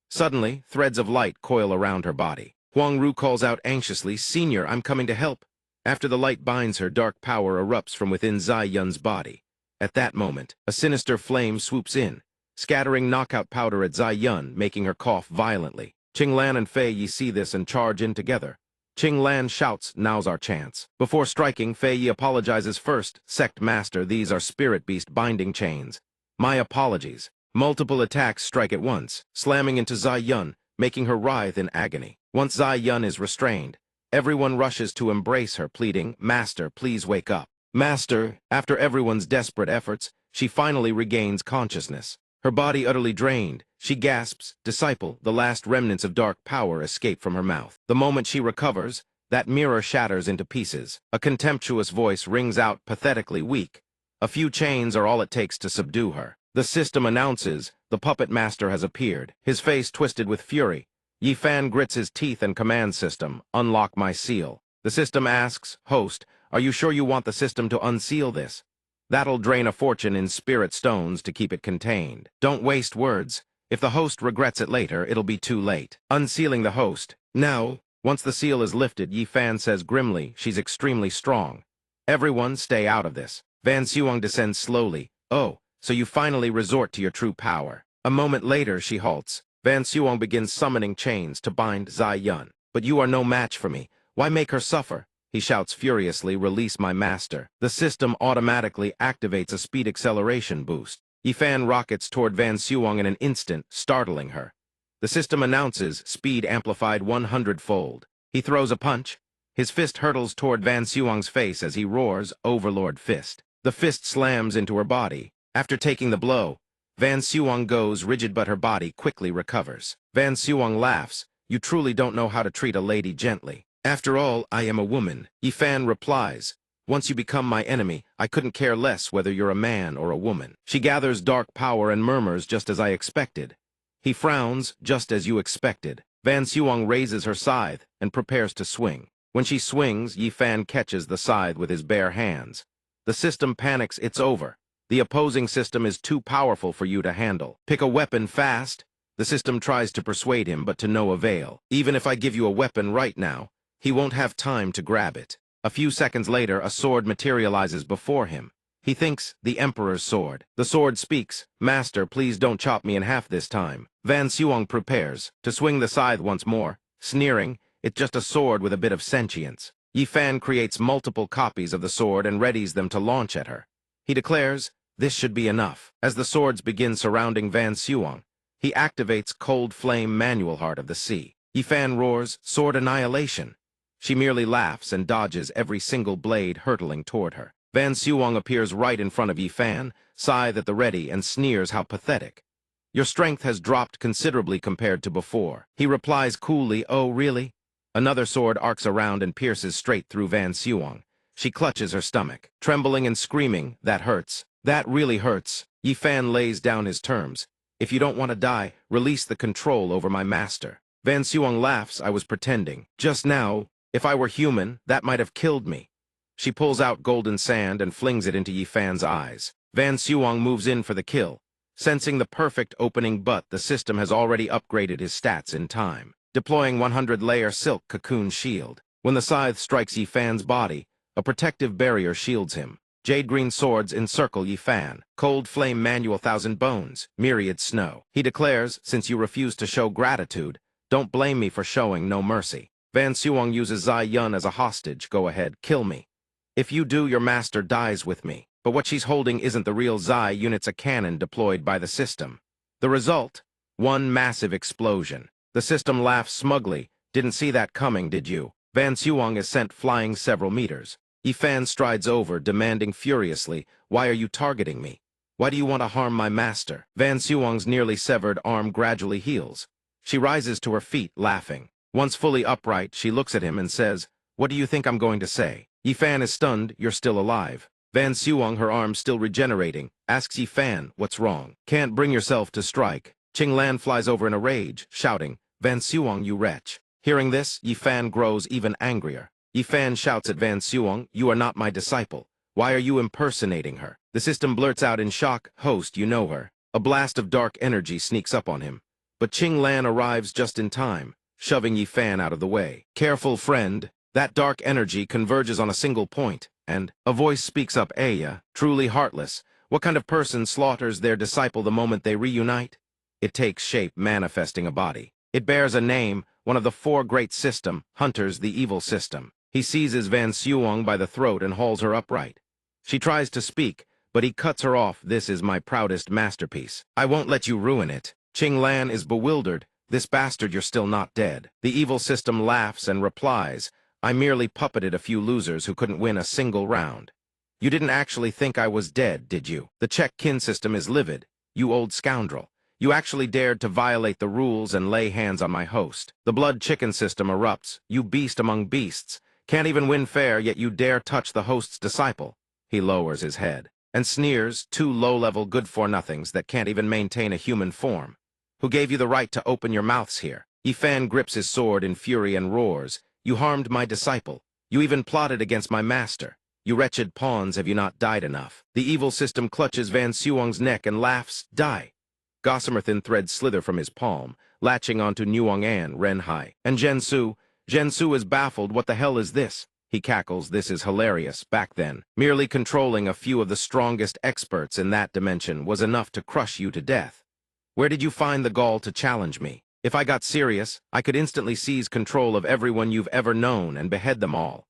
Suddenly, threads of light coil around her body. Huang Ru calls out anxiously, "Senior, I'm coming to help." After the light binds her, dark power erupts from within Zai Yun's body. At that moment, a sinister flame swoops in, scattering knockout powder at Zai Yun, making her cough violently. Qing Lan and Fei Yi see this and charge in together. Qing Lan shouts, "Now's our chance." Before striking, Fei Yi apologizes first. "Sect Master, these are spirit beast binding chains. My apologies." Multiple attacks strike at once, slamming into Zai Yun, making her writhe in agony. Once Zai Yun is restrained, everyone rushes to embrace her, pleading, "Master, please wake up." "Master," after everyone's desperate efforts, she finally regains consciousness. Her body utterly drained, she gasps, "Disciple." The last remnants of dark power escape from her mouth. The moment she recovers, that mirror shatters into pieces. A contemptuous voice rings out, pathetically weak. A few chains are all it takes to subdue her. The system announces, "The puppet master has appeared." His face twisted with fury. Yifan grits his teeth and commands system, "Unlock my seal." The system asks, "Host, are you sure you want the system to unseal this? That'll drain a fortune in spirit stones to keep it contained. Don't waste words. If the host regrets it later, it'll be too late." Unsealing the host. "Now." Once the seal is lifted, Yifan says grimly, "She's extremely strong. Everyone stay out of this." Van Suong descends slowly. "Oh, so you finally resort to your true power." A moment later, she halts. Van Suong begins summoning chains to bind Zai Yun. "But you are no match for me. Why make her suffer?" He shouts furiously, "Release my master." The system automatically activates a speed acceleration boost. Yifan rockets toward Van Suong in an instant, startling her. The system announces, "Speed amplified 100-fold." He throws a punch. His fist hurtles toward Van Suong's face as he roars, "Overlord Fist." The fist slams into her body. After taking the blow, Van Suong goes rigid, but her body quickly recovers. Van Suong laughs, "You truly don't know how to treat a lady gently." "After all, I am a woman." Yifan replies, Once you become my enemy, I couldn't care less whether you're a man or a woman. She gathers dark power and murmurs just as I expected. He frowns just as you expected. Van Xuong raises her scythe and prepares to swing. When she swings, Yi Fan catches the scythe with his bare hands. The system panics, it's over. The opposing system is too powerful for you to handle. Pick a weapon fast. The system tries to persuade him, but to no avail. Even if I give you a weapon right now, he won't have time to grab it. A few seconds later, a sword materializes before him. He thinks, the Emperor's sword. The sword speaks, "Master, please don't chop me in half this time." Van Xuong prepares to swing the scythe once more, sneering, "It's just a sword with a bit of sentience." Yi Fan creates multiple copies of the sword and readies them to launch at her. He declares, "This should be enough." As the swords begin surrounding Van Xuong, he activates Cold Flame Manual Heart of the Sea. Yi Fan roars, "Sword annihilation." She merely laughs and dodges every single blade hurtling toward her. Van Xuong appears right in front of Yi Fan, scythe at the ready, and sneers how pathetic. "Your strength has dropped considerably compared to before." He replies coolly, "Oh, really?" Another sword arcs around and pierces straight through Van Xuong. She clutches her stomach, trembling and screaming, "That hurts. That really hurts." Yi Fan lays down his terms. "If you don't want to die, release the control over my master." Van Xuong laughs, "I was pretending. Just now, if I were human, that might have killed me." She pulls out golden sand and flings it into Yi Fan's eyes. Van Xuong moves in for the kill. Sensing the perfect opening butt, the system has already upgraded his stats in time, deploying 100-layer silk cocoon shield. When the scythe strikes Yi Fan's body, a protective barrier shields him. Jade-green swords encircle Yi Fan. Cold Flame Manual 1,000 bones, myriad snow. He declares, "Since you refuse to show gratitude, don't blame me for showing no mercy." Van Xuong uses Zai Yun as a hostage. "Go ahead, kill me. If you do, your master dies with me." But what she's holding isn't the real Zai Yun, it's a cannon deployed by the system. The result? One massive explosion. The system laughs smugly. "Didn't see that coming, did you?" Van Xuong is sent flying several meters. Yi Fan strides over, demanding furiously, "Why are you targeting me? Why do you want to harm my master?" Van Xuong's nearly severed arm gradually heals. She rises to her feet, laughing. Once fully upright, she looks at him and says, "What do you think I'm going to say?" Yi Fan is stunned. "You're still alive." Van Xuong, her arm still regenerating, asks Yi Fan, "What's wrong?" "Can't bring yourself to strike." Qing Lan flies over in a rage, shouting, "Van Xuong, you wretch." Hearing this, Yi Fan grows even angrier. Yi Fan shouts at Van Xuong, "You are not my disciple. Why are you impersonating her?" The system blurts out in shock, "Host, you know her." A blast of dark energy sneaks up on him. But Qing Lan arrives just in time, shoving Yi Fan out of the way. "Careful, friend. That dark energy converges on a single point, and..." A voice speaks up, "Aya, truly heartless. What kind of person slaughters their disciple the moment they reunite?" It takes shape, manifesting a body. It bears a name, one of the four great system, Hunter's the evil system. He seizes Van Xuong by the throat and hauls her upright. She tries to speak, but he cuts her off. "This is my proudest masterpiece. I won't let you ruin it." Qing Lan is bewildered. "This bastard, you're still not dead." The evil system laughs and replies, "I merely puppeted a few losers who couldn't win a single round. You didn't actually think I was dead, did you?" The Czech kin system is livid. "You old scoundrel. You actually dared to violate the rules and lay hands on my host." The blood chicken system erupts. "You beast among beasts. Can't even win fair, yet you dare touch the host's disciple." He lowers his head and sneers, "Two low-level good-for-nothings that can't even maintain a human form. Who gave you the right to open your mouths here?" Yi Fan grips his sword in fury and roars, "You harmed my disciple. You even plotted against my master. You wretched pawns, have you not died enough?" The evil system clutches Van Xuong's neck and laughs, "Die." Gossamer thin threads slither from his palm, latching onto Nuong An, Ren Hai, and Zhensu. Zhensu is baffled. "What the hell is this?" He cackles. "This is hilarious. Back then, merely controlling a few of the strongest experts in that dimension was enough to crush you to death. Where did you find the gall to challenge me? If I got serious, I could instantly seize control of everyone you've ever known and behead them all."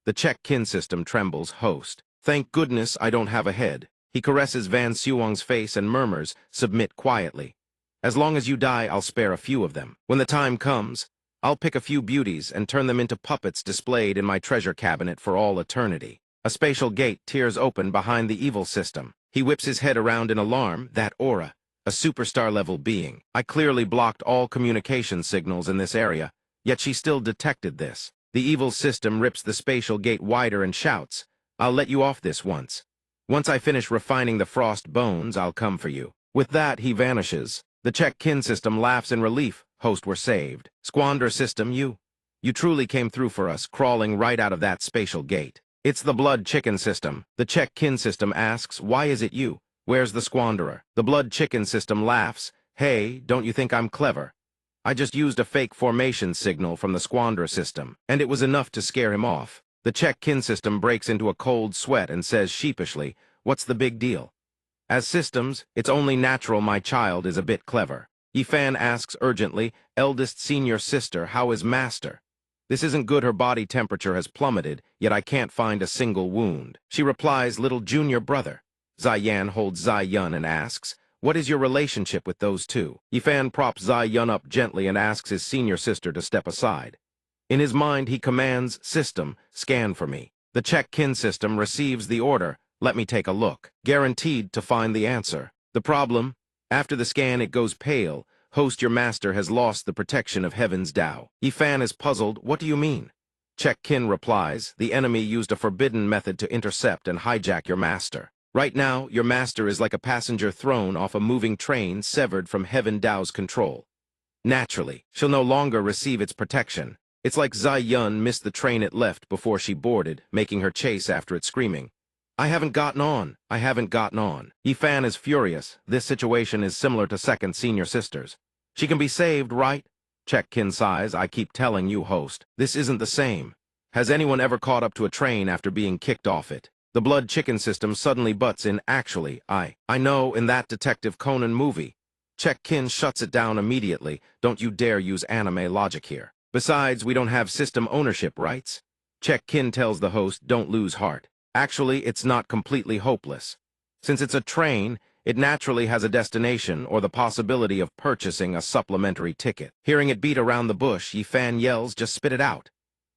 The Czech kin system trembles. "Host, thank goodness I don't have a head." He caresses Van Xuong's face and murmurs, "Submit quietly. As long as you die, I'll spare a few of them. When the time comes, I'll pick a few beauties and turn them into puppets displayed in my treasure cabinet for all eternity." A spatial gate tears open behind the evil system. He whips his head around in alarm. "That aura. A superstar-level being. I clearly blocked all communication signals in this area, yet she still detected this." The evil system rips the spatial gate wider and shouts, I'll let you off this once. Once I finish refining the frost bones, I'll come for you. With that, he vanishes. The Czech kin system laughs in relief. Host, we're saved. Squander system, you truly came through for us, crawling right out of that spatial gate. It's the blood chicken system. The Czech kin system asks, why is it you? Where's the squanderer? The blood chicken system laughs, hey, don't you think I'm clever? I just used a fake formation signal from the squander system, and it was enough to scare him off. The Czech kin system breaks into a cold sweat and says sheepishly, what's the big deal? As systems, it's only natural my child is a bit clever. Yifan asks urgently, eldest senior sister, how is master? This isn't good, her body temperature has plummeted, yet I can't find a single wound. She replies, little junior brother. Ziyan holds Ziyun and asks, what is your relationship with those two? Yifan props Ziyun up gently and asks his senior sister to step aside. In his mind, he commands, system, scan for me. The Czech kin system receives the order, let me take a look. Guaranteed to find the answer. The problem? After the scan, it goes pale. Host, your master has lost the protection of Heaven's Tao. Yifan is puzzled, what do you mean? Czech kin replies, the enemy used a forbidden method to intercept and hijack your master. Right now, your master is like a passenger thrown off a moving train severed from Heaven Tao's control. Naturally, she'll no longer receive its protection. It's like Ziyun missed the train it left before she boarded, making her chase after it screaming, I haven't gotten on. I haven't gotten on. Yifan is furious. This situation is similar to second senior sisters. She can be saved, right? Czech kin sighs, I keep telling you, host. This isn't the same. Has anyone ever caught up to a train after being kicked off it? The blood chicken system suddenly butts in, actually, I know, in that Detective Conan movie. Czech kin shuts it down immediately. Don't you dare use anime logic here. Besides, we don't have system ownership rights. Czech kin tells the host, don't lose heart. Actually, it's not completely hopeless. Since it's a train, it naturally has a destination or the possibility of purchasing a supplementary ticket. Hearing it beat around the bush, Yifan yells, just spit it out.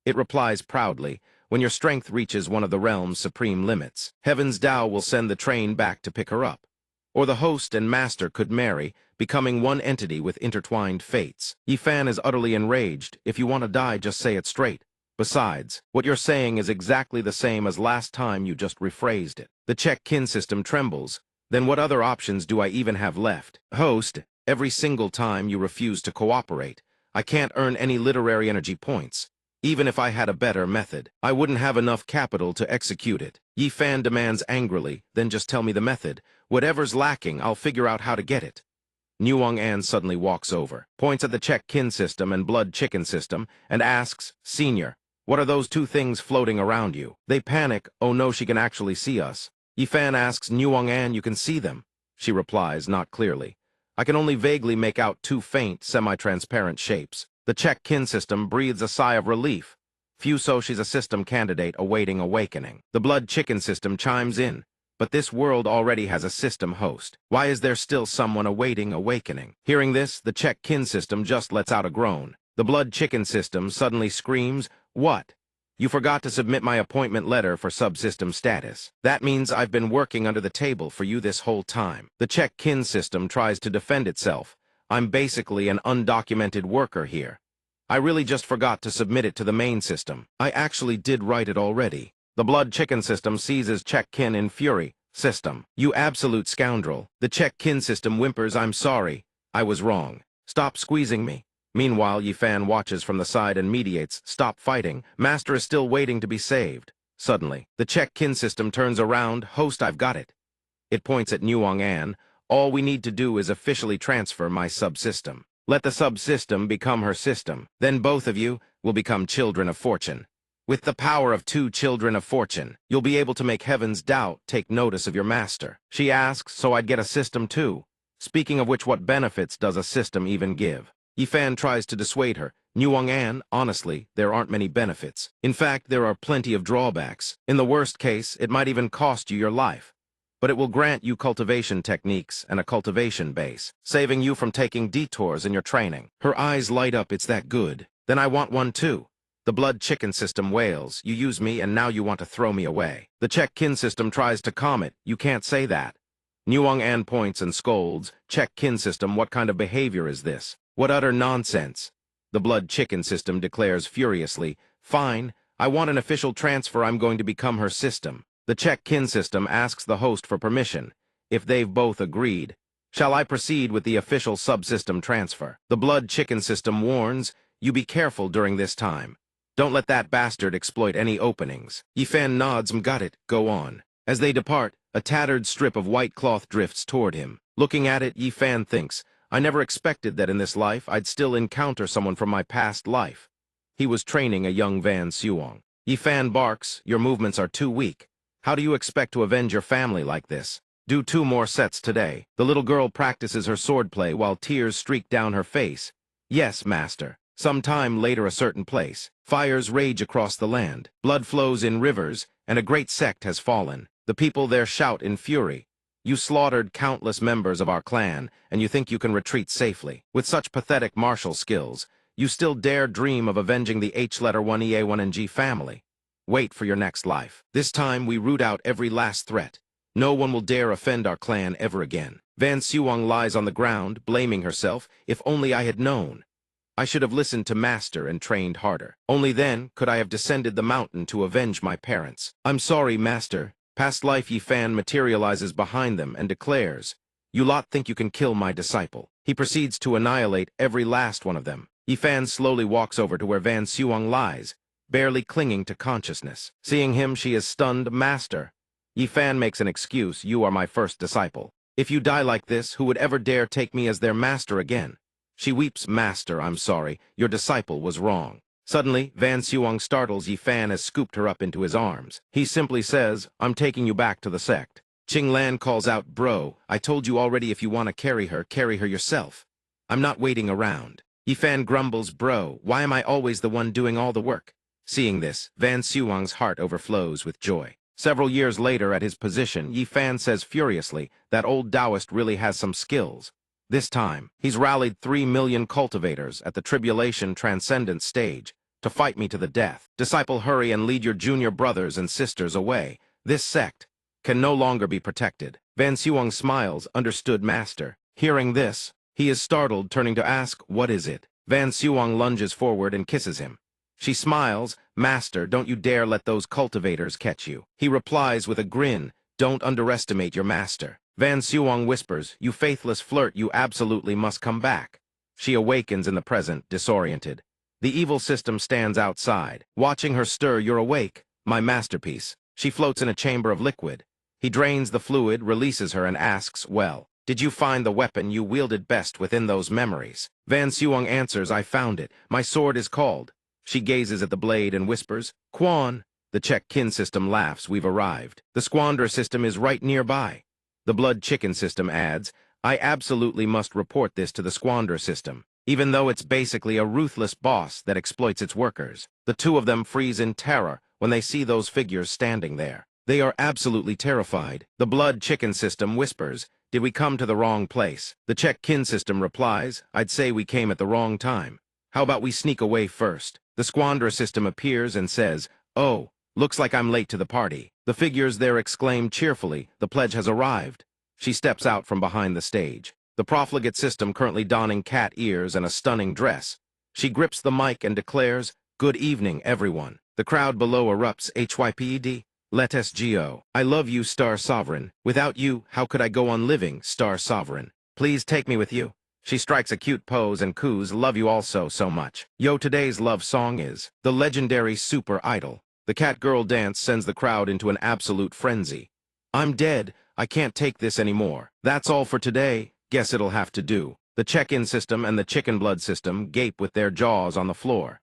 It replies proudly, when your strength reaches one of the realm's supreme limits, Heaven's Tao will send the train back to pick her up. Or the host and master could marry, becoming one entity with intertwined fates. Yifan is utterly enraged. If you want to die, just say it straight. Besides, what you're saying is exactly the same as last time, you just rephrased it. The Czech kin system trembles. Then what other options do I even have left? Host, every single time you refuse to cooperate, I can't earn any literary energy points. Even if I had a better method, I wouldn't have enough capital to execute it. Yifan demands angrily, then just tell me the method. Whatever's lacking, I'll figure out how to get it. Nyuong An suddenly walks over, points at the Czech kin system and blood chicken system, and asks, Senior, what are those two things floating around you? They panic, oh no, she can actually see us. Yifan asks Nyuong An, you can see them? She replies, not clearly. I can only vaguely make out two faint, semi-transparent shapes. The Czech kin system breathes a sigh of relief. Fuso, she's a system candidate awaiting awakening. The blood chicken system chimes in. But this world already has a system host. Why is there still someone awaiting awakening? Hearing this, the Czech kin system just lets out a groan. The blood chicken system suddenly screams, what? You forgot to submit my appointment letter for subsystem status. That means I've been working under the table for you this whole time. The Czech kin system tries to defend itself. I'm basically an undocumented worker here. I really just forgot to submit it to the main system. I actually did write it already. The blood chicken system seizes Czech kin in fury. System, you absolute scoundrel. The Czech kin system whimpers, I'm sorry. I was wrong. Stop squeezing me. Meanwhile, Yifan watches from the side and mediates, stop fighting. Master is still waiting to be saved. Suddenly, the Czech kin system turns around, host, I've got it. It points at Nyuong An. All we need to do is officially transfer my subsystem. Let the subsystem become her system. Then both of you will become children of fortune. With the power of two children of fortune, you'll be able to make Heaven's Tao take notice of your master. She asks, so I'd get a system too. Speaking of which, what benefits does a system even give? Yifan tries to dissuade her. Nyuong An, honestly, there aren't many benefits. In fact, there are plenty of drawbacks. In the worst case, it might even cost you your life. But it will grant you cultivation techniques and a cultivation base, saving you from taking detours in your training. Her eyes light up, it's that good. Then I want one too. The blood chicken system wails, you use me and now you want to throw me away. The Czech kin system tries to calm it, you can't say that. Nyuong An points and scolds, Czech kin system, what kind of behavior is this? What utter nonsense. The blood chicken system declares furiously, fine, I want an official transfer, I'm going to become her system. The check-kin system asks the host for permission. If they've both agreed, shall I proceed with the official subsystem transfer? The blood chicken system warns, you be careful during this time. Don't let that bastard exploit any openings. Yifan nods, got it, go on. As they depart, a tattered strip of white cloth drifts toward him. Looking at it, Yifan thinks, I never expected that in this life I'd still encounter someone from my past life. He was training a young Van Suong. Yifan barks, your movements are too weak. How do you expect to avenge your family like this? Do 2 more sets today. The little girl practices her swordplay while tears streak down her face. Yes, master. Some time later a certain place. Fires rage across the land. Blood flows in rivers, and a great sect has fallen. The people there shout in fury. You slaughtered countless members of our clan, and you think you can retreat safely. With such pathetic martial skills, you still dare dream of avenging the H-1EA1NG family. Wait for your next life. This time we root out every last threat. No one will dare offend our clan ever again. Van Suong lies on the ground, blaming herself. If only I had known. I should have listened to Master and trained harder. Only then could I have descended the mountain to avenge my parents. I'm sorry, Master. Past life Yifan materializes behind them and declares, you lot think you can kill my disciple. He proceeds to annihilate every last one of them. Yifan slowly walks over to where Van Suong lies, barely clinging to consciousness. Seeing him, she is stunned. Master. Yifan makes an excuse, you are my first disciple. If you die like this, who would ever dare take me as their master again? She weeps, Master, I'm sorry, your disciple was wrong. Suddenly, Van Suong startles Yifan as scooped her up into his arms. He simply says, I'm taking you back to the sect. Qing Lan calls out, bro, I told you already if you want to carry her yourself. I'm not waiting around. Yifan grumbles, bro, why am I always the one doing all the work? Seeing this, Van Suong's heart overflows with joy. Several years later at his position, Yifan says furiously that old Taoist really has some skills. This time, he's rallied 3 million cultivators at the Tribulation Transcendent stage to fight me to the death. Disciple, hurry and lead your junior brothers and sisters away. This sect can no longer be protected. Van Suong smiles, understood, Master. Hearing this, he is startled, turning to ask, what is it? Van Suong lunges forward and kisses him. She smiles, Master, don't you dare let those cultivators catch you. He replies with a grin, don't underestimate your master. Van Suong whispers, you faithless flirt, you absolutely must come back. She awakens in the present, disoriented. The evil system stands outside. Watching her stir, you're awake, my masterpiece. She floats in a chamber of liquid. He drains the fluid, releases her, and asks, well, did you find the weapon you wielded best within those memories? Van Suong answers, I found it. My sword is called. She gazes at the blade and whispers, Quan. The check-kin system laughs, we've arrived. The squander system is right nearby. The blood chicken system adds, I absolutely must report this to the squander system, even though it's basically a ruthless boss that exploits its workers. The 2 of them freeze in terror when they see those figures standing there. They are absolutely terrified. The blood chicken system whispers, did we come to the wrong place? The check-kin system replies, I'd say we came at the wrong time. How about we sneak away first? The squander system appears and says, oh, looks like I'm late to the party. The figures there exclaim cheerfully, the pledge has arrived. She steps out from behind the stage. The profligate system currently donning cat ears and a stunning dress. She grips the mic and declares, good evening, everyone. The crowd below erupts, HYPED, let us go. I love you, Star Sovereign. Without you, how could I go on living, Star Sovereign? Please take me with you. She strikes a cute pose and coos, love you also so much. Yo, today's love song is the legendary Super Idol. The cat girl dance sends the crowd into an absolute frenzy. I'm dead. I can't take this anymore. That's all for today. Guess it'll have to do. The check-in system and the chicken blood system gape with their jaws on the floor.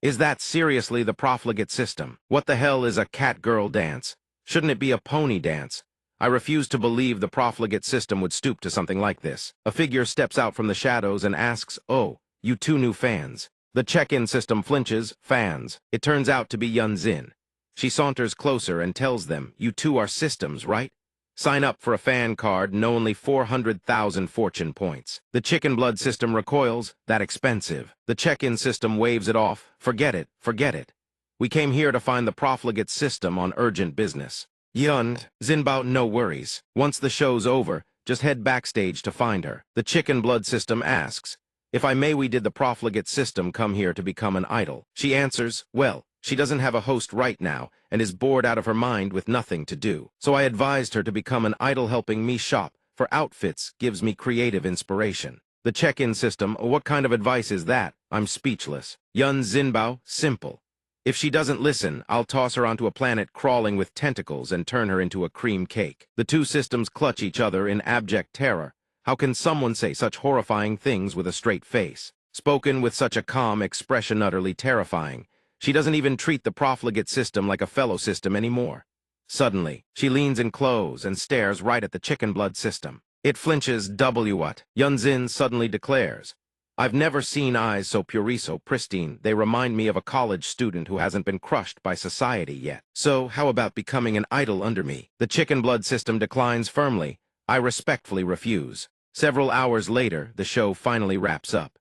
Is that seriously the profligate system? What the hell is a cat girl dance? Shouldn't it be a pony dance? I refuse to believe the profligate system would stoop to something like this. A figure steps out from the shadows and asks, oh, you 2 new fans. The check-in system flinches, fans. It turns out to be Yun Xin. She saunters closer and tells them, you 2 are systems, right? Sign up for a fan card and only 400,000 fortune points. The chicken blood system recoils, that expensive. The check-in system waves it off, forget it, forget it. We came here to find the profligate system on urgent business. Yun, Zinbao, no worries. Once the show's over, just head backstage to find her. The chicken blood system asks, if I may, we did the profligate system come here to become an idol? She answers, well, She doesn't have a host right now and is bored out of her mind with nothing to do. So I advised her to become an idol helping me shop for outfits gives me creative inspiration. The check-in system, what kind of advice is that? I'm speechless. Yun Xinbao, simple. If she doesn't listen, I'll toss her onto a planet crawling with tentacles and turn her into a cream cake. The two systems clutch each other in abject terror. How can someone say such horrifying things with a straight face? Spoken with such a calm expression, utterly terrifying. She doesn't even treat the profligate system like a fellow system anymore. Suddenly, she leans in close and stares right at the chicken blood system. It flinches. What? Yunzin suddenly declares. I've never seen eyes so pure, so pristine. They remind me of a college student who hasn't been crushed by society yet. So, how about becoming an idol under me? The chicken blood system declines firmly. I respectfully refuse. Several hours later, the show finally wraps up.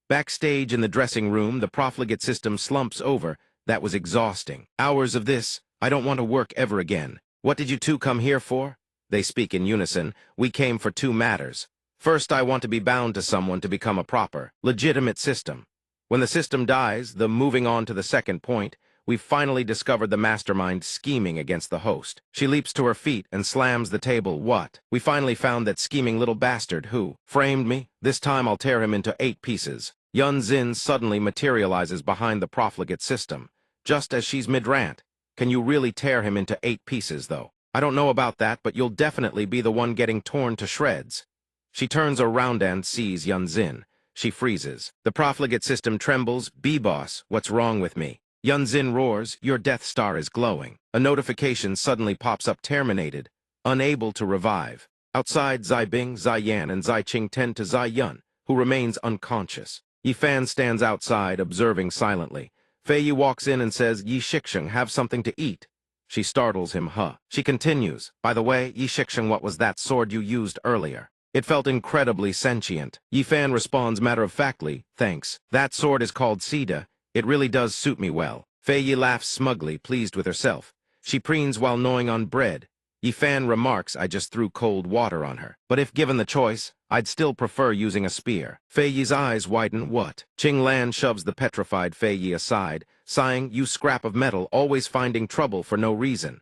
Backstage in the dressing room, the profligate system slumps over. That was exhausting. Hours of this. I don't want to work ever again. What did you two come here for? They speak in unison. We came for two matters. First, I want to be bound to someone to become a proper, legitimate system. When the system dies, moving on to the second point, we've finally discovered the mastermind scheming against the host. She leaps to her feet and slams the table. What? We finally found that scheming little bastard who framed me. This time I'll tear him into 8 pieces. Yun Xin suddenly materializes behind the profligate system, just as she's mid-rant. Can you really tear him into 8 pieces, though? I don't know about that, but you'll definitely be the one getting torn to shreds. She turns around and sees Yun Xin. She freezes. The profligate system trembles. B-boss, what's wrong with me? Yun Xin roars, your Death Star is glowing. A notification suddenly pops up. Terminated. Unable to revive. Outside, Zai Bing, Zai Yan, and Zai Qing tend to Zai Yun, who remains unconscious. Yi Fan stands outside, observing silently. Fei Yi walks in and says, Yi Shixing, have something to eat. She startles him. She continues, by the way, Yi Shixing, what was that sword you used earlier? It felt incredibly sentient. Yi Fan responds matter-of-factly, thanks. That sword is called Sida. It really does suit me well. Fei Yi laughs smugly, pleased with herself. She preens while gnawing on bread. Yi Fan remarks, I just threw cold water on her. But if given the choice, I'd still prefer using a spear. Fei Yi's eyes widen. What? Qing Lan shoves the petrified Fei Yi aside, sighing, you scrap of metal, always finding trouble for no reason.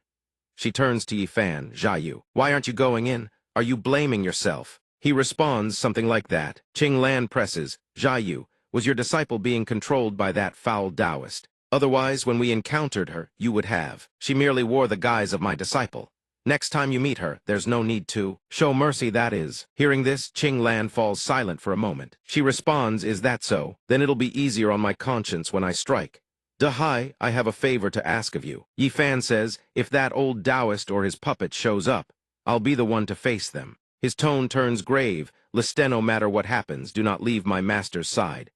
She turns to Yi Fan, Yu, why aren't you going in? Are you blaming yourself? He responds something like that. Qing Lan presses, Yu, was your disciple being controlled by that foul Taoist? Otherwise, when we encountered her, you would have. She merely wore the guise of my disciple. Next time you meet her, there's no need to show mercy, that is. Hearing this, Qing Lan falls silent for a moment. She responds, is that so? Then it'll be easier on my conscience when I strike. Dahai, I have a favor to ask of you. Yi Fan says, if that old Taoist or his puppet shows up, I'll be the one to face them. His tone turns grave. Listen, no matter what happens, do not leave my master's side.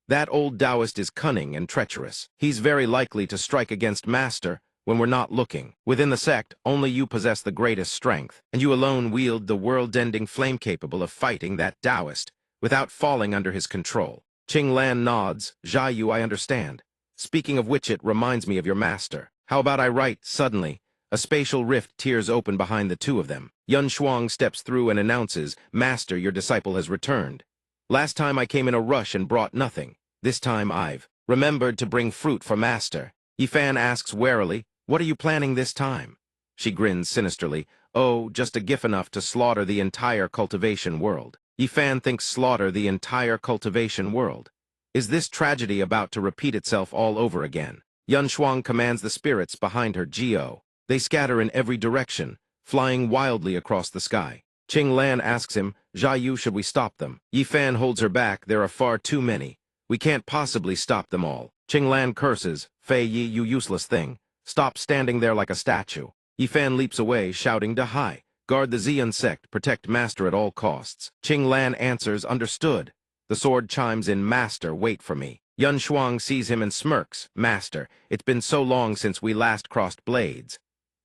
That old Taoist is cunning and treacherous. He's very likely to strike against master when we're not looking. Within the sect, only you possess the greatest strength, and you alone wield the world-ending flame capable of fighting that Taoist without falling under his control. Qing Lan nods. Yu, I understand. Speaking of which, it reminds me of your master. How about I write? Suddenly, a spatial rift tears open behind the two of them. Yun Shuang steps through and announces, Master, your disciple has returned. Last time I came in a rush and brought nothing. This time I've remembered to bring fruit for Master. Yi Fan asks warily, what are you planning this time? She grins sinisterly, oh, just a gift enough to slaughter the entire cultivation world. Yi Fan thinks slaughter the entire cultivation world. Is this tragedy about to repeat itself all over again? Yun Shuang commands the spirits behind her, Geo. They scatter in every direction, flying wildly across the sky. Qing Lan asks him, Yu, should we stop them? Yi Fan holds her back, there are far too many. We can't possibly stop them all. Qing Lan curses, Fei Yi, you useless thing. Stop standing there like a statue. Yi Fan leaps away, shouting, Dahai, guard the Xian sect, protect Master at all costs. Qing Lan answers, understood. The sword chimes in, Master, wait for me. Yun Shuang sees him and smirks, Master, it's been so long since we last crossed blades.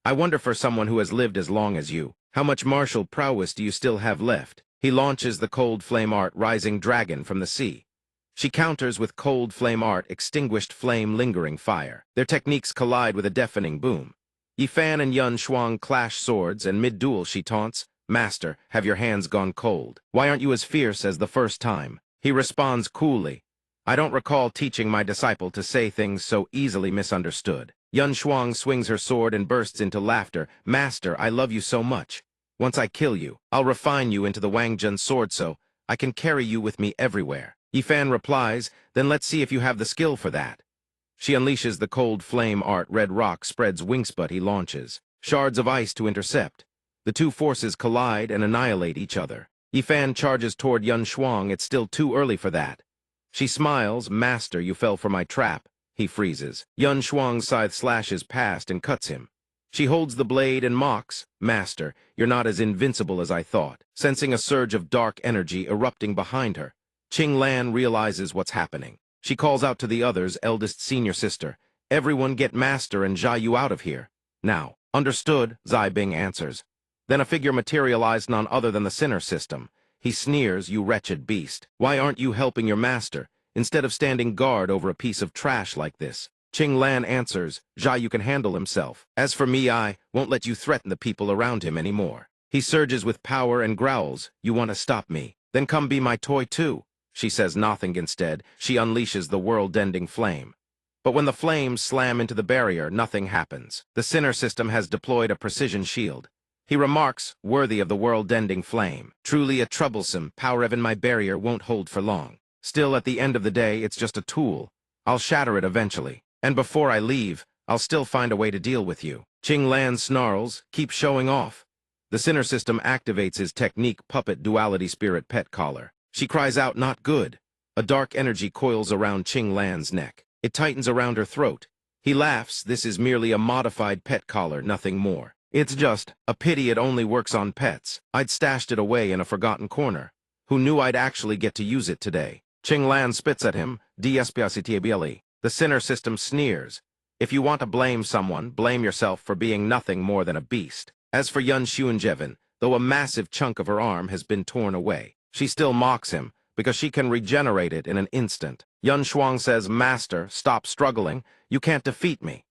I wonder for someone who has lived as long as you, how much martial prowess do you still have left? He launches the cold flame art rising dragon from the sea. She counters with cold flame art extinguished flame lingering fire. Their techniques collide with a deafening boom. Yi Fan and Yun Shuang clash swords, and mid-duel she taunts, Master, have your hands gone cold? Why aren't you as fierce as the first time? He responds coolly, I don't recall teaching my disciple to say things so easily misunderstood. Yun Shuang swings her sword and bursts into laughter. Master, I love you so much. Once I kill you, I'll refine you into the Wang Jun sword so I can carry you with me everywhere. Yifan replies, then let's see if you have the skill for that. She unleashes the cold flame art. Red rock spreads wingsput. He launches shards of ice to intercept. The two forces collide and annihilate each other. Yifan charges toward Yun Shuang. It's still too early for that. She smiles. Master, you fell for my trap. He freezes. Yun Shuang's scythe slashes past and cuts him. She holds the blade and mocks. Master, you're not as invincible as I thought. Sensing a surge of dark energy erupting behind her, Qing Lan realizes what's happening. She calls out to the others, eldest senior sister. Everyone get Master and Jia Yu out of here. Now. Understood, Zai Bing answers. Then a figure materialized, none other than the Sinner system. He sneers, you wretched beast. Why aren't you helping your master, instead of standing guard over a piece of trash like this? Qing Lan answers, Jia Yu can handle himself. As for me, I won't let you threaten the people around him anymore. He surges with power and growls, you want to stop me? Then come be my toy too. She says nothing. Instead, she unleashes the world-ending flame. But when the flames slam into the barrier, nothing happens. The Sinner system has deployed a precision shield. He remarks, worthy of the world-ending flame. Truly a troublesome power. Even my barrier won't hold for long. Still, at the end of the day, it's just a tool. I'll shatter it eventually. And before I leave, I'll still find a way to deal with you. Qing Lan snarls, keep showing off. The Sinner system activates his technique puppet duality spirit pet collar. She cries out, not good. A dark energy coils around Qing Lan's neck. It tightens around her throat. He laughs, this is merely a modified pet collar, nothing more. It's just a pity it only works on pets. I'd stashed it away in a forgotten corner. Who knew I'd actually get to use it today? Qing Lan spits at him, DSPICTABLE. The Sinner system sneers. If you want to blame someone, blame yourself for being nothing more than a beast. As for Yun Xuanjevin, though a massive chunk of her arm has been torn away, she still mocks him, because she can regenerate it in an instant. Yun Shuang says, Master, stop struggling. You can't defeat me.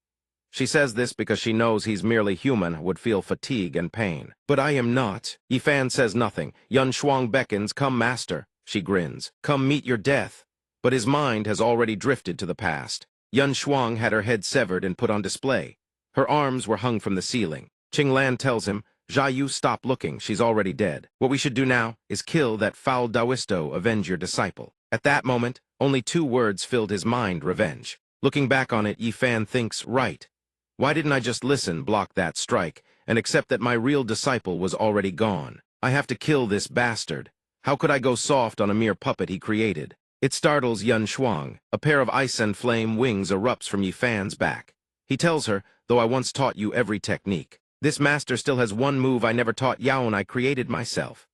She says this because she knows he's merely human, would feel fatigue and pain. But I am not. Yifan says nothing. Yun Shuang beckons, come, Master. She grins. Come meet your death. But his mind has already drifted to the past. Yun Shuang had her head severed and put on display. Her arms were hung from the ceiling. Qing Lan tells him, Jia Yu, stop looking, she's already dead. What we should do now is kill that foul Taoisto, avenge your disciple. At that moment, only two words filled his mind, revenge. Looking back on it, Yifan thinks, right. Why didn't I just listen, block that strike, and accept that my real disciple was already gone? I have to kill this bastard. How could I go soft on a mere puppet he created? It startles Yun Shuang. A pair of ice and flame wings erupts from Yifan's back. He tells her, though I once taught you every technique. This master still has one move I never taught Yao and I created myself.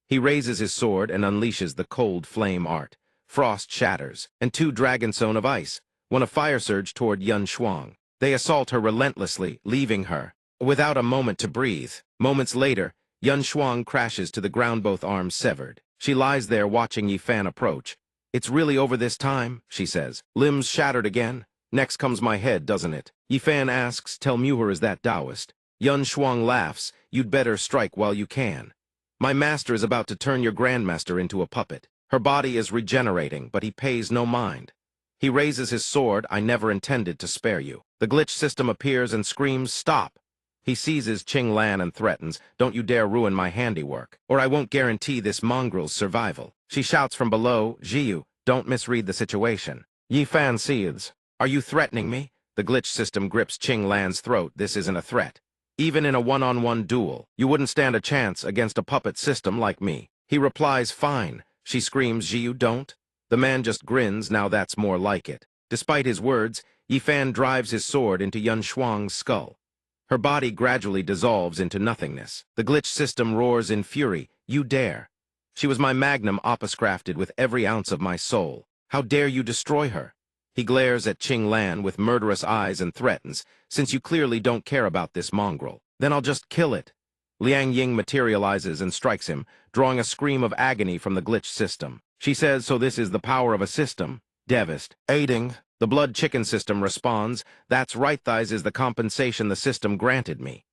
He raises his sword and unleashes the cold flame art. Frost shatters, and two dragonstone of ice, one a fire surge toward Yun Shuang. They assault her relentlessly, leaving her without a moment to breathe. Moments later, Yun Shuang crashes to the ground, both arms severed. She lies there watching Yifan approach. It's really over this time, she says. Limbs shattered again. Next comes my head, doesn't it? Yifan asks, tell Muher, is that Taoist? Yun Shuang laughs, you'd better strike while you can. My master is about to turn your grandmaster into a puppet. Her body is regenerating, but he pays no mind. He raises his sword, I never intended to spare you. The glitch system appears and screams, stop. He seizes Qing Lan and threatens, don't you dare ruin my handiwork, or I won't guarantee this mongrel's survival. She shouts from below, Jiyu, don't misread the situation. Yifan seethes, are you threatening me? The glitch system grips Qing Lan's throat, this isn't a threat. Even in a one-on-one duel, you wouldn't stand a chance against a puppet system like me. He replies, fine. She screams, Jiyu, don't. The man just grins, now that's more like it. Despite his words, Yifan drives his sword into Yun Shuang's skull. Her body gradually dissolves into nothingness. The glitch system roars in fury, you dare. She was my magnum opus crafted with every ounce of my soul. How dare you destroy her? He glares at Qing Lan with murderous eyes and threatens, since you clearly don't care about this mongrel, then I'll just kill it. Liang Ying materializes and strikes him, drawing a scream of agony from the glitch system. She says, so this is the power of a system? Devastating. The blood chicken system responds, that's right, thighs is the compensation the system granted me.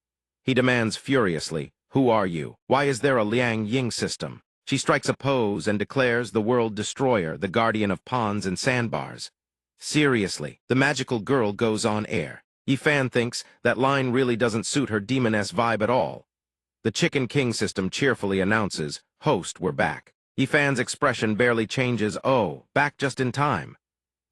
He demands furiously, who are you? Why is there a Liang Ying system? She strikes a pose and declares the world destroyer, the guardian of ponds and sandbars. Seriously, the magical girl goes on air. Yifan thinks that line really doesn't suit her demoness vibe at all. The Chicken King system cheerfully announces, "Host, we're back." Yifan's expression barely changes. "Oh, back just in time."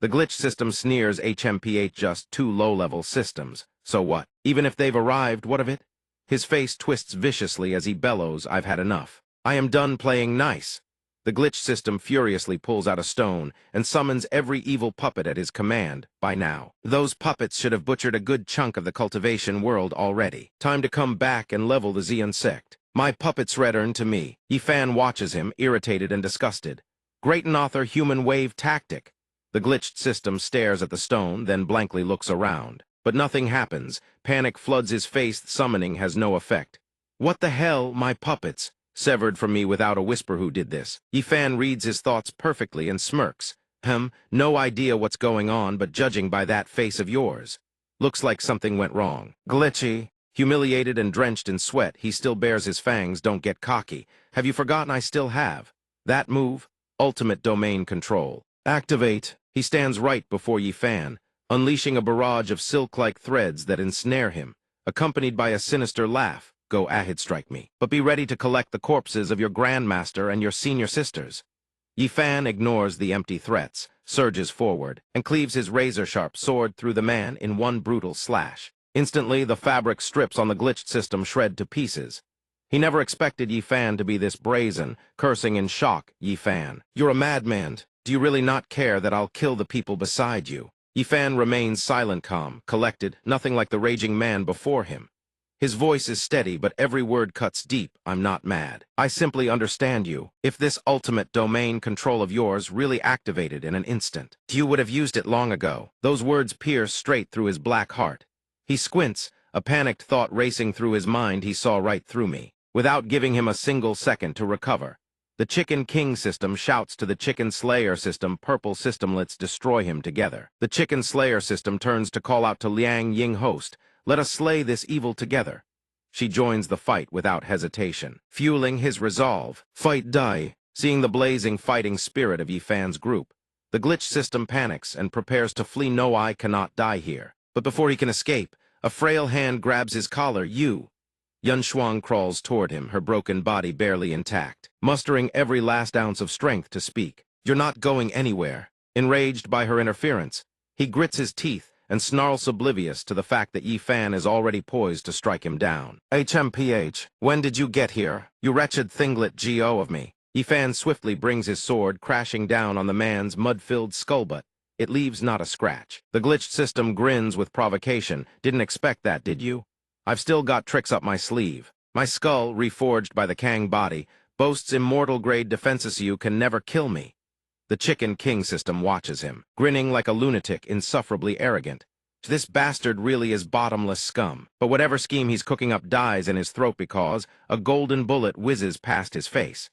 The glitch system sneers, "HMPH, just two low-level systems. So what? Even if they've arrived, what of it?" His face twists viciously as he bellows, "I've had enough. I am done playing nice." The glitch system furiously pulls out a stone and summons every evil puppet at his command. By now, those puppets should have butchered a good chunk of the cultivation world already. Time to come back and level the Xian sect. My puppets return to me. Yifan watches him, irritated and disgusted. Great and author human wave tactic. The glitched system stares at the stone, then blankly looks around. But nothing happens. Panic floods his face. Summoning has no effect. What the hell, my puppets? Severed from me without a whisper. Who did this? Yifan reads his thoughts perfectly and smirks. No idea what's going on, but judging by that face of yours, looks like something went wrong. Glitchy. Humiliated and drenched in sweat, he still bares his fangs. Don't get cocky. Have you forgotten I still have that move? Ultimate domain control. Activate. He stands right before Yifan, unleashing a barrage of silk-like threads that ensnare him, accompanied by a sinister laugh. Go ahead, strike me, but be ready to collect the corpses of your grandmaster and your senior sisters. Yifan ignores the empty threats, surges forward, and cleaves his razor-sharp sword through the man in one brutal slash. Instantly, the fabric strips on the glitched system shred to pieces. He never expected Yifan to be this brazen, cursing in shock. Yifan, you're a madman. Do you really not care that I'll kill the people beside you? Yifan remains silent, calm, collected, nothing like the raging man before him. His voice is steady, but every word cuts deep. I'm not mad. I simply understand you. If this ultimate domain control of yours really activated in an instant, you would have used it long ago. Those words pierce straight through his black heart. He squints, a panicked thought racing through his mind. He saw right through me, without giving him a single second to recover. The Chicken King system shouts to the Chicken Slayer system, "Purple system, let's destroy him together." The Chicken Slayer system turns to call out to Liang Ying, "Host, let us slay this evil together." She joins the fight without hesitation, fueling his resolve. Fight, die. Seeing the blazing fighting spirit of Yifan's group, the glitch system panics and prepares to flee. No, I cannot die here. But before he can escape, a frail hand grabs his collar. You. Yun Shuang crawls toward him, her broken body barely intact, mustering every last ounce of strength to speak. "You're not going anywhere." Enraged by her interference, he grits his teeth and snarls, oblivious to the fact that Yifan is already poised to strike him down. "HMPH, when did you get here? You wretched thinglet GO of me." Yifan swiftly brings his sword crashing down on the man's mud-filled skullbutt. It leaves not a scratch. The glitched system grins with provocation. "Didn't expect that, did you? I've still got tricks up my sleeve. My skull, reforged by the Kang body, boasts immortal-grade defenses. You can never kill me." The Chicken King system watches him, grinning like a lunatic, insufferably arrogant. This bastard really is bottomless scum. But whatever scheme he's cooking up dies in his throat because a golden bullet whizzes past his face.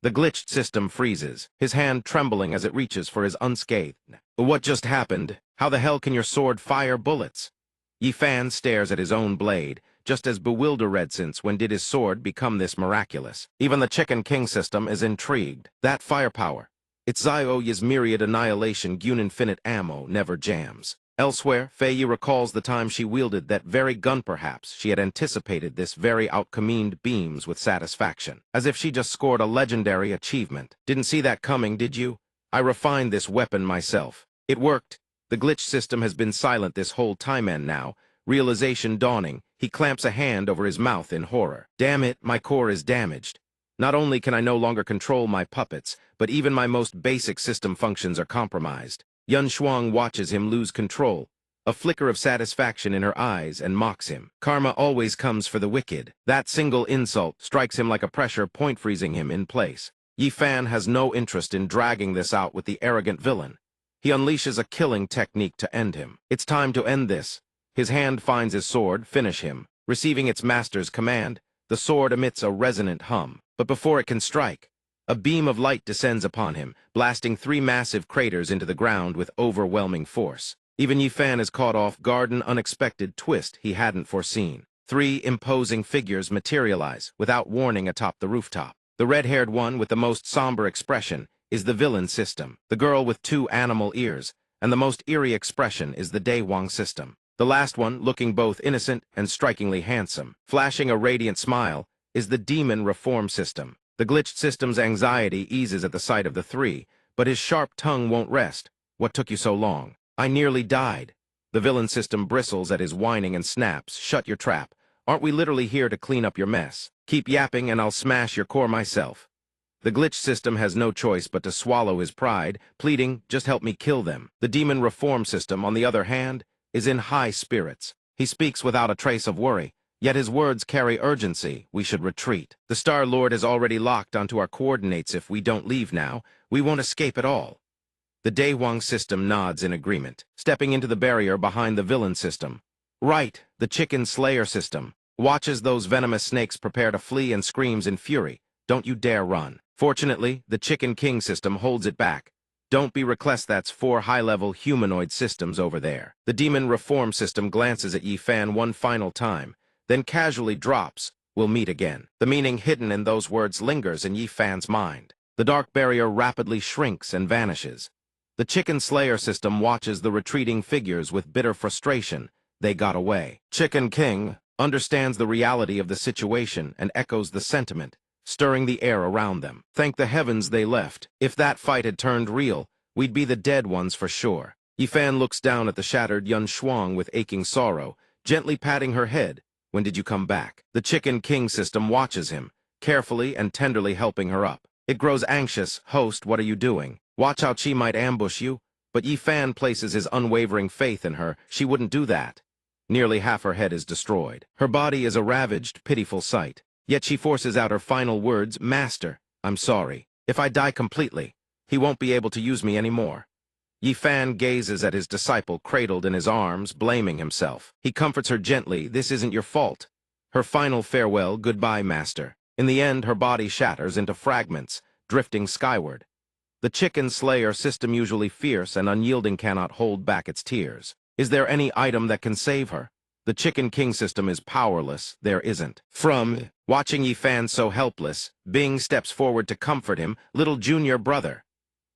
The glitched system freezes, his hand trembling as it reaches for his unscathed. "What just happened? How the hell can your sword fire bullets?" Yifan stares at his own blade, just as bewildered since when did his sword become this miraculous. Even the Chicken King system is intrigued. That firepower. It's Zioya's myriad annihilation Gun infinite ammo never jams. Elsewhere, Fei recalls the time she wielded that very gun. Perhaps she had anticipated this very outcommened beams with satisfaction, as if she just scored a legendary achievement. "Didn't see that coming, did you? I refined this weapon myself. It worked." The glitch system has been silent this whole time, and now, realization dawning, he clamps a hand over his mouth in horror. "Damn it, my core is damaged. Not only can I no longer control my puppets, but even my most basic system functions are compromised." Yun Shuang watches him lose control, a flicker of satisfaction in her eyes, and mocks him. "Karma always comes for the wicked." That single insult strikes him like a pressure point, freezing him in place. Yifan has no interest in dragging this out with the arrogant villain. He unleashes a killing technique to end him. It's time to end this. His hand finds his sword. Finish him. Receiving its master's command, the sword emits a resonant hum. But before it can strike, a beam of light descends upon him, blasting 3 massive craters into the ground with overwhelming force. Even Yifan is caught off guard, an unexpected twist he hadn't foreseen. 3 imposing figures materialize, without warning, atop the rooftop. The red-haired one with the most somber expression is the villain system. The girl with two animal ears and the most eerie expression is the Daewang system. The last one, looking both innocent and strikingly handsome, flashing a radiant smile, is the demon reform system. The glitched system's anxiety eases at the sight of the three, but his sharp tongue won't rest. What took you so long? I nearly died. The villain system bristles at his whining and snaps. Shut your trap. Aren't we literally here to clean up your mess? Keep yapping and I'll smash your core myself. The glitch system has no choice but to swallow his pride, pleading, just help me kill them. The demon reform system, on the other hand, is in high spirits. He speaks without a trace of worry, yet his words carry urgency. We should retreat. The Star Lord has already locked onto our coordinates. If we don't leave now, we won't escape at all. The Daewang system nods in agreement, stepping into the barrier behind the villain system. Right, the Chicken Slayer system watches those venomous snakes prepare to flee and screams in fury. Don't you dare run. Fortunately, the Chicken King system holds it back. Don't be reckless, that's 4 high-level humanoid systems over there. The Demon Reform system glances at Yi Fan one final time, then casually drops, we'll meet again. The meaning hidden in those words lingers in Yi Fan's mind. The dark barrier rapidly shrinks and vanishes. The Chicken Slayer system watches the retreating figures with bitter frustration. They got away. Chicken King understands the reality of the situation and echoes the sentiment, stirring the air around them. Thank the heavens they left. If that fight had turned real, we'd be the dead ones for sure. Yifan looks down at the shattered Yun Shuang with aching sorrow, gently patting her head. When did you come back? The Chicken King system watches him, carefully and tenderly helping her up. It grows anxious. Host, what are you doing? Watch out, she might ambush you. But Yifan places his unwavering faith in her. She wouldn't do that. Nearly half her head is destroyed. Her body is a ravaged, pitiful sight. Yet she forces out her final words, Master, I'm sorry. If I die completely, he won't be able to use me anymore. Yifan gazes at his disciple cradled in his arms, blaming himself. He comforts her gently, this isn't your fault. Her final farewell, goodbye, Master. In the end, her body shatters into fragments, drifting skyward. The Chicken Slayer system, usually fierce and unyielding, cannot hold back its tears. Is there any item that can save her? The Chicken King system is powerless. There isn't. Watching Yifan so helpless, Bing steps forward to comfort him, little junior brother.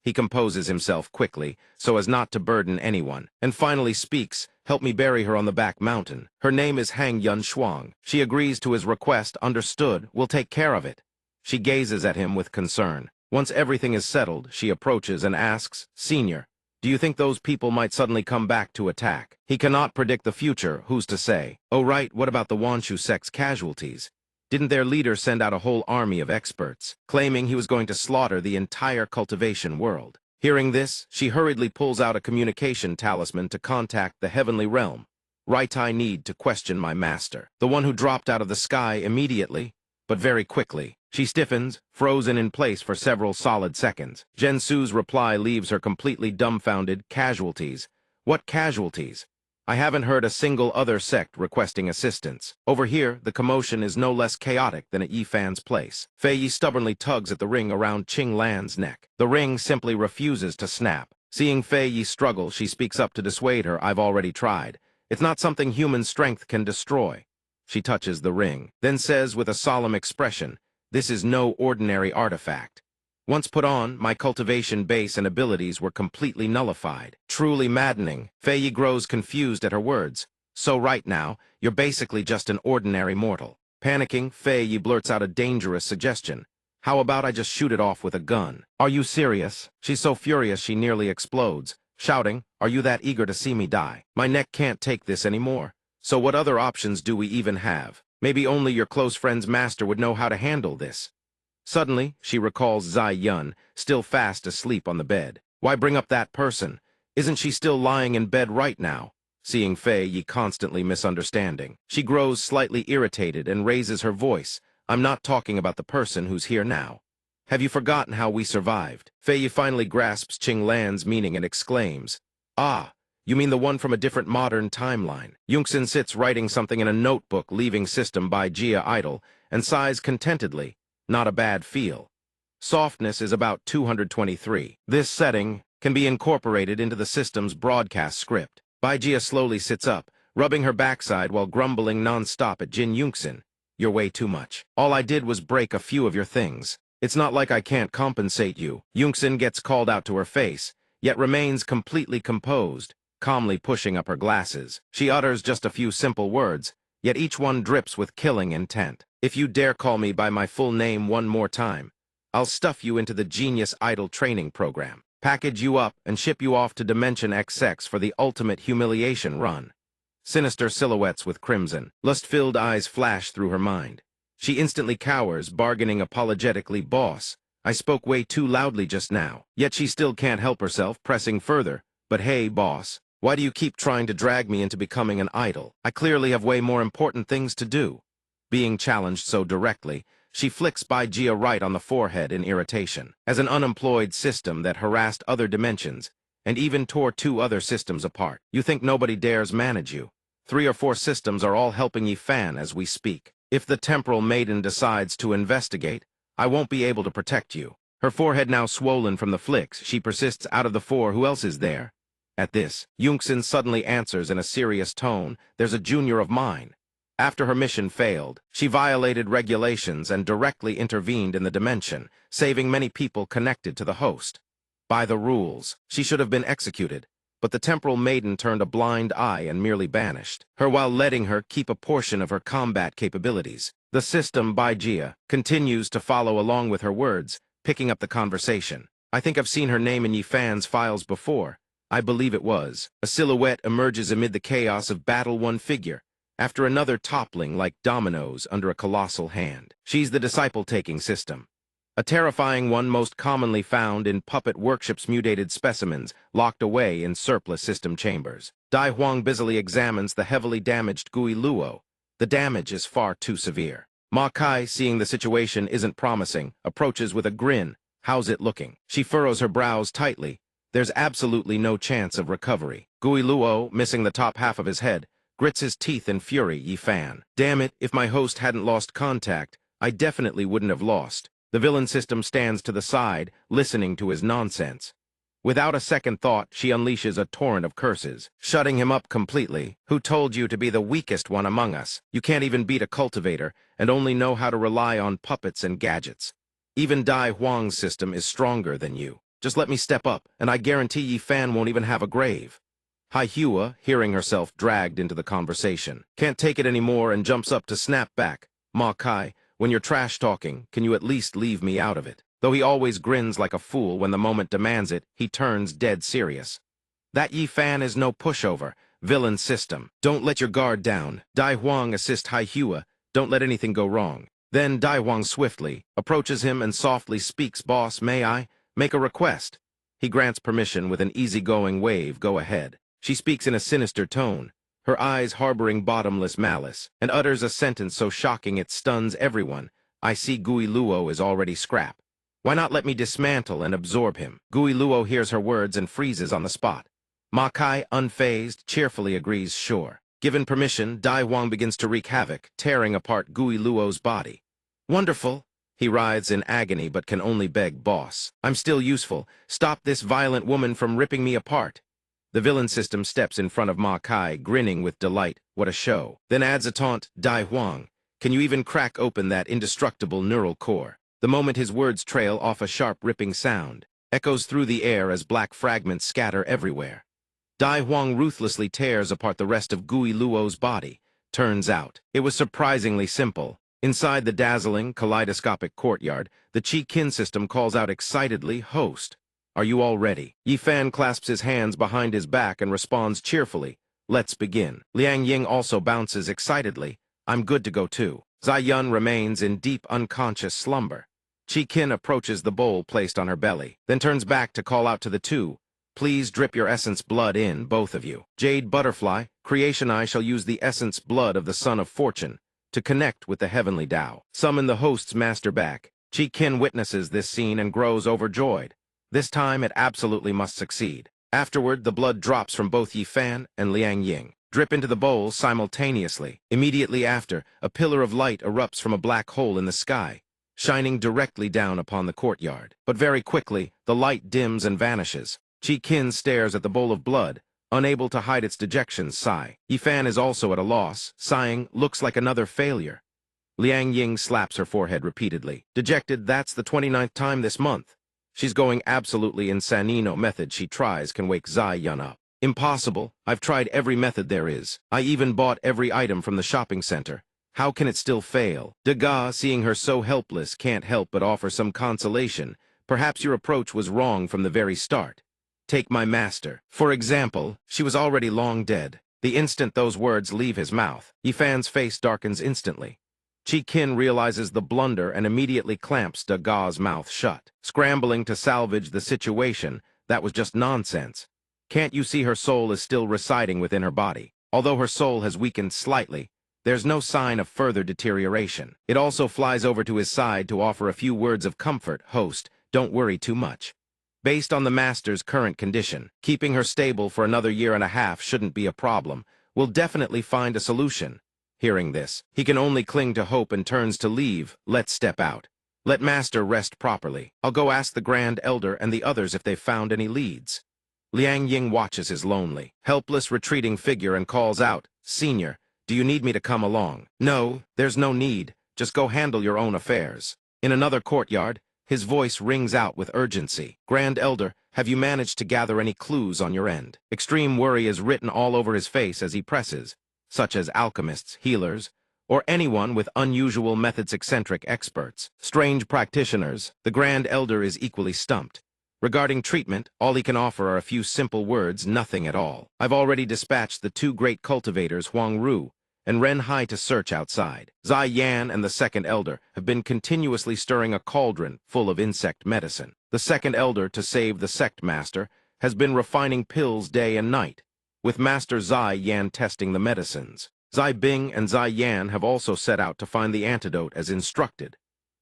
He composes himself quickly, so as not to burden anyone, and finally speaks, help me bury her on the back mountain. Her name is Hang Yun Shuang. She agrees to his request, understood, we'll take care of it. She gazes at him with concern. Once everything is settled, she approaches and asks, Senior, do you think those people might suddenly come back to attack? He cannot predict the future, who's to say? Oh right, what about the Wanshu sect's casualties? Didn't their leader send out a whole army of experts, claiming he was going to slaughter the entire cultivation world? Hearing this, she hurriedly pulls out a communication talisman to contact the heavenly realm. Right, I need to question my master, the one who dropped out of the sky immediately, but very quickly. She stiffens, frozen in place for several solid seconds. Jensu's reply leaves her completely dumbfounded. Casualties? What casualties? I haven't heard a single other sect requesting assistance. Over here, the commotion is no less chaotic than at Yifan's place. Fei Yi stubbornly tugs at the ring around Qing Lan's neck. The ring simply refuses to snap. Seeing Fei Yi struggle, she speaks up to dissuade her. I've already tried. It's not something human strength can destroy. She touches the ring, then says with a solemn expression, this is no ordinary artifact. Once put on, my cultivation base and abilities were completely nullified. Truly maddening. Fei Yi grows confused at her words. So right now, you're basically just an ordinary mortal. Panicking, Fei Yi blurts out a dangerous suggestion. How about I just shoot it off with a gun? Are you serious? She's so furious she nearly explodes, shouting, are you that eager to see me die? My neck can't take this anymore. So what other options do we even have? Maybe only your close friend's master would know how to handle this. Suddenly, she recalls Zai Yun, still fast asleep on the bed. Why bring up that person? Isn't she still lying in bed right now? Seeing Fei Yi constantly misunderstanding, she grows slightly irritated and raises her voice. I'm not talking about the person who's here now. Have you forgotten how we survived? Fei Yi finally grasps Qing Lan's meaning and exclaims, Ah, you mean the one from a different modern timeline. Yungxin sits writing something in a notebook, leaving system by Jia idle, and sighs contentedly. Not a bad feel. Softness is about 223. This setting can be incorporated into the system's broadcast script. Baijia slowly sits up, rubbing her backside while grumbling non-stop at Jin Yungxin. You're way too much. All I did was break a few of your things. It's not like I can't compensate you. Yunxin gets called out to her face, yet remains completely composed, calmly pushing up her glasses. She utters just a few simple words, yet each one drips with killing intent. If you dare call me by my full name one more time, I'll stuff you into the Genius Idol training program, package you up, and ship you off to Dimension XX for the ultimate humiliation run. Sinister silhouettes with crimson, lust-filled eyes flash through her mind. She instantly cowers, bargaining apologetically, "Boss, I spoke way too loudly just now." Yet she still can't help herself, pressing further. "But hey, boss, why do you keep trying to drag me into becoming an idol? I clearly have way more important things to do." Being challenged so directly, she flicks Baijia right on the forehead in irritation. As an unemployed system that harassed other dimensions, and even tore 2 other systems apart, you think nobody dares manage you. 3 or 4 systems are all helping Yi Fan as we speak. If the temporal maiden decides to investigate, I won't be able to protect you. Her forehead now swollen from the flicks, she persists, "Out of the 4, who else is there?" At this, Yunxin suddenly answers in a serious tone, "There's a junior of mine." After her mission failed, she violated regulations and directly intervened in the dimension, saving many people connected to the host. By the rules, she should have been executed, but the temporal maiden turned a blind eye and merely banished her while letting her keep a portion of her combat capabilities. The system, Baijia, continues to follow along with her words, picking up the conversation. "I think I've seen her name in Yi Fan's files before. I believe it was." A silhouette emerges amid the chaos of battle, one figure, after another toppling like dominoes under a colossal hand. She's the disciple-taking system, a terrifying one most commonly found in puppet workshops, mutated specimens locked away in surplus system chambers. Dai Huang busily examines the heavily damaged Gui Luo. The damage is far too severe. Ma Kai, seeing the situation isn't promising, approaches with a grin. "How's it looking?" She furrows her brows tightly. There's absolutely no chance of recovery. Gui Luo, missing the top half of his head, grits his teeth in fury. "Yi Fan. Damn it, if my host hadn't lost contact, I definitely wouldn't have lost." The villain system stands to the side, listening to his nonsense. Without a second thought, she unleashes a torrent of curses, shutting him up completely. "Who told you to be the weakest one among us? You can't even beat a cultivator, and only know how to rely on puppets and gadgets. Even Dai Huang's system is stronger than you. Just let me step up, and I guarantee Yi Fan won't even have a grave." Haihua, hearing herself dragged into the conversation, can't take it anymore and jumps up to snap back. "Ma Kai, when you're trash-talking, can you at least leave me out of it?" Though he always grins like a fool when the moment demands it, he turns dead serious. "That Yi Fan is no pushover. Villain system. Don't let your guard down." Dai Huang assists Haihua. "Don't let anything go wrong." Then Dai Huang swiftly approaches him and softly speaks. "Boss, may I make a request?" He grants permission with an easygoing wave. "Go ahead." She speaks in a sinister tone, her eyes harboring bottomless malice, and utters a sentence so shocking it stuns everyone. "I see Gui Luo is already scrap. Why not let me dismantle and absorb him?" Gui Luo hears her words and freezes on the spot. Ma Kai, unfazed, cheerfully agrees, "Sure." Given permission, Dai Huang begins to wreak havoc, tearing apart Gui Luo's body. "Wonderful." He writhes in agony but can only beg, "Boss, I'm still useful. Stop this violent woman from ripping me apart." The villain system steps in front of Ma Kai, grinning with delight. What a show. Then adds a taunt. "Dai Huang, can you even crack open that indestructible neural core?" The moment his words trail off, a sharp ripping sound echoes through the air as black fragments scatter everywhere. Dai Huang ruthlessly tears apart the rest of Gui Luo's body. Turns out, it was surprisingly simple. Inside the dazzling, kaleidoscopic courtyard, the Chi Kin system calls out excitedly, "Host, are you all ready?" Yi Fan clasps his hands behind his back and responds cheerfully, "Let's begin." Liang Ying also bounces excitedly, "I'm good to go too." Zai Yun remains in deep unconscious slumber. Chi Kin approaches the bowl placed on her belly, then turns back to call out to the 2, "Please drip your essence blood in, both of you." Jade Butterfly, Creation I shall use the essence blood of the Son of Fortune to connect with the heavenly Tao. Summon the host's master back. Chi Kin witnesses this scene and grows overjoyed. This time it absolutely must succeed. Afterward, the blood drops from both Yi Fan and Liang Ying, drip into the bowl simultaneously. Immediately after, a pillar of light erupts from a black hole in the sky, shining directly down upon the courtyard. But very quickly, the light dims and vanishes. Chi Kin stares at the bowl of blood, unable to hide its dejection sigh. Yi Fan is also at a loss, sighing, "Looks like another failure." Liang Ying slaps her forehead repeatedly. Dejected, that's the 29th time this month. She's going absolutely insane. No method she tries can wake Zai Yun up. Impossible. I've tried every method there is. I even bought every item from the shopping center. How can it still fail? Degas, seeing her so helpless, can't help but offer some consolation. Perhaps your approach was wrong from the very start. Take my master. For example, she was already long dead. The instant those words leave his mouth, Yifan's face darkens instantly. Chi Qin realizes the blunder and immediately clamps Degas' mouth shut. Scrambling to salvage the situation, that was just nonsense. Can't you see her soul is still residing within her body? Although her soul has weakened slightly, there's no sign of further deterioration. It also flies over to his side to offer a few words of comfort. Host, don't worry too much. Based on the master's current condition, keeping her stable for another 1.5 years shouldn't be a problem. We'll definitely find a solution. Hearing this, he can only cling to hope and turns to leave. Let's step out. Let Master rest properly. I'll go ask the Grand Elder and the others if they've found any leads. Liang Ying watches his lonely, helpless retreating figure and calls out, Senior, do you need me to come along? No, there's no need. Just go handle your own affairs. In another courtyard, his voice rings out with urgency. Grand Elder, have you managed to gather any clues on your end? Extreme worry is written all over his face as he presses, such as alchemists, healers, or anyone with unusual methods, eccentric experts. Strange practitioners, the Grand Elder is equally stumped. Regarding treatment, all he can offer are a few simple words, nothing at all. I've already dispatched the 2 great cultivators, Huang Ru and Ren Hai, to search outside. Zai Yan and the Second Elder have been continuously stirring a cauldron full of insect medicine. The Second Elder, to save the sect master, has been refining pills day and night, with Master Zai Yan testing the medicines. Zai Bing and Zai Yan have also set out to find the antidote as instructed.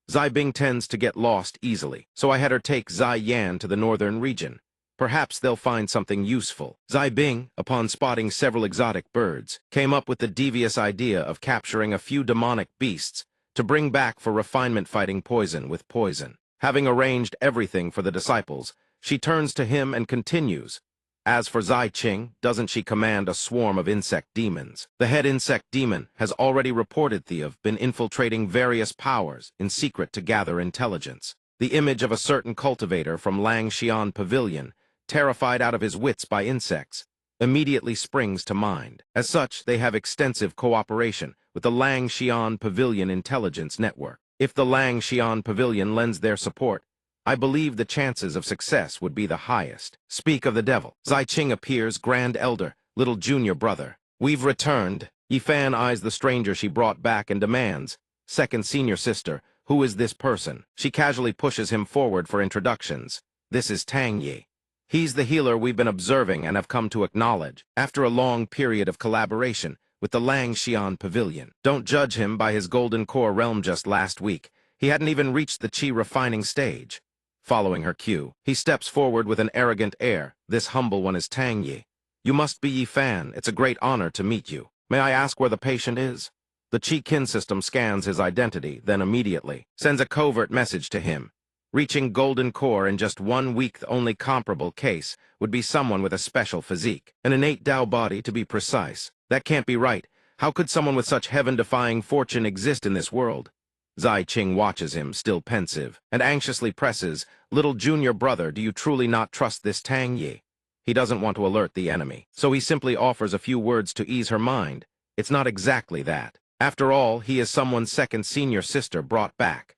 Zai Bing tends to get lost easily, so I had her take Zai Yan to the northern region. Perhaps they'll find something useful. Zai Bing, upon spotting several exotic birds, came up with the devious idea of capturing a few demonic beasts to bring back for refinement, fighting poison with poison. Having arranged everything for the disciples, she turns to him and continues. As for Zai Qing, doesn't she command a swarm of insect demons? The head insect demon has already reported they've been infiltrating various powers in secret to gather intelligence. The image of a certain cultivator from Langxian Pavilion, terrified out of his wits by insects, immediately springs to mind. As such, they have extensive cooperation with the Langxian Pavilion Intelligence Network. If the Langxian Pavilion lends their support, I believe the chances of success would be the highest. Speak of the devil. Zai Qing appears, Grand Elder, little junior brother. We've returned. Yifan eyes the stranger she brought back and demands, Second senior sister, who is this person? She casually pushes him forward for introductions. This is Tang Yi. He's the healer we've been observing and have come to acknowledge, after a long period of collaboration with the Langxian Pavilion. Don't judge him by his golden core realm just last week. He hadn't even reached the chi refining stage. Following her cue, he steps forward with an arrogant air. This humble one is Tang Yi. You must be Yifan. It's a great honor to meet you. May I ask where the patient is? The Chi Kin system scans his identity, then immediately sends a covert message to him. Reaching golden core in just 1 week, the only comparable case would be someone with a special physique, an innate Tao body to be precise. That can't be right. How could someone with such heaven-defying fortune exist in this world? Zai Qing watches him, still pensive, and anxiously presses, Little junior brother, do you truly not trust this Tang Yi? He doesn't want to alert the enemy, so he simply offers a few words to ease her mind. It's not exactly that. After all, he is someone's second senior sister brought back.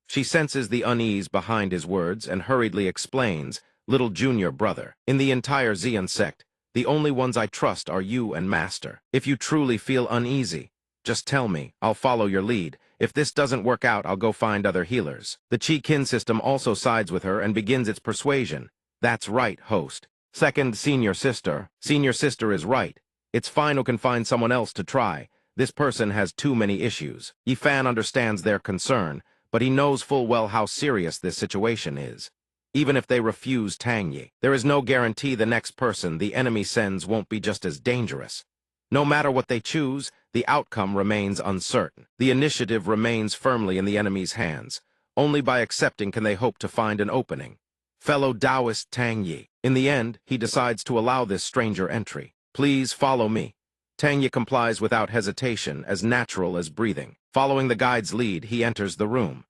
She senses the unease behind his words and hurriedly explains, Little junior brother, in the entire Xian sect, the only ones I trust are you and Master. If you truly feel uneasy, just tell me, I'll follow your lead. If this doesn't work out, I'll go find other healers. The Chi Kin system also sides with her and begins its persuasion. That's right, host. Second senior sister. Senior sister is right. It's fine who can find someone else to try. This person has too many issues. Yifan understands their concern, but he knows full well how serious this situation is. Even if they refuse Tang Yi, there is no guarantee the next person the enemy sends won't be just as dangerous. No matter what they choose, the outcome remains uncertain. The initiative remains firmly in the enemy's hands. Only by accepting can they hope to find an opening. Fellow Taoist Tang Yi. In the end, he decides to allow this stranger entry. Please follow me. Tang Yi complies without hesitation, as natural as breathing. Following the guide's lead, he enters the room.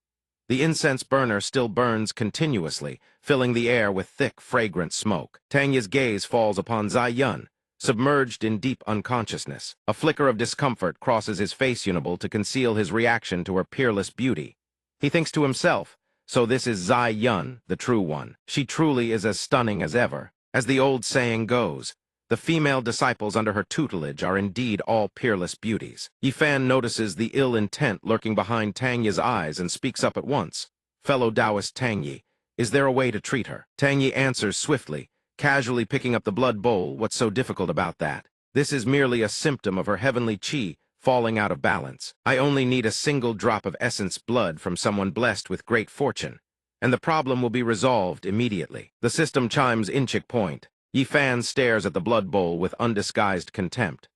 The incense burner still burns continuously, filling the air with thick, fragrant smoke. Tanya's gaze falls upon Zai Yun, submerged in deep unconsciousness. A flicker of discomfort crosses his face uniball to conceal his reaction to her peerless beauty. He thinks to himself, so this is Zai Yun, the true one. She truly is as stunning as ever. As the old saying goes, the female disciples under her tutelage are indeed all peerless beauties. Yifan notices the ill intent lurking behind Tanya's eyes and speaks up at once. Fellow Taoist Tangyi, is there a way to treat her? Tangyi answers swiftly, casually picking up the blood bowl. What's so difficult about that? This is merely a symptom of her heavenly qi falling out of balance. I only need a single drop of essence blood from someone blessed with great fortune, and the problem will be resolved immediately. The system chimes inchic point. Yifan stares at the blood bowl with undisguised contempt.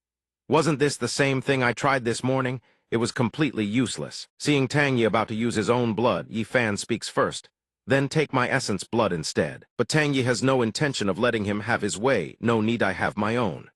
Wasn't this the same thing I tried this morning? It was completely useless. Seeing Tangyi about to use his own blood, Yifan speaks first. Then take my essence blood instead. But Tangyi has no intention of letting him have his way. No need I have my own.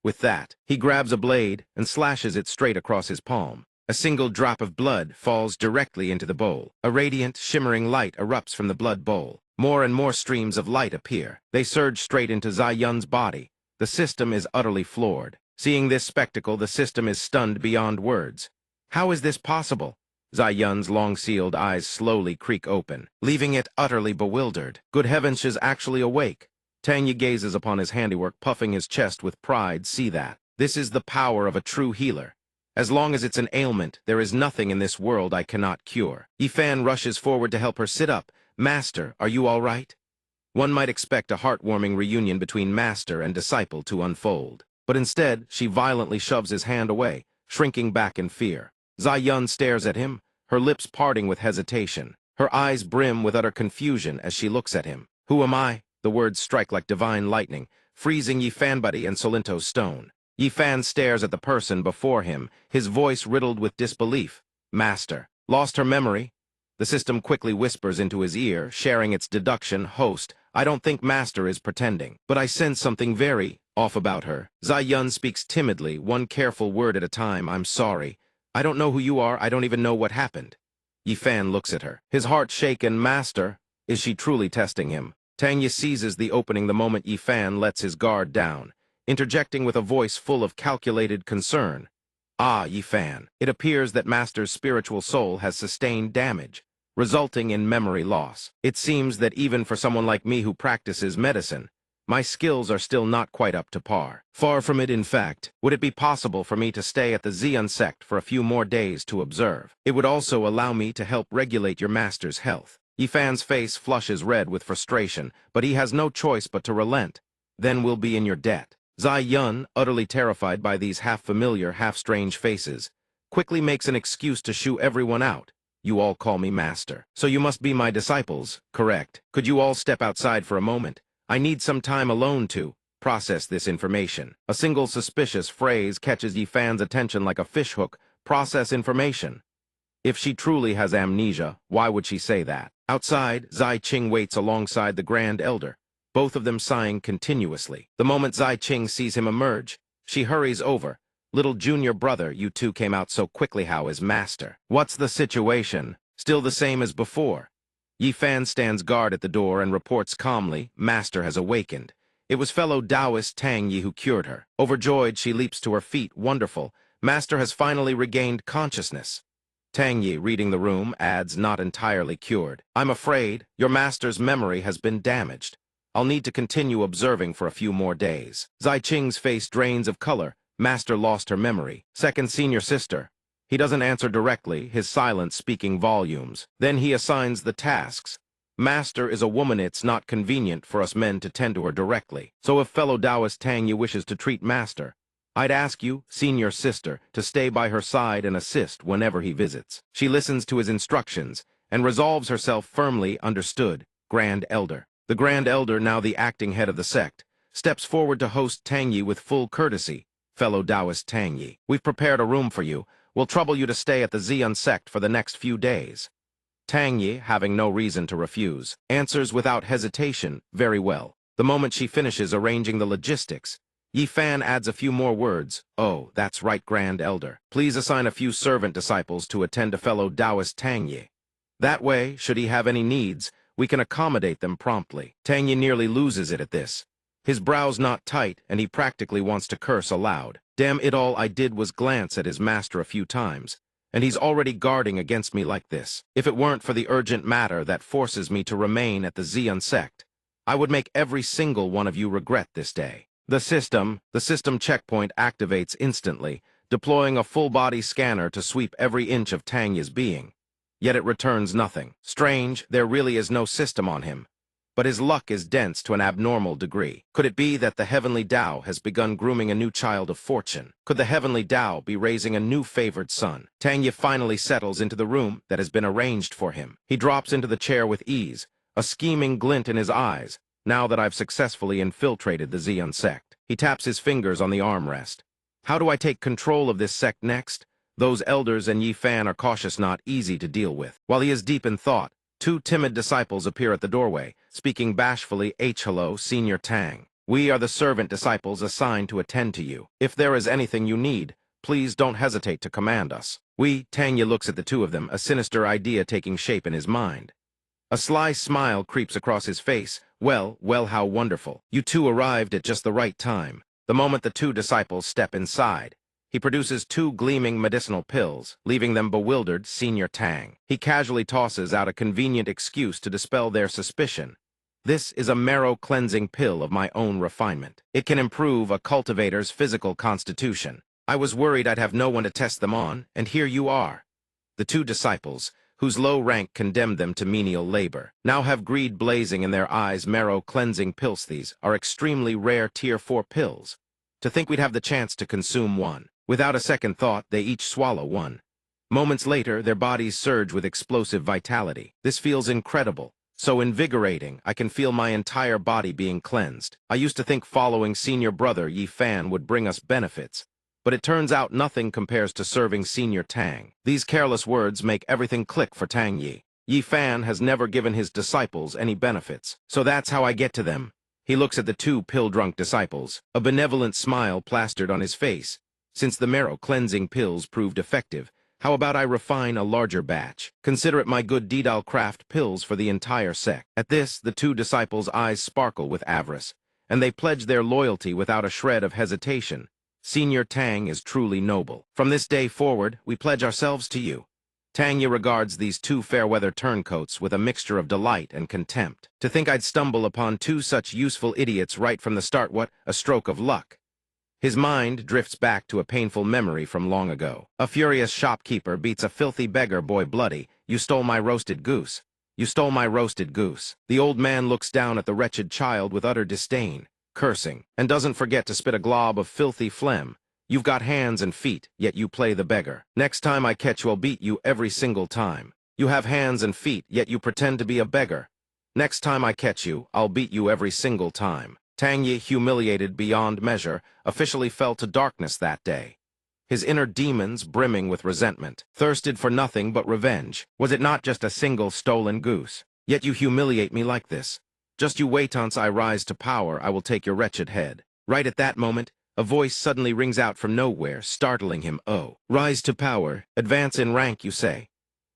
With that, he grabs a blade and slashes it straight across his palm. A single drop of blood falls directly into the bowl. A radiant, shimmering light erupts from the blood bowl. More and more streams of light appear. They surge straight into Zai Yun's body. The system is utterly floored. Seeing this spectacle, the system is stunned beyond words. How is this possible? Zai Yun's long-sealed eyes slowly creak open, leaving it utterly bewildered. Good heavens, she's actually awake. Tangyi gazes upon his handiwork, puffing his chest with pride. See that? This is the power of a true healer. As long as it's an ailment, there is nothing in this world I cannot cure. Yifan rushes forward to help her sit up. Master, are you all right? One might expect a heartwarming reunion between master and disciple to unfold. But instead, she violently shoves his hand away, shrinking back in fear. Zai Yun stares at him, her lips parting with hesitation. Her eyes brim with utter confusion as she looks at him. Who am I? The words strike like divine lightning, freezing Yifanbuddy and Solinto's stone. Yifan stares at the person before him, his voice riddled with disbelief. Master. Lost her memory? The system quickly whispers into his ear, sharing its deduction. Host, I don't think Master is pretending, but I sense something very off about her. Zai Yun speaks timidly, one careful word at a time. I'm sorry. I don't know who you are. I don't even know what happened. Yifan looks at her, his heart shaken. Master, is she truly testing him? Tangyi seizes the opening the moment Yifan lets his guard down, interjecting with a voice full of calculated concern. Ah, Yifan, it appears that Master's spiritual soul has sustained damage, resulting in memory loss. It seems that even for someone like me who practices medicine, my skills are still not quite up to par. Far from it, in fact. Would it be possible for me to stay at the Xian sect for a few more days to observe? It would also allow me to help regulate your master's health. Yifan's face flushes red with frustration, but he has no choice but to relent. Then we'll be in your debt. Zai Yun, utterly terrified by these half-familiar, half-strange faces, quickly makes an excuse to shoo everyone out. You all call me master. So you must be my disciples, correct? Could you all step outside for a moment? I need some time alone to process this information. A single suspicious phrase catches Yifan's attention like a fishhook. Process information. If she truly has amnesia, why would she say that? Outside, Zai Qing waits alongside the Grand Elder, both of them sighing continuously. The moment Zai Qing sees him emerge, she hurries over. Little junior brother, you two came out so quickly. How is Master? What's the situation? Still the same as before. Yifan stands guard at the door and reports calmly, Master has awakened. It was fellow Taoist Tangyi who cured her. Overjoyed, she leaps to her feet. Wonderful. Master has finally regained consciousness. Tangyi, reading the room, adds, not entirely cured. I'm afraid your master's memory has been damaged. I'll need to continue observing for a few more days. Zai Qing's face drains of color. Master lost her memory. Second senior sister. He doesn't answer directly, his silence speaking volumes. Then he assigns the tasks. Master is a woman. It's not convenient for us men to tend to her directly. So if fellow Taoist Tangyi wishes to treat Master, I'd ask you, senior sister, to stay by her side and assist whenever he visits. She listens to his instructions and resolves herself firmly. Understood, Grand Elder. The Grand Elder, now the acting head of the sect, steps forward to host Tangyi with full courtesy. Fellow Taoist Tangyi, we've prepared a room for you. We'll trouble you to stay at the Xian sect for the next few days. Tangyi, having no reason to refuse, answers without hesitation, very well. The moment she finishes arranging the logistics, Yi Fan adds a few more words. Oh, that's right, Grand Elder. Please assign a few servant disciples to attend to fellow Taoist Tang Yi. That way, should he have any needs, we can accommodate them promptly. Tang Yi nearly loses it at this. His brows knot tight, and he practically wants to curse aloud. Damn it all, I did was glance at his master a few times, and he's already guarding against me like this. If it weren't for the urgent matter that forces me to remain at the Xian sect, I would make every single one of you regret this day. The system checkpoint activates instantly, deploying a full-body scanner to sweep every inch of Tang Yi's being. Yet it returns nothing. Strange, there really is no system on him. But his luck is dense to an abnormal degree. Could it be that the Heavenly Tao has begun grooming a new child of fortune? Could the Heavenly Tao be raising a new favored son? Tang Yi finally settles into the room that has been arranged for him. He drops into the chair with ease, a scheming glint in his eyes, now that I've successfully infiltrated the Xian sect. He taps his fingers on the armrest. How do I take control of this sect next? Those elders and Yi Fan are cautious, not easy to deal with. While he is deep in thought, two timid disciples appear at the doorway, speaking bashfully. Hello, Senior Tang. We are the servant disciples assigned to attend to you. If there is anything you need, please don't hesitate to command us. Tang Yi looks at the two of them, a sinister idea taking shape in his mind. A sly smile creeps across his face. Well, how wonderful. You two arrived at just the right time. The moment the two disciples step inside, he produces two gleaming medicinal pills, leaving them bewildered. Senior Tang. He casually tosses out a convenient excuse to dispel their suspicion. This is a marrow-cleansing pill of my own refinement. It can improve a cultivator's physical constitution. I was worried I'd have no one to test them on, and here you are. The two disciples, whose low rank condemned them to menial labor, now have greed blazing in their eyes. Marrow-cleansing pills. These are extremely rare Tier 4 pills. To think we'd have the chance to consume one. Without a second thought, they each swallow one. Moments later, their bodies surge with explosive vitality. This feels incredible, so invigorating. I can feel my entire body being cleansed. I used to think following senior brother Yi Fan would bring us benefits, but it turns out nothing compares to serving Senior Tang. These careless words make everything click for Tang Yi. Yi Fan has never given his disciples any benefits, so that's how I get to them. He looks at the two pill-drunk disciples, a benevolent smile plastered on his face. Since the marrow-cleansing pills proved effective, how about I refine a larger batch? Consider it my good deed. I'll craft pills for the entire sect. At this, the two disciples' eyes sparkle with avarice, and they pledge their loyalty without a shred of hesitation. Senior Tang is truly noble. From this day forward, we pledge ourselves to you. Tang Yi regards these two fair-weather turncoats with a mixture of delight and contempt. To think I'd stumble upon two such useful idiots right from the start. What a stroke of luck. His mind drifts back to a painful memory from long ago. A furious shopkeeper beats a filthy beggar boy bloody. You stole my roasted goose. You stole my roasted goose. The old man looks down at the wretched child with utter disdain, cursing, and doesn't forget to spit a glob of filthy phlegm. You've got hands and feet, yet you play the beggar. Next time I catch you, I'll beat you every single time. You have hands and feet, yet you pretend to be a beggar. Next time I catch you, I'll beat you every single time. Tang Yi, humiliated beyond measure, officially fell to darkness that day. His inner demons, brimming with resentment, thirsted for nothing but revenge. Was it not just a single stolen goose? Yet you humiliate me like this. Just you wait until I rise to power, I will take your wretched head. Right at that moment, a voice suddenly rings out from nowhere, startling him. Oh, rise to power, advance in rank, you say?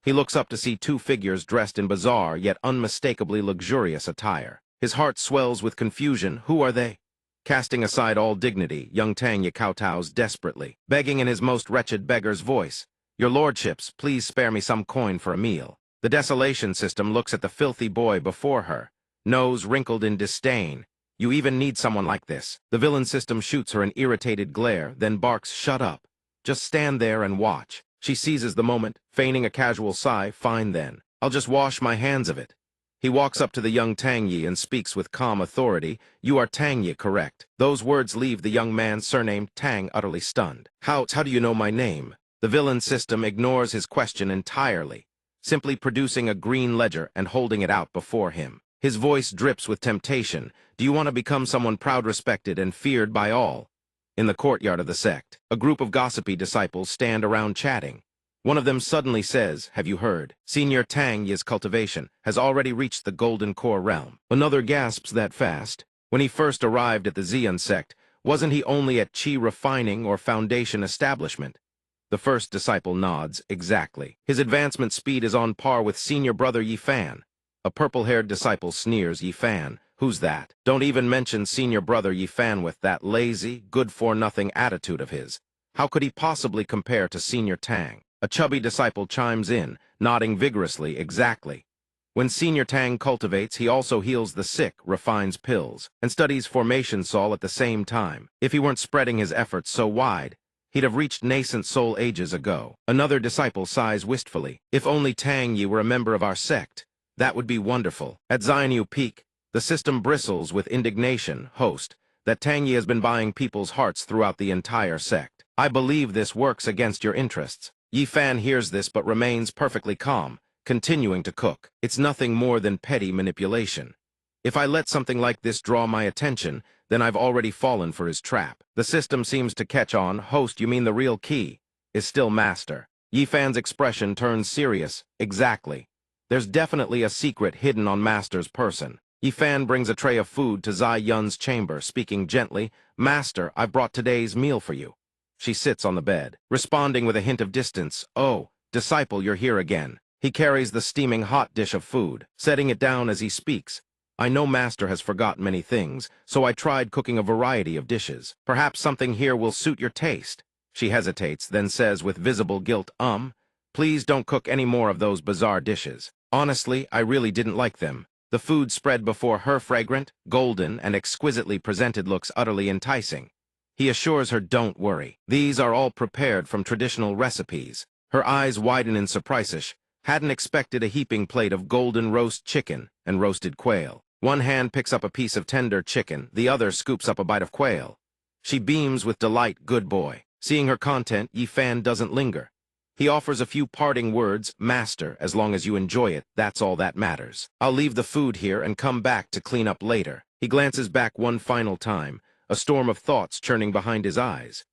He looks up to see two figures dressed in bizarre yet unmistakably luxurious attire. His heart swells with confusion. Who are they? Casting aside all dignity, young Tang Yi kowtows desperately, begging in his most wretched beggar's voice. Your lordships, please spare me some coin for a meal. The desolation system looks at the filthy boy before her, nose wrinkled in disdain. You even need someone like this. The villain system shoots her an irritated glare, then barks, shut up. Just stand there and watch. She seizes the moment, feigning a casual sigh. Fine then. I'll just wash my hands of it. He walks up to the young Tang Yi and speaks with calm authority. You are Tang Yi, correct? Those words leave the young man surnamed Tang utterly stunned. How do you know my name? The villain system ignores his question entirely, simply producing a green ledger and holding it out before him. His voice drips with temptation. Do you want to become someone proud, respected, and feared by all? In the courtyard of the sect, a group of gossipy disciples stand around chatting. One of them suddenly says, have you heard? Senior Tang Yi's cultivation has already reached the Golden Core realm. Another gasps, that fast. When he first arrived at the Xian sect, Wasn't he only at Chi Refining or Foundation Establishment? The first disciple nods, exactly. His advancement speed is on par with senior brother Yifan. A purple-haired disciple sneers, Yifan, who's that? Don't even mention senior brother Yifan with that lazy, good-for-nothing attitude of his. How could he possibly compare to senior Tang? A chubby disciple chimes in, nodding vigorously, exactly. When Senior Tang cultivates, he also heals the sick, refines pills, and studies formation sol at the same time. If he weren't spreading his efforts so wide, he'd have reached nascent soul ages ago. Another disciple sighs wistfully. If only Tang Yi were a member of our sect, that would be wonderful. At Xianyu Peak, the system bristles with indignation, host, that Tang Yi has been buying people's hearts throughout the entire sect. I believe this works against your interests. Yifan hears this but remains perfectly calm, continuing to cook. It's nothing more than petty manipulation. If I let something like this draw my attention, then I've already fallen for his trap. The system seems to catch on. Host, you mean the real key is still master. Yifan's expression turns serious. Exactly. There's definitely a secret hidden on master's person. Yifan brings a tray of food to Zai Yun's chamber, speaking gently, Master, I've brought today's meal for you. She sits on the bed, responding with a hint of distance. Oh, disciple, you're here again. He carries the steaming hot dish of food, setting it down as he speaks. I know Master has forgotten many things, so I tried cooking a variety of dishes. Perhaps something here will suit your taste. She hesitates, then says with visible guilt, please don't cook any more of those bizarre dishes. Honestly, I really didn't like them. The food spread before her fragrant, golden, and exquisitely presented looks utterly enticing. He assures her, don't worry. These are all prepared from traditional recipes. Her eyes widen in surprise. Hadn't expected a heaping plate of golden roast chicken and roasted quail. One hand picks up a piece of tender chicken, the other scoops up a bite of quail. She beams with delight, good boy. Seeing her content, Yifan doesn't linger. He offers a few parting words, Master, as long as you enjoy it, that's all that matters. I'll leave the food here and come back to clean up later. He glances back one final time, a storm of thoughts churning behind his eyes.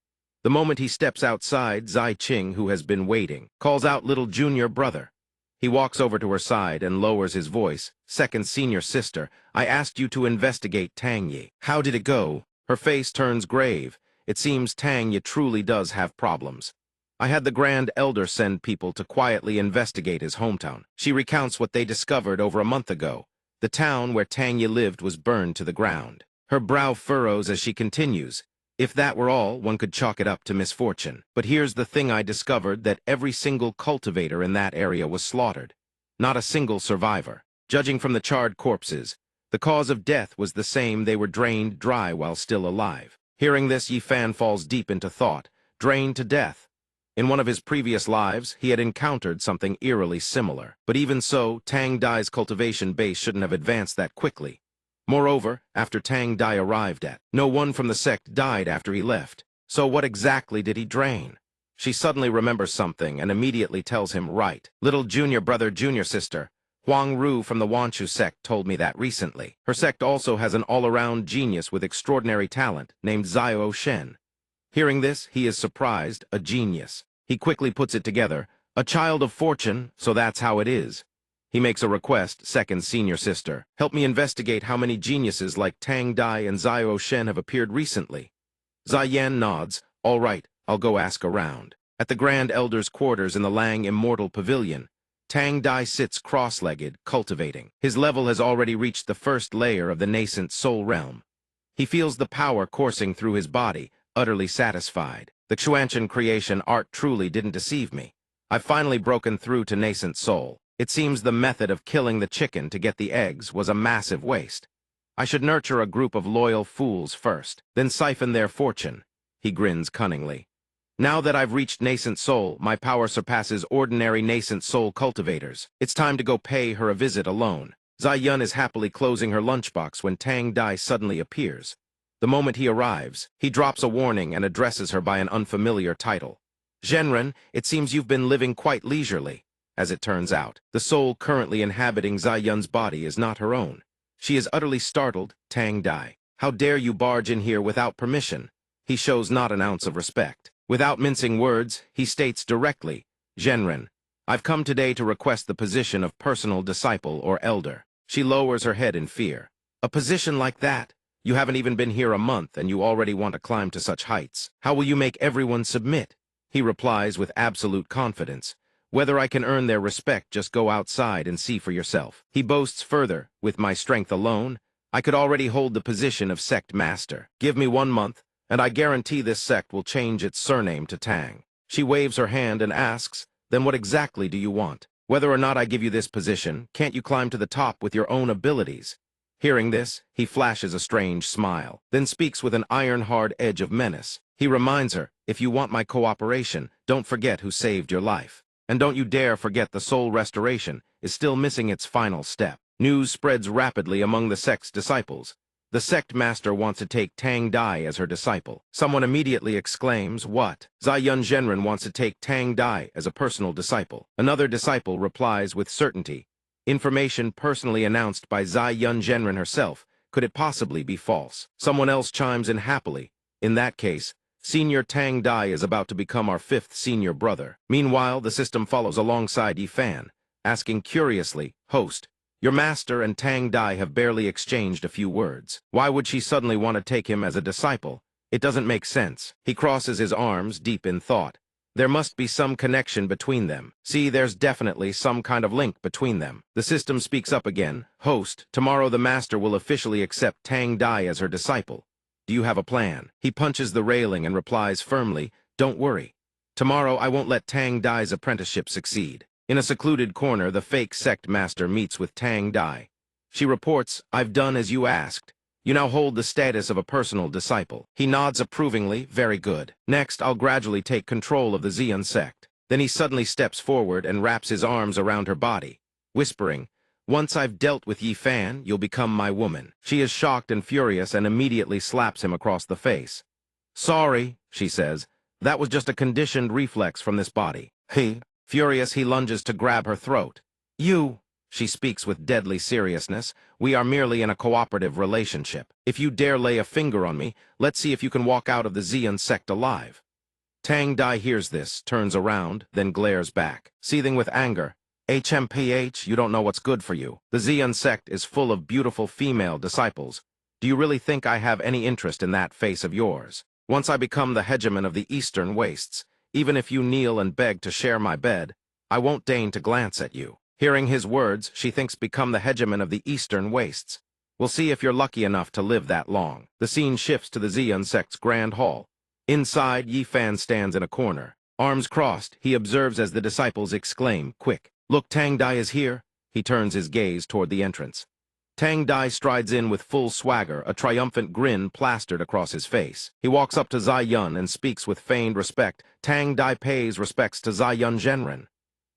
The moment he steps outside, Zai Qing, who has been waiting, calls out little junior brother. He walks over to her side and lowers his voice. Second senior sister, I asked you to investigate Tang Yi. How did it go? Her face turns grave. It seems Tang Yi truly does have problems. I had the Grand Elder send people to quietly investigate his hometown. She recounts what they discovered over a month ago. The town where Tang Yi lived was burned to the ground. Her brow furrows as she continues. If that were all, one could chalk it up to misfortune. But here's the thing I discovered, that every single cultivator in that area was slaughtered. Not a single survivor. Judging from the charred corpses, the cause of death was the same. They were drained dry while still alive. Hearing this, Yifan falls deep into thought. Drained to death. In one of his previous lives, he had encountered something eerily similar. But even so, Tang Dai's cultivation base shouldn't have advanced that quickly. Moreover, after Tang Dai arrived at, no one from the sect died after he left. So what exactly did he drain? She suddenly remembers something and immediately tells him, right. Little junior brother, junior sister. Huang Ru from the Wanchu sect told me that recently. Her sect also has an all-around genius with extraordinary talent named Zio Shen. Hearing this, he is surprised, a genius. He quickly puts it together, a child of fortune, so that's how it is. He makes a request, second senior sister. Help me investigate how many geniuses like Tang Dai and Zio Shen have appeared recently. Ziyan nods. All right, I'll go ask around. At the Grand Elder's quarters in the Lang Immortal Pavilion, Tang Dai sits cross-legged, cultivating. His level has already reached the first layer of the nascent soul realm. He feels the power coursing through his body, utterly satisfied. The Xuanchen creation art truly didn't deceive me. I've finally broken through to nascent soul. It seems the method of killing the chicken to get the eggs was a massive waste. I should nurture a group of loyal fools first, then siphon their fortune. He grins cunningly. Now that I've reached nascent soul, my power surpasses ordinary nascent soul cultivators. It's time to go pay her a visit alone. Zai Yun is happily closing her lunchbox when Tang Dai suddenly appears. The moment he arrives, he drops a warning and addresses her by an unfamiliar title. Zhenren, it seems you've been living quite leisurely. As it turns out, the soul currently inhabiting Zai Yun's body is not her own. She is utterly startled. Tang Dai, how dare you barge in here without permission? He shows not an ounce of respect. Without mincing words, he states directly, Zhenren, I've come today to request the position of personal disciple or elder. She lowers her head in fear. A position like that? You haven't even been here a month and you already want to climb to such heights. How will you make everyone submit? He replies with absolute confidence. Whether I can earn their respect, just go outside and see for yourself. He boasts further, with my strength alone, I could already hold the position of sect master. Give me 1 month, and I guarantee this sect will change its surname to Tang. She waves her hand and asks, then what exactly do you want? Whether or not I give you this position, can't you climb to the top with your own abilities? Hearing this, he flashes a strange smile, then speaks with an iron-hard edge of menace. He reminds her, if you want my cooperation, don't forget who saved your life. And don't you dare forget the soul restoration is still missing its final step. News spreads rapidly among the sect's disciples. The sect master wants to take Tang Dai as her disciple. Someone immediately exclaims, what? Zai Yun Zhenren wants to take Tang Dai as a personal disciple. Another disciple replies with certainty. Information personally announced by Zai Yun Zhenren herself. Could it possibly be false? Someone else chimes in happily. In that case, Senior Tang Dai is about to become our 5th senior brother. Meanwhile, the system follows alongside Yi Fan, asking curiously, host, your master and Tang Dai have barely exchanged a few words. Why would she suddenly want to take him as a disciple? It doesn't make sense. He crosses his arms, deep in thought. There must be some connection between them. See, there's definitely some kind of link between them. The system speaks up again. Host, tomorrow the master will officially accept Tang Dai as her disciple. Do you have a plan? He punches the railing and replies firmly, don't worry. Tomorrow I won't let Tang Dai's apprenticeship succeed. In a secluded corner, the fake sect master meets with Tang Dai. She reports, I've done as you asked. You now hold the status of a personal disciple. He nods approvingly, very good. Next, I'll gradually take control of the Xian sect. Then he suddenly steps forward and wraps his arms around her body, whispering, once I've dealt with Yi Fan, you'll become my woman. She is shocked and furious and immediately slaps him across the face. Sorry, she says, that was just a conditioned reflex from this body. Furious, he lunges to grab her throat. You, she speaks with deadly seriousness, we are merely in a cooperative relationship. If you dare lay a finger on me, let's see if you can walk out of the Xian sect alive. Tang Dai hears this, turns around, then glares back, seething with anger. HMPH, you don't know what's good for you. The Xian sect is full of beautiful female disciples. Do you really think I have any interest in that face of yours? Once I become the hegemon of the eastern wastes, even if you kneel and beg to share my bed, I won't deign to glance at you. Hearing his words, she thinks become the hegemon of the eastern wastes. We'll see if you're lucky enough to live that long. The scene shifts to the Xian sect's grand hall. Inside, Yi Fan stands in a corner. Arms crossed, he observes as the disciples exclaim, quick. Look, Tang Dai is here. He turns his gaze toward the entrance. Tang Dai strides in with full swagger, a triumphant grin plastered across his face. He walks up to Zai Yun and speaks with feigned respect. Tang Dai pays respects to Zai Yun Zhenren.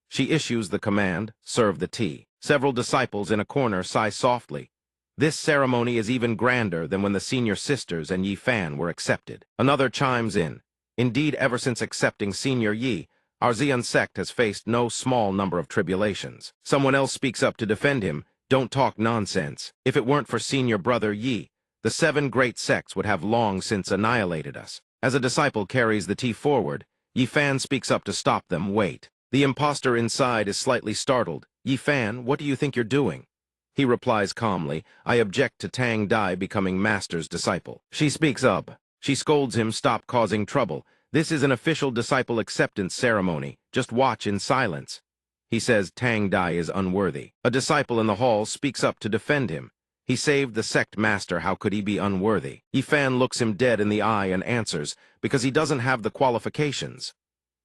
She issues the command, serve the tea. Several disciples in a corner sigh softly. This ceremony is even grander than when the senior sisters and Yi Fan were accepted. Another chimes in. Indeed, ever since accepting Senior Yi, our Xian sect has faced no small number of tribulations. Someone else speaks up to defend him. Don't talk nonsense. If it weren't for senior brother Yi, the 7 great sects would have long since annihilated us. As a disciple carries the tea forward, Yi Fan speaks up to stop them. Wait. The imposter inside is slightly startled. Yi Fan, what do you think you're doing? He replies calmly, I object to Tang Dai becoming master's disciple. She speaks up. She scolds him, stop causing trouble. This is an official disciple acceptance ceremony. Just watch in silence. He says Tang Dai is unworthy. A disciple in the hall speaks up to defend him. He saved the sect master, how could he be unworthy? Yi Fan looks him dead in the eye and answers, because he doesn't have the qualifications.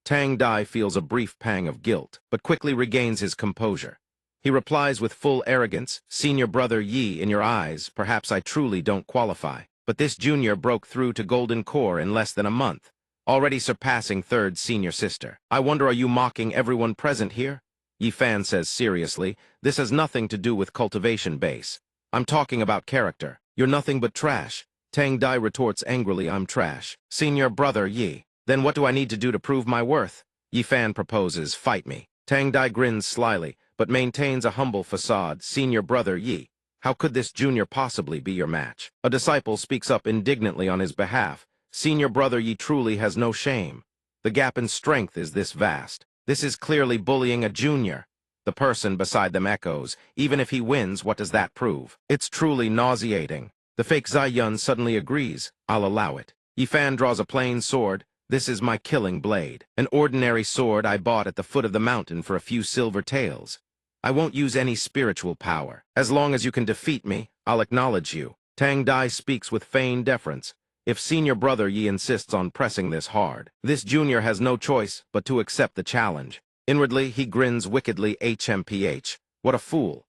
Tang Dai feels a brief pang of guilt, but quickly regains his composure. He replies with full arrogance, Senior brother Yi, in your eyes, perhaps I truly don't qualify. But this junior broke through to Golden Core in less than a month, already surpassing 3rd senior sister. I wonder, are you mocking everyone present here? Yi Fan says seriously, this has nothing to do with cultivation base. I'm talking about character. You're nothing but trash. Tang Dai retorts angrily, I'm trash. Senior brother Yi. Then what do I need to do to prove my worth? Yi Fan proposes, fight me. Tang Dai grins slyly, but maintains a humble facade. Senior brother Yi. How could this junior possibly be your match? A disciple speaks up indignantly on his behalf. Senior brother Yi truly has no shame. The gap in strength is this vast. This is clearly bullying a junior. The person beside them echoes, even if he wins, what does that prove? It's truly nauseating. The fake Zai suddenly agrees. I'll allow it. Yi Fan draws a plain sword. This is my killing blade. An ordinary sword I bought at the foot of the mountain for a few silver taels. I won't use any spiritual power. As long as you can defeat me, I'll acknowledge you. Tang Dai speaks with feigned deference. If senior brother Yi insists on pressing this hard, this junior has no choice but to accept the challenge. Inwardly, he grins wickedly HMPH. What a fool.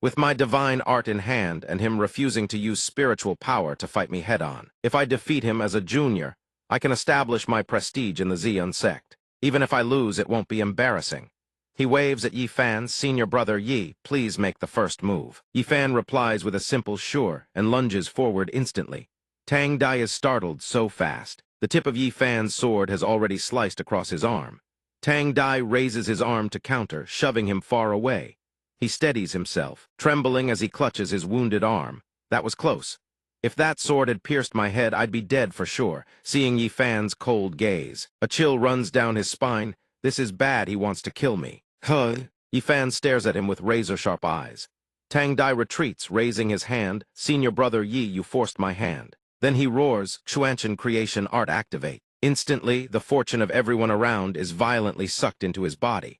With my divine art in hand and him refusing to use spiritual power to fight me head-on. If I defeat him as a junior, I can establish my prestige in the Xian sect. Even if I lose, it won't be embarrassing. He waves at Yi Fan's senior brother Yi, please make the first move. Yi Fan replies with a simple sure and lunges forward instantly. Tang Dai is startled so fast. The tip of Yi Fan's sword has already sliced across his arm. Tang Dai raises his arm to counter, shoving him far away. He steadies himself, trembling as he clutches his wounded arm. That was close. If that sword had pierced my head, I'd be dead for sure, seeing Yi Fan's cold gaze. A chill runs down his spine. This is bad, he wants to kill me. Huh? Yi Fan stares at him with razor-sharp eyes. Tang Dai retreats, raising his hand. Senior brother Yi, you forced my hand. Then he roars, Chuanshan creation art activate. Instantly, the fortune of everyone around is violently sucked into his body.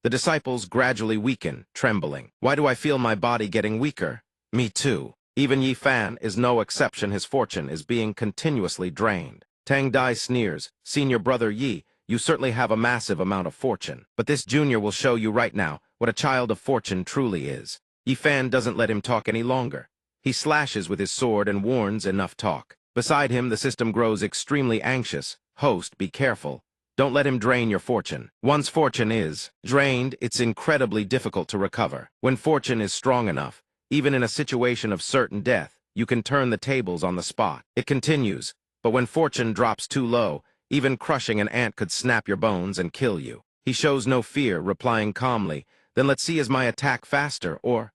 The disciples gradually weaken, trembling. Why do I feel my body getting weaker? Me too. Even Yi Fan is no exception. His fortune is being continuously drained. Tang Dai sneers, senior brother Yi, you certainly have a massive amount of fortune. But this junior will show you right now what a child of fortune truly is. Yi Fan doesn't let him talk any longer. He slashes with his sword and warns enough talk. Beside him, the system grows extremely anxious. Host, be careful. Don't let him drain your fortune. Once fortune is drained, it's incredibly difficult to recover. When fortune is strong enough, even in a situation of certain death, you can turn the tables on the spot. It continues, but when fortune drops too low, even crushing an ant could snap your bones and kill you. He shows no fear, replying calmly, then let's see is my attack faster, or...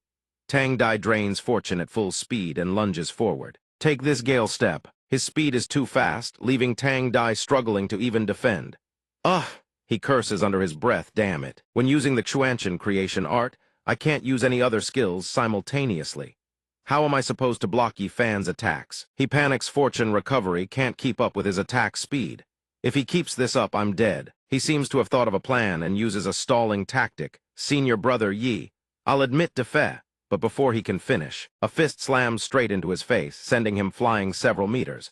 Tang Dai drains fortune at full speed and lunges forward. Take this gale step. His speed is too fast, leaving Tang Dai struggling to even defend. Ugh! He curses under his breath, damn it. When using the Chuanshan creation art, I can't use any other skills simultaneously. How am I supposed to block Yi Fan's attacks? He panics fortune recovery, can't keep up with his attack speed. If he keeps this up, I'm dead. He seems to have thought of a plan and uses a stalling tactic. Senior brother Yi, I'll admit defeat, but before he can finish, a fist slams straight into his face, sending him flying several meters.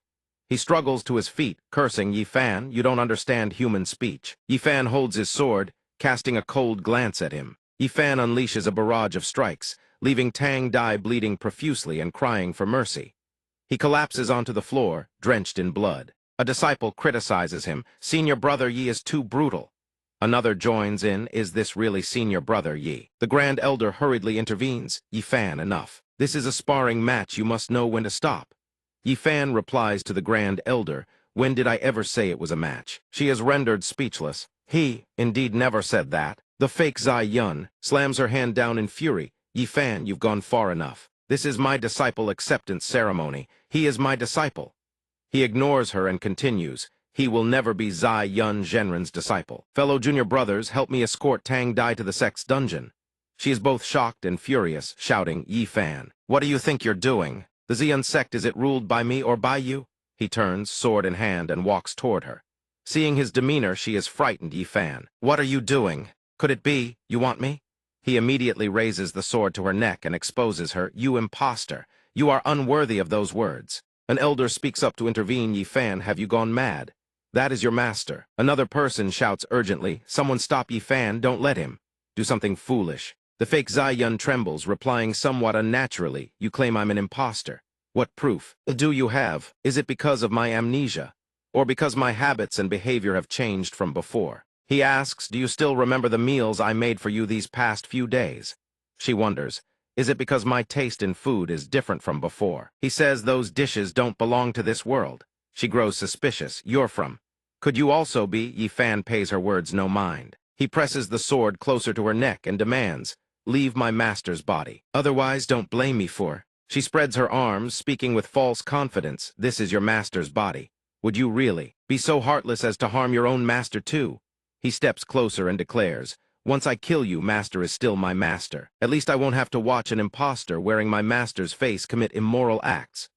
He struggles to his feet, cursing, Yi Fan, you don't understand human speech. Yi Fan holds his sword, casting a cold glance at him. Yi Fan unleashes a barrage of strikes, leaving Tang Dai bleeding profusely and crying for mercy. He collapses onto the floor, drenched in blood. A disciple criticizes him. Senior brother Yi is too brutal. Another joins in, is this really senior brother Yi? The Grand Elder hurriedly intervenes. Yi Fan, enough. This is a sparring match, you must know when to stop. Yi Fan replies to the Grand Elder, when did I ever say it was a match? She is rendered speechless. He, indeed, never said that. The fake Zai Yun slams her hand down in fury. Yi Fan, you've gone far enough. This is my disciple acceptance ceremony. He is my disciple. He ignores her and continues. He will never be Zai Yun Zhenren's disciple. Fellow junior brothers, help me escort Tang Dai to the sect's dungeon. She is both shocked and furious, shouting, Yi Fan, what do you think you're doing? The Xian sect, is it ruled by me or by you? He turns, sword in hand, and walks toward her. Seeing his demeanor, she is frightened. Yi Fan, what are you doing? Could it be, you want me? He immediately raises the sword to her neck and exposes her. You imposter. You are unworthy of those words. An elder speaks up to intervene. Yi Fan, have you gone mad? That is your master. Another person shouts urgently, someone stop Yi Fan, don't let him. Do something foolish. The fake Zai Yun trembles, replying somewhat unnaturally, you claim I'm an imposter. What proof do you have? Is it because of my amnesia? Or because my habits and behavior have changed from before? He asks, do you still remember the meals I made for you these past few days? She wonders, is it because my taste in food is different from before? He says those dishes don't belong to this world. She grows suspicious. You're from. Could you also be? Yi Fan pays her words no mind. He presses the sword closer to her neck and demands, leave my master's body. Otherwise, don't blame me for. She spreads her arms, speaking with false confidence. This is your master's body. Would you really be so heartless as to harm your own master too? He steps closer and declares, once I kill you, master is still my master. At least I won't have to watch an impostor wearing my master's face commit immoral acts.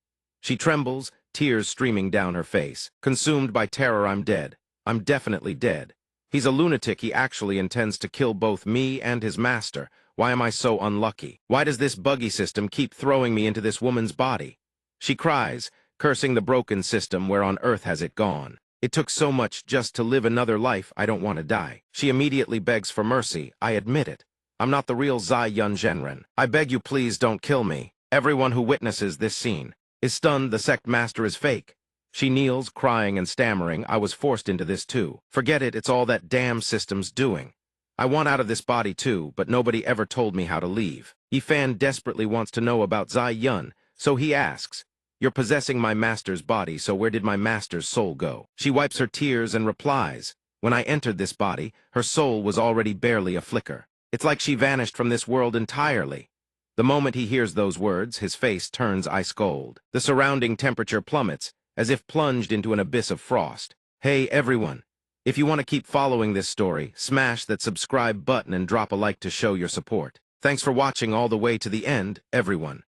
She trembles, tears streaming down her face. Consumed by terror, I'm dead. I'm definitely dead. He's a lunatic. He actually intends to kill both me and his master. Why am I so unlucky? Why does this buggy system keep throwing me into this woman's body? She cries, cursing the broken system. Where on earth has it gone? It took so much just to live another life. I don't want to die. She immediately begs for mercy. I admit it. I'm not the real Zai Yun Zhenren. I beg you, please don't kill me. Everyone who witnesses this scene is stunned. The sect master is fake. She kneels, crying and stammering. I was forced into this too. Forget it, it's all that damn system's doing. I want out of this body too, but nobody ever told me how to leave. Yifan desperately wants to know about Zai Yun, so he asks, "You're possessing my master's body, so where did my master's soul go?" She wipes her tears and replies, "When I entered this body, her soul was already barely a flicker. It's like she vanished from this world entirely." The moment he hears those words, his face turns ice cold. The surrounding temperature plummets, as if plunged into an abyss of frost. Hey everyone, if you want to keep following this story, smash that subscribe button and drop a like to show your support. Thanks for watching all the way to the end, everyone.